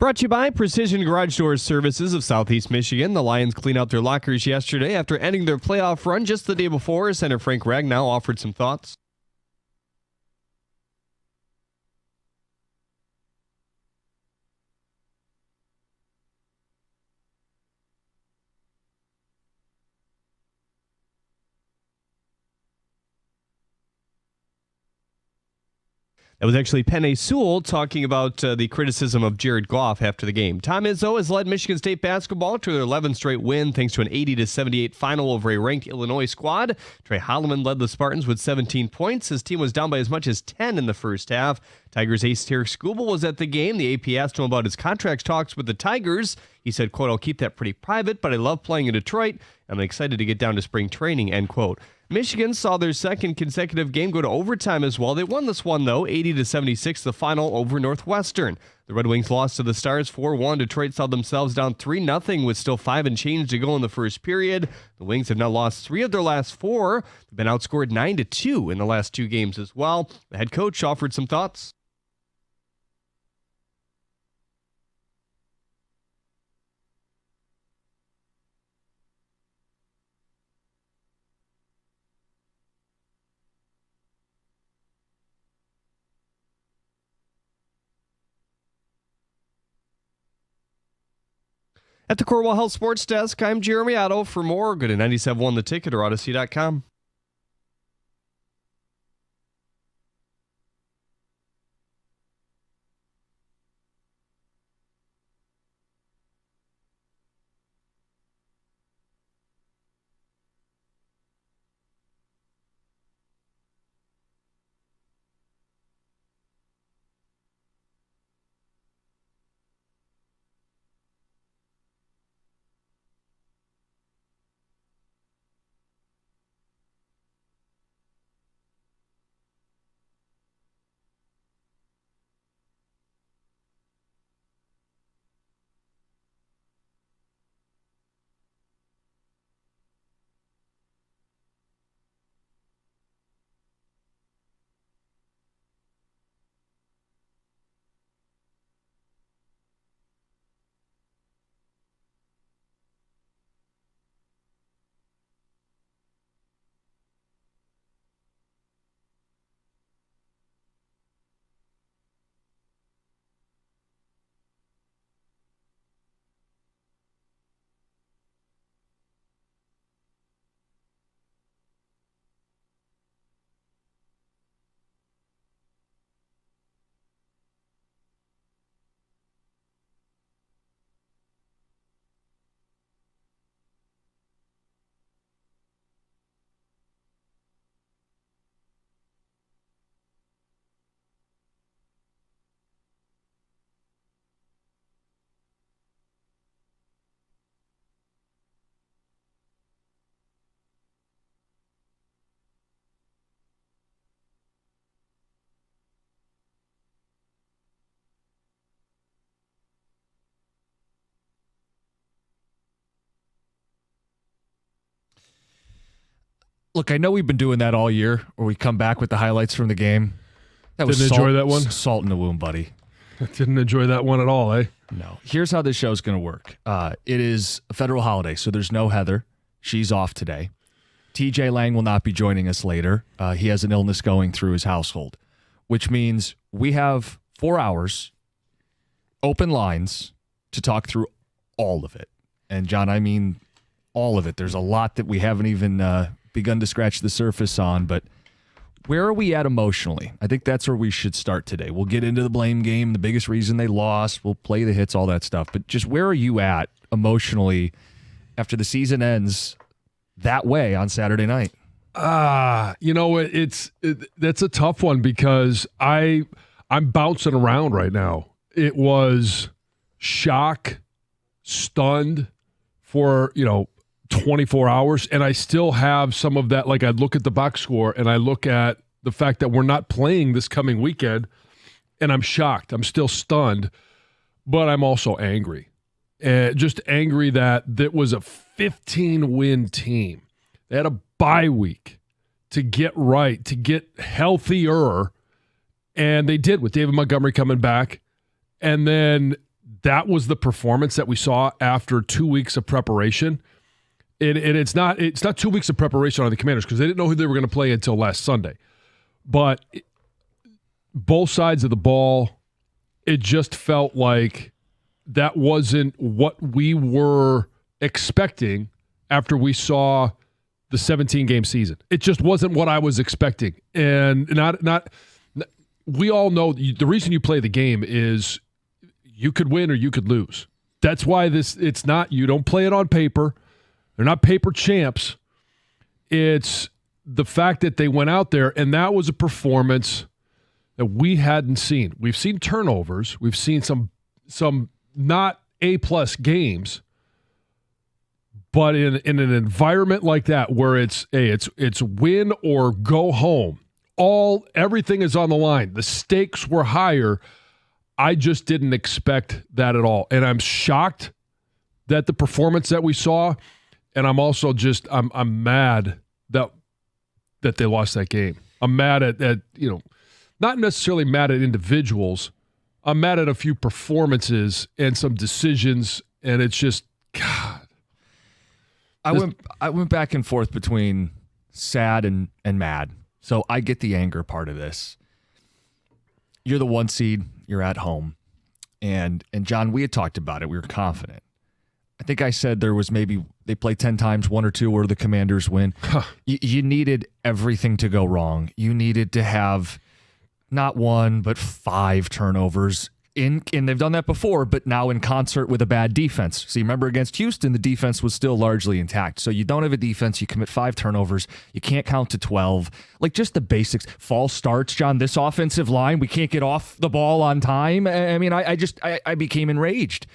Brought to you by Precision Garage Door Services of Southeast Michigan. The Lions cleaned out their lockers yesterday after ending their playoff run just the day before. Center Frank Ragnow offered some thoughts. That was actually Penny Sewell talking about the criticism of Jared Goff after the game. Tom Izzo has led Michigan State basketball to their 11th straight win thanks to an 80-78 final over a ranked Illinois squad. Trey Holloman led the Spartans with 17 points. His team was down by as much as 10 in the first half. Tigers ace Tarek Skubal was at the game. The AP asked him about his contract talks with the Tigers. He said, quote, "I'll keep that pretty private, but I love playing in Detroit. I'm excited to get down to spring training," end quote. Michigan saw their second consecutive game go to overtime as well. They won this one, though, 80-76, the final over Northwestern. The Red Wings lost to the Stars 4-1. Detroit saw themselves down 3-0 with still 5 and change to go in the first period. The Wings have now lost 3 of their last 4. They've been outscored 9-2 in the last 2 games as well. The head coach offered some thoughts. At the Corwell Health Sports Desk, I'm Jeremy Otto. For more, go to 97.1 The Ticket or Odyssey.com. Look, I know we've been doing that all year, where we come back with the highlights from the game. Didn't enjoy that one? Salt in the wound, buddy. Didn't enjoy that one at all, eh? No. Here's how this show's going to work. It is a federal holiday, so there's no Heather. She's off today. TJ Lang will not be joining us later. He has an illness going through his household, which means we have 4 hours, open lines, to talk through all of it. And, John, I mean all of it. There's a lot that we haven't even begun to scratch the surface on, but where are we at emotionally? I think that's where we should start today. We'll get into the blame game, the biggest reason they lost. We'll play the hits, all that stuff. But just where are you at emotionally after the season ends that way on Saturday night? That's a tough one because I'm bouncing around right now. It was shock, stunned for, 24 hours, and I still have some of that. Like, I look at the box score and I look at the fact that we're not playing this coming weekend, and I'm shocked. I'm still stunned, but I'm also angry. Just angry that was a 15-win team. They had a bye week to get right, to get healthier, and they did with David Montgomery coming back. And then that was the performance that we saw after 2 weeks of preparation. It's not 2 weeks of preparation on the Commanders because they didn't know who they were going to play until last Sunday. But both sides of the ball, it just felt like that wasn't what we were expecting after we saw the 17-game season. It just wasn't what I was expecting. And we all know the reason you play the game is you could win or you could lose. That's why it's not, you don't play it on paper. They're not paper champs. It's the fact that they went out there, and that was a performance that we hadn't seen. We've seen turnovers. We've seen some not A-plus games, but in an environment like that where it's win or go home, everything is on the line. The stakes were higher. I just didn't expect that at all, and I'm shocked that the performance that we saw, and I'm also just I'm mad that they lost that game. I'm mad at not necessarily mad at individuals. I'm mad at a few performances and some decisions, and it's just God. I went back and forth between sad and mad. So I get the anger part of this. You're the 1 seed. You're at home, and John, we had talked about it. We were confident. I think I said there was maybe they play 10 times, 1 or 2 where the Commanders win. You needed everything to go wrong. You needed to have not 1, but 5 turnovers. And they've done that before, but now in concert with a bad defense. So you remember against Houston, the defense was still largely intact. So you don't have a defense. You commit 5 turnovers. You can't count to 12. Like just the basics. False starts, John. This offensive line, we can't get off the ball on time. I mean, I became enraged.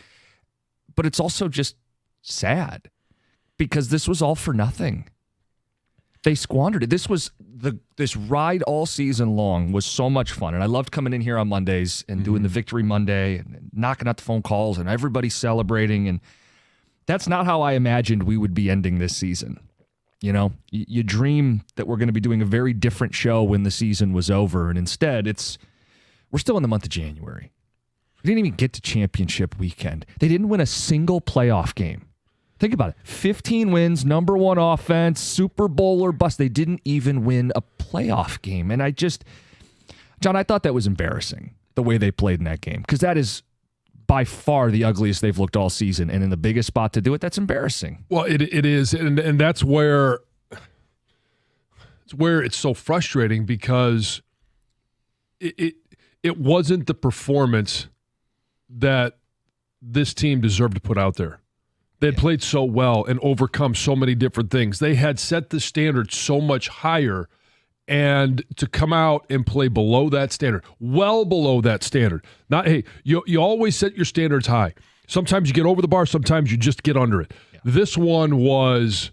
But it's also just sad because this was all for nothing. They squandered it. This ride all season long was so much fun. And I loved coming in here on Mondays and doing the Victory Monday and knocking out the phone calls and everybody celebrating. And that's not how I imagined we would be ending this season. You know, you dream that we're going to be doing a very different show when the season was over. And instead, we're still in the month of January. We didn't even get to championship weekend. They didn't win a single playoff game. Think about it. 15 wins, number 1 offense, Super Bowl or bust. They didn't even win a playoff game. And John, I thought that was embarrassing, the way they played in that game, because that is by far the ugliest they've looked all season. And in the biggest spot to do it, that's embarrassing. Well, it is. And that's where it's so frustrating because it wasn't the performance that this team deserved to put out there. They had played so well and overcome so many different things. They had set the standard so much higher, and to come out and play below that standard, well below that standard. Not, hey, you always set your standards high. Sometimes you get over the bar, sometimes you just get under it. Yeah. This one was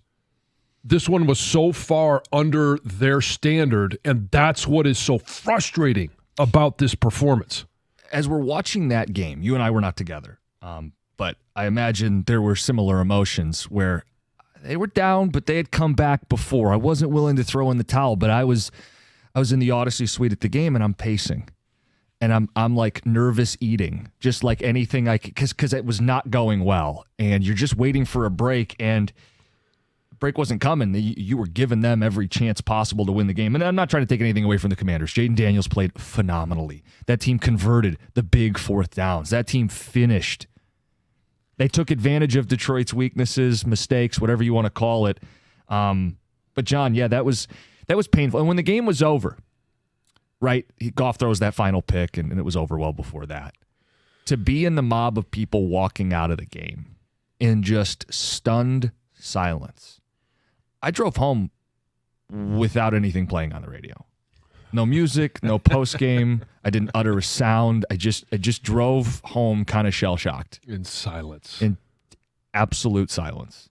so far under their standard, and that's what is so frustrating about this performance. As we're watching that game, you and I were not together, but I imagine there were similar emotions where they were down, but they had come back before. I wasn't willing to throw in the towel, but I was in the Odyssey suite at the game, and I'm pacing, and I'm like nervous eating, just like anything I could, because it was not going well, and you're just waiting for a break, and break wasn't coming. You were giving them every chance possible to win the game. And I'm not trying to take anything away from the Commanders. Jaden Daniels played phenomenally. That team converted the big 4th downs. That team finished. They took advantage of Detroit's weaknesses, mistakes, whatever you want to call it. But John, yeah, that was painful. And when the game was over, right, Goff throws that final pick, and it was over well before that. To be in the mob of people walking out of the game in just stunned silence. I drove home without anything playing on the radio. No music, no post game. I didn't utter a sound. I just drove home kind of shell-shocked. In silence. In absolute silence.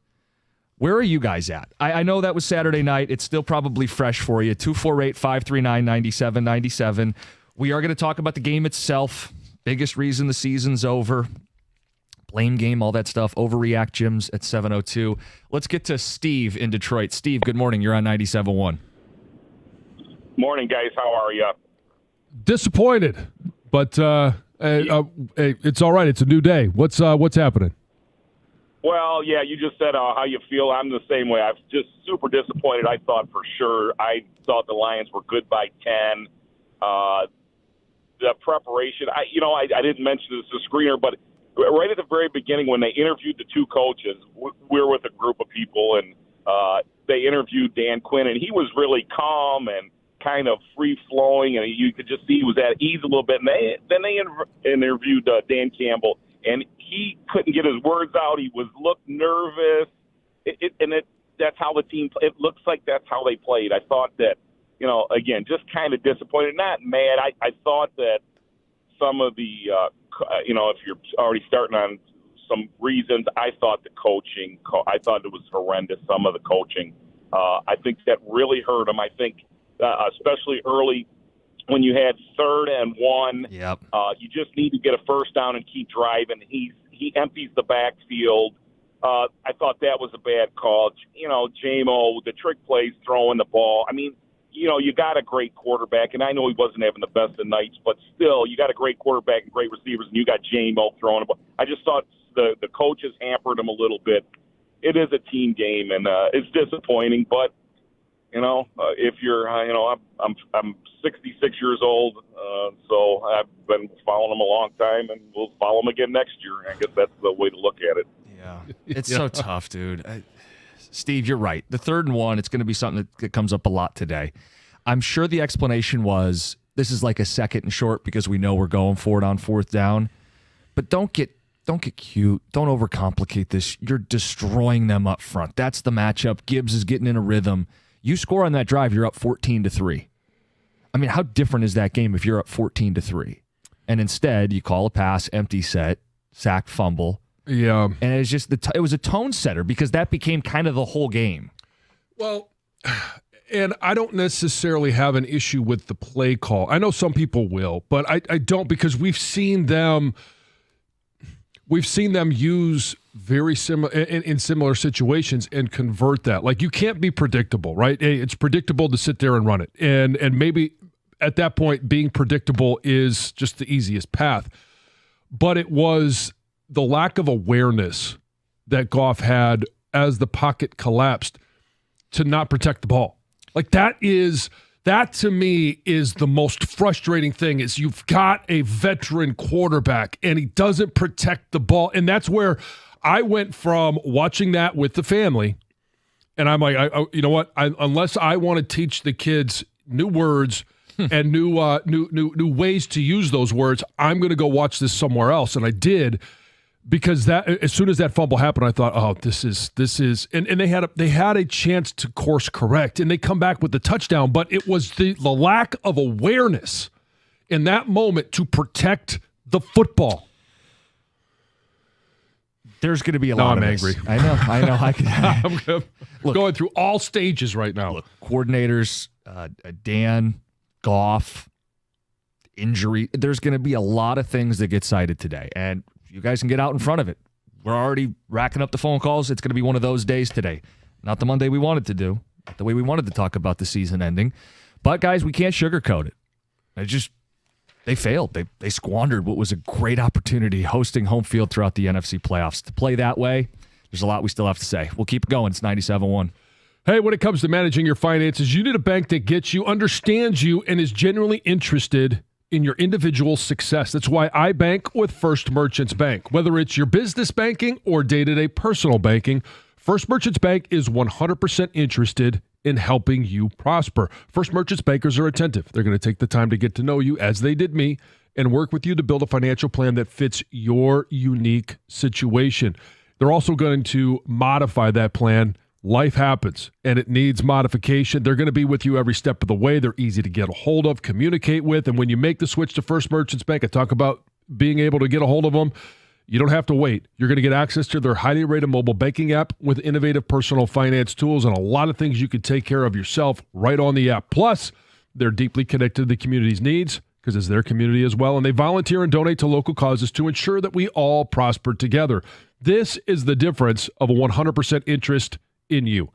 Where are you guys at? I know that was Saturday night. It's still probably fresh for you. 248-539-9797. We are going to talk about the game itself. Biggest reason the season's over. Blame game, all that stuff. Overreact gyms at 7:02. Let's get to Steve in Detroit. Steve, good morning. You're on 97.1. Morning, guys. How are you? Disappointed, but Hey, it's all right. It's a new day. What's happening? Well, yeah, you just said how you feel. I'm the same way. I'm just super disappointed. I thought the Lions were good by 10. The preparation, I didn't mention this to Screener, but right at the very beginning when they interviewed the two coaches, we were with a group of people, and they interviewed Dan Quinn, and he was really calm and kind of free-flowing, and you could just see he was at ease a little bit. And then they interviewed Dan Campbell, and he couldn't get his words out. He looked nervous, that's how the team. It looks like that's how they played. I thought that, again, just kind of disappointed, not mad. I thought that some of the, if you're already starting on some reasons, I thought the coaching. I thought it was horrendous. Some of the coaching. I think that really hurt him. I think, especially early. When you had 3rd and 1, yep. You just need to get a first down and keep driving. He empties the backfield. I thought that was a bad call. J-Mo, the trick plays, throwing the ball. I mean, you got a great quarterback, and I know he wasn't having the best of nights, but still, you got a great quarterback and great receivers, and you got J-Mo throwing the ball. I just thought the coaches hampered him a little bit. It is a team game, and it's disappointing, but if you're, I'm 66 years old, so I've been following him a long time, and we'll follow him again next year. I guess that's the way to look at it. Yeah, it's so tough, dude. Steve, you're right. The 3rd and 1, it's going to be something that comes up a lot today. I'm sure the explanation was this is like a 2nd and short because we know we're going for it on 4th down. But don't get cute. Don't overcomplicate this. You're destroying them up front. That's the matchup. Gibbs is getting in a rhythm. You score on that drive, you're up 14-3. I mean, how different is that game if you're up 14-3? And instead, you call a pass, empty set, sack, fumble. Yeah. And it's just it was a tone setter because that became kind of the whole game. Well, and I don't necessarily have an issue with the play call. I know some people will, but I don't, because we've seen them use very similar in similar situations and convert that. Like, you can't be predictable, right? It's predictable to sit there and run it. And maybe at that point being predictable is just the easiest path. But it was the lack of awareness that Goff had as the pocket collapsed to not protect the ball. Like, that to me is the most frustrating thing, is you've got a veteran quarterback and he doesn't protect the ball. And that's where I went from watching that with the family, and I'm like, you know what? Unless I want to teach the kids new words and new ways to use those words, I'm going to go watch this somewhere else. And I did, because that, as soon as that fumble happened, I thought, oh, this is, and they had a chance to course correct, and they come back with the touchdown, but it was the lack of awareness in that moment to protect the football. There's going to be a lot of angry. I know. I'm going through all stages right now. Look, coordinators, Dan, Goff, injury. There's going to be a lot of things that get cited today, and you guys can get out in front of it. We're already racking up the phone calls. It's going to be one of those days today. Not the Monday we wanted to do, not the way we wanted to talk about the season ending. But, guys, we can't sugarcoat it. They failed. They squandered what was a great opportunity hosting home field throughout the NFC playoffs. To play that way, there's a lot we still have to say. We'll keep it going. It's 97.1. Hey, when it comes to managing your finances, you need a bank that gets you, understands you, and is genuinely interested in your individual success. That's why I bank with First Merchants Bank. Whether it's your business banking or day-to-day personal banking, First Merchants Bank is 100% interested in helping you prosper. First Merchants bankers are attentive. They're going to take the time to get to know you, as they did me, and work with you to build a financial plan that fits your unique situation. They're also going to modify that plan. Life happens, and it needs modification. They're going to be with you every step of the way. They're easy to get a hold of, communicate with, and when you make the switch to First Merchants Bank, I talk about being able to get a hold of them. You don't have to wait. You're going to get access to their highly rated mobile banking app with innovative personal finance tools and a lot of things you can take care of yourself right on the app. Plus, they're deeply connected to the community's needs, because it's their community as well, and they volunteer and donate to local causes to ensure that we all prosper together. This is the difference of a 100% interest in you.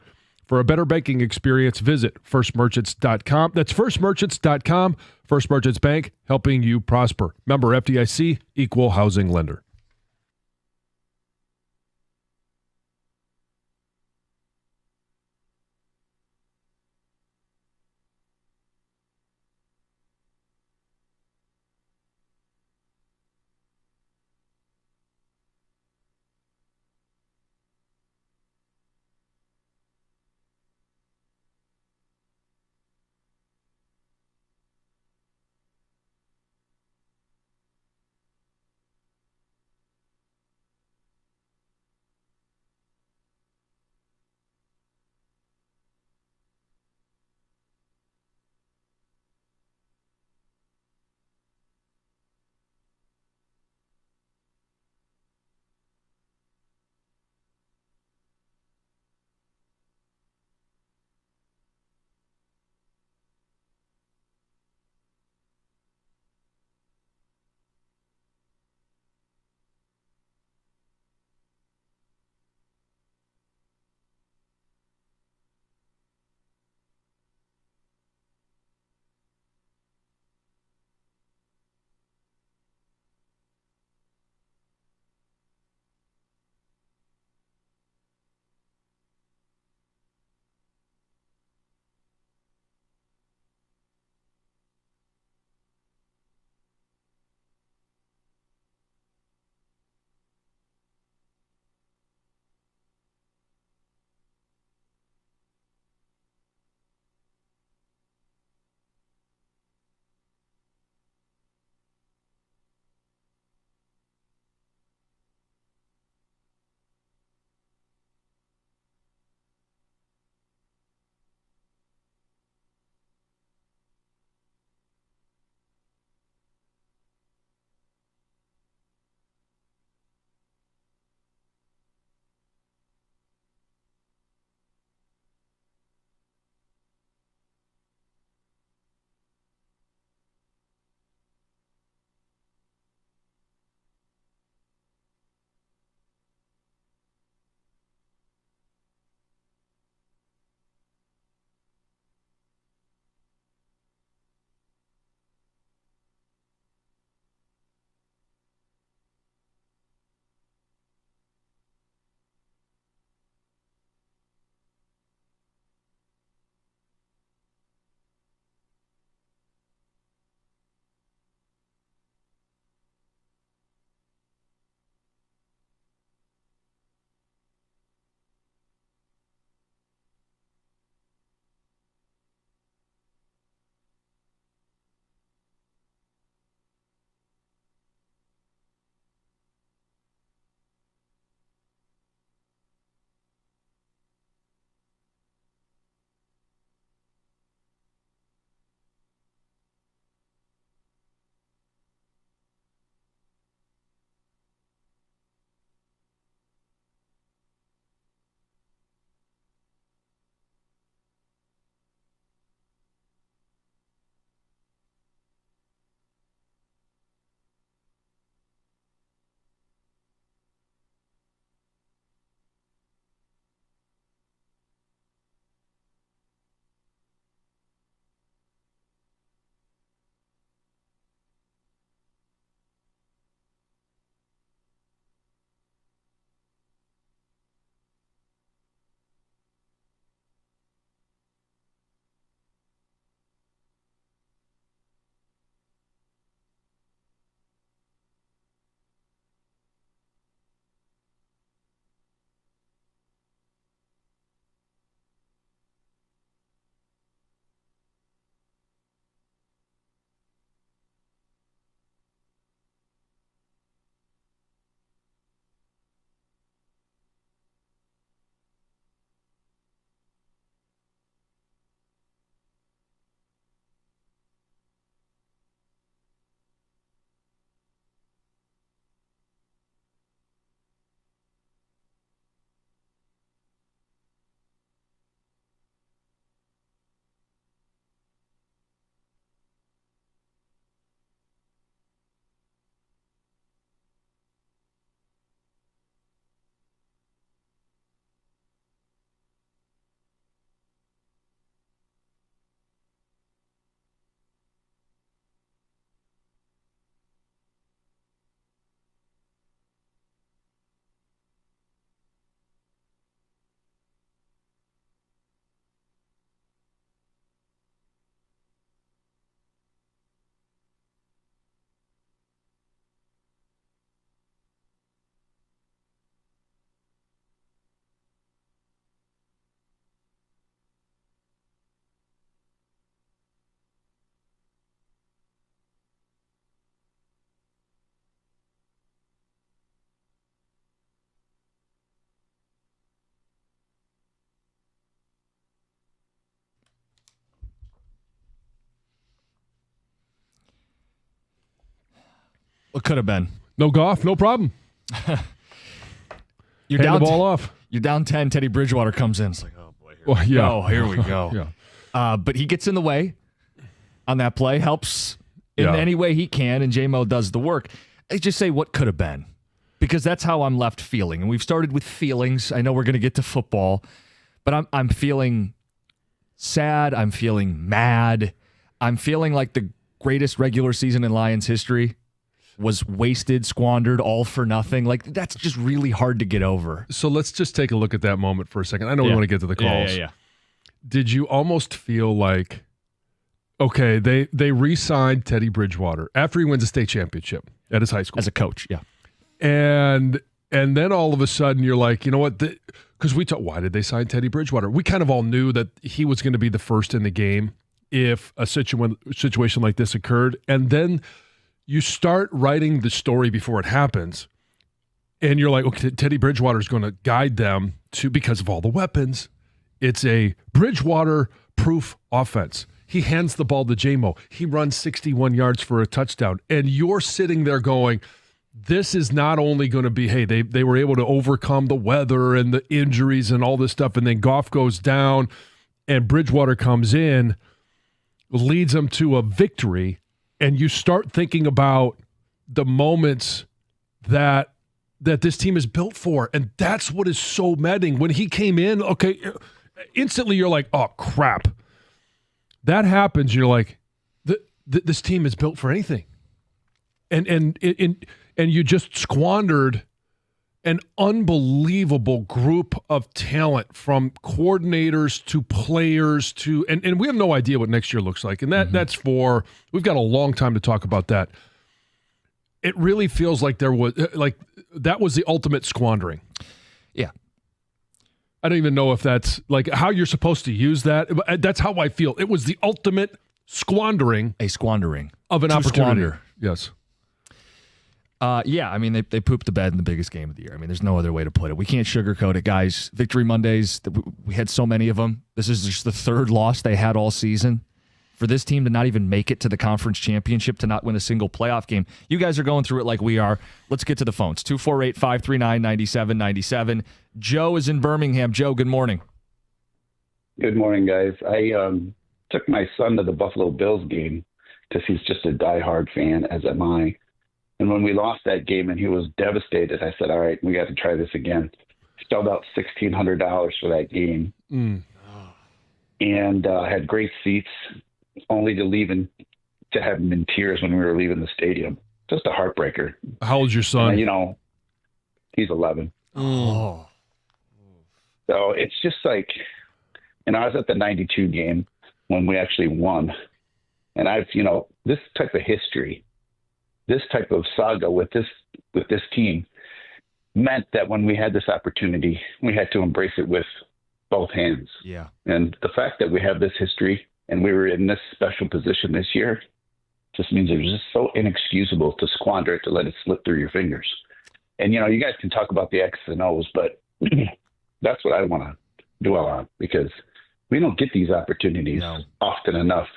For a better banking experience, visit firstmerchants.com. That's firstmerchants.com. First Merchants Bank, helping you prosper. Member FDIC, equal housing lender. It could have been. No Goff, no problem. You're Hand down the ball off. You're down 10. Teddy Bridgewater comes in. It's like, oh boy, here we go. Yeah. But he gets in the way on that play, helps in any way he can, and J-Mo does the work. I just say what could have been, because that's how I'm left feeling. And we've started with feelings. I know we're going to get to football, but I'm feeling sad. I'm feeling mad. I'm feeling like the greatest regular season in Lions history was wasted, squandered, all for nothing. Like, that's just really hard to get over. So let's just take a look at that moment for a second. I know we want to get to the calls. Yeah. Did you almost feel like, okay, they re-signed Teddy Bridgewater after he wins a state championship at his high school As a coach, yeah. And then all of a sudden you're like, you know what? Because why did they sign Teddy Bridgewater? We kind of all knew that he was going to be the first in the game if a situation like this occurred. And then you start writing the story before it happens. And you're like, okay, Teddy Bridgewater is going to guide them because of all the weapons. It's a Bridgewater-proof offense. He hands the ball to J-Mo. He runs 61 yards for a touchdown. And you're sitting there going, this is not only going to be, hey, they were able to overcome the weather and the injuries and all this stuff, and then Goff goes down and Bridgewater comes in, leads them to a victory, and you start thinking about the moments that this team is built for. And that's what is so maddening. When he came in, okay, instantly you're like, oh, crap. That happens, you're like, this team is built for anything. And you just squandered an unbelievable group of talent, from coordinators to players to and we have no idea what next year looks like. And that's we've got a long time to talk about that. It really feels like that was the ultimate squandering. Yeah. I don't even know if that's like how you're supposed to use that. That's how I feel. It was the ultimate squandering. A squandering of an to opportunity. Squander. Yes. Yeah, I mean, they pooped the bed in the biggest game of the year. I mean, there's no other way to put it. We can't sugarcoat it, guys. Victory Mondays, we had so many of them. This is just the third loss they had all season. For this team to not even make it to the conference championship, to not win a single playoff game. You guys are going through it like we are. Let's get to the phones. 248-539-9797. Joe is in Birmingham. Joe, good morning. Good morning, guys. I took my son to the Buffalo Bills game because he's just a diehard fan, as am I. And when we lost that game and he was devastated, I said, all right, we got to try this again. Shelled out $1,600 for that game. And had great seats, only to have him in tears when we were leaving the stadium. Just a heartbreaker. How old's your son? And, he's 11. Oh. So it's just like, I was at the 92 game when we actually won. And this type of history, this type of saga with this team meant that when we had this opportunity, we had to embrace it with both hands. Yeah. And the fact that we have this history and we were in this special position this year just means it was just so inexcusable to squander it, to let it slip through your fingers. And, you guys can talk about the X's and O's, but that's what I want to dwell on, because we don't get these opportunities often enough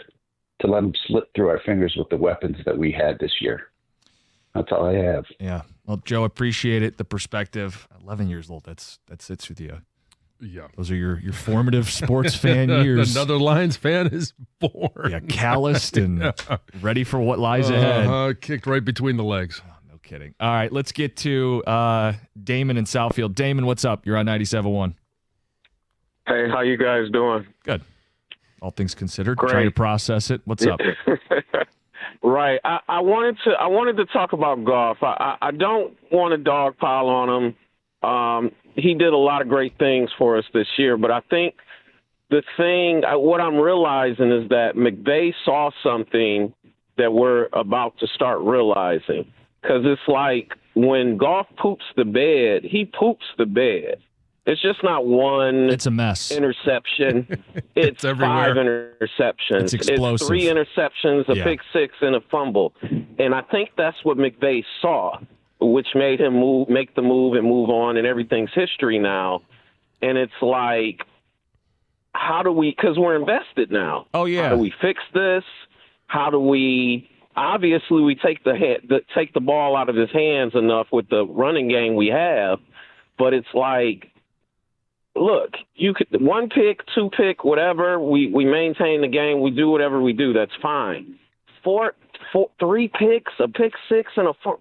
to let them slip through our fingers with the weapons that we had this year. That's all I have. Yeah. Well, Joe, appreciate it. The perspective. 11 years old. That sits with you. Yeah. Those are your formative sports fan years. Another Lions fan is born. Yeah, calloused and ready for what lies ahead. Kicked right between the legs. Oh, no kidding. All right, let's get to Damon in Southfield. Damon, what's up? You're on 97.1. Hey, how you guys doing? Good. All things considered. Great. Trying to process it. What's up? Right. I wanted to talk about Goff. I don't want to dogpile on him. He did a lot of great things for us this year, but I think what I'm realizing is that McVay saw something that we're about to start realizing. Because it's like when Goff poops the bed, he poops the bed. It's just not one. It's a mess. Interception. It's everywhere. 5 interceptions. It's explosive. It's 3 interceptions, a Yeah. pick 6, and a fumble. And I think that's what McVay saw, which made him make the move and move on, and everything's history now. And it's like, how do we, because we're invested now. Oh, yeah. How do we fix this? How do we obviously we take the ball out of his hands enough with the running game we have, but it's like, look, you could 1 pick, 2 pick, whatever. We maintain the game. We do whatever we do. That's fine. 3 picks, a pick 6, and a 4.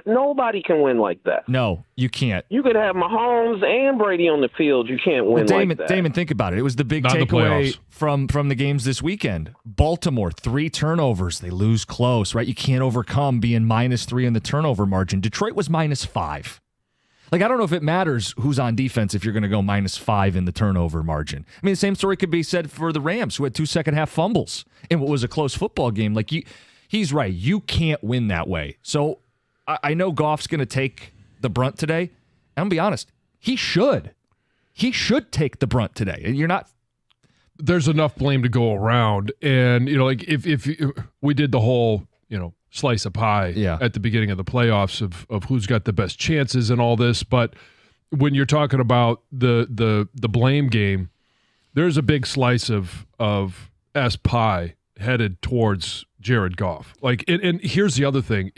Nobody can win like that. No, you can't. You could have Mahomes and Brady on the field. You can't win like that. Damon, think about it. It was the big Not in the takeaway playoffs. from the games this weekend. Baltimore, 3 turnovers. They lose close, right? You can't overcome being -3 in the turnover margin. Detroit was -5. Like, I don't know if it matters who's on defense if you're going to go -5 in the turnover margin. I mean, the same story could be said for the Rams, who had 2 second-half fumbles in what was a close football game. Like, he's right. You can't win that way. So I know Goff's going to take the brunt today. And I'm going to be honest. He should. He should take the brunt today. And you're not. There's enough blame to go around. And, like if we did the whole, slice of pie at the beginning of the playoffs of who's got the best chances and all this. But when you're talking about the blame game, there's a big slice of S pie headed towards Jared Goff. Like, and here's the other thing.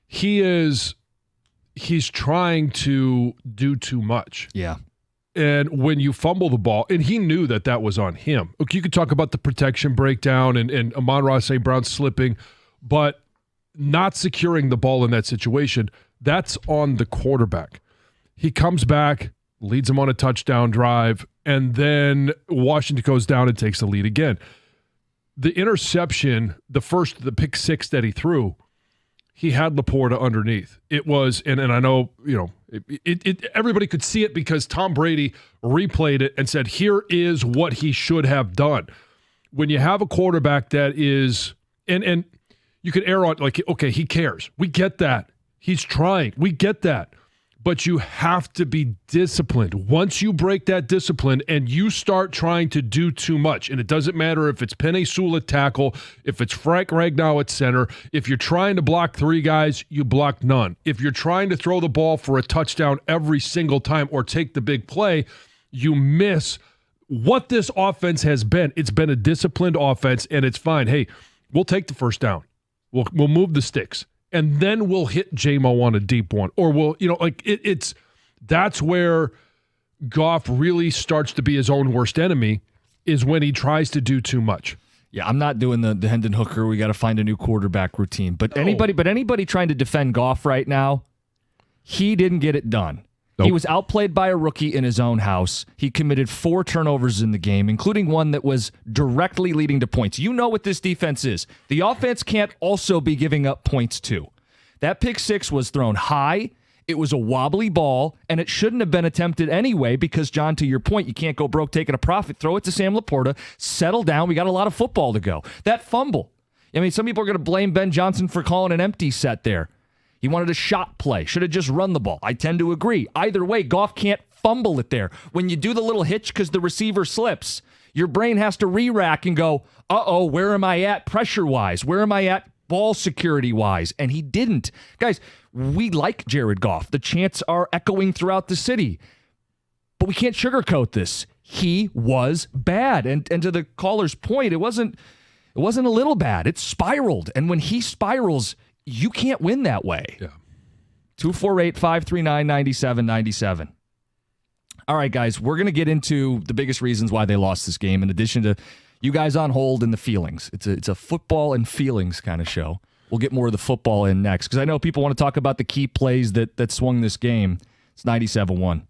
He's trying to do too much. Yeah. And when you fumble the ball, and he knew that was on him. Look, you could talk about the protection breakdown and Amon-Ra St. Brown slipping, but not securing the ball in that situation, that's on the quarterback. He comes back, leads him on a touchdown drive, and then Washington goes down and takes the lead again. The interception, the pick 6 that he threw, he had Laporta underneath. It was, and I know, everybody could see it because Tom Brady replayed it and said, here is what he should have done. When you have a quarterback that is, and you can err on, like, okay, he cares. We get that. He's trying. We get that. But you have to be disciplined. Once you break that discipline and you start trying to do too much, and it doesn't matter if it's Penei Sewell at tackle, if it's Frank Ragnow at center, if you're trying to block 3 guys, you block none. If you're trying to throw the ball for a touchdown every single time or take the big play, you miss what this offense has been. It's been a disciplined offense, and it's fine. Hey, we'll take the first down. We'll move the sticks. And then we'll hit J-Mo on a deep one. Or we'll, that's where Goff really starts to be his own worst enemy, is when he tries to do too much. Yeah, I'm not doing the Hendon Hooker, we got to find a new quarterback routine. But anybody trying to defend Goff right now, he didn't get it done. Nope. He was outplayed by a rookie in his own house. He committed 4 turnovers in the game, including one that was directly leading to points. You know what this defense is. The offense can't also be giving up points too. That pick 6 was thrown high. It was a wobbly ball, and it shouldn't have been attempted anyway because, John, to your point, you can't go broke taking a profit. Throw it to Sam Laporta. Settle down. We got a lot of football to go. That fumble. I mean, some people are going to blame Ben Johnson for calling an empty set there. He wanted a shot play. Should have just run the ball. I tend to agree. Either way, Goff can't fumble it there. When you do the little hitch because the receiver slips, your brain has to re-rack and go, uh-oh, where am I at pressure-wise? Where am I at ball security-wise? And he didn't. Guys, we like Jared Goff. The chants are echoing throughout the city. But we can't sugarcoat this. He was bad. And to the caller's point, it wasn't a little bad. It spiraled. And when he spirals, you can't win that way. Yeah. 248-539-9797. All right, guys, we're going to get into the biggest reasons why they lost this game, in addition to you guys on hold and the feelings. It's a football and feelings kind of show. We'll get more of the football in next, because I know people want to talk about the key plays that swung this game. It's 97-1.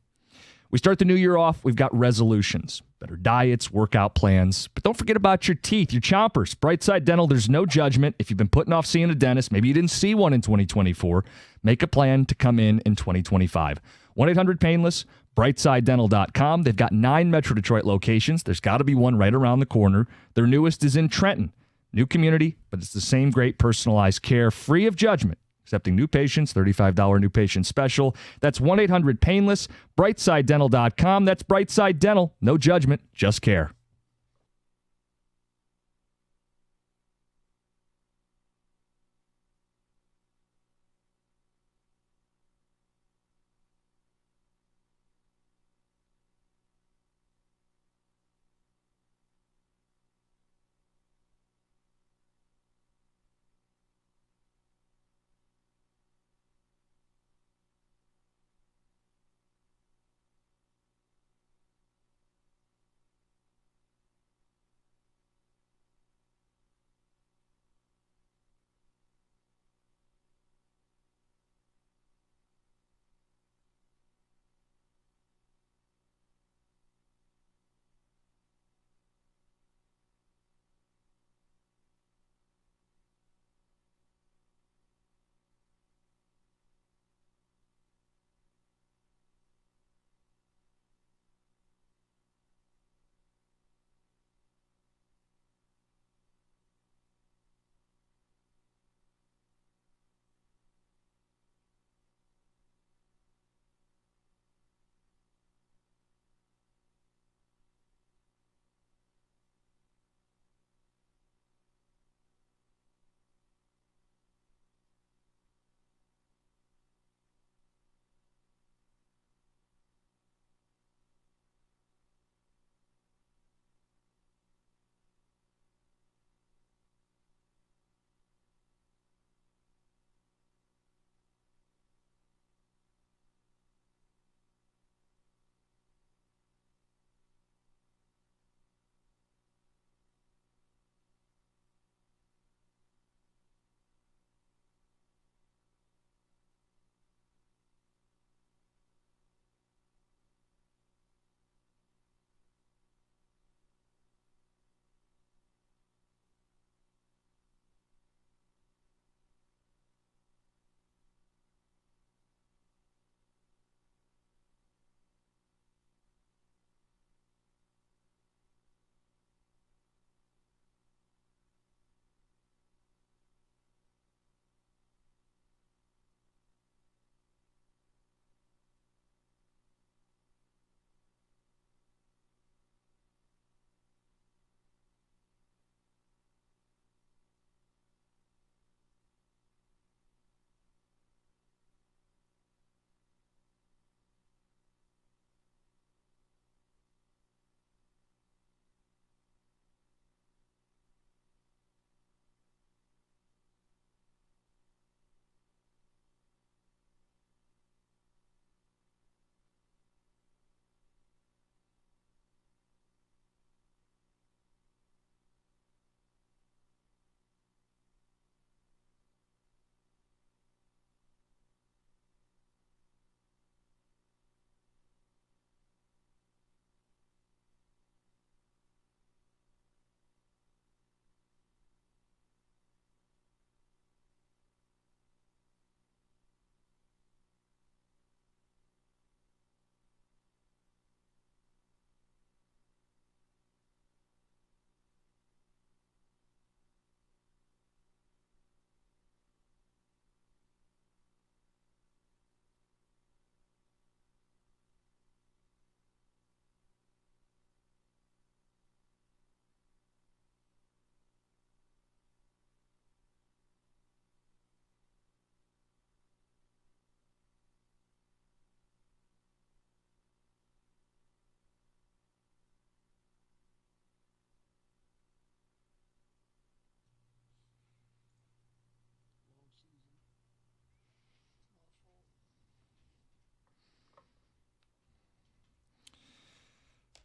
We start the new year off. We've got resolutions, better diets, workout plans. But don't forget about your teeth, your chompers. Brightside Dental, there's no judgment. If you've been putting off seeing a dentist, maybe you didn't see one in 2024, make a plan to come in 2025. 1-800-PAINLESS, BrightsideDental.com. They've got 9 Metro Detroit locations. There's got to be one right around the corner. Their newest is in Trenton. New community, but it's the same great personalized care, free of judgment. Accepting new patients, $35 new patient special. That's 1-800-PAINLESS, BrightsideDental.com. That's Brightside Dental. No judgment, just care.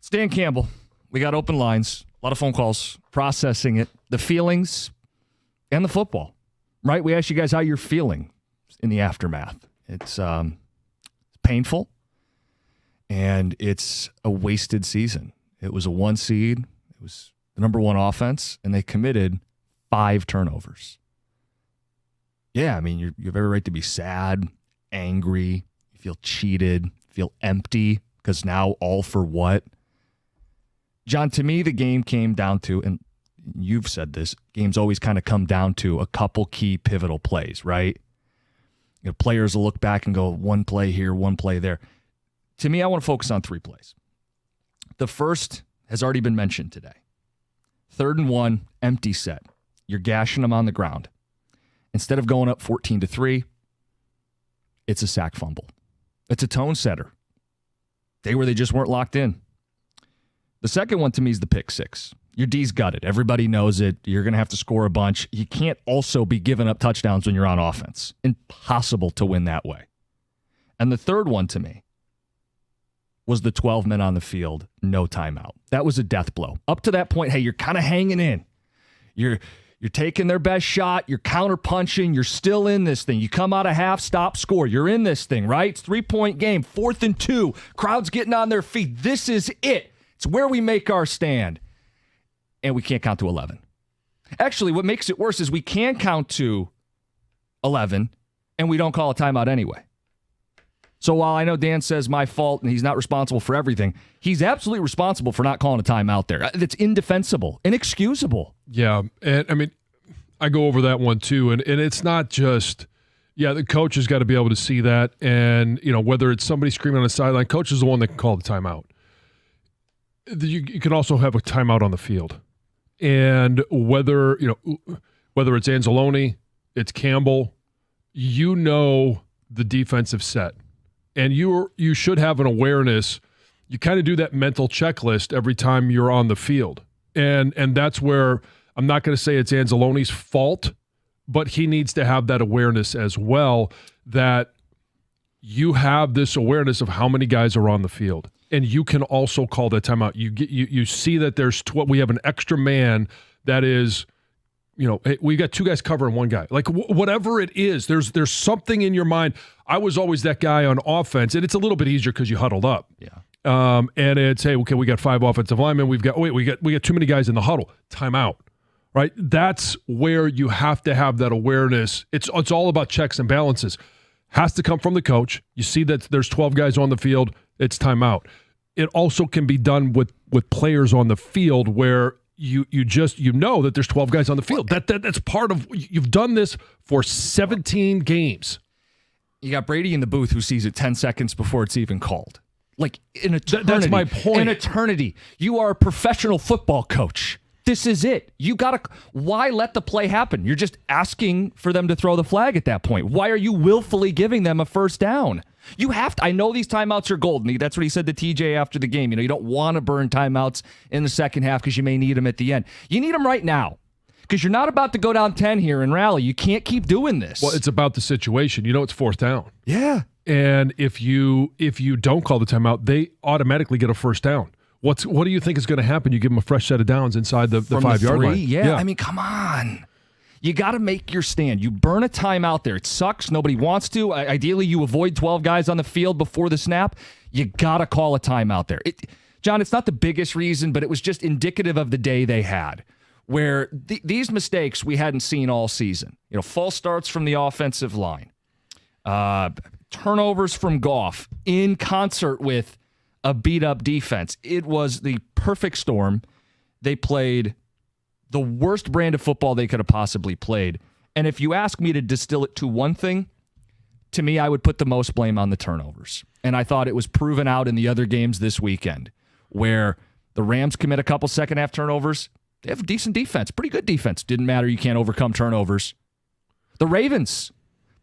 Stan Campbell, we got open lines, a lot of phone calls, processing it, the feelings, and the football, right? We asked you guys how you're feeling in the aftermath. It's painful, and it's a wasted season. It was a 1 seed. It was the number 1 offense, and they committed 5 turnovers. Yeah, I mean, you have every right to be sad, angry, you feel cheated, feel empty, because now all for what? John, to me, the game came down to, and you've said this, games always kind of come down to a couple key pivotal plays, right? You know, players will look back and go, one play here, one play there. To me, I want to focus on 3 plays. The first has already been mentioned today. 3rd and 1, empty set. You're gashing them on the ground. Instead of going up 14-3, it's a sack fumble. It's a tone setter. They just weren't locked in. The second one to me is the pick 6. Your D's gutted. Everybody knows it. You're going to have to score a bunch. You can't also be giving up touchdowns when you're on offense. Impossible to win that way. And the third one to me was the 12 men on the field, no timeout. That was a death blow. Up to that point, hey, you're kind of hanging in. You're taking their best shot. You're counter-punching. You're still in this thing. You come out of half, stop, score. You're in this thing, right? It's 3-point game, 4th and 2. Crowd's getting on their feet. This is it. It's where we make our stand. And we can't count to 11. Actually, what makes it worse is we can count to 11, and we don't call a timeout anyway. So while I know Dan says my fault and he's not responsible for everything, he's absolutely responsible for not calling a timeout there. That's indefensible, inexcusable. Yeah, and I mean, I go over that one too, and it's not just, the coach has got to be able to see that, and whether it's somebody screaming on the sideline, coach is the one that can call the timeout. You can also have a timeout on the field, and whether it's Anzalone, it's Campbell, the defensive set. And you should have an awareness. You kind of do that mental checklist every time you're on the field. And that's where I'm not going to say it's Anzalone's fault, but he needs to have that awareness as well, that you have this awareness of how many guys are on the field. And you can also call that timeout. You see that there's we have an extra man that is, we got 2 guys covering 1 guy. Like whatever it is, there's something in your mind. I was always that guy on offense, and it's a little bit easier because you huddled up. Yeah. And it's, hey, okay, we got 5 offensive linemen. We got too many guys in the huddle. Timeout. Right? That's where you have to have that awareness. It's all about checks and balances. Has to come from the coach. You see that there's 12 guys on the field. It's timeout. It also can be done with players on the field where you know that there's 12 guys on the field. That's part of, you've done this for 17 games. You got Brady in the booth who sees it 10 seconds before it's even called. Like in eternity. That's my point. In eternity. You are a professional football coach. This is it. Why let the play happen? You're just asking for them to throw the flag at that point. Why are you willfully giving them a first down? You have to. I know these timeouts are golden. That's what he said to TJ after the game. You don't want to burn timeouts in the second half because you may need them at the end. You need them right now because you're not about to go down 10 here and rally. You can't keep doing this. Well, it's about the situation. It's 4th down. Yeah. And if you don't call the timeout, they automatically get a first down. What do you think is going to happen? You give them a fresh set of downs inside the 5-yard line. Yeah. I mean, come on. You got to make your stand. You burn a timeout there. It sucks. Nobody wants to. Ideally, you avoid 12 guys on the field before the snap. You got to call a timeout there. John, it's not the biggest reason, but it was just indicative of the day they had, where these mistakes we hadn't seen all season. False starts from the offensive line, turnovers from Goff in concert with a beat-up defense. It was the perfect storm. They played the worst brand of football they could have possibly played. And if you ask me to distill it to one thing, to me, I would put the most blame on the turnovers. And I thought it was proven out in the other games this weekend, where the Rams commit a couple second-half turnovers. They have a decent defense, pretty good defense. Didn't matter, you can't overcome turnovers. The Ravens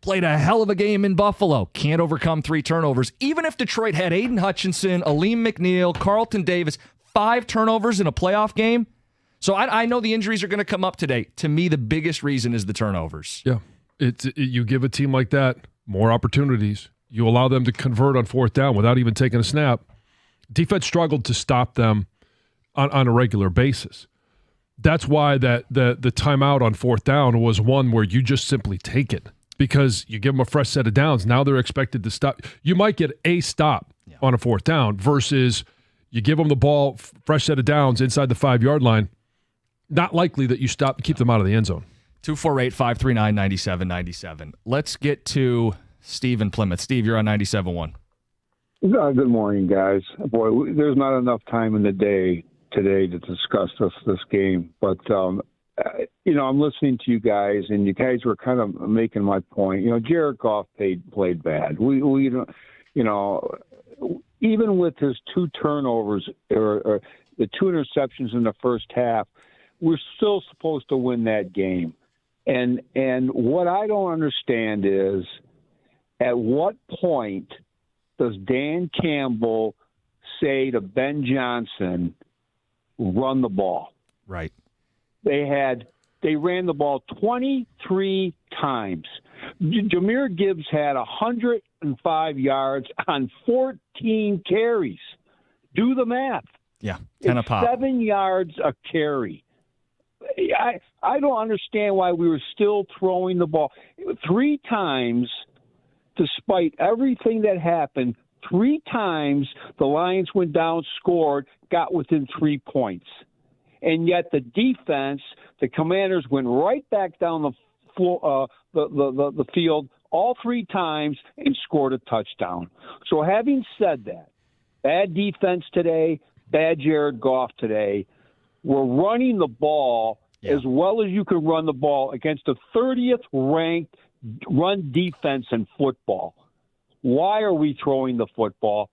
played a hell of a game in Buffalo. Can't overcome 3 turnovers. Even if Detroit had Aiden Hutchinson, Aleem McNeil, Carlton Davis, 5 turnovers in a playoff game. So I know the injuries are going to come up today. To me, the biggest reason is the turnovers. Yeah. You give a team like that more opportunities. You allow them to convert on 4th down without even taking a snap. Defense struggled to stop them on a regular basis. That's why the timeout on fourth down was one where you just simply take it because you give them a fresh set of downs. Now they're expected to stop. You might get a stop on a fourth down versus you give them the ball, fresh set of downs inside the 5-yard line. Not likely that you keep them out of the end zone. 248-539-9797. Let's get to Steve in Plymouth. Steve, you're on 97.1. Good morning, guys. Boy, there's not enough time in the day today to discuss this game. But, I'm listening to you guys, and you guys were kind of making my point. Jared Goff played bad. We even with his 2 turnovers or the 2 interceptions in the first half, we're still supposed to win that game. And what I don't understand is at what point does Dan Campbell say to Ben Johnson, run the ball? Right. They ran the ball 23 times. Jahmyr Gibbs had 105 yards on 14 carries. Do the math. Yeah, 10 a pop. 7 yards a carry. I don't understand why we were still throwing the ball 3 times. Despite everything that happened, 3 times the Lions went down, scored, got within 3 points. And yet the defense, the Commanders went right back down the field all 3 times and scored a touchdown. So having said that, bad defense today, bad Jared Goff today. We're running the ball as well as you can run the ball against the 30th ranked run defense in football. Why are we throwing the football?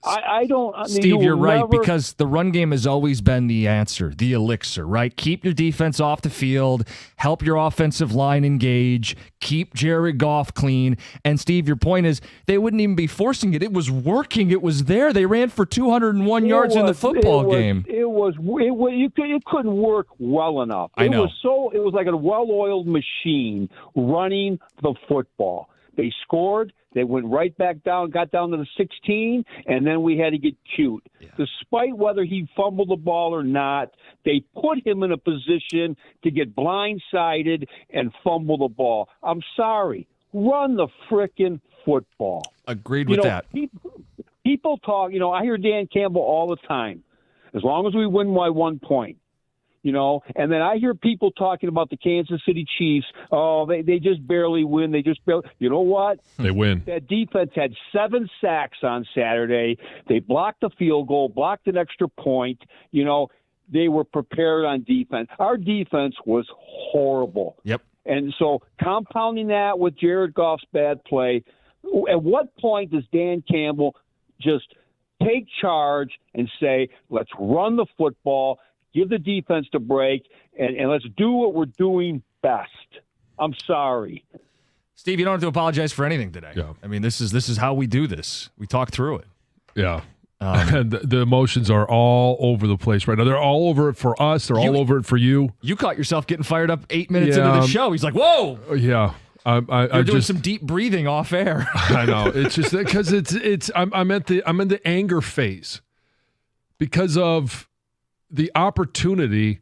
I don't. Steve, you're right, because the run game has always been the answer, the elixir, right? Keep your defense off the field, help your offensive line engage, keep Jared Goff clean. And Steve, your point is they wouldn't even be forcing it. It was working. It was there. They ran for 201 yards in the football game. It couldn't work well enough. I know. It was like a well-oiled machine running the football. They scored. They went right back down, got down to the 16, and then we had to get cute. Yeah. Despite whether he fumbled the ball or not, they put him in a position to get blindsided and fumble the ball. I'm sorry. Run the frickin' football. Agreed with that. People talk, I hear Dan Campbell all the time. As long as we win by 1 point. And then I hear people talking about the Kansas City Chiefs. Oh, they just barely win. You know what? They win. That defense had 7 sacks on Saturday. They blocked the field goal, blocked an extra point. They were prepared on defense. Our defense was horrible. Yep. And so compounding that with Jared Goff's bad play, at what point does Dan Campbell just take charge and say, let's run the football, give the defense the break, and let's do what we're doing best? I'm sorry. Steve, you don't have to apologize for anything today. Yeah. I mean, this is how we do this. We talk through it. Yeah. And the emotions are all over the place right now. They're all over it for us. They're all over it for you. You caught yourself getting fired up 8 minutes into the show. He's like, whoa. Yeah. You're doing some deep breathing off air. I know. It's just because I'm in the anger phase because of the opportunity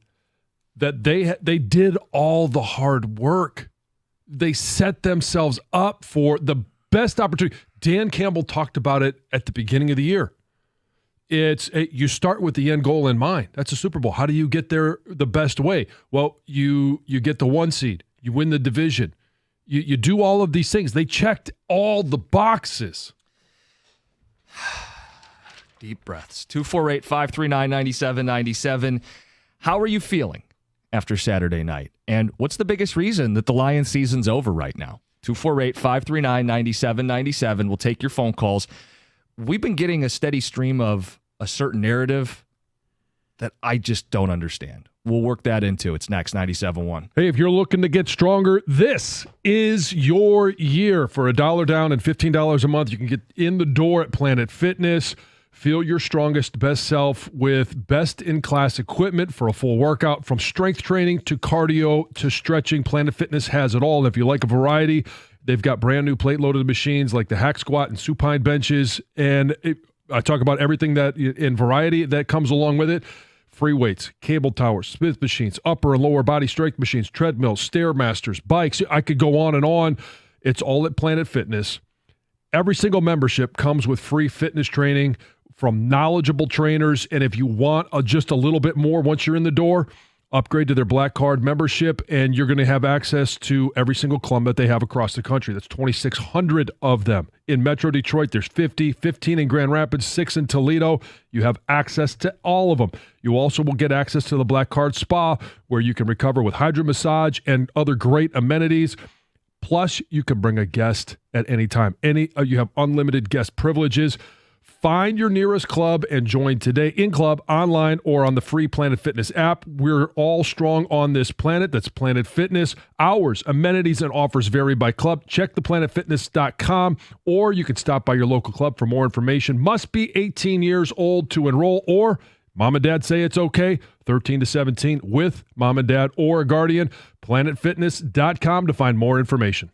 that they did all the hard work. They set themselves up for the best opportunity. Dan Campbell talked about it at the beginning of the year. You start with the end goal in mind. That's a Super Bowl. How do you get there the best way? Well, you get the 1 seed. You win the division. You do all of these things. They checked all the boxes. Deep breaths. 248-539-9797. How are you feeling after Saturday night? And what's the biggest reason that the Lions season's over right now? 248-539-9797. We'll take your phone calls. We've been getting a steady stream of a certain narrative that I just don't understand. We'll work that into. It's next, 97.1. Hey, if you're looking to get stronger, this is your year. For $1 down and $15 a month, you can get in the door at Planet Fitness. Feel your strongest, best self with best-in-class equipment for a full workout. From strength training to cardio to stretching, Planet Fitness has it all. And if you like a variety, they've got brand new plate-loaded machines like the Hack Squat and Supine benches. And I talk about everything that in variety that comes along with it. Free weights, cable towers, Smith machines, upper and lower body strength machines, treadmills, Stairmasters, bikes. I could go on and on. It's all at Planet Fitness. Every single membership comes with free fitness training from knowledgeable trainers. And if you want just a little bit more once you're in the door, upgrade to their Black Card membership, and you're going to have access to every single club that they have across the country. That's 2,600 of them. In Metro Detroit, there's 50, 15 in Grand Rapids, 6 in Toledo. You have access to all of them. You also will get access to the Black Card Spa, where you can recover with hydro massage and other great amenities. Plus, you can bring a guest at any time. You have unlimited guest privileges. Find your nearest club and join today in club, online, or on the free Planet Fitness app. We're all strong on this planet. That's Planet Fitness. Hours, amenities, and offers vary by club. Check theplanetfitness.com, or you can stop by your local club for more information. Must be 18 years old to enroll, or mom and dad say it's okay, 13 to 17 with mom and dad or a guardian. Planetfitness.com to find more information.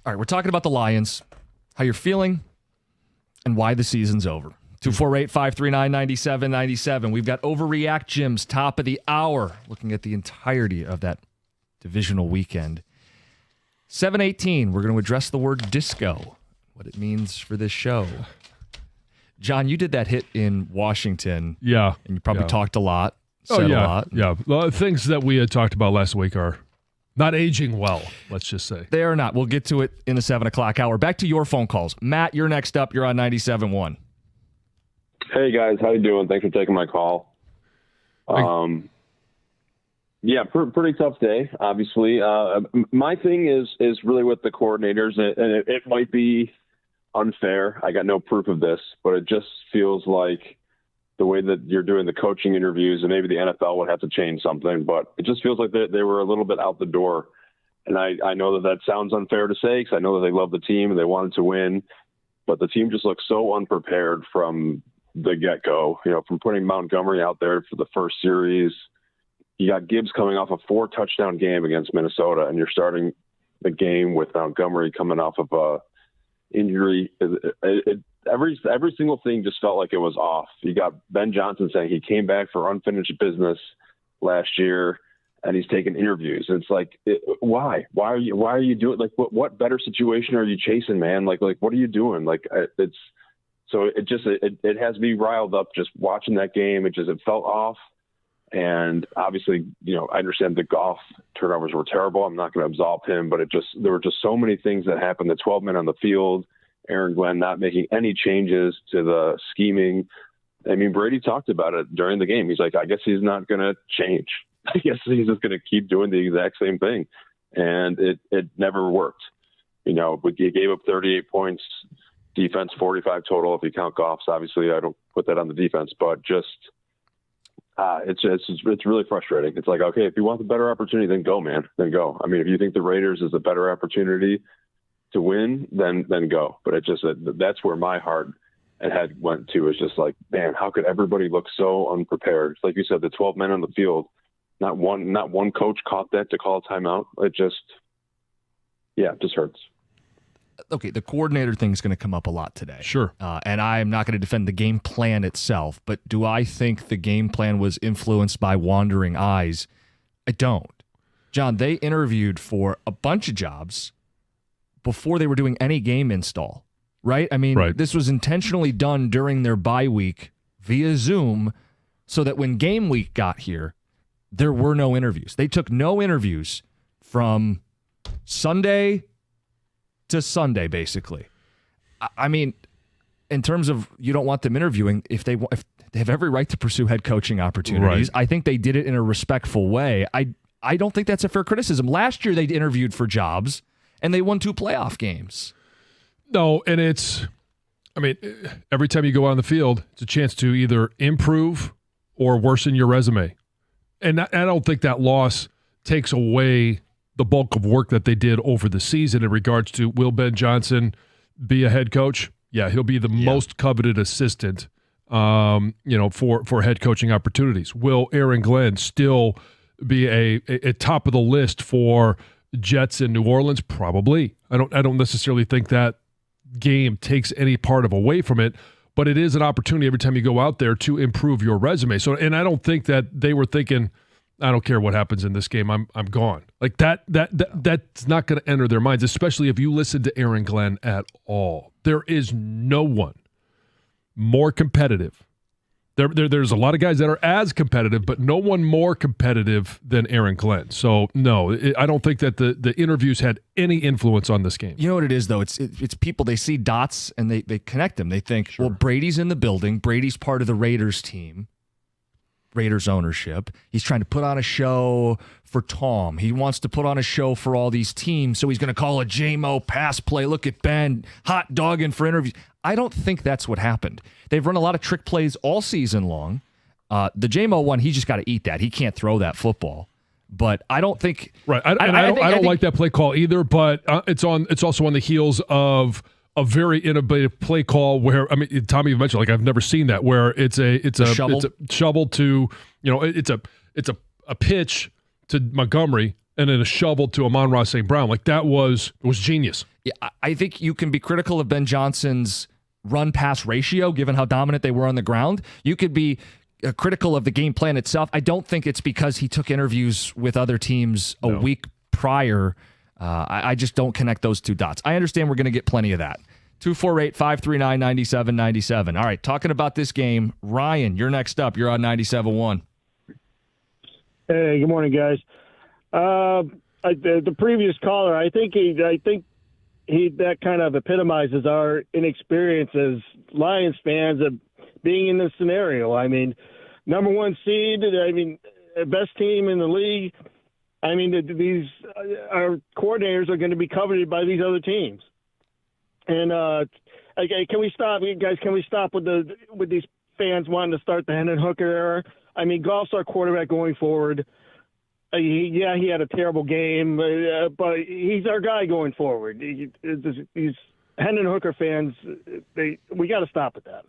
All right, we're talking about the Lions, how you're feeling, and why the season's over. 248-539-9797. We've got Overreact Jim's top of the hour, looking at the entirety of that divisional weekend. 7:18, we're going to address the word disco, what it means for this show. John, you did that hit in Washington. Yeah. And you probably talked a lot, said yeah, a lot. Yeah. Well, things that we had talked about last week are not aging well, let's just say. They are not. We'll get to it in the 7 o'clock hour. Back to your phone calls. Matt, you're next up. You're on 97.1. Hey, guys. How you doing? Thanks for taking my call. Yeah, pretty tough day, obviously. My thing is really with the coordinators, and it might be unfair. I got no proof of this, but it just feels like the way that you're doing the coaching interviews, and maybe the NFL would have to change something, but it just feels like they were a little bit out the door. And I know that sounds unfair to say, because I know that they love the team and they wanted to win, but the team just looks so unprepared from the get-go. From putting Montgomery out there for the first series, you got Gibbs coming off a 4-touchdown game against Minnesota, and you're starting the game with Montgomery coming off of a injury. Every single thing just felt like it was off. You got Ben Johnson saying he came back for unfinished business last year, and he's taking interviews. And it's like, why? Why are you doing? Like, what better situation are you chasing, man? Like, what are you doing? Like, it has me riled up just watching that game. It felt off. And obviously, I understand the Goff turnovers were terrible. I'm not going to absolve him, but there were just so many things that happened. The 12 men on the field, Aaron Glenn not making any changes to the scheming. I mean, Brady talked about it during the game. He's like, I guess he's not going to change. I guess he's just going to keep doing the exact same thing. And it never worked. He gave up 38 points, defense 45 total if you count Goff's. Obviously, I don't put that on the defense, but just it's really frustrating. It's like, okay, if you want the better opportunity, then go, man. Then go. I mean, if you think the Raiders is a better opportunity to win, then go. But that's where my heart and head went to, is just like, man, how could everybody look so unprepared? Like you said, the 12 men on the field, not one coach caught that to call a timeout. It just hurts. Okay, the coordinator thing is going to come up a lot today. Sure. And I am not going to defend the game plan itself, but do I think the game plan was influenced by wandering eyes? I don't. John, they interviewed for a bunch of jobs before they were doing any game install, right? I mean, This was intentionally done during their bye week via Zoom so that when game week got here, there were no interviews. They took no interviews from Sunday to Sunday, basically. I mean, in terms of you don't want them interviewing, if they have every right to pursue head coaching opportunities, I think they did it in a respectful way. I don't think that's a fair criticism. Last year, they interviewed for jobs, and they won 2 playoff games. No, and every time you go out on the field, it's a chance to either improve or worsen your resume. And I don't think that loss takes away the bulk of work that they did over the season in regards to, will Ben Johnson be a head coach? Yeah, he'll be the most coveted assistant, for head coaching opportunities. Will Aaron Glenn still be a top of the list for Jets in New Orleans? Probably. I don't necessarily think that game takes any part away from it, but it is an opportunity every time you go out there to improve your resume. So, and I don't think that they were thinking, I don't care what happens in this game, I'm gone. Like that's not going to enter their minds, especially if you listen to Aaron Glenn at all. There is no one more competitive. There's a lot of guys that are as competitive, but no one more competitive than Aaron Glenn. So no, I don't think that the interviews had any influence on this game. You know what it is, though? It's people, they see dots and they connect them. They think, well, Brady's in the building. Brady's part of the Raiders team. Raiders ownership. He's trying to put on a show for Tom. He wants to put on a show for all these teams, so he's going to call a JMO pass play. Look at Ben, hot dogging for interviews. I don't think that's what happened. They've run a lot of trick plays all season long. The JMO one, he just got to eat that. He can't throw that football. But I don't think... Right. I don't like that play call either, but it's also on the heels of a very innovative play call where, I mean, Tommy, you mentioned, like, I've never seen that, where it's a shovel to, it's a pitch to Montgomery and then a shovel to Amon-Ra St. Brown. Like, it was genius. Yeah, I think you can be critical of Ben Johnson's run-pass ratio, given how dominant they were on the ground. You could be critical of the game plan itself. I don't think it's because he took interviews with other teams a week prior. I just don't connect those two dots. I understand we're going to get plenty of that. 248-539-9797. All right, talking about this game, Ryan, you're next up. You're on 97.1. Hey, good morning, guys. The previous caller, I think that kind of epitomizes our inexperience as Lions fans of being in this scenario. I mean, number one seed, best team in the league. I mean, our coordinators are going to be coveted by these other teams. And can we stop, guys? Can we stop with these fans wanting to start the Hendon Hooker era? I mean, Goff's our quarterback going forward. He had a terrible game, but he's our guy going forward. These Hendon Hooker fans, we got to stop with that.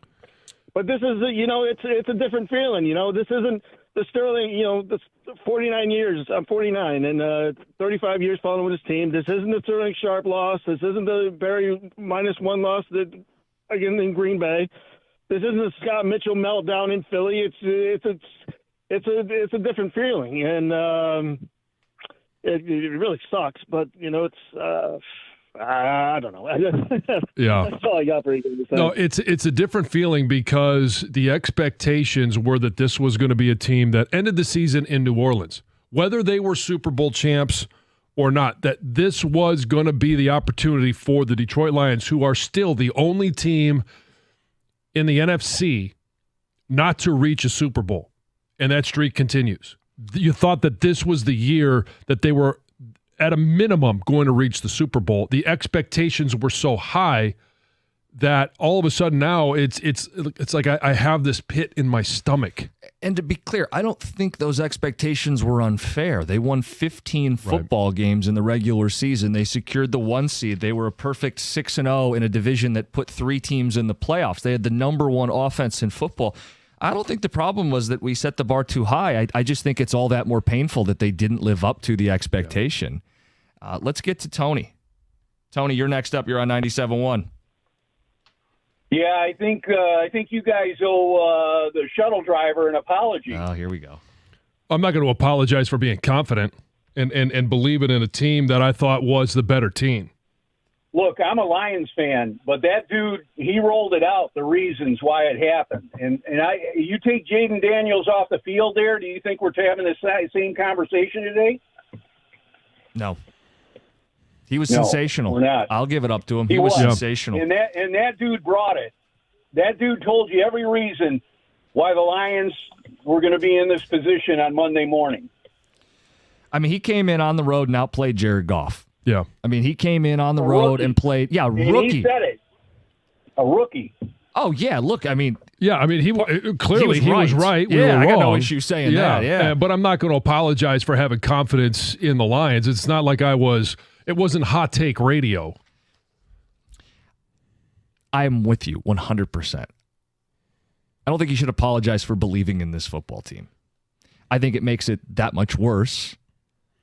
But this is, it's a different feeling. This isn't the Sterling. This 49 years. I'm 49 and 35 years following with this team. This isn't the Sterling Sharp loss. This isn't the Barry -1 loss again in Green Bay. This isn't the Scott Mitchell meltdown in Philly. It's a different feeling, and it really sucks. But it's I don't know. Yeah, that's all I got for you to say. No, it's a different feeling because the expectations were that this was going to be a team that ended the season in New Orleans, whether they were Super Bowl champs or not. That this was going to be the opportunity for the Detroit Lions, who are still the only team in the NFC not to reach a Super Bowl. And that streak continues. You thought that this was the year that they were, at a minimum, going to reach the Super Bowl. The expectations were so high that all of a sudden now it's like I have this pit in my stomach. And to be clear, I don't think those expectations were unfair. They won 15 football games in the regular season. They secured the 1 seed. They were a perfect 6-0 in a division that put 3 teams in the playoffs. They had the number 1 offense in football. I don't think the problem was that we set the bar too high. I just think it's all that more painful that they didn't live up to the expectation. Let's get to Tony. Tony, you're next up. You're on 97.1. Yeah, I think you guys owe the shuttle driver an apology. Oh, here we go. I'm not going to apologize for being confident and believing in a team that I thought was the better team. Look, I'm a Lions fan, but that dude, he rolled it out, the reasons why it happened. And you take Jaden Daniels off the field there, do you think we're having the same conversation today? No. He was sensational. We're not. I'll give it up to him. He was sensational. And that dude brought it. That dude told you every reason why the Lions were going to be in this position on Monday morning. I mean, he came in on the road and outplayed Jared Goff. Yeah. I mean, he came in on the road and played. Yeah, rookie. And he said it. A rookie. Oh, yeah. Look, I mean. Yeah, I mean, he clearly was right. We were wrong. I got no issue saying that. Yeah. But I'm not going to apologize for having confidence in the Lions. It's not like it wasn't hot take radio. I'm with you 100%. I don't think you should apologize for believing in this football team. I think it makes it that much worse,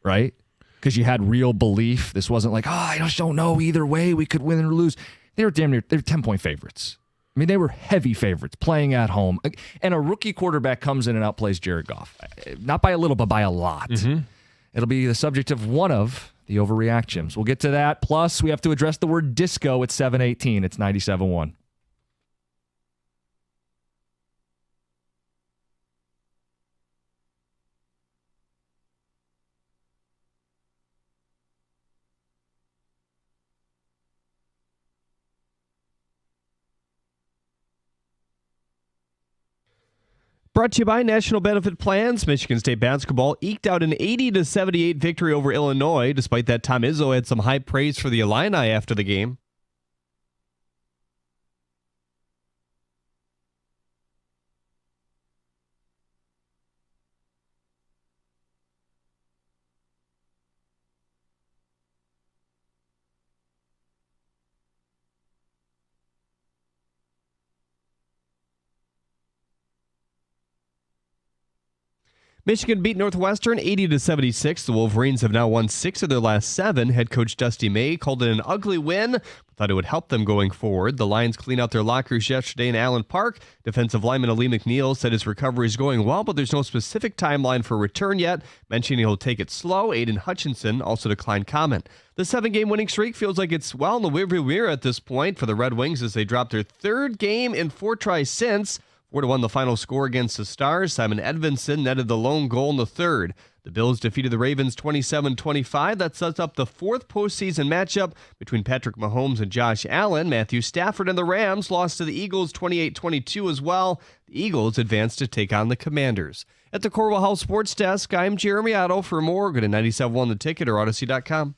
right? Because you had real belief. This wasn't like, I just don't know either way. We could win or lose. They were damn near, they're 10-point favorites. I mean, they were heavy favorites playing at home. And a rookie quarterback comes in and outplays Jared Goff. Not by a little, but by a lot. Mm-hmm. It'll be the subject of one of the overreactions. We'll get to that. Plus, we have to address the word disco at 7:18. It's 97.1. Brought to you by National Benefit Plans. Michigan State basketball eked out an 80-78 victory over Illinois. Despite that, Tom Izzo had some high praise for the Illini after the game. Michigan beat Northwestern 80-76. The Wolverines have now won 6 of their last 7. Head coach Dusty May called it an ugly win, but thought it would help them going forward. The Lions cleaned out their lockers yesterday in Allen Park. Defensive lineman Ali McNeil said his recovery is going well, but there's no specific timeline for return yet, mentioning he'll take it slow. Aiden Hutchinson also declined comment. The 7-game winning streak feels like it's well in the rearview mirror at this point for the Red Wings as they dropped their 3rd game in 4 tries since. 4-1 the final score against the Stars. Simon Edvinsson netted the lone goal in the 3rd. The Bills defeated the Ravens 27-25. That sets up the 4th postseason matchup between Patrick Mahomes and Josh Allen. Matthew Stafford and the Rams lost to the Eagles 28-22 as well. The Eagles advanced to take on the Commanders. At the Corwell House Sports Desk, I'm Jeremy Otto. For more, go to 97.1 The Ticket or Odyssey.com.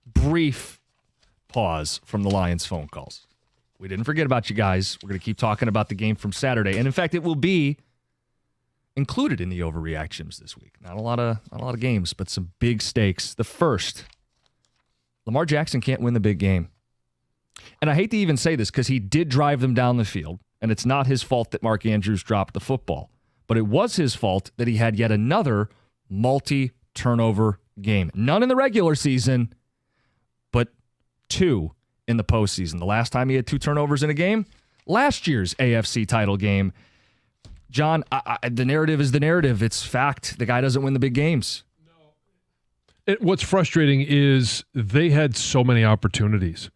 Brief pause from the Lions phone calls. We didn't forget about you guys. We're going to keep talking about the game from Saturday. And in fact, it will be included in the overreactions this week. Not a lot of games, but some big stakes. The first, Lamar Jackson can't win the big game. And I hate to even say this because he did drive them down the field, and it's not his fault that Mark Andrews dropped the football. But it was his fault that he had yet another multi-turnover game. None in the regular season, but 2 in the postseason. The last time he had 2 turnovers in a game, last year's AFC title game. John, the narrative is the narrative. It's fact. The guy doesn't win the big games. What's frustrating is they had so many opportunities,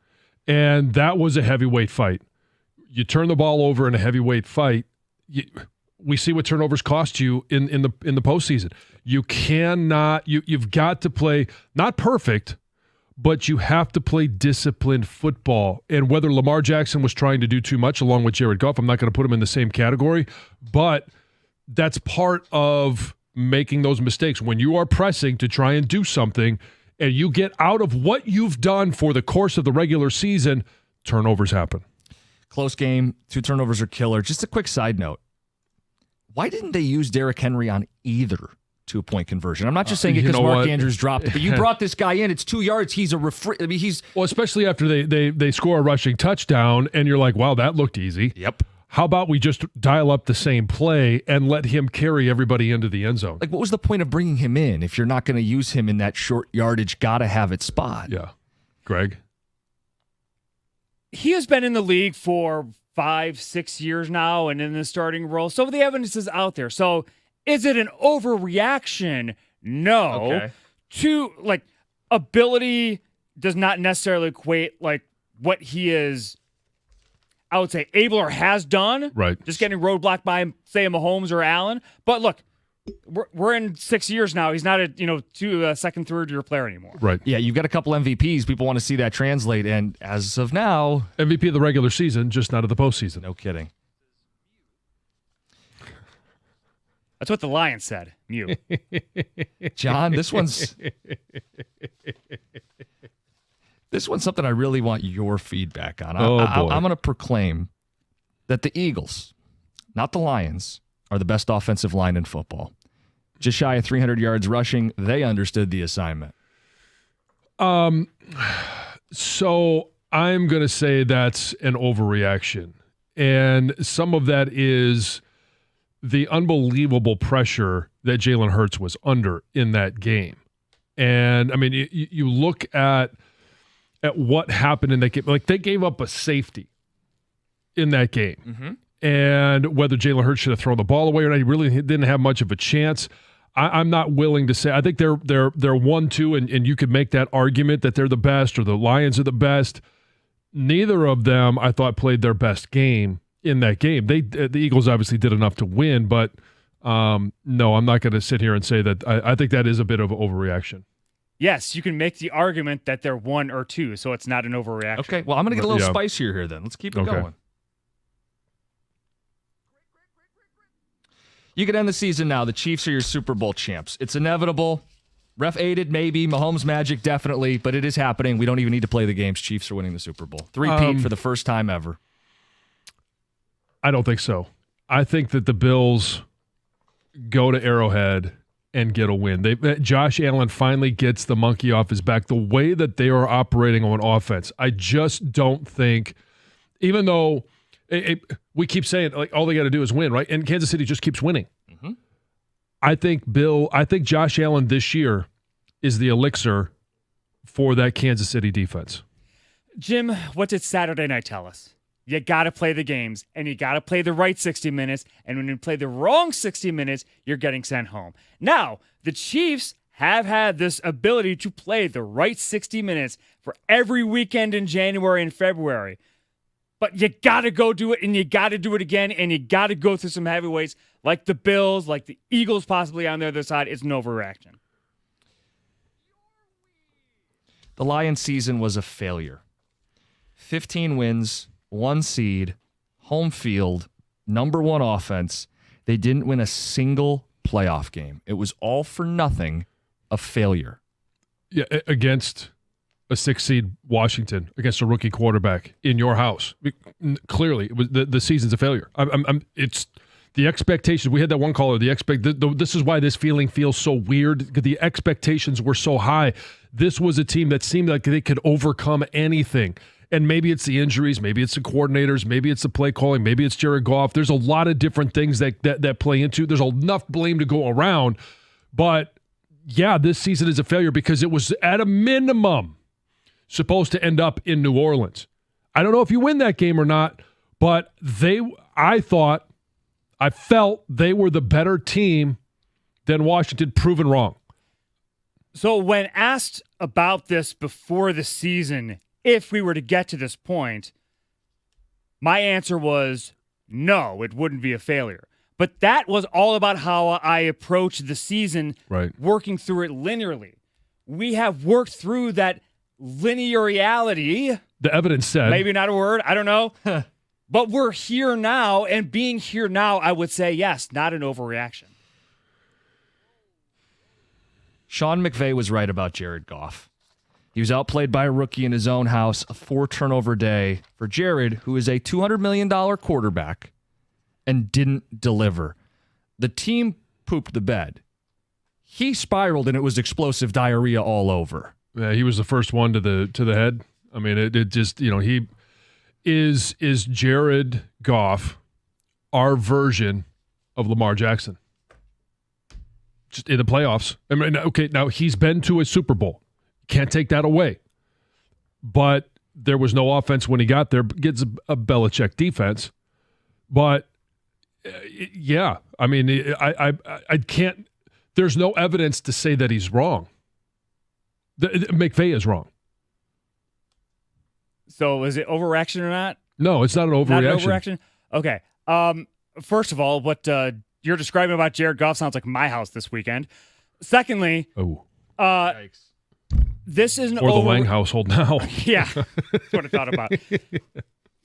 and that was a heavyweight fight. You turn the ball over in a heavyweight fight, we see what turnovers cost you in the postseason. You cannot. You've got to play not perfect, but you have to play disciplined football. And whether Lamar Jackson was trying to do too much along with Jared Goff, I'm not going to put him in the same category, but that's part of making those mistakes. When you are pressing to try and do something and you get out of what you've done for the course of the regular season, turnovers happen. Close game, 2 turnovers are killer. Just a quick side note. Why didn't they use Derrick Henry on either 2-point conversion? I'm not just saying it because Mark Andrews dropped it, but you brought this guy in. It's 2 yards. He's well, especially after they score a rushing touchdown, and you're like, wow, that looked easy. Yep. How about we just dial up the same play and let him carry everybody into the end zone? Like, what was the point of bringing him in if you're not going to use him in that short yardage, gotta have it spot? Yeah. Greg? He has been in the league for 5-6 years now and in the starting role, so the evidence is out there. So is it an overreaction? No. Okay. Ability does not necessarily equate like what he is, I would say, able or has done. Right. Just getting roadblocked by, say, Mahomes or Allen. But look, we're in 6 years now. He's not a second, third-year player anymore. Right. Yeah, you've got a couple MVPs. People want to see that translate, and as of now, MVP of the regular season, just not of the postseason. No kidding. That's what the Lions said. Mute. John, this one's something I really want your feedback on. I'm going to proclaim that the Eagles, not the Lions, are the best offensive line in football. Just shy of 300 yards rushing. They understood the assignment. So I'm going to say that's an overreaction. And some of that is the unbelievable pressure that Jalen Hurts was under in that game. And, I mean, you look at what happened in that game. Like, they gave up a safety in that game. Mm-hmm. And whether Jalen Hurts should have thrown the ball away or not, he really didn't have much of a chance. I'm not willing to say. I think they're 1-2, and you could make that argument that they're the best or the Lions are the best. Neither of them, I thought, played their best game in that game. The Eagles obviously did enough to win, but no, I'm not going to sit here and say that. I think that is a bit of an overreaction. Yes, you can make the argument that they're 1 or 2, so it's not an overreaction. Okay, well, I'm going to get a little spicier here then. Let's keep it going. You could end the season now. The Chiefs are your Super Bowl champs. It's inevitable. Ref aided, maybe. Mahomes magic, definitely. But it is happening. We don't even need to play the games. Chiefs are winning the Super Bowl. 3-peat for the first time ever. I don't think so. I think that the Bills go to Arrowhead and get a win. Josh Allen finally gets the monkey off his back. The way that they are operating on offense, I just don't think, even though we keep saying like all they got to do is win, right? And Kansas City just keeps winning. Mm-hmm. I think Josh Allen this year is the elixir for that Kansas City defense. Jim, what did Saturday night tell us? You got to play the games, and you got to play the right 60 minutes, and when you play the wrong 60 minutes, you're getting sent home. Now, the Chiefs have had this ability to play the right 60 minutes for every weekend in January and February. But you got to go do it, and you got to do it again, and you got to go through some heavyweights like the Bills, like the Eagles possibly on the other side. It's an overreaction. The Lions season was a failure. 15 wins, 1 seed, home field, number 1 offense. They didn't win a single playoff game. It was all for nothing, a failure. Yeah, against a 6 seed Washington, against a rookie quarterback in your house. Clearly, it was the season's a failure. It's the expectations. We had that one caller. This is why this feeling feels so weird. The expectations were so high. This was a team that seemed like they could overcome anything. And maybe it's the injuries, maybe it's the coordinators, maybe it's the play calling, maybe it's Jared Goff. There's a lot of different things that play into. There's enough blame to go around. But yeah, this season is a failure because it was at a minimum supposed to end up in New Orleans. I don't know if you win that game or not, but I felt they were the better team than Washington, proven wrong. So when asked about this before the season, if we were to get to this point, my answer was no, it wouldn't be a failure. But that was all about how I approached the season, right, working through it linearly. We have worked through that linear reality. The evidence said. Maybe not a word, I don't know. But we're here now, and being here now, I would say yes, not an overreaction. Sean McVay was right about Jared Goff. He was outplayed by a rookie in his own house, a 4-turnover day for Jared, who is a $200 million quarterback, and didn't deliver. The team pooped the bed. He spiraled, and it was explosive diarrhea all over. Yeah, he was the first one to the head. I mean, it just, he is Jared Goff our version of Lamar Jackson. Just in the playoffs. I mean, okay, now he's been to a Super Bowl. Can't take that away. But there was no offense when he got there. Gets a Belichick defense. But, yeah, I mean, I can't – there's no evidence to say that he's wrong. McVay is wrong. So is it overreaction or not? No, it's not an overreaction. Not an overreaction? Okay. First of all, what you're describing about Jared Goff sounds like my house this weekend. Secondly, Yikes. This is an or the Lang household now. Yeah, that's what I thought about.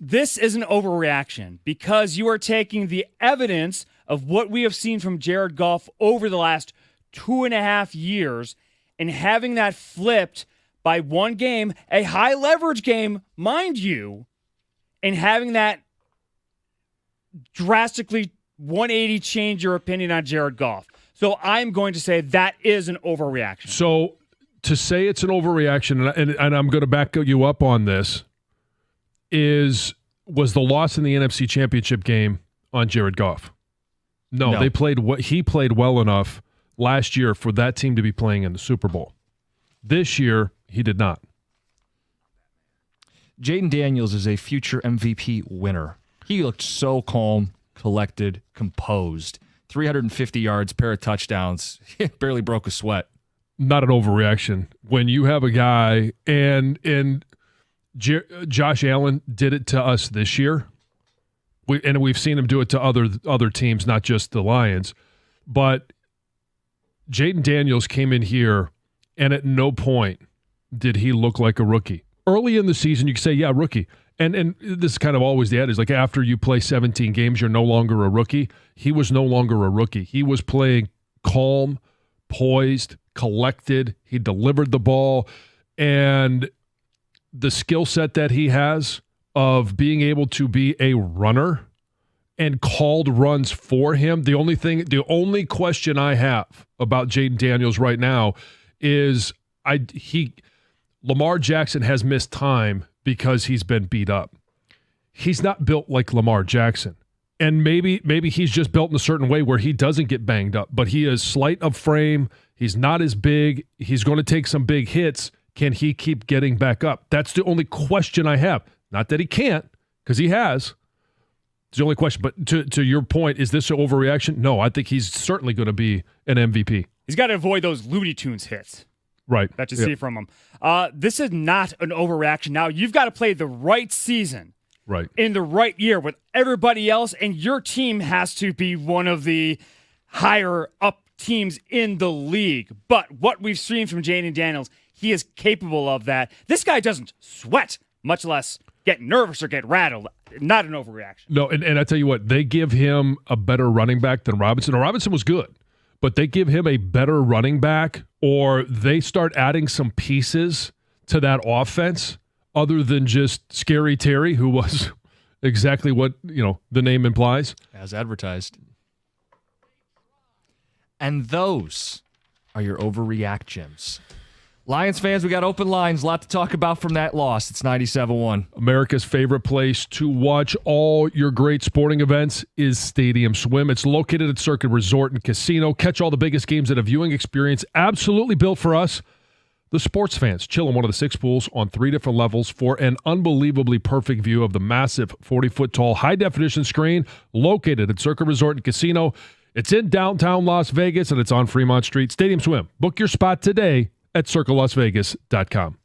This is an overreaction because you are taking the evidence of what we have seen from Jared Goff over the last 2.5 years and having that flipped by one game, a high leverage game, mind you, and having that drastically 180 change your opinion on Jared Goff. So I'm going to say that is an overreaction. So to say it's an overreaction, and I'm going to back you up on this, was the loss in the NFC Championship game on Jared Goff? No. He played well enough last year for that team to be playing in the Super Bowl. This year, he did not. Jaden Daniels is a future MVP winner. He looked so calm, collected, composed. 350 yards, pair of touchdowns. Barely broke a sweat. Not an overreaction. When you have a guy, and Josh Allen did it to us this year, we've seen him do it to other teams, not just the Lions. But Jaden Daniels came in here, and at no point did he look like a rookie. Early in the season, you could say, yeah, rookie. And this is kind of always the adage, like after you play 17 games, you're no longer a rookie. He was no longer a rookie. He was playing calm, poised, collected. He delivered the ball. And the skill set that he has of being able to be a runner and called runs for him. The only question I have about Jaden Daniels right now is Lamar Jackson has missed time because he's been beat up. He's not built like Lamar Jackson. And maybe he's just built in a certain way where he doesn't get banged up, but he is slight of frame. He's not as big. He's going to take some big hits. Can he keep getting back up? That's the only question I have. Not that he can't, because he has. It's the only question. But to your point, is this an overreaction? No, I think he's certainly going to be an MVP. He's got to avoid those Looney Tunes hits. Right. That you see from him. This is not an overreaction. Now, you've got to play the right season. Right. In the right year with everybody else, and your team has to be one of the higher up teams in the league. But what we've seen from Jaden Daniels, he is capable of that. This guy doesn't sweat, much less get nervous or get rattled. Not an overreaction. No, and I tell you what, they give him a better running back than Robinson. Now, Robinson was good, but they give him a better running back, or they start adding some pieces to that offense other than just Scary Terry, who was exactly what the name implies. As advertised. And those are your overreactions. Lions fans, we got open lines. A lot to talk about from that loss. It's 97-1. America's favorite place to watch all your great sporting events is Stadium Swim. It's located at Circuit Resort and Casino. Catch all the biggest games at a viewing experience absolutely built for us, the sports fans. Chill in one of the 6 pools on 3 different levels for an unbelievably perfect view of the massive 40-foot tall high-definition screen located at Circuit Resort and Casino. It's in downtown Las Vegas, and it's on Fremont Street. Stadium Swim. Book your spot today at circlelasvegas.com.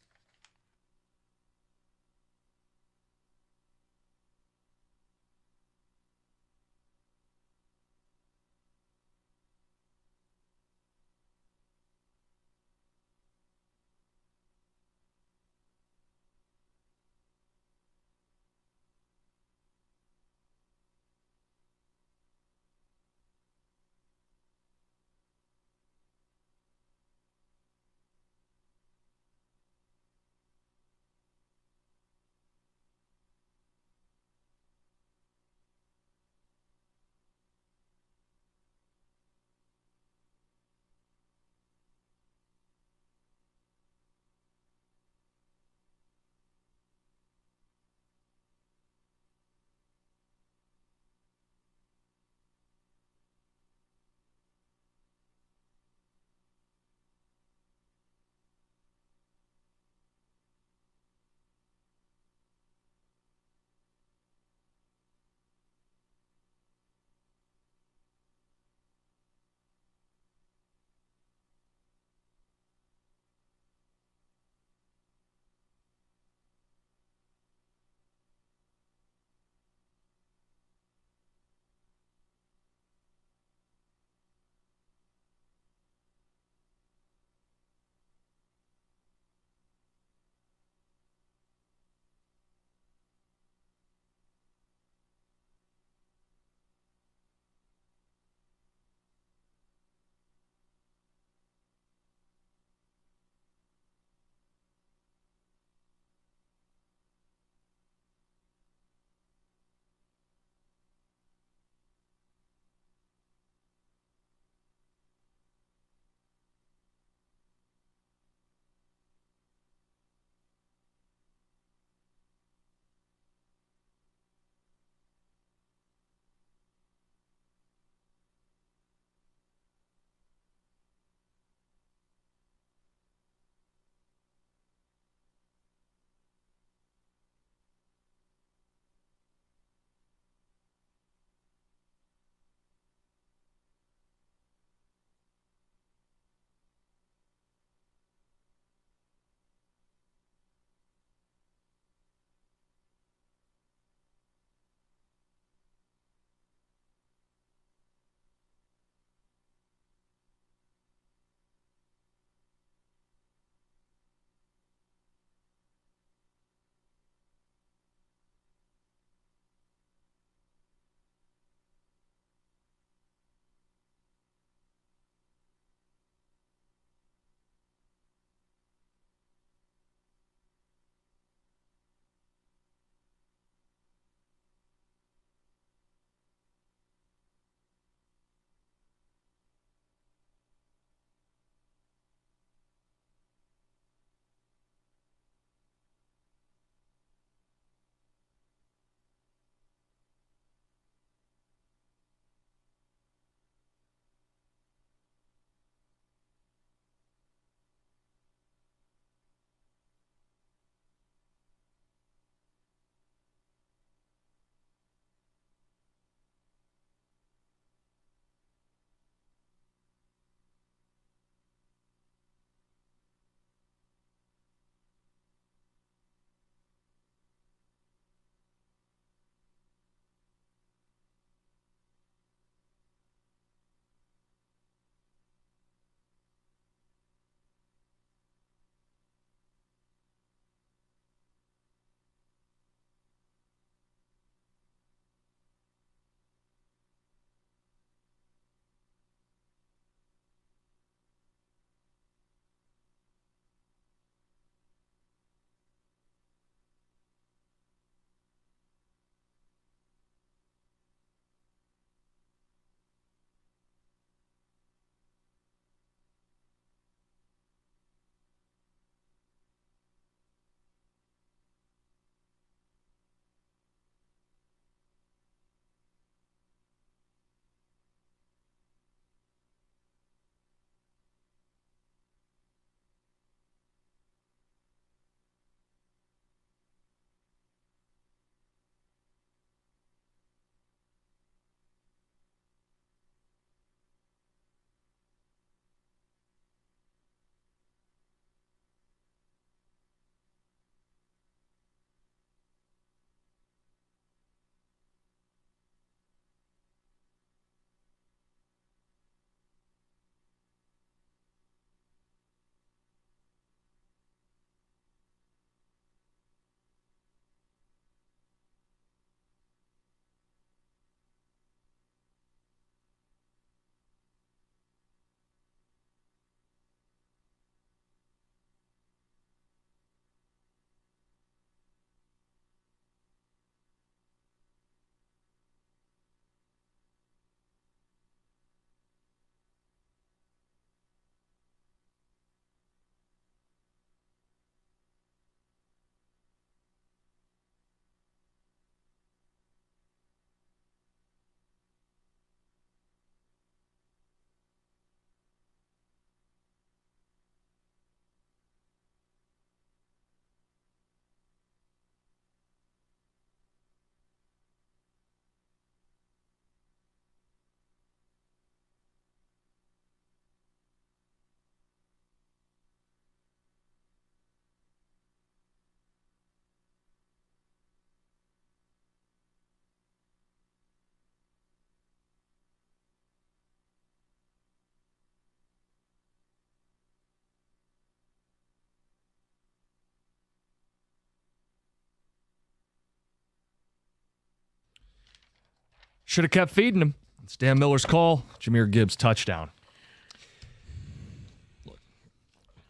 Should have kept feeding him. It's Dan Miller's call. Jahmyr Gibbs touchdown.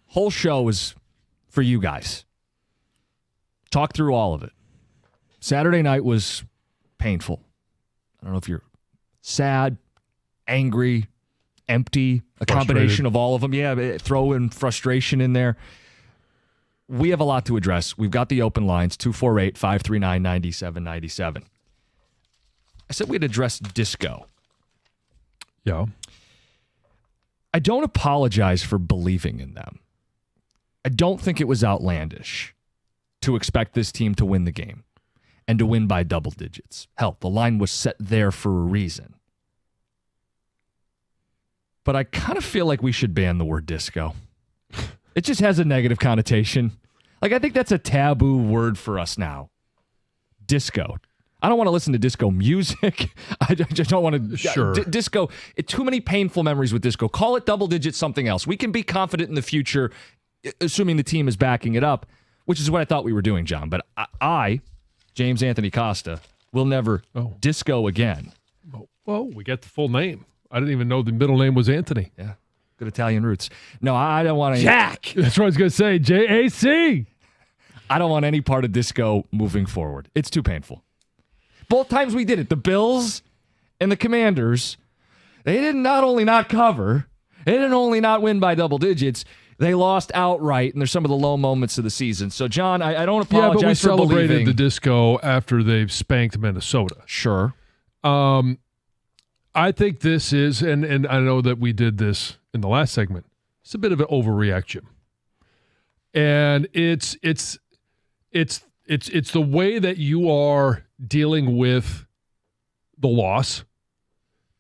Whole show is for you guys. Talk through all of it. Saturday night was painful. I don't know if you're sad, angry, empty, a combination of all of them. Yeah, throw in frustration in there. We have a lot to address. We've got the open lines, 248-539-9797. I said we'd address disco. Yeah. I don't apologize for believing in them. I don't think it was outlandish to expect this team to win the game and to win by double digits. Hell, the line was set there for a reason. But I kind of feel like we should ban the word disco. It just has a negative connotation. Like, I think that's a taboo word for us now. Disco. I don't want to listen to disco music. I just don't want to. Sure. Disco. Too many painful memories with disco. Call it double digit something else. We can be confident in the future, assuming the team is backing it up, which is what I thought we were doing, John. But I James Anthony Costa, will never disco again. Well, we got the full name. I didn't even know the middle name was Anthony. Yeah. Good Italian roots. No, I don't want to. Jack! That's what I was going to say. J-A-C! I don't want any part of disco moving forward. It's too painful. Both times we did it, the Bills and the Commanders, they did not only not cover, they didn't only not win by double digits, they lost outright, and they're some of the low moments of the season. So, John, I don't apologize for but we celebrated believing. the disco after they've spanked Minnesota. Sure. I think this is, and I know that we did this in the last segment, it's a bit of an overreaction. And it's the way that you are dealing with the loss,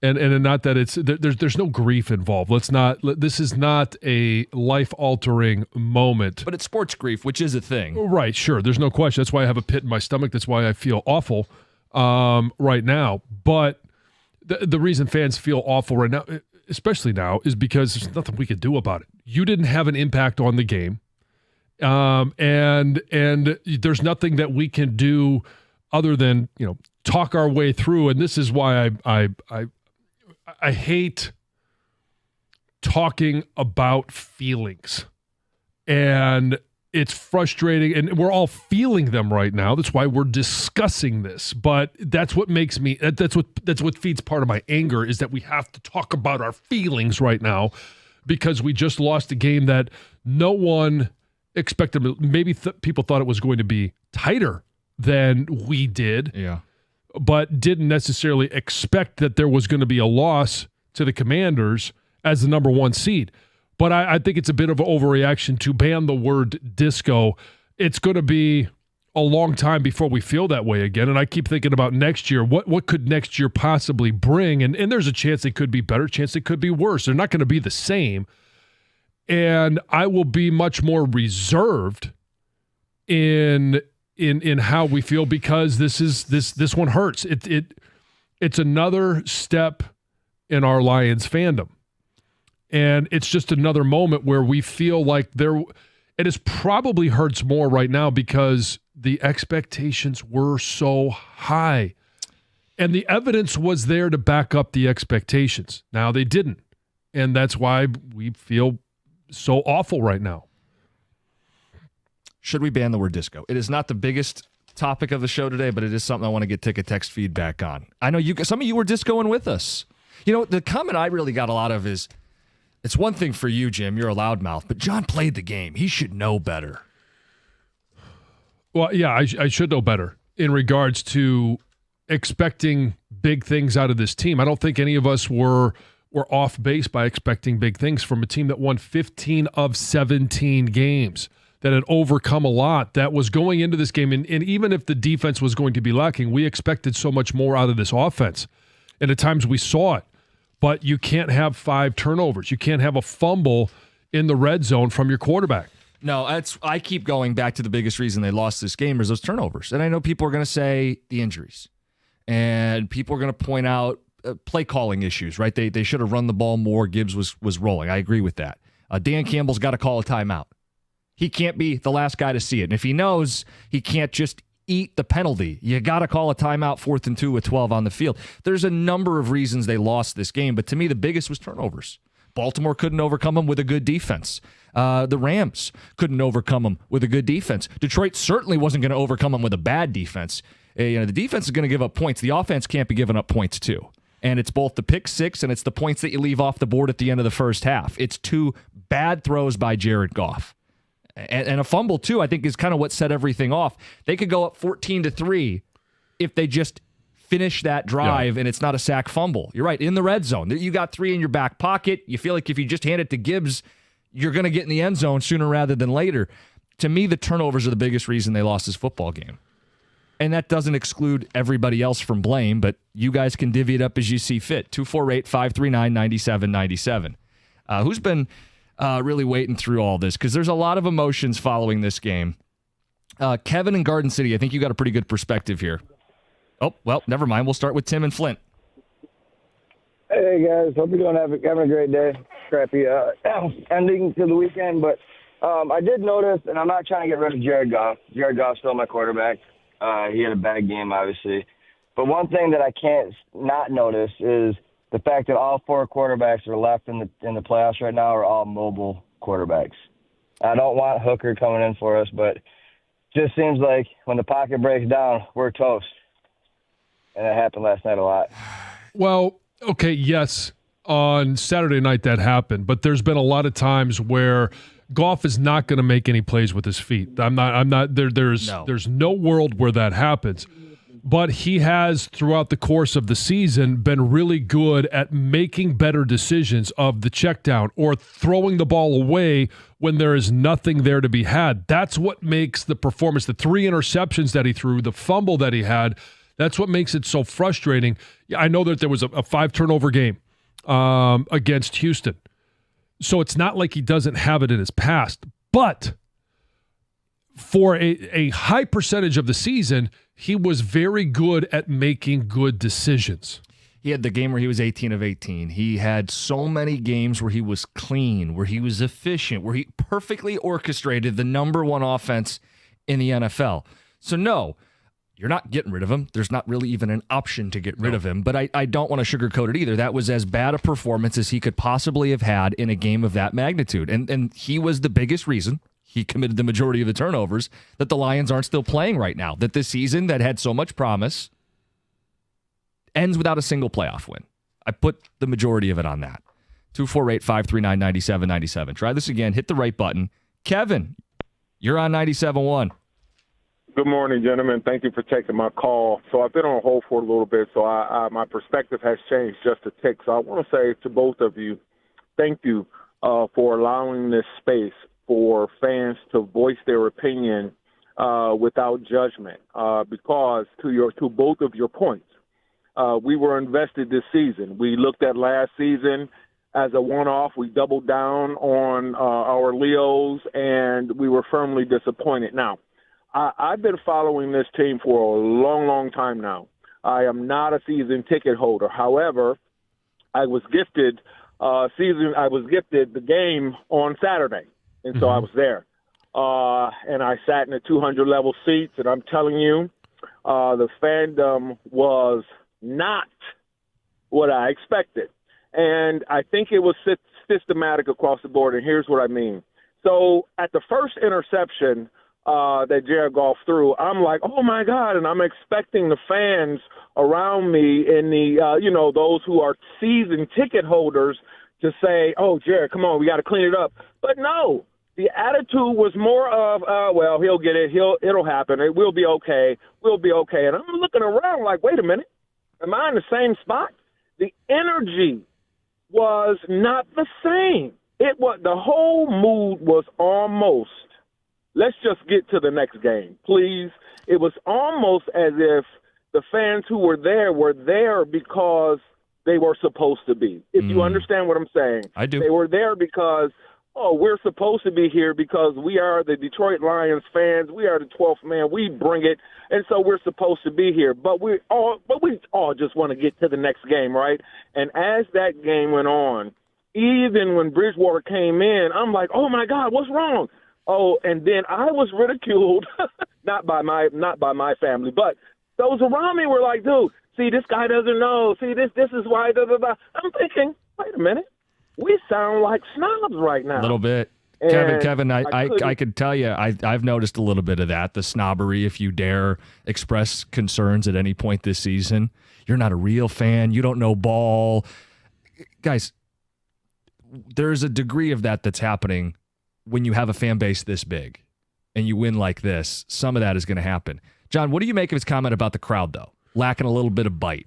and not that it's there's no grief involved. This is not a life-altering moment. But it's sports grief, which is a thing. Right, sure. There's no question. That's why I have a pit in my stomach. That's why I feel awful right now. But the reason fans feel awful right now, especially now, is because there's nothing we could do about it. You didn't have an impact on the game. And there's nothing that we can do other than, talk our way through. And this is why I hate talking about feelings, and it's frustrating, and we're all feeling them right now. That's why we're discussing this. But that's what makes me, that's what feeds part of my anger, is that we have to talk about our feelings right now, because we just lost a game that no one expected. Maybe people thought it was going to be tighter than we did. Yeah. But didn't necessarily expect that there was going to be a loss to the Commanders as the number one seed. But I think it's a bit of an overreaction to ban the word disco. It's going to be a long time before we feel that way again. And I keep thinking about next year. What could next year possibly bring? And there's a chance it could be better, chance it could be worse. They're not going to be the same. And I will be much more reserved in how we feel, because this one hurts. It's another step in our Lions fandom, and it's just another moment where we feel like it is probably hurts more right now because the expectations were so high, and the evidence was there to back up the expectations. Now they didn't, and that's why we feel so awful right now. Should we ban the word disco? It is not the biggest topic of the show today, but it is something I want to get ticket text feedback on. I know some of you were discoing with us. The comment I really got a lot of is, it's one thing for you, Jim, you're a loudmouth, but John played the game. He should know better. Well, yeah, I should know better in regards to expecting big things out of this team. I don't think any of us were off base by expecting big things from a team that won 15 of 17 games. That had overcome a lot, that was going into this game. And even if the defense was going to be lacking, we expected so much more out of this offense. And at times we saw it. But you can't have 5 turnovers. You can't have a fumble in the red zone from your quarterback. No, I keep going back to the biggest reason they lost this game is those turnovers. And I know people are going to say the injuries. And people are going to point out play calling issues, right? They should have run the ball more. Gibbs was rolling. I agree with that. Dan Campbell's got to call a timeout. He can't be the last guy to see it. And if he knows he can't just eat the penalty. You got to call a timeout 4th and 2 with 12 on the field. There's a number of reasons they lost this game, but to me, the biggest was turnovers. Baltimore couldn't overcome them with a good defense. The Rams couldn't overcome them with a good defense. Detroit certainly wasn't going to overcome them with a bad defense. The defense is going to give up points. The offense can't be giving up points too. And it's both the pick six and it's the points that you leave off the board at the end of the first half. It's 2 bad throws by Jared Goff. And a fumble, too, I think is kind of what set everything off. They could go up 14-3 if they just finish that drive and it's not a sack fumble. You're right, in the red zone. You got 3 in your back pocket. You feel like if you just hand it to Gibbs, you're going to get in the end zone sooner rather than later. To me, the turnovers are the biggest reason they lost this football game. And that doesn't exclude everybody else from blame, but you guys can divvy it up as you see fit. 248-539-9797. Who's been really waiting through all this? Because there's a lot of emotions following this game. Kevin in Garden City, I think you got a pretty good perspective here. Oh, well, never mind. We'll start with Tim and Flint. Hey, guys. Hope you're having a great day. Crappy ending to the weekend, but I did notice, and I'm not trying to get rid of Jared Goff. Jared Goff's still my quarterback. He had a bad game, obviously. But one thing that I can't not notice is the fact that all 4 quarterbacks are left in the playoffs right now are all mobile quarterbacks. I don't want Hooker coming in for us, but it just seems like when the pocket breaks down, we're toast. And it happened last night a lot. Well, okay, yes, on Saturday night that happened, but there's been a lot of times where Goff is not going to make any plays with his feet. I'm not there. There's no world where that happens. But he has, throughout the course of the season, been really good at making better decisions of the check down or throwing the ball away when there is nothing there to be had. That's what makes the performance, the 3 interceptions that he threw, the fumble that he had, that's what makes it so frustrating. I know that there was a 5-turnover game against Houston. So it's not like he doesn't have it in his past. But for a high percentage of the season, he was very good at making good decisions. He had the game where he was 18 of 18. He had so many games where he was clean, where he was efficient, where he perfectly orchestrated the number 1 offense in the NFL. So no, you're not getting rid of him. There's not really even an option to get rid of him. But I don't want to sugarcoat it either. That was as bad a performance as he could possibly have had in a game of that magnitude. And he was the biggest reason, he committed the majority of the turnovers, that the Lions aren't still playing right now. That this season that had so much promise ends without a single playoff win. I put the majority of it on that. 248-539-9797. Try this again. Hit the right button. Kevin, you're on 97.1. Good morning, gentlemen. Thank you for taking my call. So I've been on hold for a little bit, so my perspective has changed just a tick. So I want to say to both of you, thank you for allowing this space for fans to voice their opinion without judgment. Because to both of your points, we were invested this season. We looked at last season as a one-off. We doubled down on our Leos, and we were firmly disappointed. Now, I've been following this team for a long, long time now. I am not a season ticket holder. However, I was gifted the game on Saturday, and so I was there. And I sat in the 200 level seats, and I'm telling you, the fandom was not what I expected. And I think it was systematic across the board, and here's what I mean. So at the first interception that Jared Goff threw, I'm like, oh, my God, and I'm expecting the fans around me and those who are season ticket holders to say, oh, Jared, come on, we got to clean it up. But no, the attitude was more of, well, he'll get it. It'll happen. We'll be okay. We'll be okay. And I'm looking around like, wait a minute. Am I in the same spot? The energy was not the same. The whole mood was almost, let's just get to the next game, please. It was almost as if the fans who were there because they were supposed to be. If you understand what I'm saying. I do. They were there because, we're supposed to be here because we are the Detroit Lions fans. We are the 12th man. We bring it, and so we're supposed to be here. But we all just want to get to the next game, right? And as that game went on, even when Bridgewater came in, I'm like, oh, my God, what's wrong? Oh, and then I was ridiculed, not by my family, but those around me were like, dude, see, this guy doesn't know. See, this is why, da, da, da. I'm thinking, wait a minute. We sound like snobs right now. A little bit. And Kevin, I could tell you, I've noticed a little bit of that, the snobbery. If you dare express concerns at any point this season, you're not a real fan. You don't know ball. Guys, there's a degree of that that's happening when you have a fan base this big and you win like this. Some of that is going to happen. John, what do you make of his comment about the crowd, though? Lacking a little bit of bite.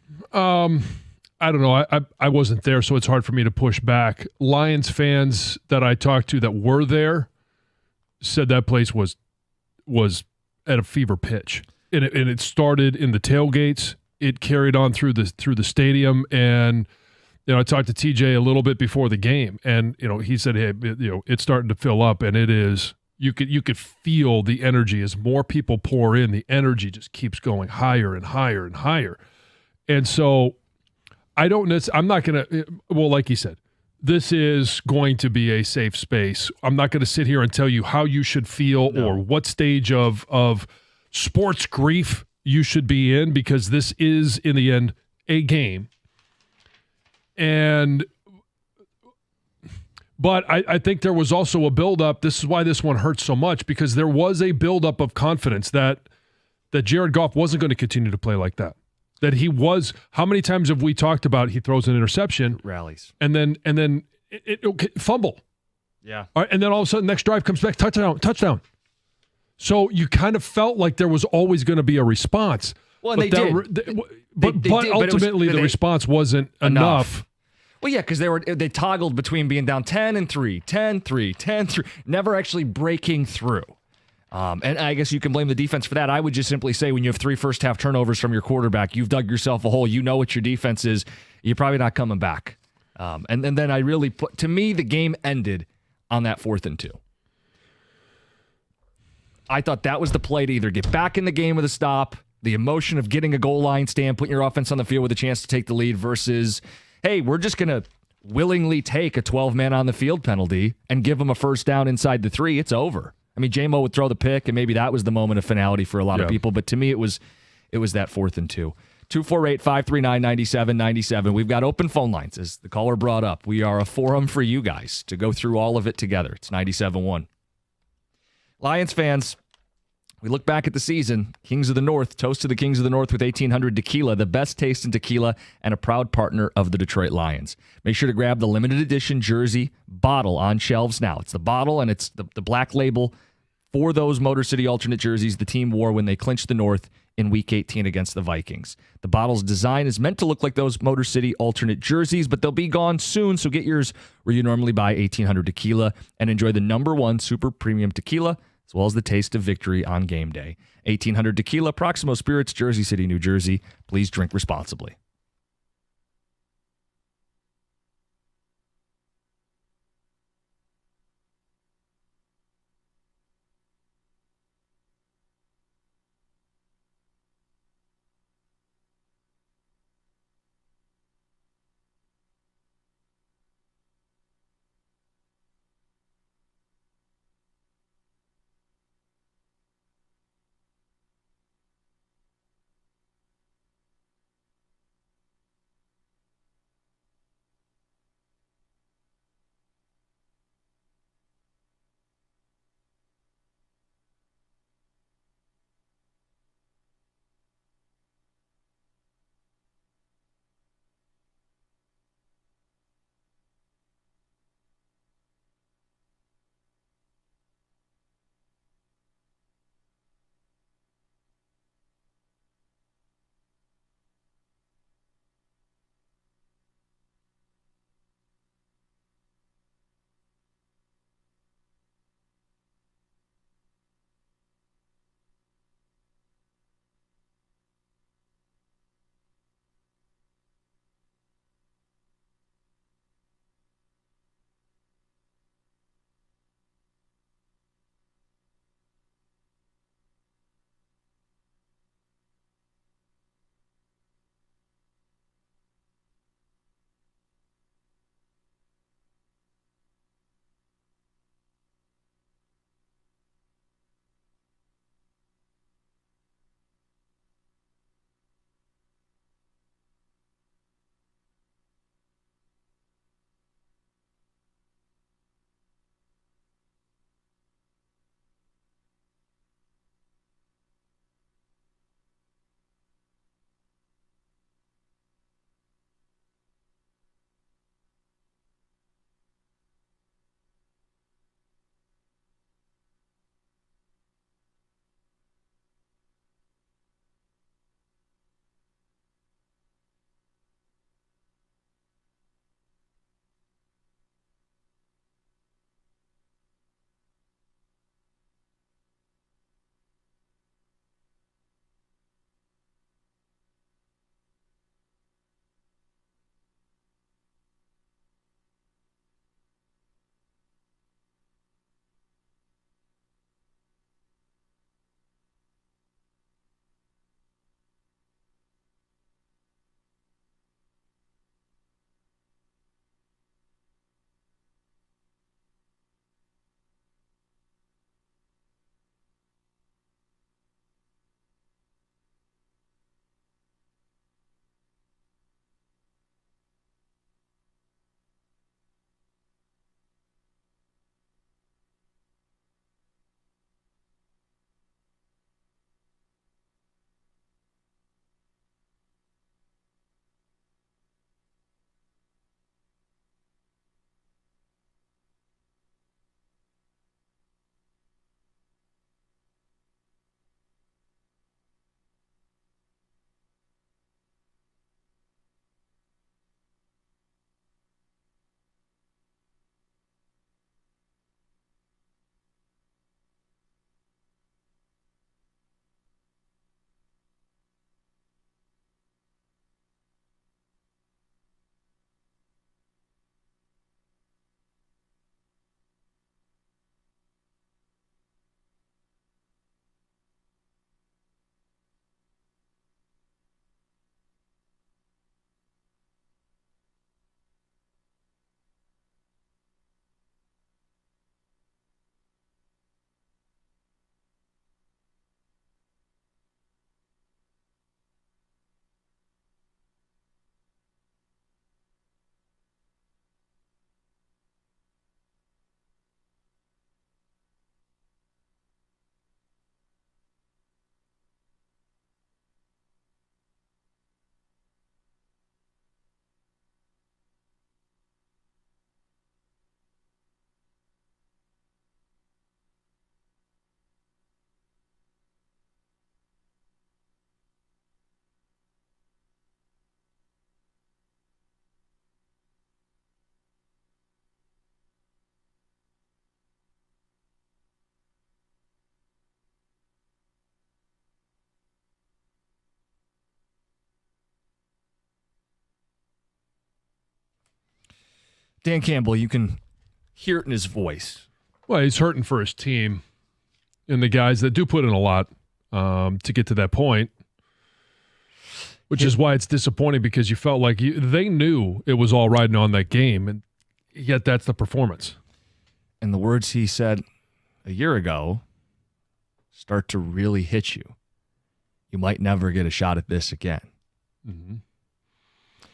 I don't know. I wasn't there, so it's hard for me to push back. Lions fans that I talked to that were there said that place was at a fever pitch, and it started in the tailgates. It carried on through the stadium, and I talked to TJ a little bit before the game, and he said, "Hey, it's starting to fill up, and it is." You could feel the energy as more people pour in. The energy just keeps going higher and higher and higher, and so. I'm not going to, well, like you said, this is going to be a safe space. I'm not going to sit here and tell you how you should feel or what stage of sports grief you should be in, because this is, in the end, a game. But I think there was also a buildup. This is why this one hurts so much, because there was a buildup of confidence that Jared Goff wasn't going to continue to play like that. That he was. How many times have we talked about he throws an interception, rallies, and then it fumble, yeah, all right, and then all of a sudden next drive comes back, touchdown. So you kind of felt like there was always going to be a response. Well, but but ultimately the response wasn't enough. Well, yeah, because they toggled between being down 10-3, 10-3, 10-3, never actually breaking through. And I guess you can blame the defense for that. I would just simply say when you have 3 first-half turnovers from your quarterback, you've dug yourself a hole. You know what your defense is. You're probably not coming back. And then I really to me, the game ended on that 4th and 2. I thought that was the play to either get back in the game with a stop, the emotion of getting a goal line stand, putting your offense on the field with a chance to take the lead, versus, hey, we're just going to willingly take a 12-man on the field penalty and give them a first down inside the 3. It's over. I mean, J-Mo would throw the pick, and maybe that was the moment of finality for a lot of people. But to me, it was that 4th and 2. 248-539-9797. We've got open phone lines, as the caller brought up. We are a forum for you guys to go through all of it together. It's 97.1. Lions fans, we look back at the season. Kings of the North, toast to the Kings of the North with 1800 Tequila, the best taste in tequila and a proud partner of the Detroit Lions. Make sure to grab the limited edition jersey bottle on shelves now. It's the bottle, and it's the black label for those Motor City alternate jerseys the team wore when they clinched the North in Week 18 against the Vikings. The bottle's design is meant to look like those Motor City alternate jerseys, but they'll be gone soon, so get yours where you normally buy 1800 Tequila and enjoy the #1 super premium tequila, as well as the taste of victory on game day. 1800 Tequila, Proximo Spirits, Jersey City, New Jersey. Please drink responsibly. Dan Campbell, you can hear it in his voice. Well, he's hurting for his team and the guys that do put in a lot to get to that point, which is why it's disappointing because you felt like they knew it was all riding on that game, and yet that's the performance. And the words he said a year ago start to really hit you. You might never get a shot at this again. Mm-hmm.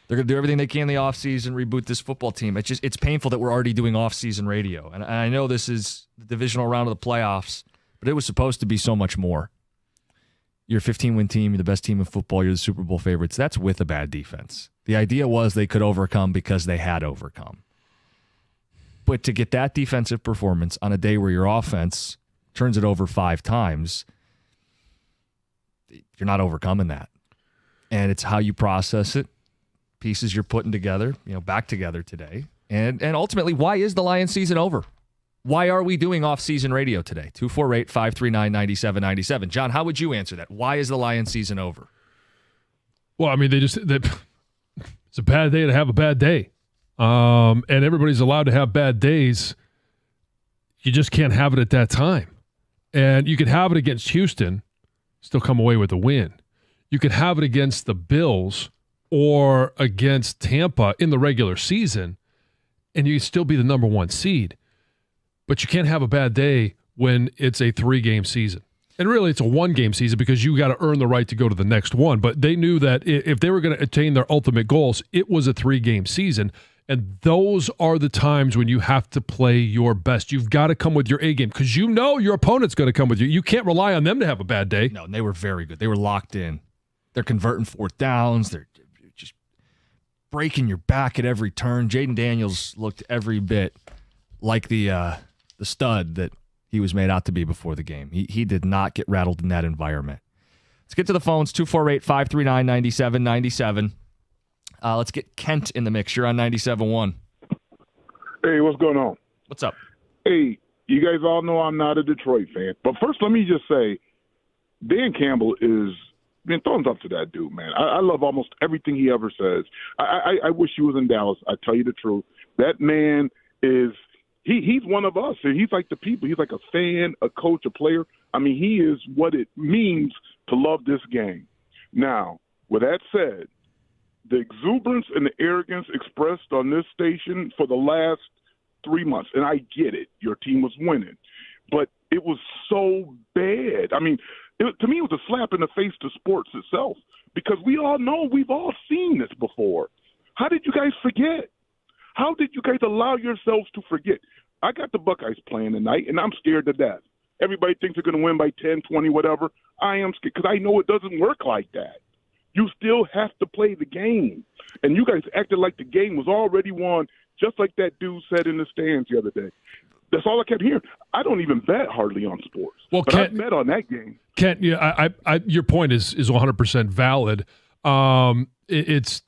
They're going to do everything they can in the offseason, reboot this football team. It's painful that we're already doing off-season radio. And I know this is the divisional round of the playoffs, but it was supposed to be so much more. You're a 15-win team. You're the best team in football. You're the Super Bowl favorites. That's with a bad defense. The idea was they could overcome because they had overcome. But to get that defensive performance on a day where your offense turns it over 5 times, you're not overcoming that. And it's how you process it, pieces you're putting together, back together today. And ultimately, why is the Lions season over? Why are we doing off-season radio today? 248-539-9797. John, how would you answer that? Why is the Lions season over? Well, I mean, it's a bad day to have a bad day. And everybody's allowed to have bad days. You just can't have it at that time. And you could have it against Houston, still come away with a win. You could have it against the Bills or against Tampa in the regular season, and you could still be the number 1 seed. But you can't have a bad day when it's a 3-game season. And really, it's a 1-game season because you got to earn the right to go to the next one. But they knew that if they were going to attain their ultimate goals, it was a 3-game season. And those are the times when you have to play your best. You've got to come with your A game because you know your opponent's going to come with you. You can't rely on them to have a bad day. No, and they were very good. They were locked in. They're converting 4th downs. They're just breaking your back at every turn. Jaden Daniels looked every bit like the stud that he was made out to be before the game. He did not get rattled in that environment. Let's get to the phones, 248-539-9797. Let's get Kent in the mix. You're on 97.1. Hey, what's going on? What's up? Hey, you guys all know I'm not a Detroit fan. But first, let me just say, Dan Campbell is, thumbs up to that dude, man. I love almost everything he ever says. I wish he was in Dallas. I tell you the truth. That man is, he's one of us. He's like the people. He's like a fan, a coach, a player. I mean, he is what it means to love this game. Now, with that said, the exuberance and the arrogance expressed on this station for the last 3 months, and I get it, your team was winning, but it was so bad. I mean, to me, it was a slap in the face to sports itself because we all know, we've all seen this before. How did you guys forget? How did you guys allow yourselves to forget? I got the Buckeyes playing tonight, and I'm scared to death. Everybody thinks they're going to win by 10, 20, whatever. I am scared because I know it doesn't work like that. You still have to play the game. And you guys acted like the game was already won, just like that dude said in the stands the other day. That's all I kept hearing. I don't even bet hardly on sports. Well, but Kent, I bet on that game. Kent, yeah, your point is 100% valid. It's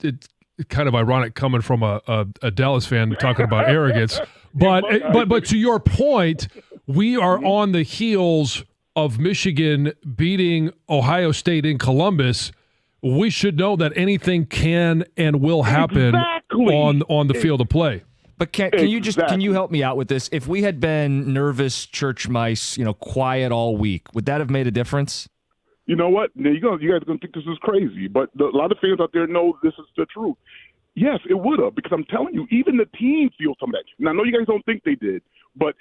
kind of ironic coming from a Dallas fan talking about arrogance. But to your point, we are on the heels of Michigan beating Ohio State in Columbus. We should know that anything can and will happen on the field of play. But can you help me out with this? If we had been nervous church mice, quiet all week, would that have made a difference? You know what? Now, you guys are going to think this is crazy, but a lot of fans out there know this is the truth. Yes, it would have, because I'm telling you, even the team feels some of that. And I know you guys don't think they did, but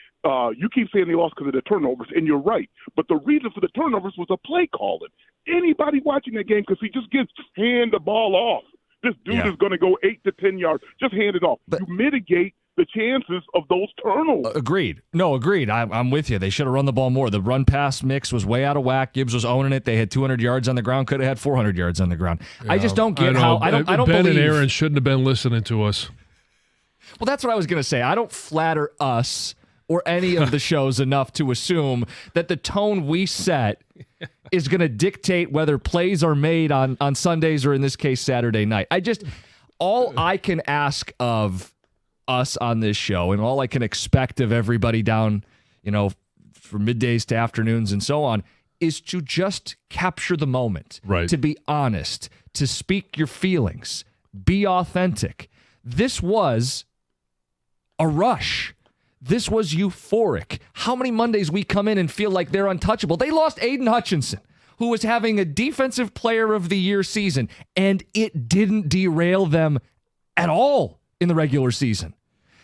you keep saying they lost because of the turnovers, and you're right. But the reason for the turnovers was a play calling. Anybody watching that game could see, just hand the ball off. This dude is going to go 8 to 10 yards. Just hand it off. But you mitigate the chances of those turnovers. Agreed. No, agreed. I'm with you. They should have run the ball more. The run-pass mix was way out of whack. Gibbs was owning it. They had 200 yards on the ground. Could have had 400 yards on the ground. Yeah, I just don't get how. I don't Ben believe. And Aaron shouldn't have been listening to us. Well, that's what I was going to say. I don't flatter us or any of the shows enough to assume that the tone we set is going to dictate whether plays are made on Sundays or, in this case, Saturday night. All I can ask of us on this show, and all I can expect of everybody down, from middays to afternoons and so on, is to just capture the moment, right? To be honest, to speak your feelings, be authentic. This was a rush. This was euphoric. How many Mondays we come in and feel like they're untouchable? They lost Aiden Hutchinson, who was having a Defensive Player of the Year season, and it didn't derail them at all in the regular season.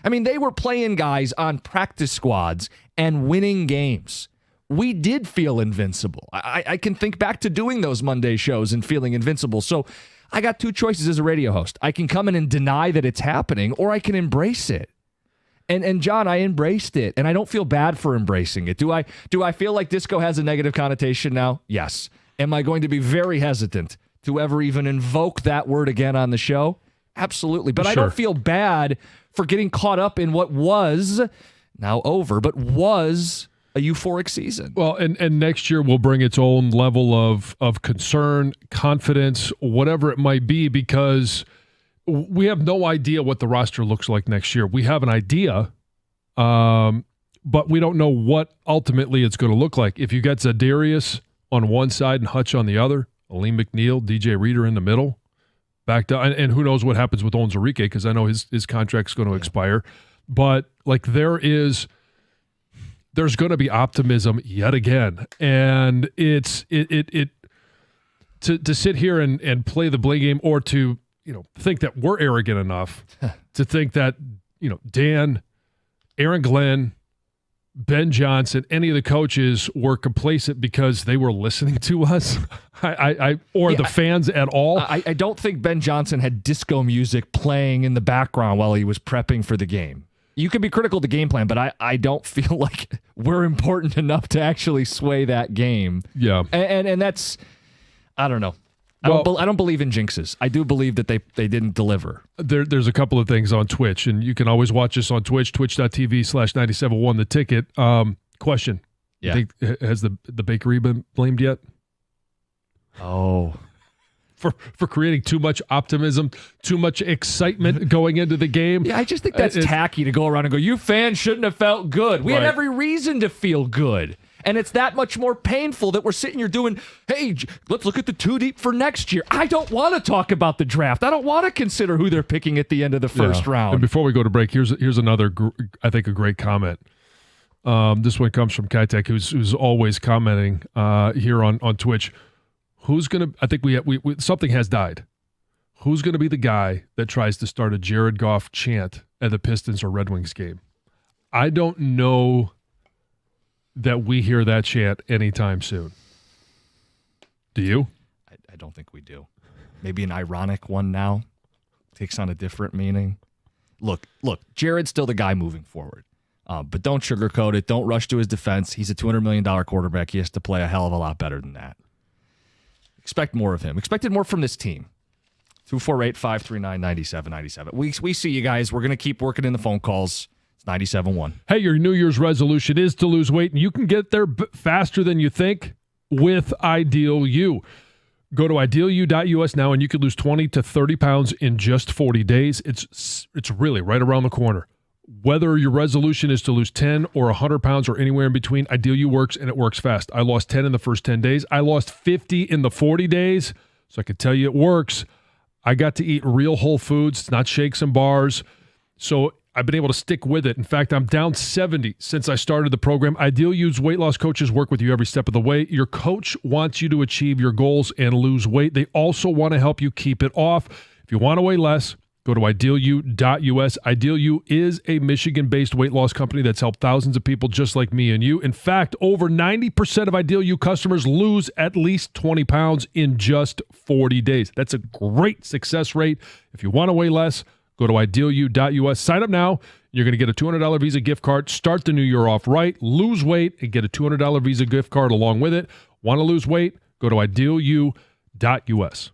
I mean, they were playing guys on practice squads and winning games. We did feel invincible. I can think back to doing those Monday shows and feeling invincible. So I got two choices as a radio host. I can come in and deny that it's happening, or I can embrace it. And John, I embraced it, and I don't feel bad for embracing it. Do I feel like disco has a negative connotation now? Yes. Am I going to be very hesitant to ever even invoke that word again on the show? Absolutely. But I don't feel bad for getting caught up in what was, now over, but was a euphoric season. Well, and next year will bring its own level of concern, confidence, whatever it might be, because we have no idea what the roster looks like next year. We have an idea, but we don't know what ultimately it's going to look like. If you got Zadarius on one side and Hutch on the other, Aleem McNeil, DJ Reader in the middle, back down, and who knows what happens with Onwuzurike, because I know his contract's going to expire. But like there's going to be optimism yet again, and to sit here and play the blame game, or to think that we're arrogant enough to think that, Dan, Aaron Glenn, Ben Johnson, any of the coaches were complacent because they were listening to us, the fans at all. I don't think Ben Johnson had disco music playing in the background while he was prepping for the game. You can be critical of the game plan, but I don't feel like we're important enough to actually sway that game. Yeah. And that's, I don't know. I don't believe in jinxes. I do believe that they didn't deliver. There's a couple of things on Twitch, and you can always watch us on Twitch, twitch.tv/971 The Ticket. Question. Yeah. Has the bakery been blamed yet? Oh. For creating too much optimism, too much excitement going into the game. Yeah, I just think that's tacky to go around and go, you fans shouldn't have felt good. We had every reason to feel good. And it's that much more painful that we're sitting here doing, hey, let's look at the two deep for next year. I don't want to talk about the draft. I don't want to consider who they're picking at the end of the first round. And before we go to break, here's another, I think, a great comment. This one comes from Kitek, who's always commenting here on Twitch. Who's going to, I think we something has died. Who's going to be the guy that tries to start a Jared Goff chant at the Pistons or Red Wings game? I don't know that we hear that chant anytime soon. Do you? I don't think we do. Maybe an ironic one now. Takes on a different meaning. Look, Jared's still the guy moving forward. But don't sugarcoat it. Don't rush to his defense. He's a $200 million quarterback. He has to play a hell of a lot better than that. Expect more of him. Expected more from this team. 248-539-9797. We see you guys. We're going to keep working in the phone calls. It's 97.1. Hey, your New Year's resolution is to lose weight, and you can get there faster than you think with Ideal U. Go to idealu.us now, and you could lose 20 to 30 pounds in just 40 days. It's really right around the corner. Whether your resolution is to lose 10 or 100 pounds or anywhere in between, Ideal U works, and it works fast. I lost 10 in the first 10 days. I lost 50 in the 40 days, so I can tell you it works. I got to eat real whole foods, not shakes and bars, so I've been able to stick with it. In fact, I'm down 70 since I started the program. Ideal U's weight loss coaches work with you every step of the way. Your coach wants you to achieve your goals and lose weight. They also want to help you keep it off. If you want to weigh less, go to idealu.us. Ideal U is a Michigan-based weight loss company that's helped thousands of people just like me and you. In fact, over 90% of Ideal U customers lose at least 20 pounds in just 40 days. That's a great success rate. If you want to weigh less, go to idealu.us. Sign up now. You're going to get a $200 Visa gift card. Start the new year off right. Lose weight and get a $200 Visa gift card along with it. Want to lose weight? Go to idealu.us.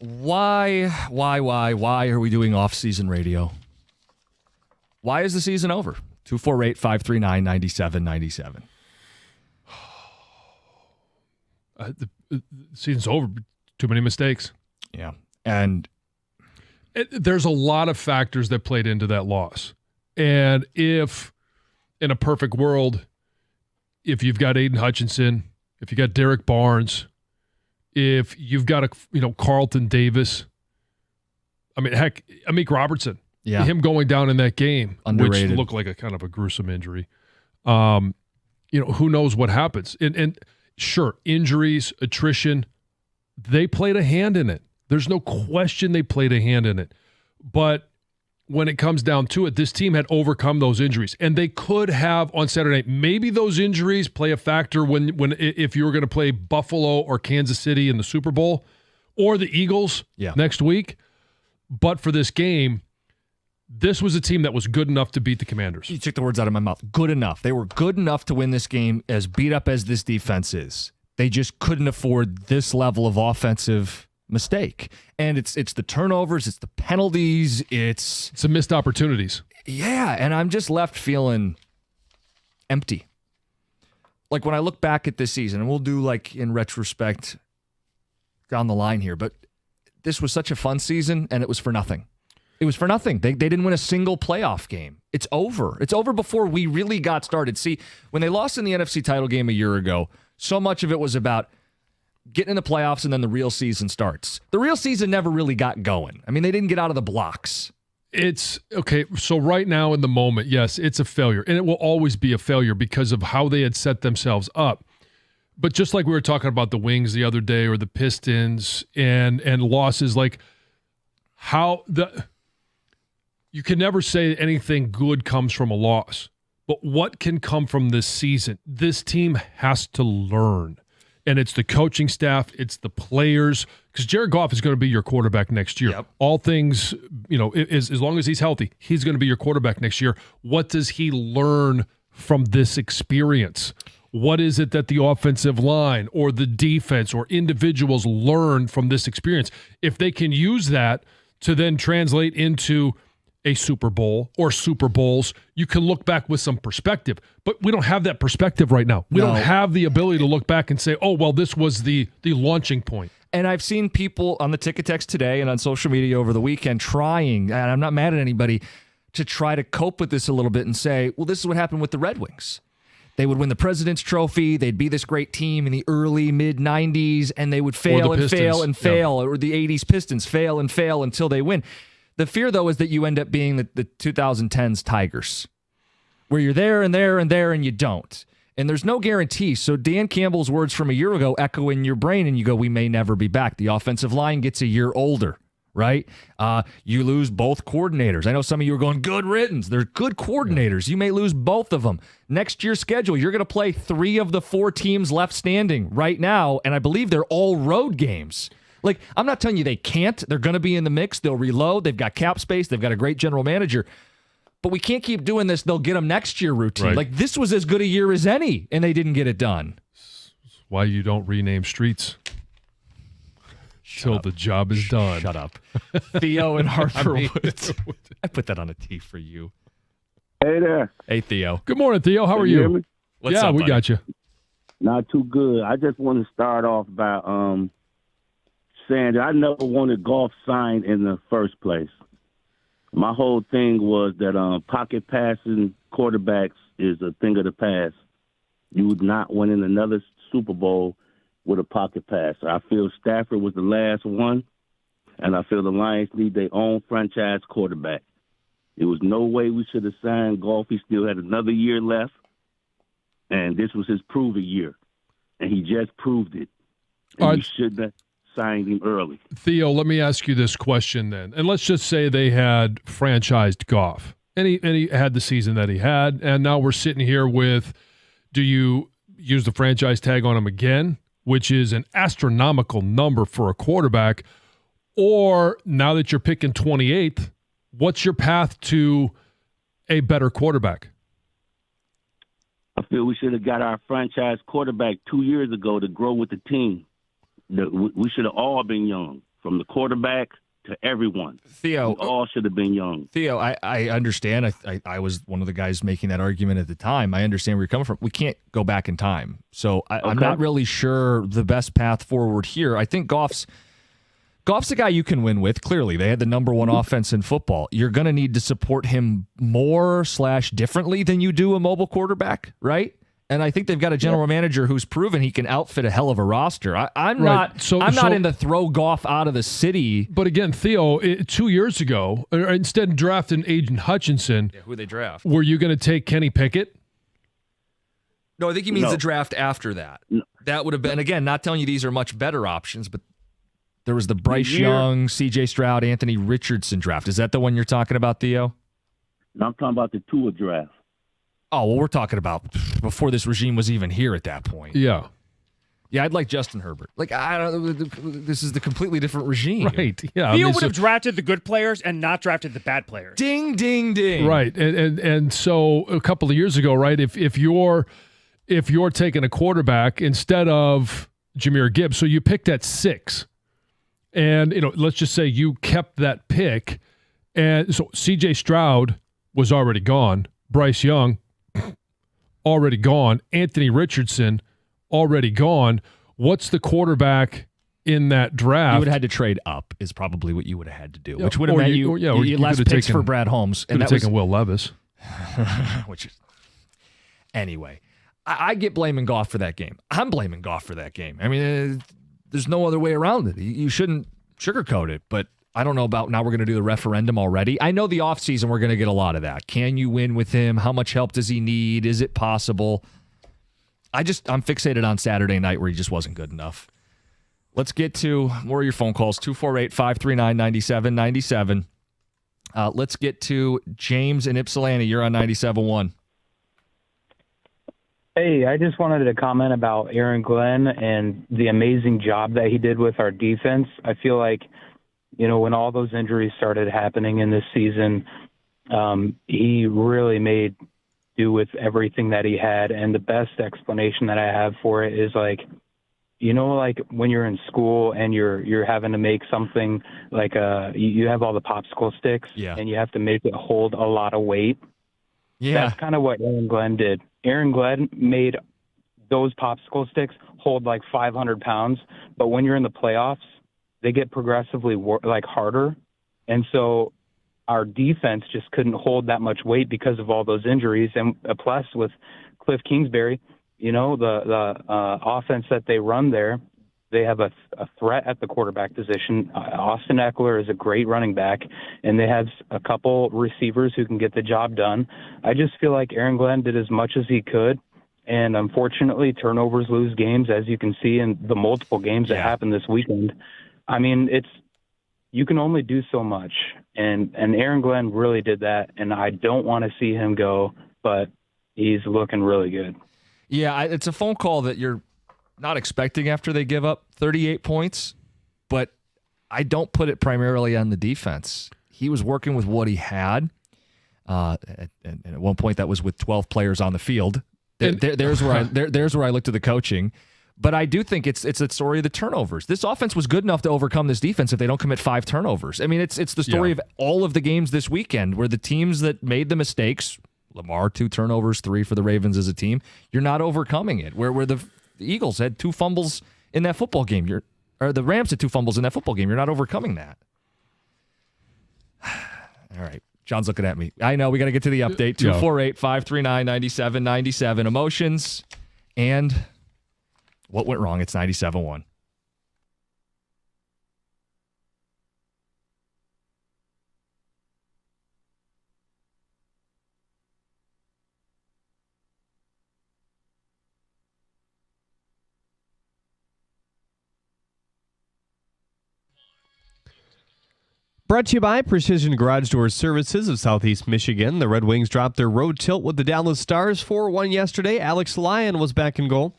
Why are we doing off-season radio? Why is the season over? 248-539-9797. The season's over. Too many mistakes. Yeah. And there's a lot of factors that played into that loss. And if, in a perfect world, if you've got Aiden Hutchinson, if you got Derek Barnes, if you've got Carlton Davis, I mean, heck, Amik Robertson, him going down in that game, underrated, which looked like a kind of a gruesome injury. Who knows what happens? And sure, injuries, attrition, they played a hand in it. There's no question they played a hand in it. But when it comes down to it, this team had overcome those injuries. And they could have on Saturday night. Maybe those injuries play a factor if you were going to play Buffalo or Kansas City in the Super Bowl or the Eagles next week. But for this game, this was a team that was good enough to beat the Commanders. You took the words out of my mouth. Good enough. They were good enough to win this game, as beat up as this defense is. They just couldn't afford this level of offensive mistake. And it's the turnovers, it's the penalties, it's the missed opportunities. Yeah, and I'm just left feeling empty. Like when I look back at this season, and we'll do like in retrospect down the line here, but this was such a fun season, and it was for nothing. It was for nothing. They didn't win a single playoff game. It's over. It's over before we really got started. See, when they lost in the NFC title game a year ago, so much of it was about getting in the playoffs and then the real season starts. The real season never really got going. I mean, they didn't get out of the blocks. It's okay. So right now in the moment, yes, it's a failure, and it will always be a failure because of how they had set themselves up. But just like we were talking about the Wings the other day, or the Pistons and losses, like you can never say anything good comes from a loss. But what can come from this season? This team has to learn. And it's the coaching staff, it's the players, because Jared Goff is going to be your quarterback next year. Yep. All things, as long as he's healthy, he's going to be your quarterback next year. What does he learn from this experience? What is it that the offensive line or the defense or individuals learn from this experience? If they can use that to then translate into a Super Bowl or Super Bowls, you can look back with some perspective. But we don't have that perspective right now. We don't have the ability to look back and say, oh, well, this was the launching point. And I've seen people on the Ticket Text today and on social media over the weekend trying, and I'm not mad at anybody, to try to cope with this a little bit and say, well, this is what happened with the Red Wings. They would win the President's Trophy. They'd be this great team in the early, mid-'90s, and they would fail and fail and fail, or the 80s Pistons fail and fail until they win. The fear, though, is that you end up being the 2010s Tigers, where you're there and there and there and you don't. And there's no guarantee. So Dan Campbell's words from a year ago echo in your brain, and you go, we may never be back. The offensive line gets a year older, right? You lose both coordinators. I know some of you are going, good riddance. They're good coordinators. You may lose both of them. Next year's schedule, you're going to play 3 of the 4 teams left standing right now, and I believe they're all road games. Like, I'm not telling you they can't. They're going to be in the mix. They'll reload. They've got cap space. They've got a great general manager. But we can't keep doing this. They'll get them next year routine. Right. Like, this was as good a year as any, and they didn't get it done. That's why you don't rename streets till the job is done. Shut up. Theo in Harperwood. I put that on a tee for you. Hey there. Hey, Theo. Good morning, Theo. How are you? Hear you? me? What's up, we buddy? got you. Not too good. I just want to start off by saying that I never wanted Goff signed in the first place. My whole thing was that pocket passing quarterbacks is a thing of the past. You would not win in another Super Bowl with a pocket passer. I feel Stafford was the last one, and I feel the Lions need their own franchise quarterback. There was no way we should have signed Goff. He still had another year left, and this was his prove-it year, and he just proved it. And you shouldn't have signed him early. Theo, let me ask you this question then. And let's just say they had franchised Goff, and he had the season that he had, and now we're sitting here with, do you use the franchise tag on him again, which is an astronomical number for a quarterback, or now that you're picking 28th, what's your path to a better quarterback? I feel we should have got our franchise quarterback 2 years ago to grow with the team. We should have all been young from the quarterback to everyone. Theo, we all should have been young. Theo, I understand. I was one of the guys making that argument at the time. I understand where you're coming from. We can't go back in time. So I'm not really sure the best path forward here. I think Goff's a guy you can win with. Clearly, they had the number one offense in football. You're going to need to support him more / differently than you do a mobile quarterback, right? And I think they've got a general manager who's proven he can outfit a hell of a roster. I'm not in the throw Goff out of the city. But again, Theo, 2 years ago, instead of drafting Aiden Hutchinson, who they draft? Were you going to take Kenny Pickett? No, I think he means the draft after that. No. That would have been, again, not telling you these are much better options, but there was the Bryce Young, C.J. Stroud, Anthony Richardson draft. Is that the one you're talking about, Theo? No, I'm talking about the Tua draft. Oh, well, we're talking about before this regime was even here at that point. Yeah. Yeah, I'd like Justin Herbert. Like, I don't. This is the completely different regime. Right, yeah. Theo would have drafted the good players and not drafted the bad players. Ding, ding, ding. Right, and so a couple of years ago, right, if you're taking a quarterback instead of Jahmyr Gibbs, so you picked at 6, and, let's just say you kept that pick, and so C.J. Stroud was already gone, Bryce Young already gone, Anthony Richardson already gone. What's the quarterback in that draft? You would have had to trade up is probably what you would have had to do, which would have meant you less picks for Brad Holmes. And that taken Will Levis. Which is, anyway, I get blaming Goff for that game. I'm blaming Goff for that game. I mean, there's no other way around it. You shouldn't sugarcoat it, but I don't know about now we're going to do the referendum already. I know the offseason we're going to get a lot of that. Can you win with him? How much help does he need? Is it possible? I'm fixated on Saturday night where he just wasn't good enough. Let's get to more of your phone calls, 248-539-9797. Let's get to James in Ypsilanti. You're on 97.1. Hey, I just wanted to comment about Aaron Glenn and the amazing job that he did with our defense. I feel like, when all those injuries started happening in this season, he really made do with everything that he had. And the best explanation that I have for it is like when you're in school and you're having to make something like you have all the popsicle sticks and you have to make it hold a lot of weight. Yeah. That's kind of what Aaron Glenn did. Aaron Glenn made those popsicle sticks hold like 500 pounds, but when you're in the playoffs, they get progressively harder. And so our defense just couldn't hold that much weight because of all those injuries. And plus with Cliff Kingsbury, the offense that they run there, they have a threat at the quarterback position. Austin Eckler is a great running back, and they have a couple receivers who can get the job done. I just feel like Aaron Glenn did as much as he could. And unfortunately, turnovers lose games, as you can see in the multiple games that happened this weekend. I mean, you can only do so much, and Aaron Glenn really did that, and I don't want to see him go, but he's looking really good. Yeah, it's a phone call that you're not expecting after they give up 38 points, but I don't put it primarily on the defense. He was working with what he had, and at one point that was with 12 players on the field. There's where I look to the coaching. But I do think it's a story of the turnovers. This offense was good enough to overcome this defense if they don't commit 5 turnovers. I mean, it's the story of all of the games this weekend where the teams that made the mistakes, Lamar 2 turnovers, 3 for the Ravens as a team, you're not overcoming it. Where the Eagles had 2 fumbles in that football game, or the Rams had 2 fumbles in that football game, you're not overcoming that. All right. John's looking at me. I know we got to get to the update. 248-539-9797. Emotions and what went wrong? It's 97.1. Brought to you by Precision Garage Door Services of Southeast Michigan. The Red Wings dropped their road tilt with the Dallas Stars 4-1 yesterday. Alex Lyon was back in goal.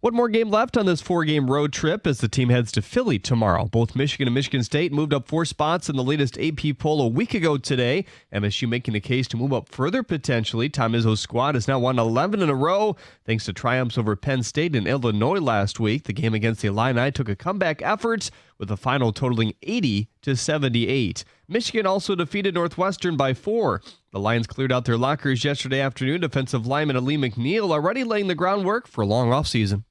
One more game left on this 4-game road trip as the team heads to Philly tomorrow. Both Michigan and Michigan State moved up 4 spots in the latest AP poll a week ago today. MSU making the case to move up further potentially. Tom Izzo's squad has now won 11 in a row thanks to triumphs over Penn State and Illinois last week. The game against the Illini took a comeback effort with a final totaling 80-78. Michigan also defeated Northwestern by 4. The Lions cleared out their lockers yesterday afternoon. Defensive lineman Ali McNeil already laying the groundwork for a long offseason.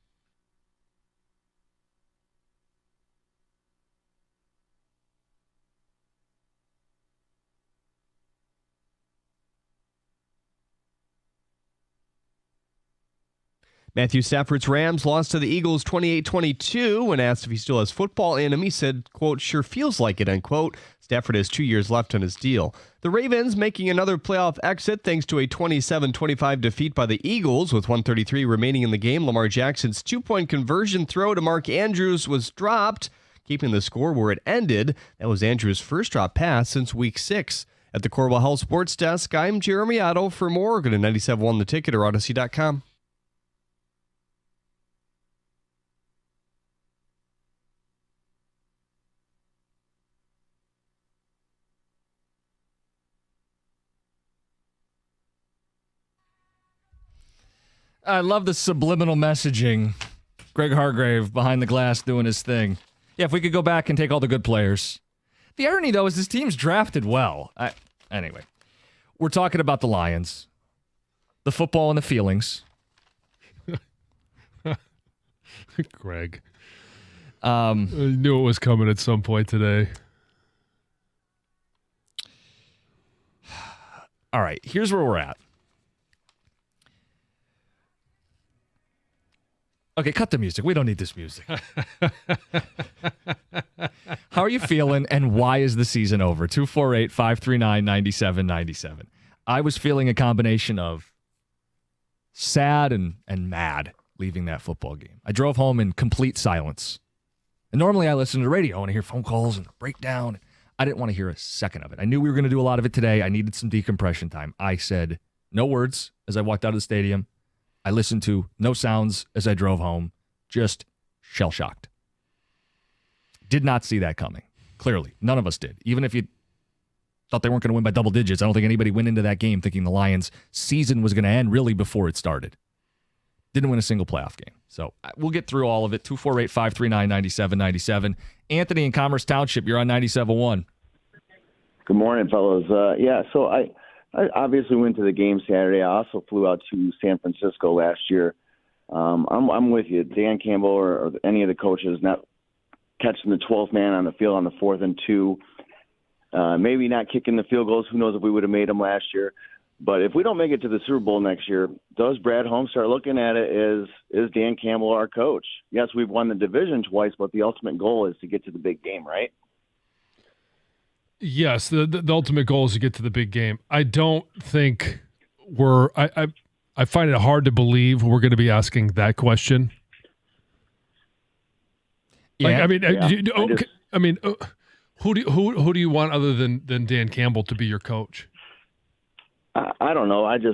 Matthew Stafford's Rams lost to the Eagles 28-22. When asked if he still has football in him, he said, quote, "Sure feels like it," end quote. Stafford has 2 years left on his deal. The Ravens making another playoff exit thanks to a 27-25 defeat by the Eagles. With 1:33 remaining in the game, Lamar Jackson's 2-point conversion throw to Mark Andrews was dropped, keeping the score where it ended. That was Andrews' first drop pass since Week 6. At the Corwell Health Sports Desk, I'm Jeremy Otto. For more, go to 97.1 The Ticket or Odyssey.com. I love the subliminal messaging. Greg Hargrave behind the glass doing his thing. Yeah, if we could go back and take all the good players. The irony, though, is this team's drafted well. Anyway, we're talking about the Lions, the football and the feelings. Greg. I knew it was coming at some point today. All right, here's where we're at. Okay, cut the music. We don't need this music. How are you feeling, and why is the season over? 248-539-9797. I was feeling a combination of sad and mad leaving that football game. I drove home in complete silence. And normally I listen to the radio and I hear phone calls and breakdown. I didn't want to hear a second of it. I knew we were going to do a lot of it today. I needed some decompression time. I said no words as I walked out of the stadium. I listened to no sounds as I drove home, just shell-shocked. Did not see that coming, clearly. None of us did. Even if you thought they weren't going to win by double digits, I don't think anybody went into that game thinking the Lions' season was going to end really before it started. Didn't win a single playoff game. So we'll get through all of it. 248-539-9797. Anthony in Commerce Township, you're on 97.1. Good morning, fellas. So I obviously went to the game Saturday. I also flew out to San Francisco last year. I'm with you. Dan Campbell or any of the coaches not catching the 12th man on the field on the 4th and 2. Maybe not kicking the field goals. Who knows if we would have made them last year. But if we don't make it to the Super Bowl next year, does Brad Holmes start looking at it as, is Dan Campbell our coach? Yes, we've won the division twice, but the ultimate goal is to get to the big game, right? Yes, the ultimate goal is to get to the big game. I don't think I find it hard to believe we're going to be asking that question. Yeah. Who do you want other than Dan Campbell to be your coach? I don't know. I feel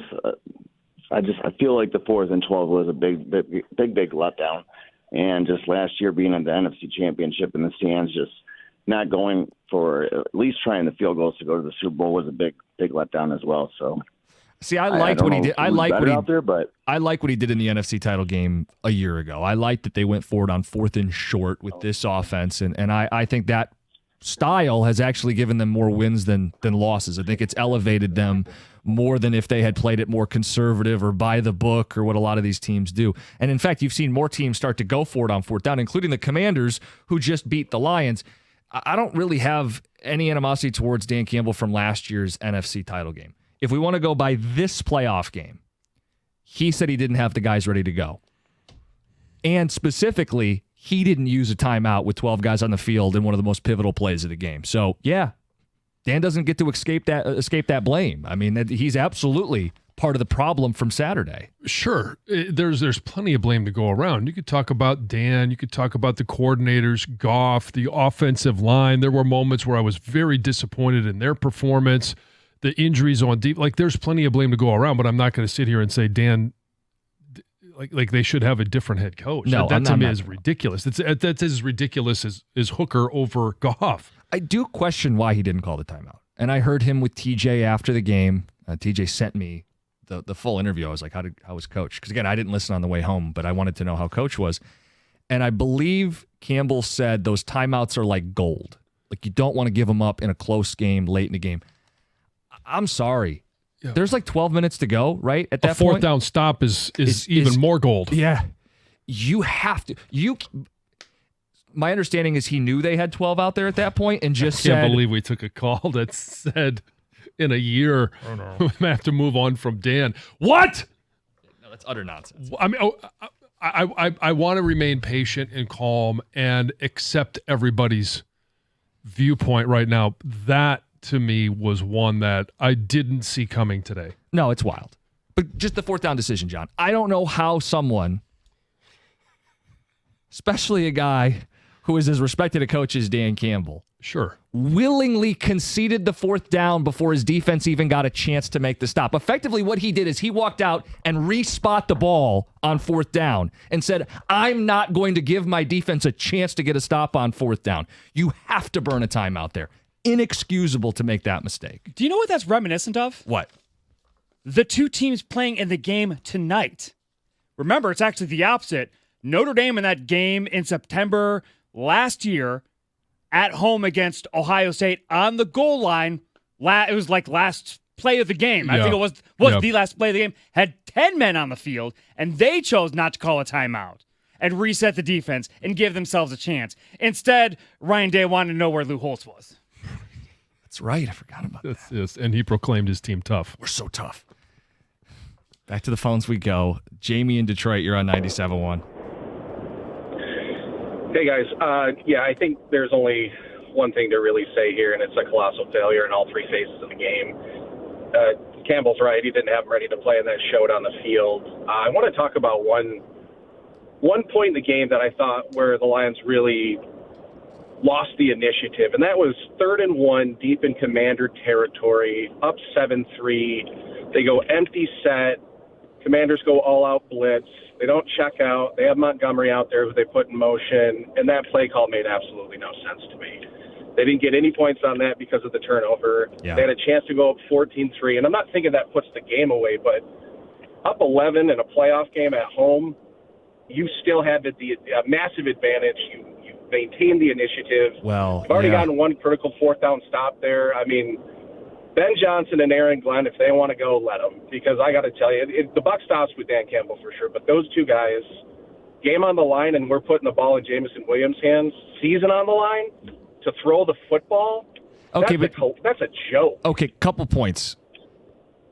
like the 4th and 12 was a big letdown, and just last year being in the NFC Championship in the stands, just not going for at least trying the field goals to go to the Super Bowl was a big letdown as well. So, see, I liked what he did. I like what he out there, but I like what he did in the NFC title game a year ago. I liked that they went forward on 4th and short with this offense, and I think that style has actually given them more wins than losses. I think it's elevated them more than if they had played it more conservative or by the book or what a lot of these teams do. And in fact, you've seen more teams start to go for it on 4th down, including the Commanders, who just beat the Lions. I don't really have any animosity towards Dan Campbell from last year's NFC title game. If we want to go by this playoff game, he said he didn't have the guys ready to go. And specifically, he didn't use a timeout with 12 guys on the field in one of the most pivotal plays of the game. So, yeah, Dan doesn't get to escape that blame. I mean, he's absolutely part of the problem from Saturday. Sure. There's plenty of blame to go around. You could talk about Dan. You could talk about the coordinators, Goff, the offensive line. There were moments where I was very disappointed in their performance. The injuries on deep. Like, there's plenty of blame to go around, but I'm not going to sit here and say Dan like they should have a different head coach. No, that to I'm me not. is ridiculous. That's as ridiculous as Hooker over Goff. I do question why he didn't call the timeout. And I heard him with TJ after the game. TJ sent me the full interview. I was like, how was Coach? Because, again, I didn't listen on the way home, but I wanted to know how Coach was. And I believe Campbell said those timeouts are like gold. Like, you don't want to give them up in a close game, late in the game. I'm sorry. Yeah. There's like 12 minutes to go, right? At that a fourth point, down stop is even more gold. Yeah. You have to. My understanding is he knew they had 12 out there at that point and just I can't believe we took a call that said in a year we have to move on from Dan. What? No, that's utter nonsense. I mean, I want to remain patient and calm and accept everybody's viewpoint right now. That, to me, was one that I didn't see coming today. No, it's wild. But just the fourth down decision, John. I don't know how someone, especially a guy who is as respected a coach as Dan Campbell, sure, willingly conceded the fourth down before his defense even got a chance to make the stop. Effectively, what he did is he walked out and re-spot the ball on fourth down and said, I'm not going to give my defense a chance to get a stop on fourth down. You have to burn a timeout there. Inexcusable to make that mistake. Do you know what that's reminiscent of? What? The two teams playing in the game tonight. Remember, it's actually the opposite. Notre Dame in that game in September last year at home against Ohio State on the goal line. It was like last play of the game. I think it was the last play of the game. Had 10 men on the field, and they chose not to call a timeout and reset the defense and give themselves a chance. Instead, Ryan Day wanted to know where Lou Holtz was. That's right. I forgot about that. Yes, and he proclaimed his team tough. We're so tough. Back to the phones we go. Jamie in Detroit, you're on 97.1. Hey, guys. I think there's only one thing to really say here, and it's a colossal failure in all three phases of the game. Campbell's right. He didn't have him ready to play, and that showed on the field. I want to talk about one point in the game that I thought where the Lions really lost the initiative, and that was 3rd and 1 deep in Commander territory, up 7-3. They go empty set. Commanders go all-out blitz. They don't check out. They have Montgomery out there who they put in motion, and that play call made absolutely no sense to me. They didn't get any points on that because of the turnover. Yeah. They had a chance to go up 14-3, and I'm not thinking that puts the game away, but up 11 in a playoff game at home, you still had a massive advantage. You maintained the initiative. Well, you've already gotten one critical fourth down stop there. I mean, Ben Johnson and Aaron Glenn, if they want to go, let them. Because I got to tell you, the buck stops with Dan Campbell for sure. But those two guys, game on the line, and we're putting the ball in Jamison Williams' hands, season on the line, to throw the football, okay, that's a joke. Okay, couple points.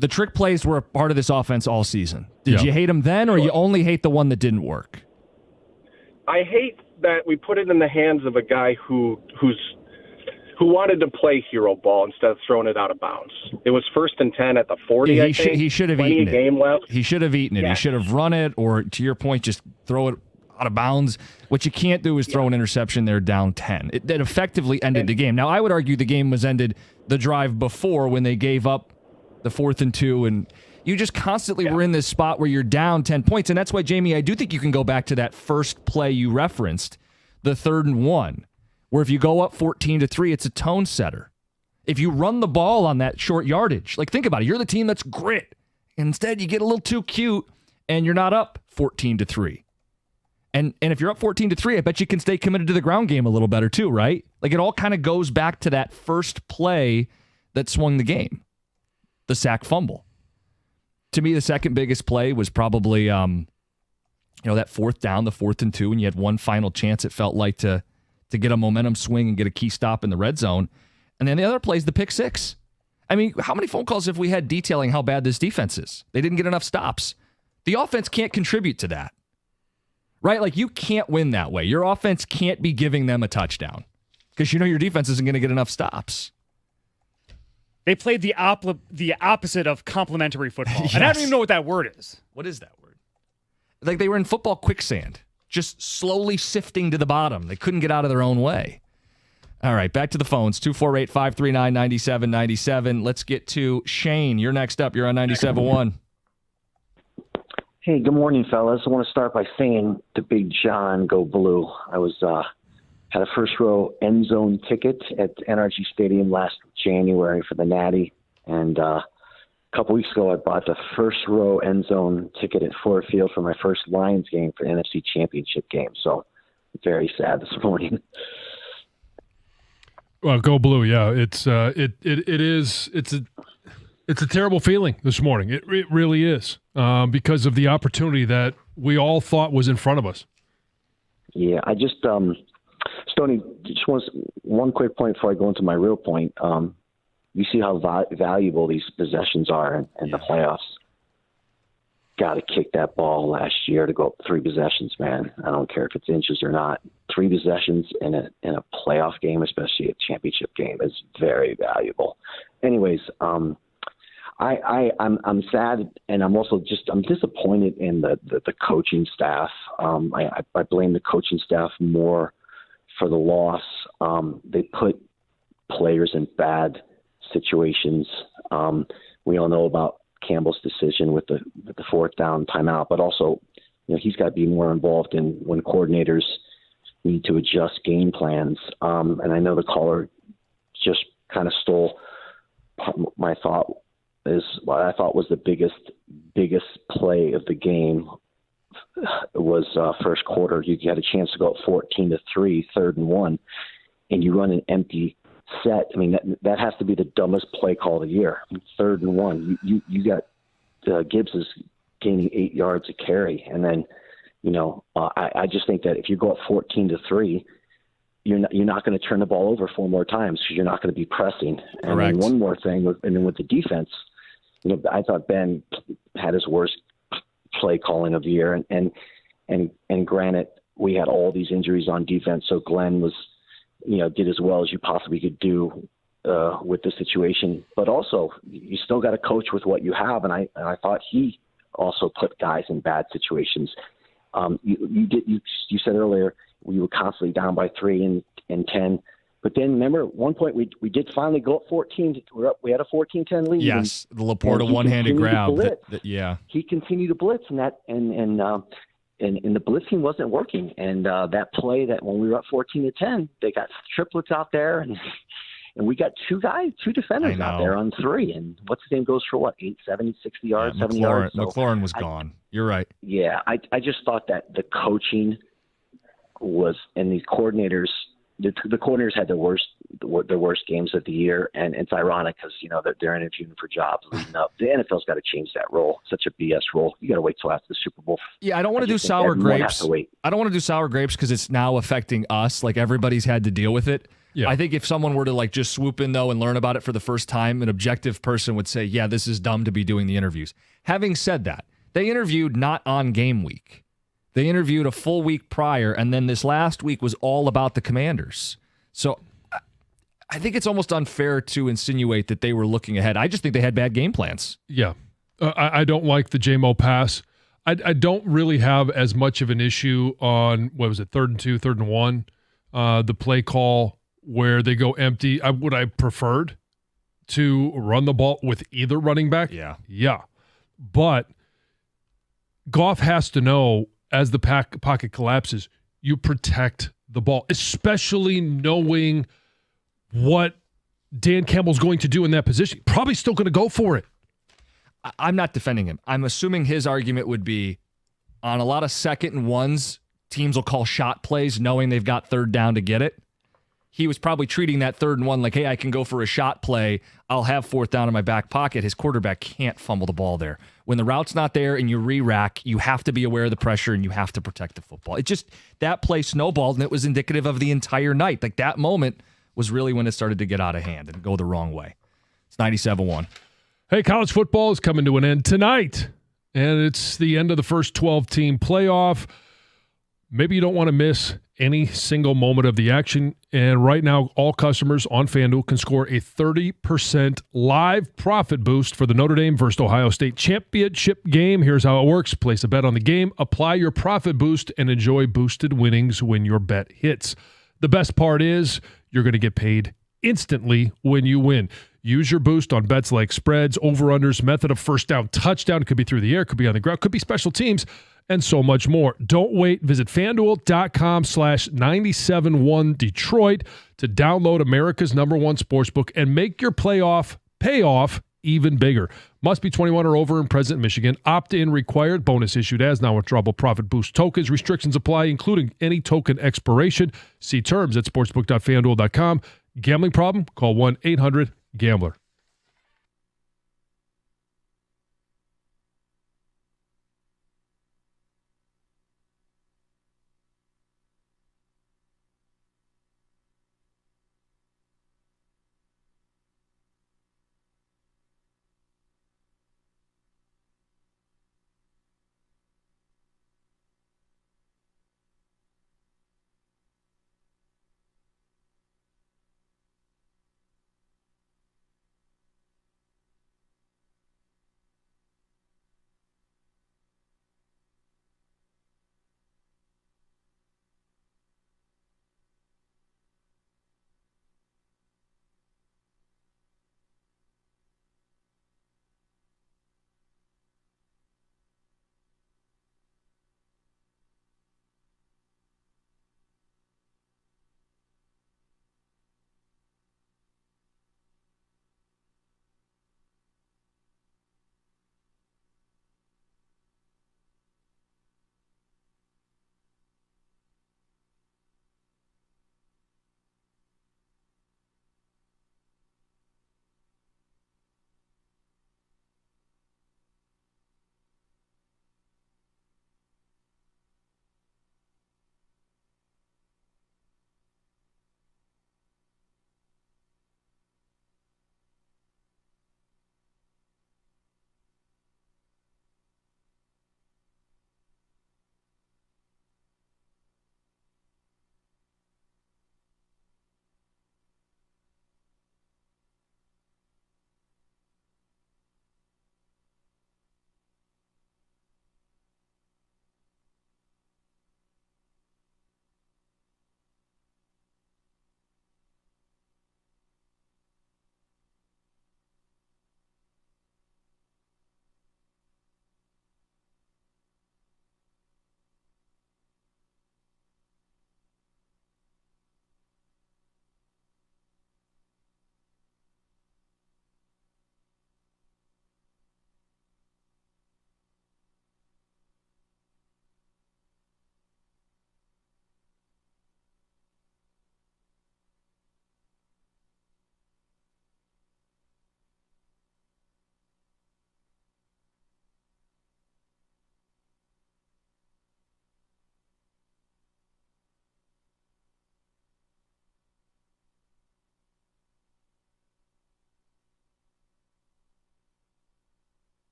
The trick plays were a part of this offense all season. Did you hate them then, or you only hate the one that didn't work? I hate that we put it in the hands of a guy who wanted to play hero ball instead of throwing it out of bounds. It was 1st and 10 at the 40. Yeah, I think. He should have Plenty eaten of it. Game left. He should have eaten it. Yeah. He should have run it, or to your point, just throw it out of bounds. What you can't do is throw an interception there down 10. That effectively ended the game. Now, I would argue the game was ended the drive before when they gave up the 4th and 2, and you just constantly were in this spot where you're down 10 points. And that's why, Jamie, I do think you can go back to that first play you referenced, the 3rd and 1, where if you go up 14-3, it's a tone setter. If you run the ball on that short yardage, like think about it, you're the team that's grit. Instead, you get a little too cute and you're not up 14-3. And if you're up 14-3, I bet you can stay committed to the ground game a little better too, right? Like it all kind of goes back to that first play that swung the game, the sack fumble. To me, the second biggest play was probably, that 4th down, the 4th and 2, and you had one final chance, it felt like, to get a momentum swing and get a key stop in the red zone. And then the other play is the pick 6. I mean, how many phone calls have we had detailing how bad this defense is? They didn't get enough stops. The offense can't contribute to that, right? Like you can't win that way. Your offense can't be giving them a touchdown because your defense isn't going to get enough stops. They played the opposite of complementary football. Yes. And I don't even know what that word is. What is that word? Like they were in football quicksand, just slowly sifting to the bottom. They couldn't get out of their own way. All right, back to the phones, 248-539-9797. Let's get to Shane. You're next up. You're on 97.1. Hey, good morning, fellas. I want to start by saying to Big John, go blue. I was had a first row end zone ticket at NRG Stadium last January for the Natty, and a couple weeks ago I bought the first row end zone ticket at Ford Field for my first Lions game for the NFC Championship game. So very sad this morning. Well, go blue. Yeah, it's a terrible feeling this morning. It really is because of the opportunity that we all thought was in front of us. Yeah, I just Stoney, just one quick point before I go into my real point. You see how valuable these possessions are in the playoffs. Got to kick that ball last year to go up 3 possessions, man. I don't care if it's inches or not. 3 possessions in a playoff game, especially a championship game, is very valuable. Anyways, I'm sad, and I'm disappointed in the coaching staff. I blame the coaching staff more for the loss. They put players in bad situations. We all know about Campbell's decision with the 4th down timeout, but also, he's got to be more involved in when coordinators need to adjust game plans. And I know the caller just kind of stole my thought. Is what I thought was the biggest play of the game was first quarter. You had a chance to go up 14-3, 3rd and 1, and you run an empty set. I mean, that has to be the dumbest play call of the year. 3rd and 1. You got Gibbs is gaining 8 yards a carry, and then I just think that if you go up 14-3, you're not going to turn the ball over 4 more times because you're not going to be pressing. And Correct. then one more thing, and then with the defense. I thought Ben had his worst play calling of the year, and granted, we had all these injuries on defense, so Glenn was, did as well as you possibly could do with the situation. But also, you still got to coach with what you have, and I thought he also put guys in bad situations. You said earlier we were constantly down by 3 and 10. But then remember, at one point we did finally go up 14. We had a 14-10 lead. Yes, the Laporta one-handed grab. He continued to blitz, and the blitzing wasn't working. And that play that when we were up 14-10, they got triplets out there, and we got two defenders out there on 3. And what's his name goes for what, 60 yards, 70 yards. So McLaurin was gone. You're right. Yeah, I just thought that the coaching was, and these coordinators. The coordinators had their worst games of the year, and it's ironic because they're interviewing for jobs leading up. The NFL's got to change that role. Such a BS role. You got to wait till after the Super Bowl. Yeah, I don't want to do sour grapes. I don't want to do sour grapes because it's now affecting us. Like everybody's had to deal with it. Yeah. I think if someone were to just swoop in though and learn about it for the first time, an objective person would say, "Yeah, this is dumb to be doing the interviews." Having said that, they interviewed not on game week. They interviewed a full week prior, and then this last week was all about the Commanders. So I think it's almost unfair to insinuate that they were looking ahead. I just think they had bad game plans. Yeah. I don't like the JMO pass. I don't really have as much of an issue on, 3rd and 2, 3rd and 1, the play call where they go empty. Would I preferred to run the ball with either running back? Yeah. Yeah. But Goff has to know, as the pocket collapses, you protect the ball, especially knowing what Dan Campbell's going to do in that position. Probably still going to go for it. I'm not defending him. I'm assuming his argument would be on a lot of 2nd and 1s, teams will call shot plays knowing they've got 3rd down to get it. He was probably treating that 3rd and 1 like, hey, I can go for a shot play. I'll have 4th down in my back pocket. His quarterback can't fumble the ball there. When the route's not there and you re-rack, you have to be aware of the pressure and you have to protect the football. That play snowballed, and it was indicative of the entire night. Like that moment was really when it started to get out of hand and go the wrong way. It's 97-1. Hey, college football is coming to an end tonight, and it's the end of the first 12-team playoff. Maybe you don't want to miss any single moment of the action. And right now, all customers on FanDuel can score a 30% live profit boost for the Notre Dame versus Ohio State championship game. Here's how it works. Place a bet on the game, apply your profit boost, and enjoy boosted winnings when your bet hits. The best part is you're going to get paid instantly when you win. Use your boost on bets like spreads, over-unders, method of first down, touchdown. It could be through the air, could be on the ground, could be special teams, and so much more. Don't wait. Visit FanDuel.com/971Detroit to download America's #1 sportsbook and make your playoff payoff even bigger. Must be 21 or over and present in Michigan. Opt-in required. Bonus issued as non-withdrawable profit boost tokens. Restrictions apply, including any token expiration. See terms at sportsbook.fanduel.com. Gambling problem? Call 1-800-GAMBLER.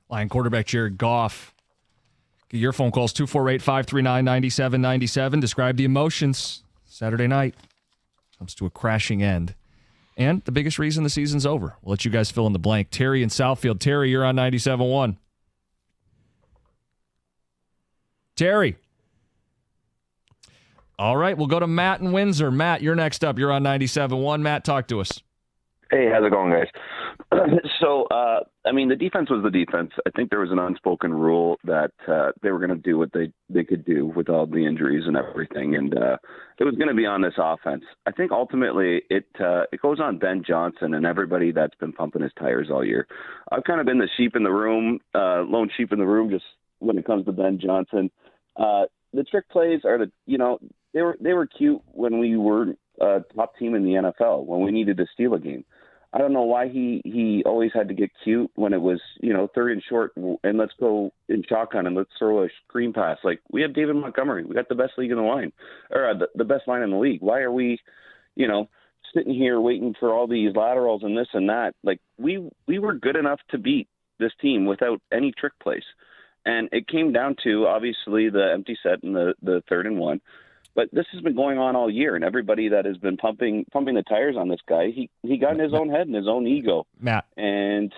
Lion quarterback Jared Goff. Get your phone calls, 248-539-9797. Describe the emotions Saturday night. Comes to a crashing end. And the biggest reason the season's over. We'll let you guys fill in the blank. Terry in Southfield. Terry, you're on 97.1. Terry. All right, we'll go to Matt in Windsor. Matt, you're next up. You're on 97.1. Matt, talk to us. Hey, how's it going, guys? So, the defense was the defense. I think there was an unspoken rule that they were going to do what they could do with all the injuries and everything, and it was going to be on this offense. I think ultimately it goes on Ben Johnson and everybody that's been pumping his tires all year. I've kind of been the sheep in the room, lone sheep in the room, just when it comes to Ben Johnson. The trick plays are they were cute when we were top team in the NFL, when we needed to steal a game. I don't know why he always had to get cute when it was, third and short and let's go in shotgun and let's throw a screen pass. Like, we have David Montgomery. We got the best league in the line, or the best line in the league. Why are we, sitting here waiting for all these laterals and this and that? Like, we were good enough to beat this team without any trick plays. And it came down to, obviously, the empty set and the 3rd and 1. But this has been going on all year, and everybody that has been pumping the tires on this guy, he got in his own head and his own ego. Matt. And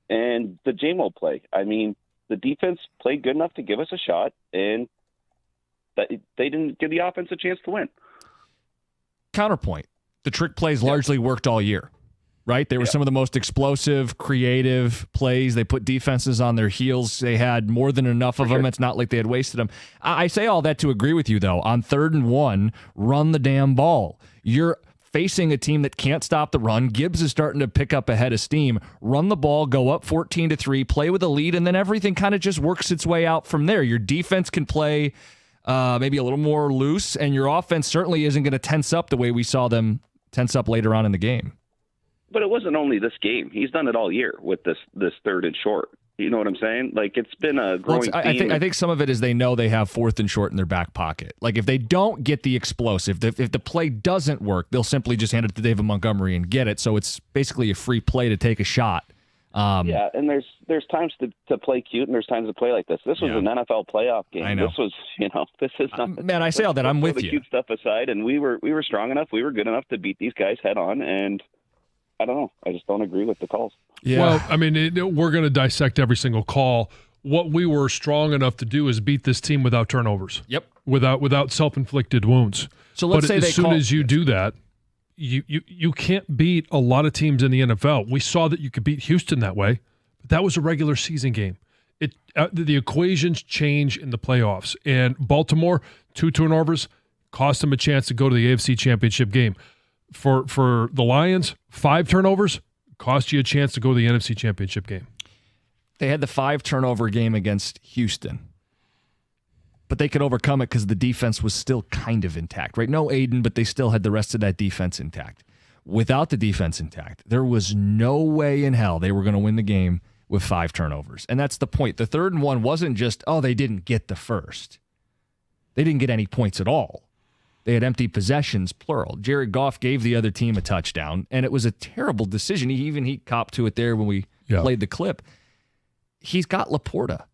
the JMO play. I mean, the defense played good enough to give us a shot, and they didn't give the offense a chance to win. Counterpoint. The trick plays largely worked all year, right? They were some of the most explosive, creative plays. They put defenses on their heels. They had more than enough of them. It's not like they had wasted them. I say all that to agree with you, though. On 3rd and 1, run the damn ball. You're facing a team that can't stop the run. Gibbs is starting to pick up a head of steam. Run the ball, go up 14-3, play with a lead, and then everything kind of just works its way out from there. Your defense can play maybe a little more loose, and your offense certainly isn't going to tense up the way we saw them tense up later on in the game. But it wasn't only this game. He's done it all year with this 3rd and short. You know what I'm saying? Like, it's been a growing theme. I think some of it is they know they have 4th and short in their back pocket. Like, if they don't get the explosive, if the play doesn't work, they'll simply just hand it to David Montgomery and get it. So it's basically a free play to take a shot. Yeah, and there's times to play cute, and there's times to play like this. This was an NFL playoff game. I know. This was, this is not. Man, I say all that. I'm with the you. Cute stuff aside, and we were strong enough. We were good enough to beat these guys head on, and I don't know. I just don't agree with the calls. Yeah. Well, we're going to dissect every single call. What we were strong enough to do is beat this team without turnovers. Yep. Without self-inflicted wounds. So let's say as soon as you do that, you can't beat a lot of teams in the NFL. We saw that you could beat Houston that way, but that was a regular season game. The equations change in the playoffs, and Baltimore, 2 turnovers cost them a chance to go to the AFC Championship game. For the Lions, 5 turnovers cost you a chance to go to the NFC Championship game. They had the 5 turnover game against Houston, but they could overcome it because the defense was still kind of intact, right? No Aiden, but they still had the rest of that defense intact. Without the defense intact, there was no way in hell they were going to win the game with 5 turnovers. And that's the point. The 3rd and 1 wasn't just, they didn't get the first. They didn't get any points at all. They had empty possessions, plural. Jared Goff gave the other team a touchdown, and it was a terrible decision. He copped to it there when we played the clip. He's got Laporta.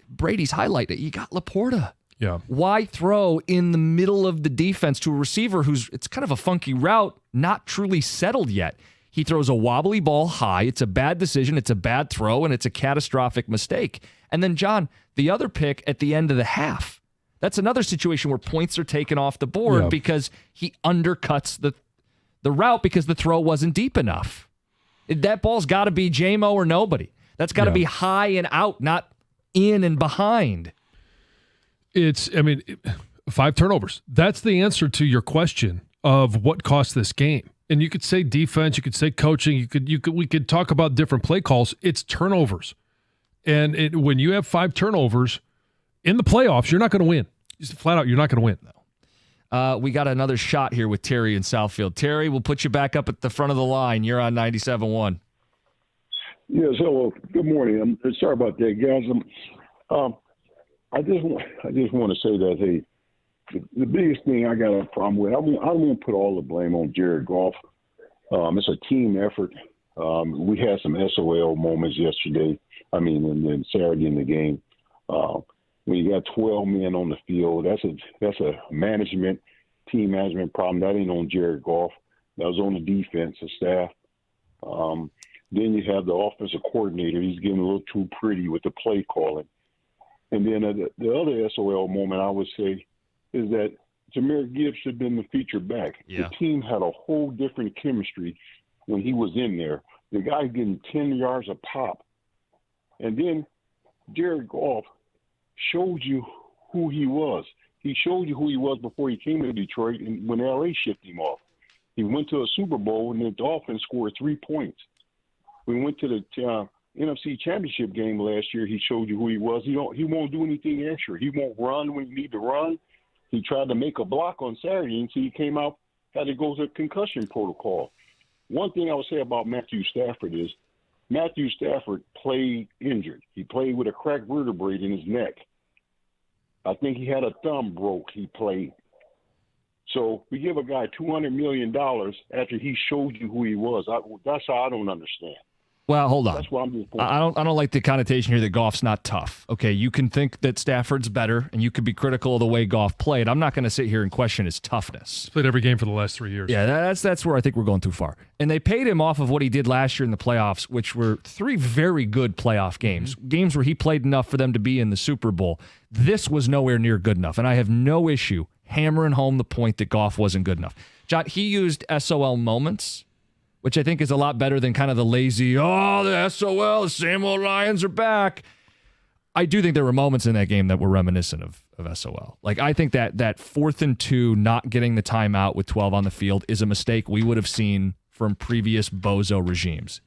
Brady's highlight, you got Laporta. Yeah. Why throw in the middle of the defense to a receiver it's kind of a funky route, not truly settled yet? He throws a wobbly ball high. It's a bad decision. It's a bad throw, and it's a catastrophic mistake. And then, John, the other pick at the end of the half. That's another situation where points are taken off the board because he undercuts the route because the throw wasn't deep enough. That ball's got to be JMO or nobody. That's got to be high and out, not in and behind. 5 turnovers. That's the answer to your question of what cost this game. And you could say defense, you could say coaching, we could talk about different play calls. It's turnovers. And when you have 5 turnovers in the playoffs, you're not going to win. Just flat out, you're not going to win. No. We got another shot here with Terry in Southfield. Terry, we'll put you back up at the front of the line. You're on 97.1. Yes, hello. Good morning. I'm sorry about that, guys. I just want to say that the biggest thing I got a problem with, I don't want to put all the blame on Jared Goff. It's a team effort. We had some SOL moments yesterday. And then Saturday in the game. When you got 12 men on the field, that's a team management problem. That ain't on Jared Goff. That was on the defensive staff. Then you have the offensive coordinator. He's getting a little too pretty with the play calling. And then the other SOL moment I would say is that Jahmyr Gibbs should have been the featured back. Yeah. The team had a whole different chemistry when he was in there. The guy getting 10 yards a pop. And then Jared Goff showed you who he was. He showed you who he was before he came to Detroit and when L.A. shipped him off. He went to a Super Bowl and the Dolphins scored 3 points. We went to the NFC Championship game last year. He showed you who he was. He won't do anything extra. He won't run when you need to run. He tried to make a block on Saturday, and so he came out, had to go to concussion protocol. One thing I would say about Matthew Stafford is Matthew Stafford played injured. He played with a cracked vertebrae in his neck. I think he had a thumb broke. He played. So we give a guy $200 million after he showed you who he was. That's how I don't understand. Well, hold on. That's what I'm just pointing. I don't like the connotation here that Goff's not tough. Okay, you can think that Stafford's better, and you could be critical of the way Goff played. I'm not going to sit here and question his toughness. He's played every game for the last 3 years. Yeah, that's where I think we're going too far. And they paid him off of what he did last year in the playoffs, which were 3 very good playoff games, games where he played enough for them to be in the Super Bowl. This was nowhere near good enough, and I have no issue hammering home the point that Goff wasn't good enough. John, he used SOL moments, which I think is a lot better than kind of the lazy, the SOL, the same old Lions are back. I do think there were moments in that game that were reminiscent of SOL. Like, I think that 4th and 2, not getting the timeout with 12 on the field is a mistake we would have seen from previous bozo regimes.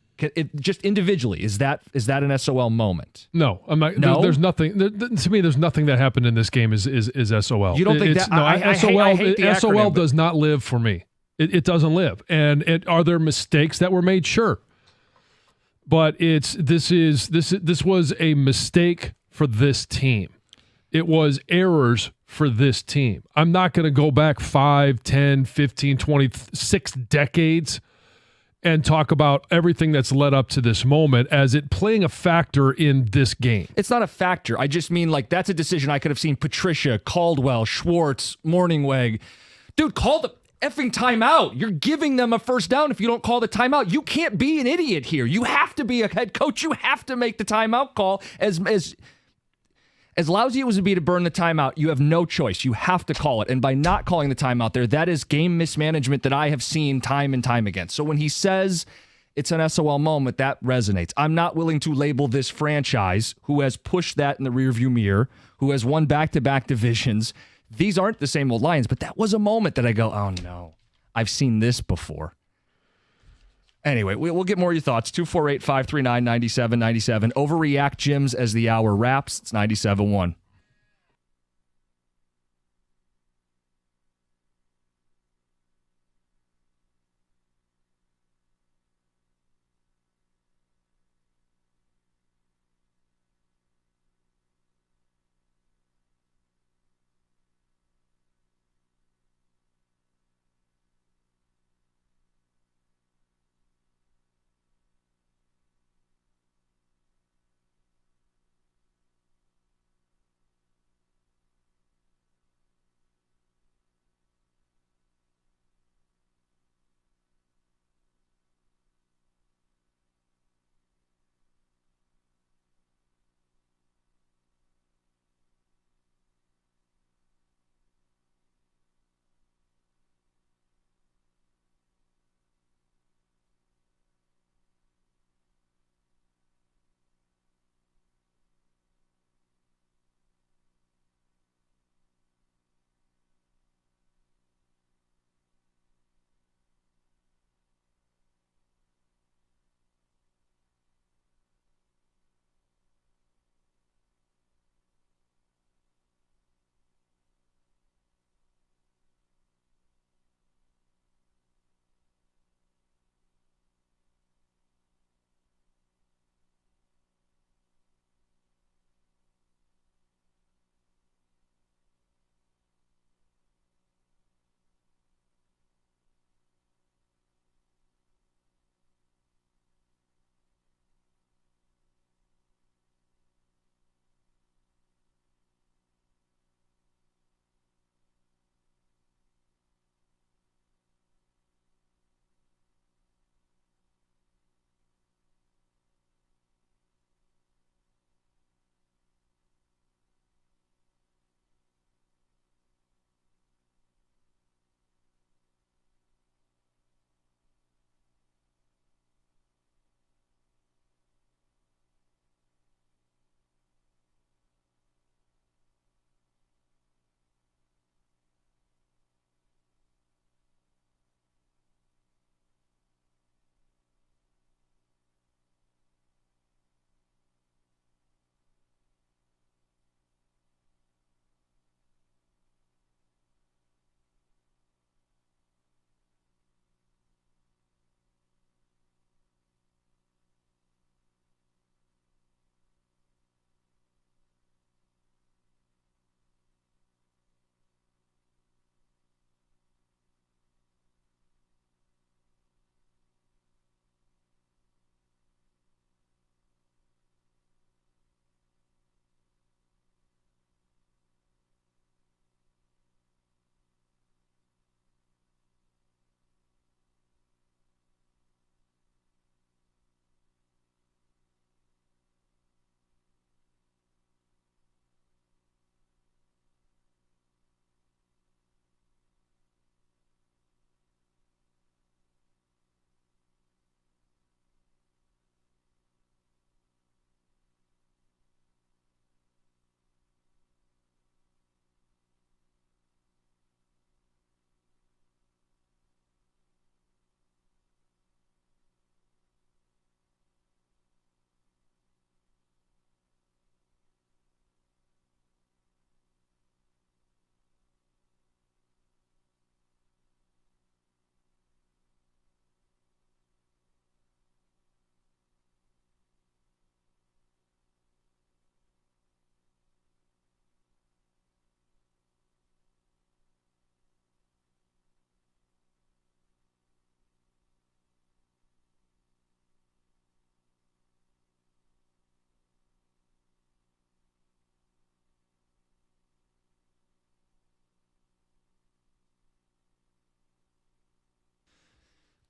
Just individually, is that an SOL moment? No, I'm not. No? There's nothing. To me, there's nothing that happened in this game is SOL. You don't think that? No, I hate the SOL acronym, does not live for me. It doesn't live. And are there mistakes that were made? Sure. But this was a mistake for this team. It was errors for this team. I'm not going to go back 5, 10, 15, 26 decades and talk about everything that's led up to this moment as it playing a factor in this game. It's not a factor. I just mean, like, that's a decision I could have seen Patricia, Caldwell, Schwartz, Morningweg. Dude, call the effing timeout. You're giving them a first down if you don't call the timeout. You can't be an idiot here. You have to be a head coach. You have to make the timeout call. As lousy it was to be to burn the timeout, you have no choice. You have to call it. And by not calling the timeout there, that is game mismanagement that I have seen time and time again. So when he says it's an SOL moment, that resonates. I'm not willing to label this franchise, who has pushed that in the rearview mirror, who has won back-to-back divisions. These aren't the same old Lions, but that was a moment that I go, oh no, I've seen this before. Anyway, we'll get more of your thoughts. 248-539-9797. Overreact Gyms as the hour wraps. It's 97.1.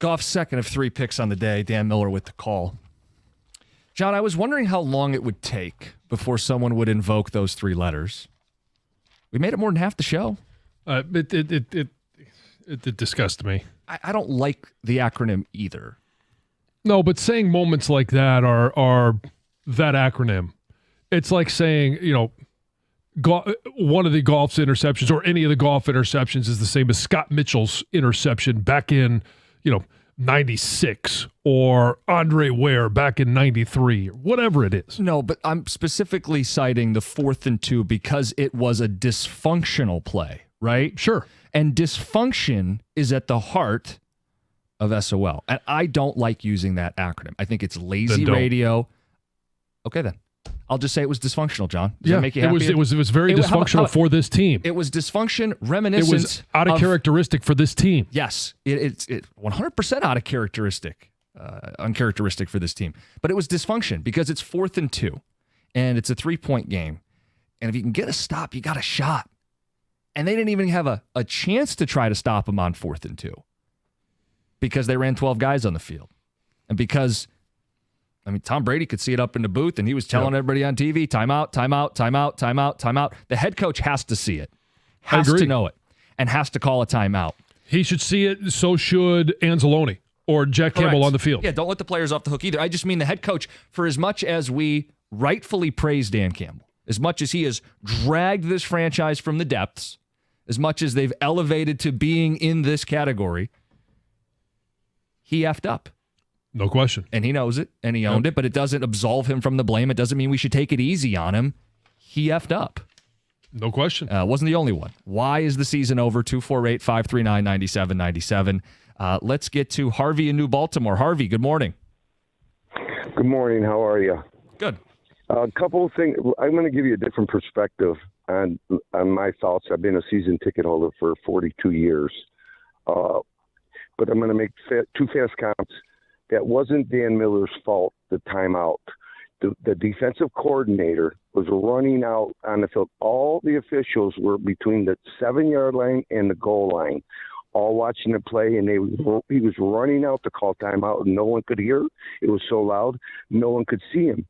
Goff's second of 3 picks on the day. Dan Miller with the call. John, I was wondering how long it would take before someone would invoke those 3 letters. We made it more than half the show. It disgusts me. I don't like the acronym either. No, but saying moments like that are that acronym. It's like saying, one of the Goff's interceptions or any of the Goff interceptions is the same as Scott Mitchell's interception back in, 96 or Andre Ware back in 93 or whatever it is. No, but I'm specifically citing the 4th and 2 because it was a dysfunctional play, right? Sure. And dysfunction is at the heart of SOL. And I don't like using that acronym. I think it's lazy radio. Okay, then. I'll just say it was dysfunctional, John. Does that make you happy? It was very dysfunctional for this team. It was dysfunction reminiscent. It was out of characteristic for this team. Yes, it's 100% out of characteristic, uncharacteristic for this team. But it was dysfunction because it's 4th and 2, and it's a 3-point game. And if you can get a stop, you got a shot. And they didn't even have a chance to try to stop him on 4th and 2 because they ran 12 guys on the field. And because Tom Brady could see it up in the booth, and he was telling everybody on TV, timeout, timeout, timeout, timeout, timeout. The head coach has to see it, has to know it, and has to call a timeout. He should see it, so should Anzalone or Jack Campbell on the field. Yeah, don't let the players off the hook either. I just mean the head coach, for as much as we rightfully praise Dan Campbell, as much as he has dragged this franchise from the depths, as much as they've elevated to being in this category, he effed up. No question. And he knows it, and he owned it, but it doesn't absolve him from the blame. It doesn't mean we should take it easy on him. He effed up. No question. Wasn't the only one. Why is the season over? 248-539-9797. Let's get to Harvey in New Baltimore. Harvey, good morning. Good morning. How are you? Good. A couple of things. I'm going to give you a different perspective on my thoughts. I've been a season ticket holder for 42 years. But I'm going to make 2 fast comments. That wasn't Dan Miller's fault, the timeout. The defensive coordinator was running out on the field. All the officials were between the 7-yard line and the goal line, all watching the play, and he was running out to call timeout, and no one could hear. It was so loud, no one could see him.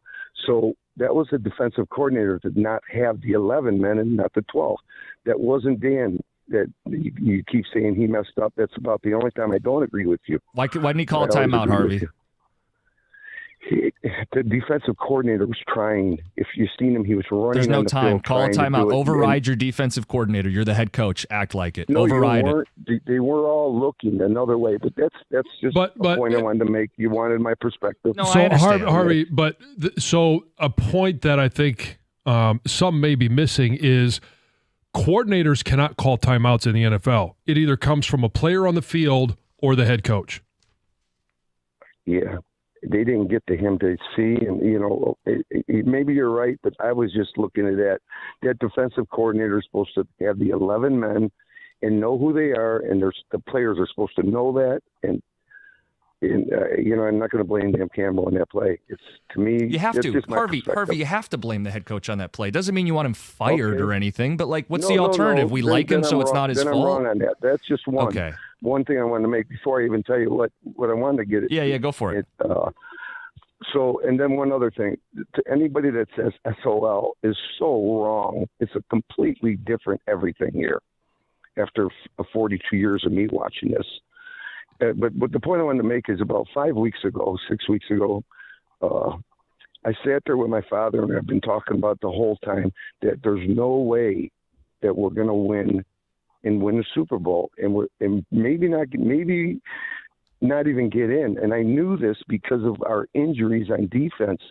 So that was the defensive coordinator that did not have the 11 men and not the 12. That wasn't Dan. That you keep saying he messed up. That's about the only time I don't agree with you. Why didn't he call a timeout, Harvey? The defensive coordinator was trying. If you've seen him, he was running. There's no on the time. Field Call a timeout. Override your your defensive coordinator. You're the head coach. Act like it. No, Override it. They were all looking another way, but that's just a point I wanted to make. You wanted my perspective. No, so I understand. Harvey, but so a point that I think some may be missing is coordinators cannot call timeouts in the NFL. It either comes from a player on the field or the head coach. Yeah, they didn't get to him to see, and maybe you're right, but I was just looking at that. That defensive coordinator is supposed to have the 11 men and know who they are, and the players are supposed to know that. And I'm not going to blame Dan Campbell on that play. It's, to me, you have to, Harvey. You have to blame the head coach on that play. Doesn't mean you want him fired or anything, but what's the alternative? We like him, so it's not his fault. I'm wrong on that. That's just one. Okay. One thing I wanted to make before I even tell you what I wanted to get at. Yeah, go for it. And then one other thing. To anybody that says SOL is so wrong. It's a completely different everything here after 42 years of me watching this. But the point I wanted to make is about 6 weeks ago, I sat there with my father, and I've been talking about the whole time that there's no way that we're going to win the Super Bowl, and maybe not even get in. And I knew this because of our injuries on defense.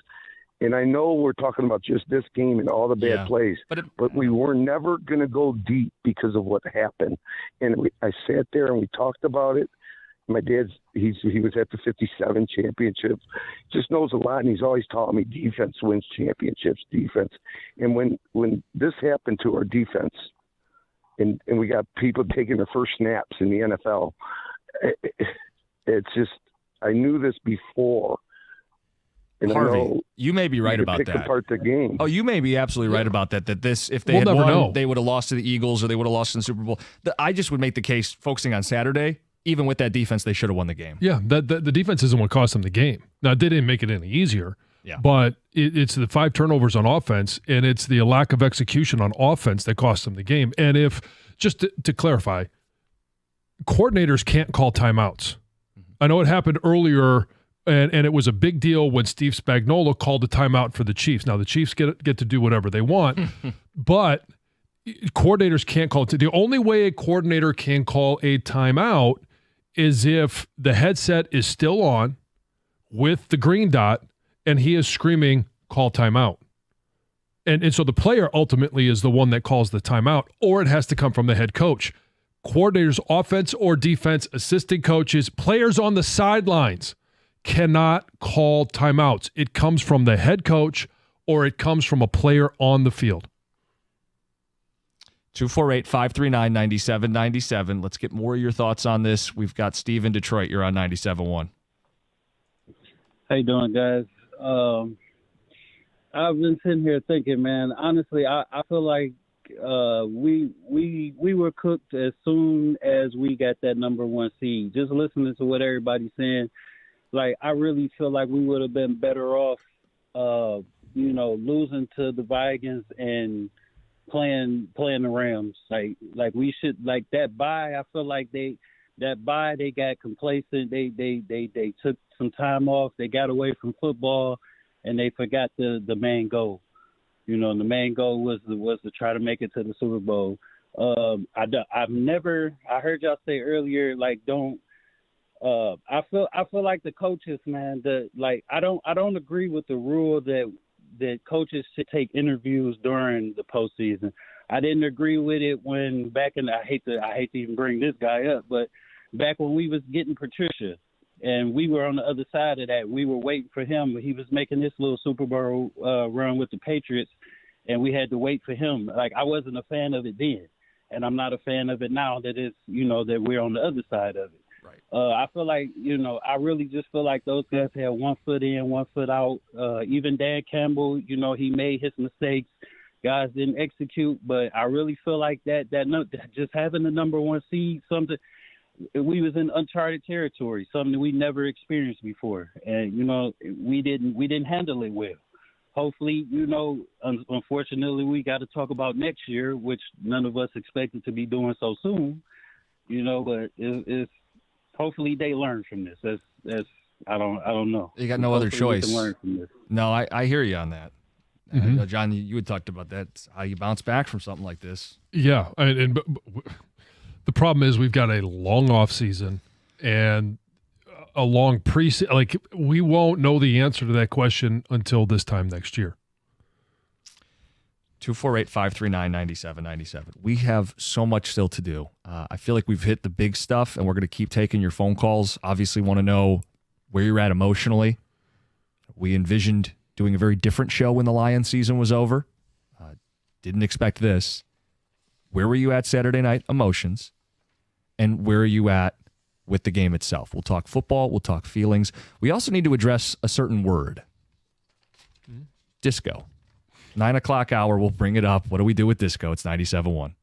And I know we're talking about just this game and all the bad plays, but we were never going to go deep because of what happened. And I sat there and we talked about it. My dad's he was at the 57 championships, just knows a lot, and he's always taught me defense wins championships, defense. And when this happened to our defense, and we got people taking their first snaps in the NFL, it's just, I knew this before. And Harvey, you may be right about that. Pick apart the game. Oh, you may be absolutely right about that. That this, if they had won, they would have lost to the Eagles or they would have lost in the Super Bowl. I just would make the case, focusing on Saturday, even with that defense, they should have won the game. Yeah, the defense isn't what cost them the game. Now, they didn't make it any easier, but it's the 5 turnovers on offense, and it's the lack of execution on offense that cost them the game. And if, just to clarify, coordinators can't call timeouts. I know it happened earlier, and it was a big deal when Steve Spagnuolo called a timeout for the Chiefs. Now, the Chiefs get to do whatever they want, but coordinators can't call it. The only way a coordinator can call a timeout is if the headset is still on with the green dot and he is screaming, call timeout. And so the player ultimately is the one that calls the timeout, or it has to come from the head coach. Coordinators, offense or defense, assistant coaches, players on the sidelines cannot call timeouts. It comes from the head coach or it comes from a player on the field. 248-539-9797. Let's get more of your thoughts on this. We've got Steve in Detroit. You're on 97.1. How you doing, guys? I've been sitting here thinking, man, honestly, I feel like we were cooked as soon as we got that number 1 seed. Just listening to what everybody's saying, like, I really feel like we would have been better off, losing to the Vikings and playing the Rams. Like we should, like that bye. I feel like they got complacent. They took some time off. They got away from football, and they forgot the main goal. The main goal was to try to make it to the Super Bowl. I heard y'all say earlier, like, don't. I feel like the coaches, man. I don't agree with the rule that coaches should take interviews during the postseason. I didn't agree with it when back in. I hate to even bring this guy up, but back when we was getting Patricia, and we were on the other side of that, we were waiting for him. He was making this little Super Bowl run with the Patriots, and we had to wait for him. Like, I wasn't a fan of it then, and I'm not a fan of it now that it's that we're on the other side of it. Right. I feel like, I really just feel like those guys had 1 foot in, 1 foot out. Even Dan Campbell, he made his mistakes. Guys didn't execute, but I really feel like that just having the number 1 seed, something, we was in uncharted territory, something we never experienced before, and we didn't handle it well. Hopefully, unfortunately, we got to talk about next year, which none of us expected to be doing so soon. But it's hopefully they learn from this. That's I don't know. You got no other Hopefully we choice. can learn from this. No, I hear you on that. Mm-hmm. John, you had talked about that. It's how you bounce back from something like this. Yeah, and the problem is we've got a long off season and a long preseason. Like, we won't know the answer to that question until this time next year. 248-539-9797. We have so much still to do. I feel like we've hit the big stuff, and we're going to keep taking your phone calls. Obviously want to know where you're at emotionally. We envisioned doing a very different show when the Lions season was over. Didn't expect this. Where were you at Saturday night? Emotions. And where are you at with the game itself? We'll talk football. We'll talk feelings. We also need to address a certain word. Disco. 9 o'clock hour, we'll bring it up. What do we do with disco? It's 97.1.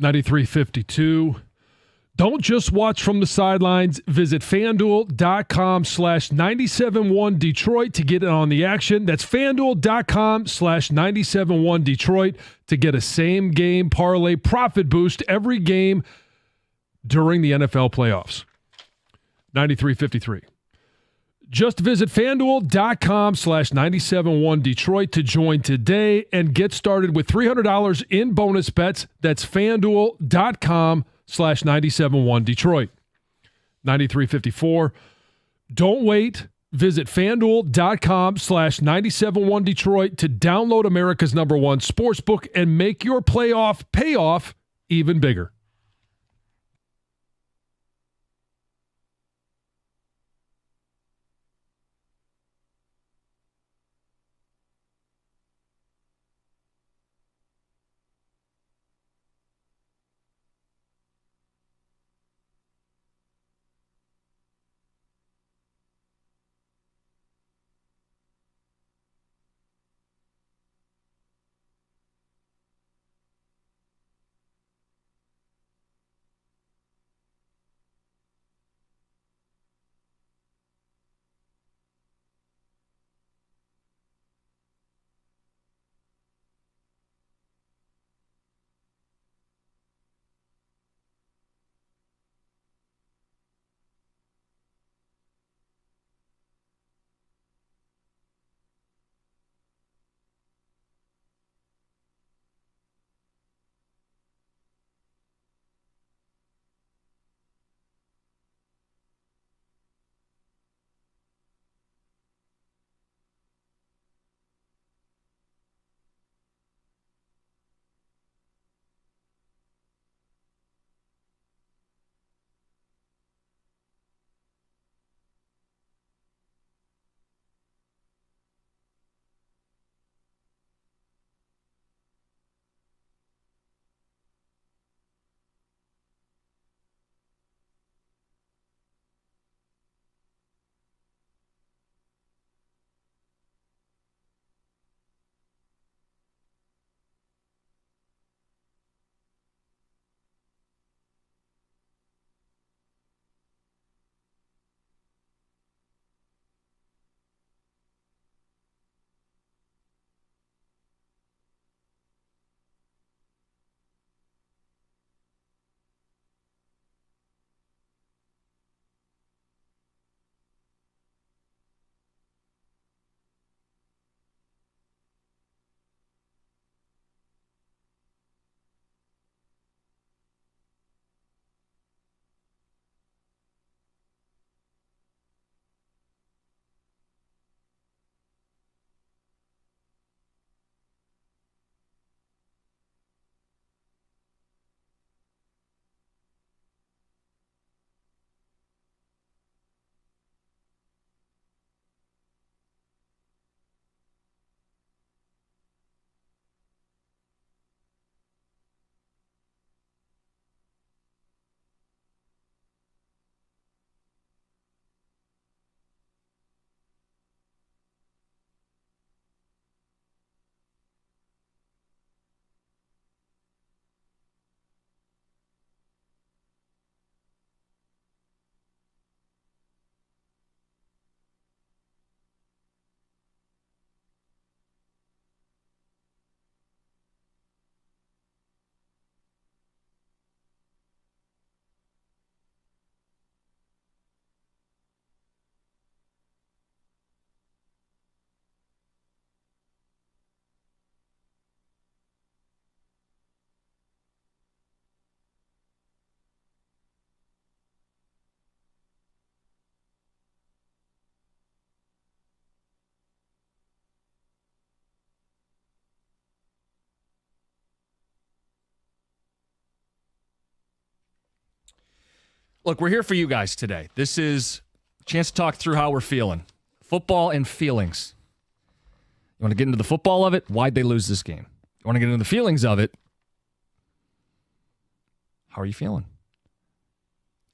93.52. Don't just watch from the sidelines. Visit FanDuel.com/971 Detroit to get in on the action. That's FanDuel.com/971 Detroit to get a same-game parlay profit boost every game during the NFL playoffs. 93.53. Just visit FanDuel.com/971 Detroit to join today and get started with $300 in bonus bets. That's FanDuel.com/971 Detroit. 93.54. Don't wait. Visit FanDuel.com/971 Detroit to download America's #1 sportsbook and make your playoff payoff even bigger. Look, we're here for you guys today. This is a chance to talk through how we're feeling. Football and feelings. You want to get into the football of it? Why'd they lose this game? You want to get into the feelings of it? How are you feeling?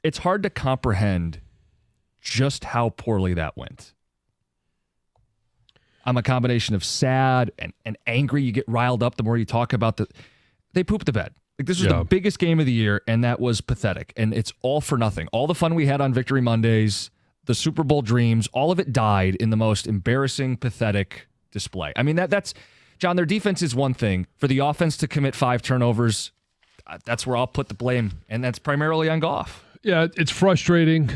It's hard to comprehend just how poorly that went. I'm a combination of sad and angry. You get riled up the more you talk about they pooped the bed. Like, this was the biggest game of the year, and that was pathetic. And it's all for nothing. All the fun we had on Victory Mondays, the Super Bowl dreams, all of it died in the most embarrassing, pathetic display. I mean, that's John, their defense is one thing. For the offense to commit 5 turnovers, that's where I'll put the blame, and that's primarily on Goff. Yeah, it's frustrating.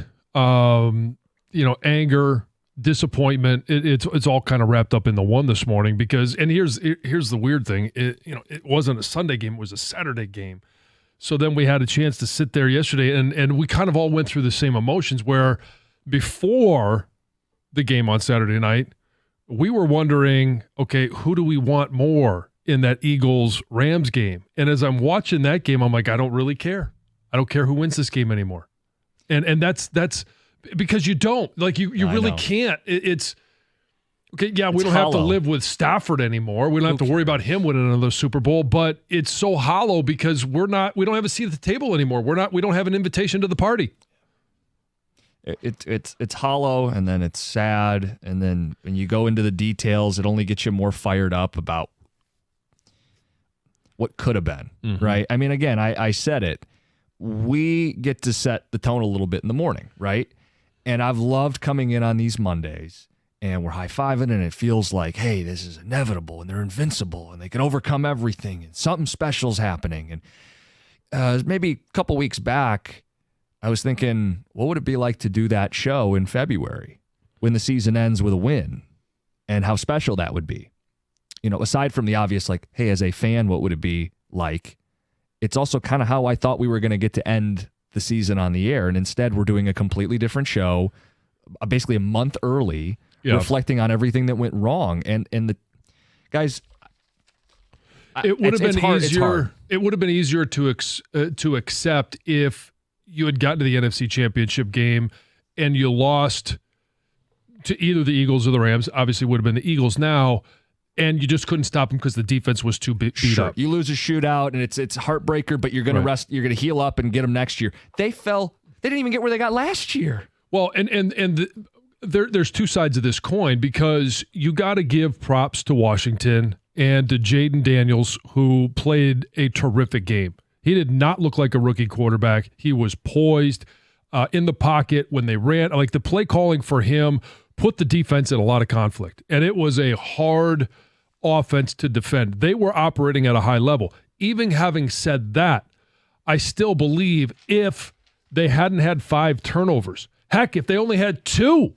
Anger, disappointment. It's all kind of wrapped up in the one this morning because, and here's the weird thing. It wasn't a Sunday game; it was a Saturday game. So then we had a chance to sit there yesterday, and we kind of all went through the same emotions. Where before the game on Saturday night, we were wondering, okay, who do we want more in that Eagles-Rams game? And as I'm watching that game, I'm like, I don't really care. I don't care who wins this game anymore. And that's because you don't. Like, you really can't. It's okay, yeah, we don't have to live with Stafford anymore. We don't have to worry about him winning another Super Bowl, but it's so hollow because we don't have a seat at the table anymore. We don't have an invitation to the party. It's hollow, and then it's sad, and then when you go into the details, it only gets you more fired up about what could have been, right? I mean, again, I said it. We get to set the tone a little bit in the morning, right? And I've loved coming in on these Mondays, and we're high-fiving, and it feels like, hey, this is inevitable, and they're invincible, and they can overcome everything, and something special's happening. And maybe a couple weeks back, I was thinking, what would it be like to do that show in February when the season ends with a win, and how special that would be? Aside from the obvious, like, hey, as a fan, what would it be like? It's also kind of how I thought we were going to get to end the season on the air, and instead we're doing a completely different show, basically a month early, reflecting on everything that went wrong. And the guys, it would have been easier. It would have been easier to accept if you had gotten to the NFC Championship game and you lost to either the Eagles or the Rams. Obviously, it would have been the Eagles now. And you just couldn't stop them because the defense was too beat up. You lose a shootout, and it's heartbreaker, but you're going to rest. You're going to heal up and get them next year. They fell. They didn't even get where they got last year. Well, there's two sides of this coin because you got to give props to Washington and to Jaden Daniels, who played a terrific game. He did not look like a rookie quarterback. He was poised in the pocket when they ran. Like, the play calling for him put the defense in a lot of conflict, and it was a hard offense to defend. They were operating at a high level. Even having said that, I still believe if they hadn't had 5 turnovers, heck, if they only had 2,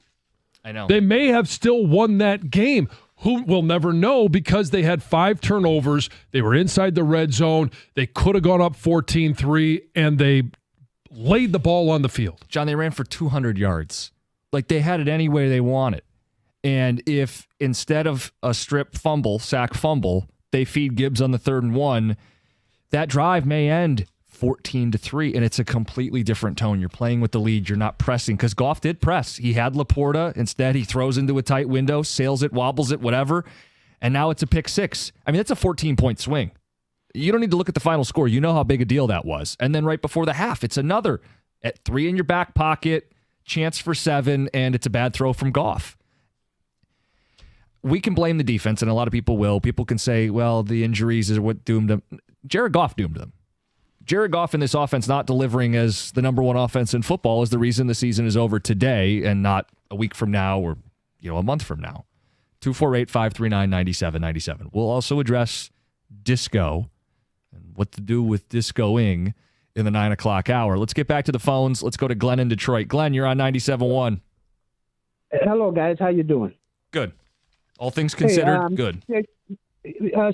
they may have still won that game. Who will never know because they had 5 turnovers. They were inside the red zone. They could have gone up 14-3, and they laid the ball on the field. John, they ran for 200 yards. Like, they had it any way they wanted. And if instead of a strip fumble, sack fumble, they feed Gibbs on the 3rd and 1, that drive may end 14-3, and it's a completely different tone. You're playing with the lead. You're not pressing, because Goff did press. He had Laporta. Instead, he throws into a tight window, sails it, wobbles it, whatever, and now it's a pick 6. I mean, that's a 14-point swing. You don't need to look at the final score. You know how big a deal that was. And then right before the half, it's another at 3 in your back pocket, chance for 7, and it's a bad throw from Goff. We can blame the defense, and a lot of people will. People can say, well, the injuries is what doomed them. Jared Goff doomed them. Jared Goff and this offense not delivering as the number 1 offense in football is the reason the season is over today and not a week from now or a month from now. 248-539-9797. We'll also address disco and what to do with discoing in the 9 o'clock hour. Let's get back to the phones. Let's go to Glenn in Detroit. Glenn, you're on 97.1. Hello, guys. How you doing? Good. All things considered, good.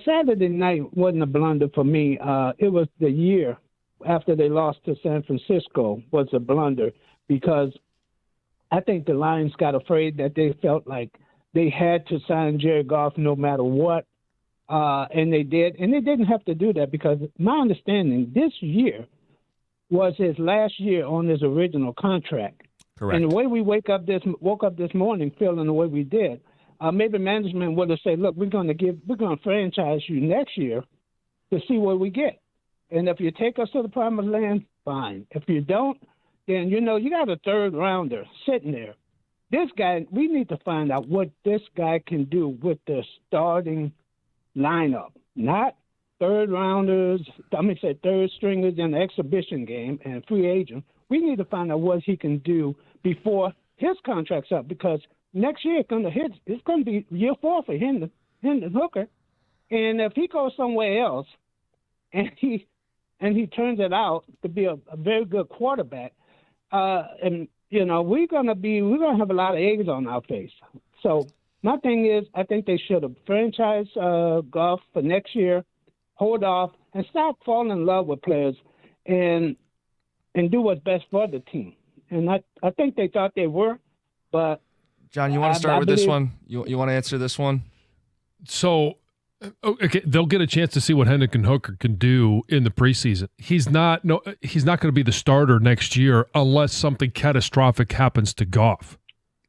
Saturday night wasn't a blunder for me. It was the year after they lost to San Francisco was a blunder because I think the Lions got afraid that they felt like they had to sign Jared Goff no matter what, and they did. And they didn't have to do that because my understanding this year was his last year on his original contract. Correct. And the way we woke up this morning feeling the way we did, maybe management would have said, look, we're going to franchise you next year to see what we get. And if you take us to the promised land, fine. If you don't, then, you got a 3rd rounder sitting there. This guy, we need to find out what this guy can do with the starting lineup, not third stringers in the exhibition game and free agent. We need to find out what he can do before his contract's up, because next year it's going to be year 4 for Hendon Hooker. And if he goes somewhere else and he turns it out to be a very good quarterback, and we're gonna have a lot of eggs on our face. So my thing is, I think they should have franchised Goff for next year, hold off, and stop falling in love with players, and do what's best for the team. And I think they thought they were, but John, you want to start with this one? You want to answer this one? So, okay, they'll get a chance to see what Hendon Hooker can do in the preseason. He's not going to be the starter next year unless something catastrophic happens to Goff.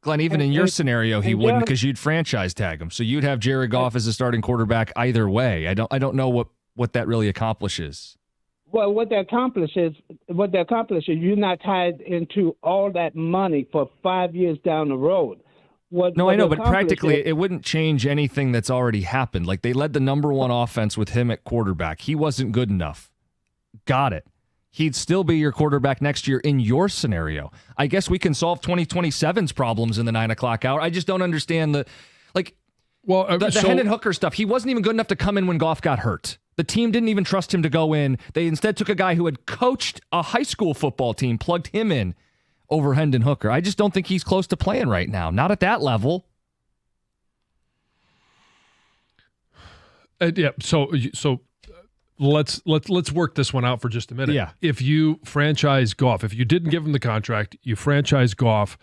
Glenn, even in your scenario, he wouldn't, because you'd franchise tag him. So you'd have Jared Goff as a starting quarterback either way. I don't know what that really accomplishes. Well, what that accomplishes, you're not tied into all that money for 5 years down the road. I know, but practically it wouldn't change anything that's already happened. Like, they led the number 1 offense with him at quarterback. He wasn't good enough. Got it. He'd still be your quarterback next year in your scenario. I guess we can solve 2027's problems in the 9 o'clock hour. I just don't understand the Hendon Hooker stuff. He wasn't even good enough to come in when Goff got hurt. The team didn't even trust him to go in. They instead took a guy who had coached a high school football team, plugged him in over Hendon Hooker. I just don't think he's close to playing right now. Not at that level. So let's work this one out for just a minute. Yeah. If you franchise Goff, if you didn't give him the contract, you franchise Goff,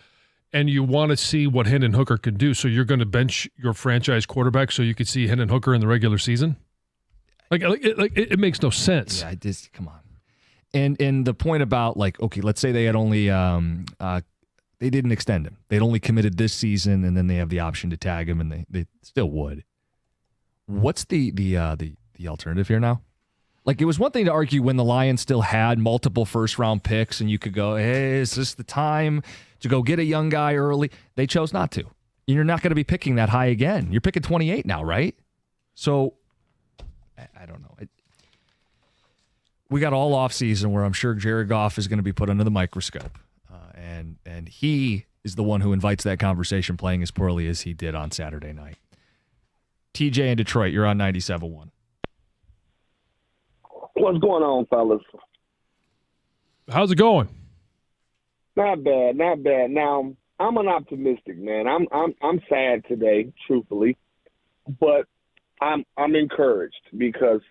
and you want to see what Hendon Hooker can do, so you're going to bench your franchise quarterback so you could see Hendon Hooker in the regular season? It makes no sense. Yeah, come on. And the point about, okay, let's say they had only they didn't extend him. They'd only committed this season, and then they have the option to tag him, and they still would. What's the alternative here now? Like, it was one thing to argue when the Lions still had multiple first-round picks, and you could go, hey, is this the time to go get a young guy early? They chose not to. You're not going to be picking that high again. You're picking 28 now, right? So, I don't know. We got all offseason where I'm sure Jared Goff is going to be put under the microscope. And he is the one who invites that conversation, playing as poorly as he did on Saturday night. TJ in Detroit, you're on 97.1. What's going on, fellas? How's it going? Not bad. Now, I'm an optimistic man. I'm sad today, truthfully, but I'm encouraged because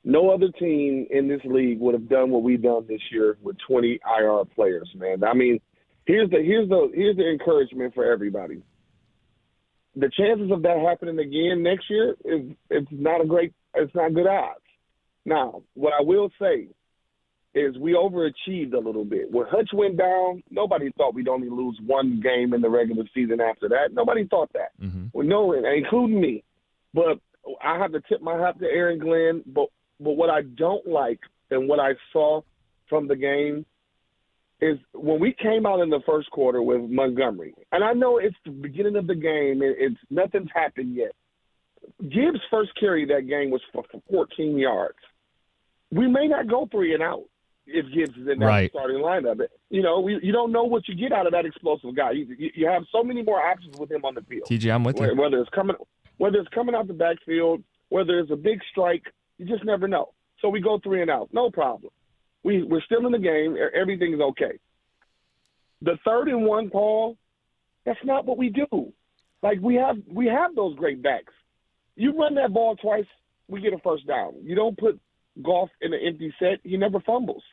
no other team in this league would have done what we've done this year with 20 IR players, man. I mean, here's the encouragement for everybody. The chances of that happening again next year it's not good odds. Now, what I will say is we overachieved a little bit. When Hutch went down, nobody thought we'd only lose one game in the regular season after that. Nobody thought that. Mm-hmm. Well, no, including me. But I have to tip my hat to Aaron Glenn. But what I don't like and what I saw from the game is when we came out in the first quarter with Montgomery, and I know it's the beginning of the game, nothing's happened yet. Gibbs' first carry that game was for 14 yards. We may not go 3 and out if Gibbs is in that starting lineup. You don't know what you get out of that explosive guy. You have so many more options with him on the field. TJ, I'm with you. Whether it's coming out the backfield, whether it's a big strike, you just never know. So we go 3 and out, no problem. We're still in the game. Everything's okay. The 3rd and 1 call, that's not what we do. Like, we have those great backs. You run that ball twice, we get a first down. You don't put Goff in an empty set, he never fumbles.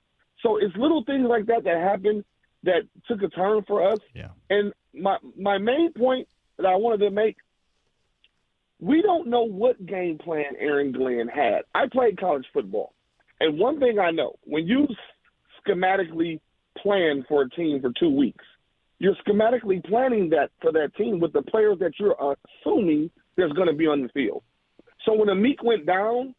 So it's little things like that happened that took a turn for us. Yeah. And my main point that I wanted to make, we don't know what game plan Aaron Glenn had. I played college football. And one thing I know, when you schematically plan for a team for 2 weeks, you're schematically planning that for that team with the players that you're assuming there's going to be on the field. So when Amik went down,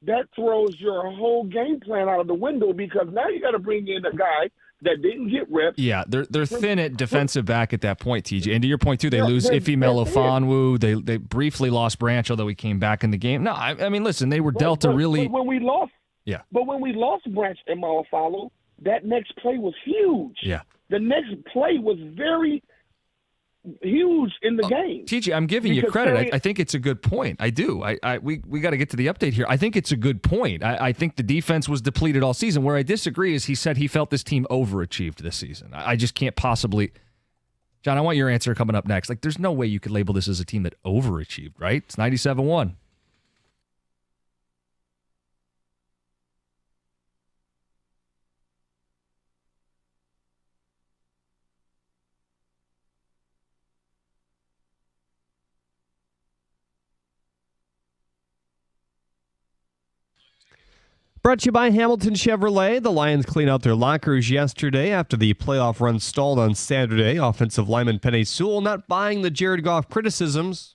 that throws your whole game plan out of the window because now you got to bring in a guy that didn't get reps. Yeah, they're thin at defensive back at that point, TJ. And to your point, too, they lose they're Ife Melifonwu. They briefly lost Branch, although he came back in the game. No, I mean, listen, they were dealt a really... But when we lost, yeah. But when we lost Branch and Melifonwu, that next play was huge. Yeah. The next play was very huge in the game. TJ, I'm giving you credit. I think it's a good point. I do. We got to get to the update here. I think it's a good point. I think the defense was depleted all season. Where I disagree is he said he felt this team overachieved this season. I just can't possibly. John, I want your answer coming up next. Like, there's no way you could label this as a team that overachieved, right? It's 97-1. Brought to you by Hamilton Chevrolet. The Lions cleaned out their lockers yesterday after the playoff run stalled on Saturday. Offensive lineman Penei Sewell not buying the Jared Goff criticisms.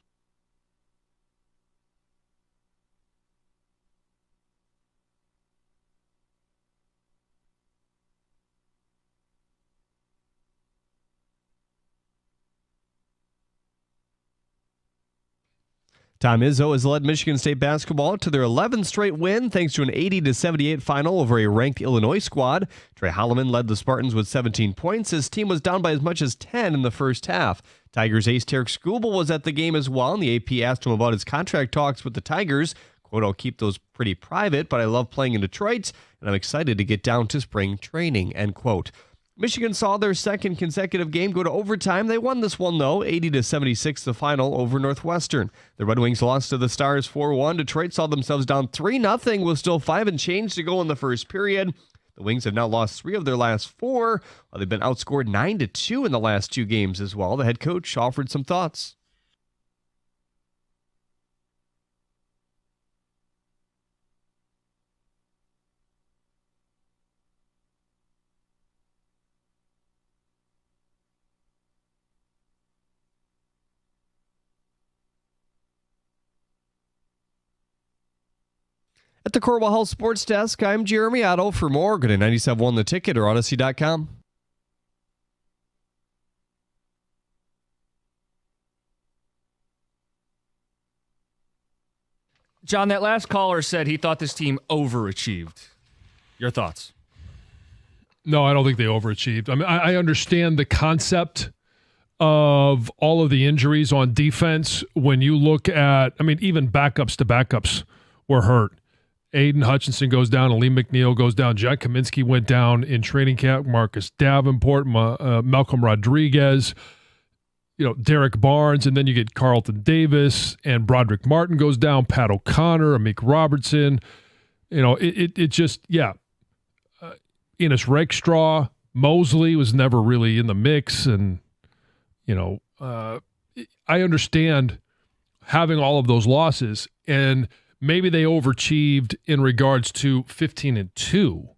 Tom Izzo has led Michigan State basketball to their 11th straight win thanks to an 80-78 final over a ranked Illinois squad. Trey Holloman led the Spartans with 17 points. His team was down by as much as 10 in the first half. Tigers ace Tarek Skubal was at the game as well, and the AP asked him about his contract talks with the Tigers. Quote, I'll keep those pretty private, but I love playing in Detroit, and I'm excited to get down to spring training, end quote. Michigan saw their second consecutive game go to overtime. They won this one, though, 80-76 the final over Northwestern. The Red Wings lost to the Stars 4-1. Detroit saw themselves down 3-0 with still 5 and change to go in the first period. The Wings have now lost 3 of their last 4. While they've been outscored 9-2 in the last 2 games as well. The head coach offered some thoughts. At the Corwell Health Sports Desk, I'm Jeremy Otto. For more, go to 97.1 The Ticket or Odyssey.com. John, that last caller said he thought this team overachieved. Your thoughts? No, I don't think they overachieved. I mean, I understand the concept of all of the injuries on defense. When you look at, I mean, even backups to backups were hurt. Aiden Hutchinson goes down, and Lee McNeil goes down. Jack Kaminsky went down in training camp. Marcus Davenport, Malcolm Rodriguez, Derek Barnes, and then you get Carlton Davis, and Broderick Martin goes down. Pat O'Connor, Amik Robertson. It just, yeah. Enos Rakestraw, Mosley was never really in the mix, and I understand having all of those losses, and maybe they overachieved in regards to 15-2,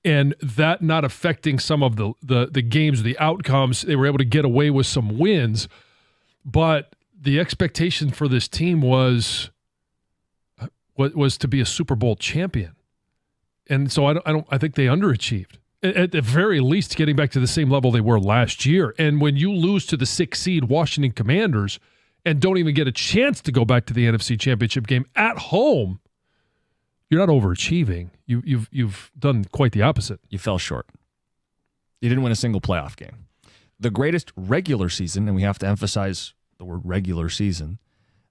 and that not affecting some of the games, the outcomes. They were able to get away with some wins, but the expectation for this team was to be a Super Bowl champion, and so I think they underachieved. At the very least, getting back to the same level they were last year. And when you lose to the 6th seed Washington Commanders and don't even get a chance to go back to the NFC Championship game at home, you're not overachieving. You've done quite the opposite. You fell short. You didn't win a single playoff game. The greatest regular season, and we have to emphasize the word regular season,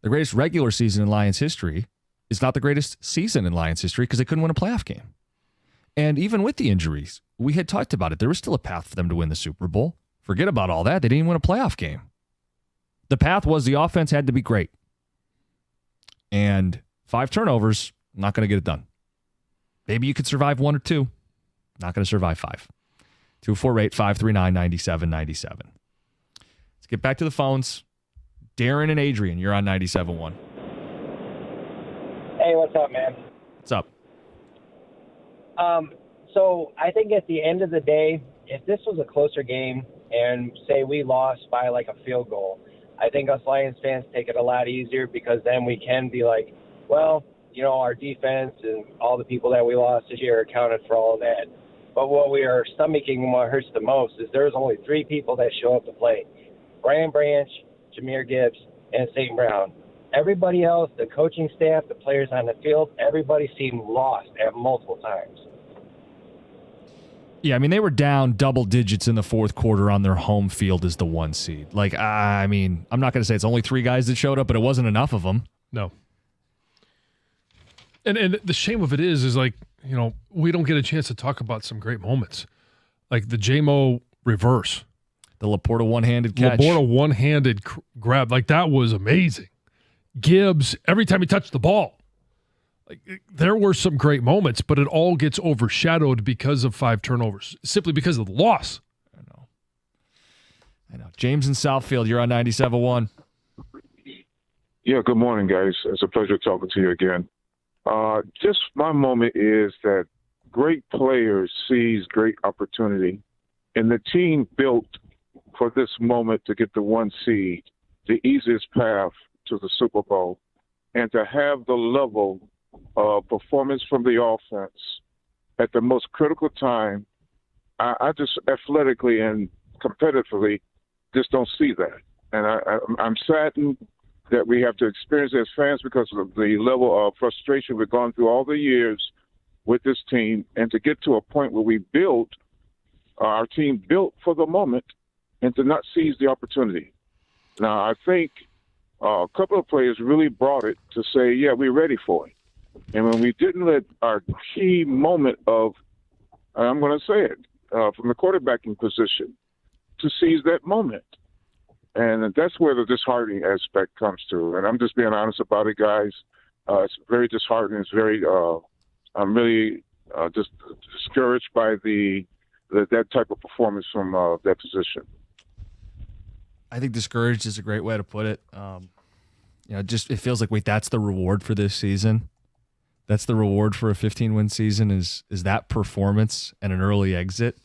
the greatest regular season in Lions history is not the greatest season in Lions history because they couldn't win a playoff game. And even with the injuries, we had talked about it. There was still a path for them to win the Super Bowl. Forget about all that. They didn't even win a playoff game. The path was the offense had to be great. And 5 turnovers, not going to get it done. Maybe you could survive 1 or 2. Not going to survive 5. 248-539-9797. Let's get back to the phones. Darren and Adrian, you're on 97.1. Hey, what's up, man? What's up? So I think at the end of the day, if this was a closer game and say we lost by like a field goal, I think us Lions fans take it a lot easier because then we can be like, well, our defense and all the people that we lost this year accounted for all of that. But what we are stomaching and what hurts the most is there's only 3 people that show up to play. Brian Branch, Jahmyr Gibbs, and St. Brown. Everybody else, the coaching staff, the players on the field, everybody seemed lost at multiple times. Yeah, I mean, they were down double digits in the fourth quarter on their home field as the 1 seed. Like, I mean, I'm not going to say it's only 3 guys that showed up, but it wasn't enough of them. No. And the shame of it is like, you know, we don't get a chance to talk about some great moments. Like the J-Mo reverse. The Laporta one-handed catch. Laporta one-handed grab. Like, that was amazing. Gibbs, every time he touched the ball. Like, there were some great moments, but it all gets overshadowed because of 5 turnovers, simply because of the loss. I know. James in Southfield, you're on 97.1. Yeah, good morning, guys. It's a pleasure talking to you again. Just my moment is that great players seize great opportunity, and the team built for this moment to get the 1 seed, the easiest path to the Super Bowl, and to have the level of performance from the offense at the most critical time. I just athletically and competitively just don't see that. And I'm saddened that we have to experience as fans because of the level of frustration we've gone through all the years with this team, and to get to a point where we built, our team built for the moment, and to not seize the opportunity. Now, I think a couple of players really brought it to say, yeah, we're ready for it. And when we didn't let our key moment of, I'm going to say it, from the quarterbacking position, to seize that moment. And that's where the disheartening aspect comes to. And I'm just being honest about it, guys. It's very disheartening. It's very, I'm really just discouraged by that type of performance from that position. I think discouraged is a great way to put it. Just it feels like, wait, that's the reward for this season. That's the reward for a 15-win season is that performance and an early exit.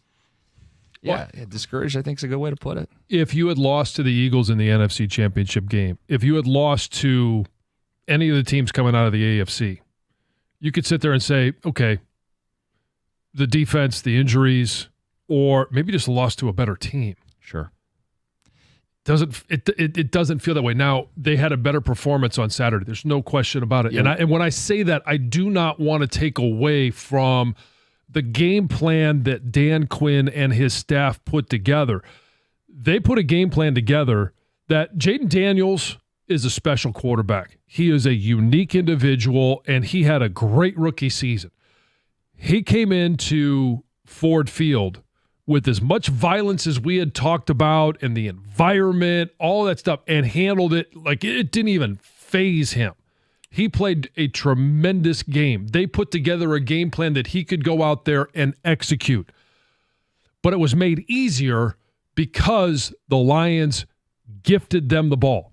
Yeah, discouraged, I think, is a good way to put it. If you had lost to the Eagles in the NFC Championship game, if you had lost to any of the teams coming out of the AFC, you could sit there and say, okay, the defense, the injuries, or maybe just lost to a better team. Sure. It doesn't feel that way. Now, they had a better performance on Saturday. There's no question about it. Yeah. And when I say that, I do not want to take away from the game plan that Dan Quinn and his staff put together. They put a game plan together that Jaden Daniels is a special quarterback. He is a unique individual, and he had a great rookie season. He came into Ford Field with as much violence as we had talked about and the environment, all that stuff, and handled it like it didn't even faze him. He played a tremendous game. They put together a game plan that he could go out there and execute. But it was made easier because the Lions gifted them the ball.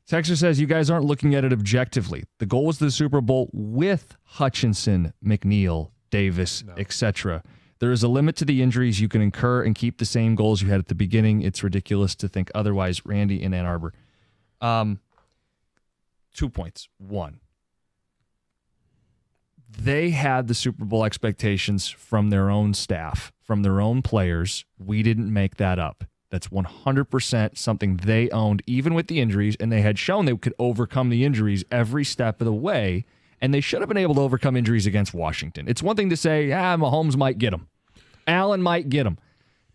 Texter says, you guys aren't looking at it objectively. The goal was the Super Bowl with Hutchinson, McNeil, Davis, etc. There is a limit to the injuries you can incur and keep the same goals you had at the beginning. It's ridiculous to think otherwise. Randy in Ann Arbor. 2 points. 1, they had the Super Bowl expectations from their own staff, from their own players. We didn't make that up. That's 100% something they owned, even with the injuries, and they had shown they could overcome the injuries every step of the way, and they should have been able to overcome injuries against Washington. It's one thing to say, Mahomes might get him. Allen might get him.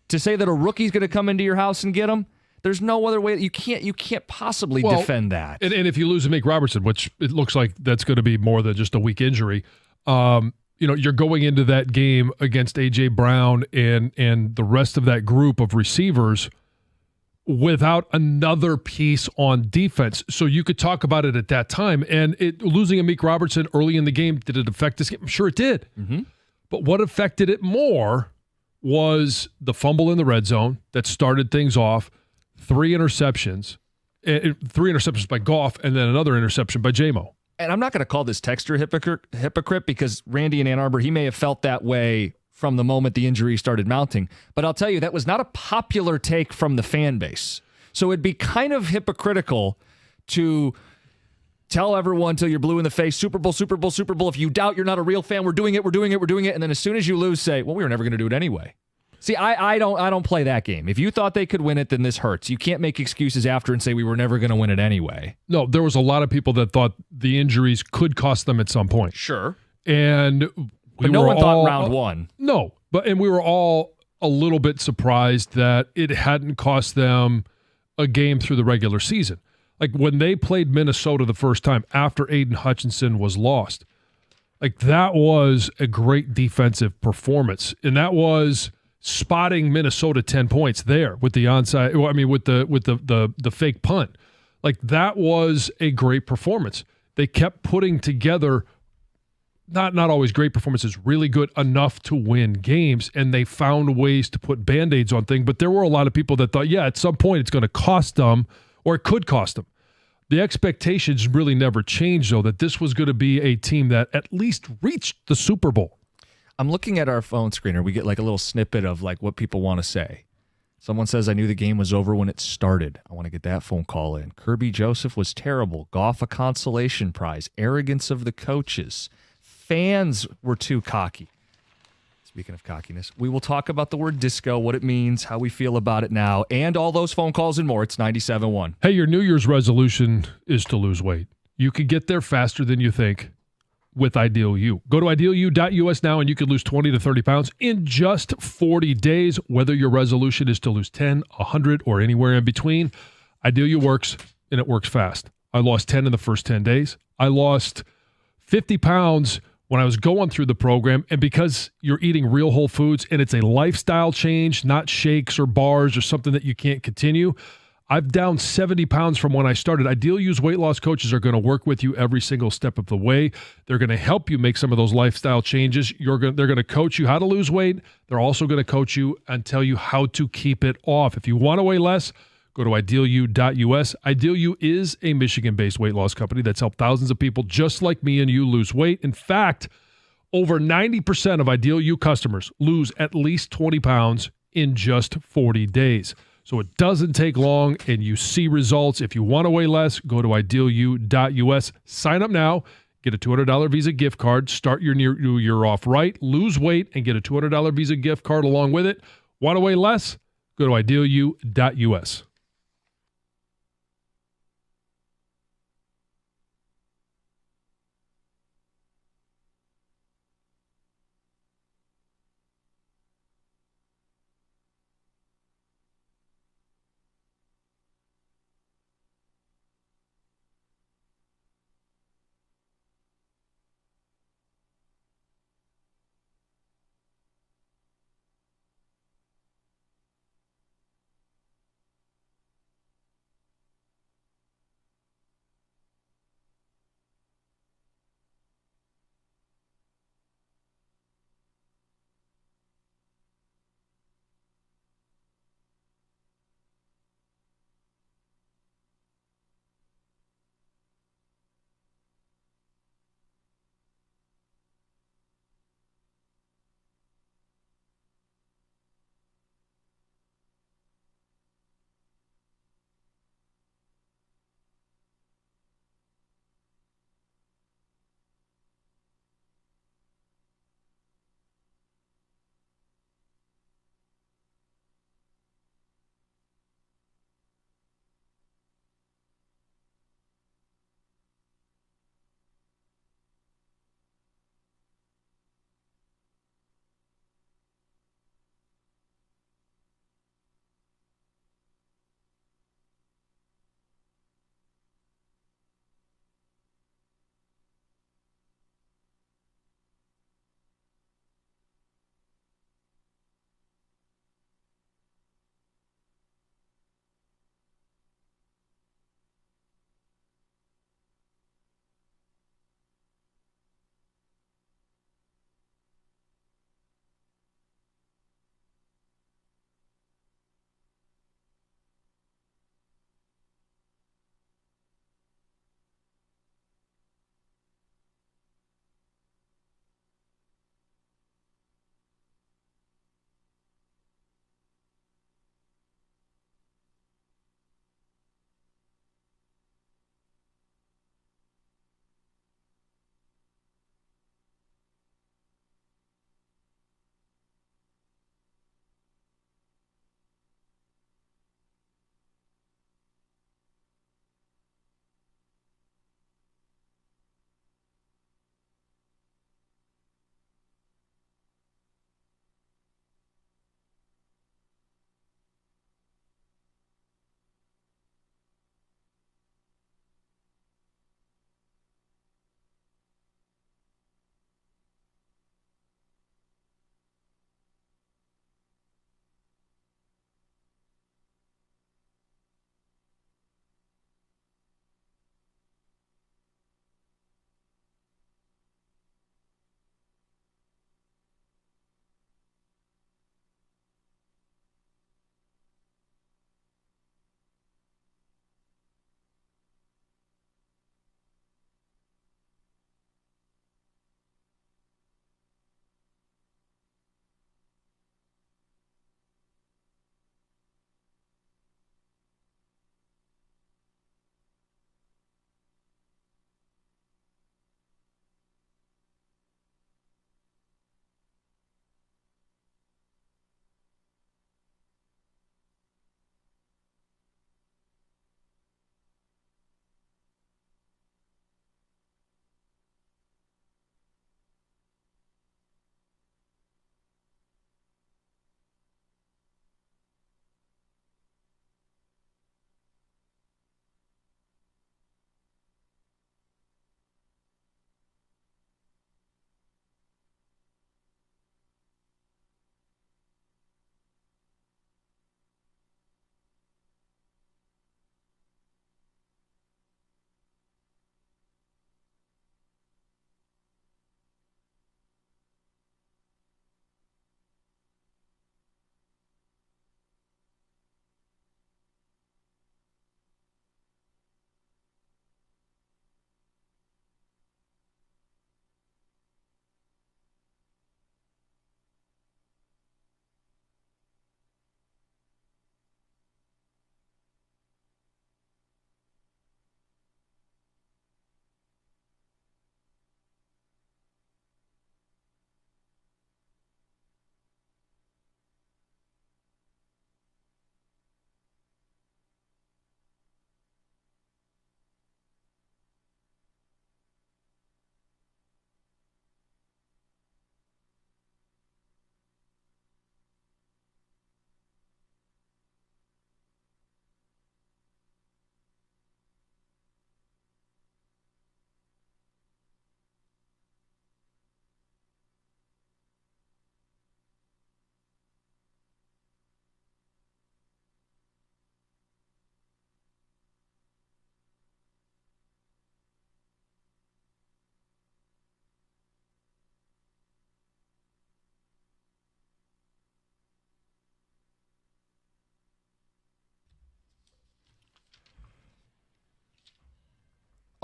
To say that a rookie's going to come into your house and get him, there's no other way. You can't possibly defend that. And if you lose to Mike Robertson, which it looks like that's going to be more than just a weak injury, you're going into that game against A.J. Brown and the rest of that group of receivers without another piece on defense. So you could talk about it at that time. And losing Amik Robertson early in the game, did it affect this game? I'm sure it did. Mm-hmm. But what affected it more was the fumble in the red zone that started things off, 3 interceptions by Goff, and then another interception by J-Mo. And I'm not going to call this texter hypocrite because Randy in Ann Arbor, he may have felt that way from the moment the injury started mounting. But I'll tell you, that was not a popular take from the fan base. So it'd be kind of hypocritical to tell everyone till you're blue in the face, Super Bowl, Super Bowl, Super Bowl. If you doubt, you're not a real fan. We're doing it, we're doing it, we're doing it. And then as soon as you lose, say, well, we were never going to do it anyway. See, I don't play that game. If you thought they could win it, then this hurts. You can't make excuses after and say we were never going to win it anyway. No, there was a lot of people that thought the injuries could cost them at some point. Sure. And but no one thought round one. No, and we were all a little bit surprised that it hadn't cost them a game through the regular season. Like when they played Minnesota the first time after Aiden Hutchinson was lost, like that was a great defensive performance. And that was spotting Minnesota 10 points there with the onside, with the fake punt. Like that was a great performance. They kept putting together not always great performances, really good enough to win games, and they found ways to put Band-Aids on things. But there were a lot of people that thought, yeah, at some point it's going to cost them, or it could cost them. The expectations really never changed, though, that this was going to be a team that at least reached the Super Bowl. I'm looking at our phone screener. We get like a little snippet of like what people want to say. Someone says, I knew the game was over when it started. I want to get that phone call in. Kirby Joseph was terrible. Goff a consolation prize. Arrogance of the coaches. Fans were too cocky. Speaking of cockiness, we will talk about the word disco, what it means, how we feel about it now, and all those phone calls and more. It's 97.1. Hey, your New Year's resolution is to lose weight. You could get there faster than you think with Ideal U. Go to idealu.us now and you can lose 20 to 30 pounds in just 40 days, whether your resolution is to lose 10, 100, or anywhere in between. Ideal U works, and it works fast. I lost 10 in the first 10 days. I lost 50 pounds when I was going through the program, and because you're eating real whole foods and it's a lifestyle change, not shakes or bars or something that you can't continue, I've down 70 pounds from when I started. Ideal U's weight loss coaches are going to work with you every single step of the way. They're going to help you make some of those lifestyle changes. They're going to coach you how to lose weight. They're also going to coach you and tell you how to keep it off. If you want to weigh less, go to idealu.us. Ideal U is a Michigan-based weight loss company that's helped thousands of people just like me and you lose weight. In fact, over 90% of Ideal U customers lose at least 20 pounds in just 40 days. So it doesn't take long, and you see results. If you want to weigh less, go to idealu.us. Sign up now. Get a $200 Visa gift card. Start your new year off right. Lose weight and get a $200 Visa gift card along with it. Want to weigh less? Go to idealu.us.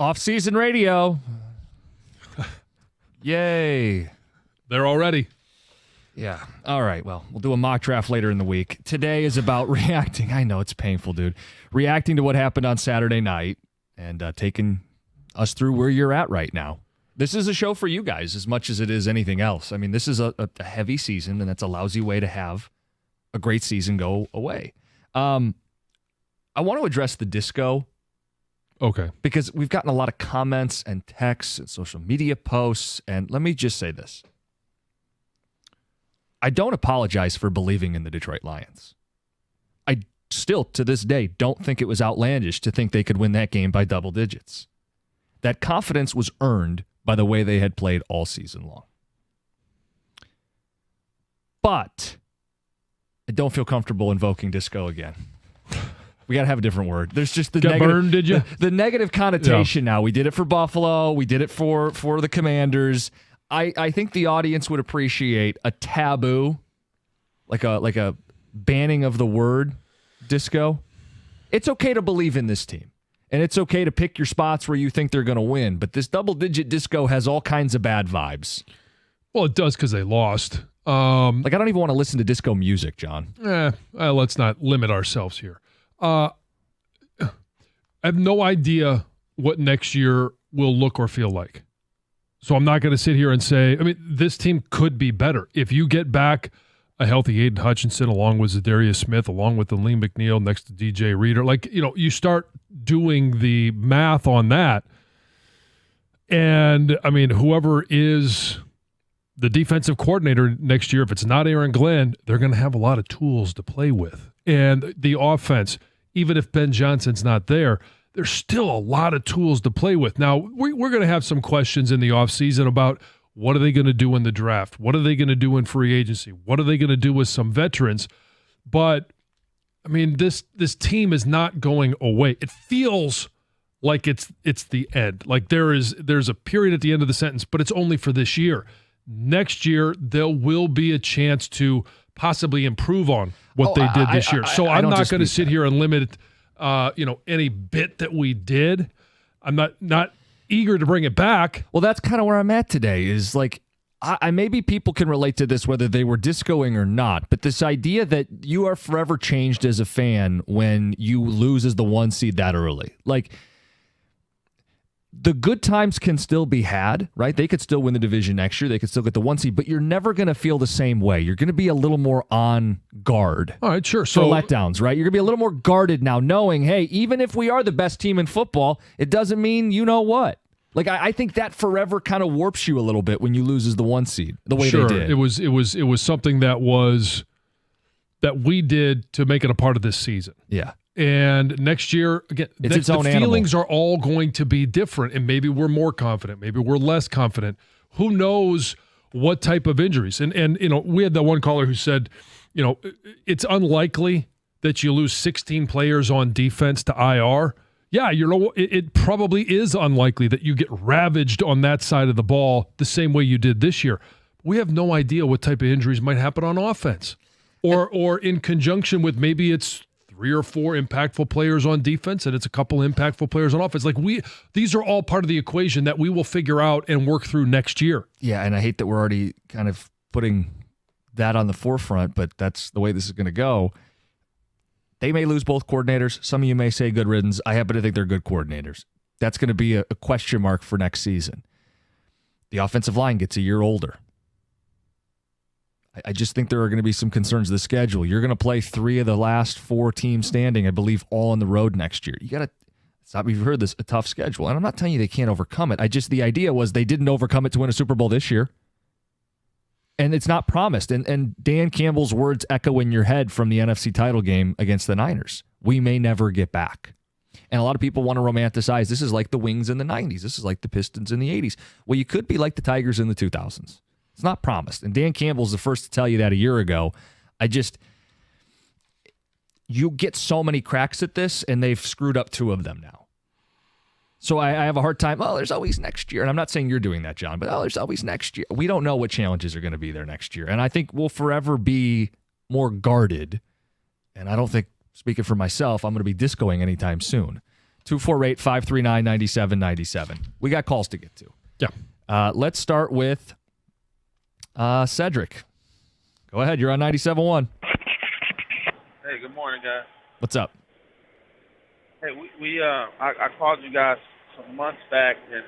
Off-season radio. Yay. They're already. Yeah. All right. Well, we'll do a mock draft later in the week. Today is about reacting. I know it's painful, dude. Reacting to what happened on Saturday night and taking us through where you're at right now. This is a show for you guys as much as it is anything else. I mean, this is a heavy season, and that's a lousy way to have a great season go away. I want to address the disco. Okay. Because we've gotten a lot of comments and texts and social media posts, and let me just say this. I don't apologize for believing in the Detroit Lions. I still, to this day, don't think it was outlandish to think they could win that game by double digits. That confidence was earned by the way they had played all season long. But I don't feel comfortable invoking disco again. We got to have a different word. There's just the negative, burned, did you? The negative connotation now. We did it for Buffalo. We did it for the Commanders. I think the audience would appreciate a taboo, like a banning of the word disco. It's okay to believe in this team, and it's okay to pick your spots where you think they're going to win, but this double-digit disco has all kinds of bad vibes. Well, it does because they lost. I don't even want to listen to disco music, John. Let's not limit ourselves here. I have no idea what next year will look or feel like. So I'm not going to sit here and say, this team could be better. If you get back a healthy Aiden Hutchinson along with Zadarius Smith, along with Aleem McNeil next to DJ Reader, you start doing the math on that. And, whoever is the defensive coordinator next year, if it's not Aaron Glenn, they're going to have a lot of tools to play with. And the offense, even if Ben Johnson's not there, there's still a lot of tools to play with. Now, we're going to have some questions in the offseason about what are they going to do in the draft? What are they going to do in free agency? What are they going to do with some veterans? But, this team is not going away. It feels like it's the end. Like there's a period at the end of the sentence, but it's only for this year. Next year, there will be a chance to possibly improve on what they did this year. So I'm not going to sit here and limit any bit that we did. I'm not eager to bring it back. Well, that's kind of where I'm at today is I maybe people can relate to this whether they were discoing or not, but this idea that you are forever changed as a fan when you lose as the 1 seed that early. The good times can still be had, right? They could still win the division next year. They could still get the 1 seed, but you're never going to feel the same way. You're going to be a little more on guard. All right, sure. So letdowns, right? You're going to be a little more guarded now, knowing, hey, even if we are the best team in football, it doesn't mean you know what. I think that forever kind of warps you a little bit when you lose as the 1 seed, the way they did. It was something that we did to make it a part of this season. Yeah. And next year, again, its own feelings animal. are all going to be different, and maybe we're more confident, maybe we're less confident. Who knows what type of injuries? And we had that one caller who said, it's unlikely that you lose 16 players on defense to IR. Yeah, it probably is unlikely that you get ravaged on that side of the ball the same way you did this year. We have no idea what type of injuries might happen on offense, or in conjunction with maybe it's 3 or 4 impactful players on defense, and it's a couple impactful players on offense. These are all part of the equation that we will figure out and work through next year. Yeah, and I hate that we're already kind of putting that on the forefront, but that's the way this is going to go. They may lose both coordinators. Some of you may say good riddance. I happen to think they're good coordinators. That's going to be a question mark for next season. The offensive line gets a year older. I just think there are going to be some concerns with the schedule. You're going to play 3 of the last 4 teams standing, I believe, all on the road next year. You got to stop. You've heard this, a tough schedule. And I'm not telling you they can't overcome it. The idea was they didn't overcome it to win a Super Bowl this year. And it's not promised. And Dan Campbell's words echo in your head from the NFC title game against the Niners. We may never get back. And a lot of people want to romanticize. This is like the Wings in the 90s. This is like the Pistons in the 80s. Well, you could be like the Tigers in the 2000s. It's not promised. And Dan Campbell's the first to tell you that a year ago. You get so many cracks at this, and they've screwed up 2 of them now. So I have a hard time. Oh, there's always next year. And I'm not saying you're doing that, John, but there's always next year. We don't know what challenges are going to be there next year. And I think we'll forever be more guarded. And I don't think, speaking for myself, I'm going to be discoing anytime soon. 248-539-9797. We got calls to get to. Yeah. Let's start with Cedric. Go ahead. You're on 97.1. Hey, good morning, guys. What's up? Hey, I called you guys some months back, and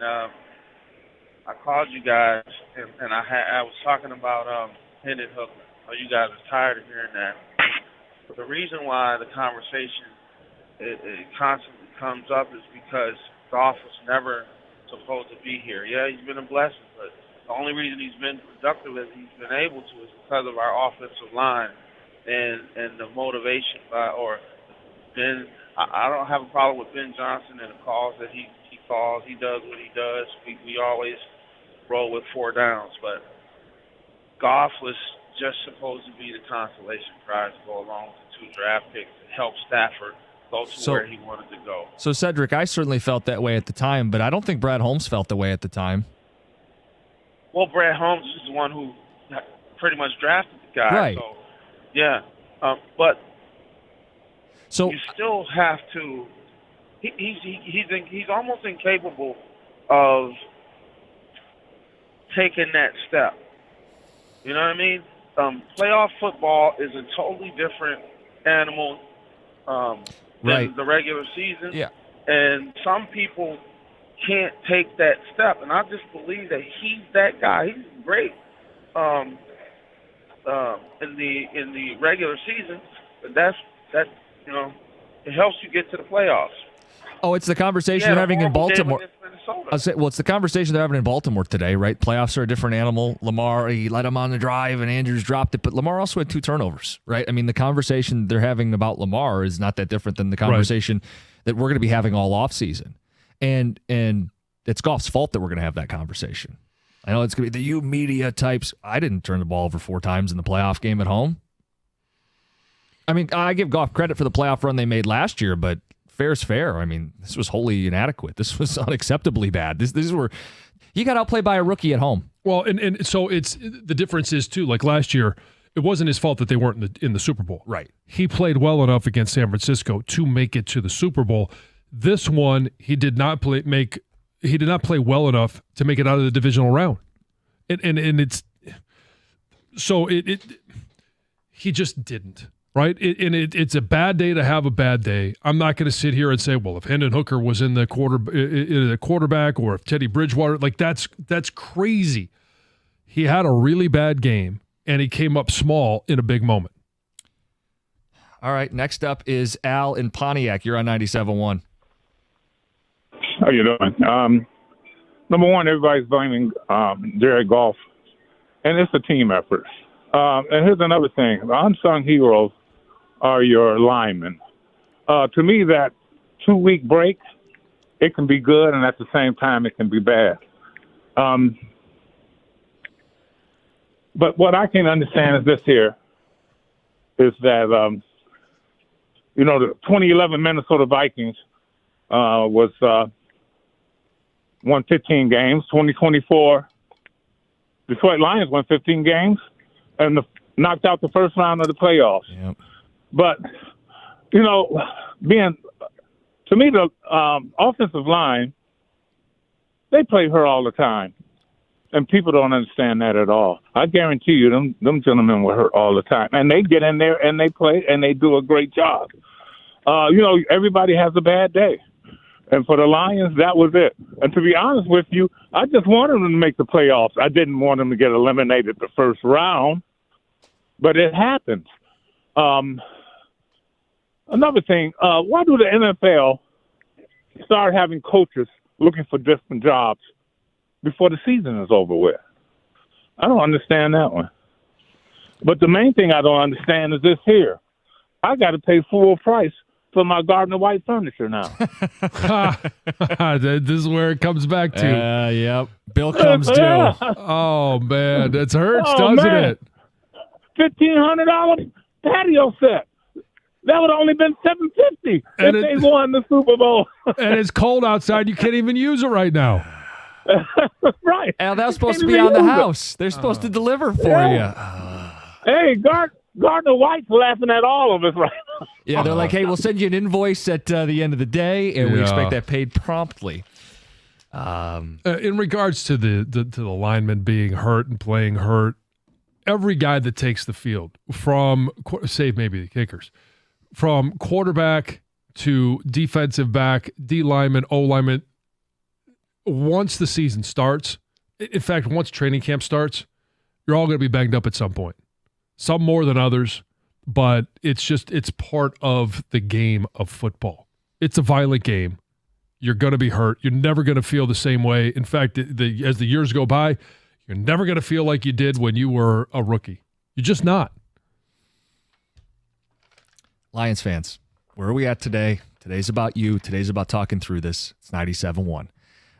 I called you guys, and I was talking about Hendon Hooker. You guys are tired of hearing that. But the reason why the conversation it constantly comes up is because Goff was never supposed to be here. Yeah, he's been a blessing, but the only reason he's been productive as he's been able to is because of our offensive line and the motivation or Ben. I don't have a problem with Ben Johnson and the calls that he calls. He does what he does. We always roll with 4 downs, but Goff was just supposed to be the consolation prize to go along with the 2 draft picks and help Stafford go to where he wanted to go. So, Cedric, I certainly felt that way at the time, but I don't think Brad Holmes felt the way at the time. Well, Brad Holmes is the one who pretty much drafted the guy. Right. So, yeah. But so you still have to he's almost incapable of taking that step. You know what I mean? Playoff football is a totally different animal than the regular season. Yeah. And some people can't take that step. And I just believe that he's that guy. He's great in the regular season. But that's it helps you get to the playoffs. Oh, it's the conversation they're having in Baltimore. It's the conversation they're having in Baltimore today, right? Playoffs are a different animal. Lamar, he let him on the drive, and Andrews dropped it. But Lamar also had 2 turnovers, right? I mean, the conversation they're having about Lamar is not that different than the conversation that we're going to be having all offseason. And it's Goff's fault that we're going to have that conversation. I know it's going to be the you media types. I didn't turn the ball over 4 times in the playoff game at home. I mean, I give Goff credit for the playoff run they made last year, but fair's fair. I mean, this was wholly inadequate. This was unacceptably bad. These were you got outplayed by a rookie at home. Well, and so it's the difference is too. Like last year, it wasn't his fault that they weren't in the Super Bowl. Right. He played well enough against San Francisco to make it to the Super Bowl. This one, he did not play well enough to make it out of the divisional round. And it's so he just didn't. Right? It's a bad day to have a bad day. I'm not going to sit here and say, well, if Hendon Hooker was in the quarterback or if Teddy Bridgewater, like that's crazy. He had a really bad game, and he came up small in a big moment. All right, next up is Al in Pontiac. You're on 97.1. How you doing? Number one, everybody's blaming Jared Goff, and it's a team effort. And here's another thing. The unsung heroes are your linemen. To me, that 2-week break, it can be good, and at the same time, it can be bad. But what I can understand is this here, is that, the 2011 Minnesota Vikings won 15 games. 2024, Detroit Lions won 15 games and knocked out the first round of the playoffs. Yep. But, to me, the offensive line, they play her all the time. And people don't understand that at all. I guarantee you, them gentlemen were hurt all the time. And they get in there and they play and they do a great job. Everybody has a bad day. And for the Lions, that was it. And to be honest with you, I just wanted them to make the playoffs. I didn't want them to get eliminated the first round. But it happens. Another thing, why do the NFL start having coaches looking for different jobs before the season is over with? I don't understand that one. But the main thing I don't understand is this here. I got to pay full price for my Gardner White furniture now. This is where it comes back to. Yep. Bill comes due. Oh, man. That hurts, doesn't it? $1,500 patio set. That would have only been $750 if they won the Super Bowl. And it's cold outside. You can't even use it right now. Right. And that was supposed to be on the house. They're supposed to deliver for you. Hey, Gardner White's laughing at all of us right now. Yeah, they're like, hey, we'll send you an invoice at the end of the day, and we expect that paid promptly. In regards to the linemen being hurt and playing hurt, every guy that takes the field, from save maybe the kickers, from quarterback to defensive back, D lineman, O lineman, once the season starts, in fact, once training camp starts, you're all going to be banged up at some point. Some more than others, but it's part of the game of football. It's a violent game. You're going to be hurt. You're never going to feel the same way. In fact, as the years go by, you're never going to feel like you did when you were a rookie. You're just not. Lions fans, where are we at today? Today's about you. Today's about talking through this. It's 97.1.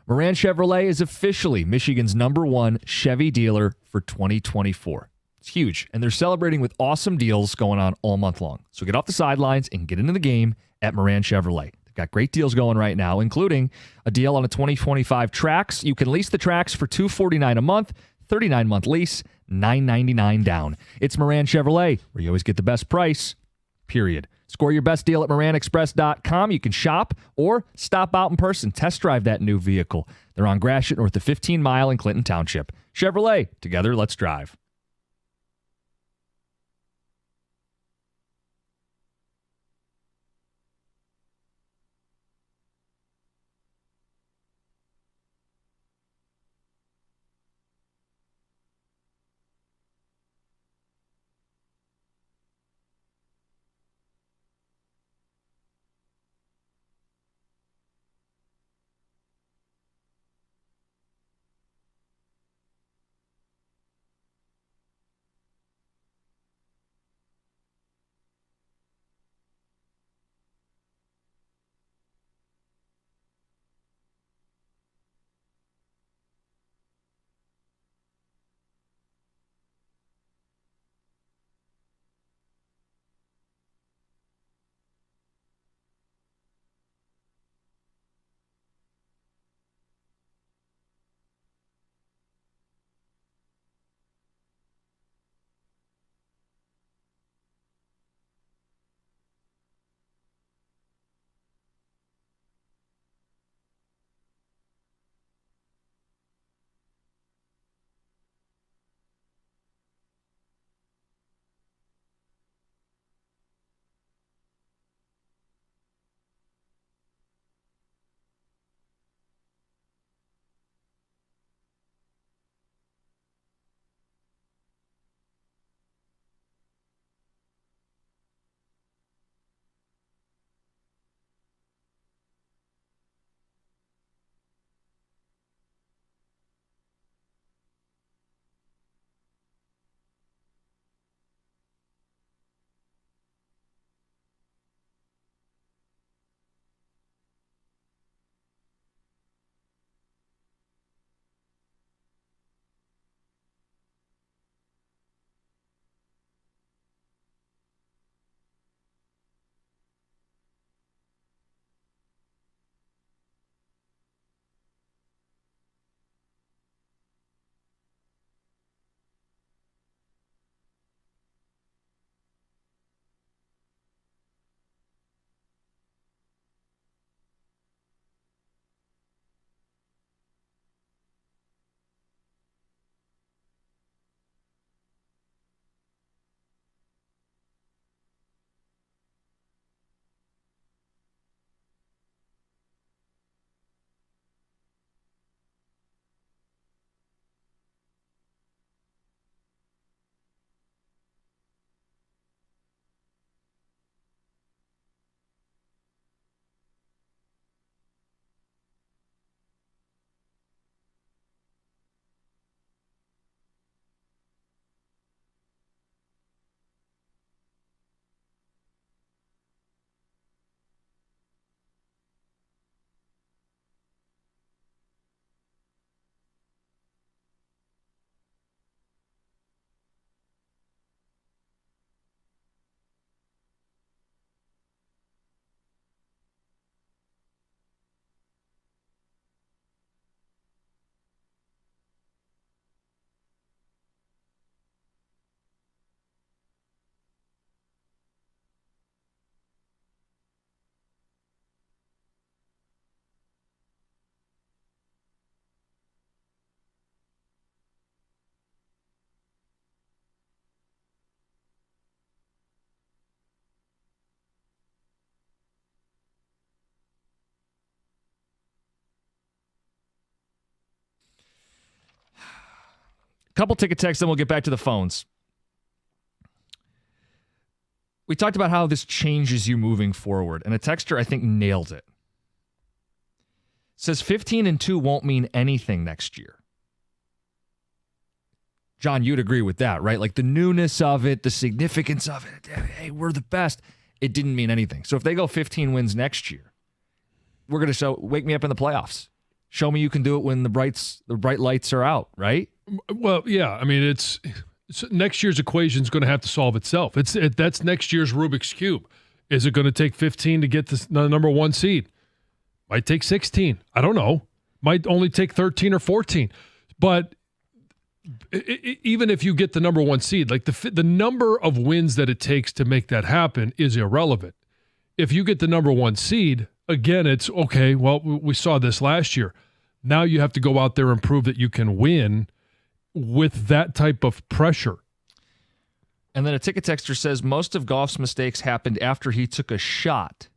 Moran Chevrolet is officially Michigan's #1 Chevy dealer for 2024. It's huge, and they're celebrating with awesome deals going on all month long. So get off the sidelines and get into the game at Moran Chevrolet. They've got great deals going right now, including a deal on a 2025 Trax. You can lease the Trax for $249 a month, 39-month lease, $999 down. It's Moran Chevrolet, where you always get the best price, period. Score your best deal at MoranExpress.com. You can shop or stop out in person. Test drive that new vehicle. They're on Gratiot north of 15 Mile in Clinton Township. Chevrolet, together, let's drive. Couple ticket texts, then we'll get back to the phones. We talked about how this changes you moving forward, and a texter, I think, nailed it. Says 15-2 won't mean anything next year. John, you'd agree with that, right? Like the newness of it, the significance of it. Hey, we're the best. It didn't mean anything. So if they go 15 wins next year, we're going to wake me up in the playoffs. Show me you can do it when the bright lights are out, right? Well, yeah. I mean, it's next year's equation is going to have to solve itself. That's next year's Rubik's Cube. Is it going to take 15 to get the number 1 seed? Might take 16. I don't know. Might only take 13 or 14. But even if you get the number 1 seed, like the number of wins that it takes to make that happen is irrelevant. If you get the number 1 seed, again, it's okay. Well, we saw this last year. Now you have to go out there and prove that you can win with that type of pressure. And then a ticket texter says most of Goff's mistakes happened after he took a shot.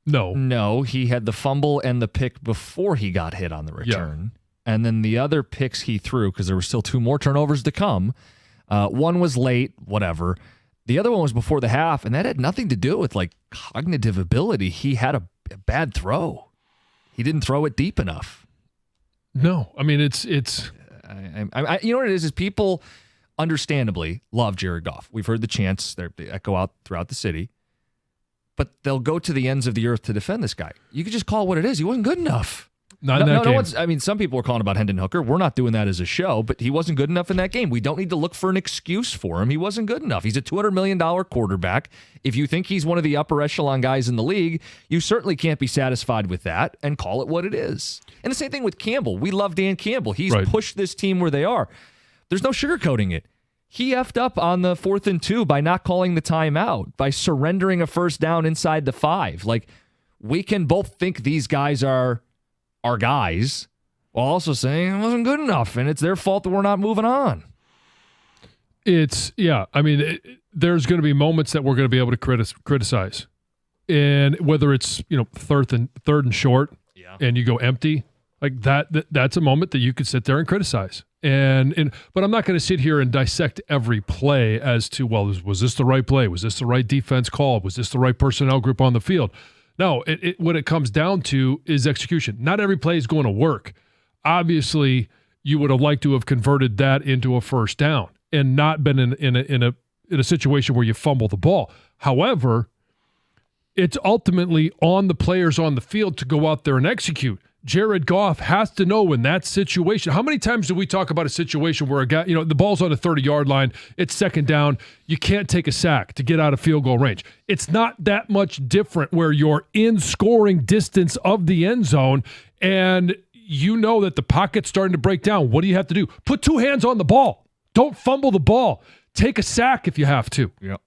No, he had the fumble and the pick before he got hit on the return. Yeah. And then the other picks he threw, because there were still 2 more turnovers to come. One was late, whatever. The other one was before the half, and that had nothing to do with like cognitive ability. He had a bad throw. He didn't throw it deep enough. No, I mean it's. You know what it is people understandably love Jared Goff. We've heard the chants they echo out throughout the city, but they'll go to the ends of the earth to defend this guy. You could just call it what it is. He wasn't good enough. Not in that game. Some people are calling about Hendon Hooker. We're not doing that as a show, but he wasn't good enough in that game. We don't need to look for an excuse for him. He wasn't good enough. He's a $200 million quarterback. If you think he's one of the upper echelon guys in the league, you certainly can't be satisfied with that and call it what it is. And the same thing with Campbell. We love Dan Campbell. He's pushed this team where they are. There's no sugarcoating it. He effed up on the 4th and 2 by not calling the timeout, by surrendering a first down inside the 5. Like, we can both think these guys are our guys, while also saying it wasn't good enough, and it's their fault that we're not moving on. There's going to be moments that we're going to be able to criticize, and whether it's third and short, and you go empty like that's a moment that you could sit there and criticize. But I'm not going to sit here and dissect every play as to, well, was this the right play? Was this the right defense call? Was this the right personnel group on the field? No, what it comes down to is execution. Not every play is going to work. Obviously, you would have liked to have converted that into a first down and not been in a situation where you fumble the ball. However, it's ultimately on the players on the field to go out there and execute. Jared Goff has to know in that situation. How many times do we talk about a situation where a guy, the ball's on the 30-yard line, it's second down, you can't take a sack to get out of field goal range. It's not that much different where you're in scoring distance of the end zone and you know that the pocket's starting to break down. What do you have to do? Put 2 hands on the ball. Don't fumble the ball. Take a sack if you have to. Yeah,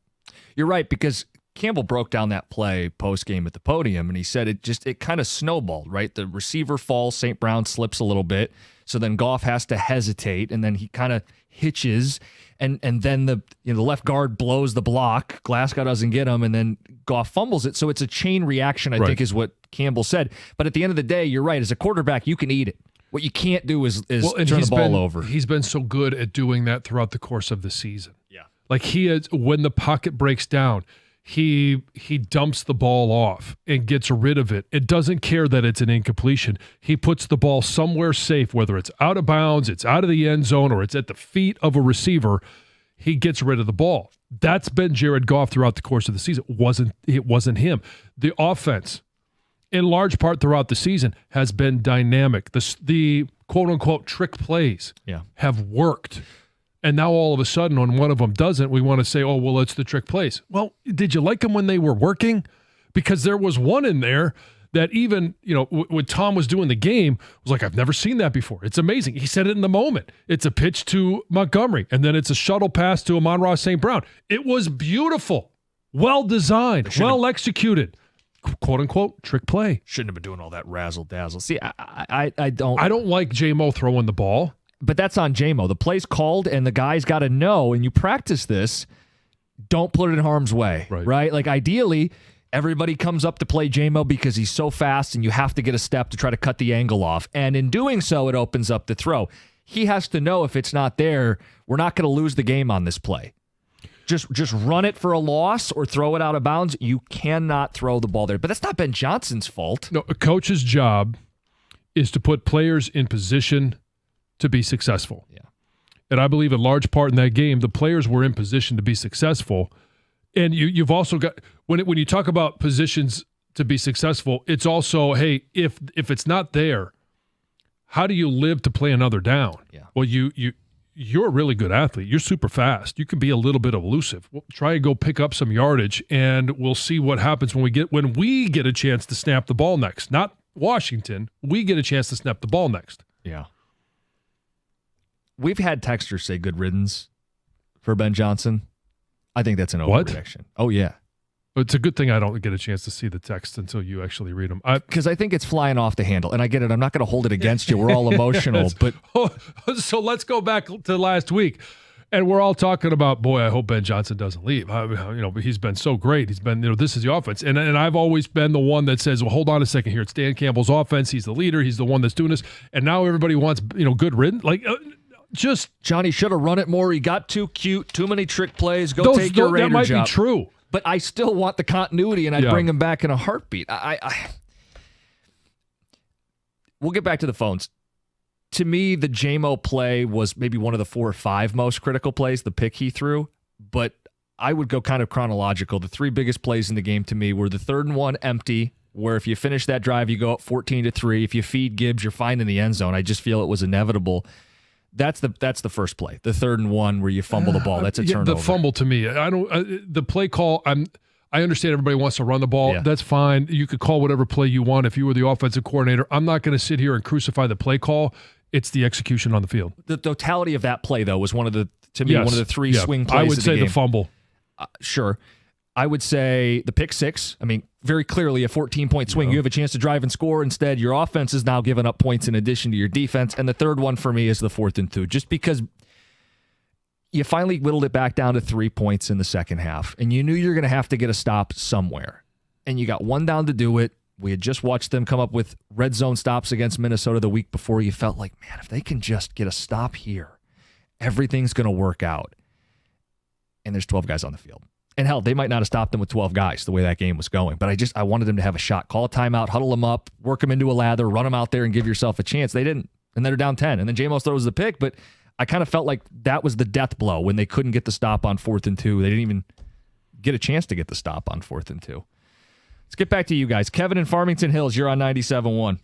you're right, because Campbell broke down that play post-game at the podium, and he said it kind of snowballed, right? The receiver falls, St. Brown slips a little bit, so then Goff has to hesitate, and then he kind of hitches, and then the left guard blows the block, Glasgow doesn't get him, and then Goff fumbles it. So it's a chain reaction, I think, is what Campbell said. But at the end of the day, you're right. As a quarterback, you can eat it. What you can't do is turn the ball over. He's been so good at doing that throughout the course of the season. Yeah, like he is when the pocket breaks down. He dumps the ball off and gets rid of it. It doesn't care that it's an incompletion. He puts the ball somewhere safe, whether it's out of bounds, it's out of the end zone, or it's at the feet of a receiver. He gets rid of the ball. That's been Jared Goff throughout the course of the season. It wasn't him. The offense, in large part throughout the season, has been dynamic. The quote-unquote trick plays have worked. And now all of a sudden, when one of them doesn't, we want to say, oh, well, it's the trick plays. Well, did you like them when they were working? Because there was one in there that even, when Tom was doing the game, was like, I've never seen that before. It's amazing. He said it in the moment. It's a pitch to Montgomery, and then it's a shuttle pass to Amon-Ra St. Brown. It was beautiful, well-designed, well-executed. Quote-unquote trick play. Shouldn't have been doing all that razzle-dazzle. See, I don't... I don't like J-Mo throwing the ball. But that's on J-Mo. The play's called, and the guy's got to know, and you practice this, don't put it in harm's way, right? Like, ideally, everybody comes up to play J-Mo because he's so fast, and you have to get a step to try to cut the angle off. And in doing so, it opens up the throw. he has to know if it's not there, we're not going to lose the game on this play. Just run it for a loss or throw it out of bounds. You cannot throw the ball there. But that's not Ben Johnson's fault. No, a coach's job is to put players in position to be successful. Yeah. And I believe a large part in that game, the players were in position to be successful. And you've also got, when you talk about positions to be successful, it's also, hey, if it's not there, how do you live to play another down? Yeah. Well, you're a really good athlete. You're super fast. You can be a little bit elusive. We'll try and go pick up some yardage, and we'll see what happens when we get a chance to snap the ball next. Not Washington. We get a chance to snap the ball next. Yeah. We've had texters say good riddance for Ben Johnson. I think that's an overreaction. Oh, yeah. It's a good thing I don't get a chance to see the text until you actually read them. Because I think it's flying off the handle. And I get it. I'm not going to hold it against you. We're all emotional. But so let's go back to last week. And we're all talking about, boy, I hope Ben Johnson doesn't leave. He's been so great. He's been, this is the offense. And I've always been the one that says, well, hold on a second here. It's Dan Campbell's offense. He's the leader. He's the one that's doing this. And now everybody wants, good riddance. Just Johnny should have run it more. He got too cute. Too many trick plays. Take your Raider That might job. be true. But I still want the continuity, and I'd bring him back in a heartbeat. We'll get back to the phones. To me, the JMO play was maybe one of the 4 or 5 most critical plays, the pick he threw. But I would go kind of chronological. The 3 biggest plays in the game to me were the 3rd and 1 empty, where if you finish that drive, you go up 14-3. If you feed Gibbs, you're fine in the end zone. I just feel it was inevitable. That's the first play, the 3rd and 1 where you fumble the ball. That's a turnover. The fumble to me, the play call. I understand everybody wants to run the ball. Yeah. That's fine. You could call whatever play you want if you were the offensive coordinator. I'm not going to sit here and crucify the play call. It's the execution on the field. The totality of that play, though, was one of the 3 swing plays. I would of say the game. the fumble. Sure. I would say the pick 6. I mean, very clearly a 14-point swing. You have a chance to drive and score. Instead, your offense is now giving up points in addition to your defense. And the 3rd one for me is the 4th and 2, just because you finally whittled it back down to 3 points in the second half. And you knew you were going to have to get a stop somewhere. And you got 1 down to do it. We had just watched them come up with red zone stops against Minnesota the week before. You felt like, man, if they can just get a stop here, everything's going to work out. And there's 12 guys on the field. And hell, they might not have stopped them with 12 guys the way that game was going. But I wanted them to have a shot. Call a timeout, huddle them up, work them into a lather, run them out there and give yourself a chance. They didn't. And they're down 10. And then J-Mo throws the pick. But I kind of felt like that was the death blow when they couldn't get the stop on 4th and 2. They didn't even get a chance to get the stop on 4th and 2. Let's get back to you guys. Kevin in Farmington Hills, you're on 97.1.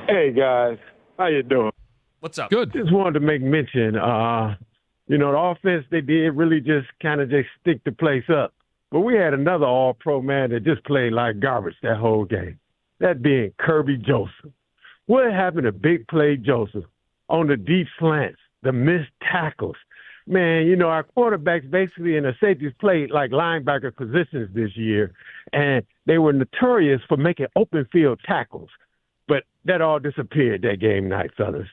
Hey, guys. How you doing? What's up? Good. Just wanted to make mention, the offense, they did really just kind of just stick the place up. But we had another all-pro man that just played like garbage that whole game, that being Kirby Joseph. What happened to big play Joseph on the deep slants, the missed tackles? Man, our quarterbacks basically and the safeties played like linebacker positions this year, and they were notorious for making open field tackles. But that all disappeared that game night, fellas.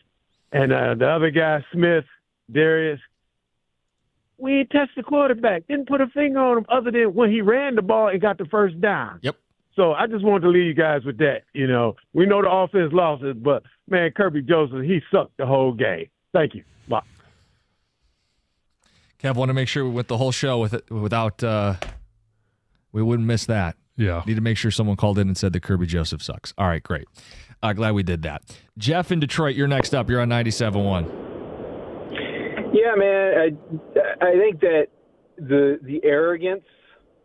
And the other guy, Smith, Darius, we ain't touched the quarterback. Didn't put a finger on him other than when he ran the ball and got the first down. Yep. So I just wanted to leave you guys with that. We know the offense lost it, but, man, Kirby Joseph, he sucked the whole game. Thank you. Bye. Kev, want to make sure we went the whole show with it without we wouldn't miss that. Yeah. Need to make sure someone called in and said that Kirby Joseph sucks. All right, great. Glad we did that. Jeff in Detroit, you're next up. You're on 97.1. Yeah, man. I think that the arrogance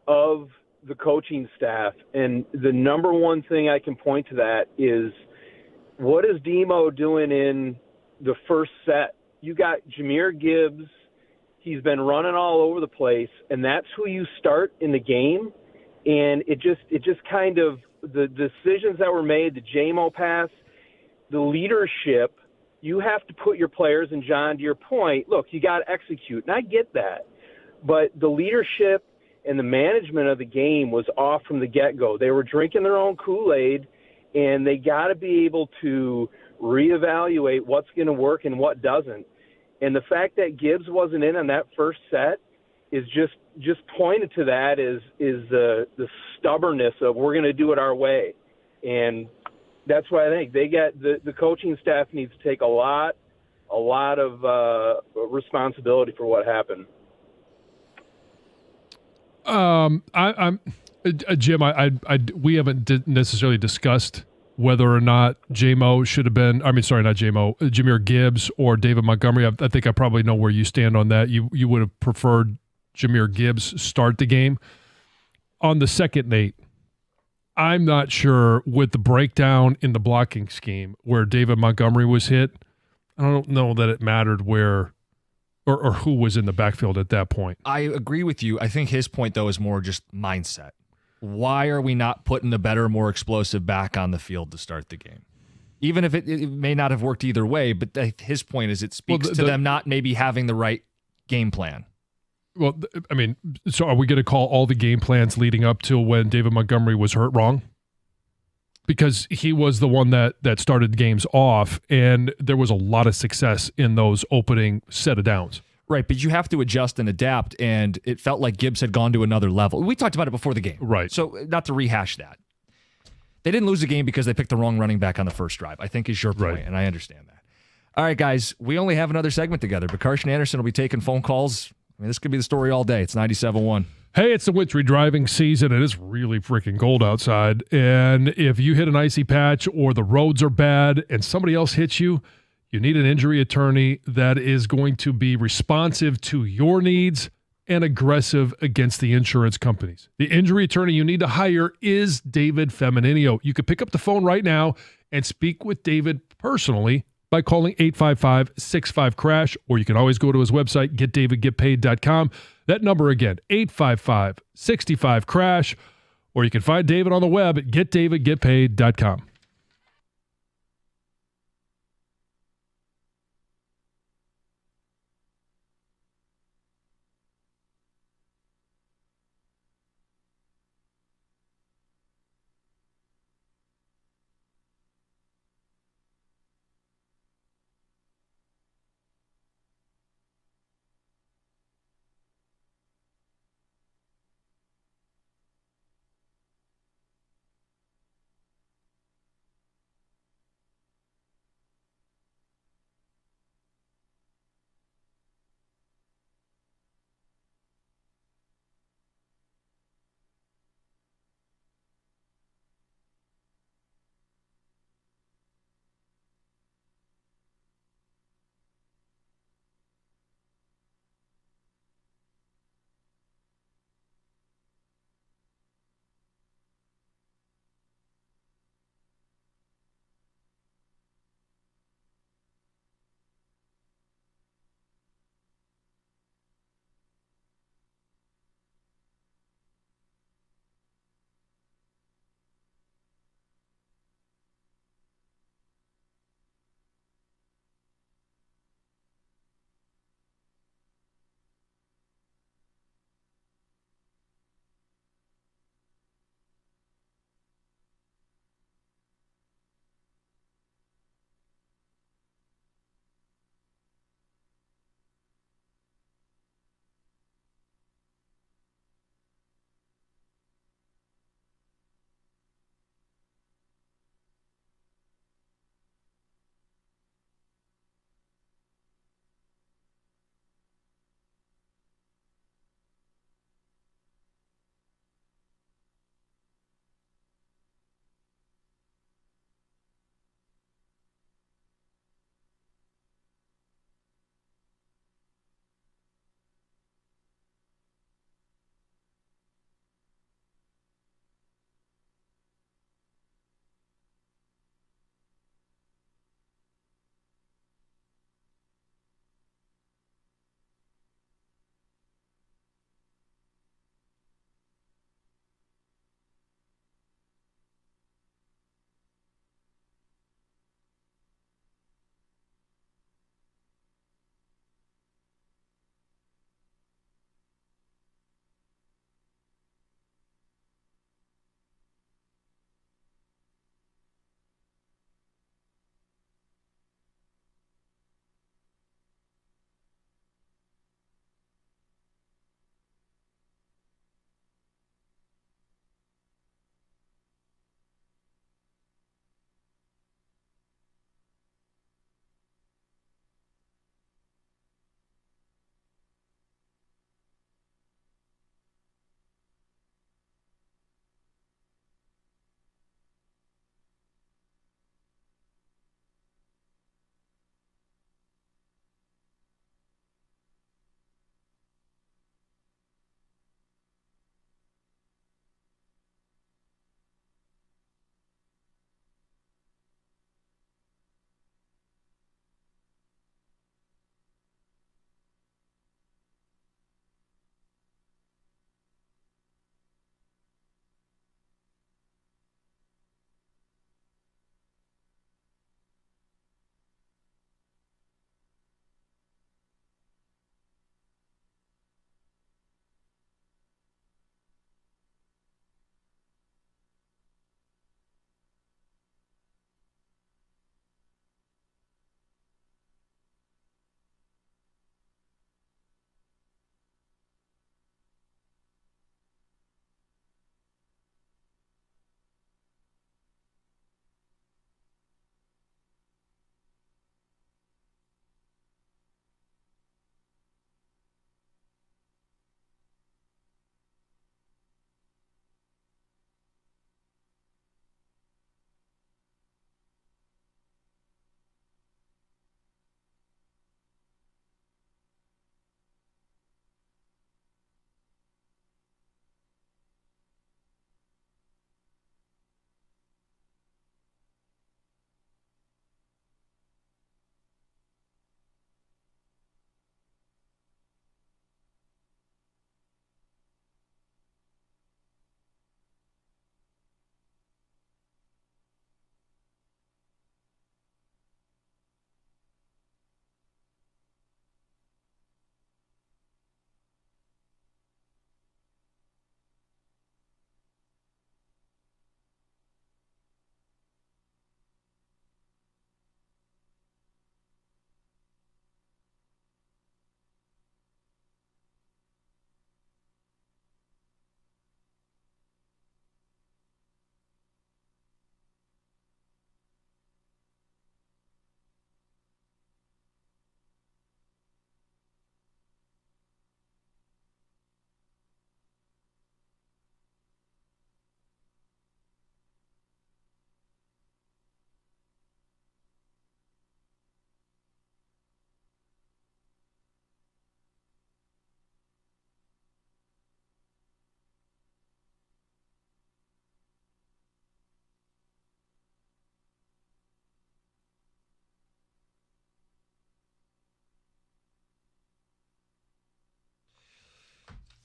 of the coaching staff, and the number one thing I can point to that is, what is Demo doing in the first set? You got Jahmyr Gibbs. He's been running all over the place, and that's who you start in the game. And it just kind of, the decisions that were made, the JMO pass, the leadership, you have to put your players, and John, to your point, look, you got to execute, and I get that. But the leadership and the management of the game was off from the get-go. They were drinking their own Kool-Aid, and they got to be able to reevaluate what's going to work and what doesn't. And the fact that Gibbs wasn't in on that first set is just pointed to that is the stubbornness of, we're going to do it our way. And That's what I think. They get the coaching staff needs to take a lot of responsibility for what happened. I'm Jim. We haven't necessarily discussed whether or not J-Mo should have been. I mean, sorry, not J-Mo. Jameer Gibbs or David Montgomery. I think I probably know where you stand on that. You would have preferred Jameer Gibbs start the game. On the second, Nate, I'm not sure with the breakdown in the blocking scheme where David Montgomery was hit. I don't know that it mattered where or who was in the backfield at that point. I agree with you. I think his point, though, is more just mindset. Why are we not putting the better, more explosive back on the field to start the game? Even if it may not have worked either way, but his point is it speaks to them not maybe having the right game plan. Well, I mean, so are we going to call all the game plans leading up to when David Montgomery was hurt wrong? Because he was the one that started games off, and there was a lot of success in those opening set of downs. Right, but you have to adjust and adapt, and it felt like Gibbs had gone to another level. We talked about it before the game. Right. So not to rehash that. They didn't lose the game because they picked the wrong running back on the first drive, I think is your point, and I understand that. All right, guys, we only have another segment together, but Carson Anderson will be taking phone calls. I mean, this could be the story all day. It's 97.1. Hey, it's the wintry driving season. It is really freaking cold outside. And if you hit an icy patch or the roads are bad and somebody else hits you, you need an injury attorney that is going to be responsive to your needs and aggressive against the insurance companies. The injury attorney you need to hire is David Femininio. You can pick up the phone right now and speak with David personally by calling 855-65-CRASH, or you can always go to his website, getdavidgetpaid.com. That number again, 855-65-CRASH, or you can find David on the web at getdavidgetpaid.com.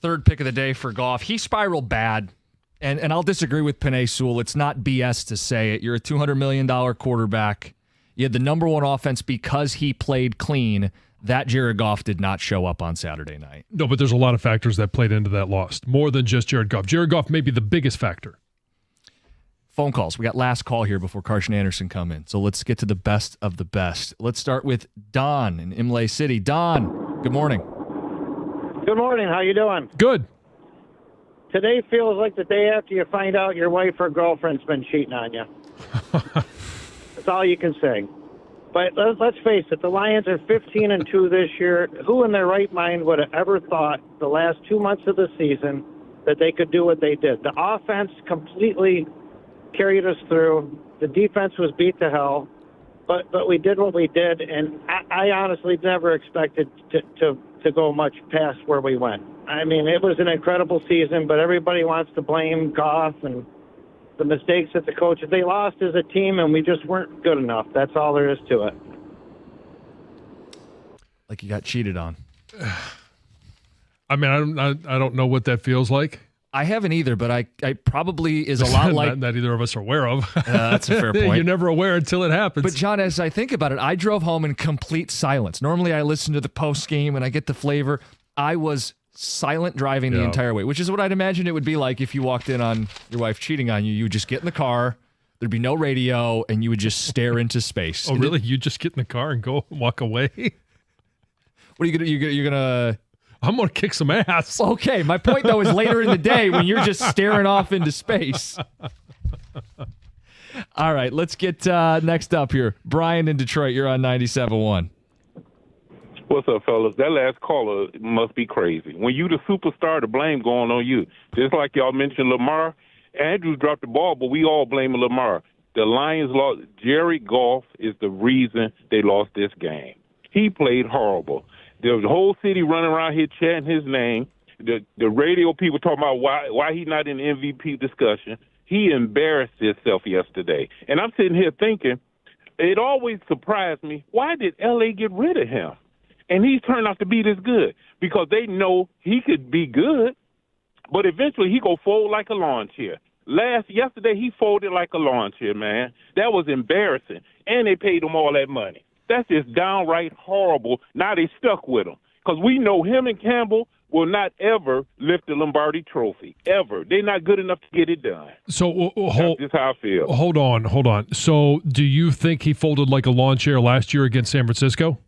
Third pick of the day for Goff. He spiraled bad. And I'll disagree with Penei Sewell. It's not BS to say it. You're a $200 million quarterback. You had the number one offense because he played clean. That Jared Goff did not show up on Saturday night. No, but there's a lot of factors that played into that loss. More than just Jared Goff. Jared Goff may be the biggest factor. Phone calls. We got last call here before Carson Anderson come in. So let's get to the best of the best. Let's start with Don in Imlay City. Don, good morning. Good morning. How you doing? Good. Today feels like the day after you find out your wife or girlfriend's been cheating on you. That's all you can say. But let's face it, the Lions are 15-2 this year. Who in their right mind would have ever thought the last 2 months of the season that they could do what they did? The offense completely carried us through. The defense was beat to hell. But we did what we did, and I honestly never expected to go much past where we went. I mean, it was an incredible season, but everybody wants to blame Goff and the mistakes that the coaches. They lost as a team, and we just weren't good enough. That's all there is to it. Like you got cheated on. I mean, I don't know what that feels like. I haven't either, but I probably is a lot like... that either of us are aware of. That's a fair point. You're never aware until it happens. But, John, as I think about it, I drove home in complete silence. Normally, I listen to the post game and I get the flavor. I was silent driving the entire way, which is what I'd imagine it would be like if you walked in on your wife cheating on you. You would just get in the car, there'd be no radio, and you would just stare into space. Oh, really? You just get in the car and go and walk away? What are you going to... You're going to... I'm going to kick some ass. Okay, my point, though, is later in the day when you're just staring off into space. All right, let's get next up here. Brian in Detroit, you're on 97.1. What's up, fellas? That last caller must be crazy. When you the superstar, the blame going on you. Just like y'all mentioned Lamar, Andrews dropped the ball, but we all blame Lamar. The Lions lost. Jerry Goff is the reason they lost this game. He played horrible. There was the whole city running around here chanting his name. The radio people talking about why he's not in the MVP discussion. He embarrassed himself yesterday. And I'm sitting here thinking, it always surprised me, why did L.A. get rid of him? And he's turned out to be this good because they know he could be good, but eventually he go fold like a lawn chair. Yesterday he folded like a lawn chair, man. That was embarrassing. And they paid him all that money. That's just downright horrible. Now they stuck with him because we know him and Campbell will not ever lift the Lombardi Trophy, ever. They're not good enough to get it done. So that's just how I feel. Hold on. So do you think he folded like a lawn chair last year against San Francisco?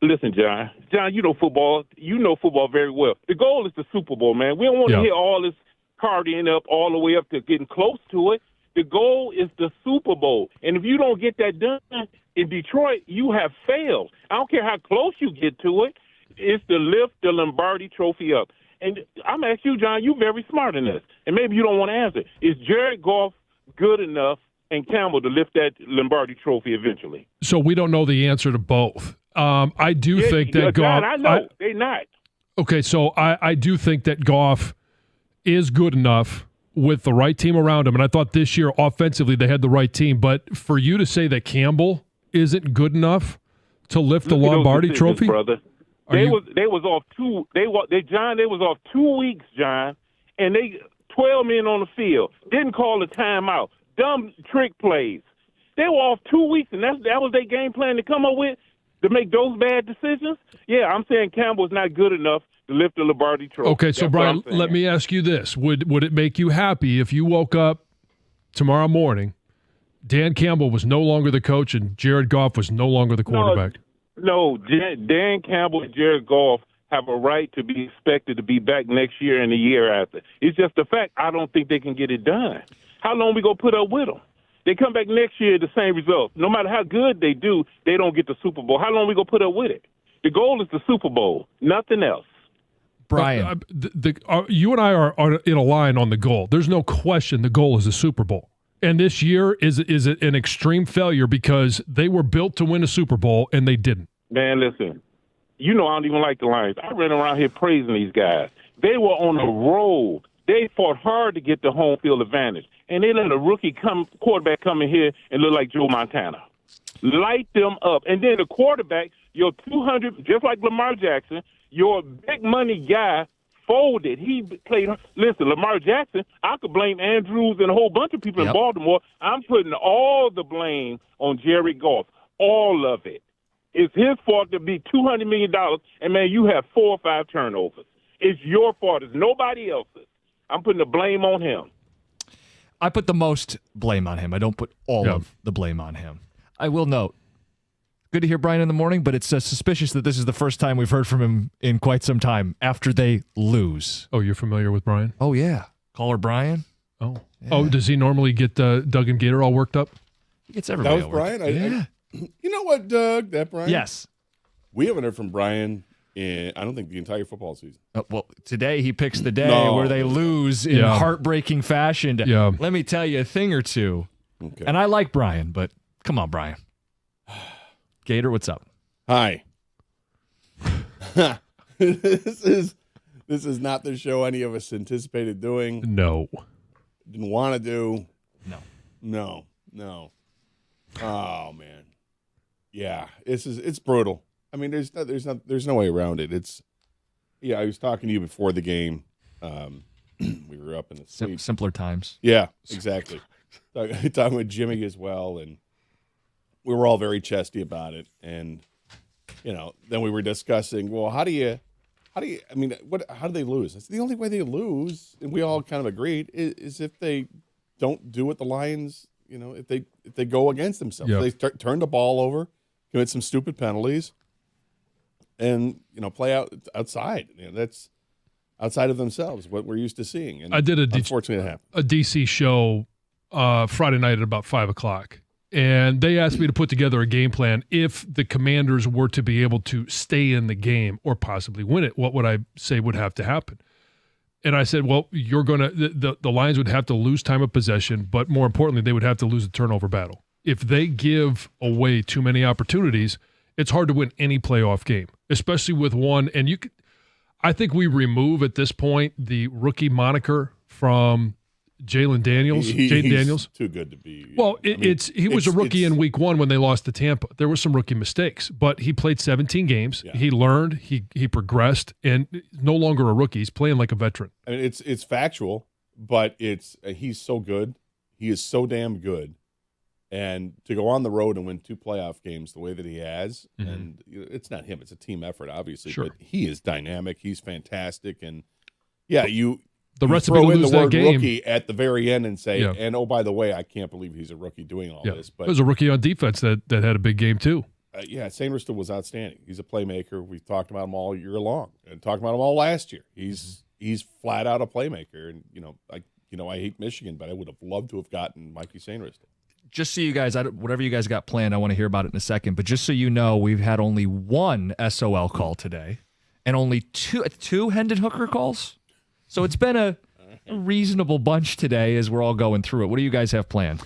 Listen, John. John, you know football. You know football very well. The goal is the Super Bowl, man. We don't want to hear all this partying up all the way up to getting close to it. The goal is the Super Bowl. And if you don't get that done in Detroit, you have failed. I don't care how close you get to it. It's to lift the Lombardi Trophy up. And I'm asking you, John, you're very smart in this. And maybe you don't want to answer. Is Jared Goff good enough and Campbell to lift that Lombardi Trophy eventually? So we don't know the answer to both. I do think that Goff... John, I know. They're not. Okay, so I do think that Goff is good enough with the right team around him. And I thought this year, offensively, they had the right team. But for you to say that Campbell isn't good enough to lift the Lombardi Trophy? Brother. They was off 2 weeks, John, and they 12 men on the field. Didn't call a timeout. Dumb trick plays. They were off 2 weeks, and that was their game plan to come up with to make those bad decisions. Yeah, I'm saying Campbell's not good enough to lift the Lombardi Trophy. Okay, so Brian, let me ask you this. Would it make you happy if you woke up tomorrow morning, Dan Campbell was no longer the coach and Jared Goff was no longer the quarterback? No, Dan Campbell and Jared Goff have a right to be expected to be back next year and the year after. It's just the fact I don't think they can get it done. How long we going to put up with them? They come back next year, the same result. No matter how good they do, they don't get the Super Bowl. How long we going to put up with it? The goal is the Super Bowl, nothing else. Brian. You and I are in a line on the goal. There's no question the goal is the Super Bowl. And this year is an extreme failure because they were built to win a Super Bowl and they didn't. Man, listen, you know I don't even like the Lions. I ran around here praising these guys. They were on a roll. They fought hard to get the home field advantage. And they let a rookie quarterback come in here and look like Joe Montana. Light them up. And then the quarterback, your 200, just like Lamar Jackson, your big money guy folded. He played. Listen, Lamar Jackson, I could blame Andrews and a whole bunch of people in Baltimore. I'm putting all the blame on Jared Goff. All of it. It's his fault to be $200 million, and, man, you have 4 or 5 turnovers. It's your fault. It's nobody else's. I'm putting the blame on him. I put the most blame on him. I don't put all of the blame on him. I will note, good to hear Brian in the morning, but it's suspicious that this is the first time we've heard from him in quite some time after they lose. Oh, you're familiar with Brian? Oh, yeah. Caller Brian. Oh. Yeah. Oh, does he normally get Doug and Gator all worked up? He gets everybody That was Brian? Yeah. You know what, Doug? That Brian? Yes. We haven't heard from Brian in, I don't think, the entire football season. Well, today he picks the day where they lose in heartbreaking fashion. Let me tell you a thing or two. Okay. And I like Brian, but come on, Brian. Gator, what's up? Hi. This is not the show any of us anticipated doing. No. Didn't want to do. No. Oh man. Yeah, it's brutal. I mean, there's no way around it. I was talking to you before the game. We were up in the sleep. Simpler times. Yeah, exactly. Talking with Jimmy as well, and we were all very chesty about it. And then we were discussing, well, how do they lose? That's the only way they lose, and we all kind of agreed is if they don't do what the Lions, if they go against themselves, they turn the ball over, commit some stupid penalties, and play outside. That's outside of themselves, what we're used to seeing. And I did unfortunately that happened. a DC show Friday night at about 5:00, and they asked me to put together a game plan if the Commanders were to be able to stay in the game or possibly win it. What would I say would have to happen? And I said, well, you're going to the Lions would have to lose time of possession, but more importantly, they would have to lose the turnover battle. If they give away too many opportunities, it's hard to win any playoff game, especially with one. And I think we remove at this point the rookie moniker from Jaden Daniels. Too good to be. Well, he was a rookie in week 1 when they lost to Tampa. There were some rookie mistakes, but he played 17 games. Yeah. He learned, he progressed, and no longer a rookie. He's playing like a veteran. I mean, it's factual, but he's so good. He is so damn good. And to go on the road and win 2 playoff games the way that he has, and it's not him, it's a team effort, obviously, but he is dynamic. He's fantastic. And, the rest throw in lose the that word game. rookie at the very end and say, and oh, by the way, I can't believe he's a rookie doing all this. But there's a rookie on defense that had a big game too. Sainriston was outstanding. He's a playmaker. We've talked about him all year long and talked about him all last year. He's flat out a playmaker. And, I hate Michigan, but I would have loved to have gotten Mikey Sainriston. Just so you guys, whatever you guys got planned, I want to hear about it in a second. But just so you know, we've had only 1 SOL call today and only 2 Hendon Hooker calls. So it's been a reasonable bunch today as we're all going through it. What do you guys have planned?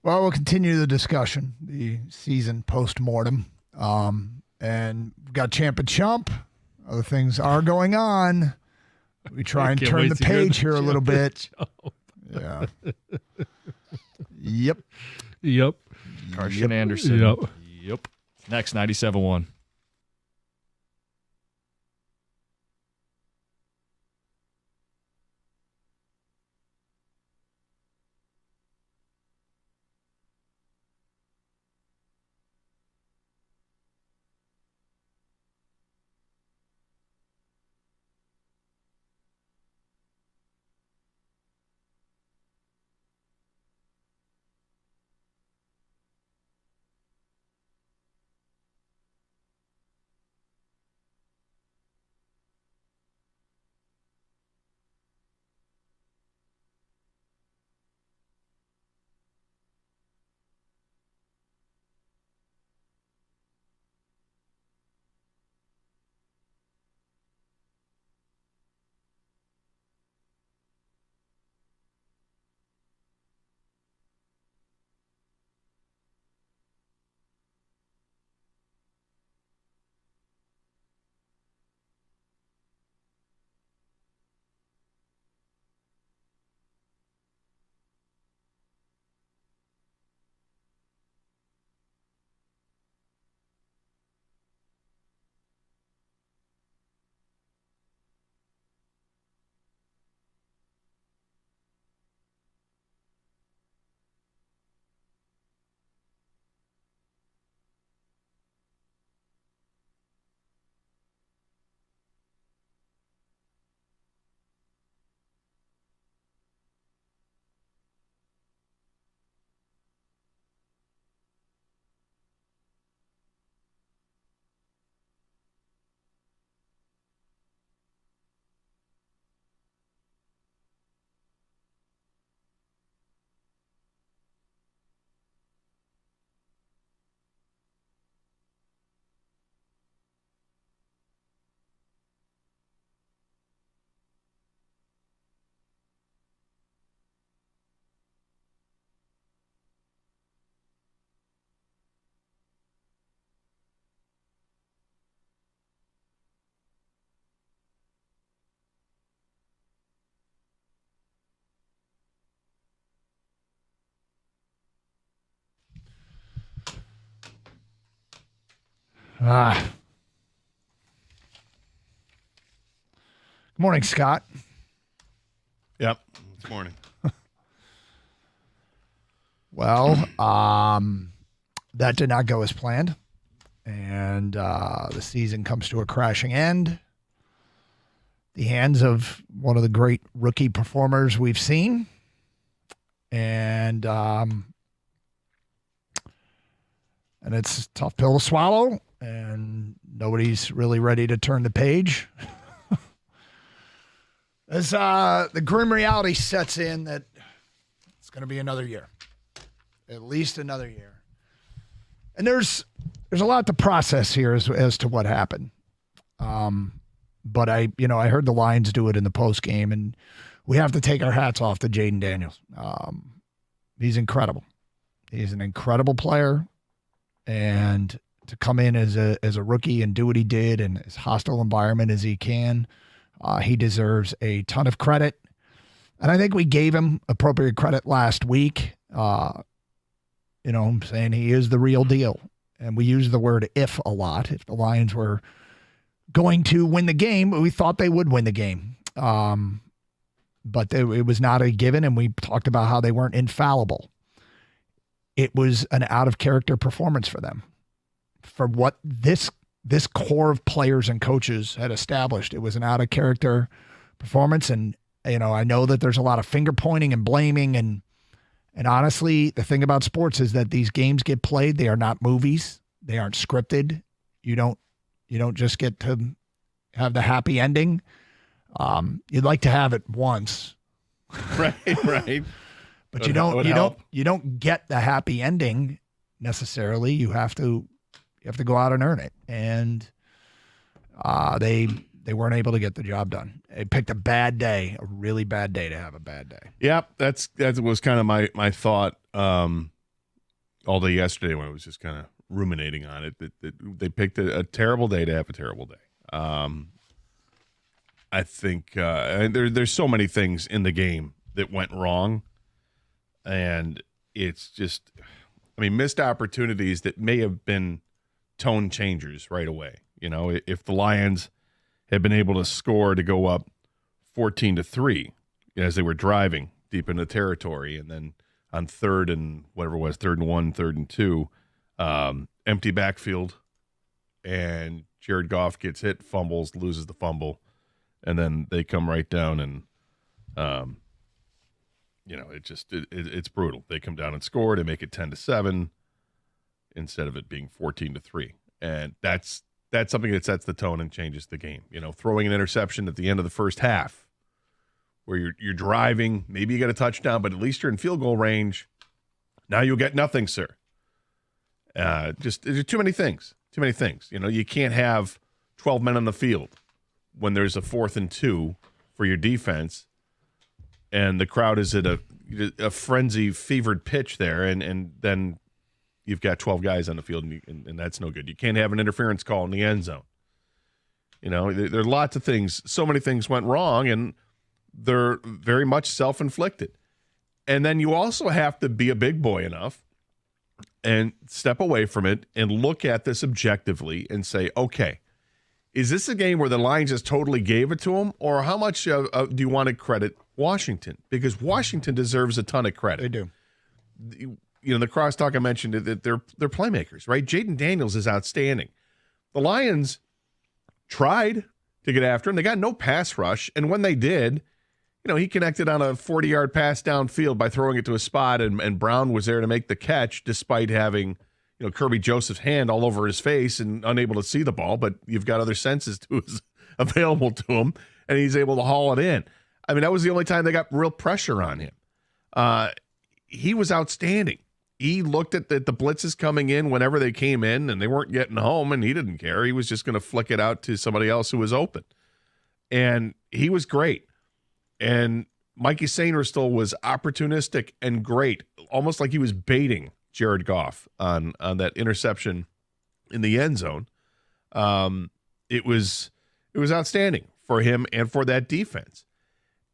Well, we'll continue the discussion, the season postmortem. And we've got Champ and Chump. Other things are going on. We try and turn the page here a little bit. Yeah. Yep. Carson Anderson. Yep. Next, 97.1. Good morning, Scott. Yep. This morning. Well, that did not go as planned. And the season comes to a crashing end. The hands of one of the great rookie performers we've seen. And it's a tough pill to swallow. And nobody's really ready to turn the page. As the grim reality sets in that it's going to be another year. At least another year. And there's a lot to process here as to what happened. But I heard the Lions do it in the post game, and we have to take our hats off to Jaden Daniels. He's incredible. He's an incredible player, and to come in as a rookie and do what he did in as hostile environment as he can, he deserves a ton of credit. And I think we gave him appropriate credit last week. I'm saying he is the real deal. And we use the word if a lot. If the Lions were going to win the game, we thought they would win the game. But it was not a given, and we talked about how they weren't infallible. It was an out-of-character performance for them. For what this core of players and coaches had established, it was an out-of-character performance. And, I know that there's a lot of finger-pointing and blaming, and honestly, the thing about sports is that these games get played. They are not movies. They aren't scripted. You don't just get to have the happy ending. You'd like to have it once. Right. But you don't get the happy ending necessarily. You have to go out and earn it. And they weren't able to get the job done. They picked a bad day, a really bad day to have a bad day. Yep, that was kind of my thought all day yesterday when I was just kind of ruminating on it. That they picked a terrible day to have a terrible day. I think there's so many things in the game that went wrong, and it's just, missed opportunities that may have been tone changers right away. If the Lions had been able to score to go up 14-3 as they were driving deep into territory, and then on third and 1, 3rd and 2, empty backfield, and Jared Goff gets hit, fumbles, loses the fumble, and then they come right down and, it's brutal. They come down and score to make it 10-7 instead of it being 14-3, and that's something that sets the tone and changes the game. Throwing an interception at the end of the first half where you're driving, maybe you get a touchdown, but at least you're in field goal range. Now you'll get nothing, sir. There's too many things. You can't have 12 men on the field when there's a 4th and 2 for your defense, and the crowd is at a frenzy, fevered pitch there, and then you've got 12 guys on the field, and that's no good. You can't have an interference call in the end zone. There are lots of things. So many things went wrong, and they're very much self-inflicted. And then you also have to be a big boy enough and step away from it and look at this objectively and say, okay, is this a game where the Lions just totally gave it to them, or how much do you want to credit Washington? Because Washington deserves a ton of credit. They do. The crosstalk I mentioned, that they're playmakers, right? Jaden Daniels is outstanding. The Lions tried to get after him. They got no pass rush, and when they did, he connected on a 40-yard pass downfield by throwing it to a spot, and Brown was there to make the catch despite having Kirby Joseph's hand all over his face and unable to see the ball, but you've got other senses available to him, and he's able to haul it in. That was the only time they got real pressure on him. He was outstanding. He looked at the blitzes coming in whenever they came in, and they weren't getting home, and he didn't care. He was just going to flick it out to somebody else who was open. And he was great. And Mikey Sainristil was opportunistic and great, almost like he was baiting Jared Goff on that interception in the end zone. It was outstanding for him and for that defense.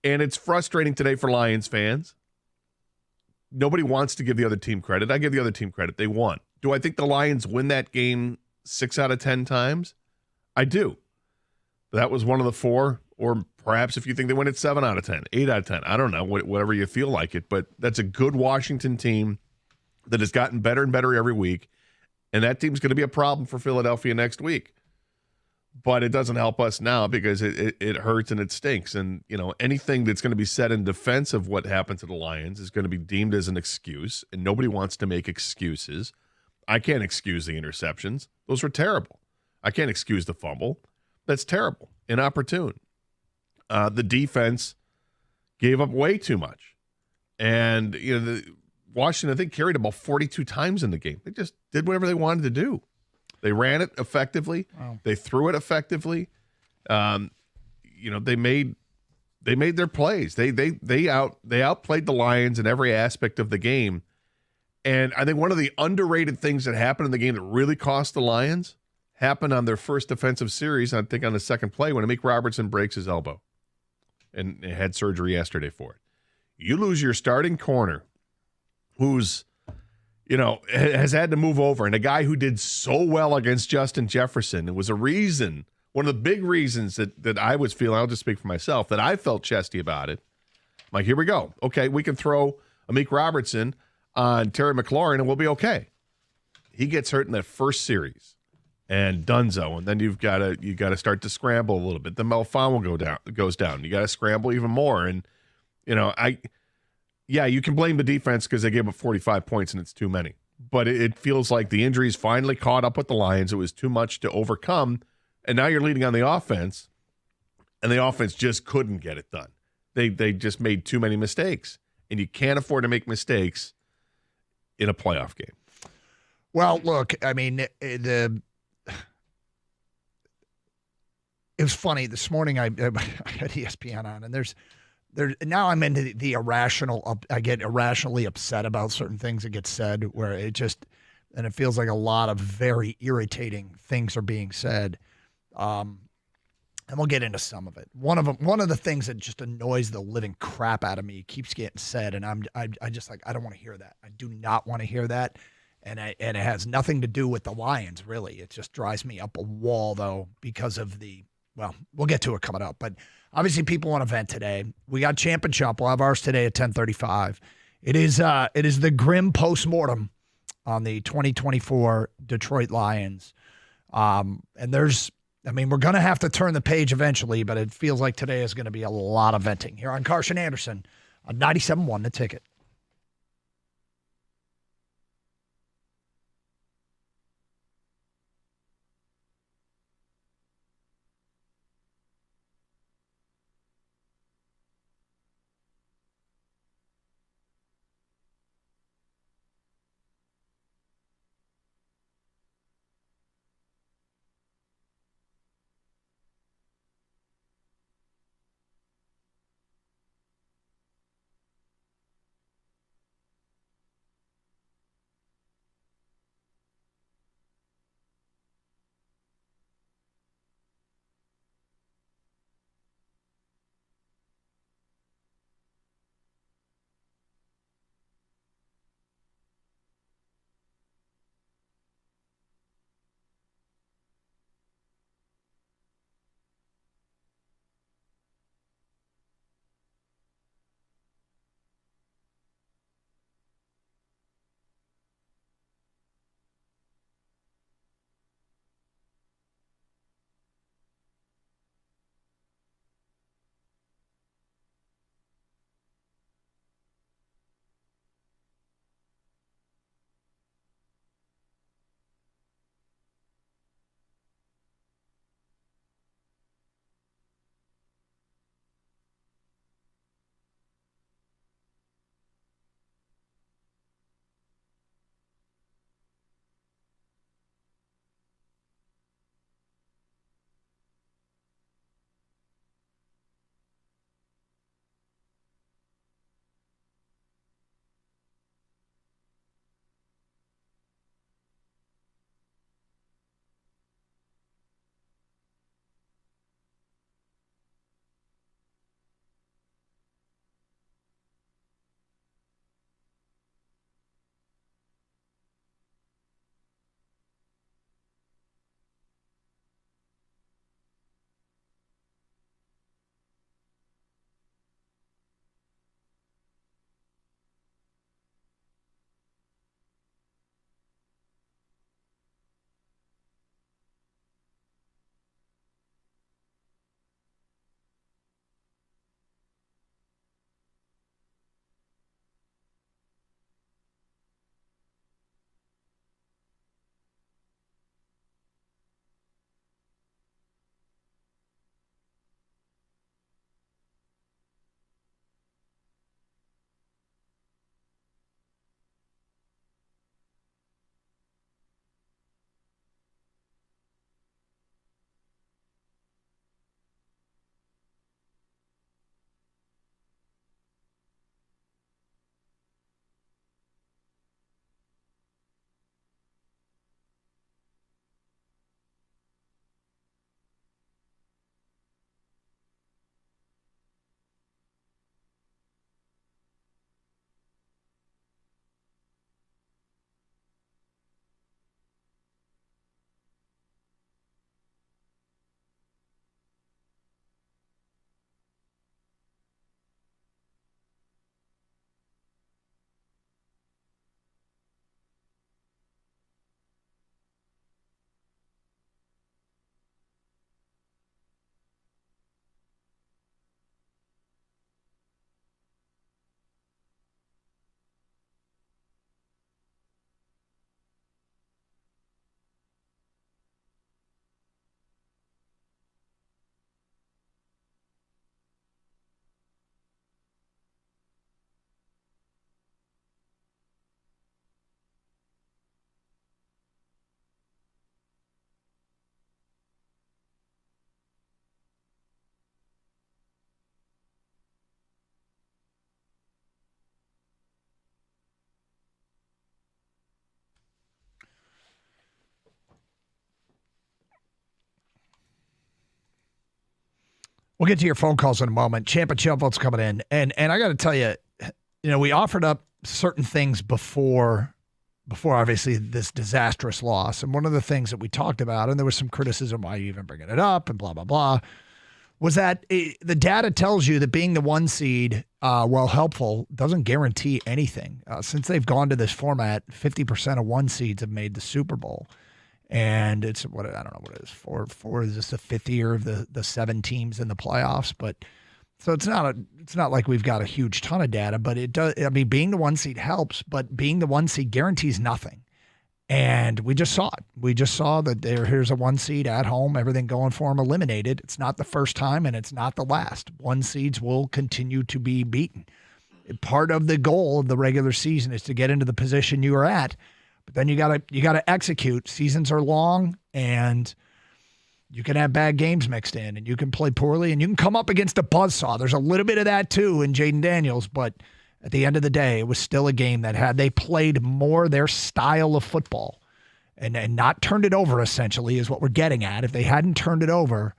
And it's frustrating today for Lions fans. Nobody wants to give the other team credit. I give the other team credit. They won. Do I think the Lions win that game 6 out of 10 times? I do. That was one of the 4, or perhaps if you think they win it 7 out of 10, 8 out of 10. I don't know, whatever you feel like it. But that's a good Washington team that has gotten better and better every week. And that team's going to be a problem for Philadelphia next week. But it doesn't help us now because it hurts and it stinks. And, anything that's going to be said in defense of what happened to the Lions is going to be deemed as an excuse. And nobody wants to make excuses. I can't excuse the interceptions. Those were terrible. I can't excuse the fumble. That's terrible. Inopportune. The defense gave up way too much. And, Washington, I think, carried about 42 times in the game. They just did whatever they wanted to do. They ran it effectively. Wow. They threw it effectively. They made their plays. They outplayed the Lions in every aspect of the game. And I think one of the underrated things that happened in the game that really cost the Lions happened on their first defensive series, I think on the second play, when Amik Robertson breaks his elbow and had surgery yesterday for it. You lose your starting corner who's, has had to move over, and a guy who did so well against Justin Jefferson. It was a reason, one of the big reasons that I was feeling, I'll just speak for myself, that I felt chesty about it. I'm like, here we go. Okay, we can throw Amik Robertson on Terry McLaurin, and we'll be okay. He gets hurt in that first series, and Dunzo, and then you got to start to scramble a little bit. Then Melfon goes down. You got to scramble even more, and you can blame the defense because they gave up 45 points and it's too many. But it feels like the injuries finally caught up with the Lions. It was too much to overcome, and now you're leading on the offense, and the offense just couldn't get it done. They just made too many mistakes, and you can't afford to make mistakes in a playoff game. Well, look, I mean, it was funny. This morning I had ESPN on, and there's now I'm into the irrational. I get irrationally upset about certain things that get said, where it feels like a lot of very irritating things are being said. And we'll get into some of it. One of the things that just annoys the living crap out of me keeps getting said, and I just like, I don't want to hear that. I do not want to hear that. And it has nothing to do with the Lions, really. It just drives me up a wall, though, because of we'll get to it coming up. But obviously people want to vent today. We got Champ and Chump. We'll have ours today at 10:35. It is the grim postmortem on the 2024 Detroit Lions. And we're going to have to turn the page eventually, but it feels like today is going to be a lot of venting here on Carson Anderson on 97.1 The Ticket. We'll get to your phone calls in a moment. Champ and Chump votes coming in. And I got to tell you, we offered up certain things before obviously this disastrous loss. And one of the things that we talked about, and there was some criticism why you even bringing it up and blah, blah, blah, was that the data tells you that being the 1 seed, while helpful, doesn't guarantee anything. Since they've gone to this format, 50% of 1 seeds have made the Super Bowl. And it's I don't know what it is. Four is this the 5th year of the 7 teams in the playoffs? But so it's not like we've got a huge ton of data, but it does. I mean, being the 1 seed helps, but being the 1 seed guarantees nothing. And we just saw it. We just saw that here's a 1 seed at home, everything going for them eliminated. It's not the first time, and it's not the last. 1 seeds will continue to be beaten. Part of the goal of the regular season is to get into the position you are at. But then you gotta execute. Seasons are long, and you can have bad games mixed in, and you can play poorly, and you can come up against a buzzsaw. There's a little bit of that too in Jaden Daniels, but at the end of the day, it was still a game that had they played more their style of football and not turned it over, essentially, is what we're getting at. If they hadn't turned it over,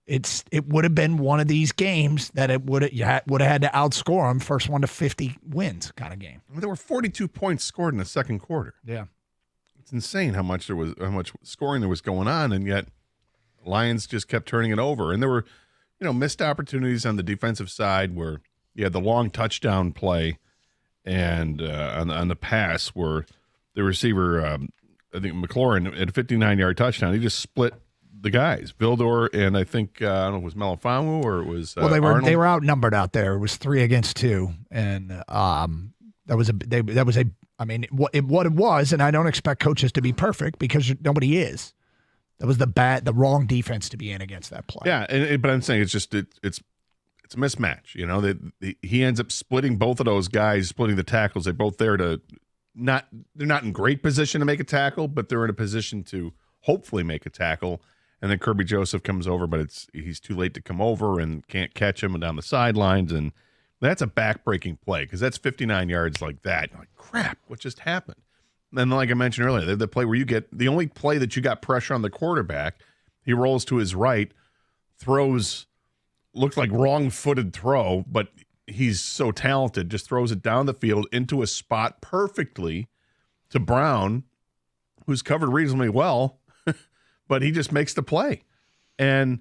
it would have been one of these games that it would have had to outscore them, first 1 to 50 wins kind of game. There were 42 points scored in the second quarter. Yeah. It's insane how much scoring there was going on, and yet Lions just kept turning it over. And there were, missed opportunities on the defensive side where you had the long touchdown play and on the pass where the receiver, I think McLaurin, at a 59-yard touchdown, he just split the guys, Vildor and I think I don't know if it was Melifonwu or it was Arnold. They were outnumbered out there. It was 3 against 2, and what it was, and I don't expect coaches to be perfect because nobody is. That was the wrong defense to be in against that play. Yeah, but I'm saying it's just it's a mismatch. He ends up splitting both of those guys, splitting the tackles. They're both there they're not in great position to make a tackle, but they're in a position to hopefully make a tackle. And then Kirby Joseph comes over, but he's too late to come over and can't catch him down the sidelines. And that's a back-breaking play because that's 59 yards like that. You're like, crap, what just happened? And then, like I mentioned earlier, the play where you get the only play that you got pressure on the quarterback, he rolls to his right, throws, looks like wrong-footed throw, but he's so talented, just throws it down the field into a spot perfectly to Brown, who's covered reasonably well, but he just makes the play. And,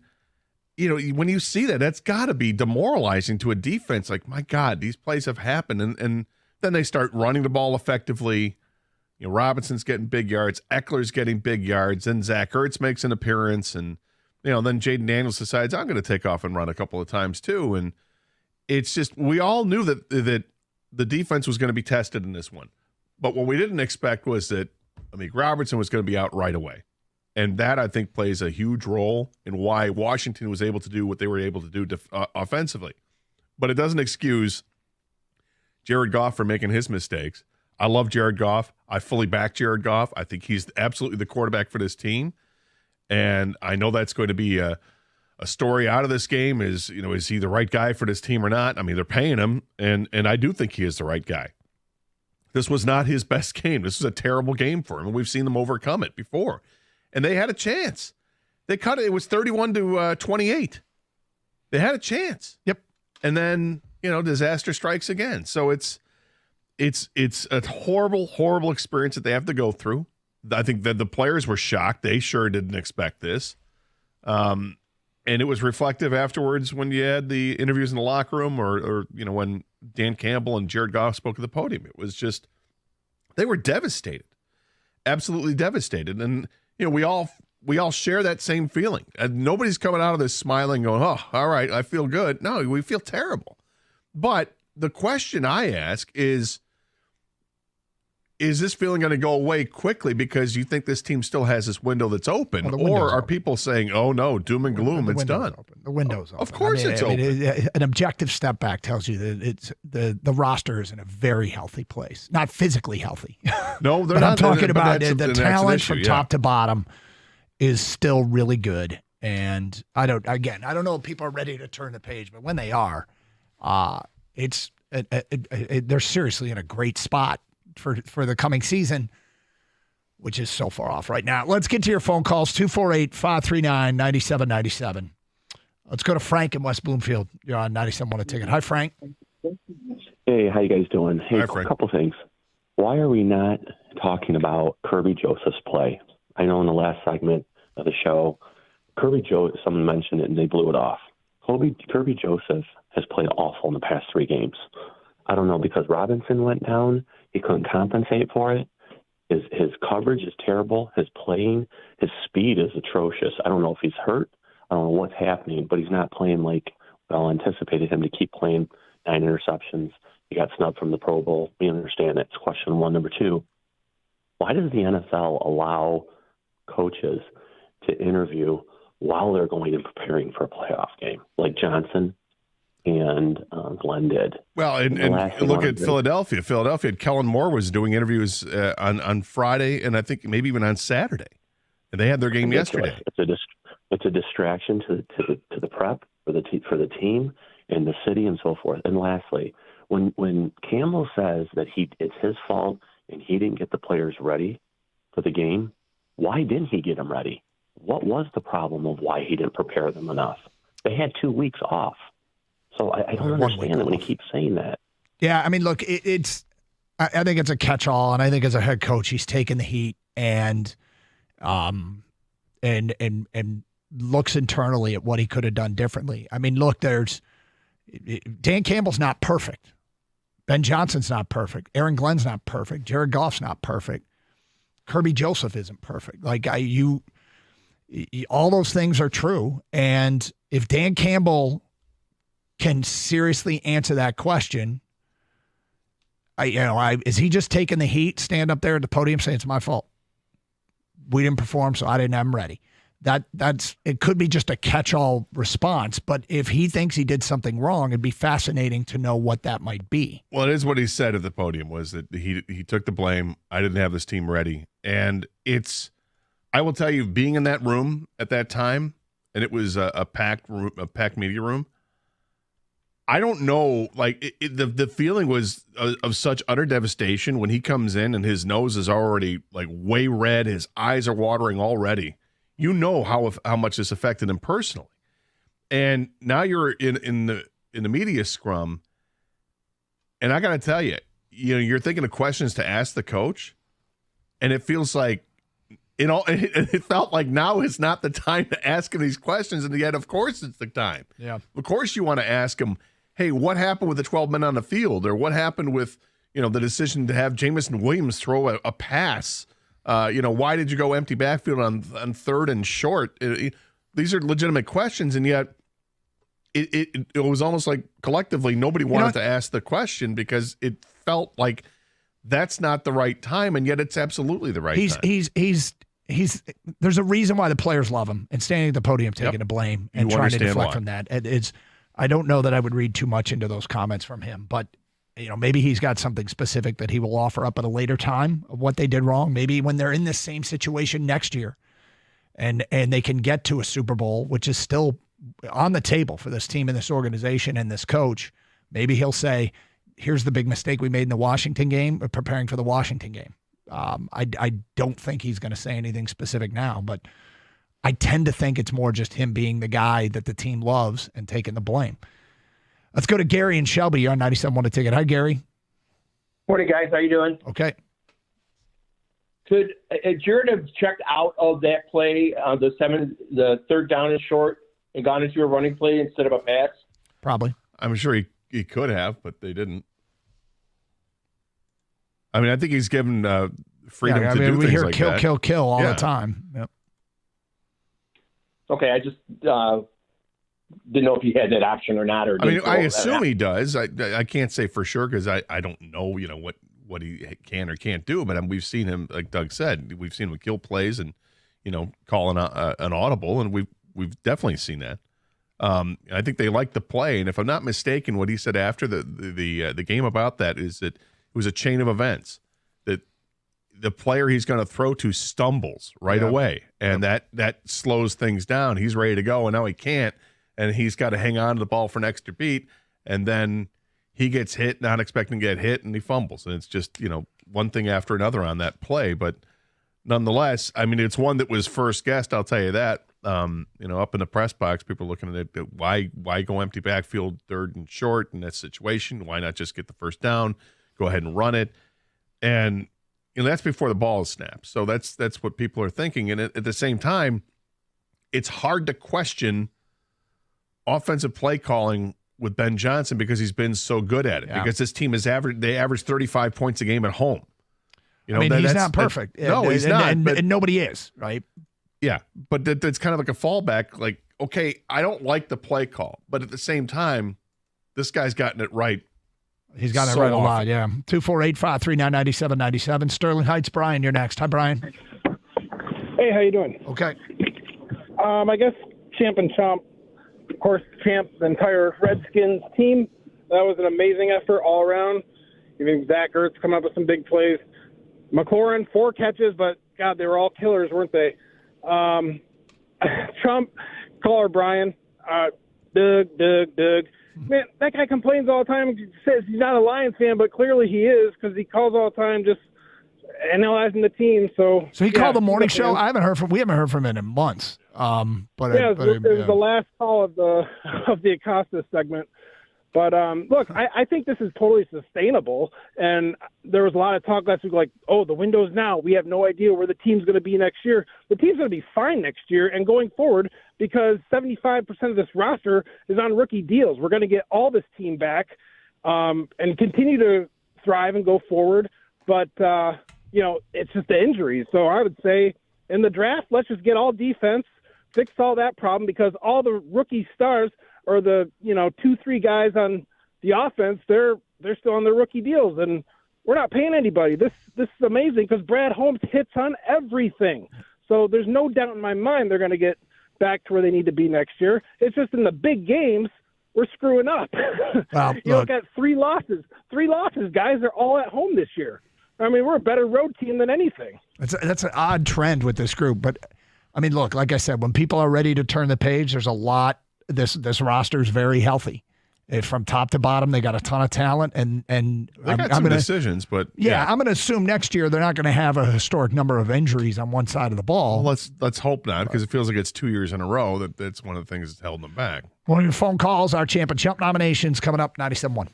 when you see that, that's got to be demoralizing to a defense. Like, my God, these plays have happened. And then they start running the ball effectively. Robinson's getting big yards. Eckler's getting big yards. Then Zach Ertz makes an appearance. And, then Jaden Daniels decides, I'm going to take off and run a couple of times too. And it's just, we all knew that the defense was going to be tested in this one. But what we didn't expect was that Amik Robertson was going to be out right away. And that, I think, plays a huge role in why Washington was able to do what they were able to do offensively. But it doesn't excuse Jared Goff for making his mistakes. I love Jared Goff. I fully back Jared Goff. I think he's absolutely the quarterback for this team. And I know that's going to be a story out of this game is he the right guy for this team or not? I mean, they're paying him, and I do think he is the right guy. This was not his best game. This was a terrible game for him, and we've seen them overcome it before. And they had a chance. They cut it. It was 31-28. They had a chance. Yep. And then, disaster strikes again. So it's a horrible, horrible experience that they have to go through. I think that the players were shocked. They sure didn't expect this. And it was reflective afterwards when you had the interviews in the locker room or when Dan Campbell and Jared Goff spoke at the podium. It was just, they were devastated. Absolutely devastated. And, we all share that same feeling. And nobody's coming out of this smiling going, oh, all right, I feel good. No, we feel terrible. But the question I ask is this feeling going to go away quickly because you think this team still has this window that's open? Or are people saying, oh, no, doom and gloom, it's done? The window's open. Of course it's open. An objective step back tells you that it's the roster is in a very healthy place. Not physically healthy. No, they're but not. I'm talking about the talent from top to bottom is still really good. And I don't know if people are ready to turn the page, but when they are, they're seriously in a great spot for the coming season, which is so far off right now. Let's get to your phone calls, 248-539-9797. Let's go to Frank in West Bloomfield. You're on 97.1 A Ticket. Hi, Frank. Hey, how you guys doing? Hey, Hi, a Frank. couple things. Why are we not talking about Kirby Joseph's play? I know in the last segment of the show, someone mentioned it and they blew it off. Kirby Joseph has played awful in the past 3 games. I don't know, because Robinson went down, he couldn't compensate for it. His coverage is terrible. His speed is atrocious. I don't know if he's hurt. I don't know what's happening, but he's not playing like well anticipated him to keep playing. 9 interceptions. He got snubbed from the Pro Bowl. We understand it. It's question 1. Number 2, why does the NFL allow coaches to interview while they're going and preparing for a playoff game, like Johnson and Glenn did? Well, and look at Philadelphia. Philadelphia, Kellen Moore was doing interviews on Friday, and I think maybe even on Saturday. And they had their game yesterday. It's a distraction to the prep for the team and the city and so forth. And lastly, when Campbell says that it's his fault and he didn't get the players ready for the game, why didn't he get them ready? What was the problem of why he didn't prepare them enough? They had 2 weeks off. So I don't understand it when he keeps saying that. Yeah, I mean, look, I think it's a catch-all, and I think as a head coach, he's taken the heat and looks internally at what he could have done differently. I mean, look, Dan Campbell's not perfect. Ben Johnson's not perfect. Aaron Glenn's not perfect. Jared Goff's not perfect. Kirby Joseph isn't perfect. Like all those things are true. And if Dan Campbell can seriously answer that question, is he just taking the heat, stand up there at the podium saying it's my fault? We didn't perform, so I didn't have him ready. It could be just a catch-all response, but if he thinks he did something wrong, it'd be fascinating to know what that might be. Well, it is what he said at the podium was that he took the blame. I didn't have this team ready. And I will tell you, being in that room at that time, and it was a packed room, a packed media room, I don't know, like the feeling was of such utter devastation when he comes in and his nose is already like way red, his eyes are watering already. You know how much this affected him personally, and now you're in the media scrum, and I got to tell you, you're thinking of questions to ask the coach, and it feels like it felt like now is not the time to ask him these questions, and yet of course it's the time. Yeah, of course you want to ask him, hey, what happened with the 12 men on the field, or what happened with the decision to have Jamison Williams throw a pass. Why did you go empty backfield on 3rd and short? These are legitimate questions, and yet it was almost like collectively nobody wanted to ask the question because it felt like that's not the right time, and yet it's absolutely the right time. There's a reason why the players love him and standing at the podium taking the blame and trying to deflect from that. I don't know that I would read too much into those comments from him, but maybe he's got something specific that he will offer up at a later time of what they did wrong. Maybe when they're in this same situation next year and they can get to a Super Bowl, which is still on the table for this team and this organization and this coach, maybe he'll say, here's the big mistake we made in the Washington game, preparing for the Washington game. I don't think he's going to say anything specific now, but I tend to think it's more just him being the guy that the team loves and taking the blame. Let's go to Gary and Shelby. You're on 97.1 A Ticket. Hi, Gary. Morning, guys. How you doing? Okay. Could Jared have checked out of that play, the 3rd down and short, and gone into a running play instead of a pass? Probably. I'm sure he could have, but they didn't. I mean, I think he's given freedom to do we things hear like kill, that. kill, kill all the time. Yep. Okay, I just didn't know if he had that option or not. I assume he does. I can't say for sure because I don't know what he can or can't do. But we've seen him, like Doug said, we've seen him kill plays and call an audible, and we've definitely seen that. I think they like the play, and if I'm not mistaken, what he said after the game about that is that it was a chain of events that the player he's going to throw to stumbles right away, and that slows things down. He's ready to go, and now he can't, and he's got to hang on to the ball for an extra beat, and then he gets hit, not expecting to get hit, and he fumbles. And it's just, one thing after another on that play. But nonetheless, I mean, it's one that was first guessed, I'll tell you that. Up in the press box, people are looking at it. Why go empty backfield, third and short in that situation? Why not just get the first down, go ahead and run it? And that's before the ball is snapped. So that's what people are thinking. And at the same time, it's hard to question offensive play calling with Ben Johnson because he's been so good at it. Yeah. Because this team they average 35 points a game at home. He's not perfect. He's not. And nobody is, right? Yeah, but that's kind of like a fallback. Like, okay, I don't like the play call, but at the same time, this guy's gotten it right. He's gotten it right often. A lot, yeah. 248-539-9797. Sterling Heights. Brian, you're next. Hi, Brian. Hey, how you doing? Okay. I guess Champ and Chomp, of course, Champ, the entire Redskins team, that was an amazing effort all around. Even Zach Ertz coming up with some big plays. McLaurin, 4 catches, but, God, they were all killers, weren't they? Trump, caller Brian, Doug. Man, that guy complains all the time. Says he's not a Lions fan, but clearly he is because he calls all the time just analyzing the team. So he called the morning show. We haven't heard from him in months. It was the last call of the Acosta segment. But look, I think this is totally sustainable. And there was a lot of talk last week like, oh, the window's now. We have no idea where the team's going to be next year. The team's going to be fine next year and going forward because 75% of this roster is on rookie deals. We're going to get all this team back and continue to thrive and go forward. But, it's just the injuries. So I would say in the draft, let's just get all defense, fix all that problem because all the rookie stars – or the 2-3 guys on the offense, they're still on their rookie deals, and we're not paying anybody. This is amazing because Brad Holmes hits on everything. So there's no doubt in my mind they're going to get back to where they need to be next year. It's just in the big games we're screwing up. Well, got 3 losses. 3 losses, guys. They're all at home this year. I mean, we're a better road team than anything. That's an odd trend with this group, but I mean, look, like I said, when people are ready to turn the page, there's a lot. This roster is very healthy. From top to bottom, they got a ton of talent, and they got some decisions. But I'm going to assume next year they're not going to have a historic number of injuries on one side of the ball. Well, let's hope not, because it feels like it's 2 years in a row that's one of the things that's held them back. One of your phone calls, our Champ and Chump nominations coming up 97.1.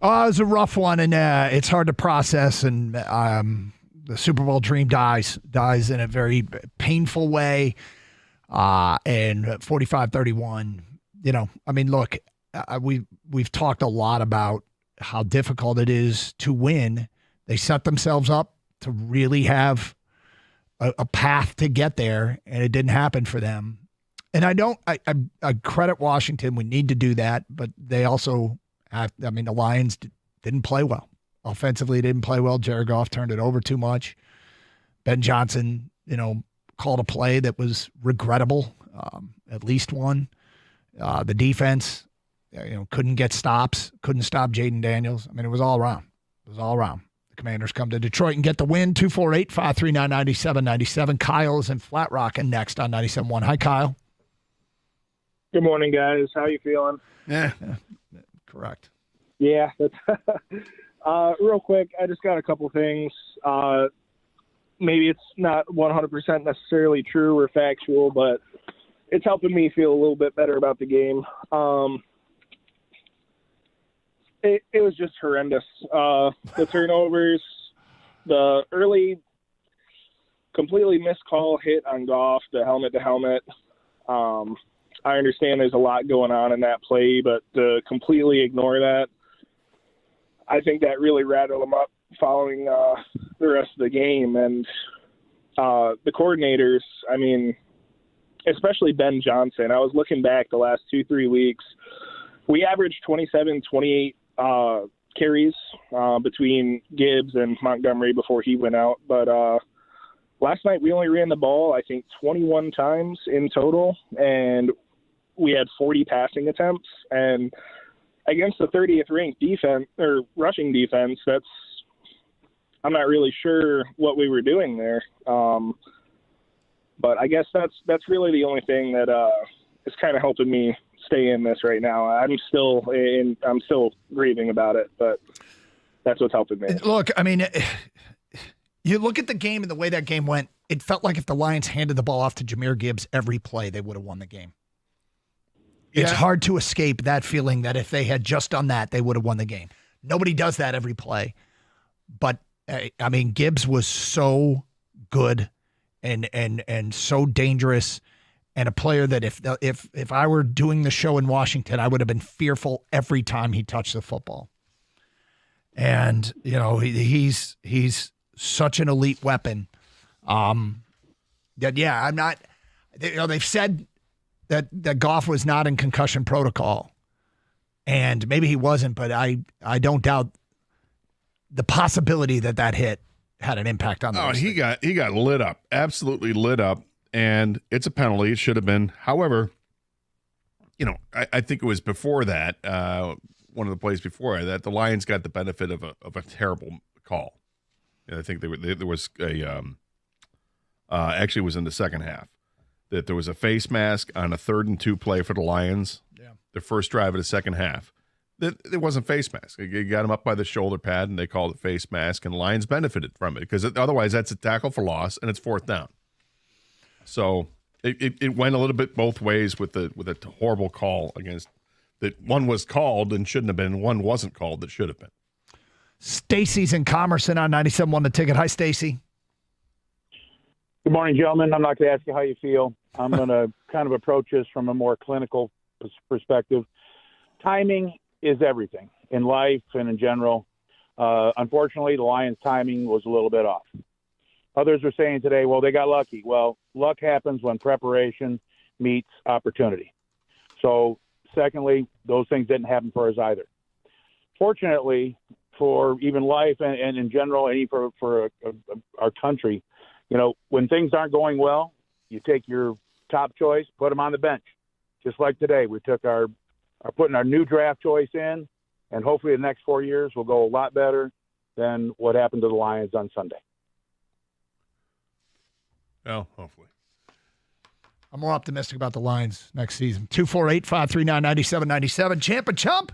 Oh, it was a rough one, and it's hard to process, and the Super Bowl dream dies in a very painful way, and 45-31, I mean, look, we've talked a lot about how difficult it is to win. They set themselves up to really have a path to get there, and it didn't happen for them. And I credit Washington. We need to do that, but they also the Lions didn't play well. Offensively, didn't play well. Jared Goff turned it over too much. Ben Johnson, called a play that was regrettable, at least one. The defense, couldn't get stops, couldn't stop Jaden Daniels. I mean, it was all around. The Commanders come to Detroit and get the win. 248-539-9797. Kyle is in Flat Rock and next on 97.1. Hi, Kyle. Good morning, guys. How you feeling? Yeah. Correct. Yeah. Real quick, I just got a couple things. Maybe it's not 100% necessarily true or factual, but it's helping me feel a little bit better about the game. It was just horrendous. The turnovers, the early completely missed call hit on Goff, the helmet to helmet. I understand there's a lot going on in that play, but to completely ignore that, I think that really rattled them up following the rest of the game. And the coordinators, I mean, especially Ben Johnson, I was looking back the last 2-3 weeks. We averaged 27, 28 carries between Gibbs and Montgomery before he went out. But last night we only ran the ball, I think, 21 times in total, and we had 40 passing attempts. And against the 30th ranked defense or rushing defense, I'm not really sure what we were doing there. But I guess that's really the only thing that is kind of helping me stay in this right now. I'm still grieving about it, but that's what's helping me. Look, I mean, you look at the game and the way that game went, it felt like if the Lions handed the ball off to Jahmyr Gibbs every play, they would have won the game. It's hard to escape that feeling that if they had just done that, they would have won the game. Nobody does that every play. But, I mean, Gibbs was so good and so dangerous, and a player that if I were doing the show in Washington, I would have been fearful every time he touched the football. And, he's such an elite weapon. I'm not, they've said that Goff was not in concussion protocol, and maybe he wasn't, but I don't doubt the possibility that hit had an impact on the he got lit up, absolutely lit up, and it's a penalty. It should have been. However, I think it was before that, one of the plays before that, the Lions got the benefit of a terrible call. And I think there was a actually it was in the second half. That there was a face mask on a 3rd and 2 play for the Lions. Yeah. The first drive of the second half. It wasn't face mask. You got him up by the shoulder pad, and they called it face mask, and the Lions benefited from it because otherwise that's a tackle for loss, and it's 4th down. So it went a little bit both ways with a horrible call against that. One was called and shouldn't have been. One wasn't called that should have been. Stacy's in Commerson on 97.1 The Ticket. Hi, Stacy. Good morning, gentlemen. I'm not going to ask you how you feel. I'm going to kind of approach this from a more clinical perspective. Timing is everything in life and in general. Unfortunately, the Lions' timing was a little bit off. Others are saying today, well, they got lucky. Well, luck happens when preparation meets opportunity. So, secondly, those things didn't happen for us either. Fortunately, for even life and in general, and even for our country, when things aren't going well, you take your top choice, put them on the bench. Just like today, we took our putting our new draft choice in, and hopefully the next 4 years will go a lot better than what happened to the Lions on Sunday. Well, hopefully. I'm more optimistic about the Lions next season. 248-539-9797. Champ and Chump,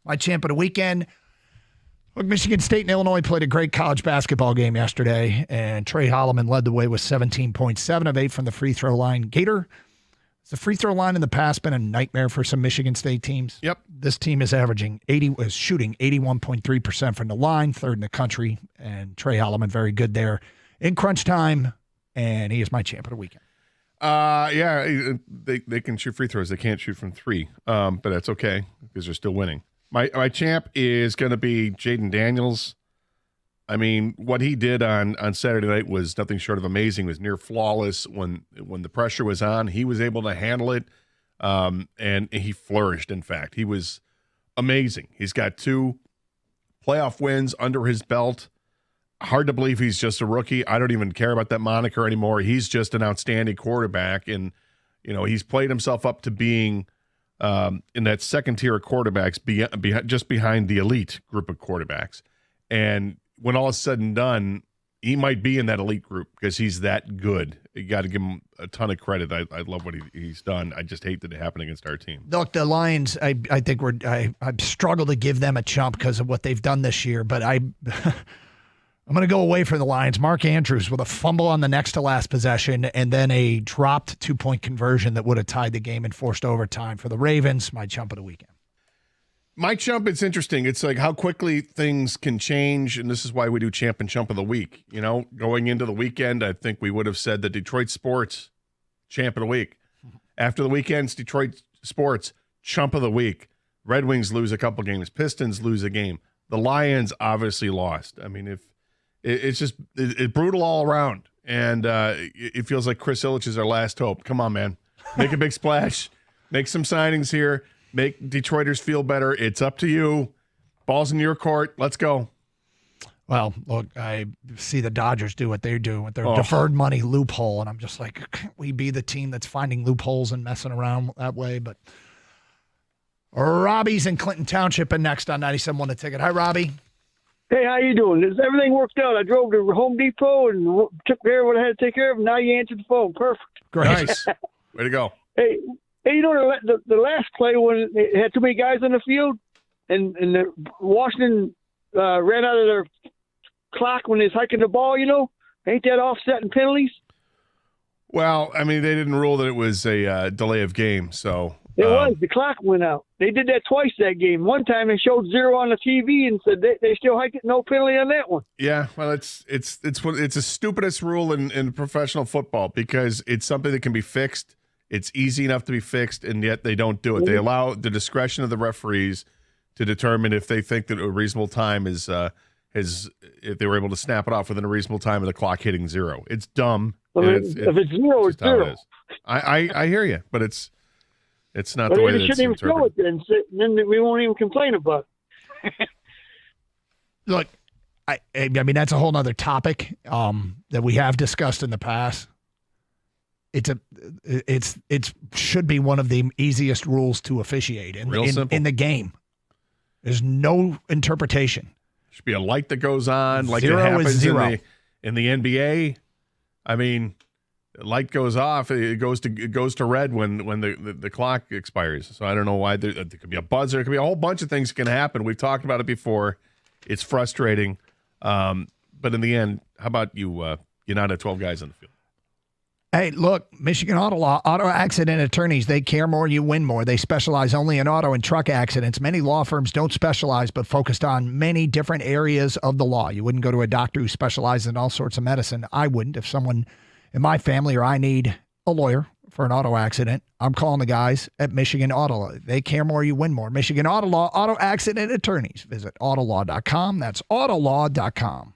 my champ of the weekend. Look, Michigan State and Illinois played a great college basketball game yesterday, and Trey Holloman led the way with 17.7 of 8 from the free throw line. Gator Has the free throw line in the past been a nightmare for some Michigan State teams? Yep. This team is shooting 81.3% from the line, third in the country, and Trey Holloman very good there in crunch time, and he is my champ of the weekend. Yeah, they can shoot free throws. They can't shoot from three, but that's okay because they're still winning. My champ is going to be Jaden Daniels. I mean, what he did on Saturday night was nothing short of amazing. It was near flawless. When the pressure was on, he was able to handle it, and he flourished, in fact. He was amazing. He's got 2 playoff wins under his belt. Hard to believe he's just a rookie. I don't even care about that moniker anymore. He's just an outstanding quarterback, and he's played himself up to being in that second tier of quarterbacks, just behind the elite group of quarterbacks. And when all is said and done, he might be in that elite group because he's that good. You got to give him a ton of credit. I love what he's done. I just hate that it happened against our team. Look, the Lions, I think I struggle to give them a chump because of what they've done this year, but I'm going to go away from the Lions. Mark Andrews with a fumble on the next to last possession and then a dropped 2-point conversion that would have tied the game and forced overtime for the Ravens. My chump of the weekend. My chump, it's interesting. It's like how quickly things can change, and this is why we do champ and chump of the week. Going into the weekend, I think we would have said that Detroit sports, champ of the week. After the weekend's Detroit sports, chump of the week. Red Wings lose a couple games. Pistons lose a game. The Lions obviously lost. I mean, it's just brutal all around, and it feels like Chris Ilitch is our last hope. Come on, man. Make a big splash. Make some signings here. Make Detroiters feel better. It's up to you. Ball's in your court. Let's go. Well, look, I see the Dodgers do what they do with their deferred money loophole, and I'm just like, can't we be the team that's finding loopholes and messing around that way? But Robbie's in Clinton Township and next on 97.1 The Ticket. Hi, Robbie. Hey, how you doing? Everything worked out. I drove to Home Depot and took care of what I had to take care of, and now you answered the phone. Perfect. Great. Nice. Way to go. Hey, the last play when they had too many guys on the field, and the Washington ran out of their clock when they was hiking the ball, ain't that offsetting penalties? Well, I mean, they didn't rule that it was a delay of game, so. It was. The clock went out. They did that twice that game. One time they showed 0 on the TV and said they still hiked it, no penalty on that one. Yeah, well, it's the stupidest rule in professional football because it's something that can be fixed. It's easy enough to be fixed, and yet they don't do it. They allow the discretion of the referees to determine if they think that a reasonable time is if they were able to snap it off within a reasonable time of the clock hitting 0. It's dumb. Well, if it's 0, it's 0. I hear you, but it's not but the way they that shouldn't it's even show interpreted. it then we won't even complain about it. Look, I mean, that's a whole nother topic that we have discussed in the past. It should be one of the easiest rules to officiate in the game. There's no interpretation. Should be a light that goes on like it 0 is happens 0. in the NBA. I mean, the light goes off. It goes to red when the clock expires. So I don't know why there could be a buzzer. There could be a whole bunch of things that can happen. We've talked about it before. It's frustrating. But in the end, how about you? You're not at 12 guys on the field. Hey, look, Michigan Auto Law, auto accident attorneys, they care more, you win more. They specialize only in auto and truck accidents. Many law firms don't specialize, but focused on many different areas of the law. You wouldn't go to a doctor who specializes in all sorts of medicine. I wouldn't. If someone in my family or I need a lawyer for an auto accident, I'm calling the guys at Michigan Auto Law. They care more, you win more. Michigan Auto Law, auto accident attorneys. Visit autolaw.com. That's autolaw.com.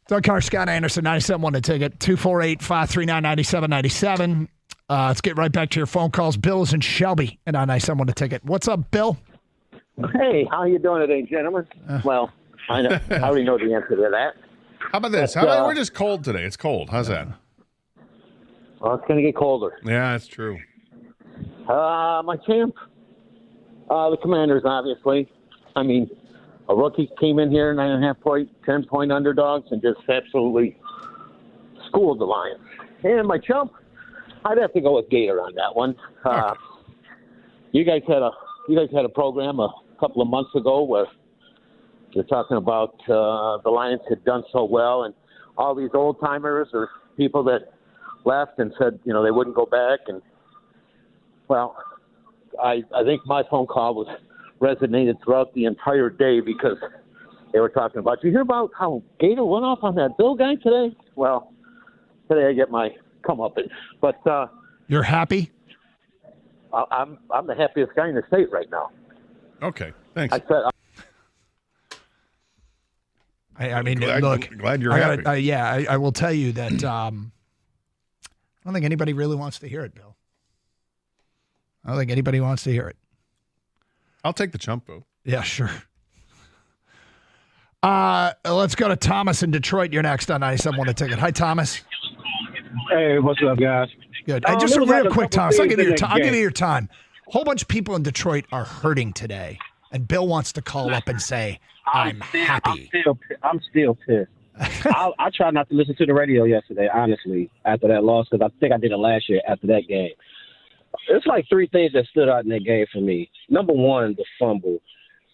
Doug Carr, Scott Anderson, 97.1 The Ticket, 248-539-9797. Let's get right back to your phone calls. Bill is in Shelby and on 97.1 The Ticket. What's up, Bill? Hey, how you doing today, gentlemen? Well, I already know the answer to that. How about this? But, How about we're just cold today? It's cold. How's that? Well, it's going to get colder. Yeah, that's true. My champ, the Commanders, obviously. I mean, a rookie came in here, 9.5-point, 10-point underdogs, and just absolutely schooled the Lions. And my chump, I'd have to go with Gator on that one. You guys had a program a couple of months ago where you're talking about the Lions had done so well, and all these old timers or people that left and said they wouldn't go back. And well, I think my phone call resonated throughout the entire day because they were talking about. You hear about how Gator went off on that Bill guy today? Well, today I get my comeuppance. But you're happy? I'm the happiest guy in the state right now. Okay, thanks. I mean, glad, look. Glad you're happy. I will tell you that I don't think anybody really wants to hear it, Bill. I don't think anybody wants to hear it. I'll take the chump vote. Yeah, sure. Let's go to Thomas in Detroit. You're next on 97.1 The Ticket. Hi, Thomas. Hey, what's up, guys? Good. Hey, just a real quick, Thomas. I'll give you your time. A whole bunch of people in Detroit are hurting today, and Bill wants to call up and say, I'm happy. I'm still pissed. I tried not to listen to the radio yesterday, honestly, after that loss, because I think I did it last year after that game. It's like three things that stood out in that game for me. Number one, the fumble.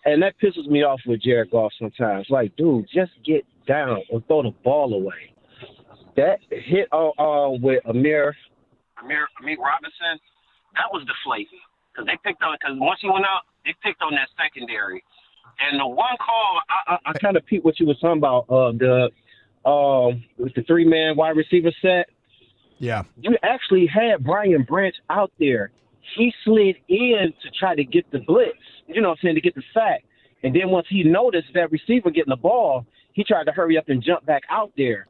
And that pisses me off with Jared Goff sometimes. Like, dude, just get down or throw the ball away. That hit with Amir Robinson, that was deflating. Because once he went out, they picked on that secondary. And the one call, I kind of peeped what you were talking about, with the three-man wide receiver set. Yeah. You actually had Brian Branch out there. He slid in to try to get the blitz, to get the sack. And then once he noticed that receiver getting the ball, he tried to hurry up and jump back out there.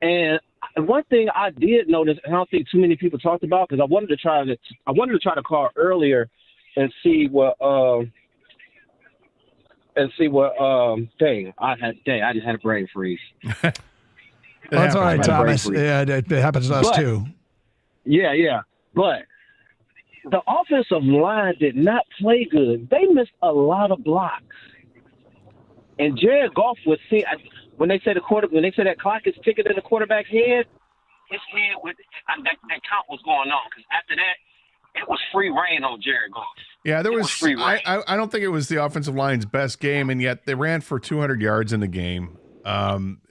And one thing I did notice, and I don't think too many people talked about, because I wanted to try to call earlier and see what I just had a brain freeze. That's all right, Thomas. Yeah, it happens to us too. Yeah. But the offensive line did not play good. They missed a lot of blocks. And Jared Goff was see when they say that clock is ticking in the quarterback's head, his head that count was going on, because after that it was free reign on Jared Goff. Yeah, there was free reign. I don't think it was the offensive line's best game, and yet they ran for 200 yards in the game.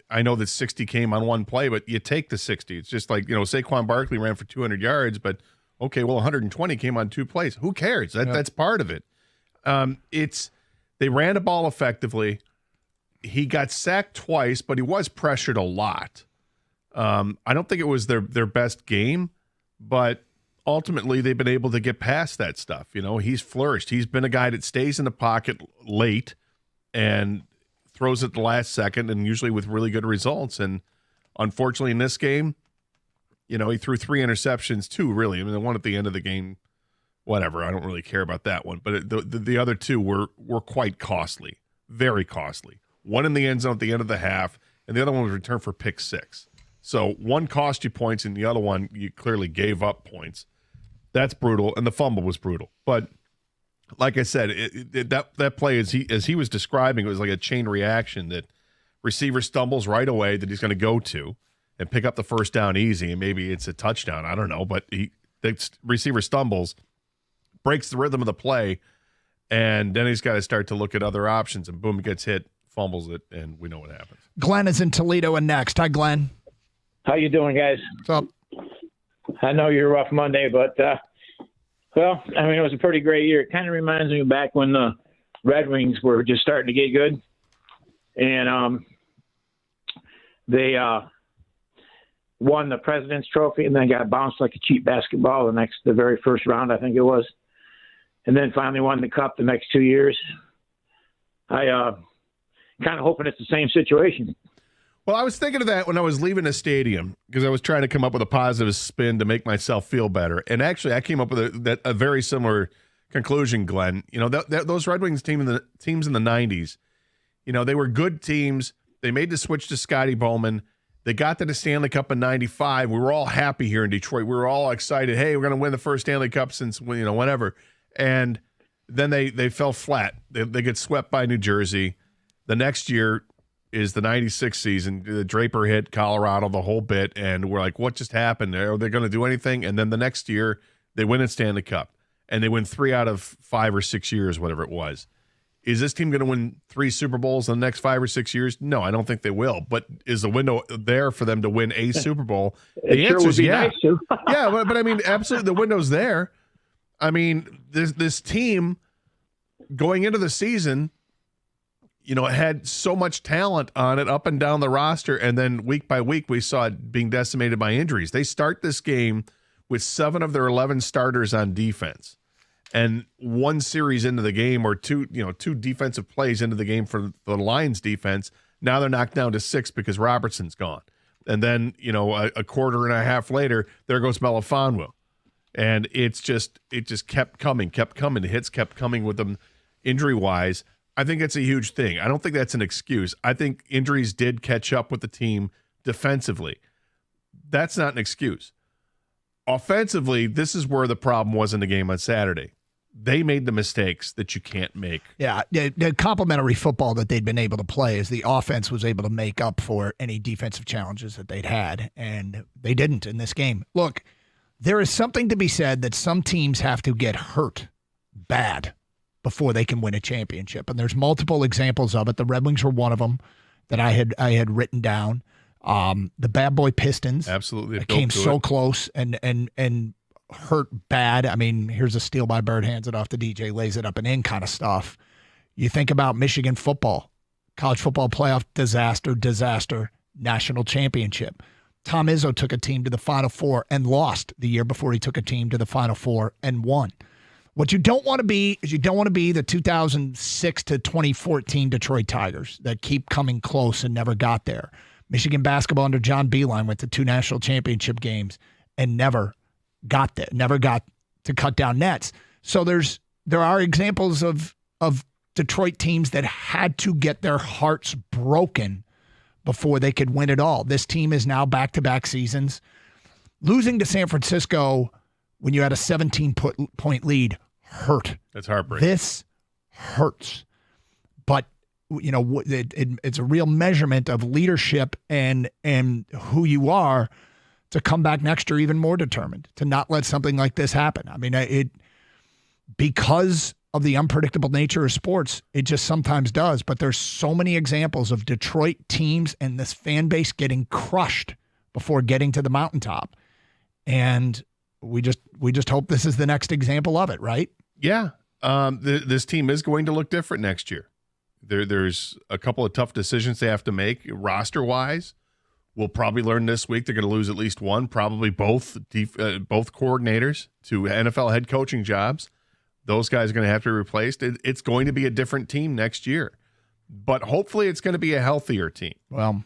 I know that 60 came on one play, but you take the 60. It's just like, Saquon Barkley ran for 200 yards, but okay, well, 120 came on two plays. Who cares? That's part of it. They ran the ball effectively. He got sacked twice, but he was pressured a lot. I don't think it was their best game, but ultimately they've been able to get past that stuff. He's flourished. He's been a guy that stays in the pocket late and throws it the last second, and usually with really good results. And unfortunately in this game, he threw 3 interceptions too, really. I mean, the one at the end of the game, whatever. I don't really care about that one. But the other two were quite costly, very costly. One in the end zone at the end of the half, and the other one was returned for pick 6. So one cost you points, and the other one you clearly gave up points. That's brutal, and the fumble was brutal. But like I said, that play, as he was describing, it was like a chain reaction that receiver stumbles right away that he's going to go to and pick up the first down easy, and maybe it's a touchdown. I don't know, but the receiver stumbles, breaks the rhythm of the play, and then he's got to start to look at other options, and boom, he gets hit, fumbles it, and we know what happens. Glenn is in Toledo and next. Hi, Glenn. How you doing, guys? What's up? I know you're a rough Monday, but it was a pretty great year. It kind of reminds me back when the Red Wings were just starting to get good, and they won the President's Trophy and then got bounced like a cheap basketball the very first round, I think it was, and then finally won the Cup the next 2 years. I kind of hoping it's the same situation. Well, I was thinking of that when I was leaving the stadium because I was trying to come up with a positive spin to make myself feel better. And actually, I came up with a very similar conclusion, Glenn. You know, those Red Wings teams in the 90s, you know, they were good teams. They made the switch to Scotty Bowman. They got to the Stanley Cup in 95. We were all happy here in Detroit. We were all excited. Hey, we're going to win the first Stanley Cup since, you know, whenever. And then they fell flat. They get swept by New Jersey. The next year is the 96 season. The Draper hit Colorado, the whole bit. And we're like, what just happened? Are they going to do anything? And then the next year, they win a Stanley Cup. And they win 3 out of 5 or 6 years, whatever it was. Is this team going to win 3 Super Bowls in the next 5 or 6 years? No, I don't think they will. But is the window there for them to win a Super Bowl? The answer is yeah. Nice to. Yeah, but I mean, absolutely, the window's there. I mean, this team going into the season, you know, had so much talent on it up and down the roster, and then week by week we saw it being decimated by injuries. They start this game with 7 of their 11 starters on defense. And one series into the game, or two defensive plays into the game for the Lions defense, now they're knocked down to 6 because Robertson's gone. And then, you know, a quarter and a half later, there goes Melifonwu. And it just kept coming. The hits kept coming with them injury-wise. I think it's a huge thing. I don't think that's an excuse. I think injuries did catch up with the team defensively. That's not an excuse. Offensively, this is where the problem was in the game on Saturday. They made the mistakes that you can't make. Yeah, the complementary football that they'd been able to play is the offense was able to make up for any defensive challenges that they'd had, and they didn't in this game. Look, there is something to be said that some teams have to get hurt bad before they can win a championship, and there's multiple examples of it. The Red Wings were one of them that I had written down. The bad boy Pistons absolutely came so close and hurt bad. I mean, here's a steal by Bird, hands it off to DJ, lays it up and in kind of stuff. You think about Michigan football, college football playoff disaster, national championship. Tom Izzo took a team to the Final Four and lost the year before he took a team to the Final Four and won. What you don't want to be is the 2006 to 2014 Detroit Tigers that keep coming close and never got there. Michigan basketball under John Beilein went to 2 national championship games and never got there, never got to cut down nets. So there are examples of Detroit teams that had to get their hearts broken before they could win it all. This team is now back-to-back seasons. Losing to San Francisco when you had a 17-point lead hurt. That's heartbreaking. This hurts. But you know, it's a real measurement of leadership and who you are to come back next year even more determined, to not let something like this happen. I mean, because of the unpredictable nature of sports, it just sometimes does. But there's so many examples of Detroit teams and this fan base getting crushed before getting to the mountaintop. And we just hope this is the next example of it, right? Yeah. This team is going to look different next year. There's a couple of tough decisions they have to make roster-wise. We'll probably learn this week they're going to lose at least one, probably both coordinators to NFL head coaching jobs. Those guys are going to have to be replaced. It's going to be a different team next year, but hopefully it's going to be a healthier team. Well,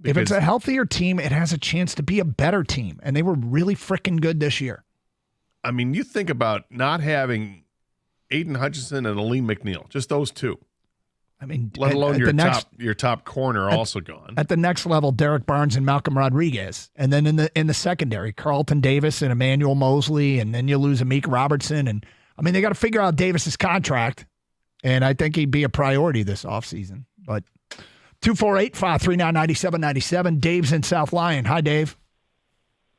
if it's a healthier team, it has a chance to be a better team, and they were really freaking good this year. I mean, you think about not having Aiden Hutchinson and Aleem McNeil, just those two. I mean, let alone your top corner also gone. At the next level, Derek Barnes and Malcolm Rodriguez, and then in the secondary, Carlton Davis and Emmanuel Mosley, and then you lose Amik Robertson, and I mean they got to figure out Davis's contract, and I think he'd be a priority this offseason. But 248-539-9797, Dave's in South Lyon. Hi, Dave.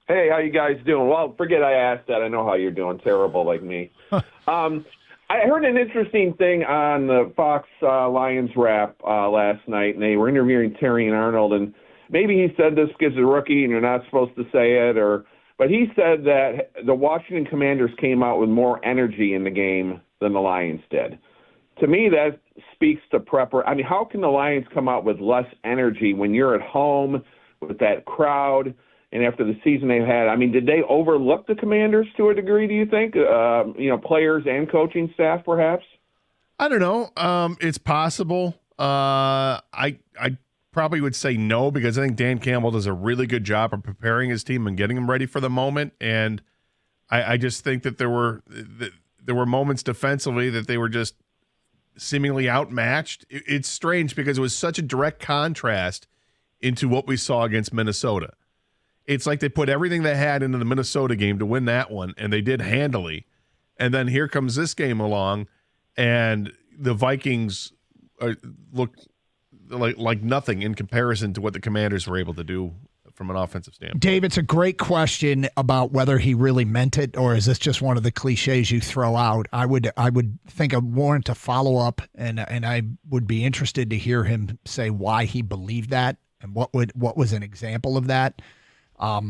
Hey, how you guys doing? Well, forget I asked that. I know how you're doing. Terrible like me. I heard an interesting thing on the Fox Lions wrap last night, and they were interviewing Terry and Arnold, and maybe he said this because he's a rookie and you're not supposed to say it, but he said that the Washington Commanders came out with more energy in the game than the Lions did. To me, that speaks to prepper. I mean, how can the Lions come out with less energy when you're at home with that crowd? And after the season they've had, I mean, did they overlook the Commanders to a degree, do you think? Players and coaching staff, perhaps? I don't know. It's possible. I probably would say no, because I think Dan Campbell does a really good job of preparing his team and getting them ready for the moment. And I just think that there were moments defensively that they were just seemingly outmatched. It's strange because it was such a direct contrast into what we saw against Minnesota. It's like they put everything they had into the Minnesota game to win that one, and they did handily. And then here comes this game along, and the Vikings look like nothing in comparison to what the Commanders were able to do from an offensive standpoint. Dave, it's a great question about whether he really meant it, or is this just one of the cliches you throw out. I would think a warrant to follow up, and I would be interested to hear him say why he believed that and what was an example of that. I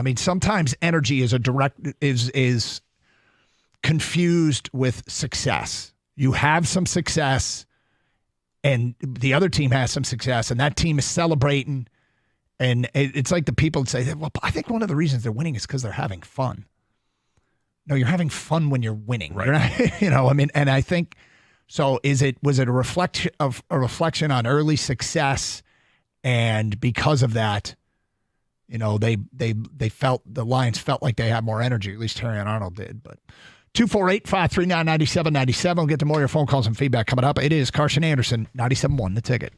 mean, sometimes energy is confused with success. You have some success, and the other team has some success, and that team is celebrating. And it's like the people that say, well, I think one of the reasons they're winning is because they're having fun. No, you're having fun when you're winning. Right. You're not, and I think, so was it a reflection on early success? And because of that, they felt, the Lions felt like they had more energy, at least Terry and Arnold did. But 248-539-9797. We'll get to more of your phone calls and feedback coming up. It is Carson Anderson, 97.1 The Ticket.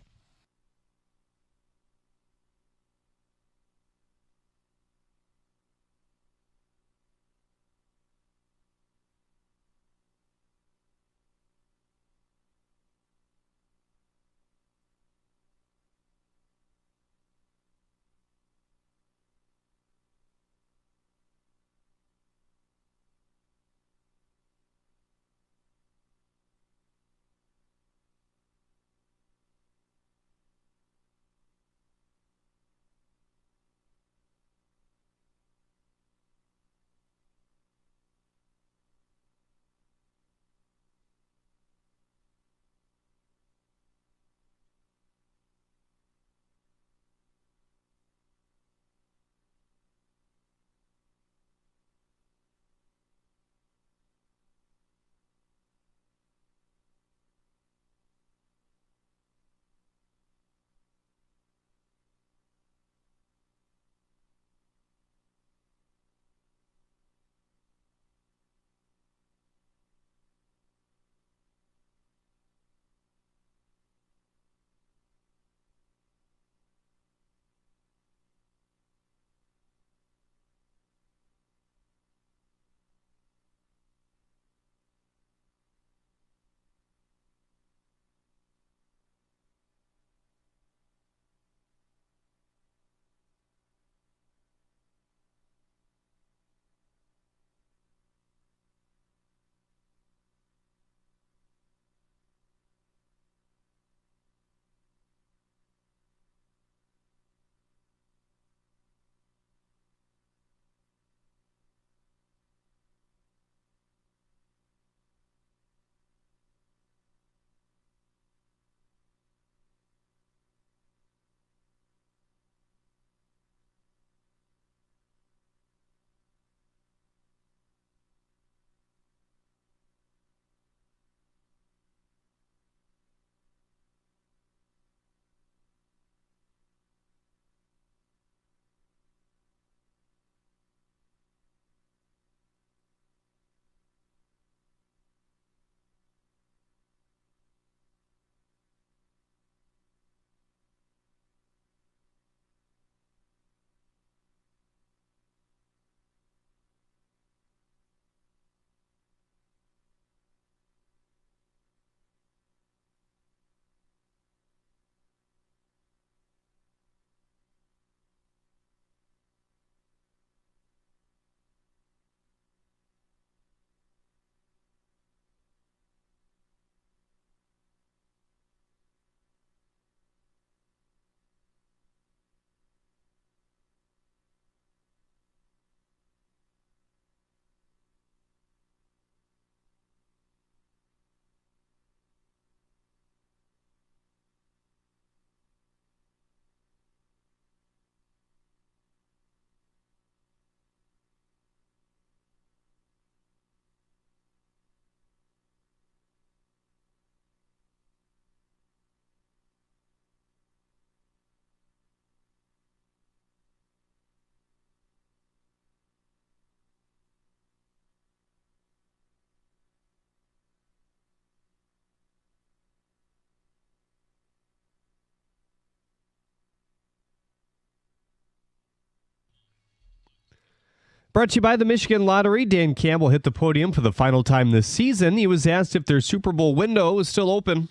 Brought to you by the Michigan Lottery. Dan Campbell hit the podium for the final time this season. He was asked if their Super Bowl window was still open.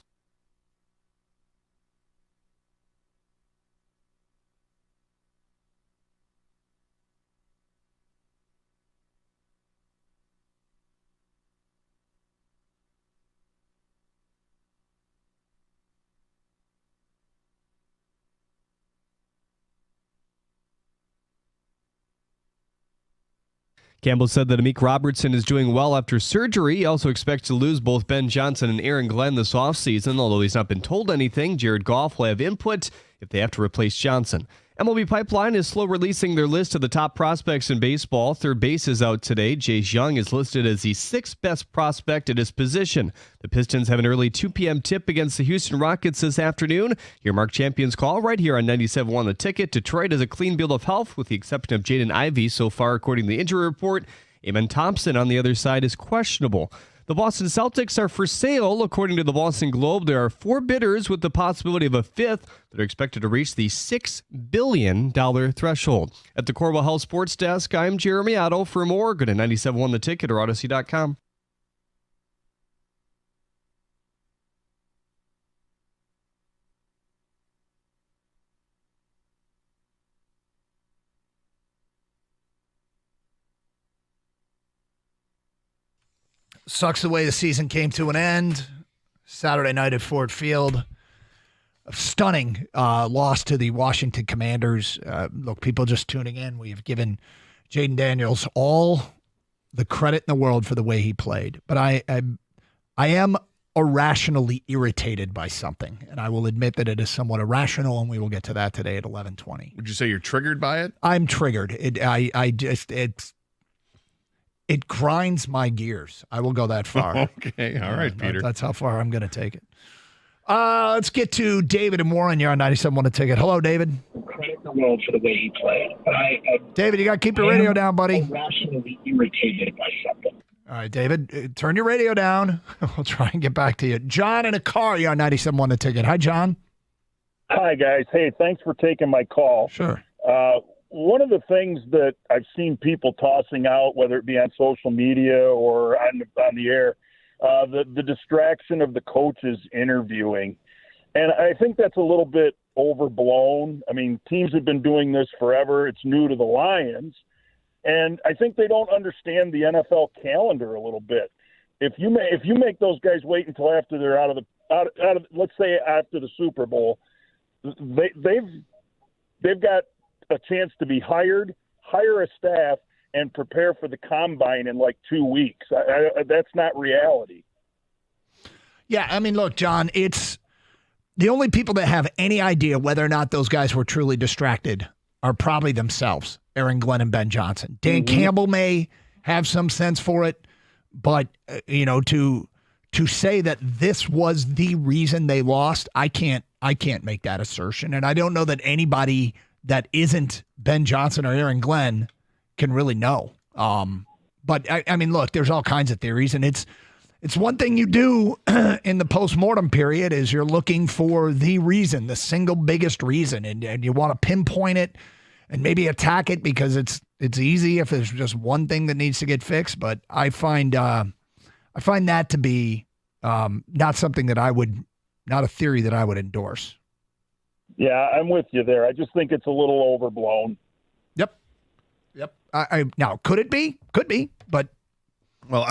Campbell said that Amik Robertson is doing well after surgery. He also expects to lose both Ben Johnson and Aaron Glenn this offseason. Although he's not been told anything, Jared Goff will have input if they have to replace Johnson. MLB Pipeline is slow releasing their list of the top prospects in baseball. Third base is out today. Jace Young is listed as the sixth best prospect at his position. The Pistons have an early 2 p.m. tip against the Houston Rockets this afternoon. Your Mark Champions call right here on 97.1 The Ticket. Detroit has a clean bill of health with the exception of Jaden Ivey so far, according to the injury report. Amen Thompson on the other side is questionable. The Boston Celtics are for sale. According to the Boston Globe, there are 4 bidders with the possibility of a fifth that are expected to reach the $6 billion threshold. At the Corwell Health Sports Desk, I'm Jeremy Otto. For more, go to 97.1 The Ticket or Odyssey.com. Sucks the way the season came to an end. Saturday night at Ford Field. A stunning loss to the Washington Commanders. Look, people just tuning in. We have given Jaden Daniels all the credit in the world for the way he played. But I am irrationally irritated by something. And I will admit that it is somewhat irrational, and we will get to that today at 11:20. Would you say you're triggered by it? I'm triggered. It grinds my gears. I will go that far. Okay. All right, Peter. That's how far I'm going to take it. Let's get to David and Warren. You're on 97.1 The Ticket. Hello, David. Credit the world for the way he played. But David, you got to keep your radio down, buddy. I'm rationally irritated by something. All right, David, turn your radio down. We'll try and get back to you. John in a car. You're on 97.1 The Ticket. Hi, John. Hi, guys. Hey, thanks for taking my call. Sure. One of the things that I've seen people tossing out, whether it be on social media or on the air, the distraction of the coaches interviewing. And I think that's a little bit overblown. I mean, teams have been doing this forever. It's new to the Lions. And I think they don't understand the NFL calendar a little bit. If you make those guys wait until after they're out of let's say after the Super Bowl, they've got a chance to be hired, hire a staff, and prepare for the combine in like 2 weeks. That's not reality. Yeah, I mean, look, John, it's the only people that have any idea whether or not those guys were truly distracted are probably themselves, Aaron Glenn and Ben Johnson. Dan Campbell may have some sense for it, but, to say that this was the reason they lost, I can't make that assertion. And I don't know that anybody that isn't Ben Johnson or Aaron Glenn can really know. But I mean, look, there's all kinds of theories, and it's one thing you do in the postmortem period is you're looking for the reason, the single biggest reason, and you want to pinpoint it and maybe attack it because it's easy if there's just one thing that needs to get fixed. But I find that to be not something that not a theory that I would endorse. Yeah, I'm with you there. I just think it's a little overblown. Yep. Now, could it be? Could be, but. Well,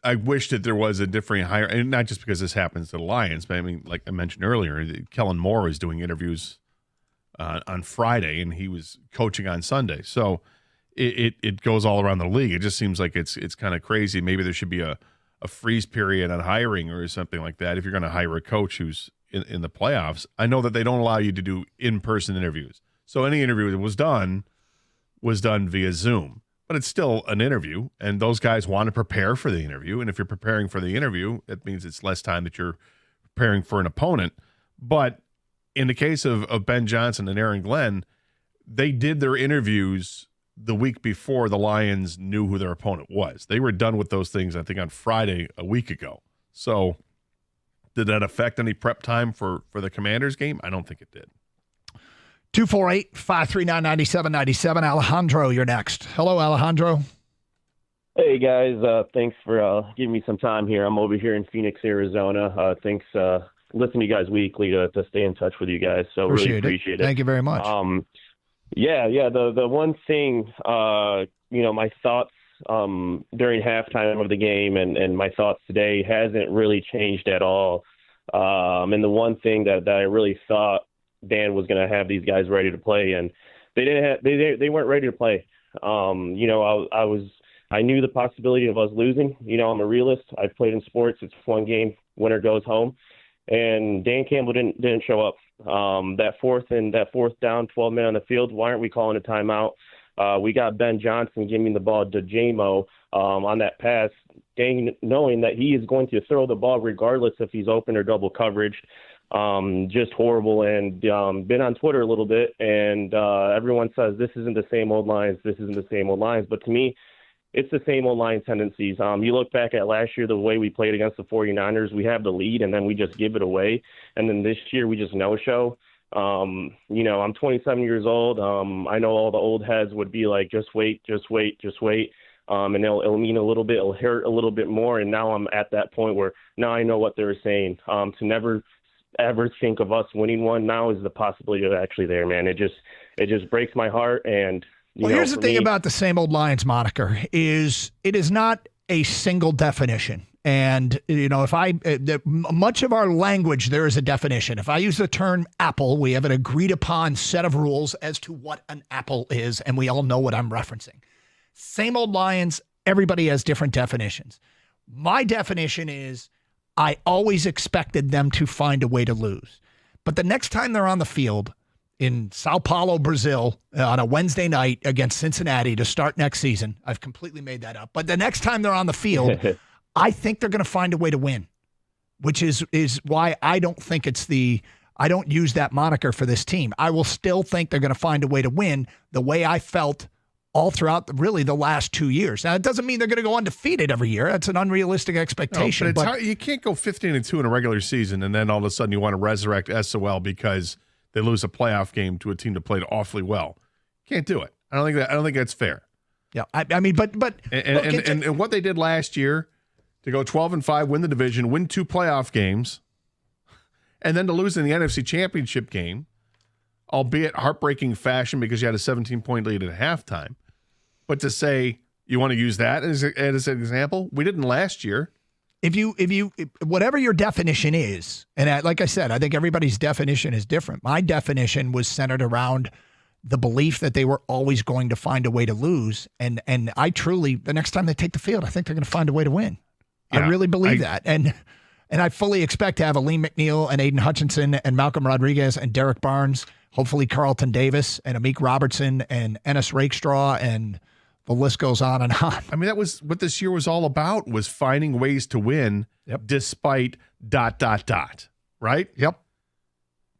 I wish that there was a different hire, and not just because this happens to the Lions, but I mean, like I mentioned earlier, Kellen Moore was doing interviews on Friday, and he was coaching on Sunday. So it goes all around the league. It just seems like it's kind of crazy. Maybe there should be a freeze period on hiring or something like that if you're going to hire a coach who's in the playoffs. I know that they don't allow you to do in-person interviews. So any interview that was done via Zoom. But it's still an interview, and those guys want to prepare for the interview. And if you're preparing for the interview, that means it's less time that you're preparing for an opponent. But in the case of Ben Johnson and Aaron Glenn, they did their interviews the week before the Lions knew who their opponent was. They were done with those things, I think, on Friday a week ago. So did that affect any prep time for the Commanders game? I don't think it did. 248-539-9797. Alejandro, you're next. Hello, Alejandro. Hey, guys. Thanks for giving me some time here. I'm over here in Phoenix, Arizona. Thanks. Listen to you guys weekly to stay in touch with you guys. So really appreciate it. Thank you very much. The one thing, my thoughts during halftime of the game and my thoughts today hasn't really changed at all. And the one thing that I really thought Dan was going to have these guys ready to play, and they weren't ready to play. I knew the possibility of us losing. I'm a realist. I've played in sports. It's one game, winner goes home. And Dan Campbell didn't show up. That fourth down, 12 men on the field, why aren't we calling a timeout? We got Ben Johnson giving the ball to J-Mo on that pass, knowing that he is going to throw the ball regardless if he's open or double coverage. Just horrible. And been on Twitter a little bit, and everyone says this isn't the same old Lions. This isn't the same old Lions. But to me, it's the same old Lions tendencies. You look back at last year, the way we played against the 49ers, we have the lead, and then we just give it away. And then this year, we just no-show. I'm 27 years old. I know all the old heads would be like, just wait. And it'll mean a little bit, it'll hurt a little bit more. And now I'm at that point where now I know what they're saying. To never ever think of us winning one now is the possibility of actually there, man. It just breaks my heart. And here's the thing about the same old Lions moniker is it is not a single definition. And, much of our language, there is a definition. If I use the term apple, we have an agreed upon set of rules as to what an apple is, and we all know what I'm referencing. Same old Lions, everybody has different definitions. My definition is I always expected them to find a way to lose. But the next time they're on the field, in Sao Paulo, Brazil, on a Wednesday night against Cincinnati to start next season. I've completely made that up. But the next time they're on the field, I think they're going to find a way to win, which is why I don't think I don't use that moniker for this team. I will still think they're going to find a way to win the way I felt all throughout really the last 2 years. Now, it doesn't mean they're going to go undefeated every year. That's an unrealistic expectation. No, but you can't go 15-2 in a regular season and then all of a sudden you want to resurrect SOL because they lose a playoff game to a team that played awfully well. Can't do it. I don't think that's fair. Yeah, I mean, but and what they did last year to go 12-5, win the division, win 2 playoff games, and then to lose in the NFC Championship game, albeit heartbreaking fashion because you had a 17-point lead at halftime. But to say you want to use that as an example, we didn't last year. If whatever your definition is, and like I said, I think everybody's definition is different. My definition was centered around the belief that they were always going to find a way to lose. And I truly, the next time they take the field, I think they're going to find a way to win. Yeah, I really believe that. And I fully expect to have Aleem McNeil and Aiden Hutchinson and Malcolm Rodriguez and Derek Barnes, hopefully Carlton Davis and Amik Robertson and Ennis Rakestraw, and the list goes on and on. I mean, that was what this year was all about, was finding ways to win despite ... right? Yep.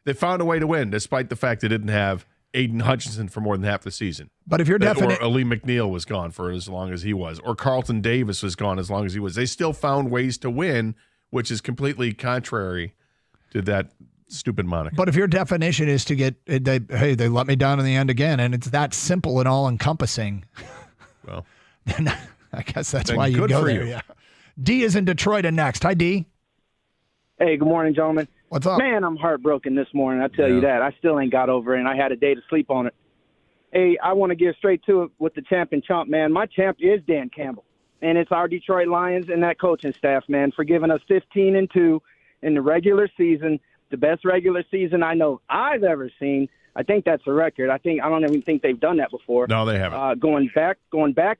They found a way to win despite the fact they didn't have Aiden Hutchinson for more than half the season. But if you're or Aleem McNeil was gone for as long as he was, or Carlton Davis was gone as long as he was, they still found ways to win, which is completely contrary to that stupid moniker. But if your definition is to get, they let me down in the end again, and it's that simple and all-encompassing, well, then I guess that's why you go there. Yeah. D is in Detroit and next. Hi, D. Hey, good morning, gentlemen. What's up? Man, I'm heartbroken this morning. I tell you that. I still ain't got over it, and I had a day to sleep on it. Hey, I want to get straight to it with the champ and chump, man. My champ is Dan Campbell, and it's our Detroit Lions and that coaching staff, man, for giving us 15-2 in the regular season, the best regular season I know I've ever seen. I think that's a record. I don't even think they've done that before. No, they haven't. Going back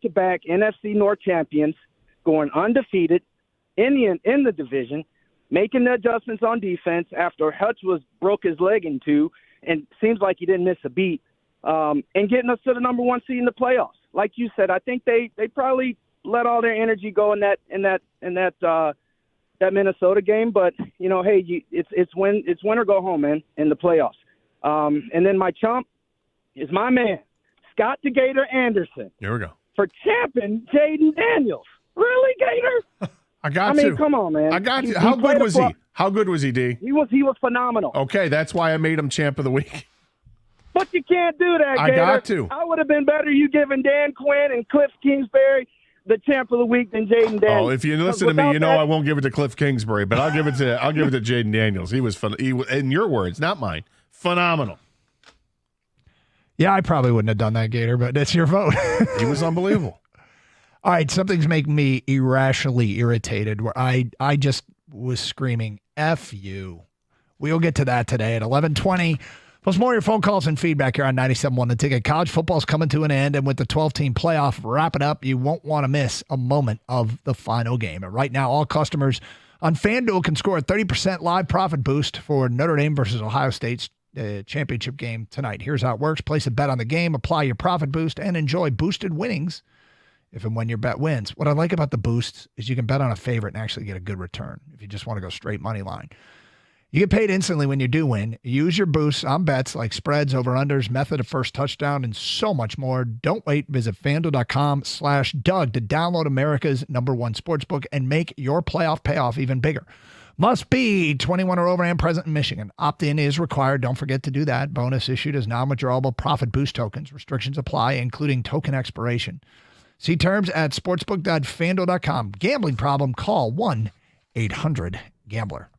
to back NFC North champions, going undefeated in the division, making the adjustments on defense after Hutch broke his leg in 2, and seems like he didn't miss a beat, and getting us to the number 1 seed in the playoffs. Like you said, I think they probably let all their energy go in that Minnesota game. But hey, it's win or go home, man, in the playoffs. And then my chump is my man, Scott the Gator Anderson. Here we go. For champing Jaden Daniels. Really, Gator? I mean, come on, man. I got you. How good was he? How good was he, D? He was phenomenal. Okay, that's why I made him champ of the week. But you can't do that, I Gator. got to. I would have been better you giving Dan Quinn and Cliff Kingsbury the champ of the week than Jaden Daniels. Oh, if you listen to me, you know I won't give it to Cliff Kingsbury, but I'll give it to Jaden Daniels. He was fun. In your words, not mine. Phenomenal. Yeah, I probably wouldn't have done that, Gator, but that's your vote. He was unbelievable. All right, something's making me irrationally irritated where I just was screaming, F you. We'll get to that today at 11:20. Plus more of your phone calls and feedback here on 97.1 The Ticket. College football's coming to an end, and with the 12-team playoff wrapping up, you won't want to miss a moment of the final game. And right now, all customers on FanDuel can score a 30% live profit boost for Notre Dame versus Ohio State's championship game tonight. Here's how it works. Place a bet on the game, apply your profit boost, and enjoy boosted winnings if and when your bet wins. What I like about the boosts is you can bet on a favorite and actually get a good return if you just want to go straight money line. You get paid instantly when you do win. Use your boosts on bets like spreads, over-unders, method of first touchdown, and so much more. Don't wait. Visit FanDuel.com/Doug to download America's #1 sportsbook and make your playoff payoff even bigger. Must be 21 or over and present in Michigan. Opt-in is required. Don't forget to do that. Bonus issued as non-withdrawable profit boost tokens. Restrictions apply, including token expiration. See terms at sportsbook.fanduel.com. Gambling problem? Call 1-800-GAMBLER.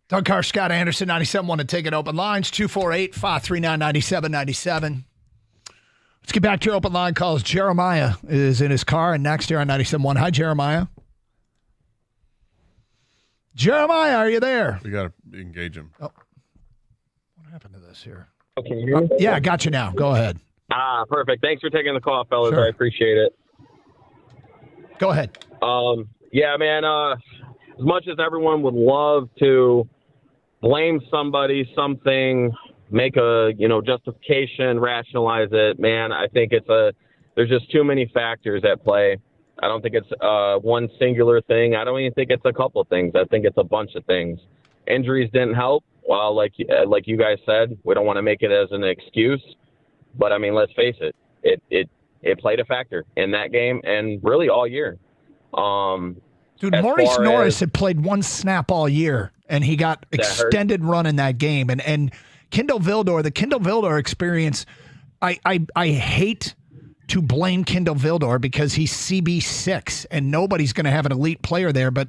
Doug Carr, Scott Anderson, 97.1 to take it open lines, 248-539-9797. Let's get back to your open line calls. Jeremiah is in his car and next here on 97.1. Hi, Jeremiah. Jeremiah, are you there? We got to engage him. Oh. What happened to this here? Okay, you hear me? Yeah, I got you now. Go ahead. Perfect. Thanks for taking the call, fellas. Sure. I appreciate it. Go ahead. Yeah, man, as much as everyone would love to blame somebody, something, make a, justification, rationalize it, man, I think there's just too many factors at play. I don't think it's one singular thing. I don't even think it's a couple of things. I think it's a bunch of things. Injuries didn't help. Well, like you guys said, we don't want to make it as an excuse, but I mean, let's face it. It played a factor in that game and really all year. Dude, Maurice Norris had played one snap all year, and he got extended run in that game. And Kindle Vildor, the Kindle Vildor experience, I hate to blame Kindle Vildor because he's CB6, and nobody's going to have an elite player there. But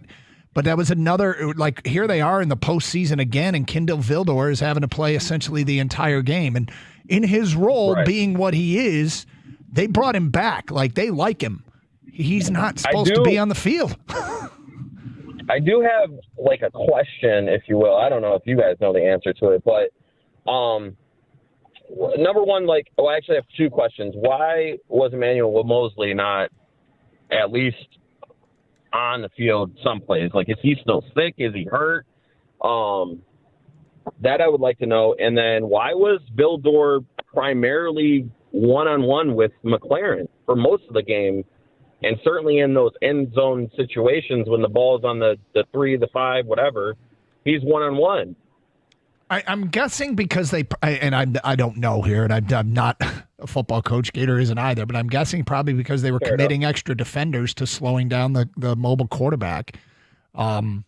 that was another, like, here they are in the postseason again, and Kindle Vildor is having to play essentially the entire game. And in his role, being what he is, they brought him back. Like, they like him. He's not supposed to be on the field. I do have like a question, if you will. I don't know if you guys know the answer to it, but number one, I actually have two questions. Why was Emmanuel Mosley not at least on the field some plays? Like, is he still sick? Is he hurt? That I would like to know. And then why was Vildor primarily one-on-one with McLaren for most of the game? And certainly in those end zone situations when the ball's on the 3, the 5, whatever, he's one-on-one. I'm guessing because I don't know here, and I'm not a football coach. Gator isn't either, but I'm guessing probably because they were committing extra defenders to slowing down the mobile quarterback. And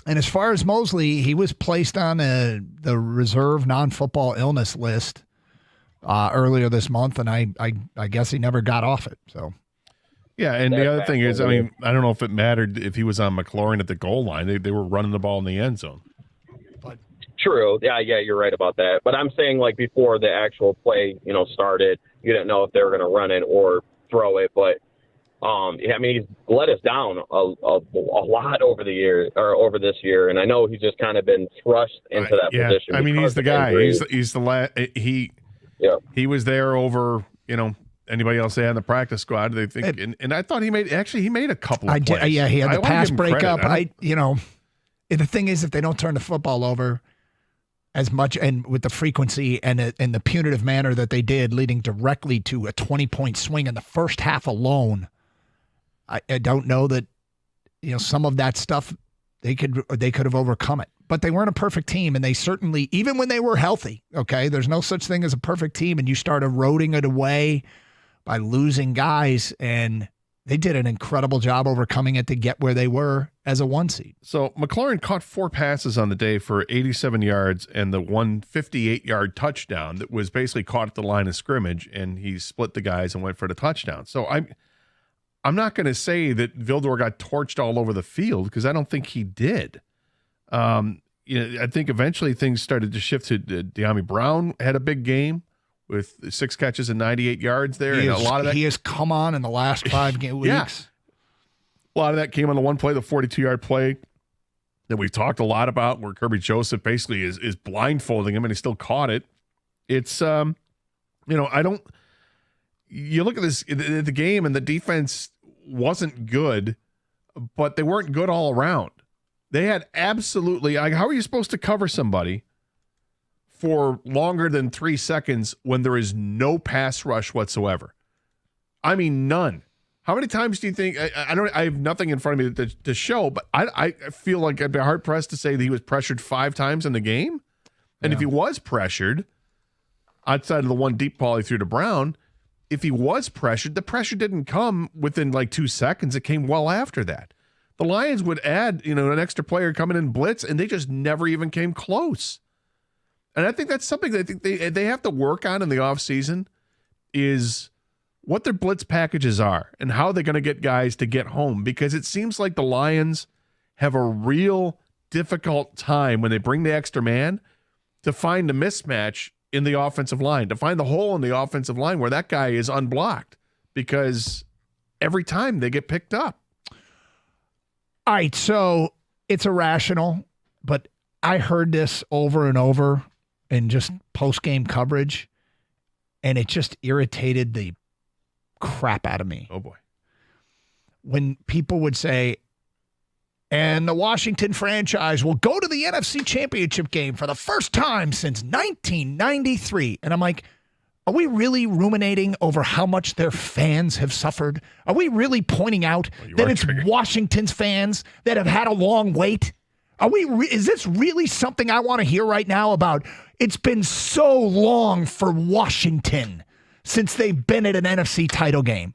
as far as Mosley, he was placed on the reserve non-football illness list earlier this month, and I guess he never got off it. So. Yeah, and the other thing is, I mean, I don't know if it mattered if he was on McLaurin at the goal line. They were running the ball in the end zone. True. Yeah, you're right about that. But I'm saying, like, before the actual play, started, you didn't know if they were going to run it or throw it. But, I mean, he's let us down a lot over the year or over this year. And I know he's just kind of been thrust into that position. I mean, he's the guy. He's the he was there over, anybody else they had in the practice squad. They think, and I thought he made a couple of plays. Yeah, he had the pass breakup. The thing is, if they don't turn the football over as much and with the frequency and the punitive manner that they did, leading directly to a 20-point swing in the first half alone, I don't know that some of that stuff they could have overcome it. But they weren't a perfect team, and they certainly, even when they were healthy, okay, there's no such thing as a perfect team, and you start eroding it away by losing guys, and they did an incredible job overcoming it to get where they were as a 1 seed. So McLaurin caught 4 passes on the day for 87 yards and the 158-yard touchdown that was basically caught at the line of scrimmage, and he split the guys and went for the touchdown. So I'm not going to say that Vildor got torched all over the field because I don't think he did. I think eventually things started to shift to De'Ami Brown had a big game with 6 catches and 98 yards there. A lot of that, he has come on in the last 5 weeks. Yeah. A lot of that came on the one play, the 42-yard play that we've talked a lot about, where Kirby Joseph basically is blindfolding him and he still caught it. It's, you look at this, the game, and the defense wasn't good, but they weren't good all around. They had absolutely, how are you supposed to cover somebody for longer than 3 seconds when there is no pass rush whatsoever? I mean, none. How many times do you think, I have nothing in front of me to show, but I feel like I'd be hard pressed to say that he was pressured 5 times in the game. And if he was pressured, outside of the one deep ball he threw to Brown, if he was pressured, the pressure didn't come within like 2 seconds. It came well after that. The Lions would add, an extra player coming in blitz, and they just never even came close. And I think that's something that I think they have to work on in the offseason is what their blitz packages are and how they're going to get guys to get home, because it seems like the Lions have a real difficult time when they bring the extra man to find the mismatch in the offensive line, to find the hole in the offensive line where that guy is unblocked, because every time they get picked up. All right, so it's irrational, but I heard this over and over in just post-game coverage, and it just irritated the crap out of me. Oh, boy. When people would say, and the Washington franchise will go to the NFC Championship game for the first time since 1993. And I'm like, are we really ruminating over how much their fans have suffered? Are we really pointing out that it's Washington's fans that have had a long wait? Is this really something I want to hear right now about? It's been so long for Washington since they've been at an NFC title game.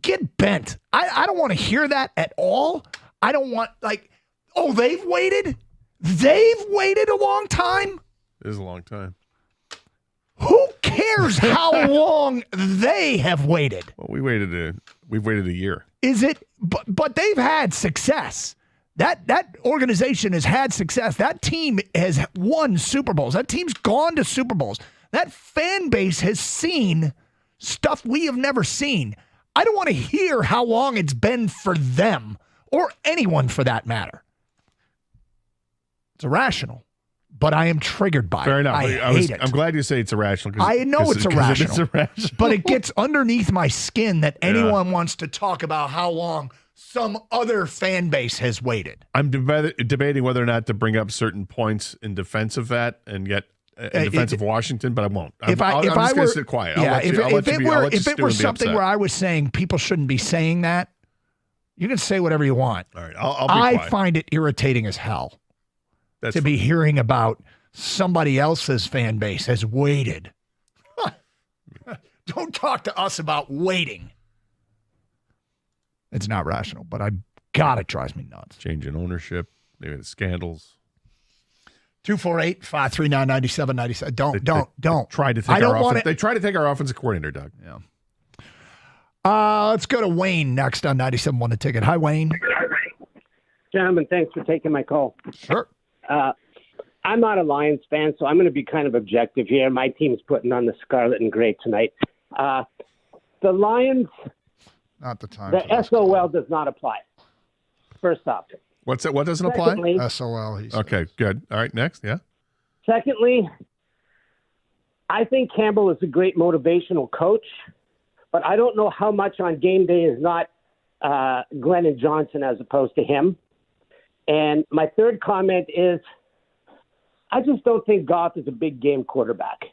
Get bent. I don't want to hear that at all. I don't want, they've waited? They've waited a long time? It is a long time. Who cares how long they have waited? Well, we've waited a year. Is it? But they've had success. That organization has had success. That team has won Super Bowls. That team's gone to Super Bowls. That fan base has seen stuff we have never seen. I don't want to hear how long it's been for them or anyone for that matter. It's irrational, but I am triggered by Fair it. enough. I hate it. I'm glad you say it's irrational. I know it's irrational, it is irrational. but it gets underneath my skin that anyone wants to talk about how long some other fan base has waited. I'm debating whether or not to bring up certain points in defense of that and yet in defense of Washington, but I won't. I'm just going to sit quiet. If it were something where I was saying people shouldn't be saying that, you can say whatever you want. All right, I'll be quiet. I find it irritating as hell to be hearing about somebody else's fan base has waited. Don't talk to us about waiting. It's not rational, but God, it drives me nuts. Change in ownership, maybe the scandals. 248-539-9797. Don't. Try to take They try to take our offensive coordinator, Doug. Yeah. Let's go to Wayne next on 97.1 The Ticket. Hi, Wayne. Gentlemen, thanks for taking my call. Sure. I'm not a Lions fan, so I'm going to be kind of objective here. My team's putting on the scarlet and gray tonight. The Lions, not the time. The SOL does not apply. First off. What's that? What doesn't Secondly, apply? SOL. Okay, good. All right, next. Yeah. Secondly, I think Campbell is a great motivational coach, but I don't know how much on game day is not Glennon Johnson as opposed to him. And my third comment is I just don't think Goff is a big game quarterback.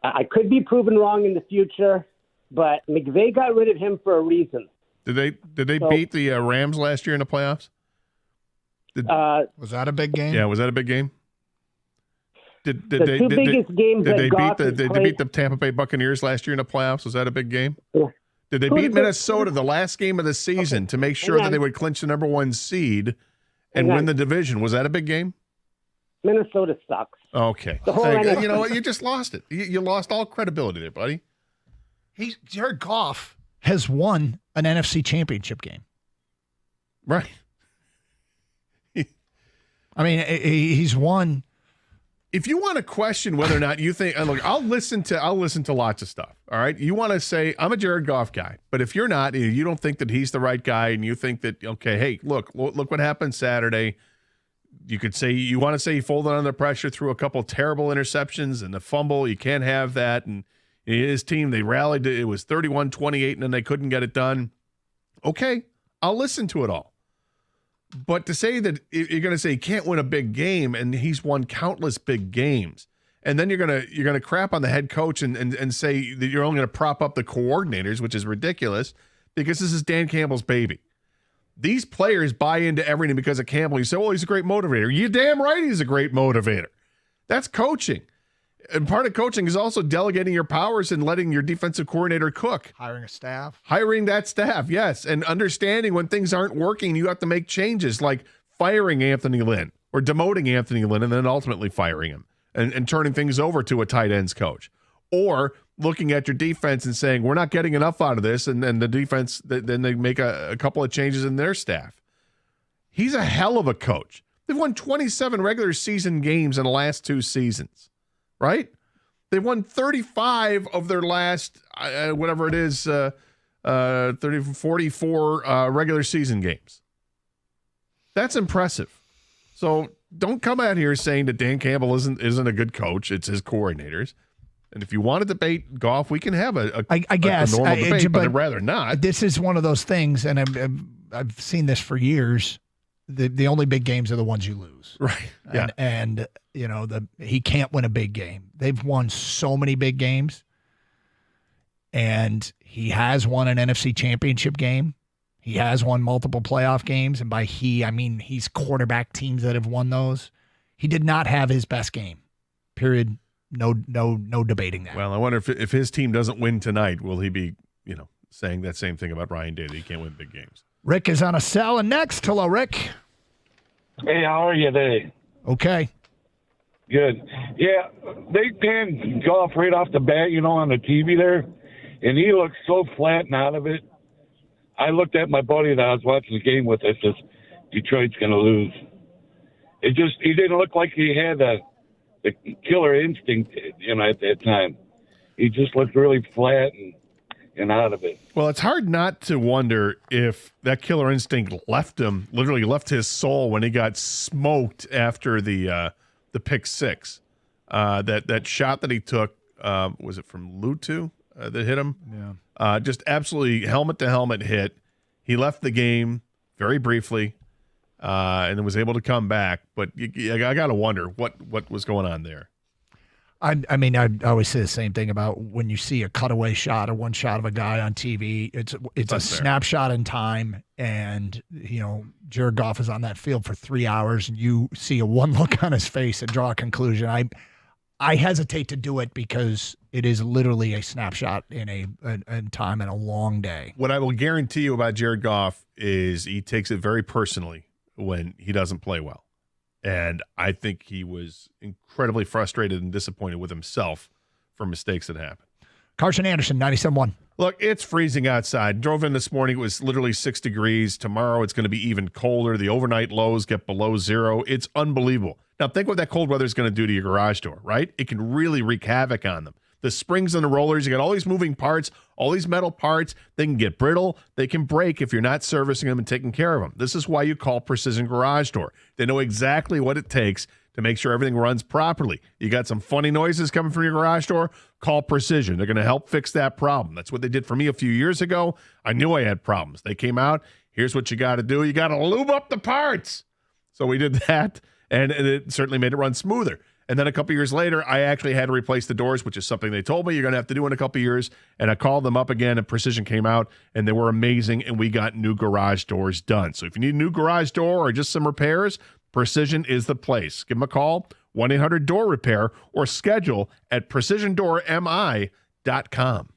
I could be proven wrong in the future, but McVay got rid of him for a reason. Did they beat the Rams last year in the playoffs? Was that a big game? Yeah, was that a big game? Did the two biggest games did that they Goff beat has they played- beat the Tampa Bay Buccaneers last year in the playoffs? Was that a big game? Yeah. Did they Who beat did they- Minnesota the last game of the season to make sure Hang that on. they would clinch the number one seed and Hang win on. the division? Was that a big game? Minnesota sucks. Okay. The whole Hey, NFL you know what? You just lost it. You lost all credibility there, buddy. Jared Goff has won an NFC Championship game. Right. I mean, he's won. If you want to question whether or not you think, and look, I'll listen to lots of stuff. All right, you want to say I'm a Jared Goff guy, but if you're not, you don't think that he's the right guy, and you think that okay, hey, look what happened Saturday. You could say you want to say he folded under pressure, threw a couple terrible interceptions and the fumble. You can't have that. And his team, they rallied. It was 31-28, and then they couldn't get it done. Okay, I'll listen to it all. But to say that you're going to say he can't win a big game, and he's won countless big games, and then you're gonna crap on the head coach and say that you're only going to prop up the coordinators, which is ridiculous because this is Dan Campbell's baby. These players buy into everything because of Campbell. You say, well, he's a great motivator. You're damn right he's a great motivator. That's coaching. And part of coaching is also delegating your powers and letting your defensive coordinator cook. Hiring a staff. Hiring that staff, yes. And understanding when things aren't working, you have to make changes like firing Anthony Lynn or demoting Anthony Lynn and then ultimately firing him and turning things over to a tight ends coach. Or looking at your defense and saying, we're not getting enough out of this. And then the defense, then they make a couple of changes in their staff. He's a hell of a coach. They've won 27 regular season games in the last 2 seasons, right? They've won 35 of their last, whatever it is, 44 regular season games. That's impressive. So don't come out here saying that Dan Campbell isn't a good coach. It's his coordinators. And if you want to debate Goff, we can have a normal debate, but I'd rather not. This is one of those things, and I've seen this for years. The only big games are the ones you lose. Right. Yeah. And you know, he can't win a big game. They've won so many big games. And he has won an NFC championship game. He has won multiple playoff games. And by he, I mean he's quarterback teams that have won those. He did not have his best game. Period. No debating that. Well, I wonder if his team doesn't win tonight, will he be, saying that same thing about Ryan Day, that he can't win big games? Rick is on a cell and next. Hello, Rick. Hey, how are you today? Okay. Good. Yeah, they panned Goff right off the bat, on the TV there, and he looked so flat and out of it. I looked at my buddy that I was watching the game with. I says, Detroit's going to lose. He didn't look like he had the killer instinct, at that time. He just looked really flat and out of it. Well, it's hard not to wonder if that killer instinct literally left his soul when he got smoked after the pick six. That shot that he took, was it from Lutu that hit him? Yeah. Just absolutely helmet-to-helmet hit. He left the game very briefly and then was able to come back. But I got to wonder what was going on there. I mean, I always say the same thing about when you see a cutaway shot or one shot of a guy on TV. It's a snapshot in time, and Jared Goff is on that field for 3 hours, and you see a one look on his face and draw a conclusion. I hesitate to do it because it is literally a snapshot in time and a long day. What I will guarantee you about Jared Goff is he takes it very personally when he doesn't play well. And I think he was incredibly frustrated and disappointed with himself for mistakes that happened. Carson Anderson, 97.1. Look, it's freezing outside. Drove in this morning. It was literally 6 degrees. Tomorrow it's going to be even colder. The overnight lows get below 0. It's unbelievable. Now think what that cold weather is going to do to your garage door, right? It can really wreak havoc on them. The springs and the rollers, you got all these moving parts, all these metal parts. They can get brittle. They can break if you're not servicing them and taking care of them. This is why you call Precision Garage Door. They know exactly what it takes to make sure everything runs properly. You got some funny noises coming from your garage door? Call Precision. They're going to help fix that problem. That's what they did for me a few years ago. I knew I had problems. They came out. Here's what you got to do. You got to lube up the parts. So we did that, and it certainly made it run smoother. And then a couple years later, I actually had to replace the doors, which is something they told me you're going to have to do in a couple years. And I called them up again, and Precision came out, and they were amazing, and we got new garage doors done. So if you need a new garage door or just some repairs, Precision is the place. Give them a call, 1-800-DOOR-REPAIR, or schedule at precisiondoormi.com.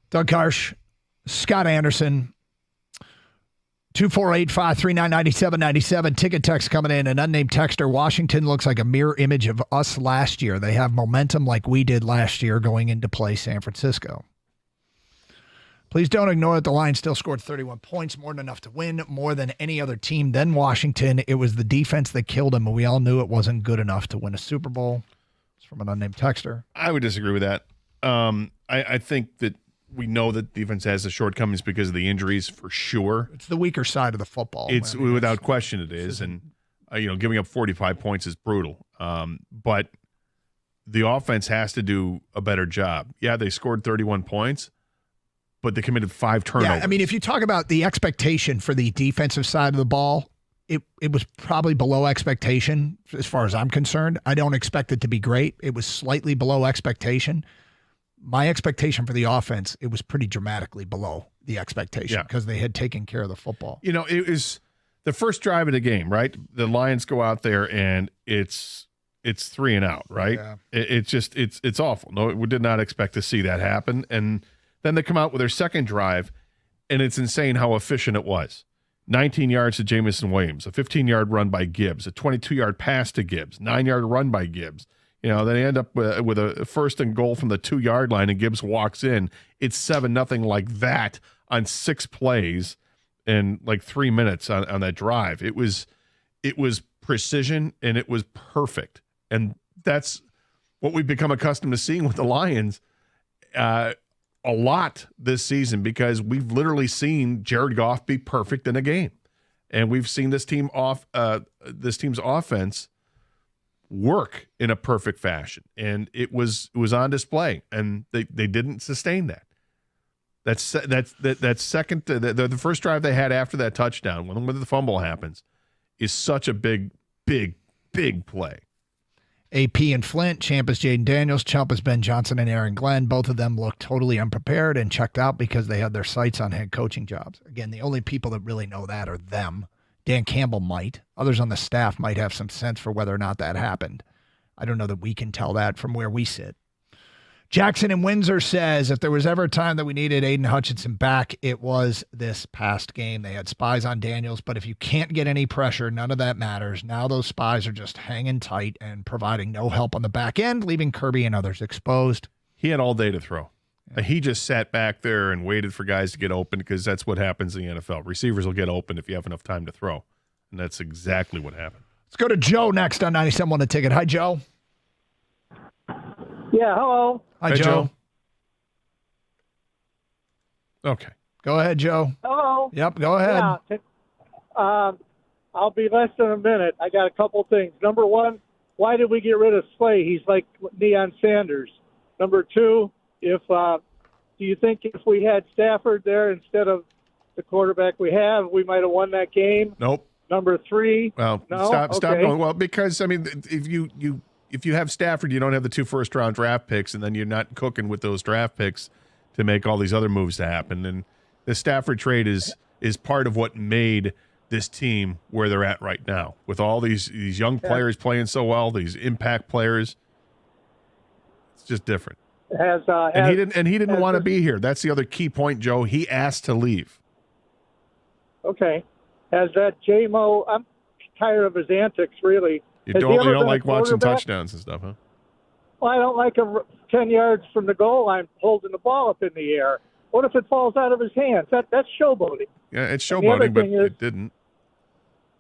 Doug Karsh, Scott Anderson, 248-539-9797. Ticket text coming in. An unnamed texter. Washington looks like a mirror image of us last year. They have momentum like we did last year going into play San Francisco. Please don't ignore that the Lions still scored 31 points, more than enough to win, more than any other team than Washington. It was the defense that killed them, and we all knew it wasn't good enough to win a Super Bowl. It's from an unnamed texter. I would disagree with that. I think that we know that defense has the shortcomings because of the injuries for sure. It's the weaker side of the football. It's without question it is, and giving up 45 points is brutal. But the offense has to do a better job. Yeah, they scored 31 points, but they committed 5 turnovers. Yeah, I mean, if you talk about the expectation for the defensive side of the ball, it was probably below expectation as far as I'm concerned. I don't expect it to be great. It was slightly below expectation. My expectation for the offense, it was pretty dramatically below the expectation because they had taken care of the football. It was the first drive of the game, right? The Lions go out there and it's 3 and out, right? Yeah. It's awful. No, we did not expect to see that happen. And then they come out with their second drive, and it's insane how efficient it was. 19 yards to Jamison Williams, a 15-yard run by Gibbs, a 22-yard pass to Gibbs, 9-yard run by Gibbs. Then they end up with a first and goal from the 2-yard line, and Gibbs walks in. It's 7-0 like that on 6 plays in like 3 minutes on that drive. It was precision, and it was perfect. And that's what we've become accustomed to seeing with the Lions a lot this season, because we've literally seen Jared Goff be perfect in a game. And we've seen this team's offense work in a perfect fashion, and it was on display, and they didn't sustain that. That second, the first drive they had after that touchdown, when the fumble happens, is such a big play. AP and Flint, Champ is Jaden Daniels, Chump is Ben Johnson and Aaron Glenn. Both of them looked totally unprepared and checked out because they had their sights on head coaching jobs. Again, the only people that really know that are them. Dan Campbell might. Others on the staff might have some sense for whether or not that happened. I don't know that we can tell that from where we sit. Jackson in Windsor says, if there was ever a time that we needed Aiden Hutchinson back, it was this past game. They had spies on Daniels, but if you can't get any pressure, none of that matters. Now those spies are just hanging tight and providing no help on the back end, leaving Kirby and others exposed. He had all day to throw. Yeah. He just sat back there and waited for guys to get open, because that's what happens in the NFL. Receivers will get open if you have enough time to throw, and that's exactly what happened. Let's go to Joe next on 97.1 The Ticket. Hi, Joe. Yeah, hello. Hi, Joe. Okay. Go ahead, Joe. Hello. Yep, go ahead. Yeah, I'll be less than a minute. I got a couple things. Number one, why did we get rid of Slay? He's like Deion Sanders. Number two, do you think if we had Stafford there instead of the quarterback we have, we might have won that game? Nope. Number three. Well, no? stop going. Well, because I mean, if you have Stafford, you don't have the 2 first-round draft picks, and then you're not cooking with those draft picks to make all these other moves to happen. And the Stafford trade is part of what made this team where they're at right now, with all these young players playing so well, these impact players. It's just different. And he didn't want to be here. That's the other key point, Joe. He asked to leave. Okay. Has that J-Mo? I'm tired of his antics, really. You don't like watching touchdowns and stuff, huh? Well, I don't like him 10 yards from the goal line holding the ball up in the air. What if it falls out of his hands? That's showboating. Yeah, it's showboating, but it didn't.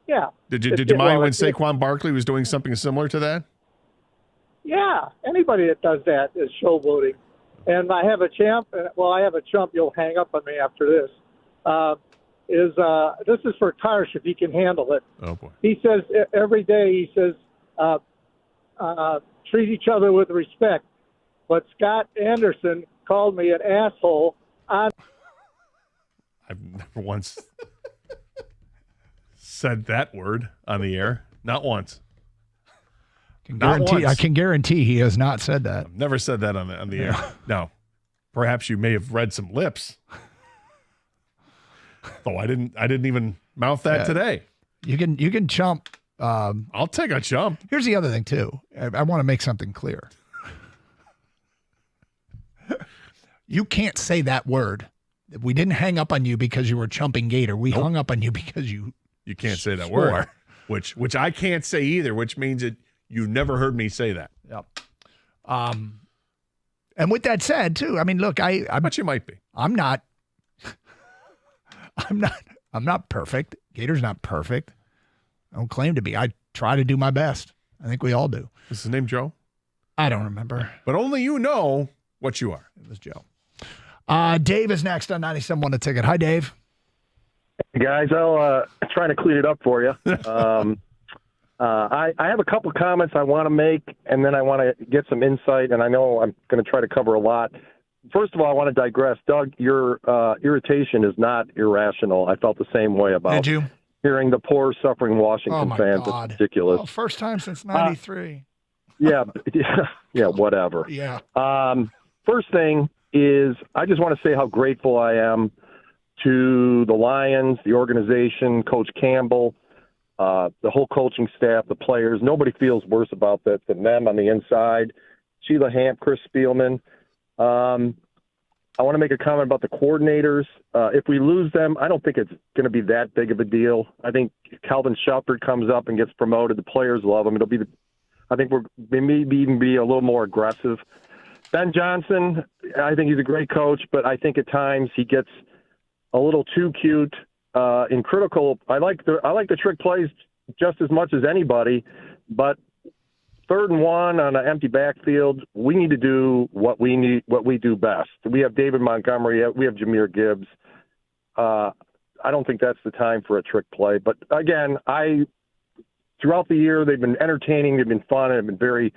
Yeah. Did you mind when Saquon Barkley was doing something similar to that? Yeah, anybody that does that is showboating. And I have a champ. Well, I have a chump. You'll hang up on me after this. This is for Karsh, if he can handle it. Oh boy. He says every day. He says treat each other with respect. But Scott Anderson called me an asshole. I've never once said that word on the air. Not once. I can guarantee he has not said that. I've never said that on the air. No. Perhaps you may have read some lips. Oh, I didn't even mouth that today. You can chump. I'll take a chump. Here's the other thing too. I want to make something clear. You can't say that word. We didn't hang up on you because you were chumping Gator. We hung up on you because you can't say that swore. word, which I can't say either, which means that you never heard me say that. Yep. And with that said, too, I mean, look, I bet you might be. I'm not perfect. Gator's not perfect. I don't claim to be. I try to do my best. I think we all do. Is his name Joe? I don't remember. But only you know what you are. It was Joe. Dave is next on 97.1 The Ticket. Hi, Dave. Hey guys, I'll try to clean it up for you. I have a couple comments I want to make, and then I want to get some insight, and I know I'm going to try to cover a lot. First of all, I want to digress. Doug, your irritation is not irrational. I felt the same way about Did you? Hearing the poor, suffering Washington fans. God. It's ridiculous. Oh, first time since 93. Yeah, whatever. Yeah. First thing is I just want to say how grateful I am to the Lions, the organization, Coach Campbell, the whole coaching staff, the players. Nobody feels worse about that than them on the inside. Sheila Hamp, Chris Spielman. I want to make a comment about the coordinators. If we lose them, I don't think it's going to be that big of a deal. I think Calvin Shepard comes up and gets promoted. The players love him. I think we maybe even be a little more aggressive. Ben Johnson, I think he's a great coach, but I think at times he gets a little too cute in critical. I like the trick plays just as much as anybody, but 3rd and 1 on an empty backfield, we need to do what we do best. We have David Montgomery, we have Jahmyr Gibbs. I don't think that's the time for a trick play. But again, throughout the year they've been entertaining, they've been fun, and I've been very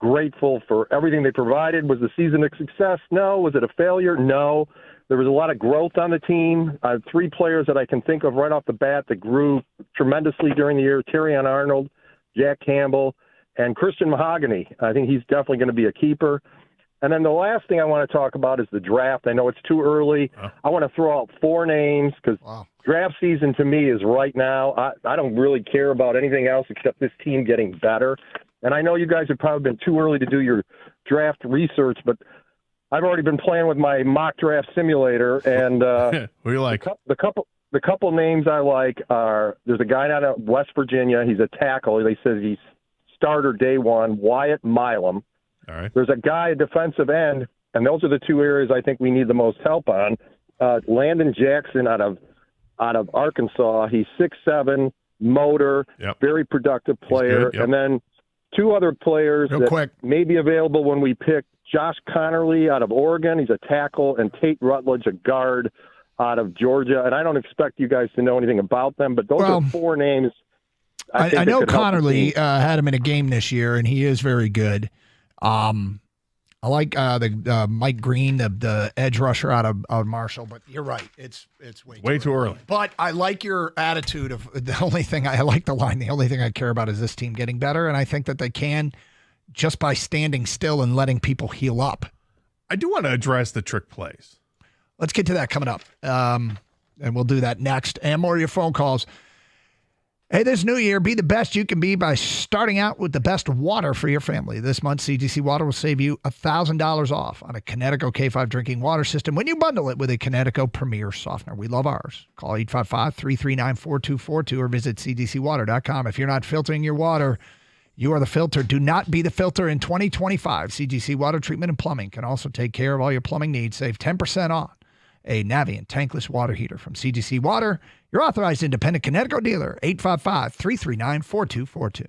grateful for everything they provided. Was the season a success? No. Was it a failure? No. There was a lot of growth on the team. I have 3 players that I can think of right off the bat that grew tremendously during the year: Terrion Arnold, Jack Campbell, and Christian Mahogany. I think he's definitely going to be a keeper. And then the last thing I want to talk about is the draft. I know it's too early. I want to throw out 4 names because draft season to me is right now. I don't really care about anything else except this team getting better. And I know you guys have probably been too early to do your draft research, but I've already been playing with my mock draft simulator. And who you like? The couple names I like are, there's a guy out of West Virginia. He's a tackle. They said he's starter day 1, Wyatt Milam. All right. There's a guy, a defensive end, and those are the 2 areas I think we need the most help on. Landon Jackson out of Arkansas. He's 6'7", motor, very productive player. Good, yep. And then 2 other players may be available when we pick: Josh Connerly out of Oregon. He's a tackle, and Tate Rutledge, a guard out of Georgia. And I don't expect you guys to know anything about them, but those are 4 names. I know Connerly had him in a game this year, and he is very good. I like the Mike Green, the edge rusher out of Marshall. But you're right, it's way too early. But I like your attitude of the only thing I like the line. The only thing I care about is this team getting better, and I think that they can just by standing still and letting people heal up. I do want to address the trick plays. Let's get to that coming up, and we'll do that next. And more of your phone calls. Hey, this new year, be the best you can be by starting out with the best water for your family. This month, CGC Water will save you $1,000 off on a Connecticut K5 drinking water system when you bundle it with a Connecticut Premier Softener. We love ours. Call 855-339-4242 or visit cgcwater.com. If you're not filtering your water, you are the filter. Do not be the filter in 2025. CGC Water Treatment and Plumbing can also take care of all your plumbing needs. Save 10% on a Navient tankless water heater from CGC Water, your authorized independent Connecticut dealer, 855-339-4242.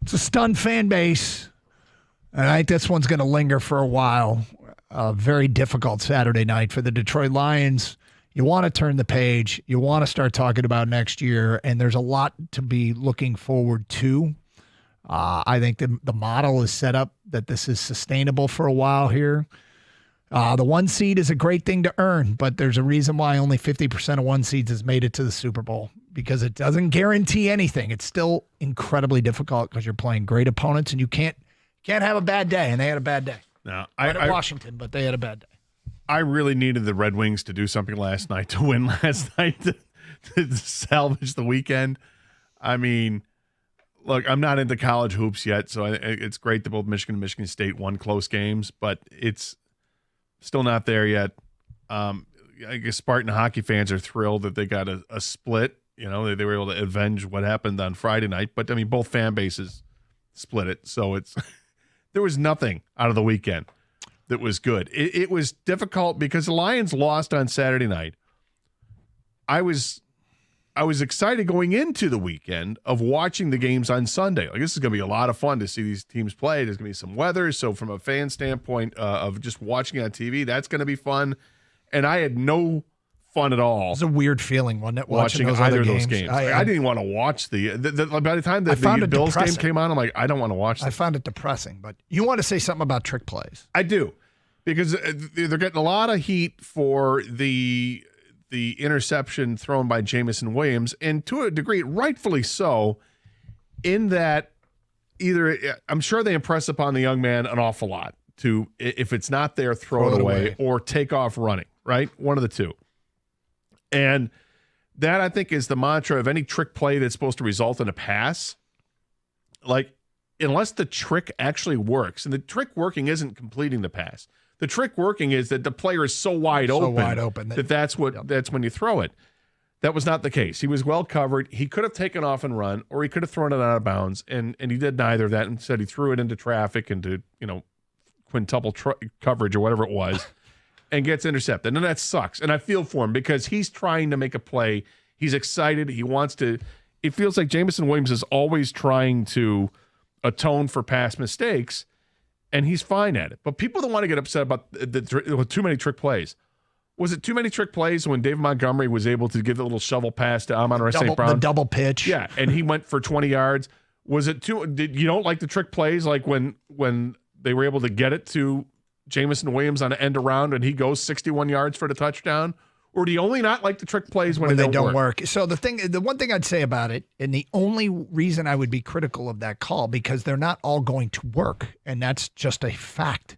It's a stunned fan base, and I think this one's going to linger for a while. A very difficult Saturday night for the Detroit Lions. You want to turn the page. You want to start talking about next year, and there's a lot to be looking forward to. I think the model is set up that this is sustainable for a while here. The 1 seed is a great thing to earn, but there's a reason why only 50% of 1 seeds has made it to the Super Bowl, because it doesn't guarantee anything. It's still incredibly difficult because you're playing great opponents, and you can't have a bad day, and they had a bad day. No, I Washington, but they had a bad day. I really needed the Red Wings to do something last night, to win last night, to salvage the weekend. I mean, look, I'm not into college hoops yet, so it's great that both Michigan and Michigan State won close games, but it's still not there yet. I guess Spartan hockey fans are thrilled that they got a split. You know, they were able to avenge what happened on Friday night, but I mean, both fan bases split it, so it's there was nothing out of the weekend that was good. It was difficult because the Lions lost on Saturday night. I was excited going into the weekend of watching the games on Sunday. Like, this is going to be a lot of fun to see these teams play. There's going to be some weather, so from a fan standpoint of just watching it on TV, that's going to be fun. And I had no fun at all. It's a weird feeling, wasn't it? Watching those either other of those games. I didn't want to watch the by the time the Bills game came on, I'm like, I don't want to watch this. I found it depressing, but you want to say something about trick plays. I do, because they're getting a lot of heat for the interception thrown by Jamison Williams, and to a degree, rightfully so, in that either I'm sure they impress upon the young man an awful lot to, if it's not there, throw it away or take off running, right? One of the two. And that, I think, is the mantra of any trick play that's supposed to result in a pass. Like, unless the trick actually works, and the trick working isn't completing the pass. The trick working is that the player is so wide open that's when you throw it. That was not the case. He was well covered. He could have taken off and run, or he could have thrown it out of bounds, and he did neither of that. Instead, he threw it into traffic, into quintuple coverage or whatever it was, and gets intercepted. And that sucks. And I feel for him because he's trying to make a play. He's excited. He wants to. It feels like Jamison Williams is always trying to atone for past mistakes, and he's fine at it. But people don't want to get upset about too many trick plays. Was it too many trick plays when David Montgomery was able to give a little shovel pass to Amon-Ra St. Brown? The double pitch. Yeah, and he went for 20 yards. Was it too? You don't like the trick plays like when they were able to get it to Jamison Williams on an end around and he goes 61 yards for the touchdown? Or do you only not like the trick plays when they don't work? So the one thing I'd say about it, and the only reason I would be critical of that call, because they're not all going to work, and that's just a fact.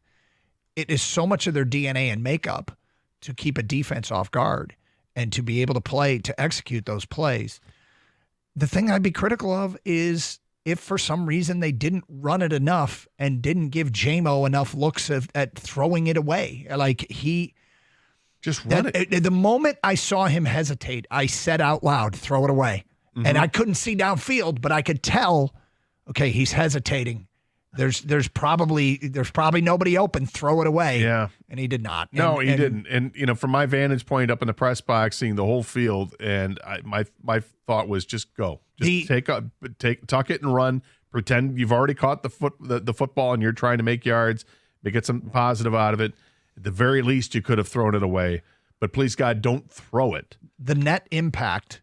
It is so much of their DNA and makeup to keep a defense off guard and to be able to play, to execute those plays. The thing I'd be critical of is if for some reason they didn't run it enough and didn't give J-Mo enough looks at throwing it away. Like just run it. The moment I saw him hesitate, I said out loud, throw it away. Mm-hmm. And I couldn't see downfield, but I could tell, okay, he's hesitating. There's probably nobody open. Throw it away. Yeah, and he did not. He didn't. And from my vantage point up in the press box, seeing the whole field, and my thought was just go, tuck it and run. Pretend you've already caught the football and you're trying to make yards. Get something positive out of it. At the very least, you could have thrown it away. But please God, don't throw it. The net impact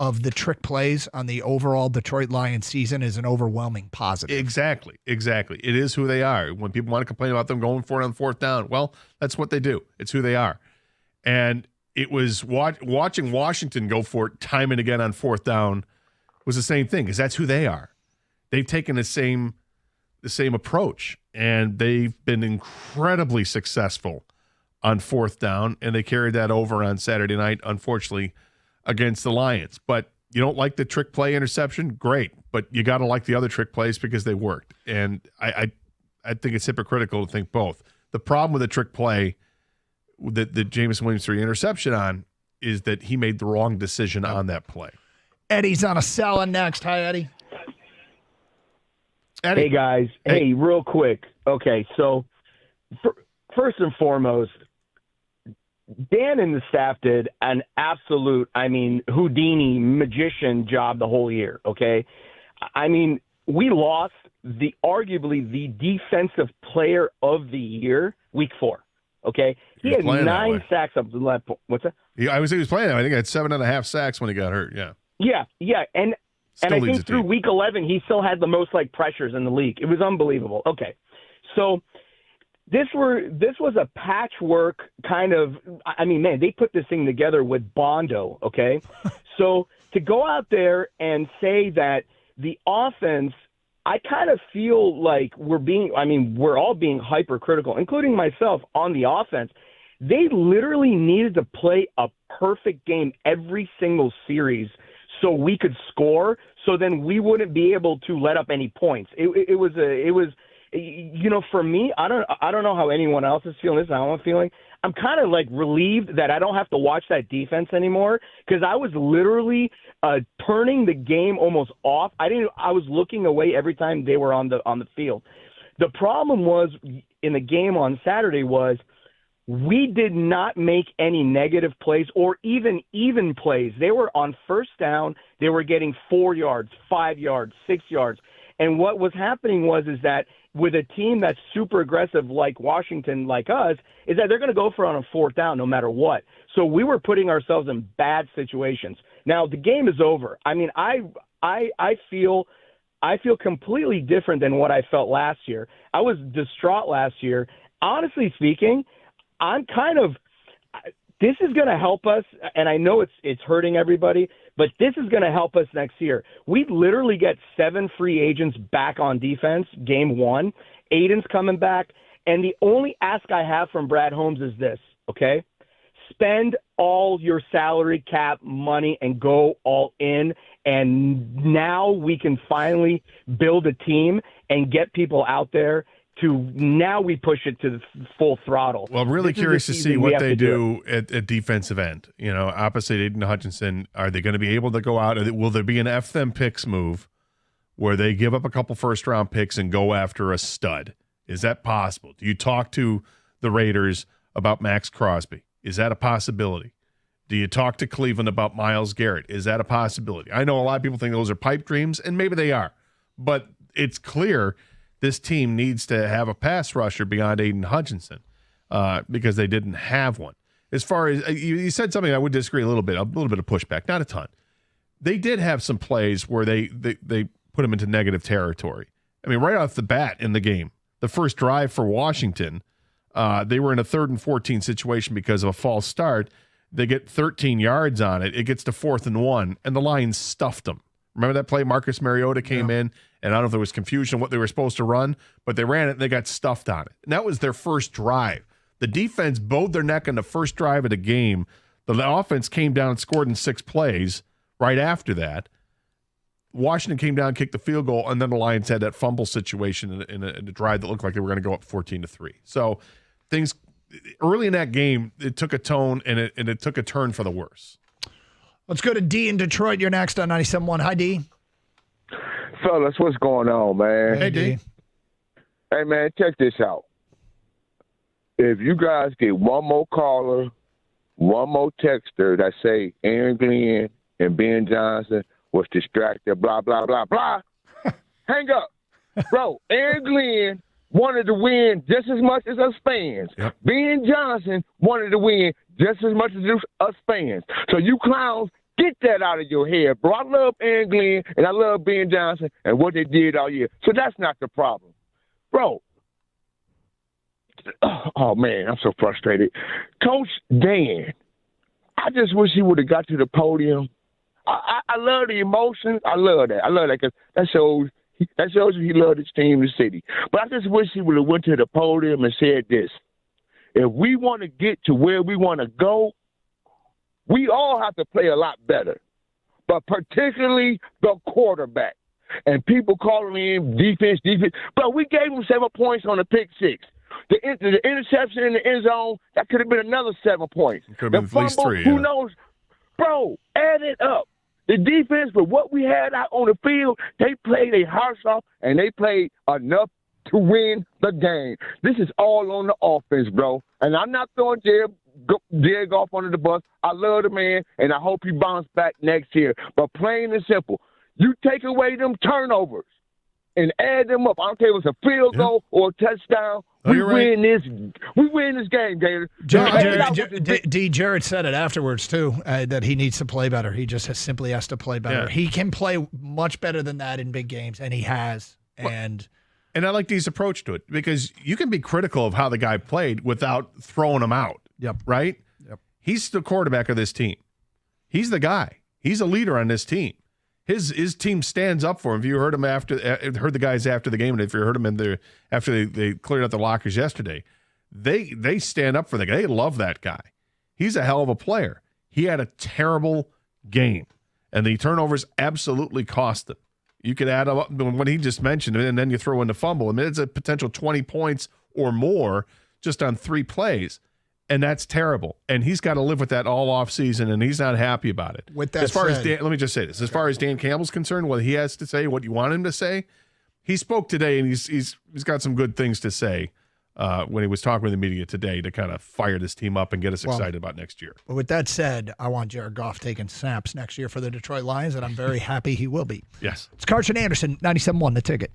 of the trick plays on the overall Detroit Lions season is an overwhelming positive. Exactly. It is who they are. When people want to complain about them going for it on fourth down, well, that's what they do. It's who they are. And it was watching Washington go for it time and again on fourth down was the same thing, because that's who they are. They've taken the same approach, and they've been incredibly successful on fourth down, and they carried that over on Saturday night, unfortunately, against the Lions. But you don't like the trick play interception? Great. But you got to like the other trick plays because they worked. And I think it's hypocritical to think both. The problem with the trick play that Jamison Williams threw interception on is that he made the wrong decision on that play. Eddie's on a cell next. Hi, Eddie. Hey, guys. Hey, real quick. Okay, so first and foremost, Dan and the staff did an absolute, Houdini magician job the whole year, okay? we lost arguably the defensive player of the year week 4. Okay, he had 9 sacks up to the left. What's that? Yeah, he was playing that. I think he had 7.5 sacks when he got hurt. Yeah, and I think through week 11 he still had the most pressures in the league. It was unbelievable. Okay, so this was a patchwork kind of. I mean, man, they put this thing together with Bondo. Okay, so to go out there and say that the offense. I kind of feel like we're all being hypercritical, including myself, on the offense. They literally needed to play a perfect game every single series so we could score, so then we wouldn't be able to let up any points. It was for me, I don't know how anyone else is feeling. This is how I'm feeling. I'm kind of relieved that I don't have to watch that defense anymore, because I was literally turning the game almost off. I was looking away every time they were on the field. The problem was in the game on Saturday was we did not make any negative plays or even plays. They were on first down. They were getting 4 yards, 5 yards, 6 yards. And what was happening is that with a team that's super aggressive like Washington, like us, is that they're going to go for on a 4th down no matter what. So we were putting ourselves in bad situations. Now the game is over. I mean, I feel completely different than what I felt last year. I was distraught last year. Honestly speaking, I'm kind of – this is going to help us, and I know it's hurting everybody, but this is going to help us next year. We literally get 7 free agents back on defense, game 1. Aiden's coming back, and the only ask I have from Brad Holmes is this, okay? Spend all your salary cap money and go all in, and now we can finally build a team and get people out there now we push it to the full throttle. Well, really curious to see what they do at defensive end. Opposite Aiden Hutchinson, are they going to be able to go out? Will there be an F them picks move where they give up a couple first-round picks and go after a stud? Is that possible? Do you talk to the Raiders about Max Crosby? Is that a possibility? Do you talk to Cleveland about Myles Garrett? Is that a possibility? I know a lot of people think those are pipe dreams, and maybe they are. But it's clear this team needs to have a pass rusher beyond Aiden Hutchinson because they didn't have one. As far as you said something I would disagree a little bit of pushback, not a ton. They did have some plays where they put them into negative territory. I mean, right off the bat in the game, the first drive for Washington, they were in a 3rd and 14 situation because of a false start. They get 13 yards on it. It gets to 4th and 1, and the Lions stuffed them. Remember that play? Marcus Mariota came in, and I don't know if there was confusion what they were supposed to run, but they ran it, and they got stuffed on it. And that was their first drive. The defense bowed their neck on the first drive of the game. The offense came down and scored in 6 plays right after that. Washington came down, kicked the field goal, and then the Lions had that fumble situation in a drive that looked like they were going to go up 14-3. So things early in that game, it took a tone, and it took a turn for the worse. Let's go to D in Detroit. You're next on 97.1. Hi, D. Fellas, what's going on, man? Hey, D. Hey, man, check this out. If you guys get one more caller, one more texter that say Aaron Glenn and Ben Johnson was distracted, blah, blah, blah, blah, hang up. Bro, Aaron Glenn wanted to win just as much as us fans. Yep. Ben Johnson wanted to win just as much as us fans. So you clowns, get that out of your head, bro. I love Aaron Glenn, and I love Ben Johnson and what they did all year. So that's not the problem. Bro, oh, man, I'm so frustrated. Coach Dan, I just wish he would have got to the podium. I love the emotions. I love that. I love that because that shows you he loved his team, the city. But I just wish he would have went to the podium and said this. If we want to get to where we want to go, we all have to play a lot better, but particularly the quarterback. And people calling in defense. But we gave him 7 points on the pick 6. The interception in the end zone, that could have been another 7 points. Could have been at least 3. Who knows? Bro, add it up. The defense, but what we had out on the field, they played their hearts off, and they played enough to win the game. This is all on the offense, bro. And I'm not throwing Jared Goff under the bus. I love the man, and I hope he bounces back next year. But plain and simple, you take away them turnovers, and add them up. I don't care if it's a field goal or a touchdown. We win this game, Gator. Jared said it afterwards, too, that he needs to play better. He just simply has to play better. Yeah. He can play much better than that in big games, and he has. And I like Dee's approach to it because you can be critical of how the guy played without throwing him out. Yep. Right? Yep. He's the quarterback of this team. He's the guy. He's a leader on this team. His team stands up for him. If you heard him heard the guys after the game, and if you heard him after they cleared out the lockers yesterday, they stand up for the guy. They love that guy. He's a hell of a player. He had a terrible game, and the turnovers absolutely cost him. You could add up what he just mentioned, and then you throw in the fumble. I mean, it's a potential 20 points or more just on 3 plays. And that's terrible. And he's got to live with that all off season, and he's not happy about it. With that let me just say this. As far as Dan Campbell's concerned, what he has to say, what you want him to say, he spoke today, and he's got some good things to say when he was talking with the media today to kind of fire this team up and get us excited about next year. But with that said, I want Jared Goff taking snaps next year for the Detroit Lions, and I'm very happy he will be. Yes. It's Carson Anderson, 97.1 The Ticket.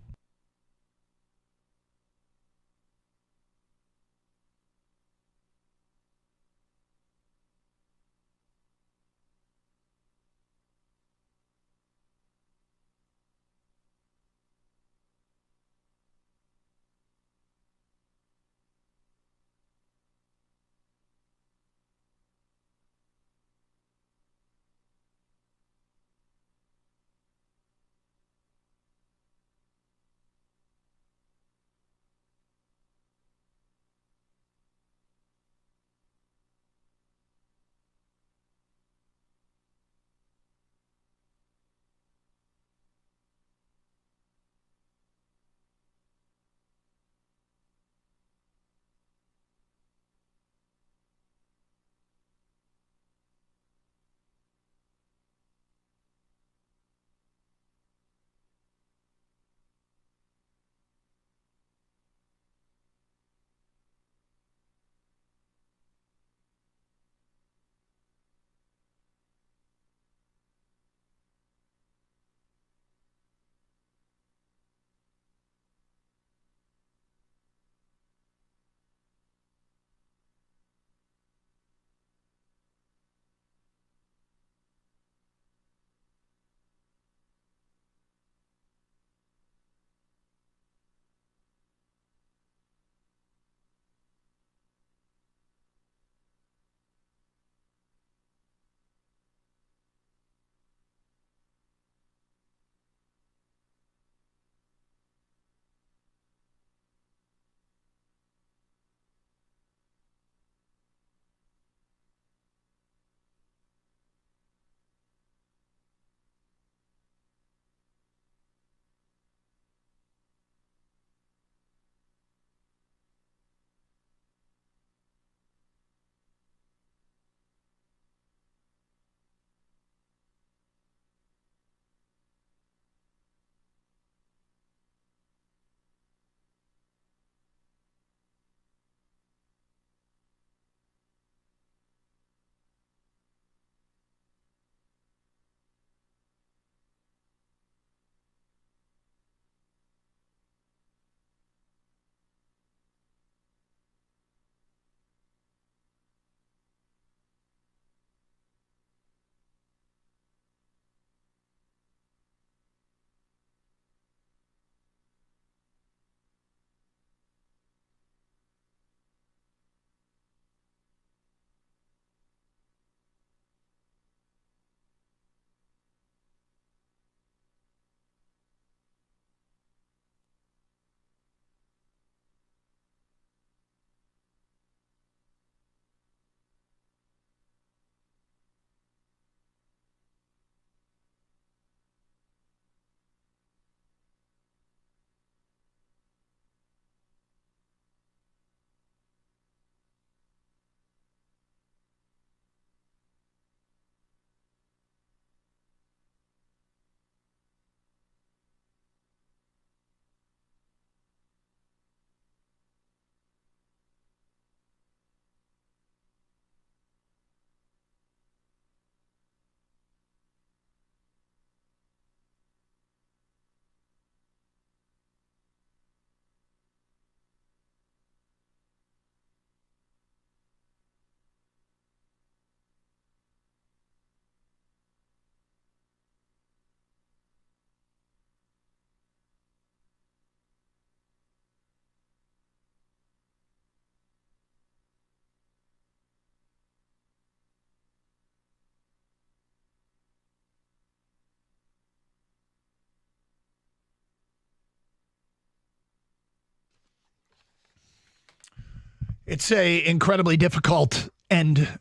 It's a incredibly difficult end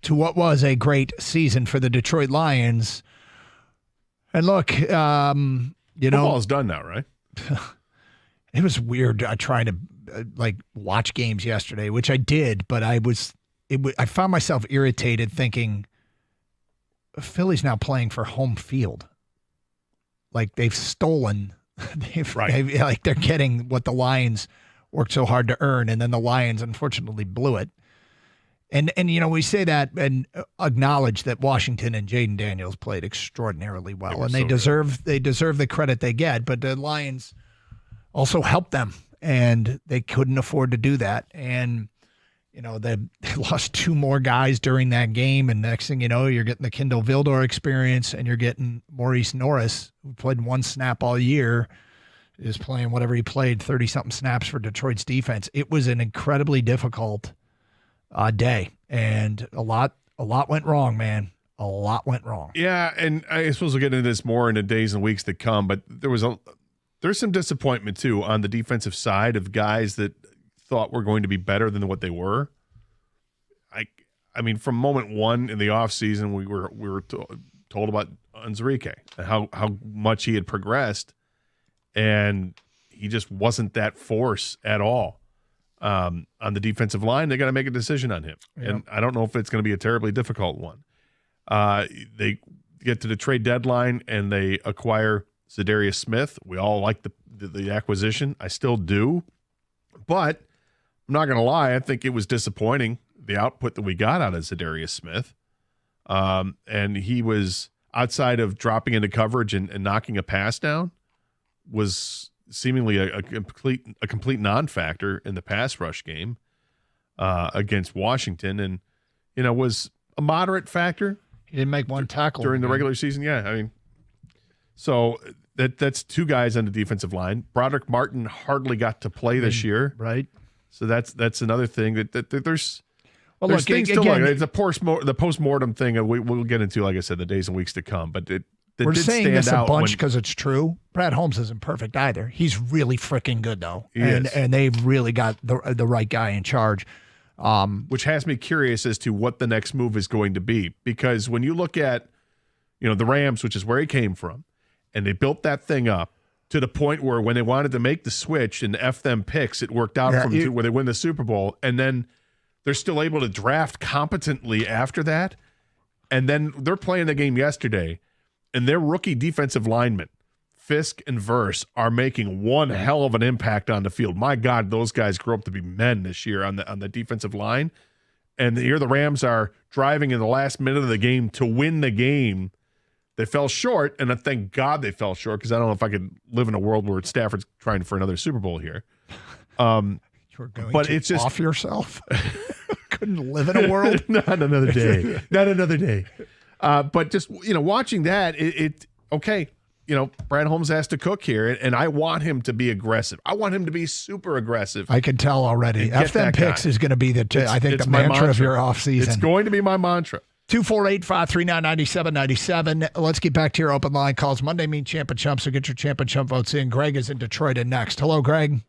to what was a great season for the Detroit Lions. And look, football's done now, right? It was weird trying to watch games yesterday, which I did, but I found myself irritated thinking Philly's now playing for home field. Like they've stolen, they're getting what the Lions worked so hard to earn, and then the Lions unfortunately blew it. And we say that and acknowledge that Washington and Jaden Daniels played extraordinarily well, and they deserve the credit they get. But the Lions also helped them, and they couldn't afford to do that. And they lost 2 more guys during that game, and next thing you know, you're getting the Kindle Vildor experience, and you're getting Maurice Norris, who played 1 snap all year, is playing whatever he played, 30-something snaps for Detroit's defense. It was an incredibly difficult day, and a lot went wrong, man. A lot went wrong. Yeah, and I suppose we'll get into this more in the days and weeks to come, but there's some disappointment too on the defensive side of guys that thought were going to be better than what they were. I mean, from moment one in the offseason, we were told about Onwuzurike and how much he had progressed, and he just wasn't that force at all. On the defensive line, they got to make a decision on him. Yep. And I don't know if it's going to be a terribly difficult one. They get to the trade deadline and they acquire Zadarius Smith. We all like the acquisition. I still do. But I'm not going to lie. I think it was disappointing, the output that we got out of Zadarius Smith. And he was, outside of dropping into coverage and knocking a pass down, was seemingly a complete non-factor in the pass rush game against Washington, and was a moderate factor. He didn't make 1 tackle during the regular season. Yeah, I mean, so that's 2 guys on the defensive line. Broderick Martin hardly got to play this year, right? So that's another thing that there's. Well, there's look, things again, to look. It's the postmortem thing. We'll get into, like I said, the days and weeks to come. But we're saying this a bunch because it's true. Brad Holmes isn't perfect either. He's really freaking good though, and they've really got the right guy in charge. Which has me curious as to what the next move is going to be, because when you look at the Rams, which is where he came from, and they built that thing up to the point where when they wanted to make the switch and F them picks, it worked out where they win the Super Bowl, and then they're still able to draft competently after that, and then they're playing the game yesterday. And their rookie defensive linemen, Fisk and Verse, are making one hell of an impact on the field. My God, those guys grew up to be men this year on the defensive line. And here the Rams are driving in the last minute of the game to win the game. They fell short, and I thank God they fell short, because I don't know if I could live in a world where Stafford's trying for another Super Bowl here. You're going but to it's just off yourself. Couldn't live in a world. Not another day. Not another day. But just, watching that, Brad Holmes has to cook here, and I want him to be aggressive. I want him to be super aggressive. I can tell already. F them picks is going to be the mantra of your offseason. It's going to be my mantra. 248-539-9797. Let's get back to your open line calls. Monday mean Champ and Chump, so get your Champ and Chump votes in. Greg is in Detroit and next. Hello, Greg.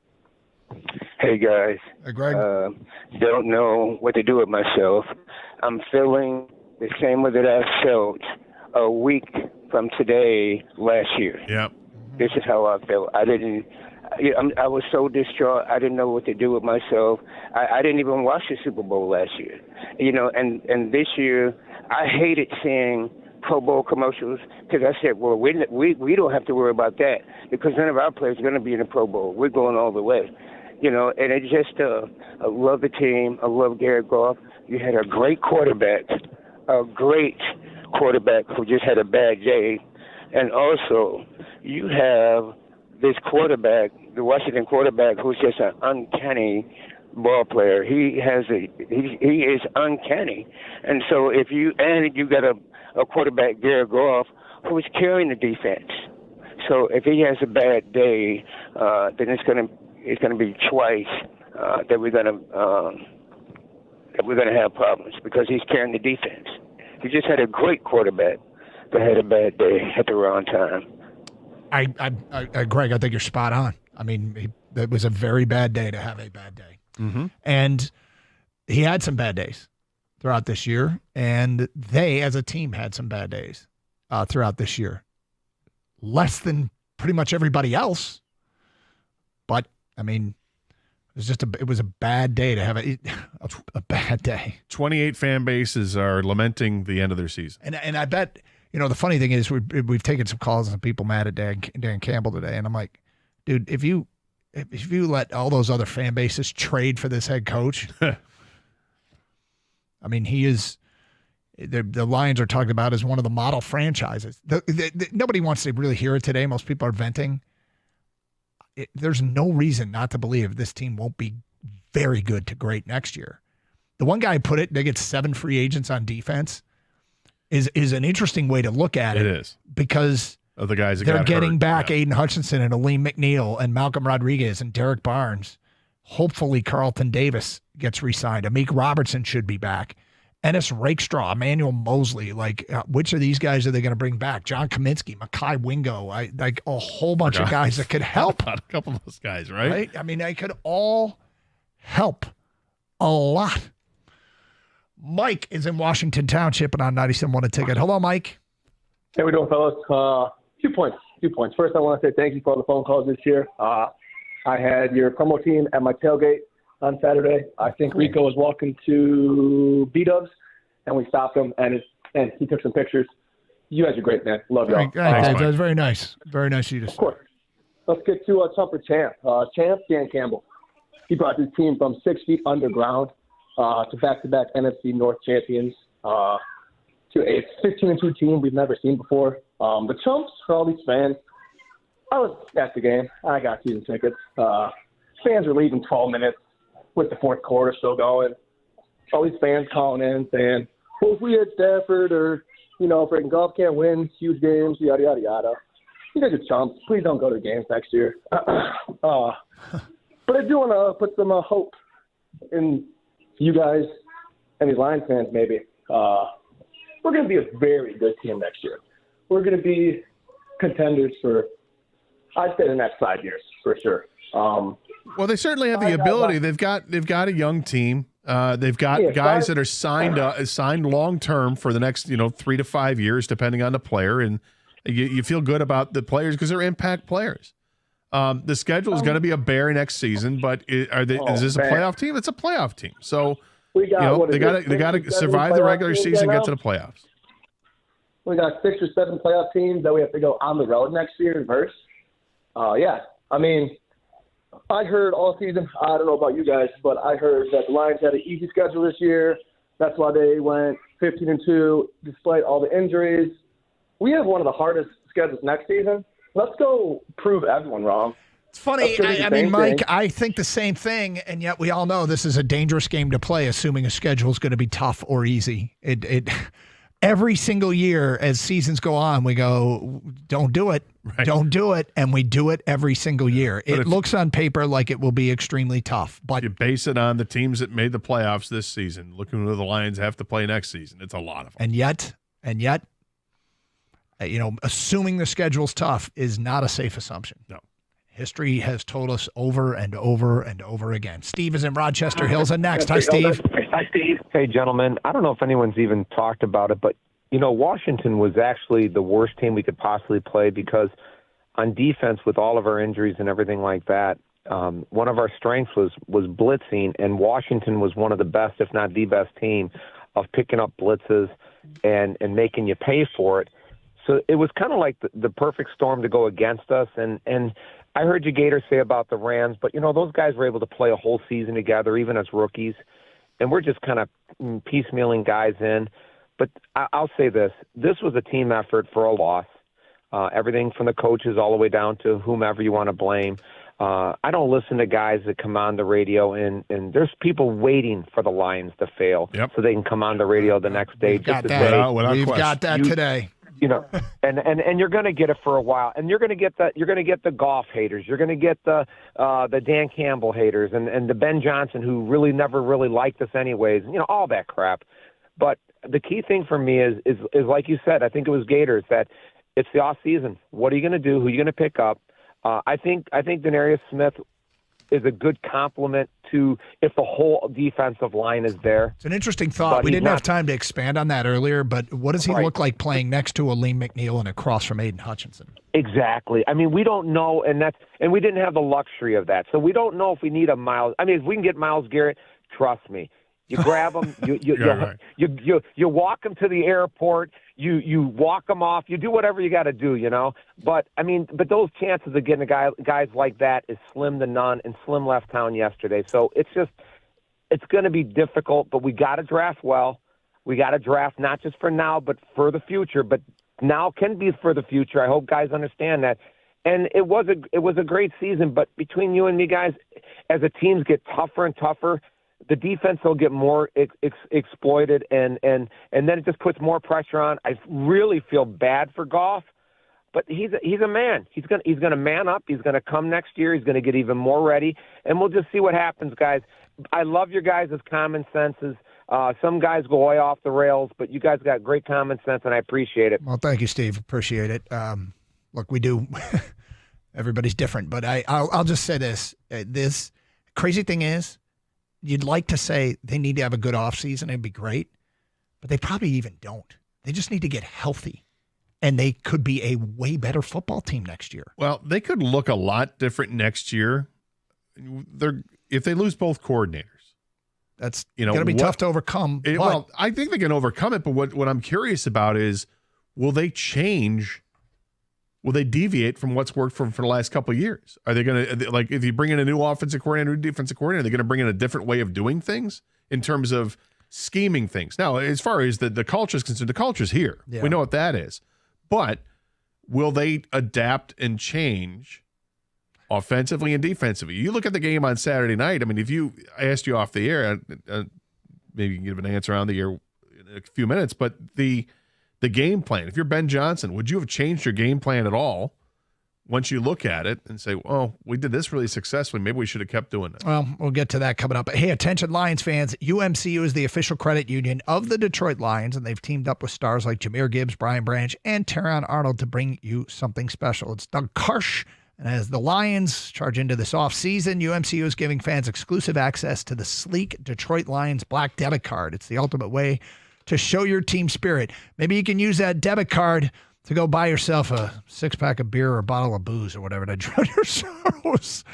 Hey, guys. Hey, Greg. Don't know what to do with myself. I'm feeling the same way that I felt a week from today last year. Yep. This is how I felt. I was so distraught. I didn't know what to do with myself. I didn't even watch the Super Bowl last year. And this year, I hated seeing Pro Bowl commercials, because I said, well, we don't have to worry about that, because none of our players are going to be in the Pro Bowl. We're going all the way. And it just, I love the team. I love Garrett Goff. You had a great quarterback who just had a bad day. And also, you have this quarterback, the Washington quarterback, who's just an uncanny ball player. He is uncanny. And so you got a quarterback, Garrett Goff, who's carrying the defense. So if he has a bad day, then it's going to be twice that we're going to have problems, because he's carrying the defense. He just had a great quarterback that had a bad day at the wrong time. Greg, I think you're spot on. I mean, it was a very bad day to have a bad day. And he had some bad days throughout this year, and they, as a team, had some bad days throughout this year. Less than pretty much everybody else. But, I mean, it was a bad day to have a bad day. 28 fan bases are lamenting the end of their season. And I bet, the funny thing is we've taken some calls and some people mad at Dan Campbell today, and I'm like, dude, if you let all those other fan bases trade for this head coach, I mean, he is the Lions are talked about as one of the model franchises. Nobody wants to really hear it today. Most people are venting. There's no reason not to believe this team won't be very good to great next year. The one guy put it, they get 7 free agents on defense, is an interesting way to look at it. It is. Because of the guys that they're got getting hurt. back Aiden Hutchinson and Aleem McNeil and Malcolm Rodriguez and Derek Barnes. Hopefully Carlton Davis gets re-signed. Amik Robertson should be back. Ennis Rakestraw, Emmanuel Mosley. Which of these guys are they going to bring back? John Kaminsky, Makai Wingo. Like a whole bunch of guys that could help. A couple of those guys, right? I mean, they could all help a lot. Mike is in Washington Township and on 97.1 A Ticket. Hello, Mike. How we doing, fellas? 2 points. First, I want to say thank you for all the phone calls this year. I had your promo team at my tailgate on Saturday. I think Rico was walking to B-Dubs, and we stopped him, and he took some pictures. You guys are great, man. Love y'all. That was very nice. Very nice of you to say. Of course. Let's get to Trump or Champ. Champ, Dan Campbell. He brought his team from 6 feet underground to back-to-back NFC North champions to a 15-2 team we've never seen before. The Chumps, for all these fans, I was at the game. I got season tickets. Fans were leaving 12 minutes with the fourth quarter still going. All these fans calling in saying, well, if we had Stafford or, Breaking Golf can't win huge games, yada, yada, yada. You guys are chumps. Please don't go to games next year. But I do want to put some hope in you guys and these Lions fans maybe. We're going to be a very good team next year. We're going to be contenders for, I'd say, the next 5 years for sure. Well, they certainly have the ability. They've got a young team. They've got guys that are signed long term for the next 3 to 5 years, depending on the player, and you feel good about the players because they're impact players. The schedule is going to be a bear next season, but is this a playoff team? It's a playoff team. So they got to survive the regular season, and get to the playoffs. We got 6 or 7 playoff teams that we have to go on the road next year and verse. I mean, I heard all season, I don't know about you guys, but I heard that the Lions had an easy schedule this year. That's why they went 15-2 despite all the injuries. We have one of the hardest schedules next season. Let's go prove everyone wrong. It's funny. I mean, Mike, I think the same thing, and yet we all know this is a dangerous game to play, assuming a schedule is going to be tough or easy. Every single year as seasons go on, we go, don't do it. Right. Don't do it. And we do it every single year. It looks on paper like it will be extremely tough. But you base it on the teams that made the playoffs this season. Looking who the Lions have to play next season. It's a lot of them. And yet, assuming the schedule's tough is not a safe assumption. No. History has told us over and over and over again. Steve is in Rochester Hills and next. Hi, Steve. Hi, Steve. Hey, gentlemen. I don't know if anyone's even talked about it, but, Washington was actually the worst team we could possibly play because on defense with all of our injuries and everything like that, one of our strengths was blitzing, and Washington was one of the best, if not the best team of picking up blitzes and making you pay for it. So it was kind of like the perfect storm to go against us. And I heard you, Gator, say about the Rams, but, those guys were able to play a whole season together, even as rookies. And we're just kind of piecemealing guys in. But I'll say this. This was a team effort for a loss. Everything from the coaches all the way down to whomever you want to blame. I don't listen to guys that come on the radio, and there's people waiting for the Lions to fail so they can come on the radio the next day. We've got that today. And you're going to get it for a while, and you're going to get the golf haters, you're going to get the Dan Campbell haters, and the Ben Johnson who really never really liked us anyways, all that crap. But the key thing for me is like you said, I think it was Gators, that it's the off season. What are you going to do? Who are you going to pick up? I think Denarius Smith is a good complement to if the whole defensive line is there. It's an interesting thought. But We he's didn't not- have time to expand on that earlier, but what does he look like playing next to a Lee McNeil and across from Aiden Hutchinson? Exactly. I mean, we don't know, and we didn't have the luxury of that. So we don't know if we need a Miles. I mean, if we can get Myles Garrett, trust me. You grab him, you walk him to the airport, you walk him off, you do whatever you got to do, But I mean, those chances of getting guys like that is slim to none, and Slim left town yesterday. So it's going to be difficult, but we got to draft well. We got to draft not just for now, but for the future. But now can be for the future. I hope guys understand that. And it was a great season, but between you and me, guys, as the teams get tougher and tougher, the defense will get more exploited, and then it just puts more pressure on. I really feel bad for Goff, but he's a man. He's gonna man up. He's gonna come next year. He's gonna get even more ready, and we'll just see what happens, guys. I love your guys' common senses. Some guys go way off the rails, but you guys got great common sense, and I appreciate it. Well, thank you, Steve. Appreciate it. Look, we do. Everybody's different, but I'll just say this. This crazy thing is, you'd like to say they need to have a good offseason. It'd be great, but they probably even don't. They just need to get healthy, and they could be a way better football team next year. Well, they could look a lot different next year. If they lose both coordinators. That's going to be tough to overcome. Well, I think they can overcome it, but what I'm curious about is, will they change? Will they deviate from what's worked for the last couple of years? Are they going to, like, if you bring in a new offensive coordinator, new defensive coordinator, are they going to bring in a different way of doing things in terms of scheming things? Now, as far as the culture is concerned, the culture's here. Yeah. We know what that is. But will they adapt and change offensively and defensively? You look at the game on Saturday night. I mean, I asked you off the air, maybe you can give an answer on the air in a few minutes, but the game plan, if you're Ben Johnson, would you have changed your game plan at all once you look at it and say, oh, we did this really successfully, maybe we should have kept doing it? Well, we'll get to that coming up. But hey, attention Lions fans, UMCU is the official credit union of the Detroit Lions, and they've teamed up with stars like Jahmyr Gibbs, Brian Branch, and Teron Arnold to bring you something special. It's Doug Karsh, and as the Lions charge into this offseason, UMCU is giving fans exclusive access to the sleek Detroit Lions Black Debit Card. It's the ultimate way to show your team spirit. Maybe you can use that debit card to go buy yourself a 6-pack of beer or a bottle of booze or whatever to drown your sorrows.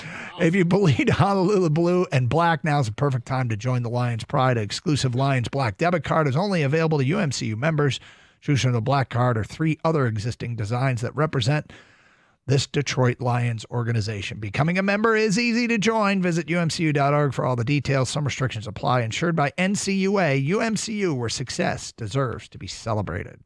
If you bleed Honolulu blue and black, now's the perfect time to join the Lions Pride. An exclusive Lions Black Debit Card is only available to UMCU members. Choose from the Black Card or 3 other existing designs that represent this Detroit Lions organization. Becoming a member is easy to join. Visit umcu.org for all the details. Some restrictions apply. Insured by NCUA. UMCU, where success deserves to be celebrated.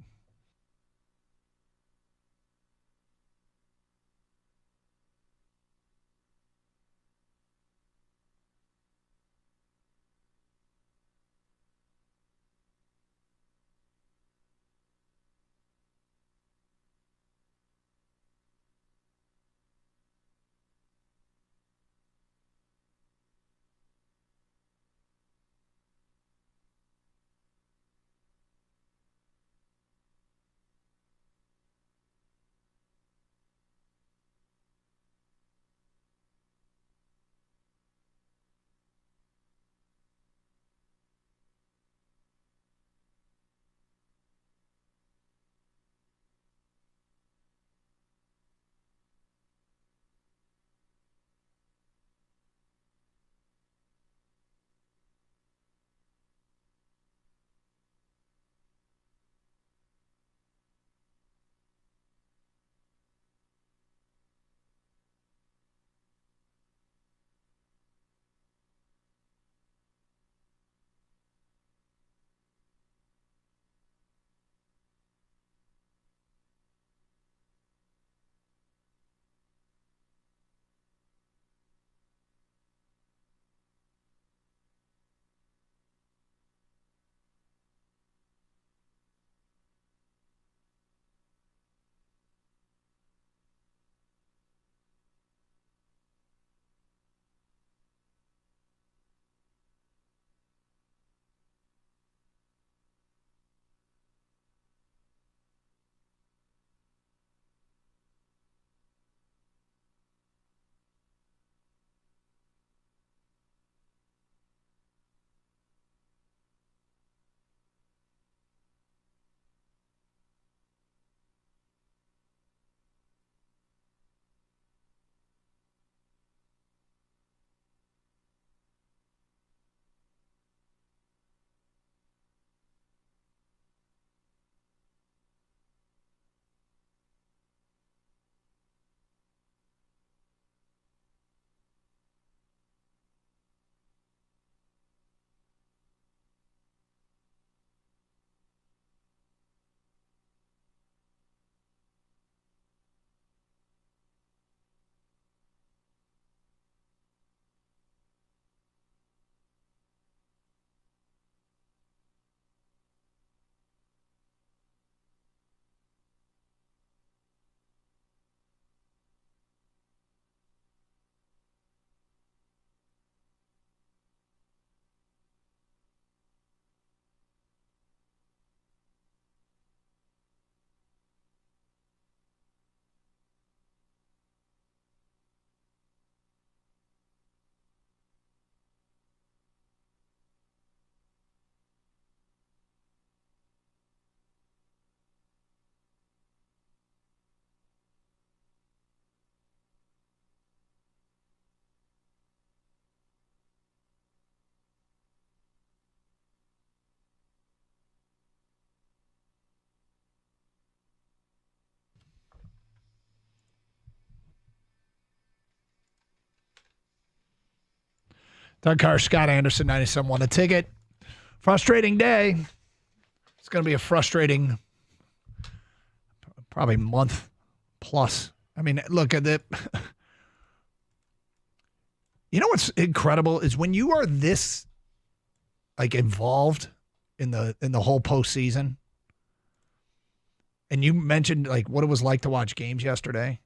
Doug Carr, Scott Anderson, 97.1 A Ticket. Frustrating day. It's going to be a frustrating, probably month plus. I mean, look at it. You know what's incredible is when you are this involved in the whole postseason, and you mentioned what it was like to watch games yesterday,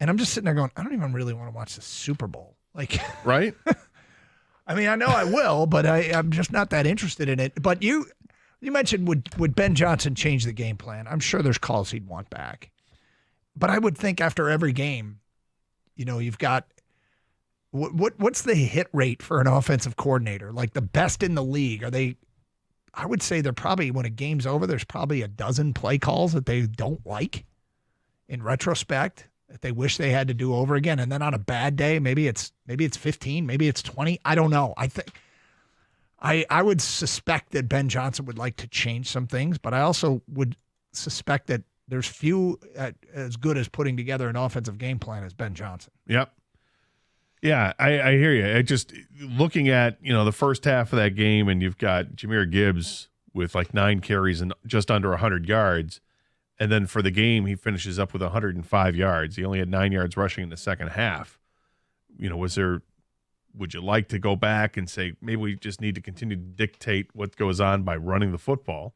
and I'm just sitting there going, I don't even really want to watch the Super Bowl. Right? I mean, I know I will, but I'm just not that interested in it. But you mentioned would Ben Johnson change the game plan? I'm sure there's calls he'd want back. But I would think after every game, you've got what's the hit rate for an offensive coordinator? The best in the league? Are they? I would say they're probably, when a game's over, there's probably a dozen play calls that they don't like in retrospect, that they wish they had to do over again. And then on a bad day, maybe it's 15, maybe it's 20. I don't know. I think I would suspect that Ben Johnson would like to change some things, but I also would suspect that there's few as good as putting together an offensive game plan as Ben Johnson. Yep. Yeah, I hear you. Just looking at, the first half of that game, and you've got Jahmyr Gibbs with 9 carries and just under 100 yards. And then for the game, he finishes up with 105 yards. He only had 9 yards rushing in the second half. Would you like to go back and say, maybe we just need to continue to dictate what goes on by running the football?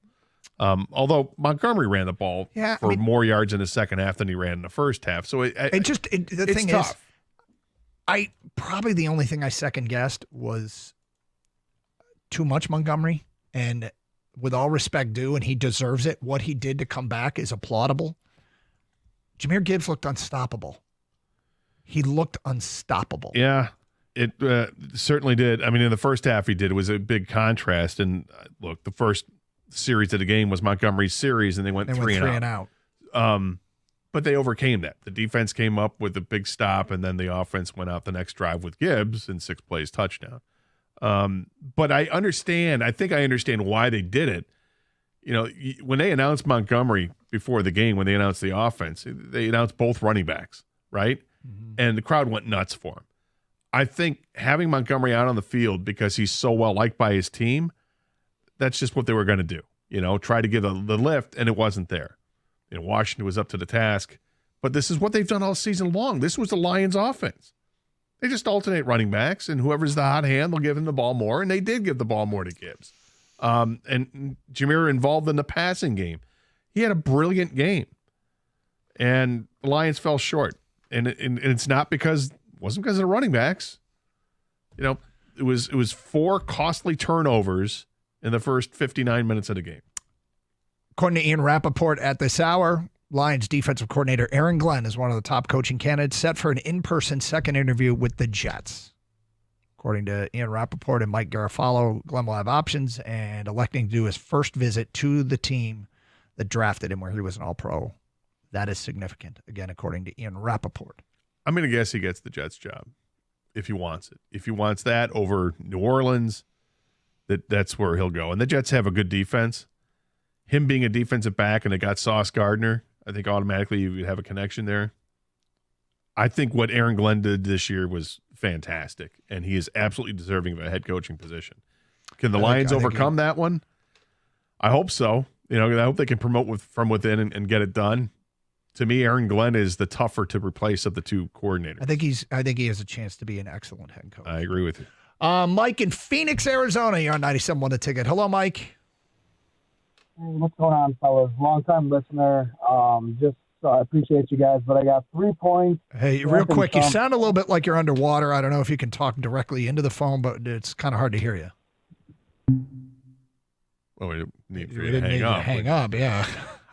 Although Montgomery ran the ball more yards in the second half than he ran in the first half. So the thing tough. Is, probably the only thing I second guessed was too much Montgomery, and with all respect due, and he deserves it, what he did to come back is applaudable. Jahmyr Gibbs looked unstoppable. He looked unstoppable. Yeah, it certainly did. I mean, in the first half he did. It was a big contrast. And look, the first series of the game was Montgomery's series, and they went three and out. But they overcame that. The defense came up with a big stop, and then the offense went out the next drive with Gibbs and 6 plays touchdown. But I understand. I think I understand why they did it. When they announced Montgomery before the game, when they announced the offense, they announced both running backs, right? Mm-hmm. And the crowd went nuts for him. I think having Montgomery out on the field because he's so well liked by his team, that's just what they were going to do. Try to give the lift, and it wasn't there. Washington was up to the task. But this is what they've done all season long. This was the Lions' offense. They just alternate running backs, and whoever's the hot hand, they'll give him the ball more, and they did give the ball more to Gibbs. And Jahmyr involved in the passing game. He had a brilliant game, and the Lions fell short. And it's not wasn't because of the running backs. It was 4 costly turnovers in the first 59 minutes of the game. According to Ian Rappaport at this hour, Lions defensive coordinator Aaron Glenn is one of the top coaching candidates set for an in-person second interview with the Jets. According to Ian Rappaport and Mike Garafalo, Glenn will have options and electing to do his first visit to the team that drafted him where he was an All-Pro. That is significant, again, according to Ian Rappaport. I'm going to guess he gets the Jets job if he wants it. If he wants that over New Orleans, that's where he'll go. And the Jets have a good defense. Him being a defensive back, and they got Sauce Gardner, I think automatically you would have a connection there. I think what Aaron Glenn did this year was fantastic, and he is absolutely deserving of a head coaching position. Can the Lions overcome that one? I hope so. I hope they can promote from within and get it done. To me, Aaron Glenn is the tougher to replace of the two coordinators. I think he has a chance to be an excellent head coach. I agree with you. Mike in Phoenix, Arizona. You're on 97.1 The Ticket. Hello, Mike. What's going on, fellas? Long-time listener. I appreciate you guys, but I got 3 points. Hey, real quick, you sound a little bit like you're underwater. I don't know if you can talk directly into the phone, but it's kind of hard to hear you. Well, we need for you to hang up. Hang up, yeah.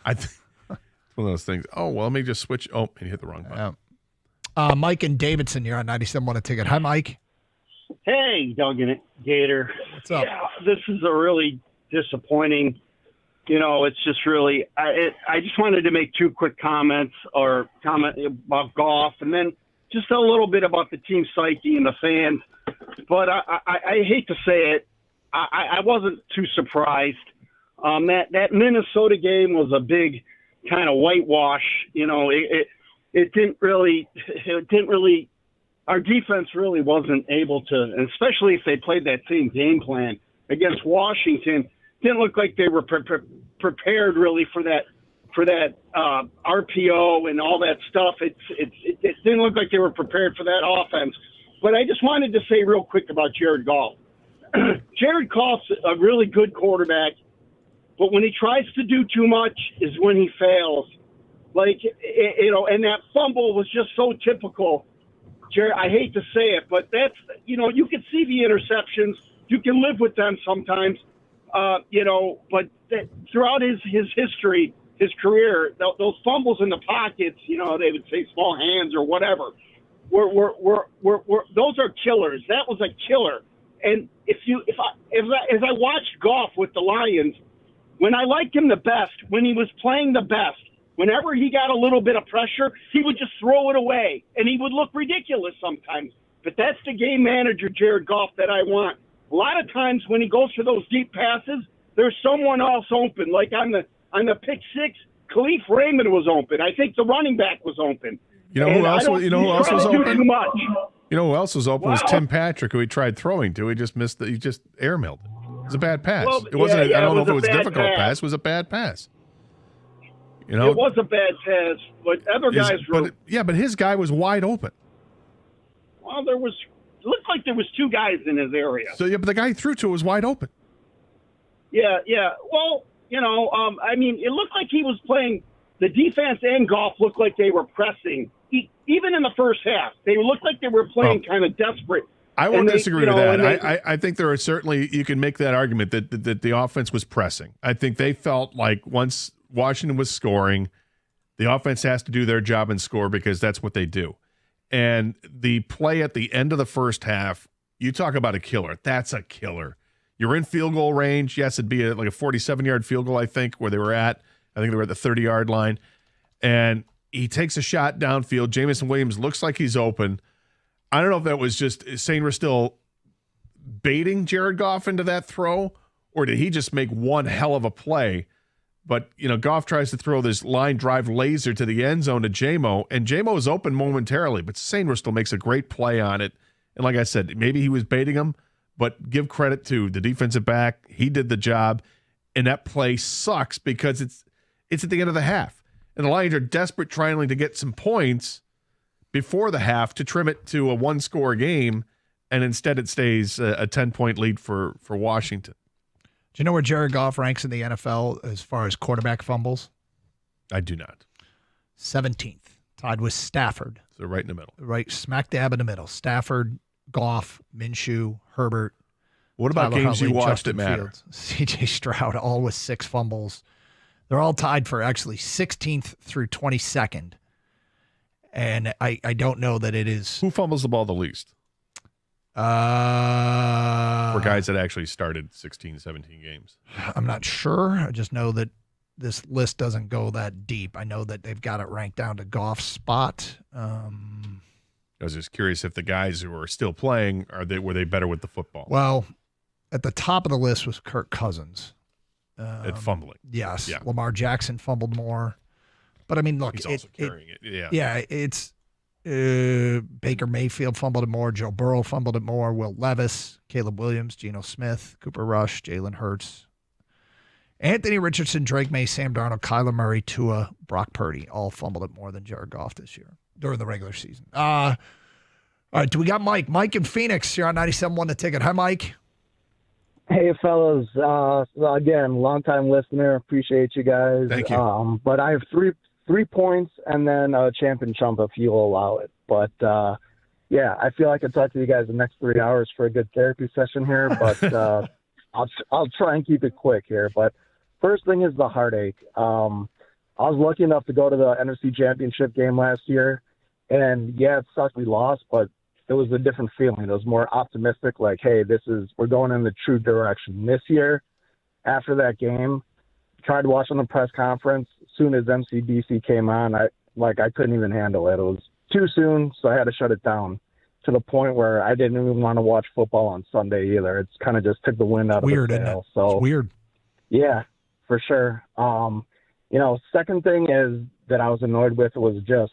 I think it's one of those things. Oh, well, let me just switch. Oh, and you hit the wrong button. Mike and Davidson, you're on 97.1 A Ticket. Hi, Mike. Hey, Doug and Gator. What's up? Yeah, this is a really disappointing. It's just really. I just wanted to make 2 quick comments about golf, and then just a little bit about the team psyche and the fans. But I hate to say it, I wasn't too surprised. That Minnesota game was a big kind of whitewash. It didn't really our defense really wasn't able to, and especially if they played that same game plan against Washington, didn't look like they were prepared really for that RPO and all that stuff. It didn't look like they were prepared for that offense. But I just wanted to say real quick about Jared Goff. Jared Goff's a really good quarterback, but when he tries to do too much is when he fails. Like, and that fumble was just so typical. Jared, I hate to say it, but that's, you can see the interceptions. You can live with them sometimes, but throughout his history, his career, those fumbles in the pockets, they would say small hands or whatever, those are killers. That was a killer. And if I watched Goff with the Lions, when I liked him the best, when he was playing the best, whenever he got a little bit of pressure, he would just throw it away, and he would look ridiculous sometimes. But that's the game manager, Jared Goff, that I want. A lot of times when he goes for those deep passes, there's someone else open. Like on the pick six, Khalif Raymond was open. I think the running back was open. You know who else was open? Too much. You know who else was open was Tim Patrick, who he tried throwing to. He just missed. He just airmailed it. It was a bad pass. Well, it wasn't. I don't know if it was a difficult pass. It was a bad pass. It was a bad pass, but other guys were. But his guy was wide open. Well, it looked like there was two guys in his area. So but the guy he threw to was wide open. Yeah. Well, it looked like he was playing. The defense and Goff looked like they were pressing. Even in the first half, they looked like they were playing kind of desperate. I won't disagree with that. I think there are certainly, you can make that argument that the offense was pressing. I think they felt like once Washington was scoring, the offense has to do their job and score because that's what they do. And the play at the end of the first half, you talk about a killer. That's a killer. You're in field goal range. Yes, it'd be like a 47-yard field goal, I think, where they were at. I think they were at the 30-yard line. And he takes a shot downfield. Jamison Williams looks like he's open. I don't know if that was just Sainristil still baiting Jared Goff into that throw, or did he just make one hell of a play? But, Goff tries to throw this line drive laser to the end zone to J-Mo, and J-Mo is open momentarily, but Sainristil still makes a great play on it. And like I said, maybe he was baiting him, but give credit to the defensive back. He did the job, and that play sucks because it's at the end of the half. And the Lions are desperate trying to get some points before the half to trim it to a one-score game, and instead it stays a 10-point lead for Washington. Do you know where Jared Goff ranks in the NFL as far as quarterback fumbles? I do not. 17th, tied with Stafford. So right in the middle. Right, smack dab in the middle. Stafford, Goff, Minshew, Herbert. What about Tyler games Huntley, you watched Justin that matter? Fields, C.J. Stroud, all with 6 fumbles. They're all tied for actually 16th through 22nd. And I don't know that it is. Who fumbles the ball the least? For guys that actually started 16, 17 games. I'm not sure. I just know that this list doesn't go that deep. I know that they've got it ranked down to Goff's spot. I was just curious if the guys who are still playing, were they better with the football? Well, at the top of the list was Kirk Cousins. At fumbling. Yes. Yeah. Lamar Jackson fumbled more. But, I mean, look. He's also carrying it. Yeah. Yeah, it's Baker Mayfield fumbled it more. Joe Burrow fumbled it more. Will Levis, Caleb Williams, Geno Smith, Cooper Rush, Jalen Hurts, Anthony Richardson, Drake May, Sam Darnold, Kyler Murray, Tua, Brock Purdy all fumbled it more than Jared Goff this year during the regular season. All right, do we got Mike? Mike in Phoenix. You're on 97.1 The Ticket. Hi, Mike. Hey, fellas. Again, long-time listener. Appreciate you guys. Thank you. But I have three points and then a champ and chump if you'll allow it. But, yeah, I feel like I could talk to you guys the next 3 hours for a good therapy session here. But I'll try and keep it quick here. But first thing is the heartache. I was lucky enough to go to the NFC Championship game last year. And, yeah, it sucked we lost, but it was a different feeling. It was more optimistic, like, hey, we're going in the true direction. This year, after that game, tried watching the press conference. As soon as MCDC came on, I couldn't even handle it. It was too soon, so I had to shut it down to the point where I didn't even want to watch football on Sunday either. It's kind of just took the wind out of the sail. So it's weird. Yeah, for sure. Second thing is that I was annoyed with was just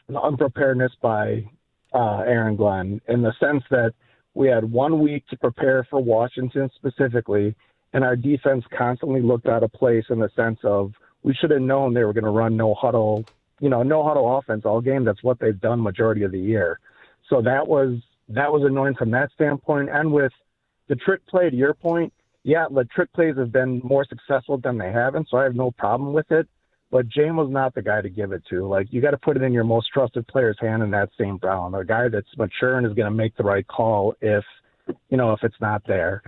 the unpreparedness by Aaron Glenn, in the sense that we had 1 week to prepare for Washington specifically, and our defense constantly looked out of place in the sense of we should have known they were going to run no huddle offense all game. That's what they've done majority of the year. So that was annoying from that standpoint. And with the trick play, to your point, yeah, the trick plays have been more successful than they haven't, so I have no problem with it. But James was not the guy to give it to. Like, you got to put it in your most trusted player's hand, and that's St. Brown, a guy that's mature and is going to make the right call if it's not there.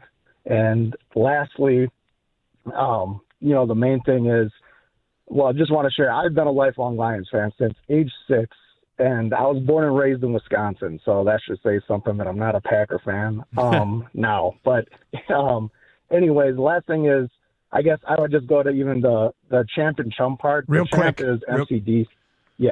And lastly, the main thing is, well, I just want to share, I've been a lifelong Lions fan since age 6, and I was born and raised in Wisconsin, so that should say something that I'm not a Packer fan now. But anyways, the last thing is, I guess I would just go to even the champ and chum part. Real quick. Champ is MCD. Yeah,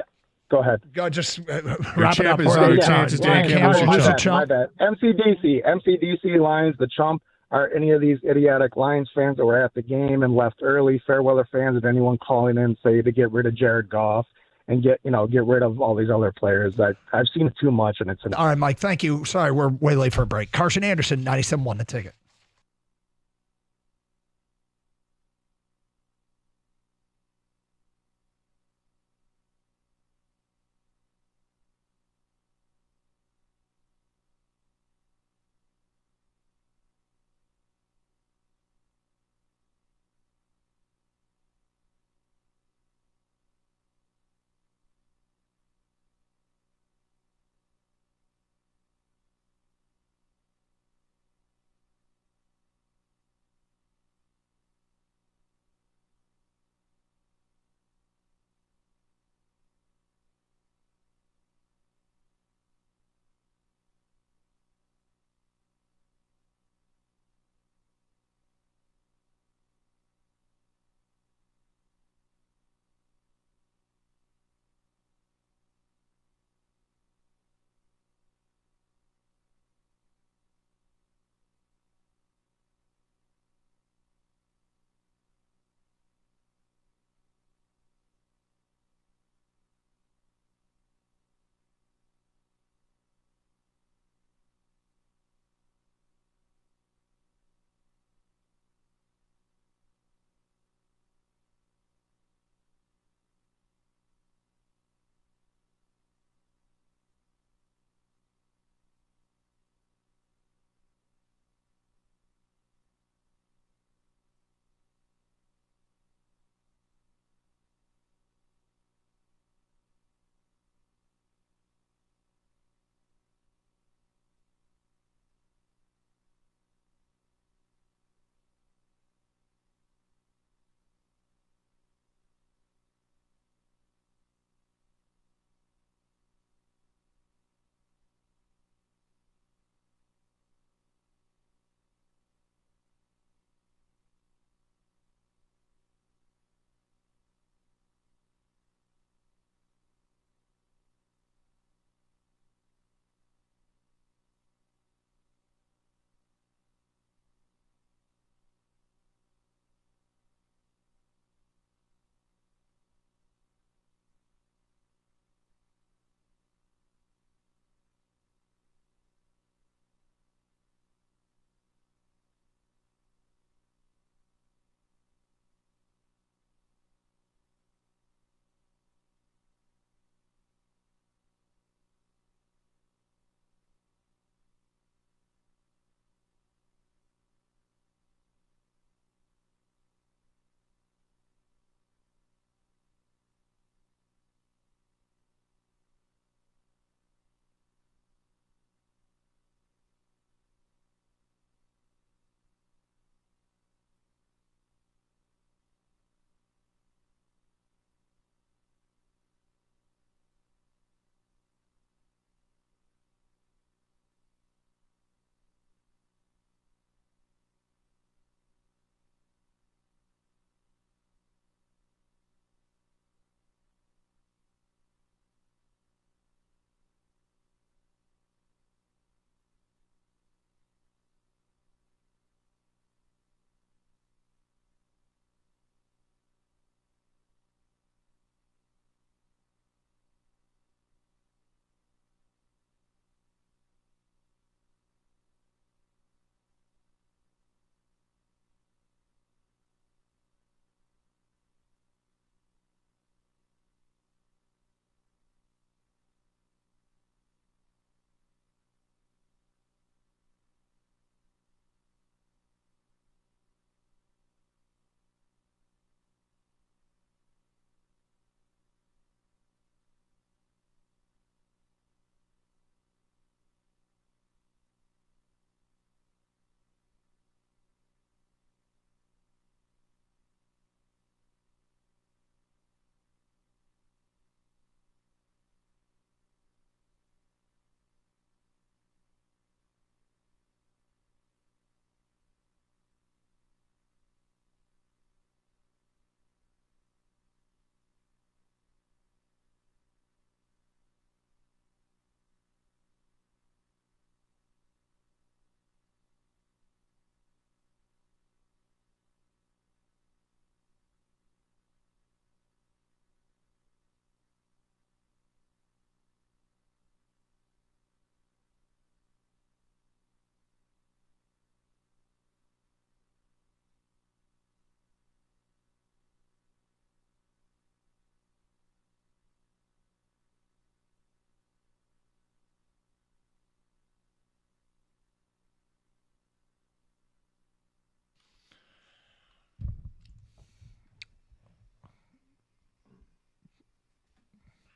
go ahead. Go, just wrap it up. Your champ is Dan Campbell. Who's the chump? My bad. MCDC Lions, the chump are any of these idiotic Lions fans that were at the game and left early, fair weather fans, and anyone calling in say to get rid of Jared Goff and get rid of all these other players. I've seen it too much, and it's all right, Mike. Thank you. Sorry, we're way late for a break. Carson Anderson, 97.1 The Ticket.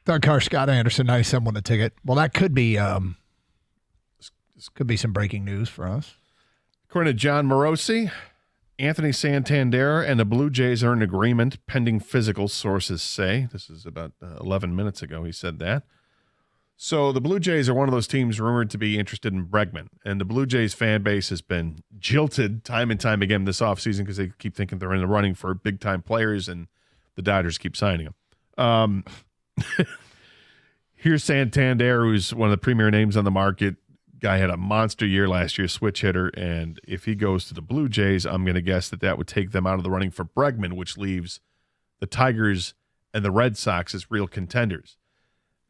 Third car, Scott Anderson, 97 won the ticket. Well, that could be some breaking news for us. According to John Morosi, Anthony Santander and the Blue Jays are in agreement pending physical, sources say. This is about 11 minutes ago he said that. So the Blue Jays are one of those teams rumored to be interested in Bregman, and the Blue Jays fan base has been jilted time and time again this offseason because they keep thinking they're in the running for big-time players, and the Dodgers keep signing them. Here's Santander, who's one of the premier names on the market. Guy had a monster year last year, switch hitter, and if he goes to the Blue Jays, I'm going to guess that would take them out of the running for Bregman, which leaves the Tigers and the Red Sox as real contenders.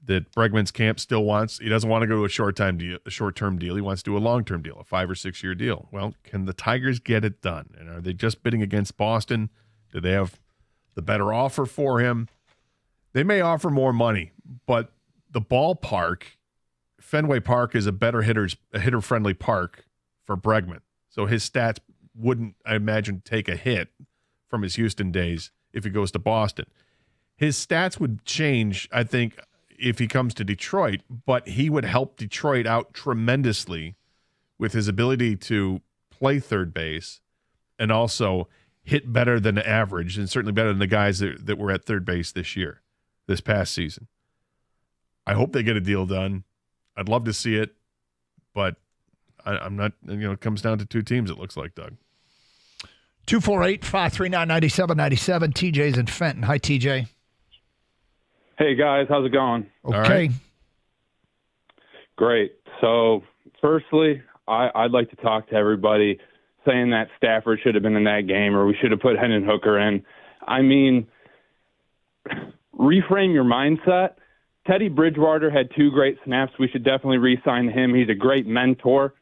That Bregman's camp still wants. He doesn't want to go to a short-term deal. He wants to do a long-term deal, a 5 or 6 year deal. Well, can the Tigers get it done? And are they just bidding against Boston? Do they have the better offer for him? They may offer more money, but the ballpark, Fenway Park, is a better hitter-friendly park for Bregman. So his stats wouldn't, I imagine, take a hit from his Houston days if he goes to Boston. His stats would change, I think, if he comes to Detroit, but he would help Detroit out tremendously with his ability to play third base and also hit better than the average, and certainly better than the guys that were at third base this past season. I hope they get a deal done. I'd love to see it, but I'm not, it comes down to two teams, it looks like, Doug. 248-539-9797. TJ's in Fenton. Hi, TJ. Hey, guys. How's it going? Okay. Right. Great. So, firstly, I'd like to talk to everybody saying that Stafford should have been in that game or we should have put Hendon Hooker in. I mean, reframe your mindset. Teddy Bridgewater had 2 great snaps. We should definitely re-sign him. He's a great mentor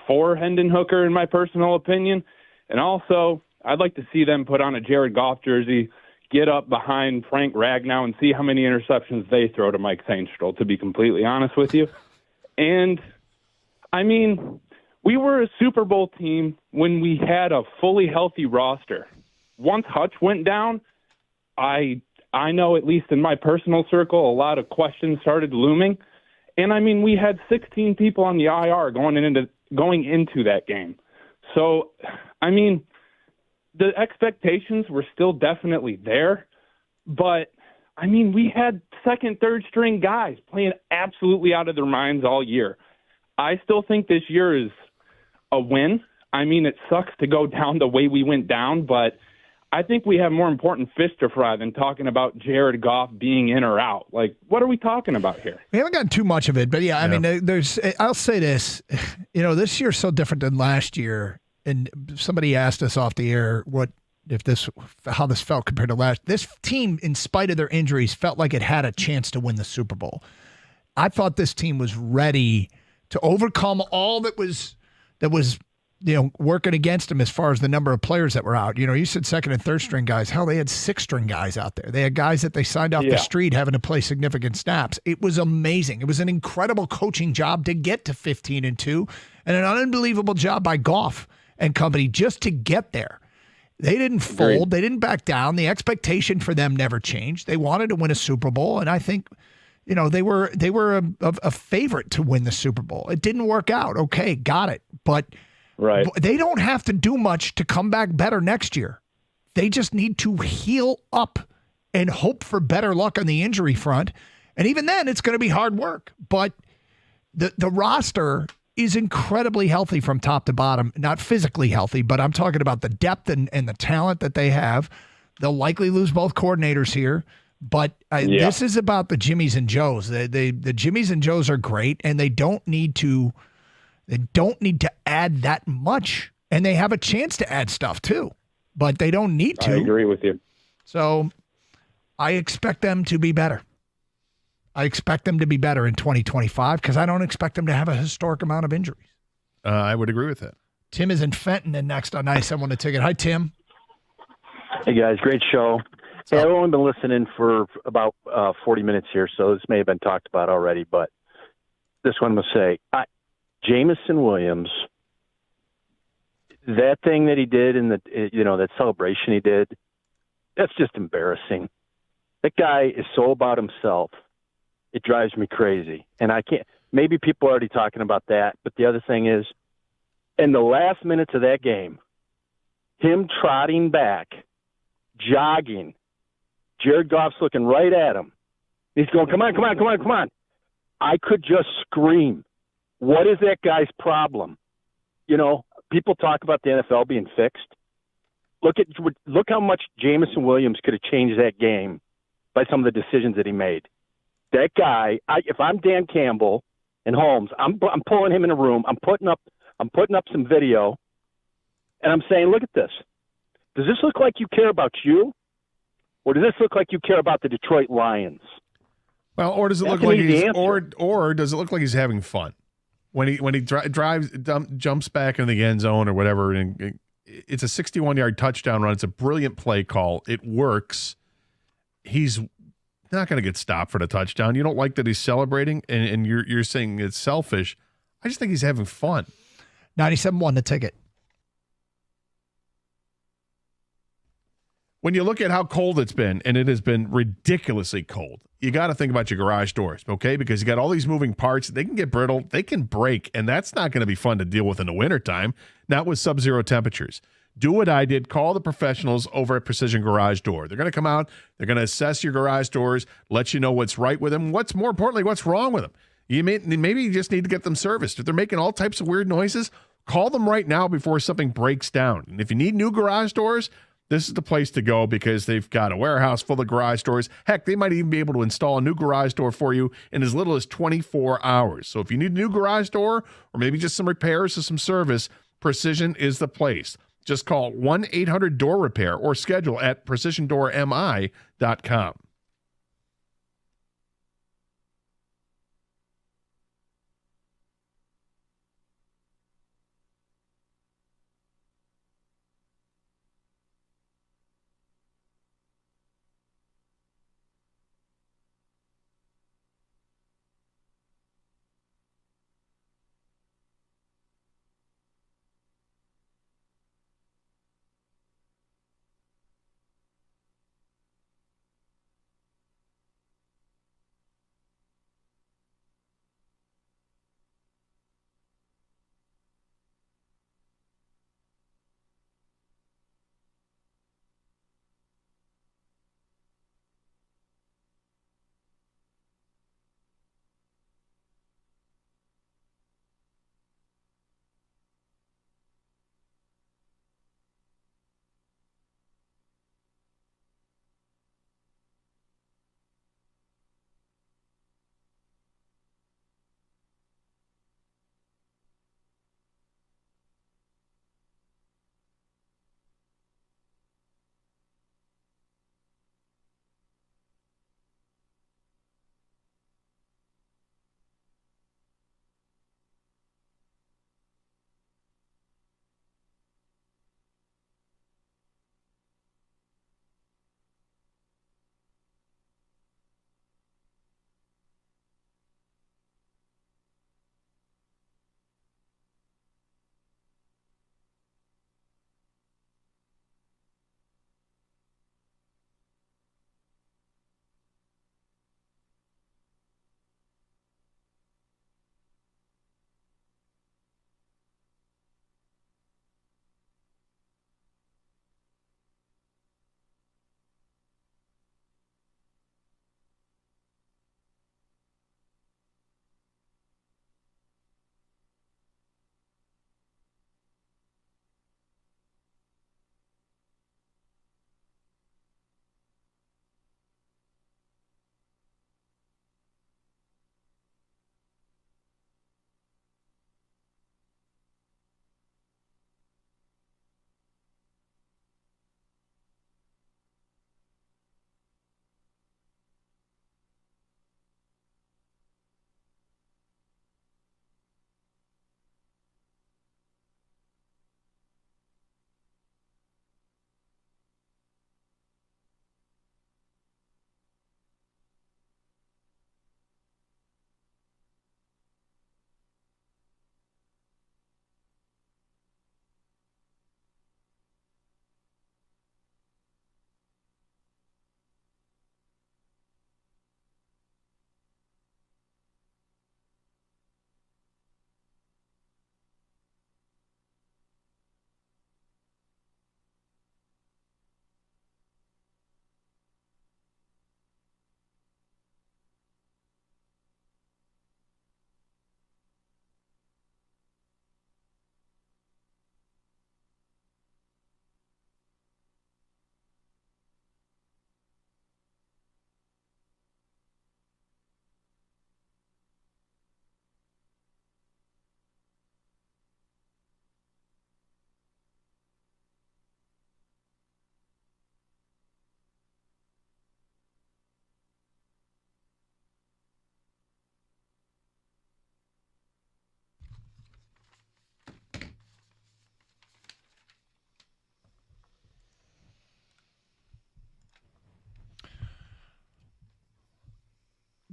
for Hendon Hooker, in my personal opinion. And also, I'd like to see them put on a Jared Goff jersey, get up behind Frank Ragnow, and see how many interceptions they throw to Mike Saintstroll, to be completely honest with you. And, I mean, we were a Super Bowl team when we had a fully healthy roster. Once Hutch went down, I know, at least in my personal circle, a lot of questions started looming. And, I mean, we had 16 people on the IR going into that game. So, I mean, the expectations were still definitely there, but, I mean, we had second, third string guys playing absolutely out of their minds all year. I still think this year is a win. I mean, it sucks to go down the way we went down, but I think we have more important fish to fry than talking about Jared Goff being in or out. Like, what are we talking about here? We haven't gotten too much of it, but I mean, I'll say this, this year's so different than last year. And somebody asked us off the air how this felt compared to last. This team, in spite of their injuries, felt like it had a chance to win the Super Bowl. I thought this team was ready to overcome all that was working against them as far as the number of players that were out. You said second and third string guys. Hell, they had 6 string guys out there. They had guys that they signed off the street having to play significant snaps. It was amazing. It was an incredible coaching job to get to 15-2, and an unbelievable job by Goff and company just to get there. They didn't fold. They didn't back down. The expectation for them never changed. They wanted to win a Super Bowl, and I think, they were a favorite to win the Super Bowl. It didn't work out. Okay, got it. But they don't have to do much to come back better next year. They just need to heal up and hope for better luck on the injury front. And even then, it's going to be hard work. But the roster is incredibly healthy from top to bottom. Not physically healthy, but I'm talking about the depth and the talent that they have. They'll likely lose both coordinators here, but this is about the Jimmies and Joes. The Jimmies and Joes are great, and they don't need to add that much, and they have a chance to add stuff too, but they don't need to. I agree with you. So I expect them to be better. I expect them to be better in 2025 because I don't expect them to have a historic amount of injuries. I would agree with that. Tim is in Fenton and next on 97 on the ticket. Hi, Tim. Hey, guys. Great show. Hey, I've only been listening for about 40 minutes here, so this may have been talked about already, but this one must say, Jamison Williams, that thing that he did in that celebration he did, that's just embarrassing. That guy is so about himself. It drives me crazy. And I can't – maybe people are already talking about that, but the other thing is, in the last minutes of that game, him trotting back, jogging, Jared Goff's looking right at him. He's going, come on. I could just scream. What is that guy's problem? You know, people talk about the NFL being fixed. Look how much Jameson Williams could have changed that game by some of the decisions that he made. That guy, if I'm Dan Campbell and Holmes, I'm pulling him in a room. I'm putting up some video, and I'm saying, look at this. Does this look like you care about you, or does this look like you care about the Detroit Lions? Well, or does it look like or does it look like he's having fun when he drives jumps back into the end zone or whatever? And it's a 61-yard touchdown run. It's a brilliant play call. It works. He's not going to get stopped for the touchdown. You don't like that he's celebrating, and you're saying it's selfish. I just think he's having fun. 97-1 the ticket. When you look at how cold it's been, and it has been ridiculously cold, you got to think about your garage doors, okay? Because you got all these moving parts. They can get brittle. They can break, and that's not going to be fun to deal with in the wintertime, not with sub-zero temperatures. Do what I did. Call the professionals over at Precision Garage Door. They're going to come out. They're going to assess your garage doors, let you know what's right with them, what's more importantly, what's wrong with them. Maybe you just need to get them serviced. If they're making all types of weird noises, call them right now before something breaks down. And if you need new garage doors, this is the place to go because they've got a warehouse full of garage doors. Heck, they might even be able to install a new garage door for you in as little as 24 hours. So if you need a new garage door or maybe just some repairs or some service, Precision is the place. Just call 1-800-DOOR-REPAIR or schedule at precisiondoormi.com.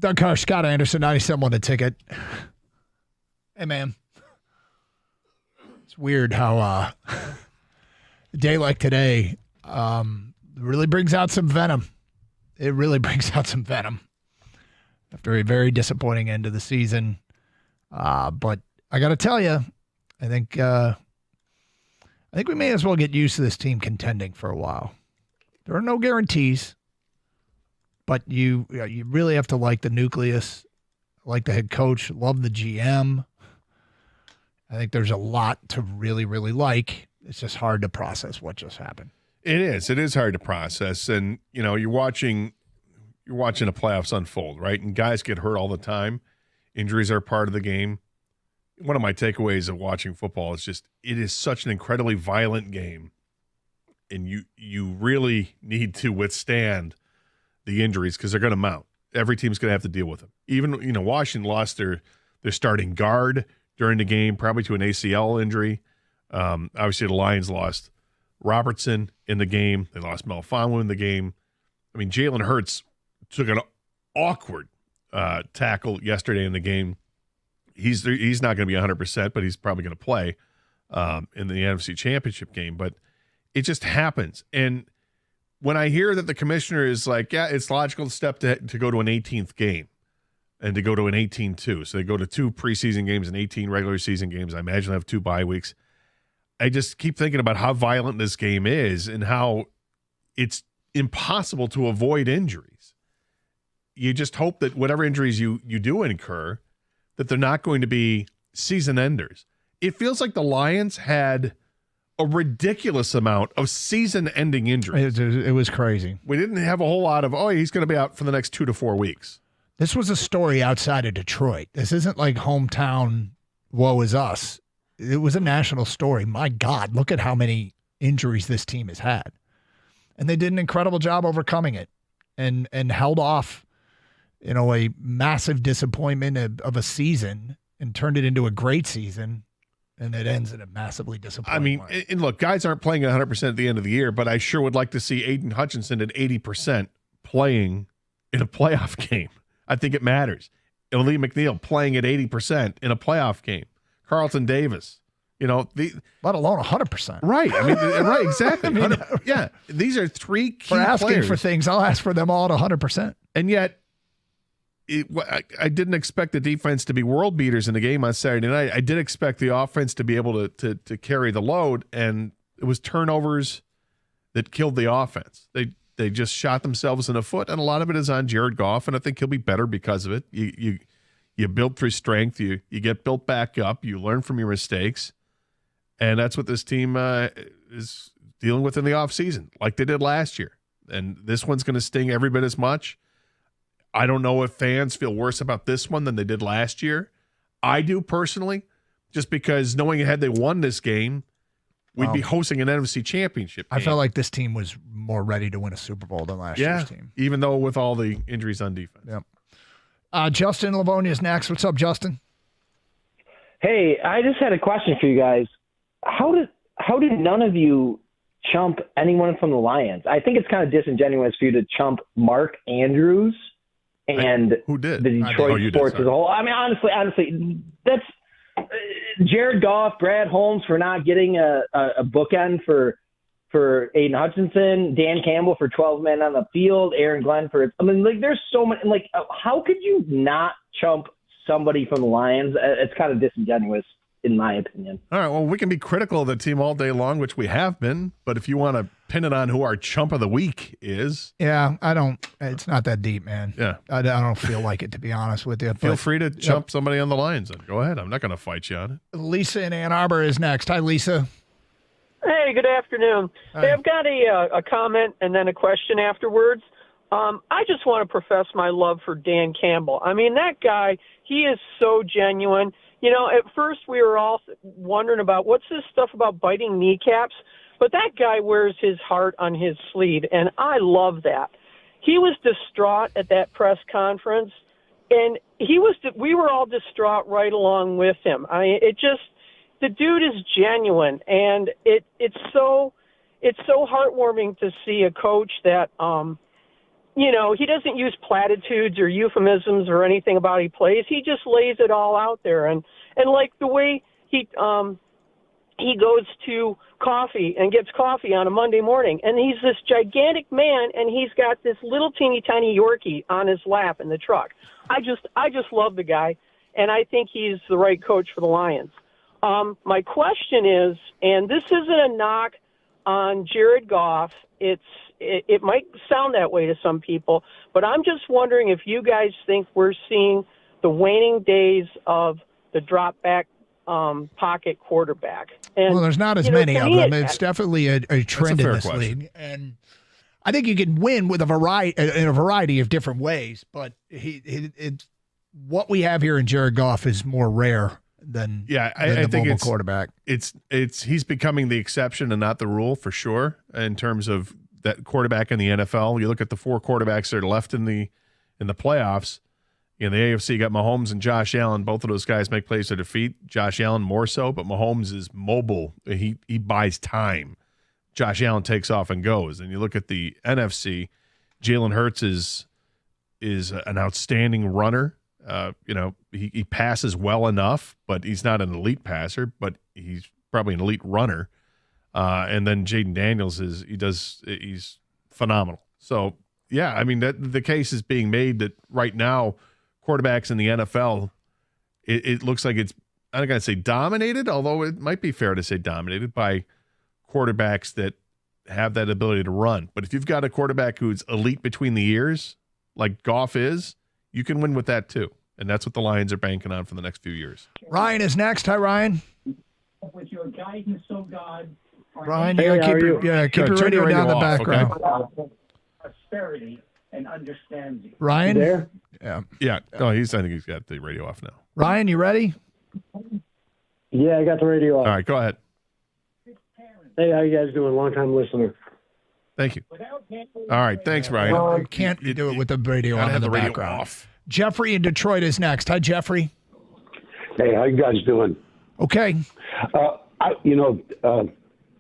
Doug Carr, Scott Anderson, 97 a ticket. Hey, man. It's weird how a day like today really brings out some venom. It really brings out some venom after a very disappointing end of the season. But I got to tell you, I think we may as well get used to this team contending for a while. There are no guarantees, but you really have to like the nucleus, like the head coach, love the GM. I think there's a lot to really, really like. It's just hard to process what just happened. It is. It is hard to process. And, you're watching the playoffs unfold, right? And guys get hurt all the time. Injuries are part of the game. One of my takeaways of watching football is just it is such an incredibly violent game. And you really need to withstand the injuries because they're going to mount. Every team's going to have to deal with them. Even, Washington lost their starting guard during the game, probably to an ACL injury. Obviously, the Lions lost Robertson in the game. They lost Melifonwu in the game. I mean, Jalen Hurts took an awkward tackle yesterday in the game. He's not going to be 100%, but he's probably going to play in the NFC Championship game. But it just happens. And when I hear that the commissioner is like, yeah, it's logical step to go to an 18th game and to go to an 18-2. So they go to 2 preseason games and 18 regular season games. I imagine they have 2 bye weeks. I just keep thinking about how violent this game is and how it's impossible to avoid injuries. You just hope that whatever injuries you do incur, that they're not going to be season enders. It feels like the Lions had a ridiculous amount of season-ending injuries. It was crazy. We didn't have a whole lot of, he's going to be out for the next 2 to 4 weeks. This was a story outside of Detroit. This isn't like hometown woe is us. It was a national story. My God, look at how many injuries this team has had. And they did an incredible job overcoming it and held off, a massive disappointment of a season and turned it into a great season. And it ends in a massively disappointing way. And look, guys aren't playing 100% at the end of the year, but I sure would like to see Aiden Hutchinson at 80% playing in a playoff game. I think it matters. And Lee McNeil playing at 80% in a playoff game. Carlton Davis, let alone 100%. Right. I mean, right, exactly. Yeah. These are 3 key for asking players. For things, I'll ask for them all at 100%. And yet, I didn't expect the defense to be world beaters in the game on Saturday night. I did expect the offense to be able to carry the load, and it was turnovers that killed the offense. They just shot themselves in the foot, and a lot of it is on Jared Goff, and I think he'll be better because of it. You build through strength. You get built back up. You learn from your mistakes, and that's what this team is dealing with in the offseason, like they did last year. And this one's going to sting every bit as much. I don't know if fans feel worse about this one than they did last year. I do personally, just because knowing ahead they won this game, we'd be hosting an NFC Championship game. I felt like this team was more ready to win a Super Bowl than last year's team. Even though with all the injuries on defense. Yep. Justin Livonia is next. What's up, Justin? Hey, I just had a question for you guys. How did none of you chump anyone from the Lions? I think it's kind of disingenuous for you to chump Mark Andrews and who did the Detroit sports as a whole. I mean, honestly, that's Jared Goff, Brad Holmes for not getting a bookend for Aiden Hutchinson, Dan Campbell for 12 men on the field, Aaron Glenn for. I mean, there's so many. How could you not chump somebody from the Lions? It's kind of disingenuous, in my opinion. All right, well, we can be critical of the team all day long, which we have been, but if you want to pin it on who our chump of the week is. Yeah, it's not that deep, man. Yeah. I don't feel like it, to be honest with you. Feel free to chump somebody on the Lions. Then. Go ahead. I'm not going to fight you on it. Lisa in Ann Arbor is next. Hi, Lisa. Hey, good afternoon. Hi. Hey, I've got a comment and then a question afterwards. I just want to profess my love for Dan Campbell. I mean, that guy, he is so genuine. At first we were all wondering about what's this stuff about biting kneecaps, but that guy wears his heart on his sleeve, and I love that. He was distraught at that press conference, and we were all distraught right along with him. The dude is genuine, and it's so heartwarming to see a coach that he doesn't use platitudes or euphemisms or anything about he plays. He just lays it all out there. And like the way he goes to coffee and gets coffee on a Monday morning, and he's this gigantic man, and he's got this little teeny tiny Yorkie on his lap in the truck. I just love the guy, and I think he's the right coach for the Lions. My question is, and this isn't a knock on Jared Goff. It might sound that way to some people, but I'm just wondering if you guys think we're seeing the waning days of the drop back pocket quarterback. And, well, there's not as many of them. It's definitely a trend in this league, and I think you can win with a variety of different ways. But it's what we have here in Jared Goff is more rare than I think it's quarterback. It's he's becoming the exception and not the rule for sure in terms of that quarterback in the NFL. You look at the 4 quarterbacks that are left in the playoffs. In the AFC, you got Mahomes and Josh Allen. Both of those guys make plays to defeat. Josh Allen more so, but Mahomes is mobile. He buys time. Josh Allen takes off and goes. And you look at the NFC, Jalen Hurts is an outstanding runner. He passes well enough, but he's not an elite passer, but he's probably an elite runner. And then Jaden Daniels he's phenomenal. So yeah, I mean the case is being made that right now quarterbacks in the NFL, it looks like it's, I'm not going to say dominated, although it might be fair to say dominated by quarterbacks that have that ability to run. But if you've got a quarterback who's elite between the ears, like Goff is, you can win with that too. And that's what the Lions are banking on for the next few years. Ryan is next. Hi, Ryan. With your guidance, so God. Ryan, you gotta keep your radio down the background. Okay? Prosperity and understanding. Ryan? You there? Yeah. Oh, I think he's got the radio off now. Ryan, you ready? Yeah, I got the radio off. All right, go ahead. Hey, how you guys doing? Long-time listener. Thank you. All right, thanks, Ryan. You can't do it with the radio on in the radio background. Off. Jeffrey in Detroit is next. Hi, Jeffrey. Hey, how you guys doing? Okay.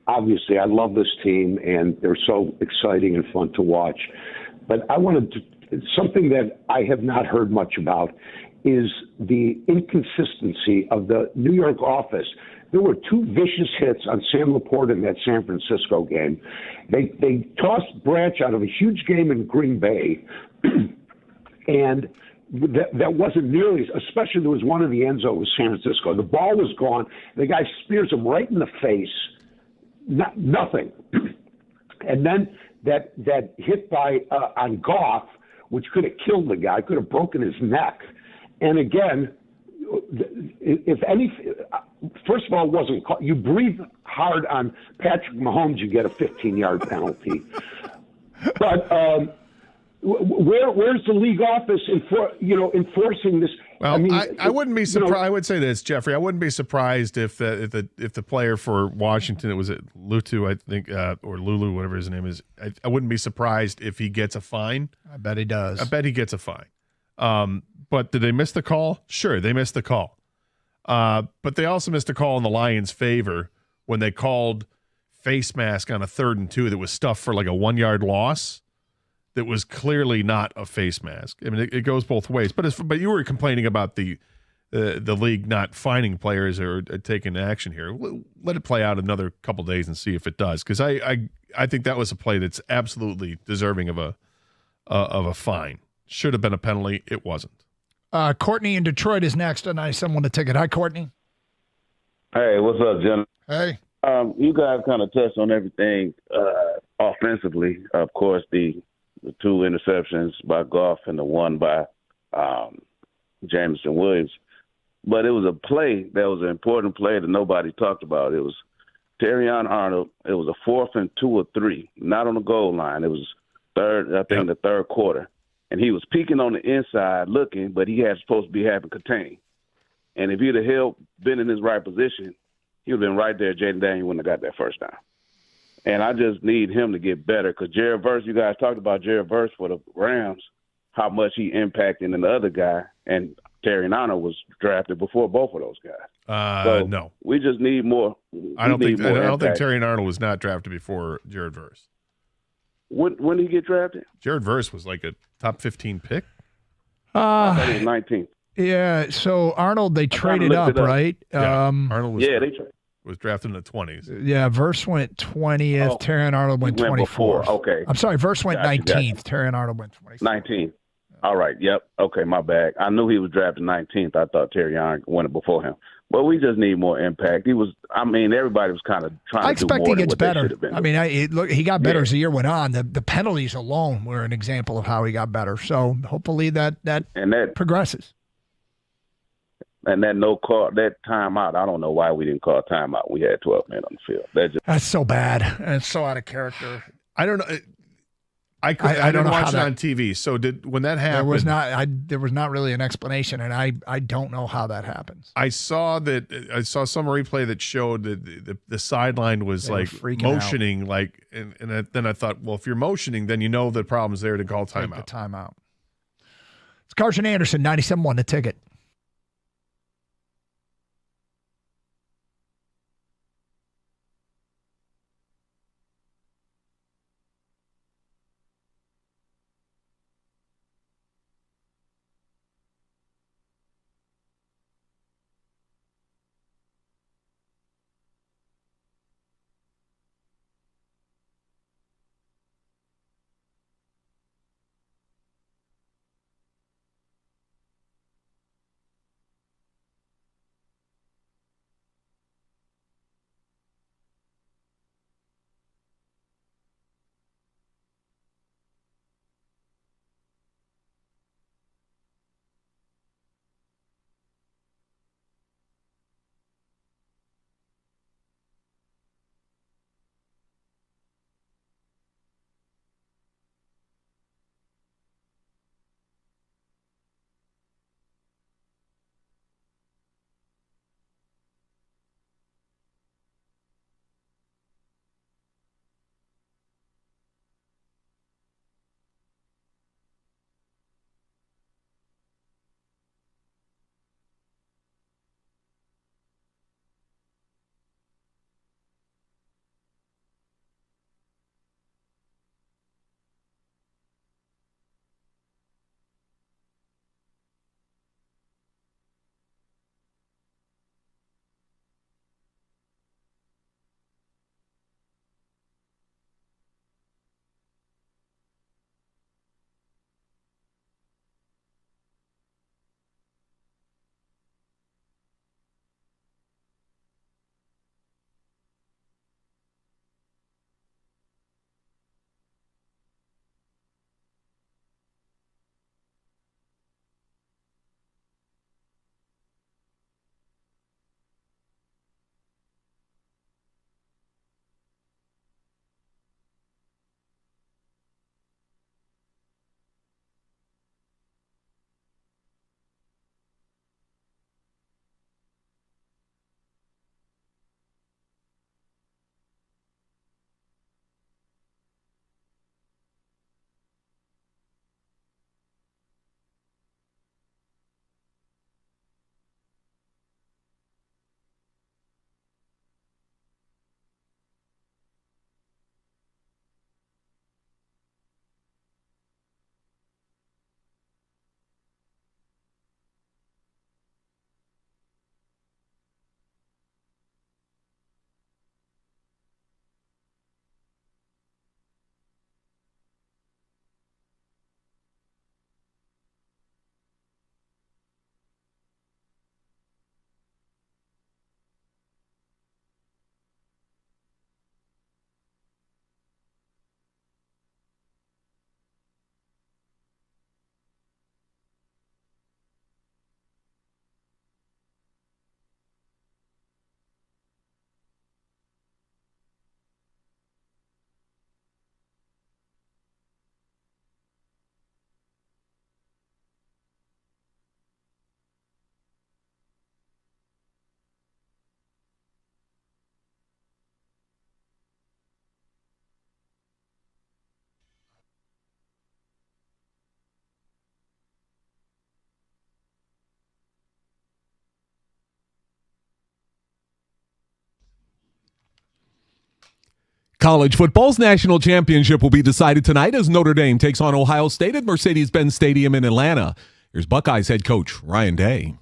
Obviously, I love this team, and they're so exciting and fun to watch. But I wanted to, something that I have not heard much about is the inconsistency of the New York office. There were 2 vicious hits on Sam Laporta in that San Francisco game. They tossed Branch out of a huge game in Green Bay, and that wasn't nearly, especially there was one in the end zone with San Francisco. The ball was gone. The guy spears him right in the face. Nothing. And then that hit by on Goff, which could have killed the guy, could have broken his neck. And again, if any, first of all, it wasn't caught. You breathe hard on Patrick Mahomes, you get a 15-yard penalty. But where's the league office enforcing this? Well, I wouldn't be surprised. I would say this, Jeffrey. I wouldn't be surprised if the player for Washington, it was Lutu, I think, or Lulu, whatever his name is. I wouldn't be surprised if he gets a fine. I bet he does. I bet he gets a fine. But did they miss the call? Sure, they missed the call. But they also missed a call in the Lions' favor when they called face mask on a 3rd and 2 that was stuffed for like a 1-yard loss. That was clearly not a face mask. I mean, it goes both ways. But you were complaining about the league not fining players or taking action here. Let it play out another couple days and see if it does. Because I think that was a play that's absolutely deserving of a fine. Should have been a penalty. It wasn't. Courtney in Detroit is next, and I sent one a ticket. Hi, Courtney. Hey, what's up, Jen? Hey. You guys kind of touched on everything offensively. Of course, the 2 interceptions by Goff and the 1 by Jameson Williams. But it was a play that was an important play that nobody talked about. It was Terrion Arnold. It was a 4th and 2 or 3, not on the goal line. It was the third quarter. And he was peeking on the inside looking, but he had supposed to be having contained. And if he'd have been in his right position, he would have been right there. Jaden Daniels wouldn't have got that first down. And I just need him to get better because Jared Verse, you guys talked about Jared Verse for the Rams, how much he impacted in the other guy. And Terry Nano was drafted before both of those guys. No. We just need more. I don't think Terry Arnold was not drafted before Jared Verse. When did he get drafted? Jared Verse was like a top 15 pick. I thought he was 19th. Yeah, so Arnold, they traded up, right? Yeah, Arnold was, they was drafted in the 20s. Yeah, Verse went 20th. Terry and Arnold went 24th. Okay. I'm sorry, Verse went 19th. Terry and Arnold went 24th. 19th. All right. Yep. Okay, my bad. I knew he was drafted 19th. I thought Terry Arnold went before him. But we just need more impact. Everybody was kind of trying to do more he than gets what better. they should have been. I mean, look, he got better as the year went on. The penalties alone were an example of how he got better. So hopefully that progresses. And that that timeout, I don't know why we didn't call timeout. We had 12 men on the field. That's so bad. And it's so out of character. I don't know. I didn't watch it on TV. So when that happened, there was not really an explanation, and I don't know how that happens. I saw some replay that showed that the sideline was like motioning, and then I thought, well, if you're motioning, then you know the problem's there to call timeout. Take the timeout. It's Carson Anderson, 97.1 The Ticket. College football's national championship will be decided tonight as Notre Dame takes on Ohio State at Mercedes-Benz Stadium in Atlanta. Here's Buckeyes head coach Ryan Day.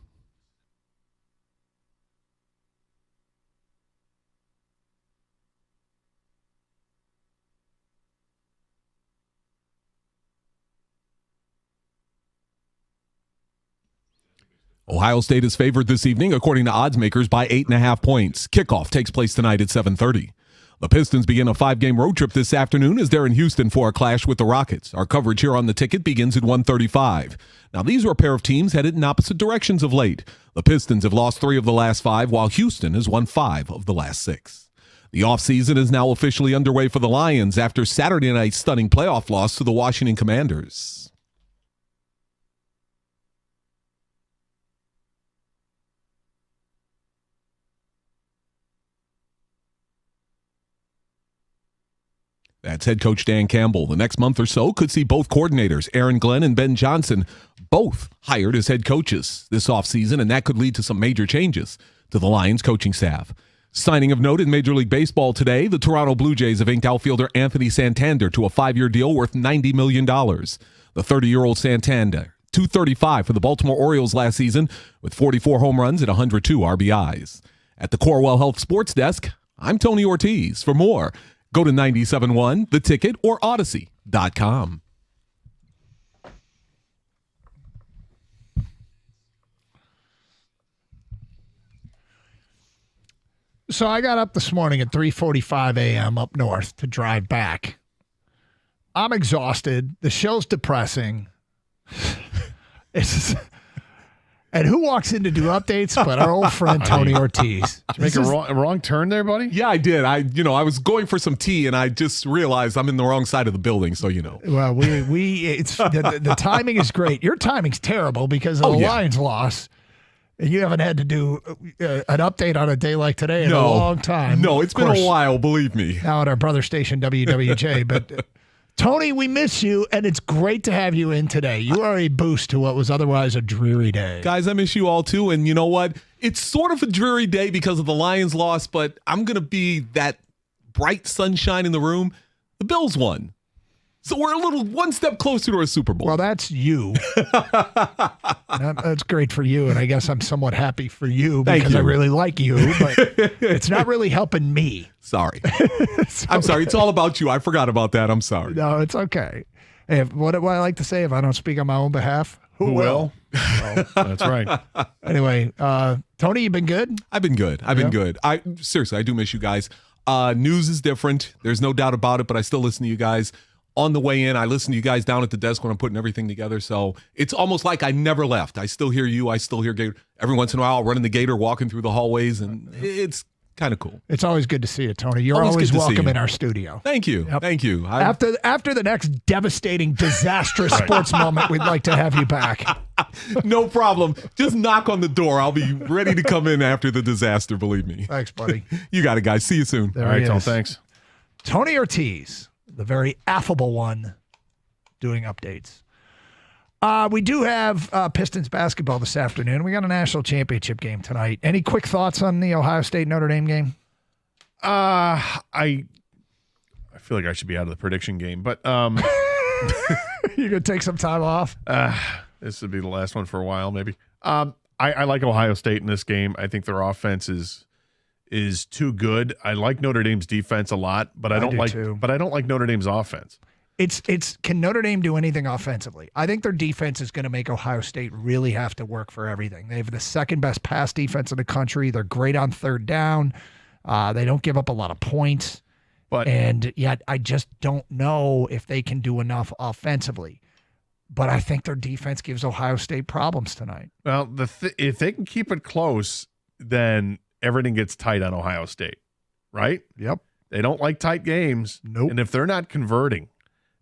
Ohio State is favored this evening, according to odds makers, by 8.5 points. Kickoff takes place tonight at 7:30. The Pistons begin a 5-game road trip this afternoon as they're in Houston for a clash with the Rockets. Our coverage here on the ticket begins at 1:35. Now, these are a pair of teams headed in opposite directions of late. The Pistons have lost 3 of the last 5, while Houston has won 5 of the last 6. The offseason is now officially underway for the Lions after Saturday night's stunning playoff loss to the Washington Commanders. That's head coach Dan Campbell. The next month or so could see both coordinators, Aaron Glenn and Ben Johnson, both hired as head coaches this offseason, and that could lead to some major changes to the Lions coaching staff. Signing of note in Major League Baseball today, the Toronto Blue Jays have inked outfielder Anthony Santander to a 5-year deal worth $90 million. The 30-year-old Santander, .235 for the Baltimore Orioles last season with 44 home runs and 102 RBIs. At the Corewell Health Sports Desk, I'm Tony Ortiz. For more, go to 97.1, The Ticket, or Odyssey.com. So I got up this morning at 3:45 a.m. up north to drive back. I'm exhausted. The show's depressing. And who walks in to do updates but our old friend Tony Ortiz? Did you make a wrong turn there, buddy? Yeah, I did. I was going for some tea, and I just realized I'm in the wrong side of the building, so Well, it's the timing is great. Your timing's terrible because of the Lions loss, and you haven't had to do an update on a day like today in a long time. No, it's been a while, believe me. Now at our brother station, WWJ, but... Tony, we miss you, and it's great to have you in today. You are a boost to what was otherwise a dreary day. Guys, I miss you all, too, and you know what? It's sort of a dreary day because of the Lions loss, but I'm going to be that bright sunshine in the room. The Bills won. So we're one step closer to a Super Bowl. Well, that's you. That's great for you, and I guess I'm somewhat happy for you because I really like you, but it's not really helping me. Sorry. I'm sorry. It's all about you. I forgot about that. I'm sorry. No, it's okay. Hey, what do I like to say? If I don't speak on my own behalf, who will? Well, that's right. Anyway, Tony, you been good? I've been good. I've been good. Seriously, I do miss you guys. News is different. There's no doubt about it, but I still listen to you guys. On the way in, I listen to you guys down at the desk when I'm putting everything together. So it's almost like I never left. I still hear you. I still hear Gator. Every once in a while, I'll run in the Gator, walking through the hallways, and it's kind of cool. It's always good to see you, Tony. You're always welcome in our studio. Thank you. Yep. Thank you. After the next devastating, disastrous sports moment, we'd like to have you back. No problem. Just knock on the door. I'll be ready to come in after the disaster, believe me. Thanks, buddy. You got it, guys. See you soon. There All right, he Tom, is. thanks. Tony Ortiz, the very affable one, doing updates. We do have Pistons basketball this afternoon. We got a national championship game tonight. Any quick thoughts on the Ohio State Notre Dame game? I feel like I should be out of the prediction game, but You're gonna take some time off. This would be the last one for a while, maybe. I like Ohio State in this game. I think their offense is too good. I like Notre Dame's defense a lot, but I don't like Notre Dame's offense. It's can Notre Dame do anything offensively? I think their defense is going to make Ohio State really have to work for everything. They have the second best pass defense in the country. They're great on third down. They don't give up a lot of points. And yet I just don't know if they can do enough offensively. But I think their defense gives Ohio State problems tonight. Well, if they can keep it close, then everything gets tight on Ohio State, right? Yep. They don't like tight games. Nope. And if they're not converting,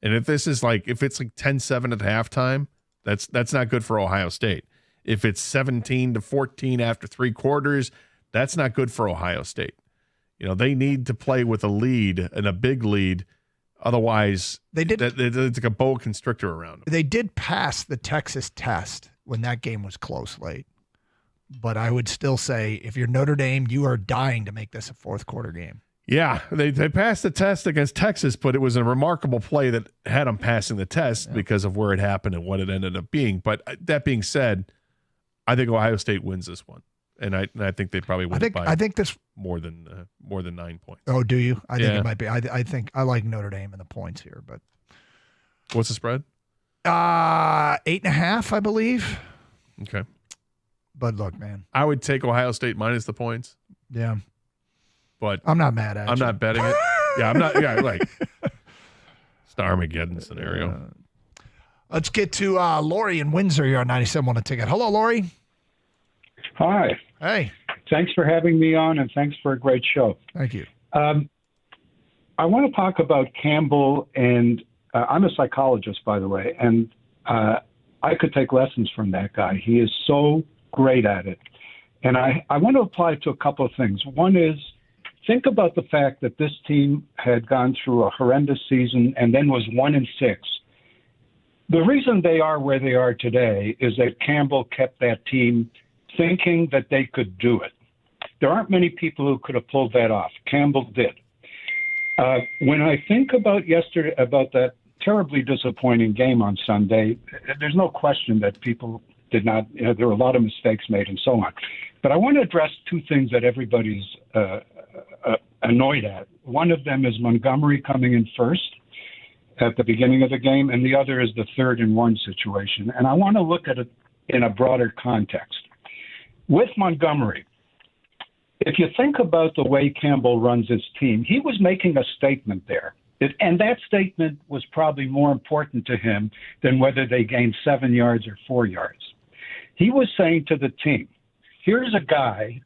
and if it's like 10-7 at halftime, that's not good for Ohio State. If it's 17-14 after 3 quarters, that's not good for Ohio State. They need to play with a lead and a big lead. Otherwise, it's like a boa constrictor around them. They did pass the Texas test when that game was close late. But I would still say if you're Notre Dame, you are dying to make this a fourth quarter game. Yeah, they passed the test against Texas, but it was a remarkable play that had them passing the test because of where it happened and what it ended up being. But that being said, I think Ohio State wins this one, and I think they probably win it by more than 9 points. Oh, do you? I think it might be. I think I like Notre Dame in the points here, but what's the spread? 8.5, I believe. Okay, but look, man, I would take Ohio State minus the points. Yeah. But I'm not mad at you. I'm not betting it. Yeah, I'm not. Yeah, like it's the Armageddon scenario. Let's get to Lori in Windsor. You're on 97 on a ticket. Hello, Lori. Hi. Hey. Thanks for having me on, and thanks for a great show. Thank you. I want to talk about Campbell, and I'm a psychologist, by the way, and I could take lessons from that guy. He is so great at it. And I want to apply it to a couple of things. One is, think about the fact that this team had gone through a horrendous season and then was 1-6. The reason they are where they are today is that Campbell kept that team thinking that they could do it. There aren't many people who could have pulled that off. Campbell did. When I think about that terribly disappointing game on Sunday, there's no question that people did not, there were a lot of mistakes made and so on. But I want to address two things that everybody's annoyed at. One of them is Montgomery coming in first at the beginning of the game, and the other is the 3rd and 1 situation. And I want to look at it in a broader context. With Montgomery, if you think about the way Campbell runs his team, he was making a statement there. And that statement was probably more important to him than whether they gained 7 yards or 4 yards. He was saying to the team, here's a guy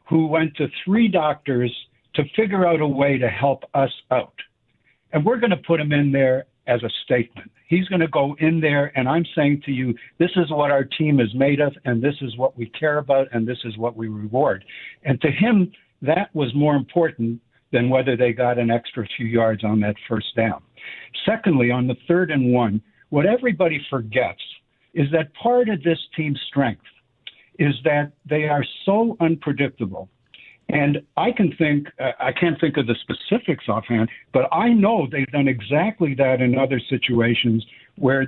who went to 3 doctors to figure out a way to help us out. And we're going to put him in there as a statement. He's going to go in there, and I'm saying to you, this is what our team is made of, and this is what we care about, and this is what we reward. And to him, that was more important than whether they got an extra few yards on that first down. Secondly, on the 3rd and 1, what everybody forgets is that part of this team's strength is that they are so unpredictable. And I can't think of the specifics offhand, but I know they've done exactly that in other situations where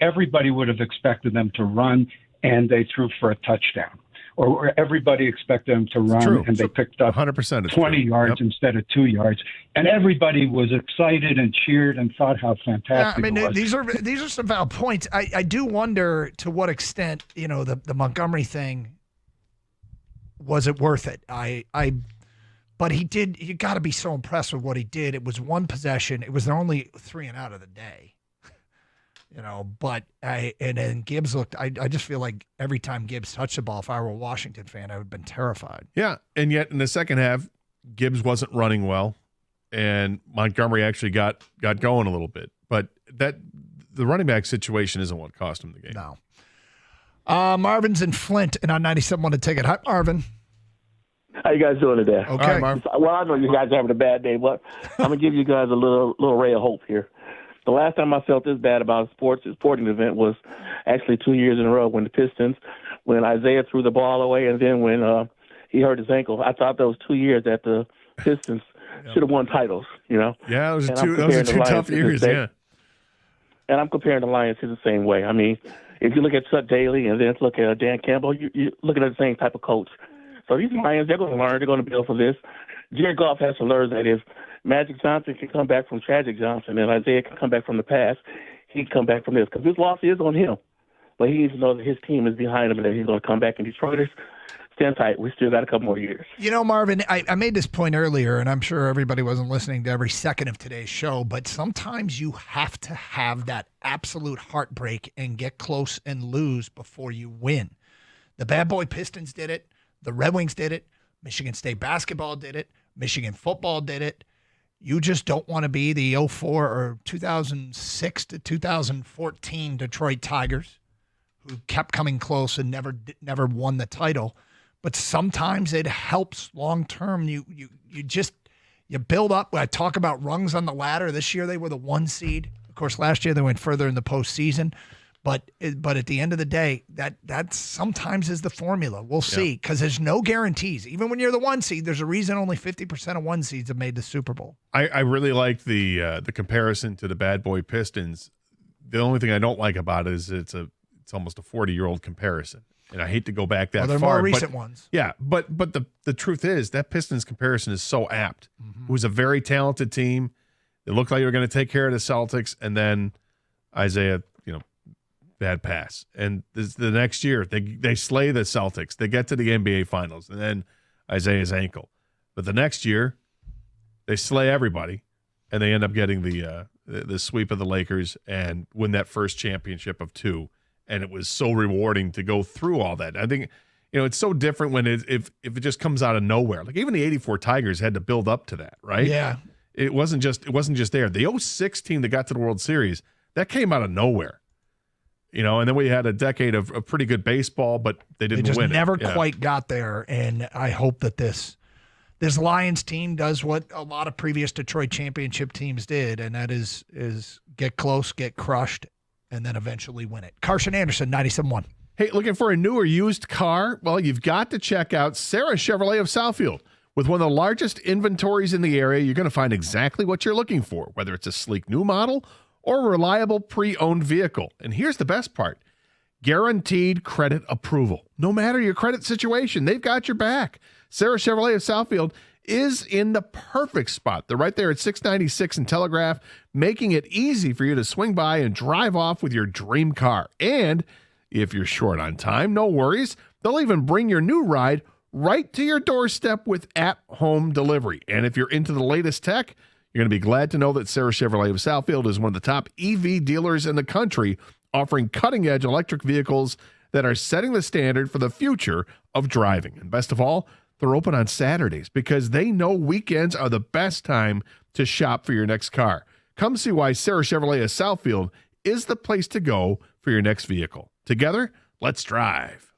everybody would have expected them to run and they threw for a touchdown, or where everybody expected them to run and they picked up 100% 20 yards instead of 2 yards, and everybody was excited and cheered and thought how fantastic it was. These are some valid points. I do wonder to what extent the Montgomery thing. Was it worth it? But he did. You got to be so impressed with what he did. It was one possession. It was their only 3 and out of the day. But and then Gibbs looked. I just feel like every time Gibbs touched the ball, if I were a Washington fan, I would have been terrified. Yeah, and yet in the second half, Gibbs wasn't running well, and Montgomery actually got going a little bit. But the running back situation isn't what cost him the game. No. Marvin's in Flint, and on 97 want to take it. Hi, Marvin. How you guys doing today? Okay. Right, Marvin. Well, I know you guys are having a bad day, but I'm gonna give you guys a little ray of hope here. The last time I felt this bad about a sporting event was actually 2 years in a row when the Pistons, when Isaiah threw the ball away, and then when he hurt his ankle. I thought those 2 years that the Pistons should have won titles. Yeah, those are two tough years. Yeah. And I'm comparing the Lions to the same way. I mean, if you look at Chuck Daly and then look at Dan Campbell, you're looking at the same type of coach. So these Lions, they're going to learn. They're going to build for this. Jared Goff has to learn that if Magic Johnson can come back from Tragic Johnson and Isaiah can come back from the past, he can come back from this. Because this loss is on him. But he needs to know that his team is behind him and that he's going to come back. And Detroiters, stand tight. We still got a couple more years. Marvin, I made this point earlier, and I'm sure everybody wasn't listening to every second of today's show, but sometimes you have to have that absolute heartbreak and get close and lose before you win. The Bad Boy Pistons did it. The Red Wings did it. Michigan State basketball did it. Michigan football did it. You just don't want to be the 2004 or 2006 to 2014 Detroit Tigers who kept coming close and never won the title. But sometimes it helps long term. You build up. I talk about rungs on the ladder. This year they were the 1 seed. Of course, last year they went further in the postseason. But at the end of the day, that sometimes is the formula. We'll see, because there's no guarantees. Even when you're the 1 seed, there's a reason only 50% of 1 seeds have made the Super Bowl. I really like the comparison to the bad boy Pistons. The only thing I don't like about it is it's almost a 40-year-old comparison, and I hate to go back that they're far. More recent ones. Yeah, but the truth is that Pistons comparison is so apt. It was a very talented team. It looked like they were going to take care of the Celtics, and then Isaiah, bad pass. And the next year, they slay the Celtics. They get to the NBA Finals, and then Isaiah's ankle. But the next year, they slay everybody, and they end up getting the sweep of the Lakers and win that first championship of 2. And it was so rewarding to go through all that. I think, it's so different when if it just comes out of nowhere. Like even the '84 Tigers had to build up to that, right? Yeah. It wasn't just there. The '06 team that got to the World Series, that came out of nowhere. And then we had a decade of pretty good baseball, but they didn't win. They just never quite got there, and I hope that this Lions team does what a lot of previous Detroit championship teams did, and that is get close, get crushed, and then eventually win it. Carson Anderson, 97.1. Hey, looking for a new or used car? Well, you've got to check out Sarah Chevrolet of Southfield. With one of the largest inventories in the area, you're going to find exactly what you're looking for, whether it's a sleek new model or a reliable pre-owned vehicle. And here's the best part. Guaranteed credit approval. No matter your credit situation, they've got your back. Sarah Chevrolet of Southfield is in the perfect spot. They're right there at 696 and Telegraph, making it easy for you to swing by and drive off with your dream car. And if you're short on time, no worries. They'll even bring your new ride right to your doorstep with at-home delivery. And if you're into the latest tech, you're going to be glad to know that Sarah Chevrolet of Southfield is one of the top EV dealers in the country, offering cutting-edge electric vehicles that are setting the standard for the future of driving. And best of all, they're open on Saturdays because they know weekends are the best time to shop for your next car. Come see why Sarah Chevrolet of Southfield is the place to go for your next vehicle. Together, let's drive.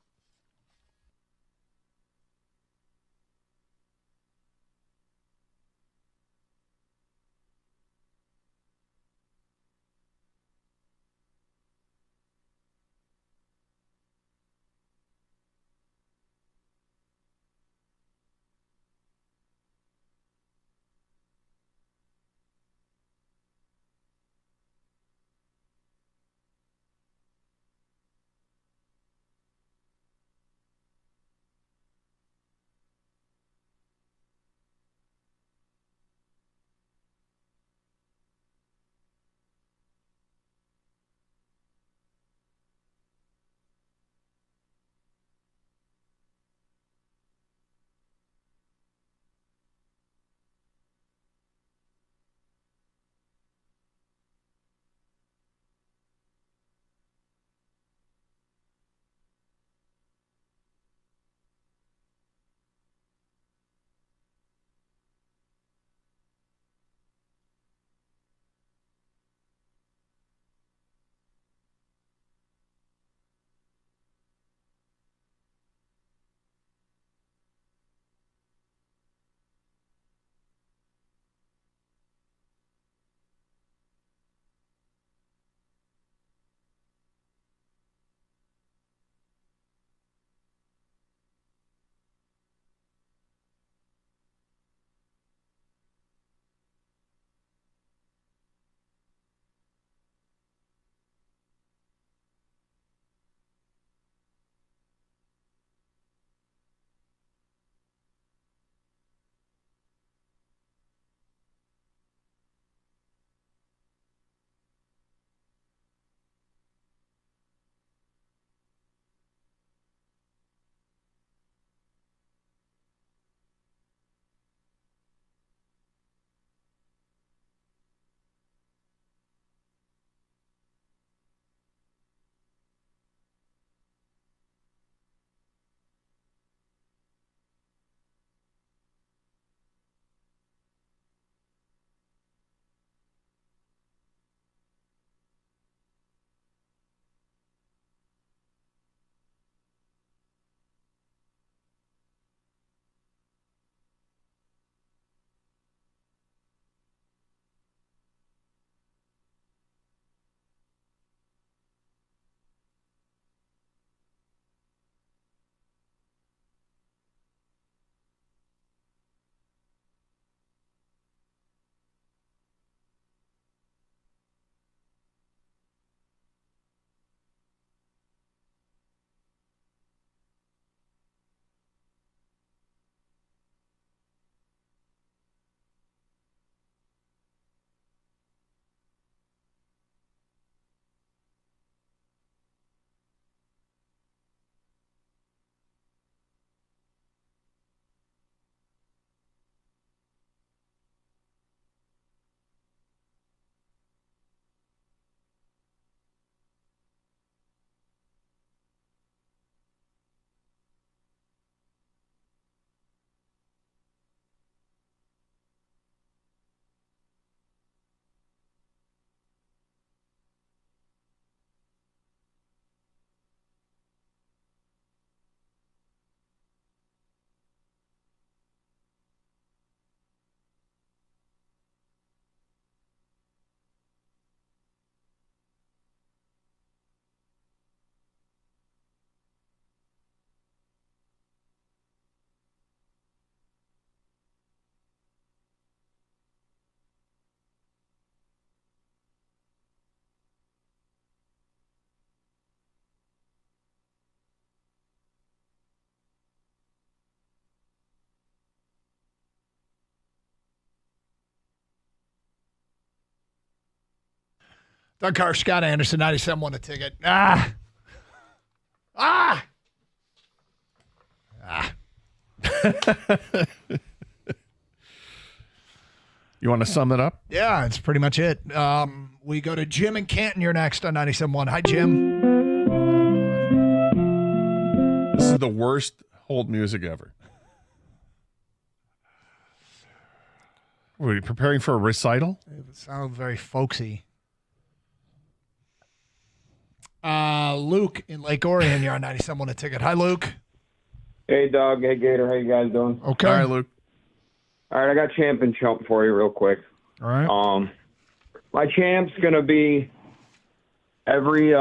Doug Carr, Scott Anderson, 97 won a ticket. You want to sum it up? Yeah, that's pretty much it. We go to Jim and Canton. You're next on 97.1. Hi, Jim. This is the worst hold music ever. Were you preparing for a recital? It sounds very folksy. Luke in Lake Orion, you're on 97.1 a ticket. Hi, Luke. Hey, Doug. Hey, Gator. How you guys doing? Okay. All right, Luke. All right, I got champ and chump for you real quick. All right. My champ's gonna be every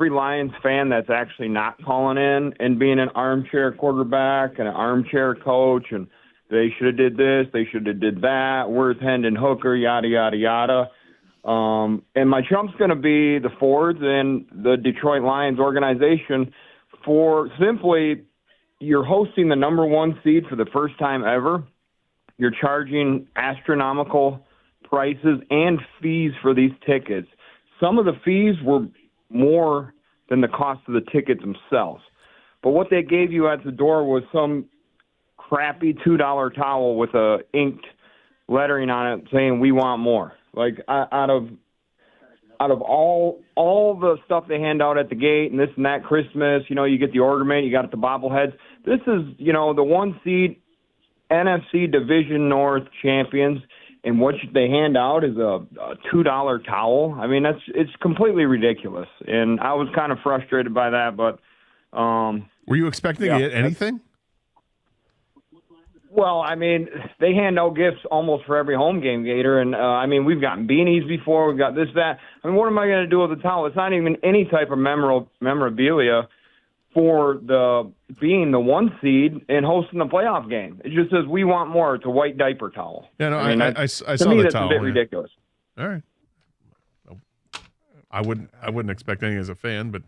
Lions fan that's actually not calling in and being an armchair quarterback and an armchair coach, and they should have did this, they should have did that. Where's Hendon Hooker? Yada yada yada. And my chump's gonna be the Fords and the Detroit Lions organization for simply you're hosting the number 1 seed for the first time ever. You're charging astronomical prices and fees for these tickets. Some of the fees were more than the cost of the tickets themselves. But what they gave you at the door was some crappy $2 towel with a inked lettering on it saying, "We want more." Like out of all the stuff they hand out at the gate and this and that Christmas, you get the ornament, you got the bobbleheads. This is, the 1 seed NFC Division North champions, and what they hand out is a $2 towel. I mean, it's completely ridiculous, and I was kind of frustrated by that. But were you expecting to get anything? Well, I mean, they hand out gifts almost for every home game, Gator, and we've gotten beanies before, we've got this, that. I mean, what am I going to do with the towel? It's not even any type of memorabilia for being the 1 seed and hosting the playoff game. It just says, "We want more." It's a white diaper towel. Yeah, no, I saw to me, the that's towel. a bit ridiculous. All right. I wouldn't expect anything as a fan, but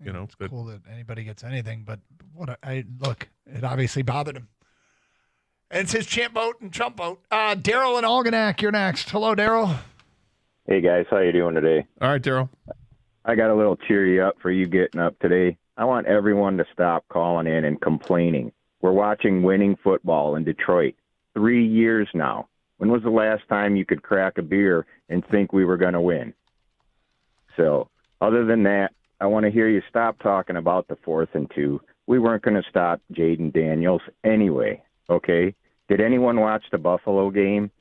It's cool that anybody gets anything. But look, it obviously bothered him. And it's his champ vote and chump vote. Daryl in Algonac, you're next. Hello, Daryl. Hey, guys. How you doing today? All right, Daryl. I got a little cheer you up for you getting up today. I want everyone to stop calling in and complaining. We're watching winning football in Detroit. 3 years now. When was the last time you could crack a beer and think we were going to win? So, other than that, I want to hear you stop talking about the 4th and 2. We weren't going to stop Jaden Daniels anyway, okay? Did anyone watch the Buffalo game?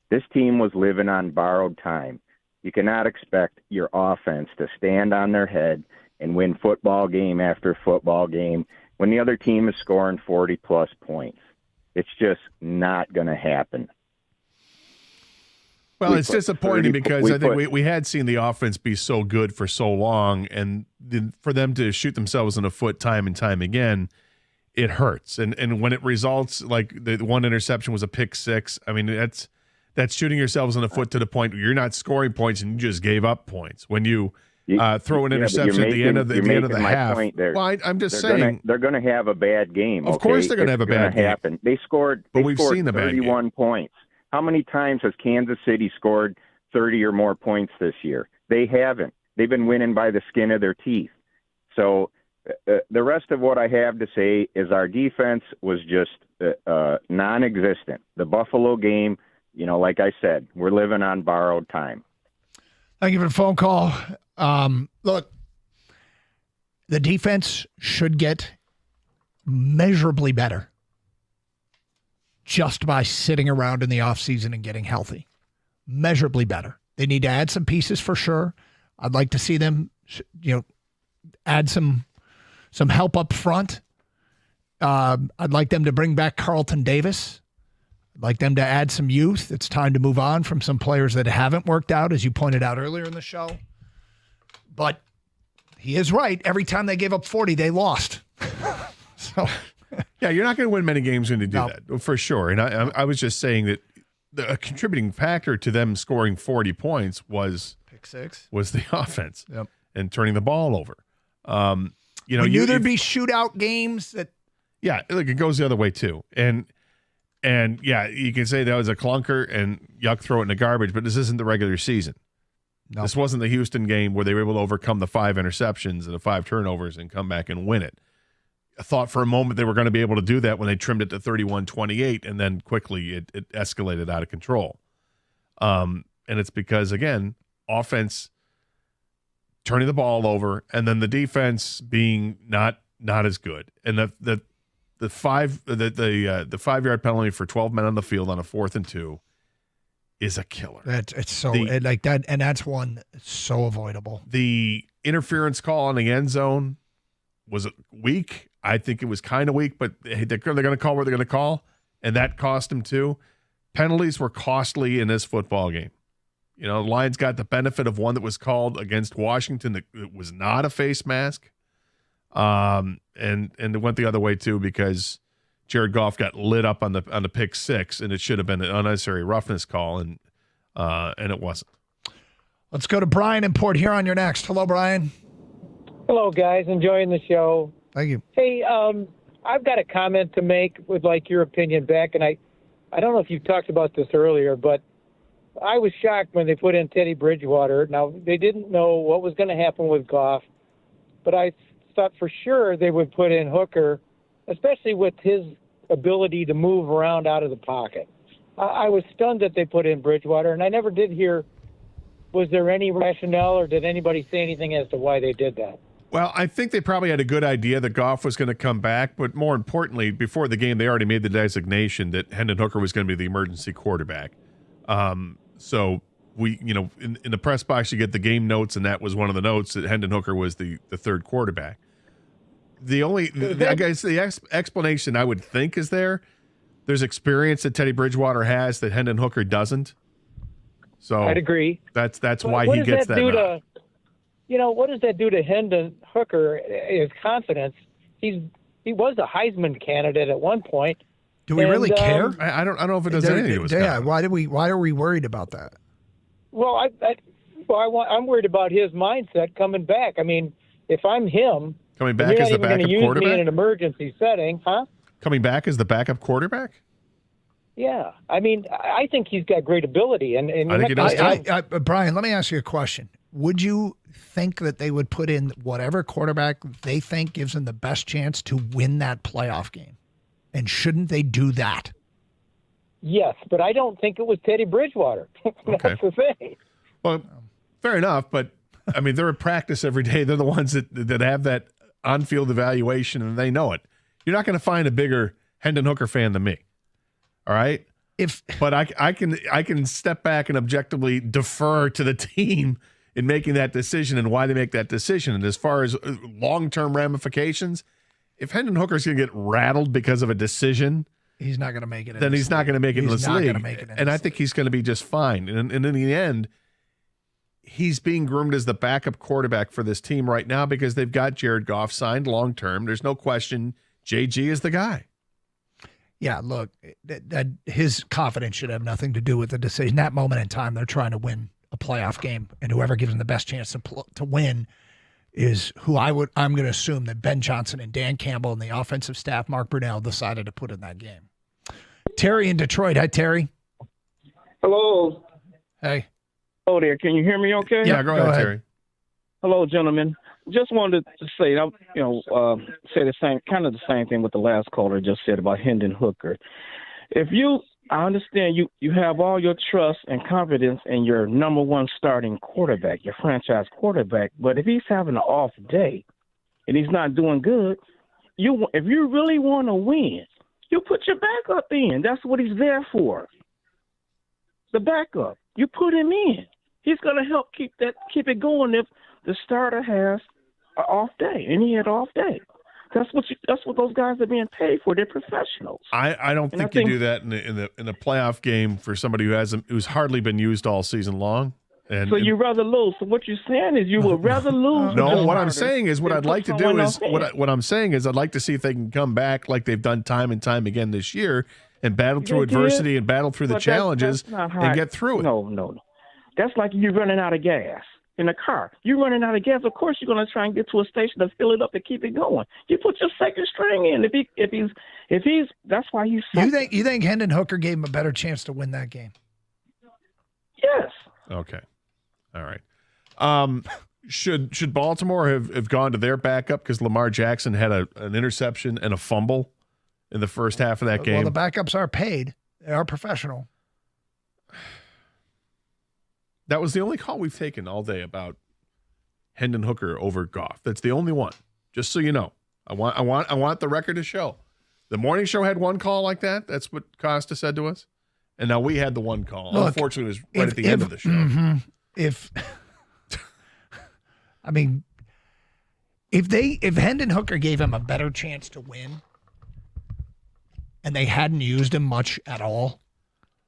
This team was living on borrowed time. You cannot expect your offense to stand on their head and win football game after football game when the other team is scoring 40-plus points. It's just not going to happen. Well, it's disappointing because I think we had seen the offense be so good for so long, and for them to shoot themselves in the foot time and time again, it hurts. And when it results, like the one interception was a pick six, I mean, that's shooting yourselves in the foot to the point where you're not scoring points and you just gave up points. When you throw an interception at the end of the half. Well, I'm just saying they're going to have a bad game. Of course, they're going to have a bad game. Happen. They scored. But we've seen the bad game. 31 points. How many times has Kansas City scored 30 or more points this year? They haven't. They've been winning by the skin of their teeth. So the rest of what I have to say is our defense was just non-existent. The Buffalo game, like I said, we're living on borrowed time. Thank you for the phone call. Look, the defense should get measurably better just by sitting around in the offseason and getting healthy. Measurably better. They need to add some pieces for sure. I'd like to see them, add some help up front. I'd like them to bring back Carlton Davis. I'd like them to add some youth. It's time to move on from some players that haven't worked out, as you pointed out earlier in the show. But he is right. Every time they gave up 40, they lost. So, yeah, you're not going to win many games when you do that, for sure. And I was just saying that a contributing factor to them scoring 40 points was pick six, was the offense and turning the ball over. We knew there'd be shootout games that. Yeah, look, it goes the other way too. And yeah, you can say that was a clunker and yuck, throw it in the garbage, but this isn't the regular season. No. This wasn't the Houston game where they were able to overcome the 5 interceptions and the 5 turnovers and come back and win it. I thought for a moment they were going to be able to do that when they trimmed it to 31-28, and then quickly it escalated out of control. And it's because, again, offense turning the ball over, and then the defense being not as good. And the 5-yard penalty for 12 men on the field on a 4th and 2 is a killer. It's so like that, and that's one so avoidable. The interference call in the end zone was weak. I think it was kind of weak, but they're going to call what they're going to call, and that cost them too. Penalties were costly in this football game. You know, the Lions got the benefit of one that was called against Washington that was not a face mask, and it went the other way too because Jared Goff got lit up on the pick 6, and it should have been an unnecessary roughness call, and it wasn't. Let's go to Brian in Port Huron. You're next. Hello, Brian. Hello, guys. Enjoying the show. Thank you. Hey, I've got a comment to make with your opinion back, and I don't know if you talked about this earlier, but I was shocked when they put in Teddy Bridgewater. Now, they didn't know what was going to happen with Goff, but I thought for sure they would put in Hooker, especially with his ability to move around out of the pocket. I was stunned that they put in Bridgewater, and I never did hear, was there any rationale or did anybody say anything as to why they did that? Well, I think they probably had a good idea that Goff was going to come back, but more importantly, before the game, they already made the designation that Hendon Hooker was going to be the emergency quarterback. So we, in the press box, you get the game notes, and that was one of the notes that Hendon Hooker was the third quarterback. The explanation I would think is there's experience that Teddy Bridgewater has that Hendon Hooker doesn't. So I'd agree. That's why he gets that nod. What does that do to Hendon Hooker? His confidence. He was a Heisman candidate at one point. Do we really care? I don't know if it does anything to his confidence. Why are we worried about that? Well, I'm worried about his mindset coming back. I mean, if I'm him, coming back as the backup quarterback, use me in an emergency setting, huh? Coming back as the backup quarterback? Yeah, I mean, I think he's got great ability, and I think he does. Brian, let me ask you a question. Would you think that they would put in whatever quarterback they think gives them the best chance to win that playoff game? And shouldn't they do that? Yes, but I don't think it was Teddy Bridgewater. That's the thing. Well, fair enough, but I mean, they're at practice every day. They're the ones that have that on-field evaluation, and they know it. You're not going to find a bigger Hendon Hooker fan than me. All right? But I can step back and objectively defer to the team in making that decision and why they make that decision. And as far as long-term ramifications, if Hendon Hooker's going to get rattled because of a decision, he's not going to make it. Then he's not going to make it in this league. And I think league. He's going to be just fine. And in the end, he's being groomed as the backup quarterback for this team right now because they've got Jared Goff signed long-term. There's no question JG is the guy. Yeah, look, that his confidence should have nothing to do with the decision. That moment in time, they're trying to win a playoff game, and whoever gives them the best chance to win is who I'm going to assume that Ben Johnson and Dan Campbell and the offensive staff, Mark Brunell, decided to put in that game. Terry in Detroit. Hi, Terry. Hello. Hey. Hello there. Can you hear me okay? Yeah, go ahead, Terry. Hello, gentlemen. Just wanted to say, say the same thing what the last caller just said about Hendon Hooker. I understand you have all your trust and confidence in your number one starting quarterback, your franchise quarterback. But if he's having an off day and he's not doing good, if you really want to win, you put your backup in. That's what he's there for. The backup. You put him in. He's going to help keep it going if the starter has an off day, and he had an off day. That's what those guys are being paid for. They're professionals. I don't think you do that in a playoff game for somebody who's hardly been used all season long. So you'd rather lose. So what you're saying is you would rather lose. No, what I'm saying is what I'd like to do is what I'm saying is I'd like to see if they can come back like they've done time and time again this year and battle through adversity and battle through the challenges and get through it. No. That's like you running out of gas in a car. You're running out of gas. Of course, you're going to try and get to a station to fill it up to keep it going. You put your second string in. If he's that's why he's. You think Hendon Hooker gave him a better chance to win that game? Yes. Okay. All right. Should Baltimore have gone to their backup because Lamar Jackson had an interception and a fumble in the first half of that game? Well, the backups are paid. They are professional. That was the only call we've taken all day about Hendon Hooker over Goff. That's the only one. Just so you know. I want the record to show. The morning show had one call like that. That's what Costa said to us. And now we had the one call. Look, unfortunately, it was right at the end of the show. If Hendon Hooker gave him a better chance to win and they hadn't used him much at all,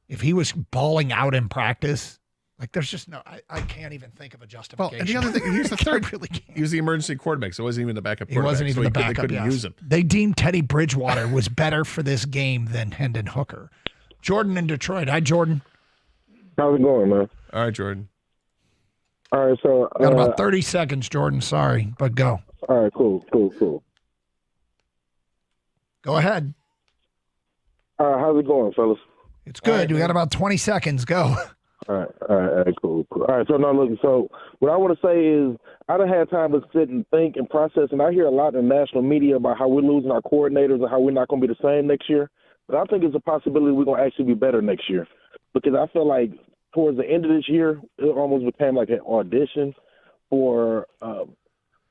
if he was balling out in practice, like there's just no, I can't even think of a justification. Well, and the other thing, he's the third. Really can't. He was the emergency quarterback, so it wasn't even the backup He quarterback. wasn't even the backup. They couldn't use him. They deemed Teddy Bridgewater was better for this game than Hendon Hooker. Jordan in Detroit. Hi, Jordan. How's it going, man? All right, Jordan. All right, so Got about 30 seconds, Jordan. Sorry, but go. All right, cool. Go ahead. How's it going, fellas? It's good. We got about 20 seconds. Go. All right, cool. All right, so now look, so what I want to say is I done had time to sit and think and process, and I hear a lot in the national media about how we're losing our coordinators and how we're not going to be the same next year. But I think it's a possibility we're going to actually be better next year because I feel like towards the end of this year, it almost became like an audition for our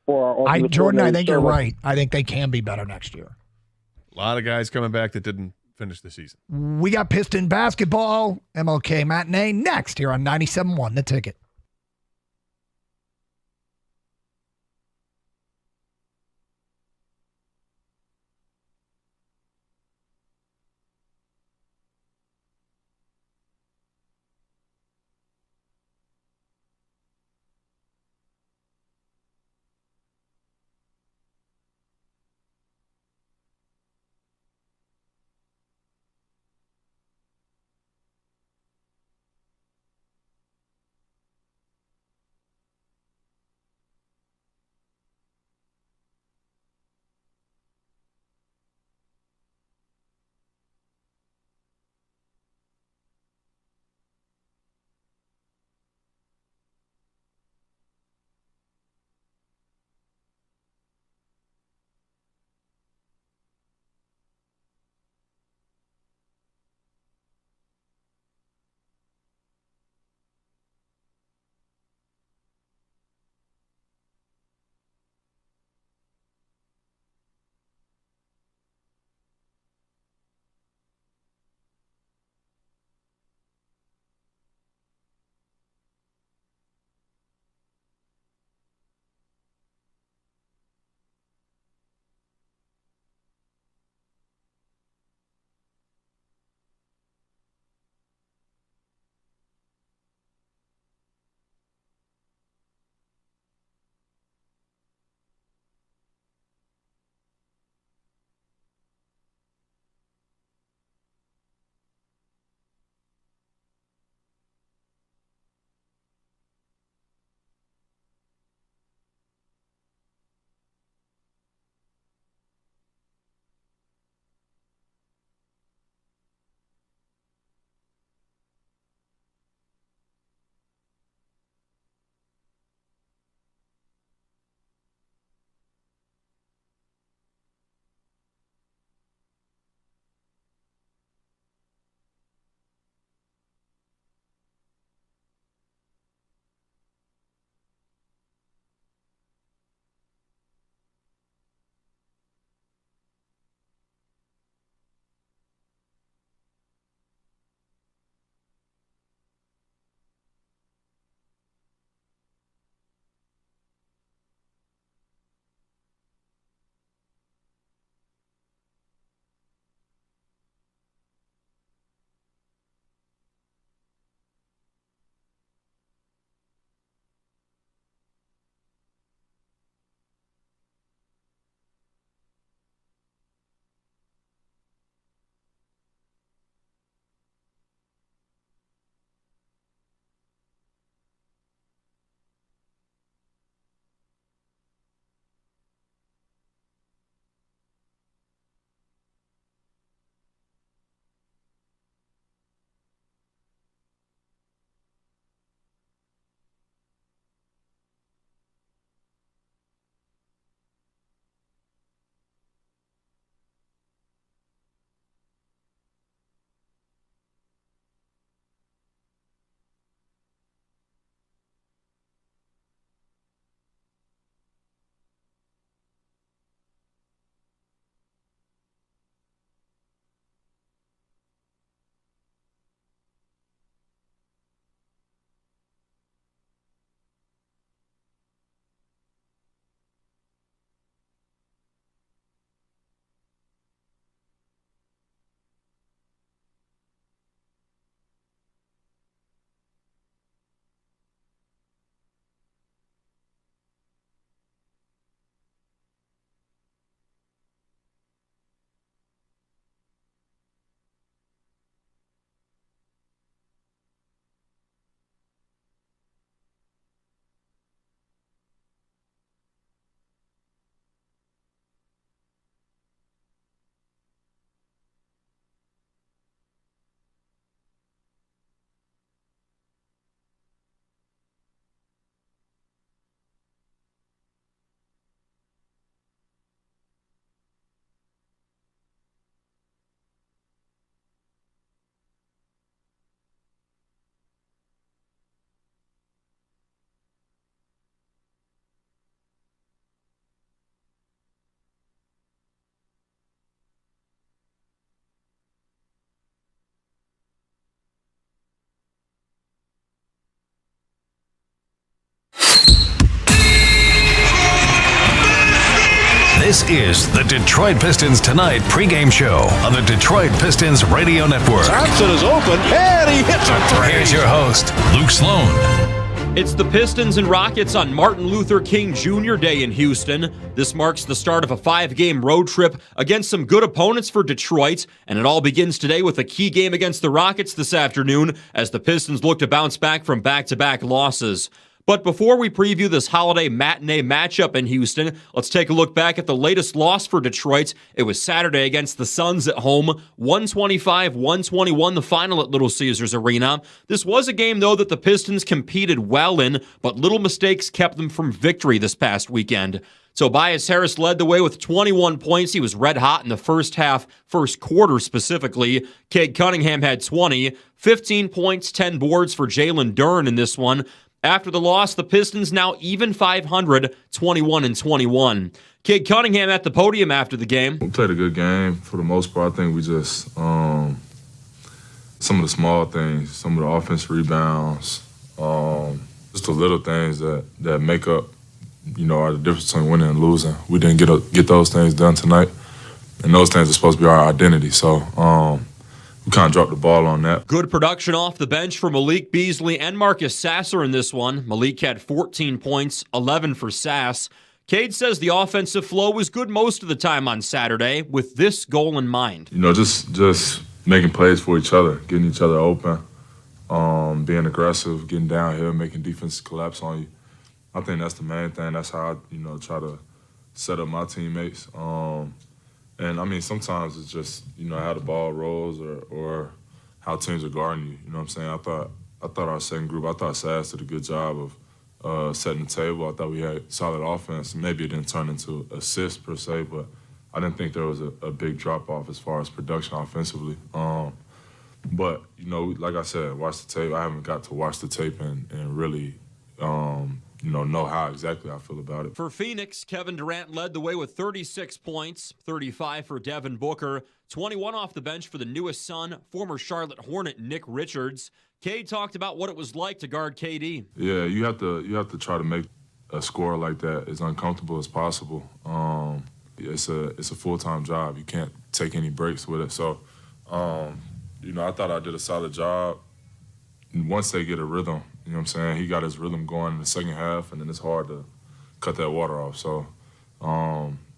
offensive Jordan, I coordinator. think you're right. I think they can be better next year. A lot of guys coming back that didn't finish the season. We got Piston basketball, MLK matinee next here on 97.1 The Ticket. This is the Detroit Pistons Tonight pregame show on the Detroit Pistons Radio Network. Thompson is open, and he hits a three. Here's your host, Luke Sloan. It's the Pistons and Rockets on Martin Luther King Jr. Day in Houston. This marks the start of a 5-game road trip against some good opponents for Detroit, and it all begins today with a key game against the Rockets this afternoon as the Pistons look to bounce back from back-to-back losses. But before we preview this holiday matinee matchup in Houston, let's take a look back at the latest loss for Detroit. It was Saturday against the Suns at home, 125-121 the final at Little Caesars Arena. This was a game, though, that the Pistons competed well in, but little mistakes kept them from victory this past weekend. Tobias Harris led the way with 21 points. He was red hot in the first half, first quarter specifically. Cade Cunningham had 20, 15 points, 10 boards for Jalen Duren in this one. After the loss, the Pistons now even 500, 21-21. Cade Cunningham at the podium after the game. We played a good game for the most part. I think we just, some of the small things, some of the offensive rebounds, just the little things that make up, are the difference between winning and losing. We didn't get those things done tonight, and those things are supposed to be our identity. So, we kind of dropped the ball on that. Good production off the bench for Malik Beasley and Marcus Sasser in this one. Malik had 14 points, 11 for Sass. Cade says the offensive flow was good most of the time on Saturday with this goal in mind. Just making plays for each other, getting each other open, being aggressive, getting downhill, making defense collapse on you. I think that's the main thing. That's how I, try to set up my teammates. And, sometimes it's just, how the ball rolls or how teams are guarding you. You know what I'm saying? I thought our second group, I thought Sass did a good job of setting the table. I thought we had solid offense. Maybe it didn't turn into assists per se, but I didn't think there was a big drop-off as far as production offensively. But, like I said, watch the tape. I haven't got to watch the tape and really know how exactly I feel about it. For Phoenix, Kevin Durant led the way with 36 points, 35 for Devin Booker, 21 off the bench for the newest son, former Charlotte Hornet Nick Richards. Cade talked about what it was like to guard KD. Yeah, you have to try to make a score like that as uncomfortable as possible. It's a full-time job. You can't take any breaks with it. So, I thought I did a solid job. Once they get a rhythm, you know what I'm saying? He got his rhythm going in the second half, and then it's hard to cut that water off. So,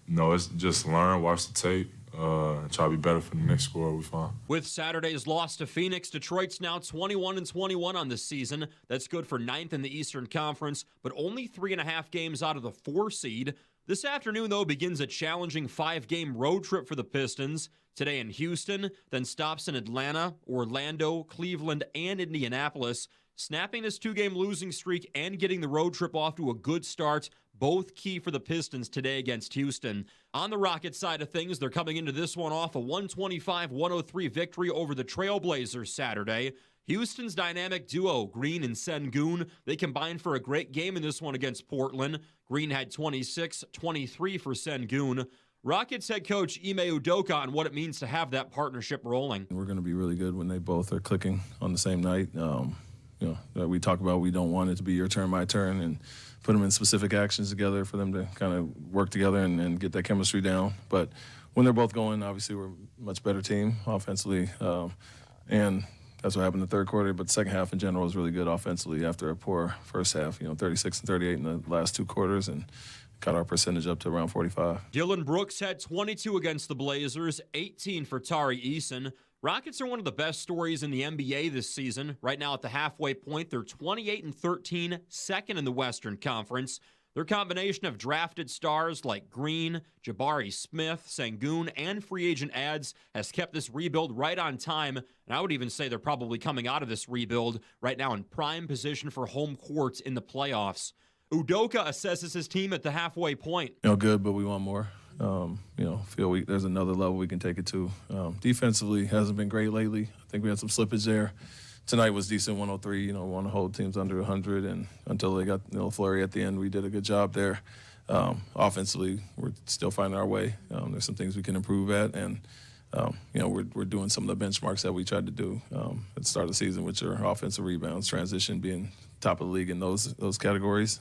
it's just learn, watch the tape, and try to be better for the next score we find. With Saturday's loss to Phoenix, Detroit's now 21-21 on this season. That's good for 9th in the Eastern Conference, but only 3.5 games out of the 4 seed. This afternoon, though, begins a challenging 5-game road trip for the Pistons. Today in Houston, then stops in Atlanta, Orlando, Cleveland, and Indianapolis. Snapping this 2-game losing streak and getting the road trip off to a good start, both key for the Pistons today against Houston. On the Rockets side of things, they're coming into this one off a 125-103 victory over the Trailblazers Saturday. Houston's dynamic duo, Green and Sengun, they combined for a great game in this one against Portland. Green had 26, 23 for Sengun. Rockets head coach Ime Udoka on what it means to have that partnership rolling. We're going to be really good when they both are clicking on the same night. We talk about we don't want it to be your turn, my turn, and put them in specific actions together for them to kind of work together and get that chemistry down. But when they're both going, obviously we're a much better team offensively, and that's what happened in the third quarter. But the second half in general was really good offensively after a poor first half, 36 and 38 in the last 2 quarters, and got our percentage up to around 45. Dylan Brooks had 22 against the Blazers, 18 for Tari Eason. Rockets are one of the best stories in the NBA this season. Right now at the halfway point, they're 28-13, second in the Western Conference. Their combination of drafted stars like Green, Jabari Smith, Sengun, and free agent adds has kept this rebuild right on time. And I would even say they're probably coming out of this rebuild right now in prime position for home court in the playoffs. Udoka assesses his team at the halfway point. Good, but we want more. Feel there's another level we can take it to. Defensively hasn't been great lately. I think we had some slippage there. Tonight was decent, 103. Want to hold teams under 100, and until they got flurry at the end, we did a good job there. Offensively, we're still finding our way. There's some things we can improve at, and we're doing some of the benchmarks that we tried to do at the start of the season, which are offensive rebounds, transition being top of the league in those categories.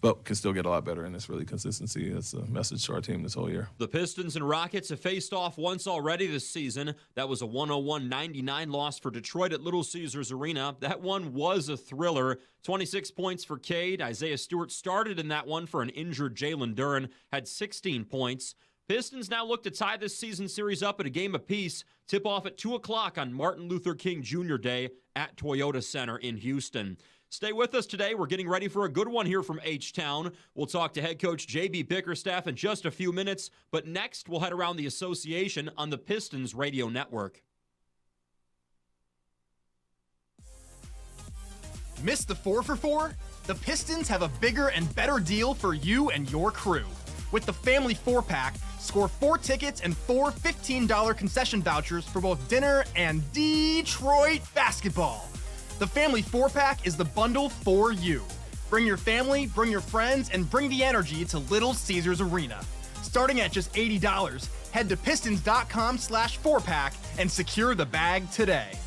but can still get a lot better, and it's really consistency. That's a message to our team this whole year. The Pistons and Rockets have faced off once already this season. That was a 101-99 loss for Detroit at Little Caesars Arena. That one was a thriller. 26 points for Cade. Isaiah Stewart started in that one for an injured Jalen Duren, had 16 points. Pistons now look to tie this season series up at a game apiece. Tip-off at 2 o'clock on Martin Luther King Jr. Day at Toyota Center in Houston. Stay with us today. We're getting ready for a good one here from H-Town. We'll talk to head coach J.B. Bickerstaff in just a few minutes, but next we'll head around the association on the Pistons radio network. Missed the 4 for 4? The Pistons have a bigger and better deal for you and your crew. With the Family 4-Pack, score 4 tickets and 4 $15 concession vouchers for both dinner and Detroit basketball. The Family 4-Pack is the bundle for you. Bring your family, bring your friends, and bring the energy to Little Caesars Arena. Starting at just $80, head to pistons.com/4pack and secure the bag today.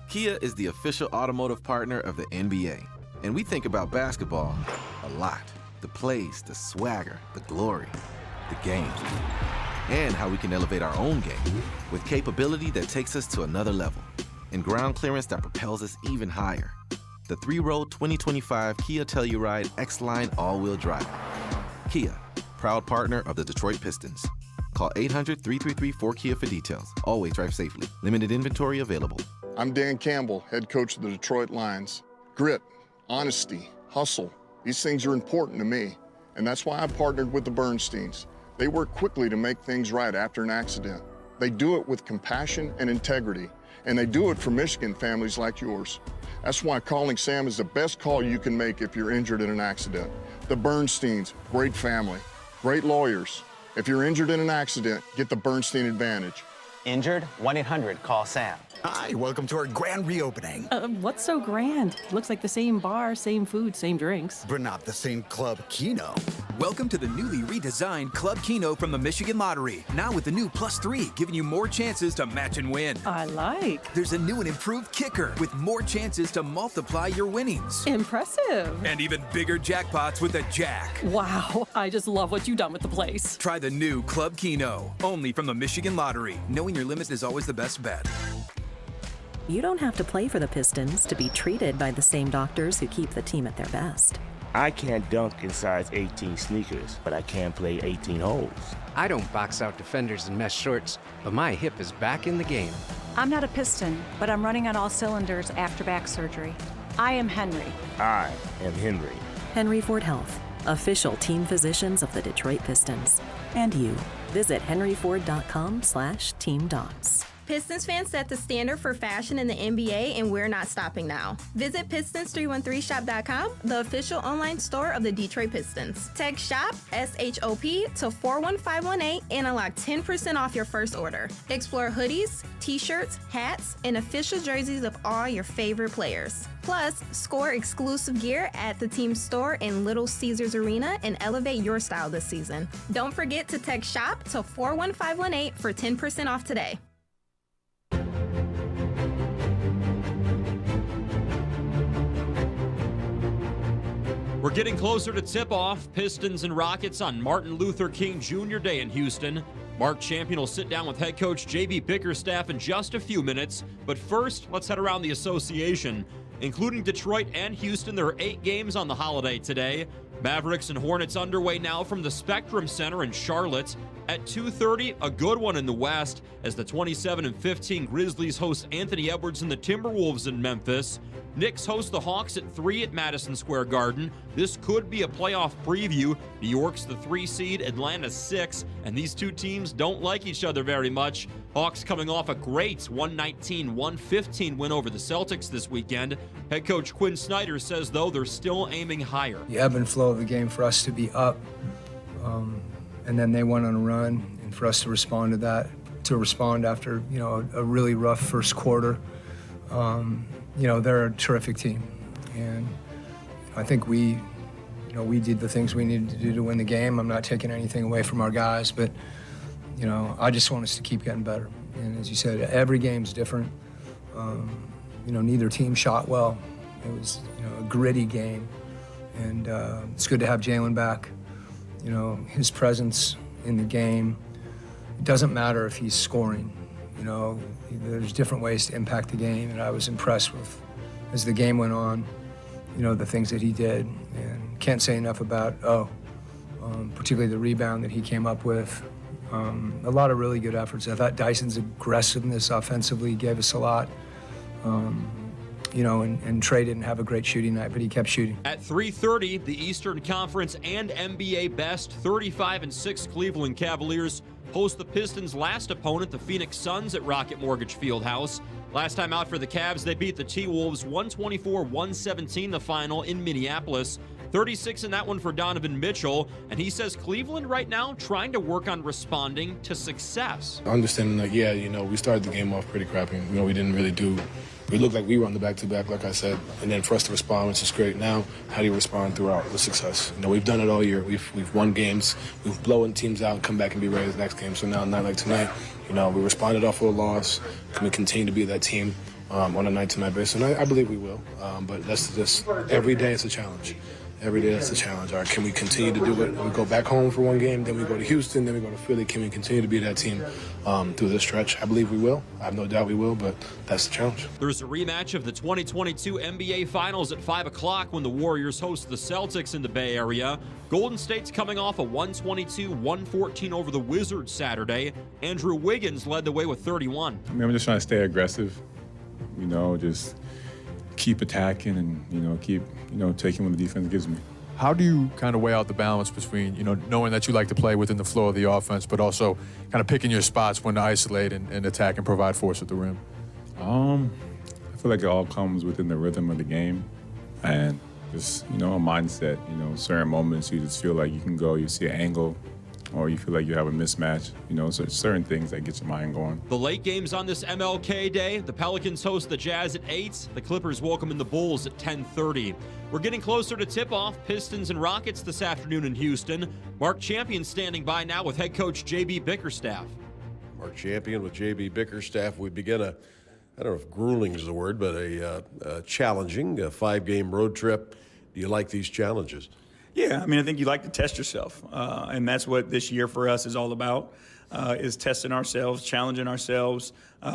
Kia is the official automotive partner of the NBA, and we think about basketball a lot. The plays, the swagger, the glory, the game, and how we can elevate our own game with capability that takes us to another level and ground clearance that propels us even higher. The 3-row 2025 Kia Telluride X-Line all-wheel drive. Kia, proud partner of the Detroit Pistons. Call 800-333-4KIA for details. Always drive safely. Limited inventory available. I'm Dan Campbell, head coach of the Detroit Lions. Grit, honesty, hustle. These things are important to me, and that's why I partnered with the Bernsteins. They work quickly to make things right after an accident. They do it with compassion and integrity, and they do it for Michigan families like yours. That's why calling Sam is the best call you can make if you're injured in an accident. The Bernsteins, great family, great lawyers. If you're injured in an accident, get the Bernstein advantage. Injured? 1-800-CALL-SAM. Hi, welcome to our grand reopening. What's so grand? Looks like the same bar, same food, same drinks. But not the same Club Keno. Welcome to the newly redesigned Club Keno from the Michigan Lottery. Now with the new +3, giving you more chances to match and win. I like. There's a new and improved kicker with more chances to multiply your winnings. Impressive. And even bigger jackpots with a jack. Wow, I just love what you've done with the place. Try the new Club Keno, only from the Michigan Lottery. Knowing your limits is always the best bet. You don't have to play for the Pistons to be treated by the same doctors who keep the team at their best. I can't dunk in size 18 sneakers, but I can play 18 holes. I don't box out defenders in mesh shorts, but my hip is back in the game. I'm not a Piston, but I'm running on all cylinders after back surgery. I am Henry. I am Henry. Henry Ford Health, official team physicians of the Detroit Pistons. And you. Visit henryford.com/teamdocs. Pistons fans set the standard for fashion in the NBA, and we're not stopping now. Visit Pistons313shop.com, the official online store of the Detroit Pistons. Text SHOP, SHOP, to 41518 and unlock 10% off your first order. Explore hoodies, t-shirts, hats, and official jerseys of all your favorite players. Plus, score exclusive gear at the team store in Little Caesars Arena and elevate your style this season. Don't forget to text SHOP to 41518 for 10% off today. We're getting closer to tip-off. Pistons and Rockets on Martin Luther King Jr. Day in Houston. Mark Champion will sit down with head coach J.B. Bickerstaff in just a few minutes. But first, let's head around the association. Including Detroit and Houston, there are 8 games on the holiday today. Mavericks and Hornets underway now from the Spectrum Center in Charlotte. At 2:30, a good one in the West as the 27-15 Grizzlies host Anthony Edwards and the Timberwolves in Memphis. Knicks host the Hawks at 3 at Madison Square Garden. This could be a playoff preview. New York's the 3 seed, Atlanta 6, and these two teams don't like each other very much. Hawks coming off a great 119-115 win over the Celtics this weekend. Head coach Quinn Snyder says, though, they're still aiming higher. The ebb and flow of the game for us to be up, and then they went on a run, and for us to respond to that, to respond after, a really rough first quarter. They're a terrific team, and I think we did the things we needed to do to win the game. I'm not taking anything away from our guys, but, I just want us to keep getting better. And as you said, every game's different. Neither team shot well. It was, a gritty game. And it's good to have Jalen back. You know, his presence in the game, it doesn't matter if he's scoring. You know, there's different ways to impact the game, and I was impressed with, as the game went on, you know, the things that he did. And can't say enough about, particularly the rebound that he came up with. A lot of really good efforts. I thought Dyson's aggressiveness offensively gave us a lot. You know, and Trey didn't have a great shooting night, but he kept shooting. At 3:30, the Eastern Conference and NBA best 35-6 Cleveland Cavaliers host the Pistons' last opponent, the Phoenix Suns, at Rocket Mortgage Fieldhouse. Last time out for the Cavs, they beat the T-Wolves 124-117 the final in Minneapolis. 36 in that one for Donovan Mitchell, and he says Cleveland right now trying to work on responding to success. Understanding that, yeah, you know, we started the game off pretty crappy. You know, we didn't really do. We looked like we were on the back-to-back, like I said, and then for us to respond, which is great. Now, how do you respond throughout with success? You know, we've done it all year. We've won games. We've blown teams out and come back and be ready for the next game. So now, not like tonight, you know, we responded off of a loss. Can we continue to be that team on a night-to-night basis? And I believe we will. But that's just every day it's a challenge. Every day that's the challenge. All right, can we continue to do it? We go back home for one game, then we go to Houston, then we go to Philly. Can we continue to be that team through this stretch? I believe we will. I have no doubt we will, but that's the challenge. There's a rematch of the 2022 NBA Finals at 5 o'clock when the Warriors host the Celtics in the Bay Area. Golden State's coming off a 122-114 over the Wizards Saturday. Andrew Wiggins led the way with 31. I mean, I'm just trying to stay aggressive, you know, just keep attacking and, you know, keep, you know, taking what the defense gives me. How do you kind of weigh out the balance between, you know, knowing that you like to play within the flow of the offense, but also kind of picking your spots when to isolate and attack and provide force at the rim? I feel like it all comes within the rhythm of the game and just, you know, a mindset. You know, certain moments you just feel like you can go, you see an angle, or you feel like you have a mismatch, you know, so certain things that get your mind going. The late games on this MLK Day, the Pelicans host the Jazz at 8, the Clippers welcome in the Bulls at 10:30. We're getting closer to tip-off, Pistons and Rockets this afternoon in Houston. Mark Champion standing by now with head coach J.B. Bickerstaff. Mark Champion with J.B. Bickerstaff. We begin I don't know if grueling is the word, but a challenging 5-game road trip. Do you like these challenges? Yeah, I mean, I think you like to test yourself, and that's what this year for us is all about, is testing ourselves, challenging ourselves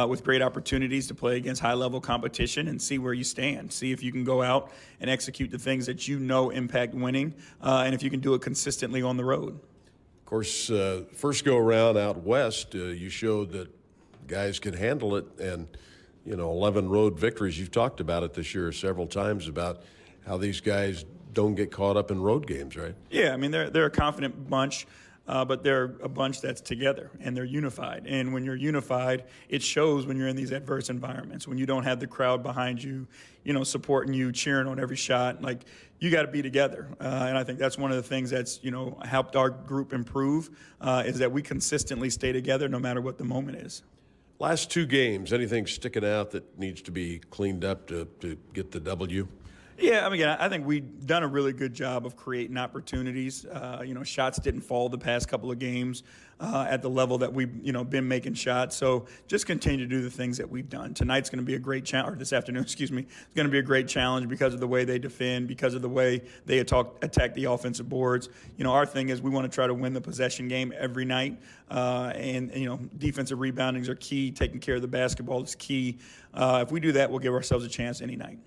with great opportunities to play against high-level competition and see where you stand, see if you can go out and execute the things that you know impact winning, and if you can do it consistently on the road. Of course, first go-around out west, you showed that guys could handle it, and, you know, 11 road victories. You've talked about it this year several times about how these guys don't get caught up in road games, right? Yeah, I mean, they're a confident bunch, but they're a bunch that's together and they're unified. And when you're unified, it shows when you're in these adverse environments, when you don't have the crowd behind you, you know, supporting you, cheering on every shot. Like, you got to be together. And I think that's one of the things that's, you know, helped our group improve is that we consistently stay together no matter what the moment is. Last 2 games, anything sticking out that needs to be cleaned up to get the W? Yeah, I mean, I think we've done a really good job of creating opportunities. You know, shots didn't fall the past couple of games at the level that we've, you know, been making shots. So just continue to do the things that we've done. Tonight's going to be a great challenge, or this afternoon, excuse me, it's going to be a great challenge because of the way they defend, because of the way they attack the offensive boards. You know, our thing is we want to try to win the possession game every night. And, you know, defensive reboundings are key. Taking care of the basketball is key. If we do that, we'll give ourselves a chance any night.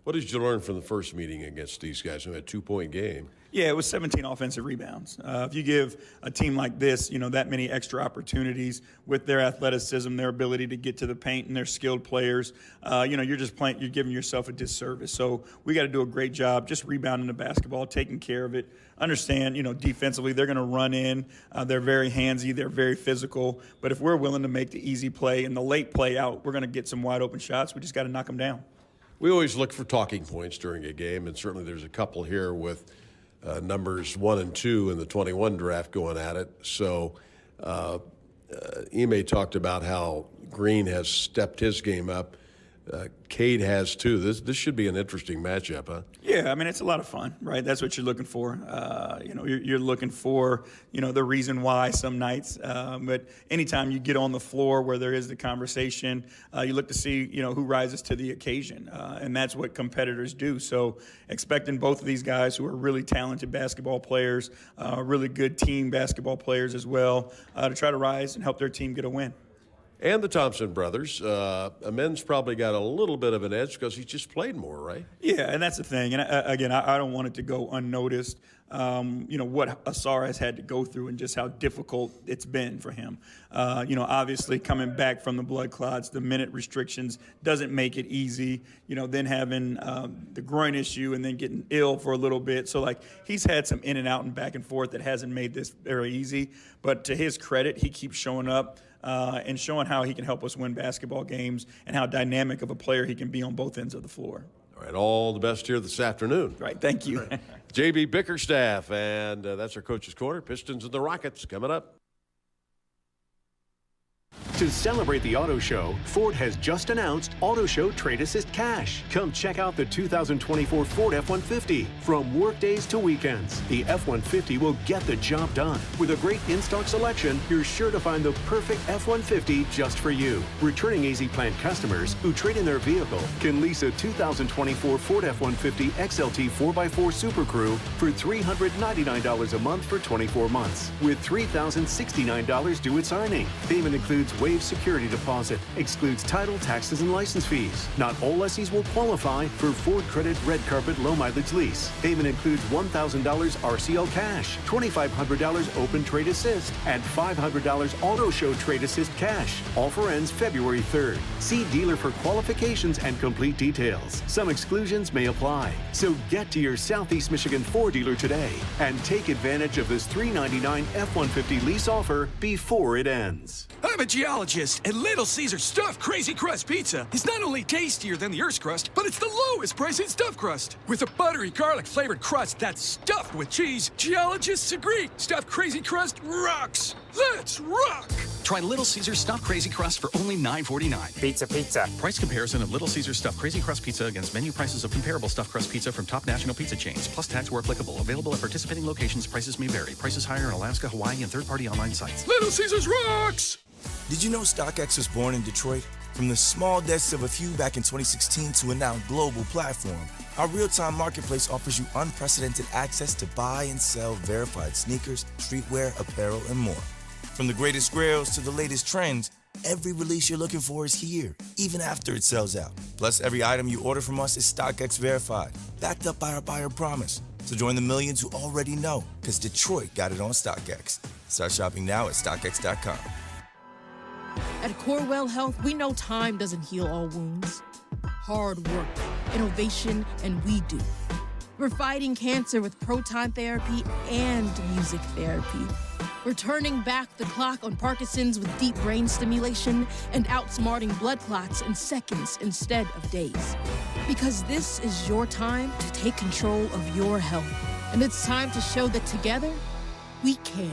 What did you learn from the first meeting against these guys? A 2-point game. Yeah, it was 17 offensive rebounds. If you give a team like this, you know, that many extra opportunities with their athleticism, their ability to get to the paint, and their skilled players, you know, you're giving yourself a disservice. So we got to do a great job just rebounding the basketball, taking care of it. Understand, you know, defensively they're going to run in. They're very handsy. They're very physical. But if we're willing to make the easy play and the late play out, we're going to get some wide open shots. We just got to knock them down. We always look for talking points during a game, and certainly there's a couple here with numbers 1 and 2 in the 21 draft going at it. So Ime talked about how Green has stepped his game up. Cade has too. This should be an interesting matchup, huh? Yeah, I mean, it's a lot of fun, right? That's what you're looking for. You're looking for, the reason why some nights. But anytime you get on the floor where there is the conversation, you look to see, who rises to the occasion. And that's what competitors do. So expecting both of these guys who are really talented basketball players, really good team basketball players as well, to try to rise and help their team get a win. And the Thompson brothers. Amen's probably got a little bit of an edge because he's just played more, right? Yeah, and that's the thing. And again, I don't want it to go unnoticed, what Asar has had to go through and just how difficult it's been for him. Obviously coming back from the blood clots, the minute restrictions doesn't make it easy, then having the groin issue and then getting ill for a little bit. So, he's had some in and out and back and forth that hasn't made this very easy. But to his credit, he keeps showing up. And showing how he can help us win basketball games and how dynamic of a player he can be on both ends of the floor. All right, all the best here this afternoon. Right, thank you. JB Bickerstaff, and that's our Coach's Corner. Pistons and the Rockets coming up. To celebrate the auto show, Ford has just announced Auto Show Trade Assist Cash. Come check out the 2024 Ford F-150. From workdays to weekends, the F-150 will get the job done. With a great in-stock selection, you're sure to find the perfect F-150 just for you. Returning AZ Plan customers who trade in their vehicle can lease a 2024 Ford F-150 XLT 4x4 Super Crew for $399 a month for 24 months, with $3,069 due at signing. Payment includes waived security deposit, excludes title, taxes, and license fees. Not all lessees will qualify for Ford Credit Red Carpet Low Mileage Lease. Payment includes $1,000 RCL cash, $2,500 Open Trade Assist, and $500 Auto Show Trade Assist cash. Offer ends February 3rd. See dealer for qualifications and complete details. Some exclusions may apply. So get to your Southeast Michigan Ford dealer today and take advantage of this $399 F-150 lease offer before it ends. I'm a geologist, and Little Caesar Stuffed Crazy Crust Pizza is not only tastier than the Earth's crust, but it's the lowest price in stuffed crust. With a buttery garlic-flavored crust that's stuffed with cheese, geologists agree Stuffed Crazy Crust rocks. Let's rock! Try Little Caesar Stuffed Crazy Crust for only $9.49. Pizza, pizza. Price comparison of Little Caesar Stuffed Crazy Crust Pizza against menu prices of comparable stuffed crust pizza from top national pizza chains, plus tax where applicable. Available at participating locations. Prices may vary. Prices higher in Alaska, Hawaii, and third-party online sites. Little Caesars rocks! Did you know StockX was born in Detroit? From the small desk of a few back in 2016 to a now global platform, our real-time marketplace offers you unprecedented access to buy and sell verified sneakers, streetwear, apparel, and more. From the greatest grails to the latest trends, every release you're looking for is here, even after it sells out. Plus, every item you order from us is StockX verified, backed up by our buyer promise. So join the millions who already know, because Detroit got it on StockX. Start shopping now at StockX.com. At Corewell Health, we know time doesn't heal all wounds. Hard work, innovation, and we do. We're fighting cancer with proton therapy and music therapy. We're turning back the clock on Parkinson's with deep brain stimulation and outsmarting blood clots in seconds instead of days. Because this is your time to take control of your health. And it's time to show that together, we can.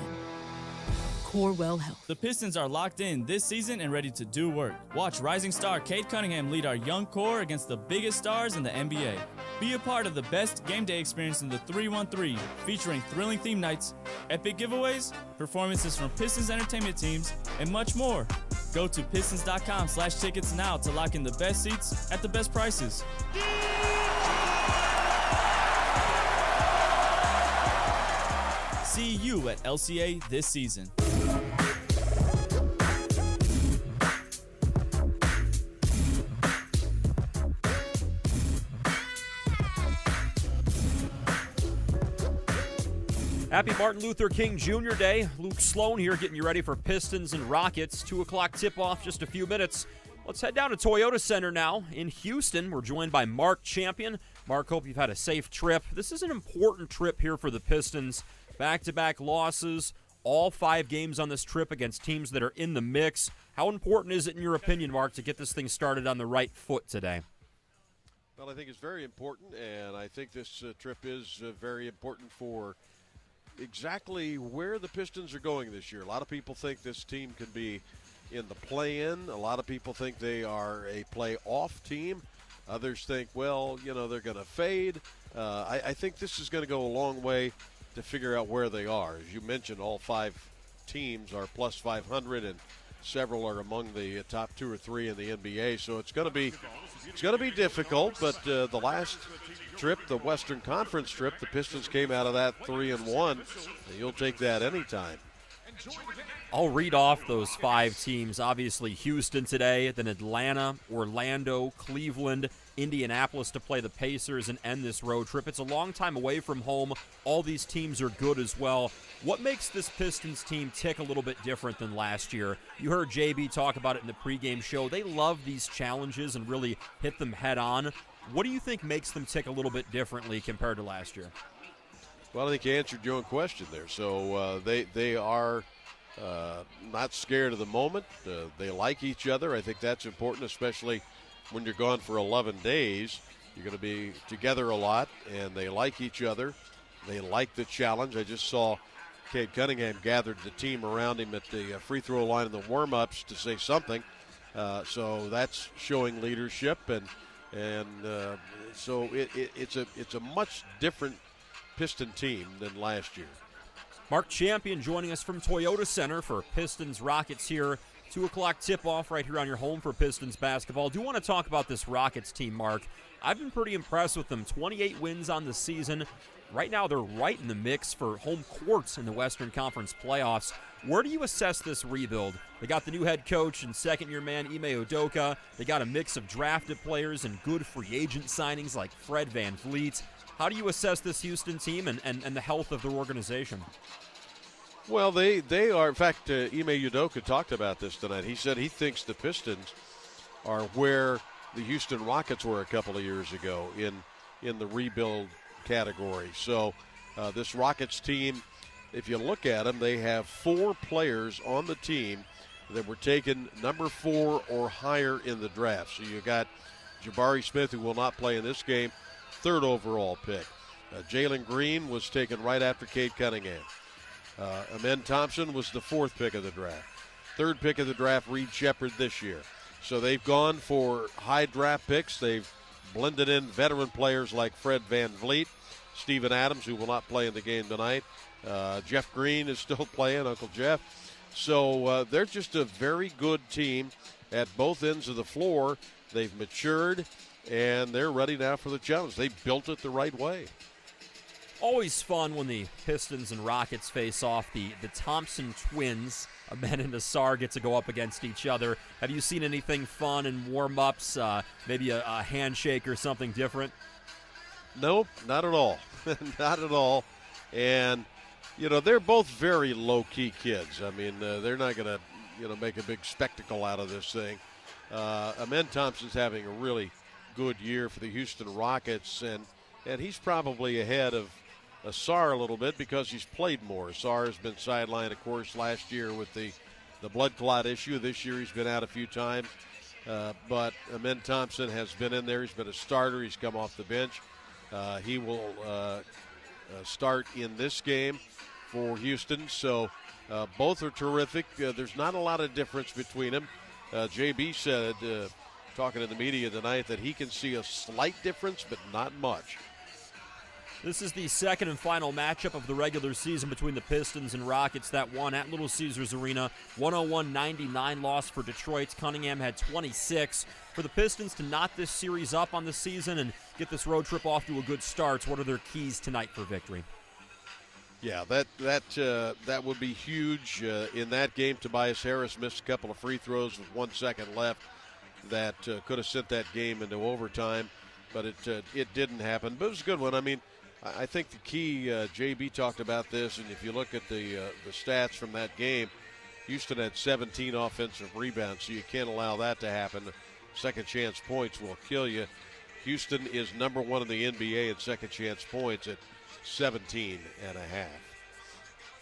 Corewell Health. The Pistons are locked in this season and ready to do work. Watch rising star Cade Cunningham lead our young core against the biggest stars in the NBA. Be a part of the best game day experience in the 313, featuring thrilling theme nights, epic giveaways, performances from Pistons entertainment teams, and much more. Go to pistons.com/tickets now to lock in the best seats at the best prices. See you at LCA this season. Happy Martin Luther King Jr. Day. Luke Sloan here getting you ready for Pistons and Rockets. 2 o'clock tip-off, just a few minutes. Let's head down to Toyota Center now in Houston. We're joined by Mark Champion. Mark, hope you've had a safe trip. This is an important trip here for the Pistons. Back-to-back losses, all 5 games on this trip against teams that are in the mix. How important is it, in your opinion, Mark, to get this thing started on the right foot today? Well, I think it's very important, and I think this trip is very important for exactly where the Pistons are going this year. A lot of people think this team can be in the play-in. A lot of people think they are a play-off team. Others think, well, you know, they're going to fade. I think this is going to go a long way to figure out where they are. As you mentioned, all 5 teams are plus 500, and several are among the top 2 or 3 in the NBA. So it's going to be difficult. But the last trip, the Western Conference trip, the Pistons came out of that 3-1. You'll take that anytime. I'll read off those 5 teams. Obviously, Houston today, then Atlanta, Orlando, Cleveland, Indianapolis to play the Pacers and end this road trip. It's a long time away from home. All these teams are good as well. What makes this Pistons team tick a little bit different than last year? You heard JB talk about it in the pregame show. They love these challenges and really hit them head on. What do you think makes them tick a little bit differently compared to last year? Well, I think you answered your own question there. So they are not scared of the moment. They like each other. I think that's important, especially when you're gone for 11 days. You're going to be together a lot, and they like each other. They like the challenge. I just saw Cade Cunningham gathered the team around him at the free throw line in the warm-ups to say something. So that's showing leadership, and so it's a much different Piston team than last year. Mark Champion joining us from Toyota Center for Pistons Rockets here. 2 o'clock tip-off right here on your home for Pistons basketball. Do want to talk about this Rockets team, Mark. I've been pretty impressed with them. 28 wins on the season. Right now they're right in the mix for home courts in the Western Conference playoffs. Where do you assess this rebuild? They got the new head coach and second-year man Ime Udoka. They got a mix of drafted players and good free agent signings like Fred VanVleet. How do you assess this Houston team and the health of their organization? Well, they are. In fact, Ime Udoka talked about this tonight. He said he thinks the Pistons are where the Houston Rockets were a couple of years ago in the rebuild category. So this Rockets team, if you look at them, they have 4 players on the team that were taken number 4 or higher in the draft. So you got Jabari Smith, who will not play in this game, 3rd overall pick. Jalen Green was taken right after Cade Cunningham. Amen Thompson was the 4th pick of the draft. 3rd pick of the draft, Reed Shepherd this year. So they've gone for high draft picks. They've blended in veteran players like Fred VanVleet, Steven Adams, who will not play in the game tonight. Jeff Green is still playing, Uncle Jeff. So they're just a very good team at both ends of the floor. They've matured, and they're ready now for the challenge. They built it the right way. Always fun when the Pistons and Rockets face off. The Thompson twins, Amen and Asar, get to go up against each other. Have you seen anything fun in warm-ups, maybe a handshake or something different? Nope, not at all. Not at all. And, you know, they're both very low-key kids. I mean, they're not going to, make a big spectacle out of this thing. Amen Thompson's having a really good year for the Houston Rockets, and he's probably ahead of Asar a little bit because he's played more. Asar has been sidelined, of course, last year with the blood clot issue. This year he's been out a few times. But Amen Thompson has been in there. He's been a starter. He's come off the bench. He will start in this game for Houston. So both are terrific. There's not a lot of difference between them. JB said, talking to the media tonight, that he can see a slight difference, but not much. This is the second and final matchup of the regular season between the Pistons and Rockets. That one at Little Caesars Arena, 101-99 loss for Detroit. Cunningham had 26. For the Pistons to knot this series up on the season and get this road trip off to a good start, what are their keys tonight for victory? Yeah, that would be huge. In that game, Tobias Harris missed a couple of free throws with 1 second left that could have sent that game into overtime, but it didn't happen. But it was a good one. I mean, I think the key, JB talked about this, and if you look at the stats from that game, Houston had 17 offensive rebounds, so you can't allow that to happen. Second chance points will kill you. Houston is number 1 in the NBA in second chance points at 17 and a half.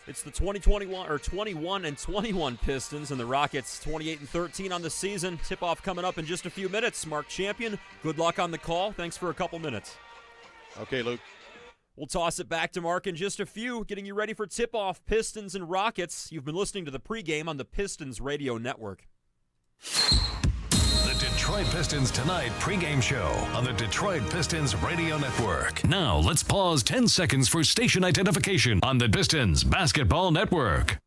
It's the 21-21 Pistons and the Rockets 28-13 on the season. Tip-off coming up in just a few minutes. Mark Champion, good luck on the call. Thanks for a couple minutes. Okay, Luke. We'll toss it back to Mark in just a few, getting you ready for tip-off Pistons and Rockets. You've been listening to the pregame on the Pistons Radio Network. The Detroit Pistons Tonight pregame show on the Detroit Pistons Radio Network. Now let's pause 10 seconds for station identification on the Pistons Basketball Network.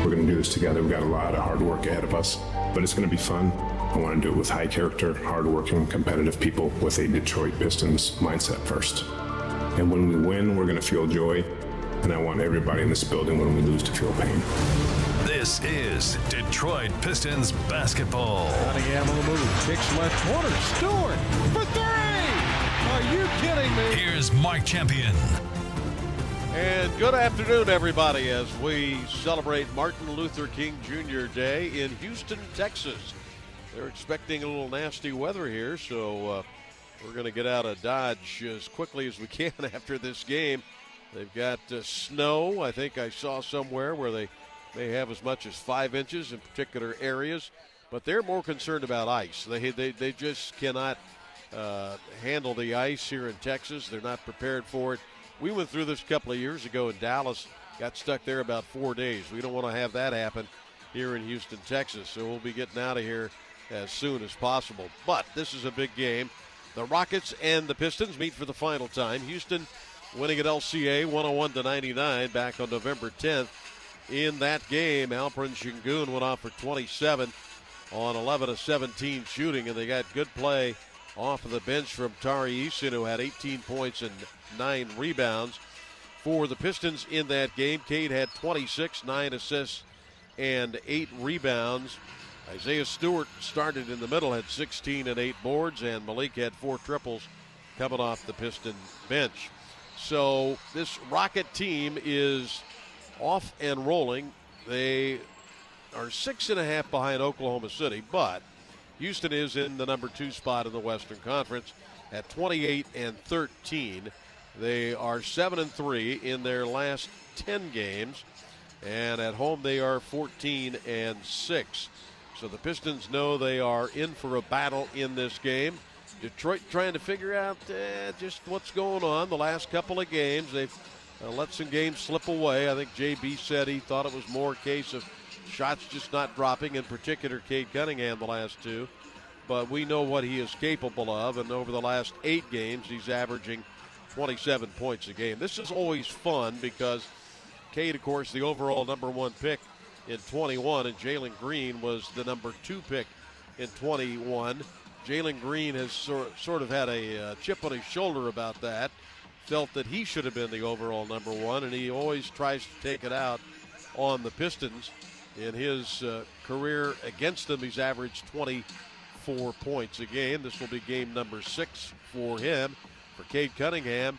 We're going to do this together. We've got a lot of hard work ahead of us, but it's going to be fun. I want to do it with high character, hard-working, competitive people with a Detroit Pistons mindset first. And when we win, we're going to feel joy, and I want everybody in this building when we lose to feel pain. This is Detroit Pistons basketball. Cunningham on the move, kicks left corner, Stewart for three! Are you kidding me? Here's Mark Champion. And good afternoon, everybody, as we celebrate Martin Luther King Jr. Day in Houston, Texas. They're expecting a little nasty weather here, so we're going to get out of Dodge as quickly as we can after this game. They've got snow. I think I saw somewhere where they may have as much as 5 inches in particular areas, but they're more concerned about ice. They just cannot handle the ice here in Texas. They're not prepared for it. We went through this a couple of years ago in Dallas, got stuck there about 4 days. We don't want to have that happen here in Houston, Texas, so we'll be getting out of here as soon as possible. But this is a big game. The Rockets and the Pistons meet for the final time. Houston winning at LCA 101-99 back on November 10th. In that game, Alperen Şengün went off for 27 on 11 of 17 shooting, and they got good play off of the bench from Tari Eason, who had 18 points and 9 rebounds. For the Pistons in that game, Cade had 26, 9 assists, and 8 rebounds. Isaiah Stewart started in the middle, had 16 and 8 boards, and Malik had 4 triples coming off the Piston bench. So this Rocket team is off and rolling. They are 6.5 behind Oklahoma City, but Houston is in the number 2 spot in the Western Conference at 28 and 13. They are 7-3 in their last 10 games, and at home they are 14 and 6. So the Pistons know they are in for a battle in this game. Detroit trying to figure out just what's going on. The last couple of games, they've let some games slip away. I think JB said he thought it was more a case of shots just not dropping, in particular Cade Cunningham the last 2. But we know what he is capable of, and over the last 8 games, he's averaging 27 points a game. This is always fun because Cade, of course, the overall number 1 pick in 21, and Jalen Green was the number 2 pick in 21. Jalen Green has sort of had a chip on his shoulder about that, felt that he should have been the overall number 1, and he always tries to take it out on the Pistons. In his career against them, he's averaged 24 points a game. This will be game number 6 for him. For Cade Cunningham,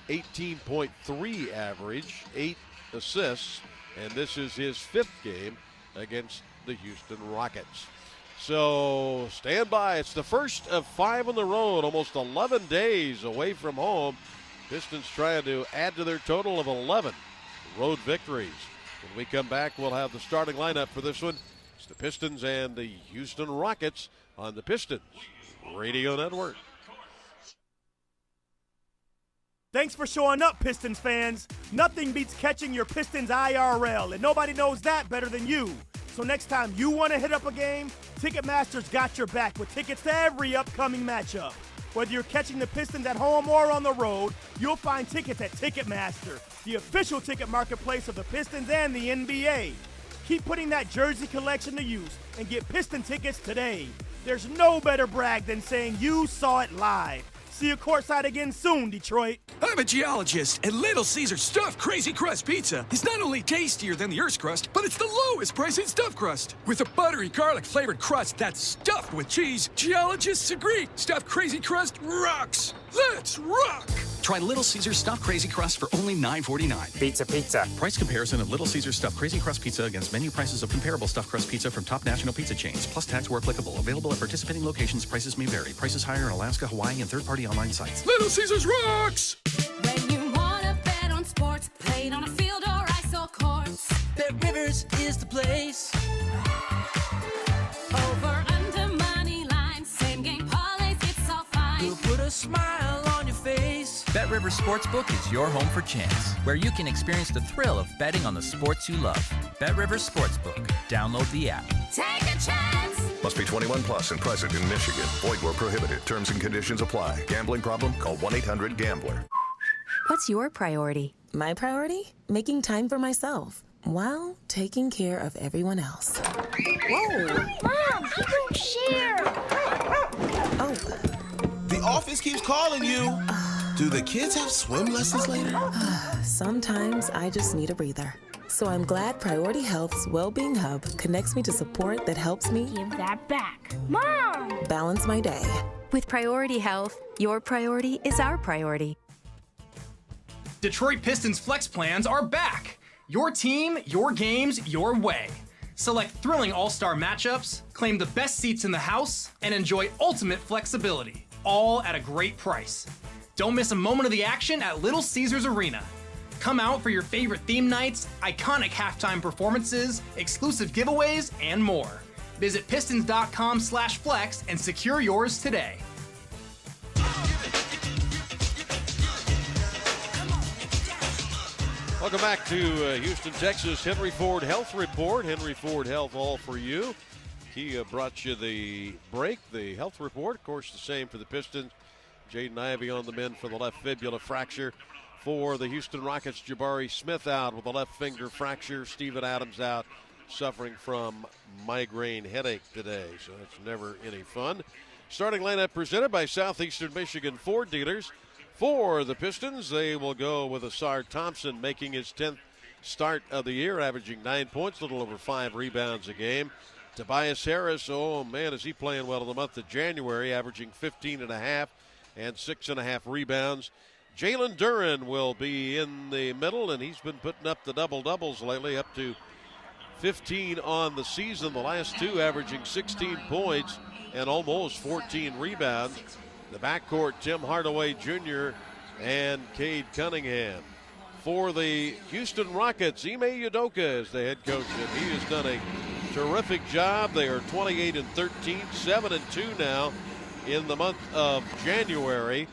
18.3 average, 8 assists, and this is his 5th game against the Houston Rockets. So stand by. It's the first of 5 on the road, almost 11 days away from home. Pistons trying to add to their total of 11 road victories. When we come back, we'll have the starting lineup for this one. It's the Pistons and the Houston Rockets on the Pistons Radio Network. Thanks for showing up, Pistons fans. Nothing beats catching your Pistons IRL, and nobody knows that better than you. So next time you want to hit up a game, Ticketmaster's got your back with tickets to every upcoming matchup. Whether you're catching the Pistons at home or on the road, you'll find tickets at Ticketmaster, the official ticket marketplace of the Pistons and the NBA. Keep putting that jersey collection to use and get Piston tickets today. There's no better brag than saying you saw it live. See you courtside again soon, Detroit. I'm a geologist, and Little Caesar's stuffed Crazy Crust Pizza is not only tastier than the Earth's crust, but it's the lowest price in stuffed crust. With a buttery garlic-flavored crust that's stuffed with cheese, geologists agree stuffed Crazy Crust rocks. Let's rock! Try Little Caesar's stuffed Crazy Crust for only $9.49. Pizza, pizza. Price comparison of Little Caesar's stuffed Crazy Crust Pizza against menu prices of comparable stuffed crust pizza from top national pizza chains, plus tax where applicable. Available at participating locations. Prices may vary. Prices higher in Alaska, Hawaii, and third-party online sites. Little Caesar's rocks! When you want to bet on sports, played on a field or ice or courts, Bet Rivers is the place. Over, under, money line, BetRivers Sportsbook is your home for chance, where you can experience the thrill of betting on the sports you love. BetRivers Sportsbook. Download the app. Take a chance. Must be 21 plus and present in Michigan. Void where prohibited. Terms and conditions apply. Gambling problem? Call 1-800-GAMBLER. What's your priority? My priority? Making time for myself while taking care of everyone else. Whoa. Mom, you don't share. Oh. The office keeps calling you. Do the kids have swim lessons later? Sometimes I just need a breather. So I'm glad Priority Health's Wellbeing Hub connects me to support that helps me give that back. Mom! Balance my day. With Priority Health, your priority is our priority. Detroit Pistons Flex Plans are back. Your team, your games, your way. Select thrilling all-star matchups, claim the best seats in the house, and enjoy ultimate flexibility, all at a great price. Don't miss a moment of the action at Little Caesars Arena. Come out for your favorite theme nights, iconic halftime performances, exclusive giveaways, and more. Visit pistons.com/flex and secure yours today. Welcome back to Houston, Texas. Henry Ford Health Report. Henry Ford Health, all for you. He brought you the break, the health report. Of course, the same for the Pistons. Jaden Ivey on the mend for the left fibula fracture. For the Houston Rockets, Jabari Smith out with a left finger fracture. Steven Adams out, suffering from migraine headache today. So that's never any fun. Starting lineup presented by Southeastern Michigan Ford dealers. For the Pistons, they will go with Asar Thompson making his 10th start of the year, averaging 9 points, a little over 5 rebounds a game. Tobias Harris, oh man, is he playing well in the month of January, averaging 15.5 and 6.5 rebounds. Jalen Duren will be in the middle, and he's been putting up the double-doubles lately, up to 15 on the season. The last two averaging 16 points and almost 14 rebounds. The backcourt, Tim Hardaway Jr. and Cade Cunningham. For the Houston Rockets, Ime Udoka is the head coach, and he has done a terrific job. They are 28-13, 7-2 now in the month of January.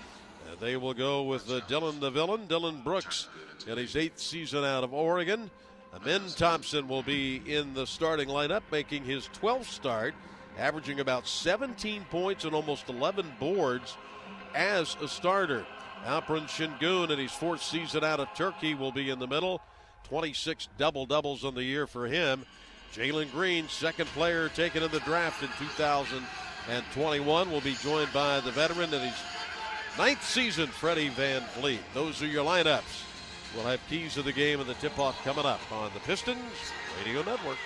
And they will go with Dylan the Villain, Dylan Brooks, in his 8th season out of Oregon. Amen Thompson will be in the starting lineup, making his 12th start, averaging about 17 points and almost 11 boards as a starter. Alperen Şengün in his 4th season out of Turkey will be in the middle. 26 double-doubles on the year for him. Jalen Green, second player taken in the draft in 2021, will be joined by the veteran in his 9th season, Freddie Van Vliet. Those are your lineups. We'll have keys to the game and the tip-off coming up on the Pistons Radio Network.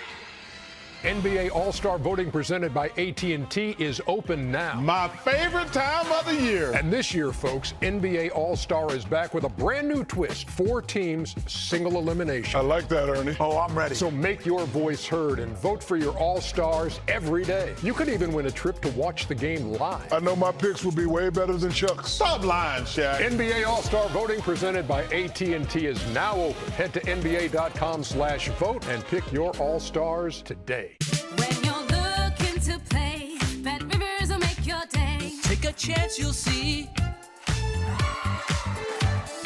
NBA All-Star voting presented by AT&T is open now. My favorite time of the year. And this year, folks, NBA All-Star is back with a brand new twist. 4 teams, single elimination. I like that, Ernie. Oh, I'm ready. So make your voice heard and vote for your All-Stars every day. You could even win a trip to watch the game live. I know my picks will be way better than Chuck's. Stop lying, Shaq. NBA All-Star voting presented by AT&T is now open. Head to NBA.com/vote and pick your All-Stars today. When you're looking to play, BetRivers will make your day. Take a chance, you'll see.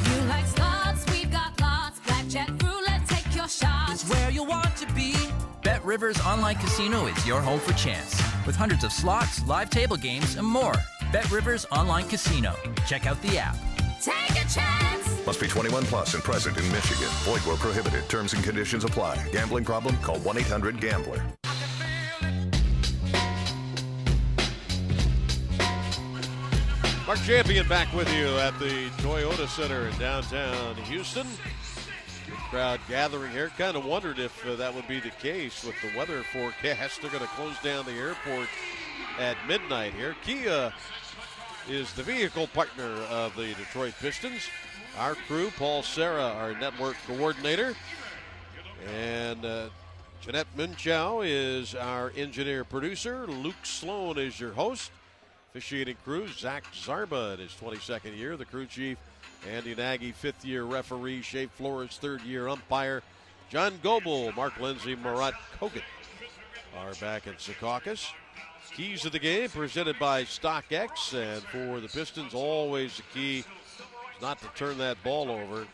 You like slots, we've got lots. Blackjack, roulette, take your shot. It's where you want to be. BetRivers Online Casino is your home for chance. With hundreds of slots, live table games, and more. BetRivers Online Casino. Check out the app. Take a chance. Must be 21 plus and present in Michigan. Void where prohibited. Terms and conditions apply. Gambling problem? Call 1-800-GAMBLER. Mark Champion back with you at the Toyota Center in downtown Houston. Big crowd gathering here. Kind of wondered if that would be the case with the weather forecast. They're going to close down the airport at midnight here. Kia is the vehicle partner of the Detroit Pistons. Our crew, Paul Serra, our network coordinator. And Jeanette Munchow is our engineer-producer. Luke Sloan is your host. Officiating crew, Zach Zarba in his 22nd year. The crew chief, Andy Nagy, 5th-year referee. Shea Flores, 3rd-year umpire. John Goebel, Mark Lindsay, Marat Kogan are back in Secaucus. Keys of the game presented by StockX. And for the Pistons, always the key not to turn that ball over.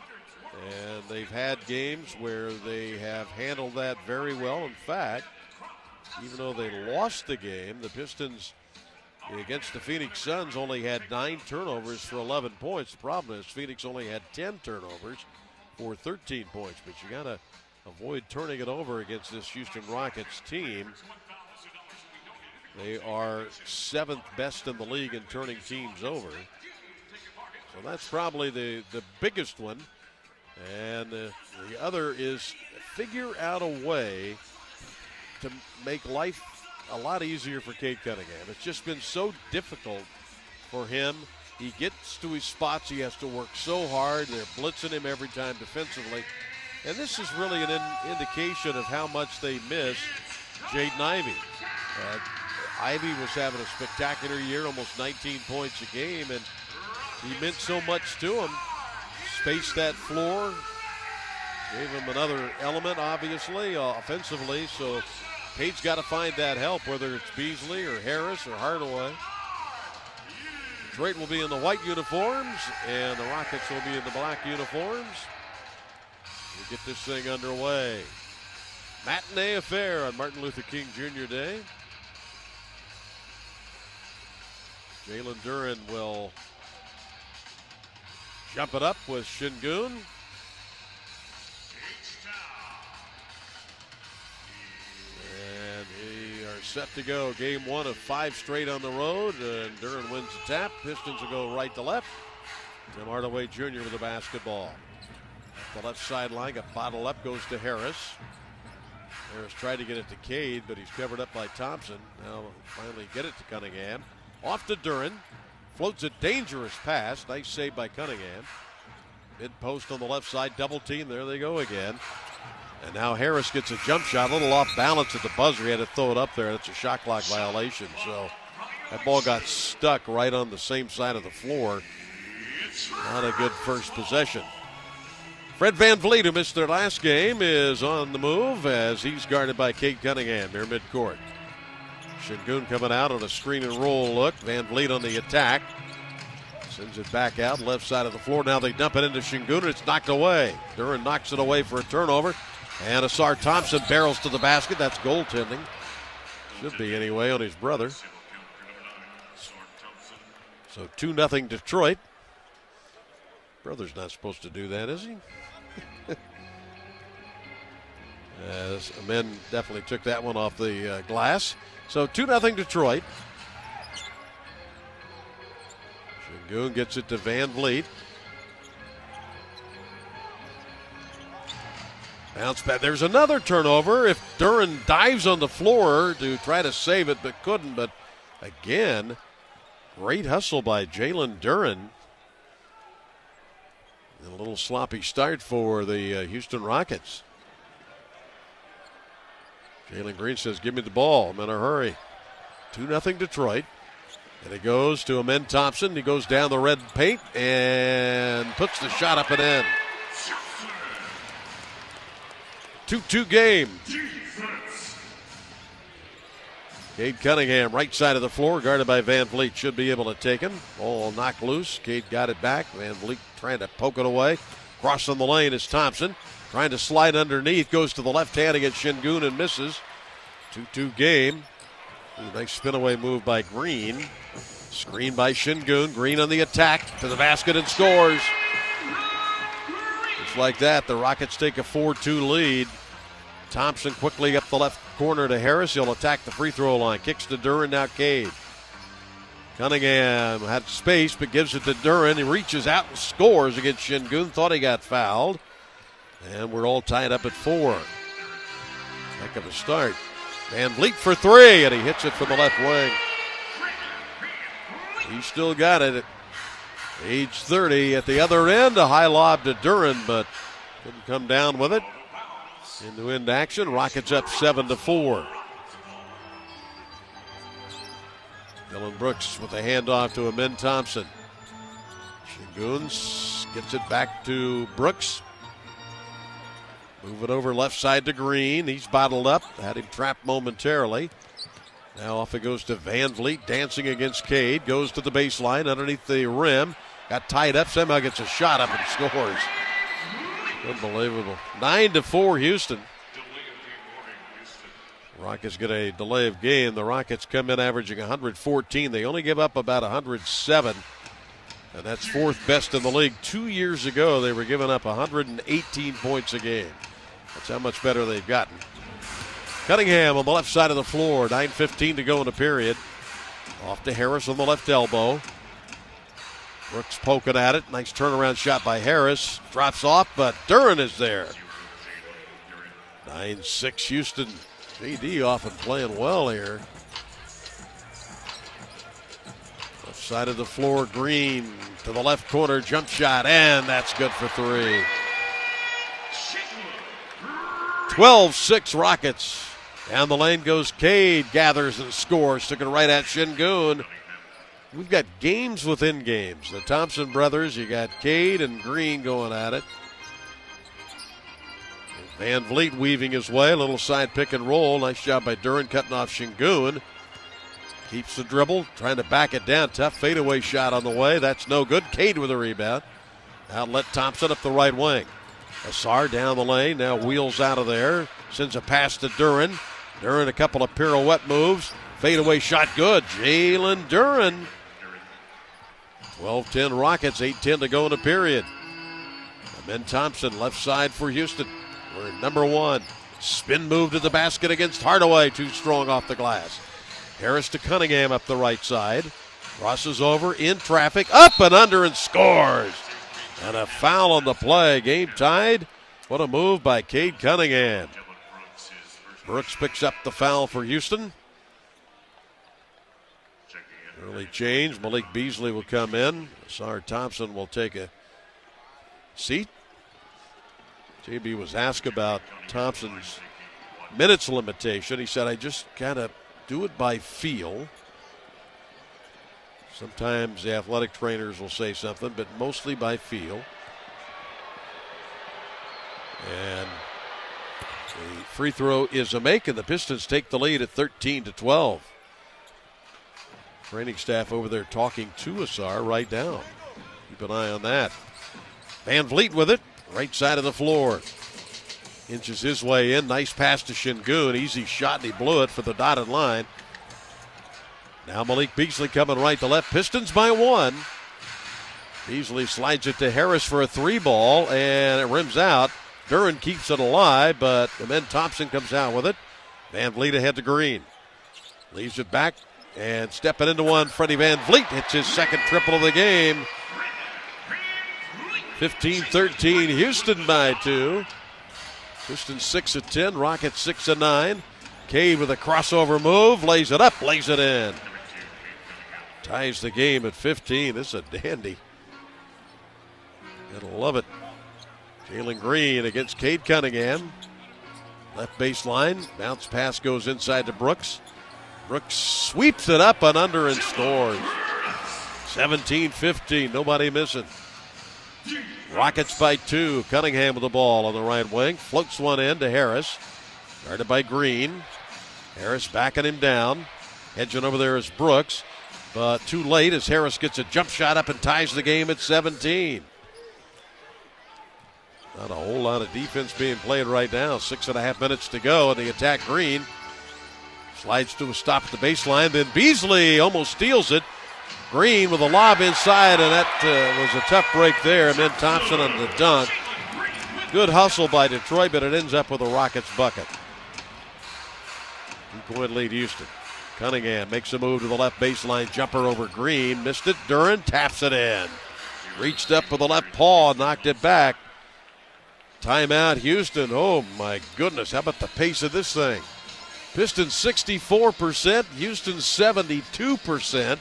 And they've had games where they have handled that very well. In fact, even though they lost the game, the Pistons against the Phoenix Suns only had 9 turnovers for 11 points. The problem is Phoenix only had 10 turnovers for 13 points. But you got to avoid turning it over against this Houston Rockets team. They are 7th best in the league in turning teams over. So that's probably the biggest one. And the other is figure out a way to make life a lot easier for Cade Cunningham. It's just been so difficult for him. He gets to his spots. He has to work so hard. They're blitzing him every time defensively. And this is really an indication of how much they miss Jaden Ivey. Ivey was having a spectacular year, almost 19 points a game, and he meant so much to him. Spaced that floor, gave him another element, obviously, offensively. So Cade's got to find that help, whether it's Beasley or Harris or Hardaway. Detroit will be in the white uniforms, and the Rockets will be in the black uniforms. We'll get this thing underway. Matinee affair on Martin Luther King Jr. Day. Jalen Duren will jump it up with Şengün. And we are set to go. Game 1 of 5 straight on the road. And Duren wins the tap. Pistons will go right to left. Tim Hardaway Jr. with the basketball. The left sideline got bottled up, goes to Harris. Harris tried to get it to Cade, but he's covered up by Thompson. Now finally get it to Cunningham. Off to Duren. Floats a dangerous pass. Nice save by Cunningham. Mid post on the left side. Double team. There they go again. And now Harris gets a jump shot. A little off balance at the buzzer. He had to throw it up there. That's a shot clock violation. So that ball got stuck right on the same side of the floor. Not a good first possession. Fred VanVleet, who missed their last game, is on the move as he's guarded by Cade Cunningham near midcourt. Şengün coming out on a screen and roll look. VanVleet on the attack. Sends it back out, left side of the floor. Now they dump it into Şengün, and it's knocked away. Duren knocks it away for a turnover. And Asar Thompson barrels to the basket. That's goaltending. Should be anyway on his brother. So 2-0 Detroit. Brother's not supposed to do that, is he? As men definitely took that one off the glass. So 2-0 Detroit. Şengün gets it to VanVleet. Bounce back. There's another turnover. If Duren dives on the floor to try to save it, but couldn't. But again, great hustle by Jalen Duren. And a little sloppy start for the Houston Rockets. Jalen Green says, give me the ball. I'm in a hurry. 2-0 Detroit. And it goes to Amen Thompson. He goes down the red paint and puts the shot up and in. 2-2 game. Cade Cunningham, right side of the floor, guarded by VanVleet. Should be able to take him. Ball knocked loose. Cade got it back. VanVleet trying to poke it away. Crossing the lane is Thompson. Trying to slide underneath. Goes to the left hand against Şengün and misses. 2-2 game. Nice spin away move by Green. Screen by Şengün. Green on the attack. To the basket and scores. Just like that, the Rockets take a 4-2 lead. Thompson quickly up the left corner to Harris. He'll attack the free throw line. Kicks to Duren, now Cade. Cunningham had space but gives it to Duren. He reaches out and scores against Şengün. Thought he got fouled. And we're all tied up at 4. Heck of a start. VanVleet for 3, and he hits it from the left wing. He still got it at age 30. At the other end, a high lob to Duren, but couldn't come down with it. End-to-end action. Rockets up 7-4. Dylan Brooks with a handoff to Amen Thompson. Şengün gets it back to Brooks. Move it over left side to Green. He's bottled up. Had him trapped momentarily. Now off it goes to VanVleet, dancing against Cade. Goes to the baseline underneath the rim. got tied up, somehow gets a shot up and scores. Unbelievable. 9-4 Houston. Rockets get a delay of game. The Rockets come in averaging 114. They only give up about 107. And that's fourth best in the league. 2 years ago, they were giving up 118 points a game. That's how much better they've gotten. Cunningham on the left side of the floor. 9:15 to go in the period. Off to Harris on the left elbow. Brooks poking at it. Nice turnaround shot by Harris. Drops off, but Duren is there. 9-6 Houston. JD often playing well here. Left side of the floor, Green to the left corner, jump shot, and that's good for three. 12-6 Rockets. Down the lane goes Cade, gathers and scores. Took it right at Şengün. We've got games within games. The Thompson brothers, you got Cade and Green going at it. Van Vliet weaving his way, a little side pick and roll. Nice job by Duren cutting off Şengün. Keeps the dribble, trying to back it down. Tough fadeaway shot on the way. That's no good. Cade with a rebound. Outlet Thompson up the right wing. Asar down the lane, now wheels out of there. Sends a pass to Duren. Duren a couple of pirouette moves. Fadeaway shot good. Jalen Duren. 12-10 Rockets, 8:10 to go in the period. Amen Thompson, left side for Houston. We're at number one. Spin move to the basket against Hardaway. Too strong off the glass. Harris to Cunningham up the right side. Crosses over in traffic. Up and under and scores. And a foul on the play. Game tied. What a move by Cade Cunningham. Brooks picks up the foul for Houston. Early change. Malik Beasley will come in. Asar Thompson will take a seat. JB was asked about Thompson's minutes limitation. He said, I just kind of do it by feel. Sometimes the athletic trainers will say something, but mostly by feel. And the free throw is a make, and the Pistons take the lead at 13-12. Training staff over there talking to Asar right now. Keep an eye on that. Van Vliet with it. Right side of the floor. Inches his way in. Nice pass to Şengün. Easy shot, and he blew it for the dotted line. Now Malik Beasley coming right to left. Pistons by one. Beasley slides it to Harris for a three ball, and it rims out. Duren keeps it alive, but then Thompson comes out with it. Van Vliet ahead to Green. Leaves it back, and stepping into one, Freddie Van Vliet hits his second triple of the game. 15-13, Houston by two. Pistons 6 of 10, Rockets 6 of 9. Cade with a crossover move, lays it up, lays it in. Ties the game at 15. This is a dandy. Gotta love it. Jalen Green against Cade Cunningham. Left baseline, bounce pass goes inside to Brooks. Brooks sweeps it up and under and scores. 17-15, nobody missing. Rockets by two. Cunningham with the ball on the right wing. Floats one in to Harris. Guarded by Green. Harris backing him down. Hedging over there is Brooks. But too late as Harris gets a jump shot up and ties the game at 17. Not a whole lot of defense being played right now. 6.5 minutes to go, and the attack Green. Slides to a stop at the baseline. Then Beasley almost steals it. Green with a lob inside, and that was a tough break there. And then Thompson on the dunk. Good hustle by Detroit, but it ends up with a Rockets bucket. 2-point lead Houston. Cunningham makes a move to the left baseline. Jumper over Green. Missed it. Duren taps it in. Reached up with the left paw, knocked it back. Timeout Houston. Oh my goodness, how about the pace of this thing? Pistons 64%, Houston 72%.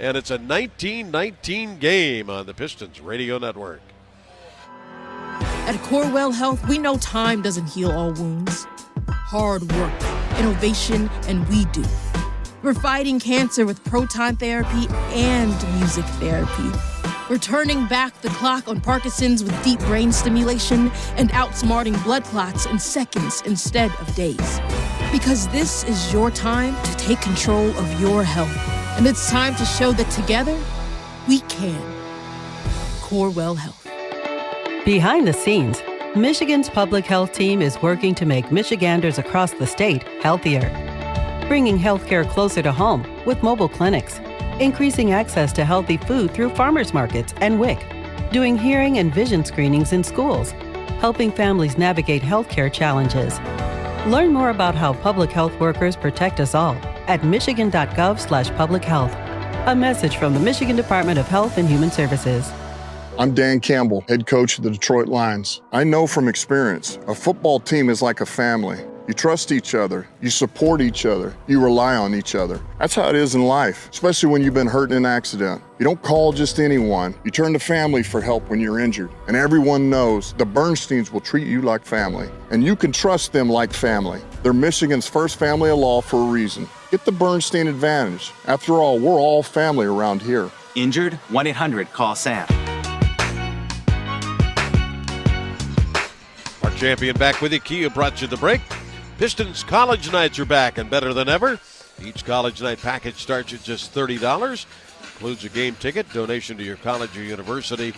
And it's a 19-19 game on the Pistons Radio Network. At Corewell Health, we know time doesn't heal all wounds. Hard work, innovation, and we do. We're fighting cancer with proton therapy and music therapy. We're turning back the clock on Parkinson's with deep brain stimulation and outsmarting blood clots in seconds instead of days. Because this is your time to take control of your health. And it's time to show that together, we can. Corewell Health. Behind the scenes, Michigan's public health team is working to make Michiganders across the state healthier. Bringing healthcare closer to home with mobile clinics, increasing access to healthy food through farmers markets and WIC, doing hearing and vision screenings in schools, helping families navigate healthcare challenges. Learn more about how public health workers protect us all at michigan.gov/public health. A message from the Michigan Department of Health and Human Services. I'm Dan Campbell, head coach of the Detroit Lions. I know from experience, a football team is like a family. You trust each other, you support each other, you rely on each other. That's how it is in life, especially when you've been hurt in an accident. You don't call just anyone. You turn to family for help when you're injured. And everyone knows the Bernsteins will treat you like family. And you can trust them like family. They're Michigan's first family of law for a reason. Get the Bernstein advantage. After all, we're all family around here. Injured? 1-800-CALL-SAM. Our champion back with you. Kia brought you the break. Pistons College Nights are back and better than ever. Each college night package starts at just $30. Includes a game ticket, donation to your college or university,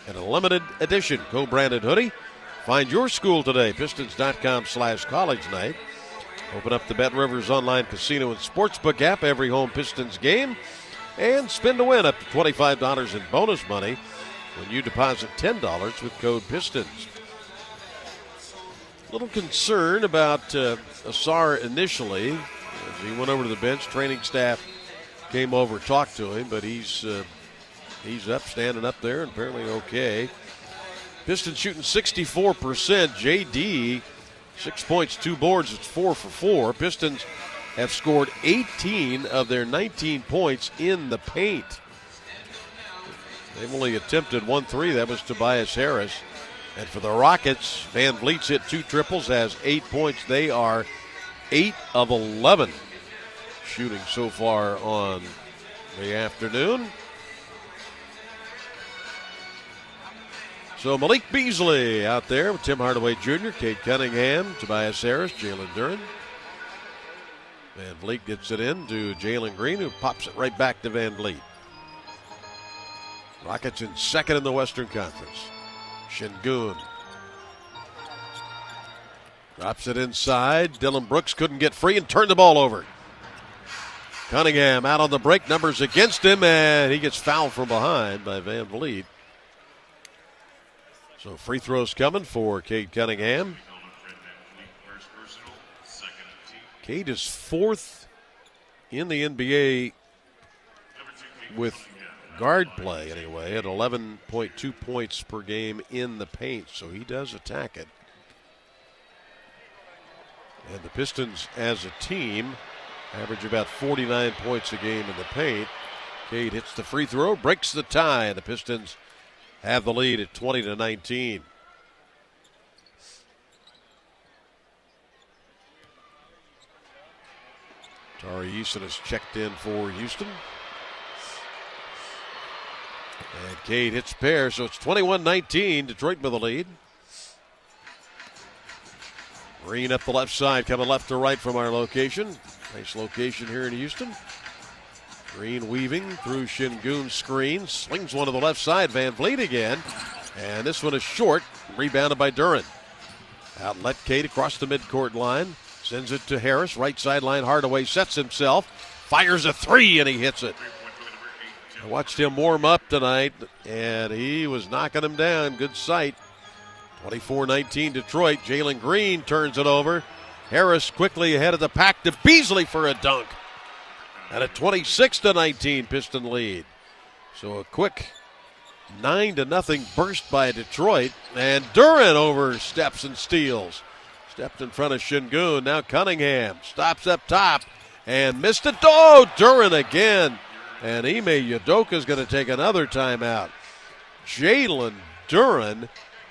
and a limited edition co-branded hoodie. Find your school today, Pistons.com/college night. Open up the BetRivers online casino and sportsbook app every home Pistons game. And spin to win up to $25 in bonus money when you deposit $10 with code PISTONS. Little concern about Asar initially. As he went over to the bench, training staff came over, talked to him, but he's up, standing up there, and apparently okay. Pistons shooting 64%. JD, 6 points, 2 boards. It's 4 for 4. Pistons have scored 18 of their 19 points in the paint. They've only attempted 1 3. That was Tobias Harris. And for the Rockets, Van Vliet's hit 2 triples, has 8 points. They are 8 of 11 shooting so far on the afternoon. So Malik Beasley out there with Tim Hardaway Jr., Cade Cunningham, Tobias Harris, Jalen Duren. Van Vliet gets it in to Jalen Green, who pops it right back to Van Vliet. Rockets in second in the Western Conference. Şengün drops it inside. Dylan Brooks couldn't get free and turned the ball over. Cunningham out on the break. Numbers against him, and he gets fouled from behind by Van Vliet. So free throws coming for Cade Cunningham. Cade is 4th in the NBA with guard play anyway, at 11.2 points per game in the paint, so he does attack it. And the Pistons as a team average about 49 points a game in the paint. Cade hits the free throw, breaks the tie, and the Pistons have the lead at 20-19. Tari Eason has checked in for Houston. And Cade hits pair, so it's 21-19. Detroit with the lead. Green up the left side, coming left to right from our location. Nice location here in Houston. Green weaving through Şengün's screen. Slings one to the left side. Van Vliet again. And this one is short. Rebounded by Duren. Outlet Cade across the midcourt line. Sends it to Harris. Right sideline. Hardaway sets himself. Fires a 3, and he hits it. I watched him warm up tonight, and he was knocking him down. Good sight. 24-19 Detroit. Jalen Green turns it over. Harris quickly ahead of the pack to Beasley for a dunk. And a 26-19 Piston lead. So a quick 9-0 burst by Detroit. And Duren oversteps and steals. Stepped in front of Şengün. Now Cunningham stops up top and missed it. Oh, Duren again. And Ime Udoka is going to take another timeout. Jalen Duren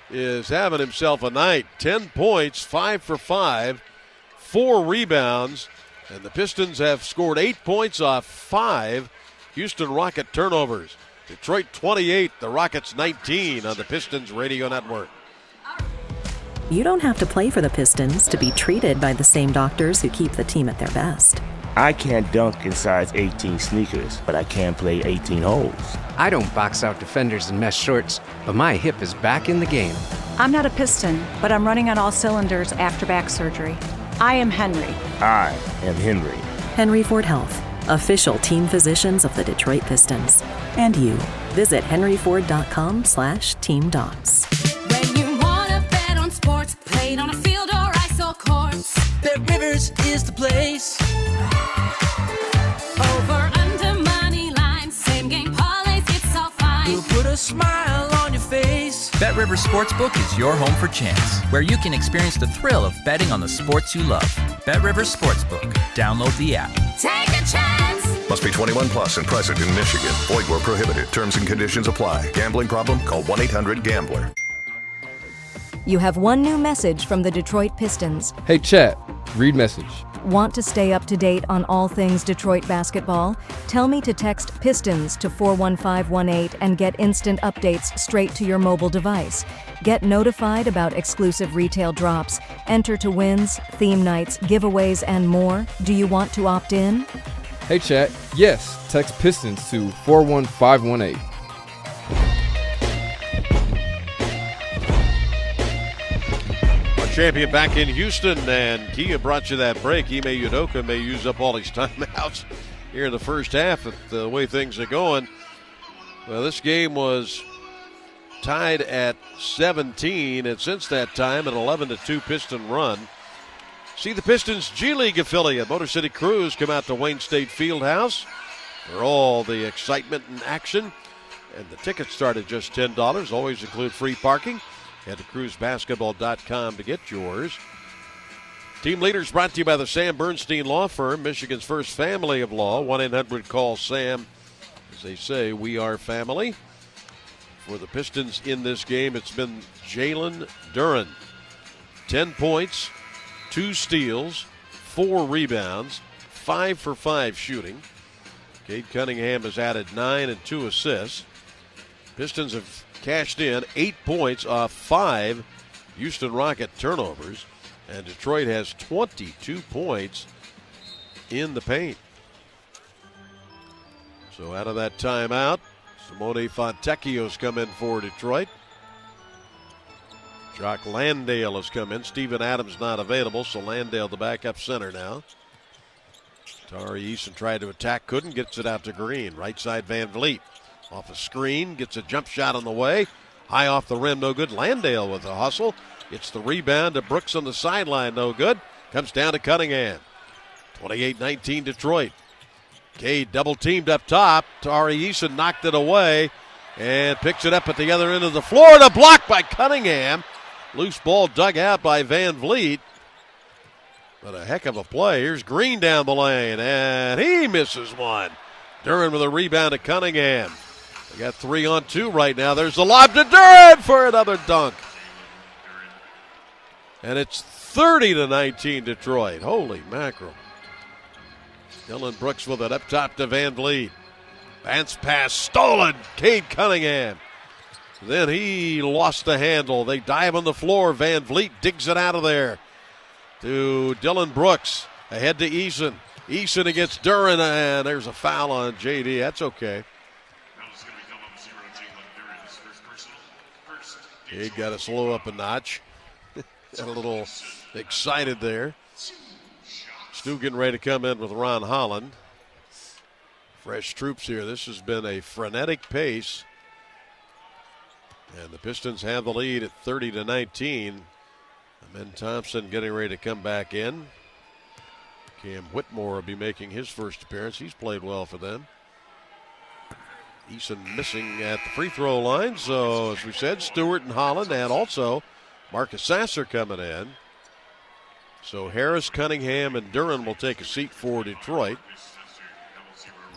is having himself a night. 10 points, 5 for 5, 4 rebounds. And the Pistons have scored 8 points off 5 Houston Rocket turnovers. Detroit 28, the Rockets 19 on the Pistons Radio Network. You don't have to play for the Pistons to be treated by the same doctors who keep the team at their best. I can't dunk in size 18 sneakers, but I can play 18 holes. I don't box out defenders in mesh shorts, but my hip is back in the game. I'm not a Piston, but I'm running on all cylinders after back surgery. I am Henry. I am Henry. Henry Ford Health, official team physicians of the Detroit Pistons. And you. Visit henryford.com/teamdocs. When you wanna bet on sports, played on a field or ice or courts, Bet Rivers is the place. over, under, money line, same game parlays, it's all fine. We'll put a smile on your face. Bet Rivers Sportsbook is your home for chance, where you can experience the thrill of betting on the sports you love. Bet Rivers Sportsbook. Download the app. Take a chance. Must be 21 plus and present in Michigan. Void where prohibited. Terms and conditions apply. Gambling problem? Call 1-800-GAMBLER. You have one new message from the Detroit Pistons. Hey, chat. Read message. Want to stay up to date on all things Detroit basketball? Tell me to text Pistons to 41518 and get instant updates straight to your mobile device. Get notified about exclusive retail drops. Enter to wins, theme nights, giveaways, and more. Do you want to opt in? Hey, chat. Yes. Text Pistons to 41518. Champion back in Houston, and Kia brought you that break. Ime Udoka may use up all his timeouts here in the first half with the way things are going. Well, this game was tied at 17, and since that time, an 11-2 Piston run. See the Pistons G League affiliate, Motor City Cruise, come out to Wayne State Fieldhouse for all the excitement and action. And the tickets start at just $10, always include free parking. Head to cruisebasketball.com to get yours. Team Leaders brought to you by the Sam Bernstein Law Firm, Michigan's first family of law. 1-800-CALL-SAM. As they say, we are family. For the Pistons in this game, it's been Jalen Duren. 10 points, 2 steals, 4 rebounds, 5 for 5 shooting. Cade Cunningham has added 9 and 2 assists. Pistons have cashed in 8 points off 5 Houston Rocket turnovers, and Detroit has 22 points in the paint. So out of that timeout, Simone Fontecchio's come in for Detroit. Jock Landale has come in. Steven Adams not available, so Landale the backup center now. Tari Eason tried to attack, couldn't, gets it out to Green. Right side Van Vliet. Off a screen, gets a jump shot on the way. High off the rim, no good. Landale with a hustle. It's the rebound to Brooks on the sideline, no good. Comes down to Cunningham. 28-19 Detroit. Cade double teamed up top. Tari Eason knocked it away and picks it up at the other end of the floor. And a block by Cunningham. Loose ball dug out by Van Vliet. But a heck of a play. Here's Green down the lane, and he misses one. Duren with a rebound to Cunningham. They got 3-on-2 right now. There's the lob to Duren for another dunk. And it's 30-19 Detroit. Holy mackerel. Dylan Brooks with it up top to Van Vliet. Bounce pass stolen. Cade Cunningham. Then he lost the handle. They dive on the floor. Van Vliet digs it out of there to Dylan Brooks. Ahead to Eason. Eason against Duren, and there's a foul on JD. That's okay. He got to slow up a notch. Got a little excited there. Stu getting ready to come in with Ron Holland. Fresh troops here. This has been a frenetic pace. And the Pistons have the lead at 30-19. Ben Thompson getting ready to come back in. Cam Whitmore will be making his first appearance. He's played well for them. Eason missing at the free throw line. So, as we said, Stewart and Holland, and also Marcus Sasser coming in. So Harris, Cunningham, and Duren will take a seat for Detroit.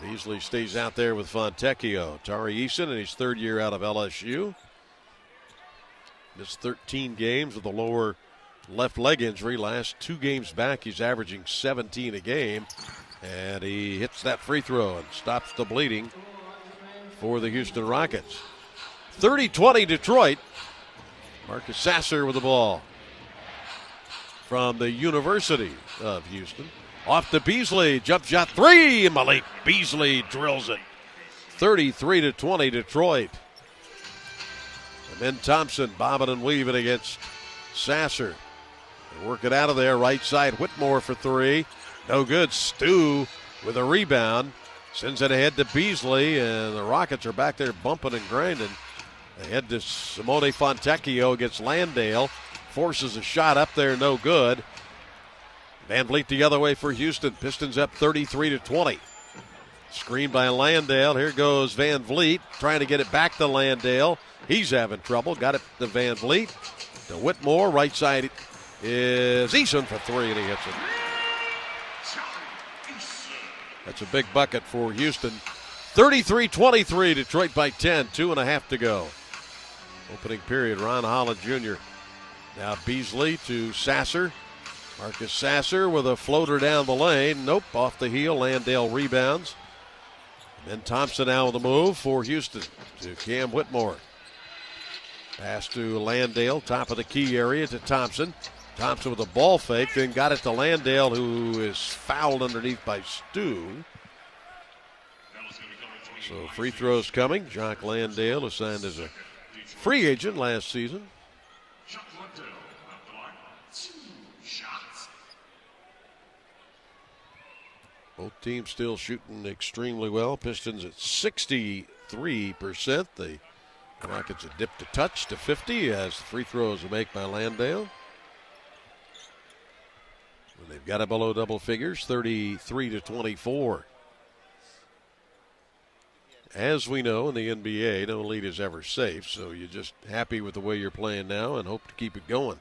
Beasley stays out there with Fontecchio. Tari Eason in his third year out of LSU. Missed 13 games with a lower left leg injury. Last 2 games back, he's averaging 17 a game. And he hits that free throw and stops the bleeding for the Houston Rockets. 30-20 Detroit. Marcus Sasser with the ball from the University of Houston. Off to Beasley. Jump shot three. Malik Beasley drills it. 33-20 Detroit. And then Thompson bobbing and weaving against Sasser. They work it out of there. Right side. Whitmore for three. No good. Stu with a rebound. Sends it ahead to Beasley, and the Rockets are back there bumping and grinding. They head to Simone Fontecchio against Landale. Forces a shot up there, no good. Van Vliet the other way for Houston. Pistons up 33-20. Screen by Landale. Here goes Van Vliet trying to get it back to Landale. He's having trouble. Got it to Van Vliet. To Whitmore. Right side is Eason for three, and he hits it. That's a big bucket for Houston. 33-23, Detroit by 10, 2.5 to go. Opening period, Ron Holland Jr. Now Beasley to Sasser. Marcus Sasser with a floater down the lane. Nope, off the heel. Landale rebounds. And then Thompson now with the move for Houston to Cam Whitmore. Pass to Landale, top of the key area to Thompson. Thompson with a ball fake, then got it to Landale, who is fouled underneath by Stu. So free throws coming. Jock Landale assigned as a free agent last season. Both teams still shooting extremely well. Pistons at 63%. The Rockets have dipped a touch to 50 as the free throws are made by Landale. They've got it below double figures, 33-24. As we know in the NBA, no lead is ever safe, so you're just happy with the way you're playing now and hope to keep it going.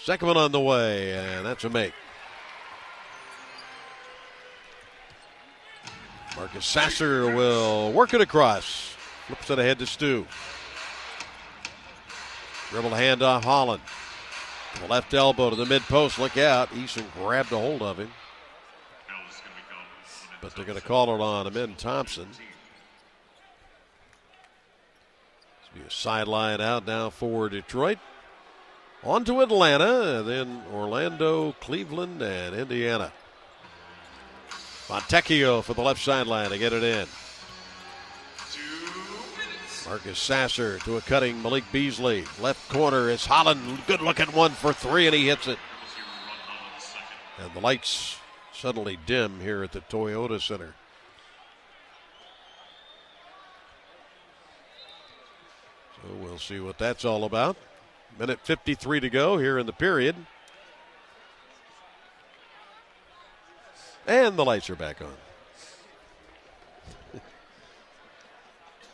Second one on the way, and that's a make. Marcus Sasser will work it across. Flips it ahead to Stu. Dribble handoff, Holland. The left elbow to the mid-post. Look out. Eason grabbed a hold of him. But they're going to call it on Amin Thompson. This will be a sideline out now for Detroit. On to Atlanta, and then Orlando, Cleveland, and Indiana. Fontecchio for the left sideline to get it in. Marcus Sasser to a cutting Malik Beasley. Left corner is Holland. Good looking one for three, and he hits it. And the lights suddenly dim here at the Toyota Center. So we'll see what that's all about. Minute 53 to go here in the period. And the lights are back on.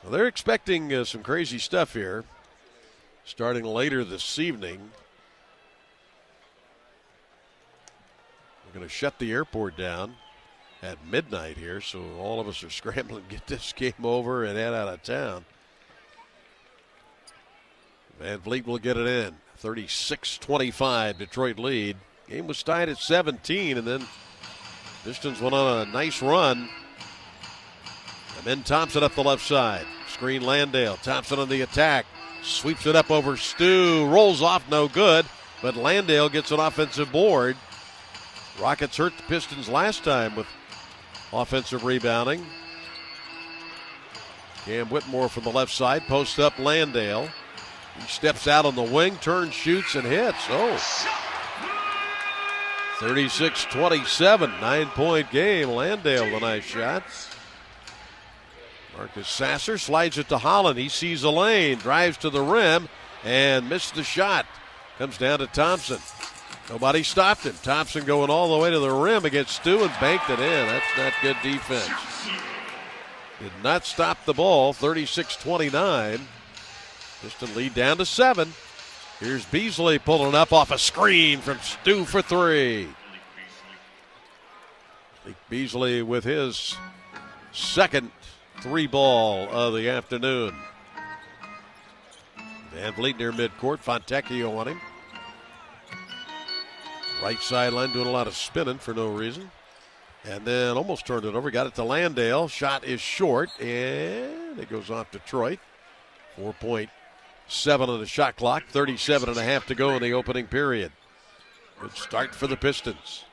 Well, they're expecting some crazy stuff here starting later this evening. We're going to shut the airport down at midnight here, so all of us are scrambling to get this game over and head out of town. Van Vliet will get it in. 36-25 Detroit lead. Game was tied at 17, and then Pistons went on a nice run. And then Thompson up the left side. Screen Landale. Thompson on the attack. Sweeps it up over Stu. Rolls off, no good. But Landale gets an offensive board. Rockets hurt the Pistons last time with offensive rebounding. Cam Whitmore from the left side. Posts up Landale. He steps out on the wing, turns, shoots, and hits. Oh. 36-27. 9-point game. Landale, the nice shot. Marcus Sasser slides it to Holland. He sees a lane, drives to the rim, and missed the shot. Comes down to Thompson. Nobody stopped him. Thompson going all the way to the rim against Stu and banked it in. That's not good defense. Did not stop the ball. 36-29. Piston lead down to 7. Here's Beasley pulling up off a screen from Stu for three. Beasley with his second three ball of the afternoon. Van Vliet near midcourt. Fontecchio on him. Right sideline doing a lot of spinning for no reason. And then almost turned it over. Got it to Landale. Shot is short. And it goes off Detroit. 4.7 on the shot clock. 37.5 to go in the opening period. Good start for the Pistons.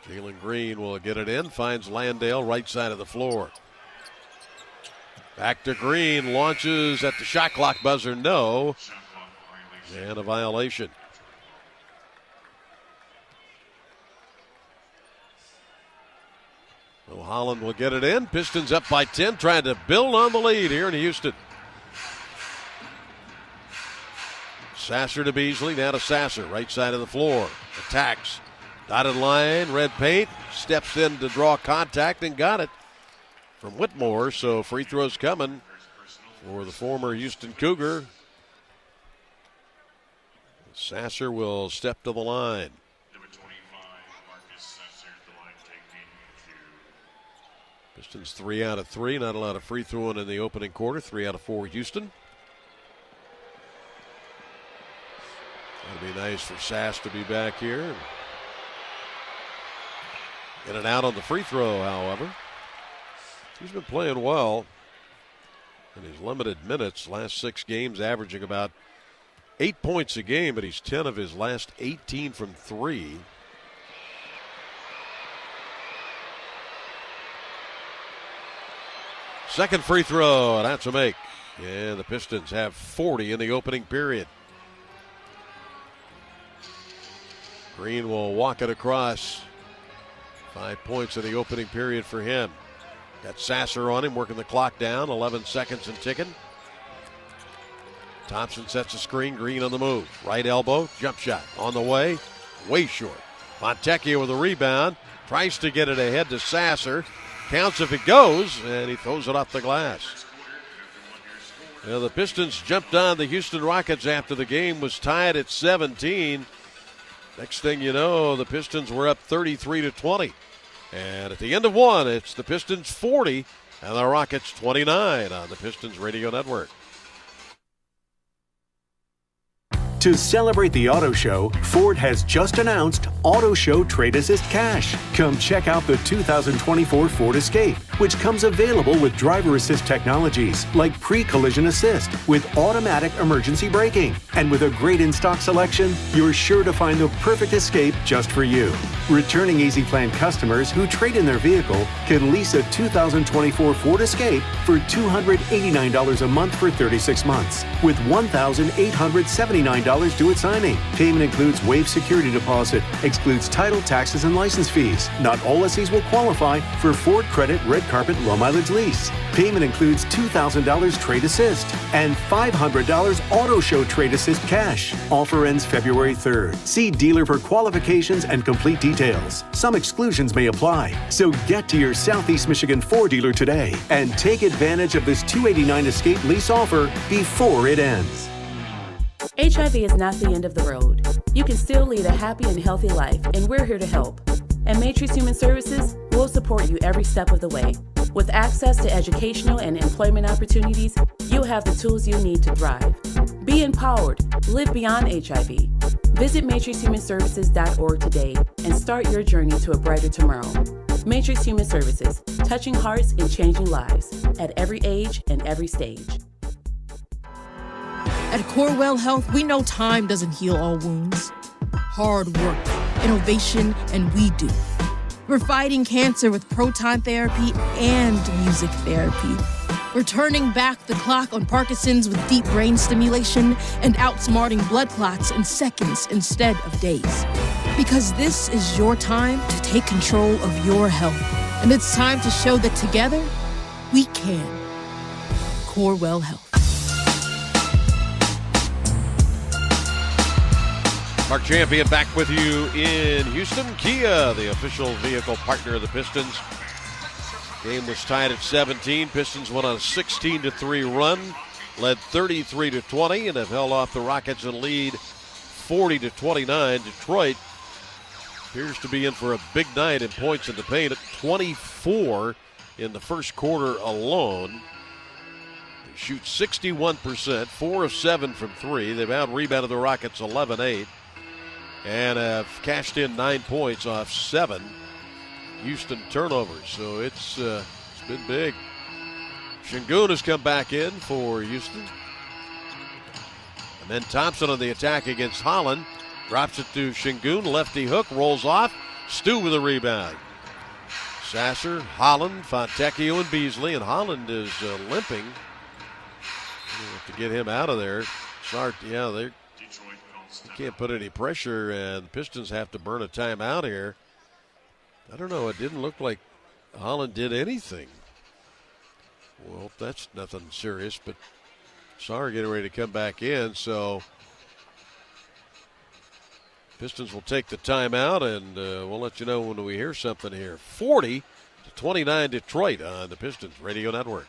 Jalen Green will get it in, finds Landale right side of the floor. Back to Green, launches at the shot clock buzzer, no. And a violation. So Holland will get it in. Pistons up by 10, trying to build on the lead here in Houston. Sasser to Beasley, now to Sasser, right side of the floor. Attacks. Dotted line, red paint, steps in to draw contact and got it from Whitmore. So free throws coming for the former Houston Cougar. Sasser will step to the line. Pistons 3 out of 3, not a lot of free throwing in the opening quarter. 3 out of 4 Houston. It'll be nice for Sass to be back here. In and out on the free throw, however. He's been playing well in his limited minutes. Last 6 games averaging about 8 points a game, but he's 10 of his last 18 from 3. Second free throw, that's a make. And the Pistons have 40 in the opening period. Green will walk it across. 5 points in the opening period for him. Got Sasser on him, working the clock down. 11 seconds and ticking. Thompson sets a screen. Green on the move. Right elbow, jump shot on the way. Way short. Fontecchio with a rebound. Tries to get it ahead to Sasser. Counts if it goes, and he throws it off the glass. Now the Pistons jumped on the Houston Rockets after the game was tied at 17. Next thing you know, the Pistons were up 33-20. And at the end of one, it's the Pistons 40 and the Rockets 29 on the Pistons Radio Network. To celebrate the auto show, Ford has just announced Auto Show Trade Assist Cash. Come check out the 2024 Ford Escape, which comes available with driver assist technologies like pre-collision assist with automatic emergency braking. And with a great in-stock selection, you're sure to find the perfect Escape just for you. Returning Easy Plan customers who trade in their vehicle can lease a 2024 Ford Escape for $289 a month for 36 months, with $1,879 due at signing. Payment includes waived security deposit, excludes title, taxes, and license fees. Not all lessees will qualify for Ford Credit Red Carpet Low Mileage Lease. Payment includes $2,000 Trade Assist and $500 Auto Show Trade Assist Cash. Offer ends February 3rd. See dealer for qualifications and complete details. Some exclusions may apply. So get to your Southeast Michigan Ford dealer today and take advantage of this $289 Escape lease offer before it ends. HIV is not the end of the road. You can still lead a happy and healthy life, and we're here to help. At Matrix Human Services, we'll support you every step of the way. With access to educational and employment opportunities, you'll have the tools you need to thrive. Be empowered. Live beyond HIV. Visit matrixhumanservices.org today and start your journey to a brighter tomorrow. Matrix Human Services, touching hearts and changing lives at every age and every stage. At Corewell Health, we know time doesn't heal all wounds. Hard work, innovation, and we do. We're fighting cancer with proton therapy and music therapy. We're turning back the clock on Parkinson's with deep brain stimulation and outsmarting blood clots in seconds instead of days. Because this is your time to take control of your health. And it's time to show that together, we can. Corewell Health. Mark Champion back with you in Houston. Kia, the official vehicle partner of the Pistons. Game was tied at 17. Pistons went on a 16-3 run, led 33-20, and have held off the Rockets in lead 40-29. Detroit appears to be in for a big night in points in the paint at 24 in the first quarter alone. They shoot 61%, 4 of 7 from 3. They've out-rebounded the Rockets 11-8. And have cashed in 9 points off 7 Houston turnovers. So it's been big. Şengün has come back in for Houston. And then Thompson on the attack against Holland. Drops it to Şengün. Lefty hook, rolls off. Stu with a rebound. Sasser, Holland, Fontecchio, and Beasley. And Holland is limping. To get him out of there. They can't put any pressure, and the Pistons have to burn a timeout here. I don't know. It didn't look like Holland did anything. Well, that's nothing serious, but Sarr getting ready to come back in, so Pistons will take the timeout, and we'll let you know when we hear something here. 40-29 Detroit on the Pistons Radio Network.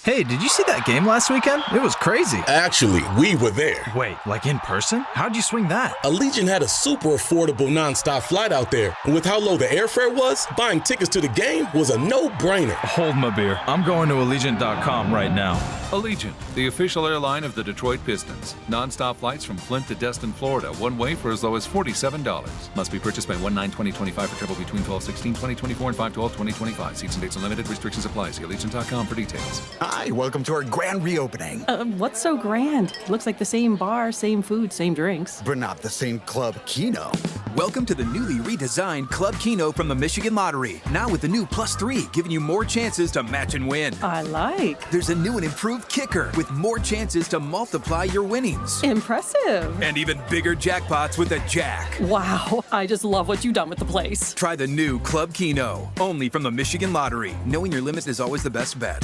Hey, did you see that game last weekend? It was crazy. Actually, we were there. Wait, like in person? How'd you swing that? Allegiant had a super affordable nonstop flight out there. And with how low the airfare was, buying tickets to the game was a no-brainer. Hold my beer. I'm going to Allegiant.com right now. Allegiant, the official airline of the Detroit Pistons. Non-stop flights from Flint to Destin, Florida. One way for as low as $47. Must be purchased by 1/9/2025 for travel between 12/16/2024 and 5/12/2025. Seats and dates are limited. Restrictions apply. See Allegiant.com for details. Hi, welcome to our grand reopening. What's so grand? Looks like the same bar, same food, same drinks. But not the same Club Kino. Welcome to the newly redesigned Club Kino from the Michigan Lottery. Now with the new +3, giving you more chances to match and win. I like. There's a new and improved kicker with more chances to multiply your winnings. Impressive. And even bigger jackpots with a jack. Wow, I just love what you've done with the place. Try the new Club Kino, only from the Michigan Lottery. Knowing your limits is always the best bet.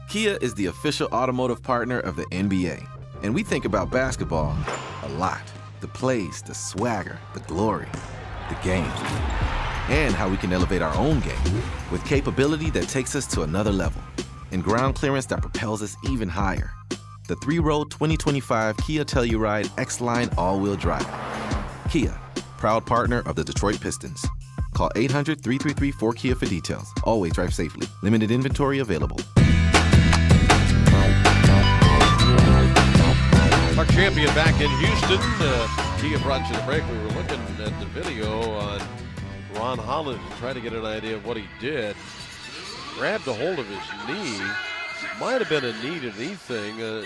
Kia is the official automotive partner of the NBA. And we think about basketball a lot. The plays, the swagger, the glory, the game. And how we can elevate our own game with capability that takes us to another level. And ground clearance that propels us even higher. The 3-row 2025 Kia Telluride X-Line all-wheel drive. Kia, proud partner of the Detroit Pistons. Call 800-333-4KIA for details. Always drive safely. Limited inventory available. Our champion back in Houston. Kia brought you the break. We were looking at the video on Ron Holland to try to get an idea of what he did. Grabbed a hold of his knee. Might have been a knee-to-knee thing.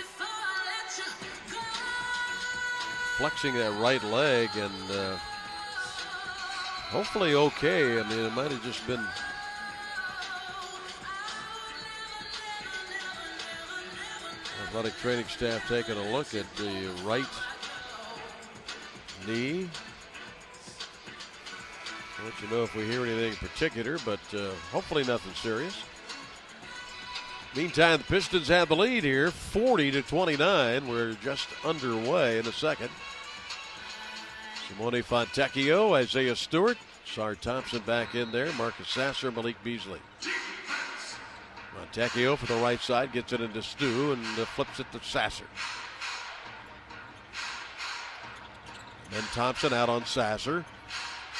Flexing that right leg, and hopefully okay. I mean, it might have just been athletic training staff taking a look at the right knee. I'll let you know if we hear anything in particular, but hopefully nothing serious. Meantime, the Pistons have the lead here, 40-29. We're just underway in the second. Simone Fontecchio, Isaiah Stewart, Sarr Thompson back in there, Marcus Sasser, Malik Beasley. Fontecchio for the right side, gets it into Stu and flips it to Sasser. And then Thompson out on Sasser.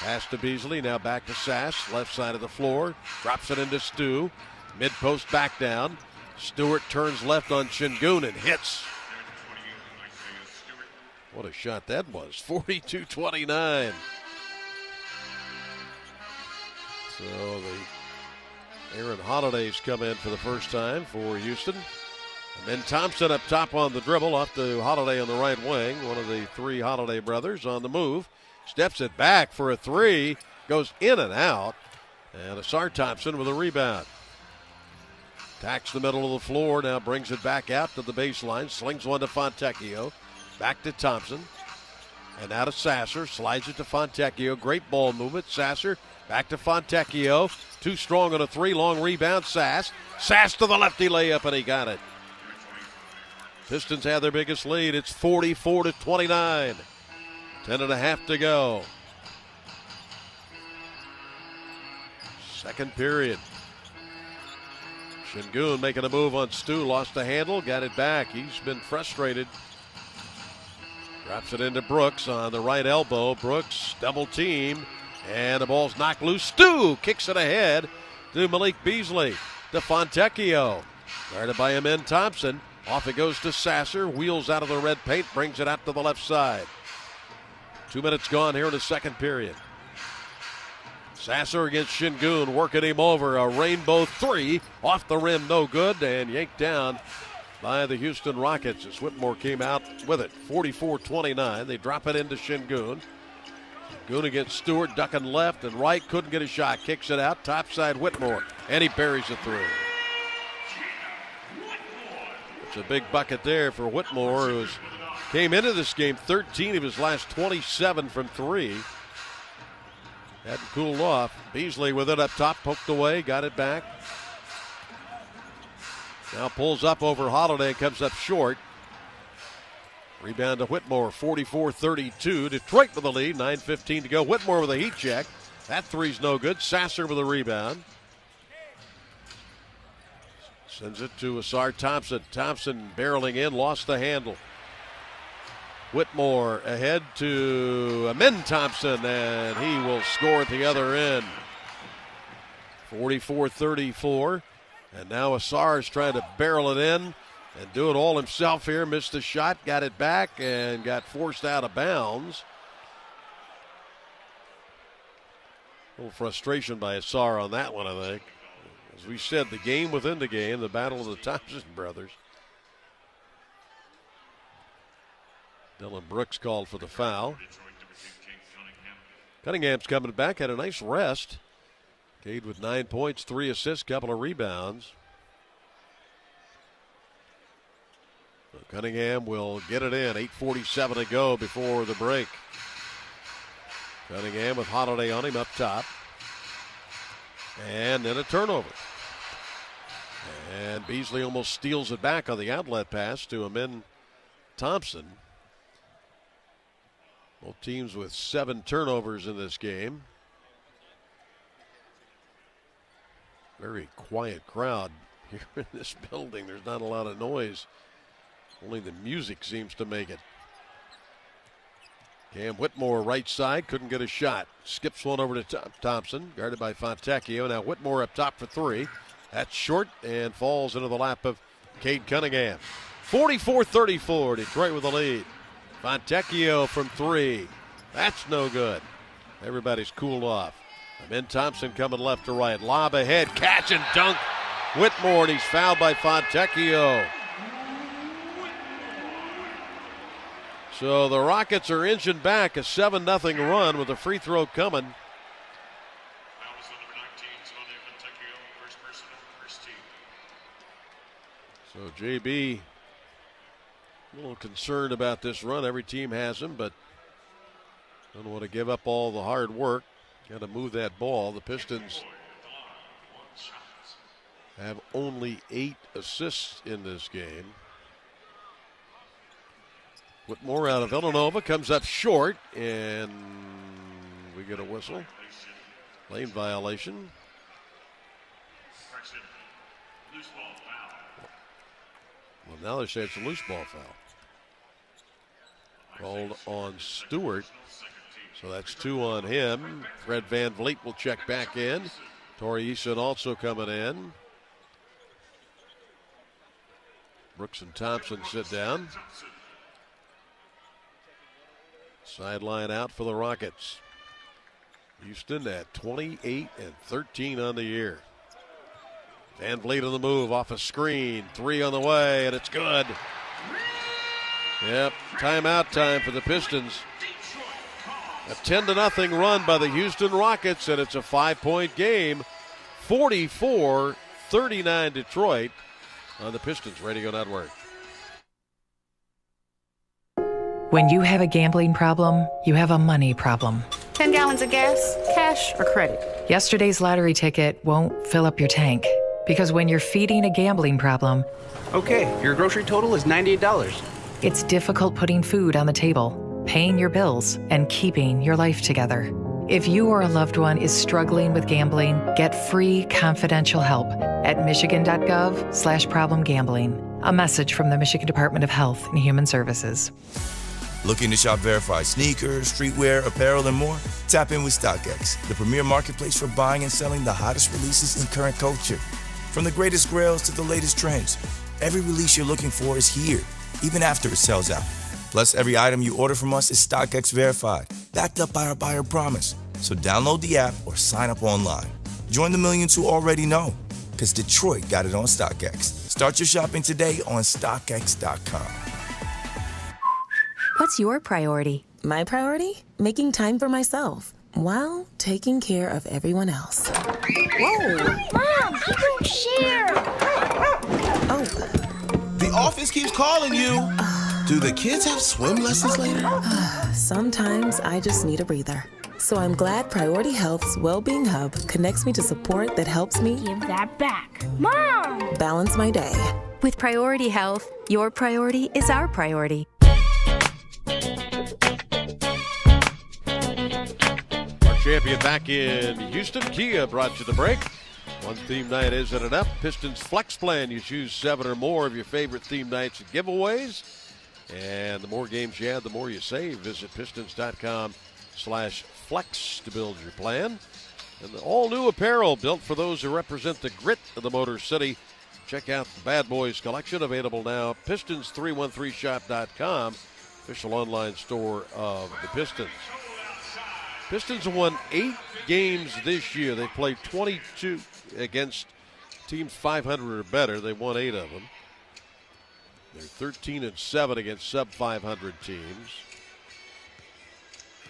Pass to Beasley, now back to Sass, left side of the floor, drops it into Stu. Mid-post back down. Stewart turns left on Şengün and hits. What a shot that was, 42-29. So the Aaron Holiday's come in for the first time for Houston. And then Thompson up top on the dribble, off to Holiday on the right wing. One of the three Holiday brothers on the move. Steps it back for a three. Goes in and out. And Sarr Thompson with a rebound. Attacks the middle of the floor, now brings it back out to the baseline. Slings one to Fontecchio. Back to Thompson. And now to Sasser. Slides it to Fontecchio. Great ball movement. Sasser back to Fontecchio. Too strong on a three. Long rebound. Sass to the lefty layup, and he got it. Pistons have their biggest lead. It's 44-29. 10.5 to go. Second period. Şengün making a move on Stu. Lost the handle. Got it back. He's been frustrated. Drops it into Brooks on the right elbow. Brooks double team. And the ball's knocked loose. Stu kicks it ahead to Malik Beasley. To Fontecchio. Guarded by Amen Thompson. Off it goes to Sasser. Wheels out of the red paint. Brings it out to the left side. 2 minutes gone here in the second period. Sasser against Şengün, working him over. A rainbow three. Off the rim, no good. And yanked down by the Houston Rockets as Whitmore came out with it. 44-29. They drop it into Şengün. Goon against Stewart, ducking left and right, couldn't get a shot, kicks it out, topside Whitmore, and he buries it through. It's a big bucket there for Whitmore, who came into this game 13 of his last 27 from three. Hadn't cooled off. Beasley with it up top, poked away, got it back. Now pulls up over Holiday, comes up short. Rebound to Whitmore, 44-32. Detroit with the lead, 9:15 to go. Whitmore with a heat check. That three's no good. Sasser with a rebound. Sends it to Asar Thompson. Thompson barreling in, lost the handle. Whitmore ahead to Amen Thompson, and he will score at the other end. 44-34. And now Asar's trying to barrel it in and do it all himself here. Missed the shot, got it back, and got forced out of bounds. A little frustration by Asar on that one, I think. As we said, the game within the game, the battle of the Thompson brothers. Dylan Brooks called for the foul. Cunningham's coming back, had a nice rest. Cade with 9 points, 3 assists, couple of rebounds. So Cunningham will get it in. 8:47 to go before the break. Cunningham with Holiday on him up top. And then a turnover. And Beasley almost steals it back on the outlet pass to Amen Thompson. Both teams with 7 turnovers in this game. Very quiet crowd here in this building. There's not a lot of noise. Only the music seems to make it. Cam Whitmore right side, couldn't get a shot. Skips one over to Thompson, guarded by Fontecchio. Now Whitmore up top for 3. That's short and falls into the lap of Cade Cunningham. 44-34, Detroit with the lead. Fontecchio from 3. That's no good. Everybody's cooled off. Amen Thompson coming left to right. Lob ahead, catch and dunk. Whitmore, and he's fouled by Fontecchio. So the Rockets are inching back, a 7-0 run with a free throw coming. So JB, a little concerned about this run. Every team has him, but don't want to give up all the hard work. Got to move that ball. The Pistons have only 8 assists in this game. Whitmore out of Villanova comes up short, and we get a whistle. Lane violation. Well, now they say it's a loose ball foul. Called on Stewart. So that's 2 on him. Fred Van Vliet will check back in. Torrey Eason also coming in. Brooks and Thompson sit down. Sideline out for the Rockets. Houston at 28-13 on the year. Van Vliet on the move, off a screen. 3 on the way, and it's good. Yep, timeout time for the Pistons. A 10-0 run by the Houston Rockets, and it's a 5-point game. 44-39 Detroit on the Pistons Radio Network. When you have a gambling problem, you have a money problem. 10 gallons of gas, cash or credit? Yesterday's lottery ticket won't fill up your tank. Because when you're feeding a gambling problem... Okay, your grocery total is $98. It's difficult putting food on the table, paying your bills, and keeping your life together. If you or a loved one is struggling with gambling, get free confidential help at michigan.gov/problemgambling. A message from the Michigan Department of Health and Human Services. Looking to shop verified sneakers, streetwear, apparel, and more? Tap in with StockX, the premier marketplace for buying and selling the hottest releases in current culture. From the greatest grails to the latest trends, every release you're looking for is here, even after it sells out. Plus, every item you order from us is StockX verified, backed up by our buyer promise. So download the app or sign up online. Join the millions who already know, because Detroit got it on StockX. Start your shopping today on StockX.com. What's your priority? My priority? Making time for myself while taking care of everyone else. Whoa! Mom, he won't share! Oh. The office keeps calling you. Do the kids have swim lessons later? Sometimes I just need a breather. So I'm glad Priority Health's Wellbeing Hub connects me to support that helps me give that back. Mom! Balance my day. With Priority Health, your priority is our priority. Our champion back in Houston. Kia brought you the break. One theme night isn't enough. Pistons Flex Plan. You choose 7 or more of your favorite theme nights and giveaways. And the more games you add, the more you save. Visit pistons.com/flex to build your plan. And the all-new apparel built for those who represent the grit of the Motor City. Check out the Bad Boys collection, available now. Pistons313shop.com, official online store of the Pistons. Pistons have won 8 games this year. They've played 22 against teams 500 or better. They won 8 of them. They're 13-7 against sub-500 teams.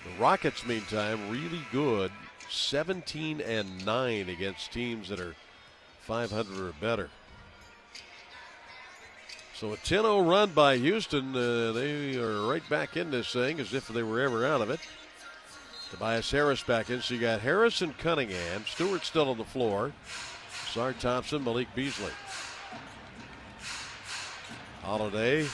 The Rockets, meantime, really good. 17-9 against teams that are 500 or better. So a 10-0 run by Houston. They are right back in this thing as if they were ever out of it. Tobias Harris back in. So you got Harris and Cunningham. Stewart still on the floor. Sar Thompson, Malik Beasley. Holiday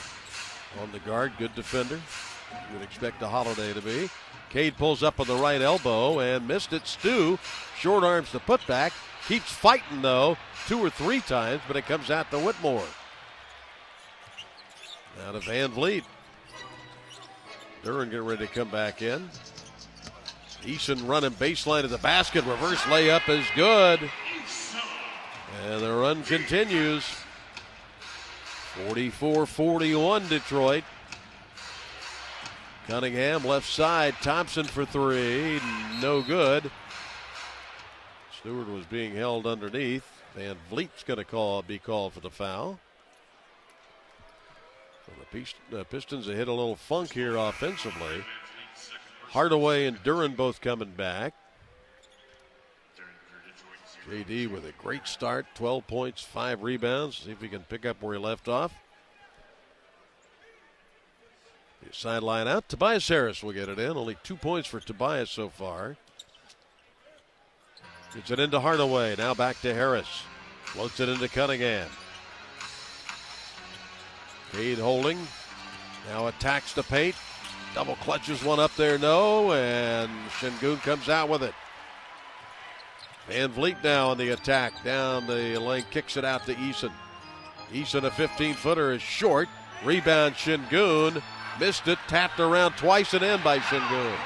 on the guard, good defender. You would expect a Holiday to be. Cade pulls up on the right elbow and missed it. Stu short arms the putback. Keeps fighting though, 2 or 3 times, but it comes out to Whitmore. Now to Van Vliet. Duran getting ready to come back in. Eason running baseline to the basket. Reverse layup is good. And the run continues. 44-41 Detroit. Cunningham left side. Thompson for 3. No good. Stewart was being held underneath. Van Vliet's going to be called for the foul. So the Pistons have hit a little funk here offensively. Hardaway and Duran both coming back. JD with a great start, 12 points, 5 rebounds. See if he can pick up where he left off. Sideline out. Tobias Harris will get it in. Only 2 points for Tobias so far. Gets it into Hardaway. Now back to Harris. Floats it into Cunningham. Cade holding. Now attacks the paint. Double clutches one up there, no. And Şengün comes out with it. Van Vliet now on the attack. Down the lane, kicks it out to Eason. Eason, a 15-footer, is short. Rebound Şengün. Missed it, tapped around twice and in by Şengün.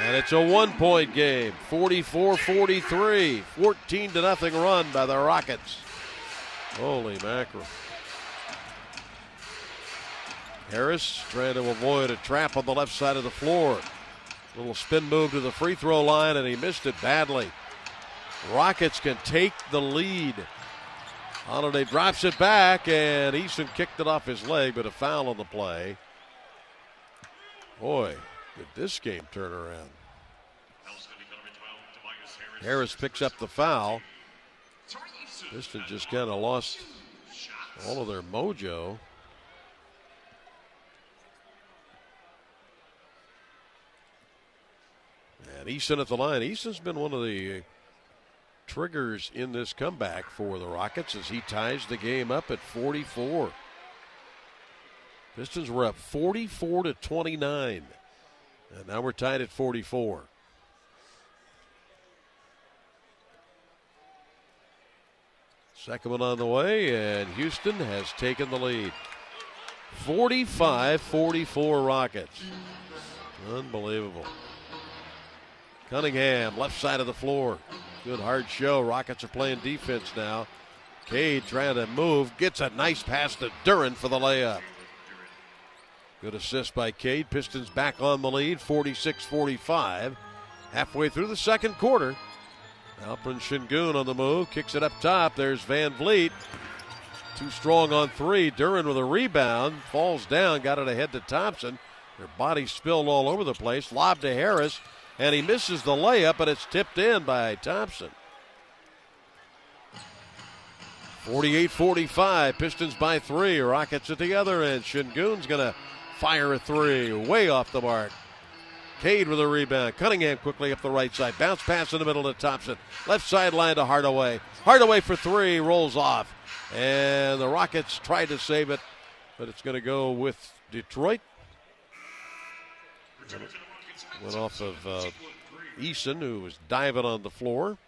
And it's a 1-point game, 44-43. 14-0 run by the Rockets. Holy mackerel. Harris trying to avoid a trap on the left side of the floor. Little spin move to the free throw line, and he missed it badly. Rockets can take the lead. Holiday drops it back, and Eason kicked it off his leg, but a foul on the play. Boy, did this game turn around. Harris picks up the foul. Pistons just kind of lost all of their mojo. And Eason at the line. Eason's been one of the triggers in this comeback for the Rockets as he ties the game up at 44. Pistons were up 44-29. And now we're tied at 44. Second one on the way, and Houston has taken the lead. 45-44 Rockets. Unbelievable. Cunningham, left side of the floor. Good hard show. Rockets are playing defense now. Cade trying to move. Gets a nice pass to Duran for the layup. Good assist by Cade. Pistons back on the lead, 46-45. Halfway through the second quarter. Alperen Şengün on the move. Kicks it up top. There's Van Vliet. Too strong on 3. Duran with a rebound. Falls down. Got it ahead to Thompson. Their bodies spilled all over the place. Lob to Harris, and he misses the layup, and it's tipped in by Thompson. 48-45, Pistons by 3. Rockets at the other end. Şengün's going to fire a 3, way off the mark. Cade with a rebound. Cunningham quickly up the right side. Bounce pass in the middle to Thompson. Left sideline to Hardaway. Hardaway for 3, rolls off. And the Rockets tried to save it, but it's going to go with Detroit. Went off of Eason, who was diving on the floor.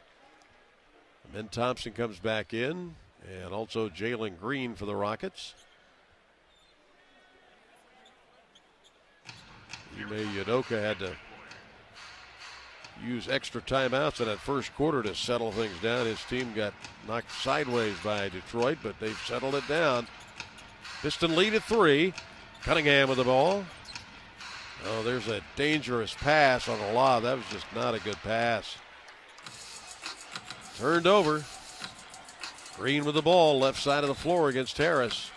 And then Thompson comes back in, and also Jalen Green for the Rockets. Ime Udoka had to use extra timeouts in that first quarter to settle things down. His team got knocked sideways by Detroit, but they've settled it down. Piston lead at 3. Cunningham with the ball. Oh, there's a dangerous pass on a lob. That was just not a good pass. Turned over. Green with the ball, left side of the floor against Harris.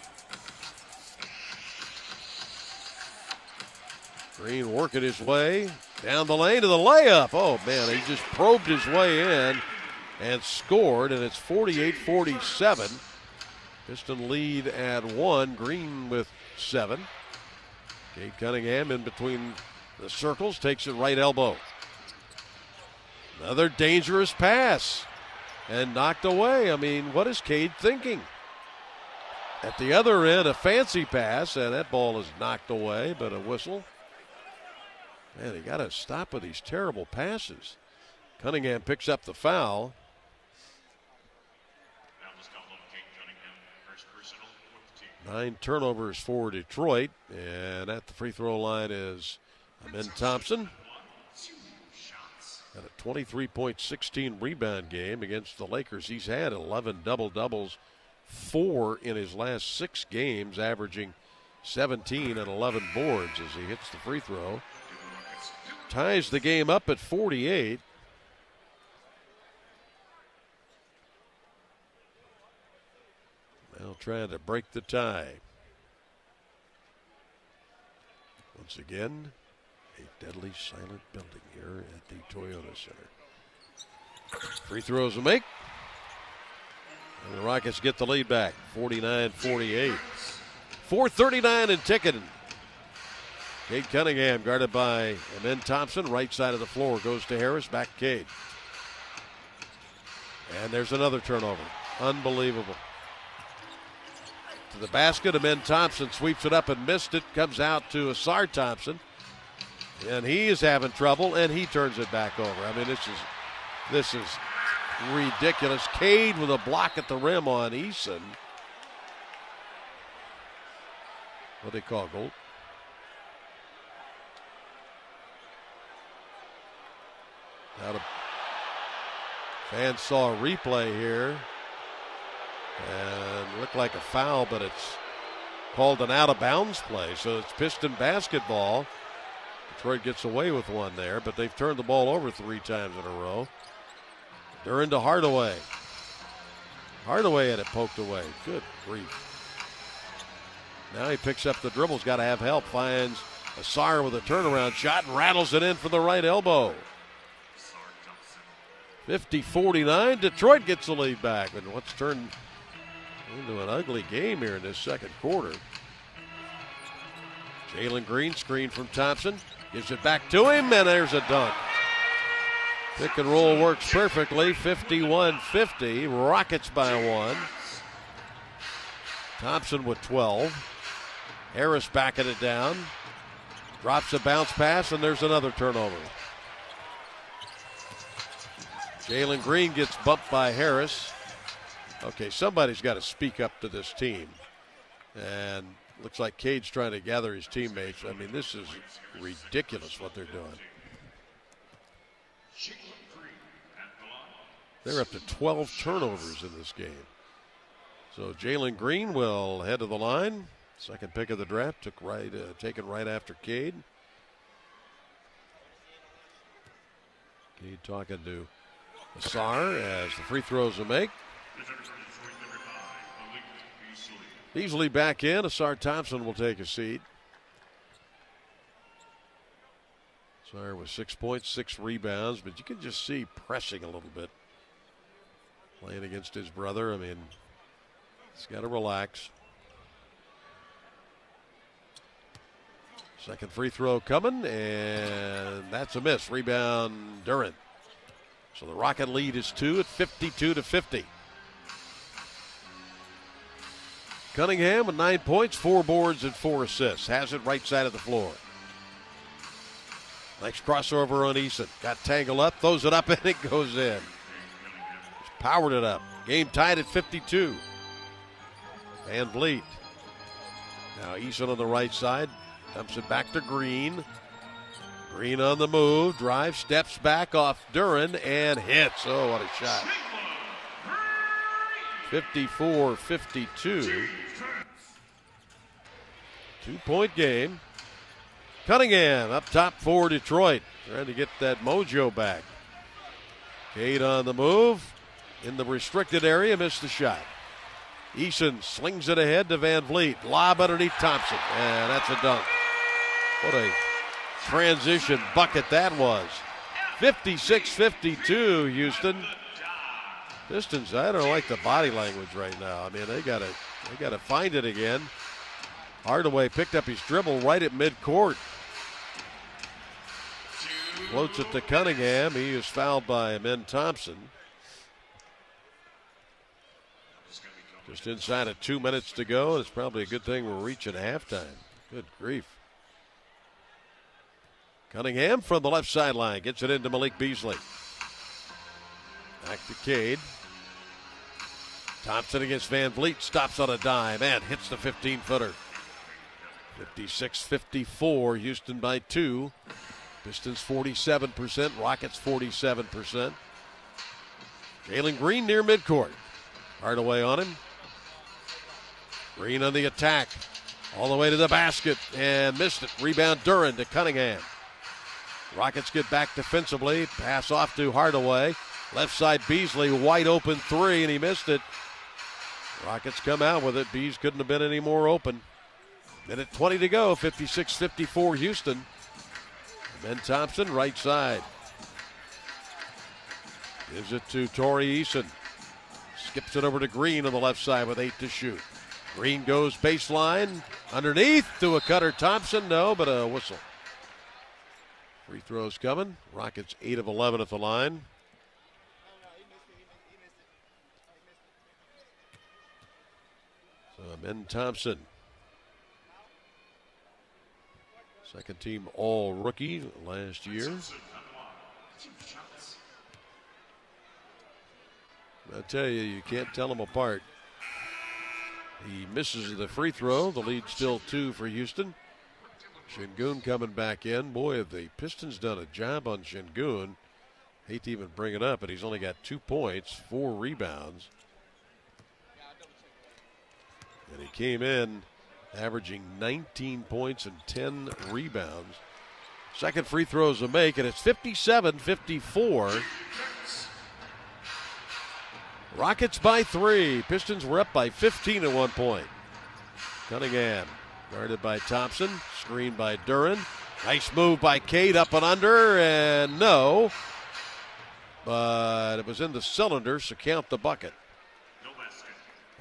Green working his way down the lane to the layup. Oh, man, he just probed his way in and scored, and it's 48-47. Piston lead at 1. Green with 7. Cade Cunningham in between the circles, takes it right elbow. Another dangerous pass and knocked away. I mean, what is Cade thinking? At the other end, a fancy pass, and that ball is knocked away, but a whistle. Man, you got to stop with these terrible passes. Cunningham picks up the foul. 9 turnovers for Detroit, and at the free throw line is Amen Thompson. Got a 23.16 rebound game against the Lakers. He's had 11 double-doubles, 4 in his last 6 games, averaging 17 and 11 boards as he hits the free throw. Ties the game up at 48. Now trying to break the tie. Once again, a deadly silent building here at the Toyota Center. Free throws to make. And the Rockets get the lead back, 49-48. 4:39 and ticking. Cade Cunningham guarded by Amen Thompson. Right side of the floor goes to Harris. Back Cade. And there's another turnover. Unbelievable. To the basket, Amen Thompson sweeps it up and missed it. Comes out to Ausar Thompson. And he is having trouble, and he turns it back over. I mean, this is ridiculous. Cade with a block at the rim on Eason. What do they call goal? Fans saw a replay here and looked like a foul, but it's called an out-of-bounds play, so it's Piston basketball. Detroit gets away with one there, but they've turned the ball over 3 times in a row. Duren to Hardaway. Hardaway had it poked away. Good grief. Now he picks up the dribbles, got to have help. Finds Ausar with a turnaround shot and rattles it in for the right elbow. 50-49, Detroit gets the lead back. And what's turned into an ugly game here in this second quarter. Jalen Green, screen from Thompson. Gives it back to him, and there's a dunk. Pick and roll works perfectly. 51-50, Rockets by 1. Thompson with 12. Harris backing it down. Drops a bounce pass, and there's another turnover. Jalen Green gets bumped by Harris. Okay, somebody's got to speak up to this team. And looks like Cade's trying to gather his teammates. I mean, this is ridiculous what they're doing. They're up to 12 turnovers in this game. So Jalen Green will head to the line. Second pick of the draft, taken right after Cade. Cade talking to Ausar as the free throws are make. Beasley back in. Ausar Thompson will take a seat. Sorry, with 6 points, 6 rebounds, but you can just see pressing a little bit. Playing against his brother, I mean, he's got to relax. Second free throw coming, and that's a miss. Rebound, Duren. So the Rocket lead is 2 at 52-50. Cunningham with 9 points, 4 boards, and 4 assists. Has it right side of the floor. Nice crossover on Eason. Got tangled up, throws it up, and it goes in. Just powered it up. Game tied at 52. Van Vliet. Now Eason on the right side. Dumps it back to Green. Green on the move. Drive, steps back off Duren, and hits. Oh, what a shot. 54-52. 2-point game. Cunningham up top for Detroit. Trying to get that mojo back. Cade on the move. In the restricted area, missed the shot. Eason slings it ahead to Van Vliet. Lob underneath Thompson. And that's a dunk. What a transition bucket that was. 56-52, Houston. Pistons, I don't like the body language right now. I mean, they gotta find it again. Hardaway picked up his dribble right at midcourt. Floats it to Cunningham. He is fouled by Ben Thompson. Just inside of 2 minutes to go. It's probably a good thing we're reaching halftime. Good grief. Cunningham from the left sideline gets it into Malik Beasley. Back to Cade. Thompson against Van Vliet, stops on a dime and hits the 15-footer. 56-54, Houston by 2. Pistons 47%, Rockets 47%. Jalen Green near midcourt. Hardaway on him. Green on the attack. All the way to the basket and missed it. Rebound Duren to Cunningham. Rockets get back defensively. Pass off to Hardaway. Left side Beasley, wide open 3, and he missed it. Rockets come out with it. Bees couldn't have been any more open. Minute 20 to go, 56-54 Houston. Ben Thompson, right side. Gives it to Torrey Eason. Skips it over to Green on the left side with 8 to shoot. Green goes baseline. Underneath to a cutter. Thompson, no, but a whistle. Free throws coming. Rockets 8 of 11 at the line. So Ben Thompson. Second team all rookie last year. I tell you, you can't tell them apart. He misses the free throw. The lead still 2 for Houston. Şengün coming back in. Boy, have the Pistons done a job on Şengün. Hate to even bring it up, but he's only got 2 points, 4 rebounds. And he came in averaging 19 points and 10 rebounds. Second free throw is a make, and it's 57-54. Rockets by 3. Pistons were up by 15 at one point. Cunningham guarded by Thompson. Screened by Duren. Nice move by Cade up and under, and no. But it was in the cylinder, so count the bucket.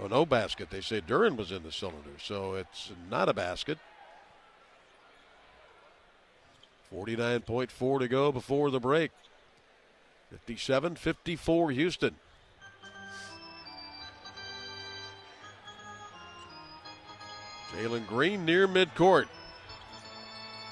Oh, no basket. They say Duren was in the cylinder, so it's not a basket. 49.4 to go before the break. 57-54 Houston. Jalen Green near midcourt.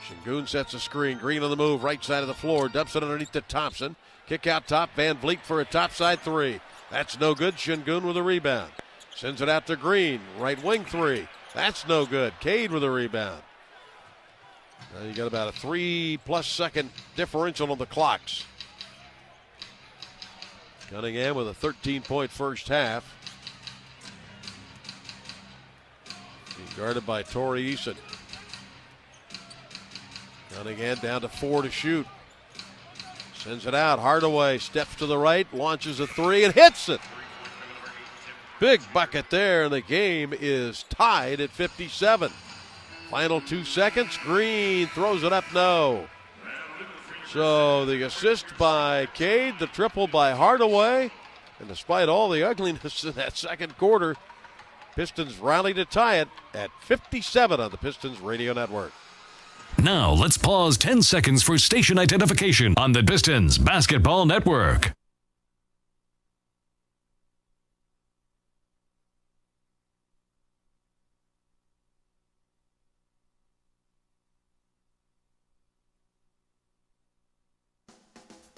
Şengün sets a screen. Green on the move, right side of the floor. Dumps it underneath to Thompson. Kick out top. Van Vliet for a topside 3. That's no good. Şengün with a rebound. Sends it out to Green. Right wing 3. That's no good. Cade with a rebound. Now you got about a 3+ second differential on the clocks. Cunningham with a 13-point first half. Being guarded by Torrey Eason. Cunningham down to 4 to shoot. Sends it out. Hardaway steps to the right, launches a 3, and hits it. Big bucket there, and the game is tied at 57. Final 2 seconds. Green throws it up, no. So the assist by Cade, the triple by Hardaway, and despite all the ugliness in that second quarter, Pistons rally to tie it at 57 on the Pistons Radio Network. Now let's pause 10 seconds for station identification on the Pistons Basketball Network.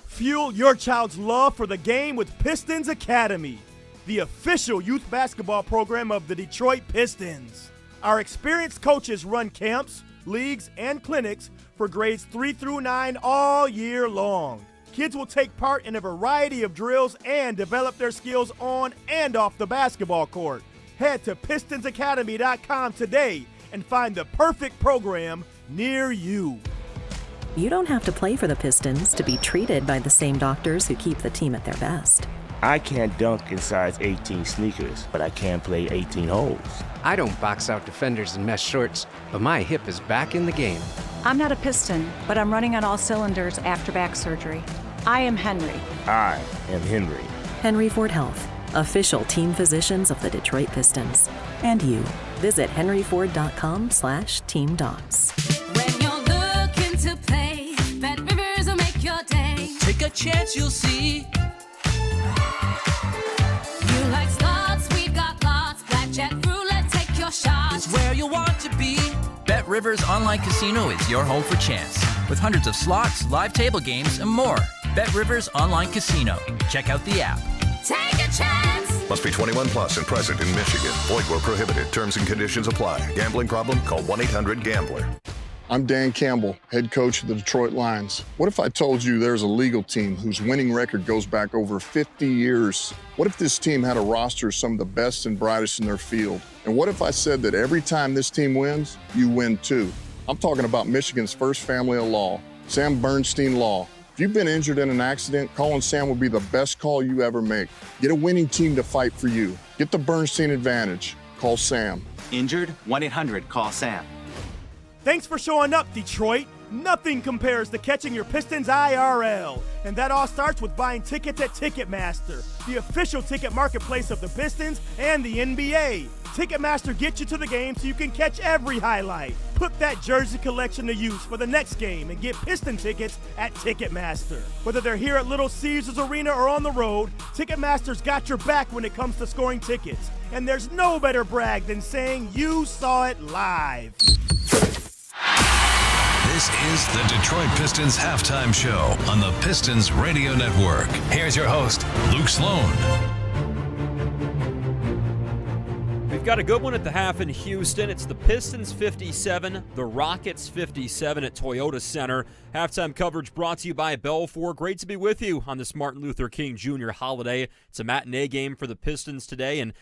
Fuel your child's love for the game with Pistons Academy, the official youth basketball program of the Detroit Pistons. Our experienced coaches run camps, leagues, and clinics for grades 3 through 9 all year long. Kids will take part in a variety of drills and develop their skills on and off the basketball court. Head to pistonsacademy.com today and find the perfect program near you. You don't have to play for the Pistons to be treated by the same doctors who keep the team at their best. I can't dunk in size 18 sneakers, but I can play 18 holes. I don't box out defenders in mesh shorts, but my hip is back in the game. I'm not a Piston, but I'm running on all cylinders after back surgery. I am Henry. I am Henry. Henry Ford Health, official team physicians of the Detroit Pistons. And you. Visit henryford.com/team docs. Take a chance, you'll see. You like slots, we've got lots. Blackjack, roulette, take your shot. It's where you want to be. Bet Rivers Online Casino is your home for chance. With hundreds of slots, live table games, and more. Bet Rivers Online Casino. Check out the app. Take a chance. Must be 21 plus and present in Michigan. Void where prohibited. Terms and conditions apply. Gambling problem? Call 1-800-GAMBLER. I'm Dan Campbell, head coach of the Detroit Lions. What if I told you there's a legal team whose winning record goes back over 50 years? What if this team had a roster of some of the best and brightest in their field? And what if I said that every time this team wins, you win too? I'm talking about Michigan's first family of law, Sam Bernstein Law. If you've been injured in an accident, calling Sam will be the best call you ever make. Get a winning team to fight for you. Get the Bernstein advantage. Call Sam. Injured? 1-800-CALL-SAM. Thanks for showing up, Detroit. Nothing compares to catching your Pistons IRL. And that all starts with buying tickets at Ticketmaster, the official ticket marketplace of the Pistons and the NBA. Ticketmaster gets you to the game so you can catch every highlight. Put that jersey collection to use for the next game and get Piston tickets at Ticketmaster. Whether they're here at Little Caesars Arena or on the road, Ticketmaster's got your back when it comes to scoring tickets. And there's no better brag than saying you saw it live. This is the Detroit Pistons halftime show on the Pistons Radio Network. Here's your host, Luke Sloan. We've got a good one at the half in Houston. It's the Pistons 57, the Rockets 57 at Toyota Center. Halftime coverage brought to you by Belfour. Great to be with you on this Martin Luther King Jr. holiday. It's a matinee game for the Pistons today, and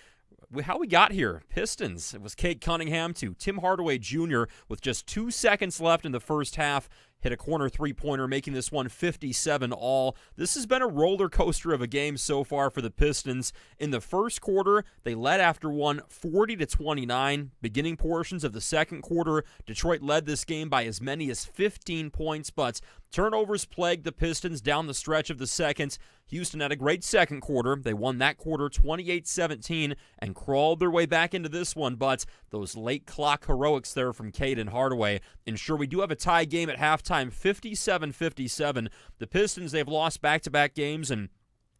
how we got here, Pistons. It was Cade Cunningham to Tim Hardaway Jr. with just 2 seconds left in the first half. Hit a corner three-pointer, making this one 57-all. This has been a roller coaster of a game so far for the Pistons. In the first quarter, they led after one 40-29. Beginning portions of the second quarter, Detroit led this game by as many as 15 points, but turnovers plagued the Pistons down the stretch of the second. Houston had a great second quarter. They won that quarter 28-17 and crawled their way back into this one, but those late clock heroics there from Cade and Hardaway ensure we do have a tie game at halftime, 57-57. The Pistons, they've lost back-to-back games, and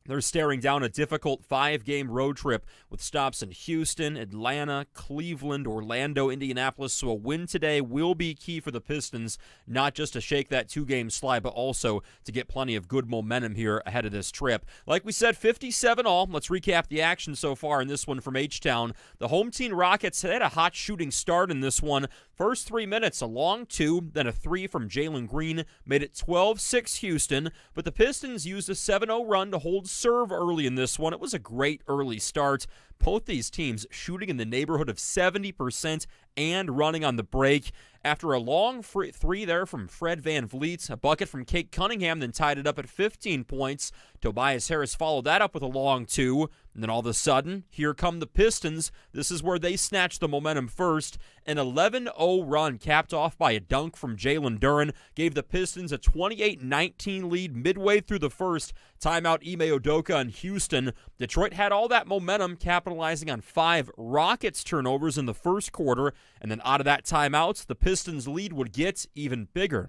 they're staring down a difficult 5-game road trip with stops in Houston, Atlanta, Cleveland, Orlando, Indianapolis. So a win today will be key for the Pistons, not just to shake that 2-game slide, but also to get plenty of good momentum here ahead of this trip. Like we said, 57-all. Let's recap the action so far in this one from H-Town. The home team Rockets had a hot shooting start in this one. First 3 minutes, a long 2, then a 3 from Jalen Green made it 12-6 Houston, but the Pistons used a 7-0 run to hold serve early in this one. It was a great early start. Both these teams shooting in the neighborhood of 70% and running on the break. after a long three there from Fred VanVleet. A bucket from Cade Cunningham then tied it up at 15 points. Tobias Harris followed that up with a long 2. And then all of a sudden, here come the Pistons. This is where they snatched the momentum first. An 11-0 run capped off by a dunk from Jalen Duren gave the Pistons a 28-19 lead midway through the first. Timeout Ime Udoka in Houston. Detroit had all that momentum, capitalizing on 5 Rockets turnovers in the first quarter. And then out of that timeout, the Pistons' lead would get even bigger.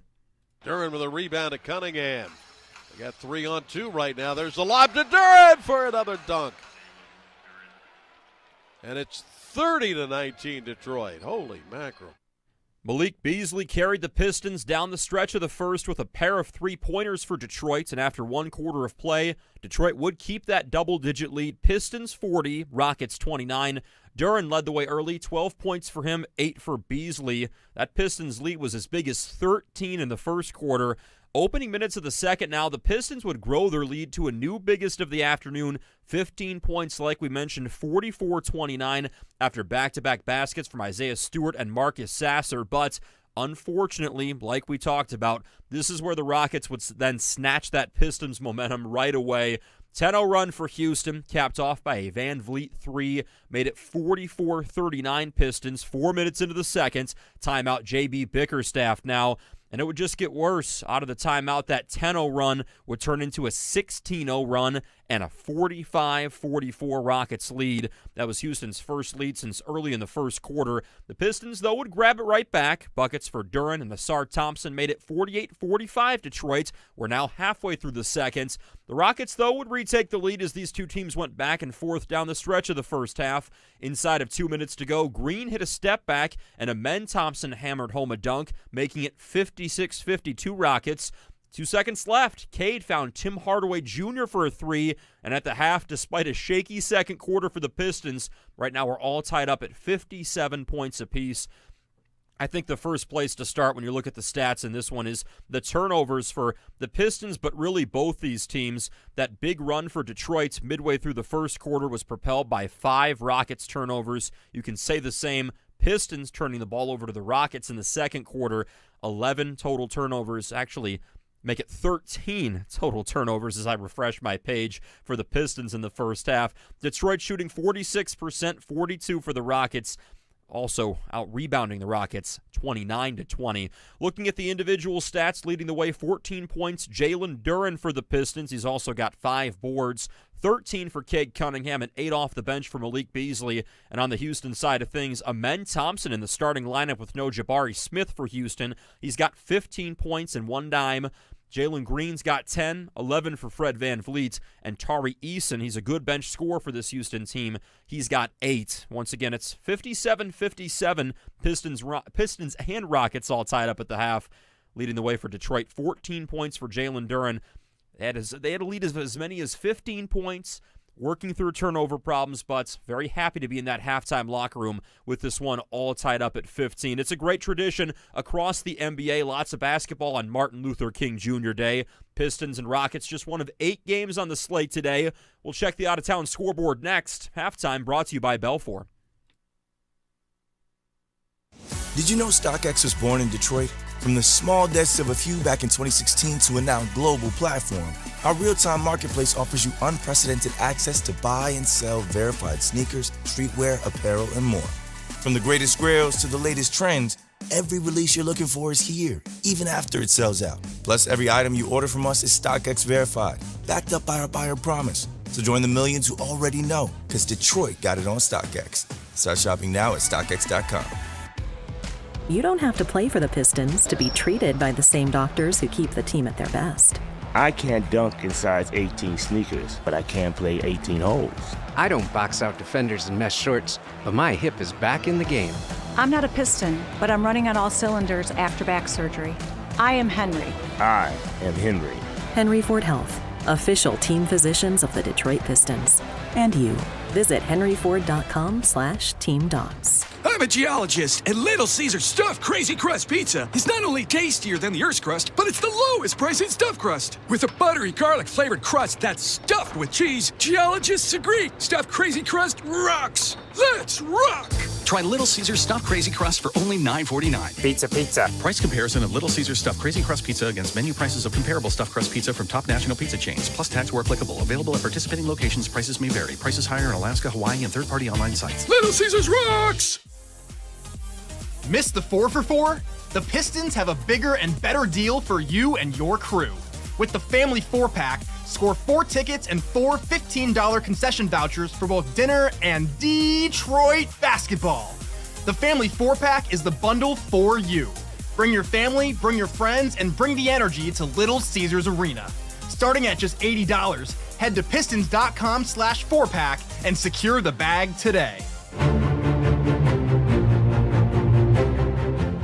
Duren with a rebound to Cunningham. They got 3 on 2 right now. There's the lob to Duren for another dunk. And it's 30-19 Detroit. Holy mackerel. Malik Beasley carried the Pistons down the stretch of the first with a pair of 3-pointers for Detroit, and after 1 quarter of play, Detroit would keep that double-digit lead. Pistons 40, Rockets 29. Duren led the way early, 12 points for him, 8 for Beasley. That Pistons lead was as big as 13 in the first quarter. Opening minutes of the second now, the Pistons would grow their lead to a new biggest of the afternoon, 15 points like we mentioned, 44-29 after back-to-back baskets from Isaiah Stewart and Marcus Sasser. But unfortunately, like we talked about, this is where the Rockets would then snatch that Pistons momentum right away. 10-0 run for Houston, capped off by a VanVleet 3, made it 44-39 Pistons, 4 minutes into the second. Timeout JB Bickerstaff now. And it would just get worse. Out of the timeout, that 10-0 run would turn into a 16-0 run and a 45-44 Rockets lead. That was Houston's first lead since early in the first quarter. The Pistons, though, would grab it right back. Buckets for Duren and Nassar Thompson made it 48-45 Detroit. We're now halfway through the second. The Rockets, though, would retake the lead as these two teams went back and forth down the stretch of the first half. Inside of 2 minutes to go, Green hit a step back, and Amen Thompson hammered home a dunk, making it 56-52 Rockets. 2 seconds left. Cade found Tim Hardaway Jr. for a 3, and at the half, despite a shaky second quarter for the Pistons, right now we're all tied up at 57 points apiece. I think the first place to start when you look at the stats in this one is the turnovers for the Pistons, but really both these teams. That big run for Detroit midway through the first quarter was propelled by 5 Rockets turnovers. You can say the same. Pistons turning the ball over to the Rockets in the second quarter. 11 total turnovers, actually make it 13 total turnovers as I refresh my page for the Pistons in the first half. Detroit shooting 46%, 42 for the Rockets. Also out-rebounding the Rockets 29-20. Looking at the individual stats, leading the way 14 points, Jalen Duren for the Pistons. He's also got 5 boards, 13 for Cade Cunningham, and 8 off the bench for Malik Beasley. And on the Houston side of things, Amen Thompson in the starting lineup with no Jabari Smith for Houston. He's got 15 points and 1 dime. Jalen Green's got 10, 11 for Fred VanVleet, and Tari Eason, he's a good bench scorer for this Houston team. He's got 8. Once again, it's 57-57, Pistons and Rockets all tied up at the half, leading the way for Detroit. 14 points for Jalen Duren. They had a lead of as many as 15 points, working through turnover problems, but very happy to be in that halftime locker room with this one all tied up at 15. It's a great tradition across the NBA. Lots of basketball on Martin Luther King Jr. Day. Pistons and Rockets, just one of 8 games on the slate today. We'll check the out-of-town scoreboard next. Halftime brought to you by Belfour. Did you know StockX was born in Detroit? From the small desk of a few back in 2016 to a now global platform, our real-time marketplace offers you unprecedented access to buy and sell verified sneakers, streetwear, apparel, and more. From the greatest grails to the latest trends, every release you're looking for is here, even after it sells out. Plus, every item you order from us is StockX verified, backed up by our buyer promise. So join the millions who already know, because Detroit got it on StockX. Start shopping now at StockX.com. You don't have to play for the Pistons to be treated by the same doctors who keep the team at their best. I can't dunk in size 18 sneakers, but I can play 18 holes. I don't box out defenders in mesh shorts, but my hip is back in the game. I'm not a Piston, but I'm running on all cylinders after back surgery. I am Henry. I am Henry. Henry Ford Health, official team physicians of the Detroit Pistons. And you. Visit henryford.com/teamdocs. I'm a geologist, and Little Caesar Stuffed Crazy Crust Pizza is not only tastier than the Earth's crust, but it's the lowest price in stuffed crust. With a buttery garlic-flavored crust that's stuffed with cheese, geologists agree Stuffed Crazy Crust rocks. Let's rock! Try Little Caesars Stuffed Crazy Crust for only $9.49. Pizza, pizza. Price comparison of Little Caesars Stuffed Crazy Crust Pizza against menu prices of comparable stuffed crust pizza from top national pizza chains, plus tax where applicable. Available at participating locations. Prices may vary. Prices higher in Alaska, Hawaii, and third-party online sites. Little Caesars rocks! Missed the 4 for $4? The Pistons have a bigger and better deal for you and your crew. With the Family 4-Pack, score 4 tickets and 4 $15 concession vouchers for both dinner and Detroit basketball. The Family 4-Pack is the bundle for you. Bring your family, bring your friends, and bring the energy to Little Caesars Arena. Starting at just $80, head to pistons.com/4pack and secure the bag today.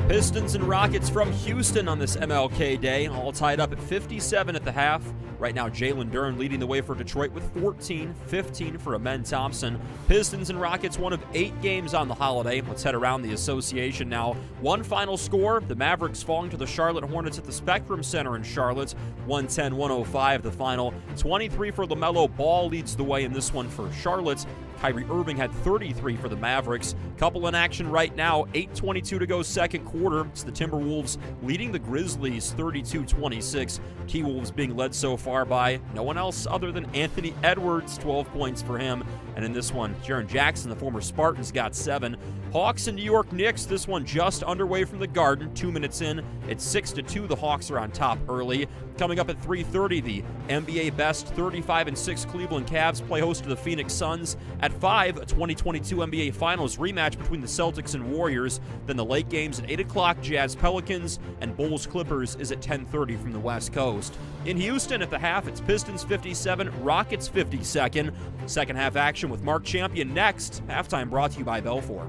Pistons and Rockets from Houston on this MLK Day, all tied up at 57 at the half. Right now, Jalen Duren leading the way for Detroit with 14, 15 for Amen Thompson. Pistons and Rockets, one of 8 games on the holiday. Let's head around the association now. One final score, the Mavericks falling to the Charlotte Hornets at the Spectrum Center in Charlotte. 110-105 the final. 23 for LaMelo Ball leads the way in this one for Charlotte. Kyrie Irving had 33 for the Mavericks. Couple in action right now, 8:22 to go second quarter. It's the Timberwolves leading the Grizzlies 32-26. T-Wolves being led so far by no one else other than Anthony Edwards, 12 points for him. And in this one, Jaren Jackson, the former Spartans, got 7. Hawks and New York Knicks, this one just underway from the Garden. 2 minutes in, it's 6-2. The Hawks are on top early. Coming up at 3:30, the NBA best 35-6 Cleveland Cavs play host to the Phoenix Suns. At 5, a 2022 NBA Finals rematch between the Celtics and Warriors. Then the late games at 8 o'clock, Jazz Pelicans, and Bulls Clippers is at 10:30 from the West Coast. In Houston at the half, it's Pistons 57, Rockets 52nd. Second half action with Mark Champion next. Halftime brought to you by Belfour.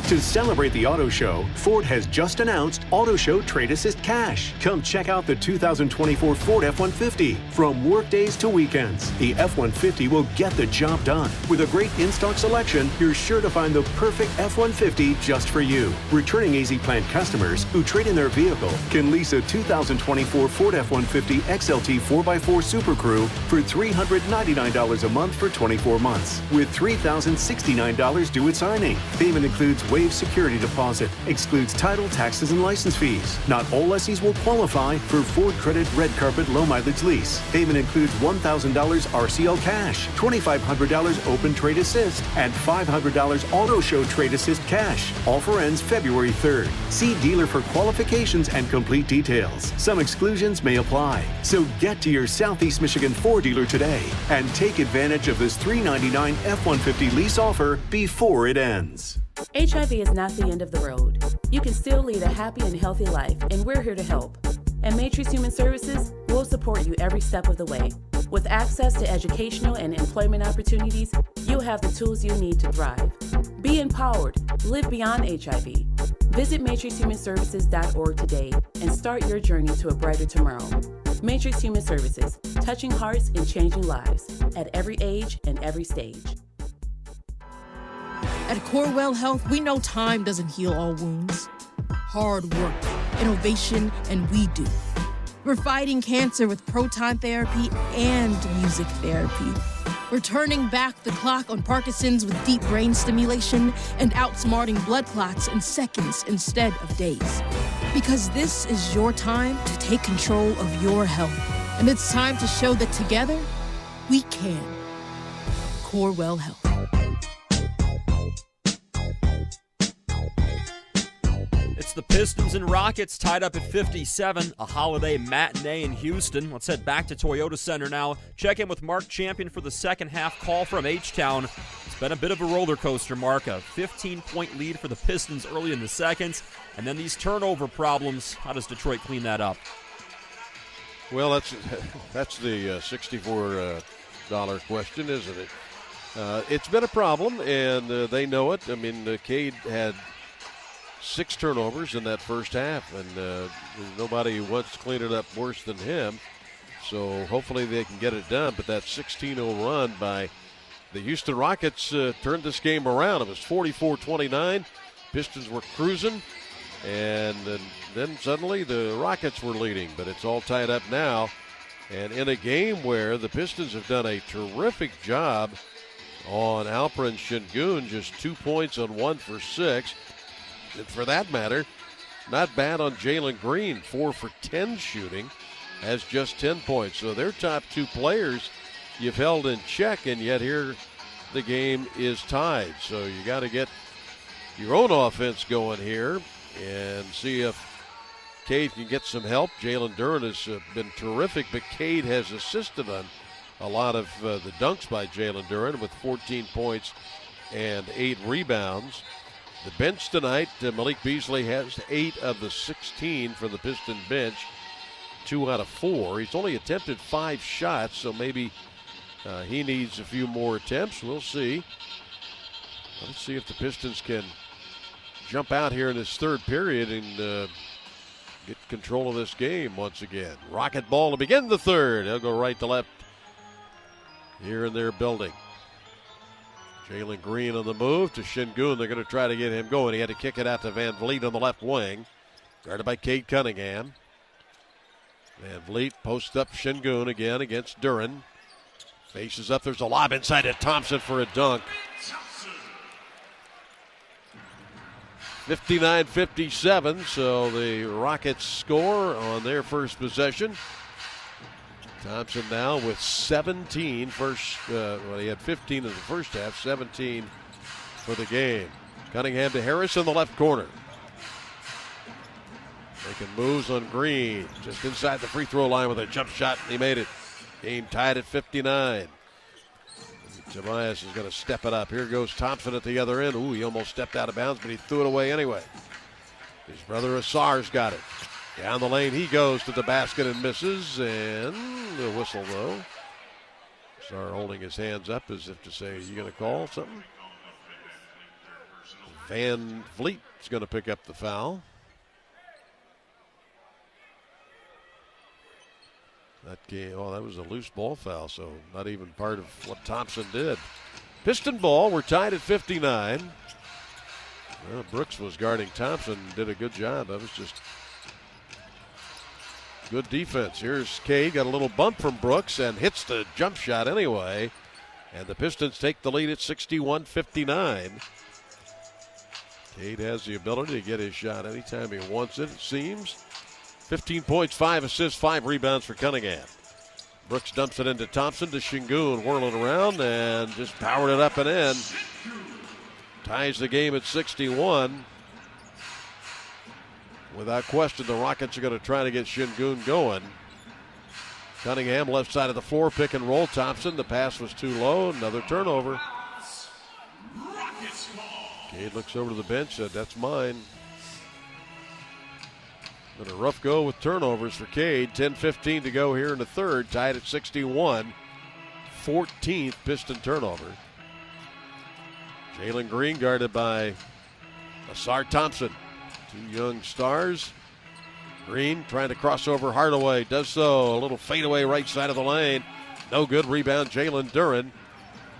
To celebrate the auto show, Ford has just announced Auto Show Trade Assist Cash. Come check out the 2024 Ford F-150. From workdays to weekends, the F-150 will get the job done. With a great in-stock selection, you're sure to find the perfect F-150 just for you. Returning AZ Plant customers who trade in their vehicle can lease a 2024 Ford F-150 XLT 4x4 Super Crew for $399 a month for 24 months, with $3,069 due at signing. Payment includes waive security deposit, excludes title, taxes, and license fees. Not all lessees will qualify for Ford Credit Red Carpet Low Mileage Lease. Payment includes $1,000 RCL cash, $2,500 Open Trade Assist, and $500 Auto Show Trade Assist cash. Offer ends February 3rd. See dealer for qualifications and complete details. Some exclusions may apply. So get to your Southeast Michigan Ford dealer today and take advantage of this $399 F-150 lease offer before it ends. HIV is not the end of the road. You can still lead a happy and healthy life, and we're here to help. At Matrix Human Services, we'll support you every step of the way. With access to educational and employment opportunities, you'll have the tools you need to thrive. Be empowered. Live beyond HIV. Visit matrixhumanservices.org today and start your journey to a brighter tomorrow. Matrix Human Services, touching hearts and changing lives at every age and every stage. At Corewell Health, we know time doesn't heal all wounds. Hard work, innovation, and we do. We're fighting cancer with proton therapy and music therapy. We're turning back the clock on Parkinson's with deep brain stimulation and outsmarting blood clots in seconds instead of days. Because this is your time to take control of your health. And it's time to show that together, we can. Corewell Health. It's the Pistons and Rockets tied up at 57, a holiday matinee in Houston. Let's head back to Toyota Center now. Check in with Mark Champion for the second half call from H-Town. It's been a bit of a roller coaster, Mark. A 15-point lead for the Pistons early in the second, and then these turnover problems. How does Detroit clean that up? Well, that's the $64 question, isn't it? It's been a problem, and they know it. I mean, Cade had 6 turnovers in that first half, and nobody wants to clean it up worse than him. So hopefully they can get it done. But that 16-0 run by the Houston Rockets turned this game around. It was 44-29. Pistons were cruising, and then suddenly the Rockets were leading. But it's all tied up now. And in a game where the Pistons have done a terrific job on Alperen Şengün, just 2 points on 1 for 6. And for that matter, not bad on Jalen Green, 4 for 10 shooting, has just 10 points. So their top 2 players you've held in check, and yet here the game is tied. So you got to get your own offense going here and see if Cade can get some help. Jalen Duren has been terrific, but Cade has assisted on a lot of the dunks by Jalen Duren with 14 points and 8 rebounds. The bench tonight, Malik Beasley has 8 of the 16 for the Piston bench, 2 out of 4. He's only attempted 5 shots, so maybe he needs a few more attempts. We'll see. Let's see if the Pistons can jump out here in this third period and get control of this game once again. Rocket ball to begin the third. He'll go right to left here in their building. Jalen Green on the move to Şengün. They're going to try to get him going. He had to kick it out to Van Vliet on the left wing. Guarded by Cade Cunningham. Van Vliet posts up Şengün again against Duren. Faces up. There's a lob inside to Thompson for a dunk. 59-57, so the Rockets score on their first possession. Thompson now with 17 he had 15 in the first half, 17 for the game. Cunningham to Harris in the left corner. Making moves on Green, just inside the free throw line with a jump shot, and he made it. Game tied at 59. Tobias is going to step it up. Here goes Thompson at the other end. Ooh, he almost stepped out of bounds, but he threw it away anyway. His brother Asar's got it. Down the lane he goes to the basket and misses, and the whistle though. Asar holding his hands up as if to say, are you going to call something? Van Vliet's going to pick up the foul. That was a loose ball foul, so not even part of what Thompson did. Piston ball, we're tied at 59. Well, Brooks was guarding Thompson, did a good job. That was just good defense. Here's Cade, got a little bump from Brooks and hits the jump shot anyway. And the Pistons take the lead at 61-59. Cade has the ability to get his shot anytime he wants it seems. 15 points, 5 assists, 5 rebounds for Cunningham. Brooks dumps it into Thompson to Şengün, whirling around and just powered it up and in. Ties the game at 61. Without question, the Rockets are going to try to get Şengün going. Cunningham, left side of the floor, pick and roll. Thompson, the pass was too low. Another turnover. Cade looks over to the bench, said, that's mine. Been a rough go with turnovers for Cade. 10:15 to go here in the third. Tied at 61. 14th Piston turnover. Jalen Green guarded by Asar Thompson. 2 young stars. Green trying to cross over Hardaway. Does so. A little fadeaway right side of the lane. No good. Rebound Jalen Duren.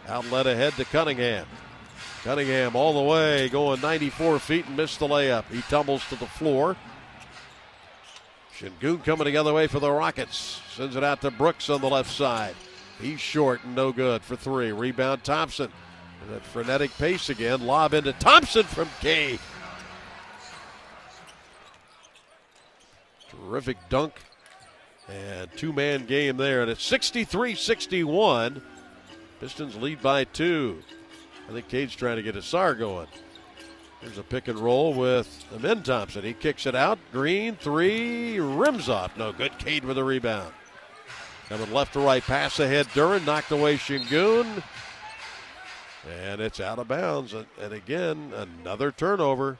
Outlet ahead to Cunningham. Cunningham all the way going 94 feet and missed the layup. He tumbles to the floor. Şengün coming the other way for the Rockets. Sends it out to Brooks on the left side. He's short and no good for 3. Rebound Thompson. And that frenetic pace again. Lob into Thompson from Cade. Terrific dunk. And 2-man game there. And it's 63-61. Pistons lead by 2. I think Cade's trying to get Asar going. There's a pick and roll with Amen Thompson. He kicks it out. Green, 3, rims off. No good. Cade with a rebound. Coming left to right, pass ahead. Duren knocked away Şengün. And it's out of bounds. And again, another turnover.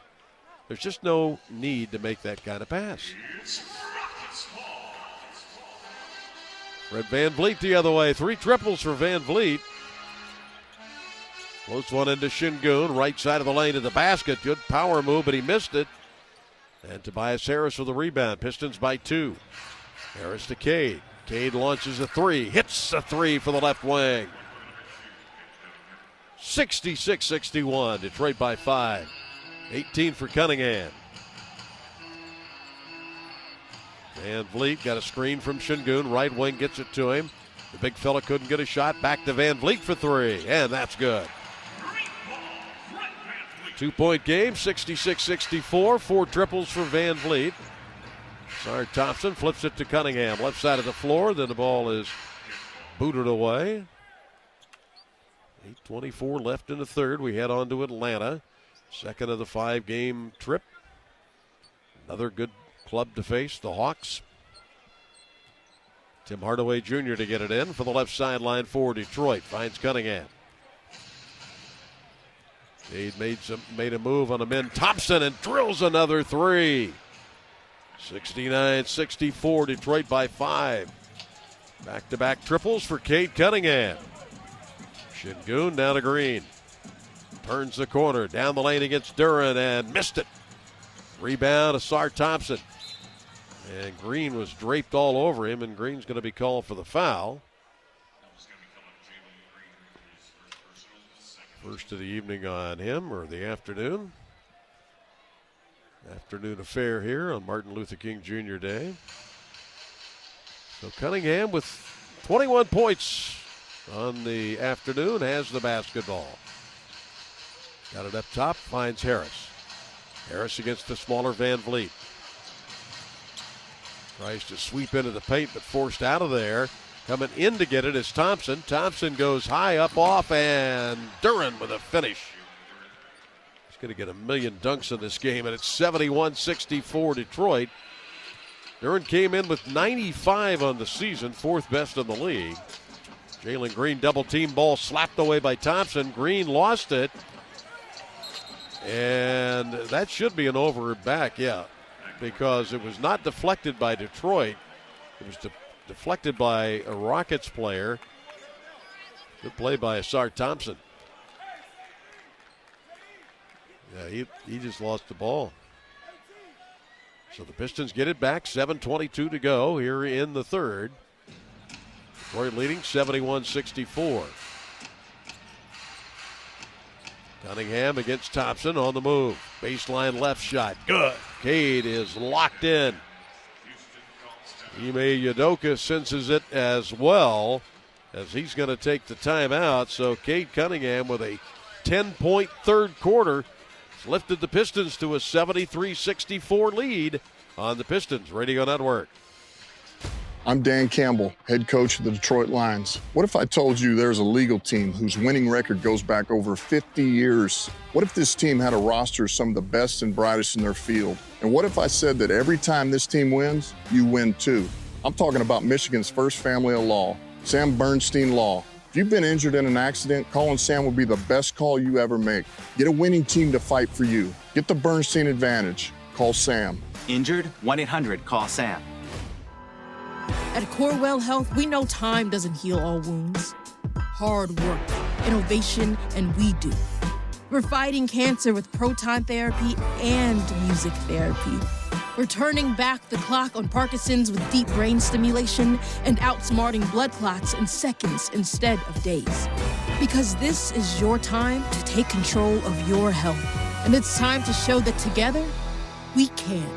There's just no need to make that kind of pass. Fred Van Vliet the other way. 3 triples for Van Vliet. Floats one into Şengün, right side of the lane to the basket. Good power move, but he missed it. And Tobias Harris with the rebound. Pistons by 2. Harris to Cade. Cade launches a 3. Hits a 3 for the left wing. 66-61. Detroit by 5. 18 for Cunningham. Van Vliet got a screen from Şengün. Right wing gets it to him. big fella couldn't get a shot. Back to Van Vliet for three, and that's good. 2-point game, 66-64. 4 triples for Van Vliet. Sar Thompson flips it to Cunningham. Left side of the floor. Then the ball is booted away. 8:24 left in the third. We head on to Atlanta. Second of the 5-game trip. Another good club to face, the Hawks. Tim Hardaway Jr. to get it in for the left sideline for Detroit. Finds Cunningham. He made a move on a men. Thompson and drills another three. 69-64, Detroit by 5. Back-to-back triples for Cade Cunningham. Şengün down to Green. Turns the corner, down the lane against Duren and missed it. Rebound to Sar Thompson. And Green was draped all over him, and Green's going to be called for the foul. First of the evening on him, or the afternoon. Afternoon affair here on Martin Luther King Jr. Day. So Cunningham with 21 points on the afternoon has the basketball. Got it up top, finds Harris. Harris against the smaller Van Vliet. Tries to sweep into the paint, but forced out of there. Coming in to get it is Thompson. Thompson goes high up off, and Duren with a finish. He's going to get a million dunks in this game, and it's 71-64 Detroit. Duren came in with 95 on the season, 4th best in the league. Jalen Green double team ball slapped away by Thompson. Green lost it, and that should be an over back, yeah, because it was not deflected by Detroit. It was deflected by a Rockets player. Good play by Sar Thompson. Yeah, he just lost the ball. So the Pistons get it back, 7:22 to go here in the third. Detroit leading 71-64. Cunningham against Thompson on the move. Baseline left shot, good. Cade is locked in. Ime Udoka senses it as well, as he's going to take the timeout. So Cade Cunningham with a 10-point third quarter has lifted the Pistons to a 73-64 lead on the Pistons Radio Network. I'm Dan Campbell, head coach of the Detroit Lions. What if I told you there's a legal team whose winning record goes back over 50 years? What if this team had a roster of some of the best and brightest in their field? And what if I said that every time this team wins, you win too? I'm talking about Michigan's first family of law, Sam Bernstein Law. If you've been injured in an accident, calling Sam will be the best call you ever make. Get a winning team to fight for you. Get the Bernstein advantage. Call Sam. Injured? 1-800-CALL-SAM. At Corewell Health, we know time doesn't heal all wounds. Hard work, innovation, and we do. We're fighting cancer with proton therapy and music therapy. We're turning back the clock on Parkinson's with deep brain stimulation and outsmarting blood clots in seconds instead of days. Because this is your time to take control of your health. And it's time to show that together, we can.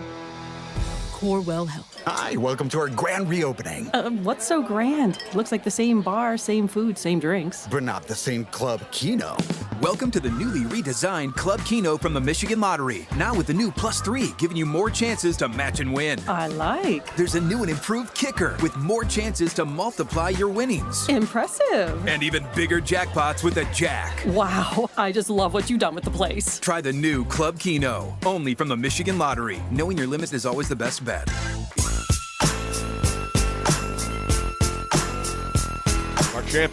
Corewell Health. Hi, welcome to our grand reopening. What's so grand? Looks like the same bar, same food, same drinks. But not the same Club Keno. Welcome to the newly redesigned Club Keno from the Michigan Lottery. Now with the new +3, giving you more chances to match and win. I like. There's a new and improved kicker with more chances to multiply your winnings. Impressive. And even bigger jackpots with a jack. Wow, I just love what you've done with the place. Try the new Club Keno, only from the Michigan Lottery. Knowing your limit is always the best bet. Our champion.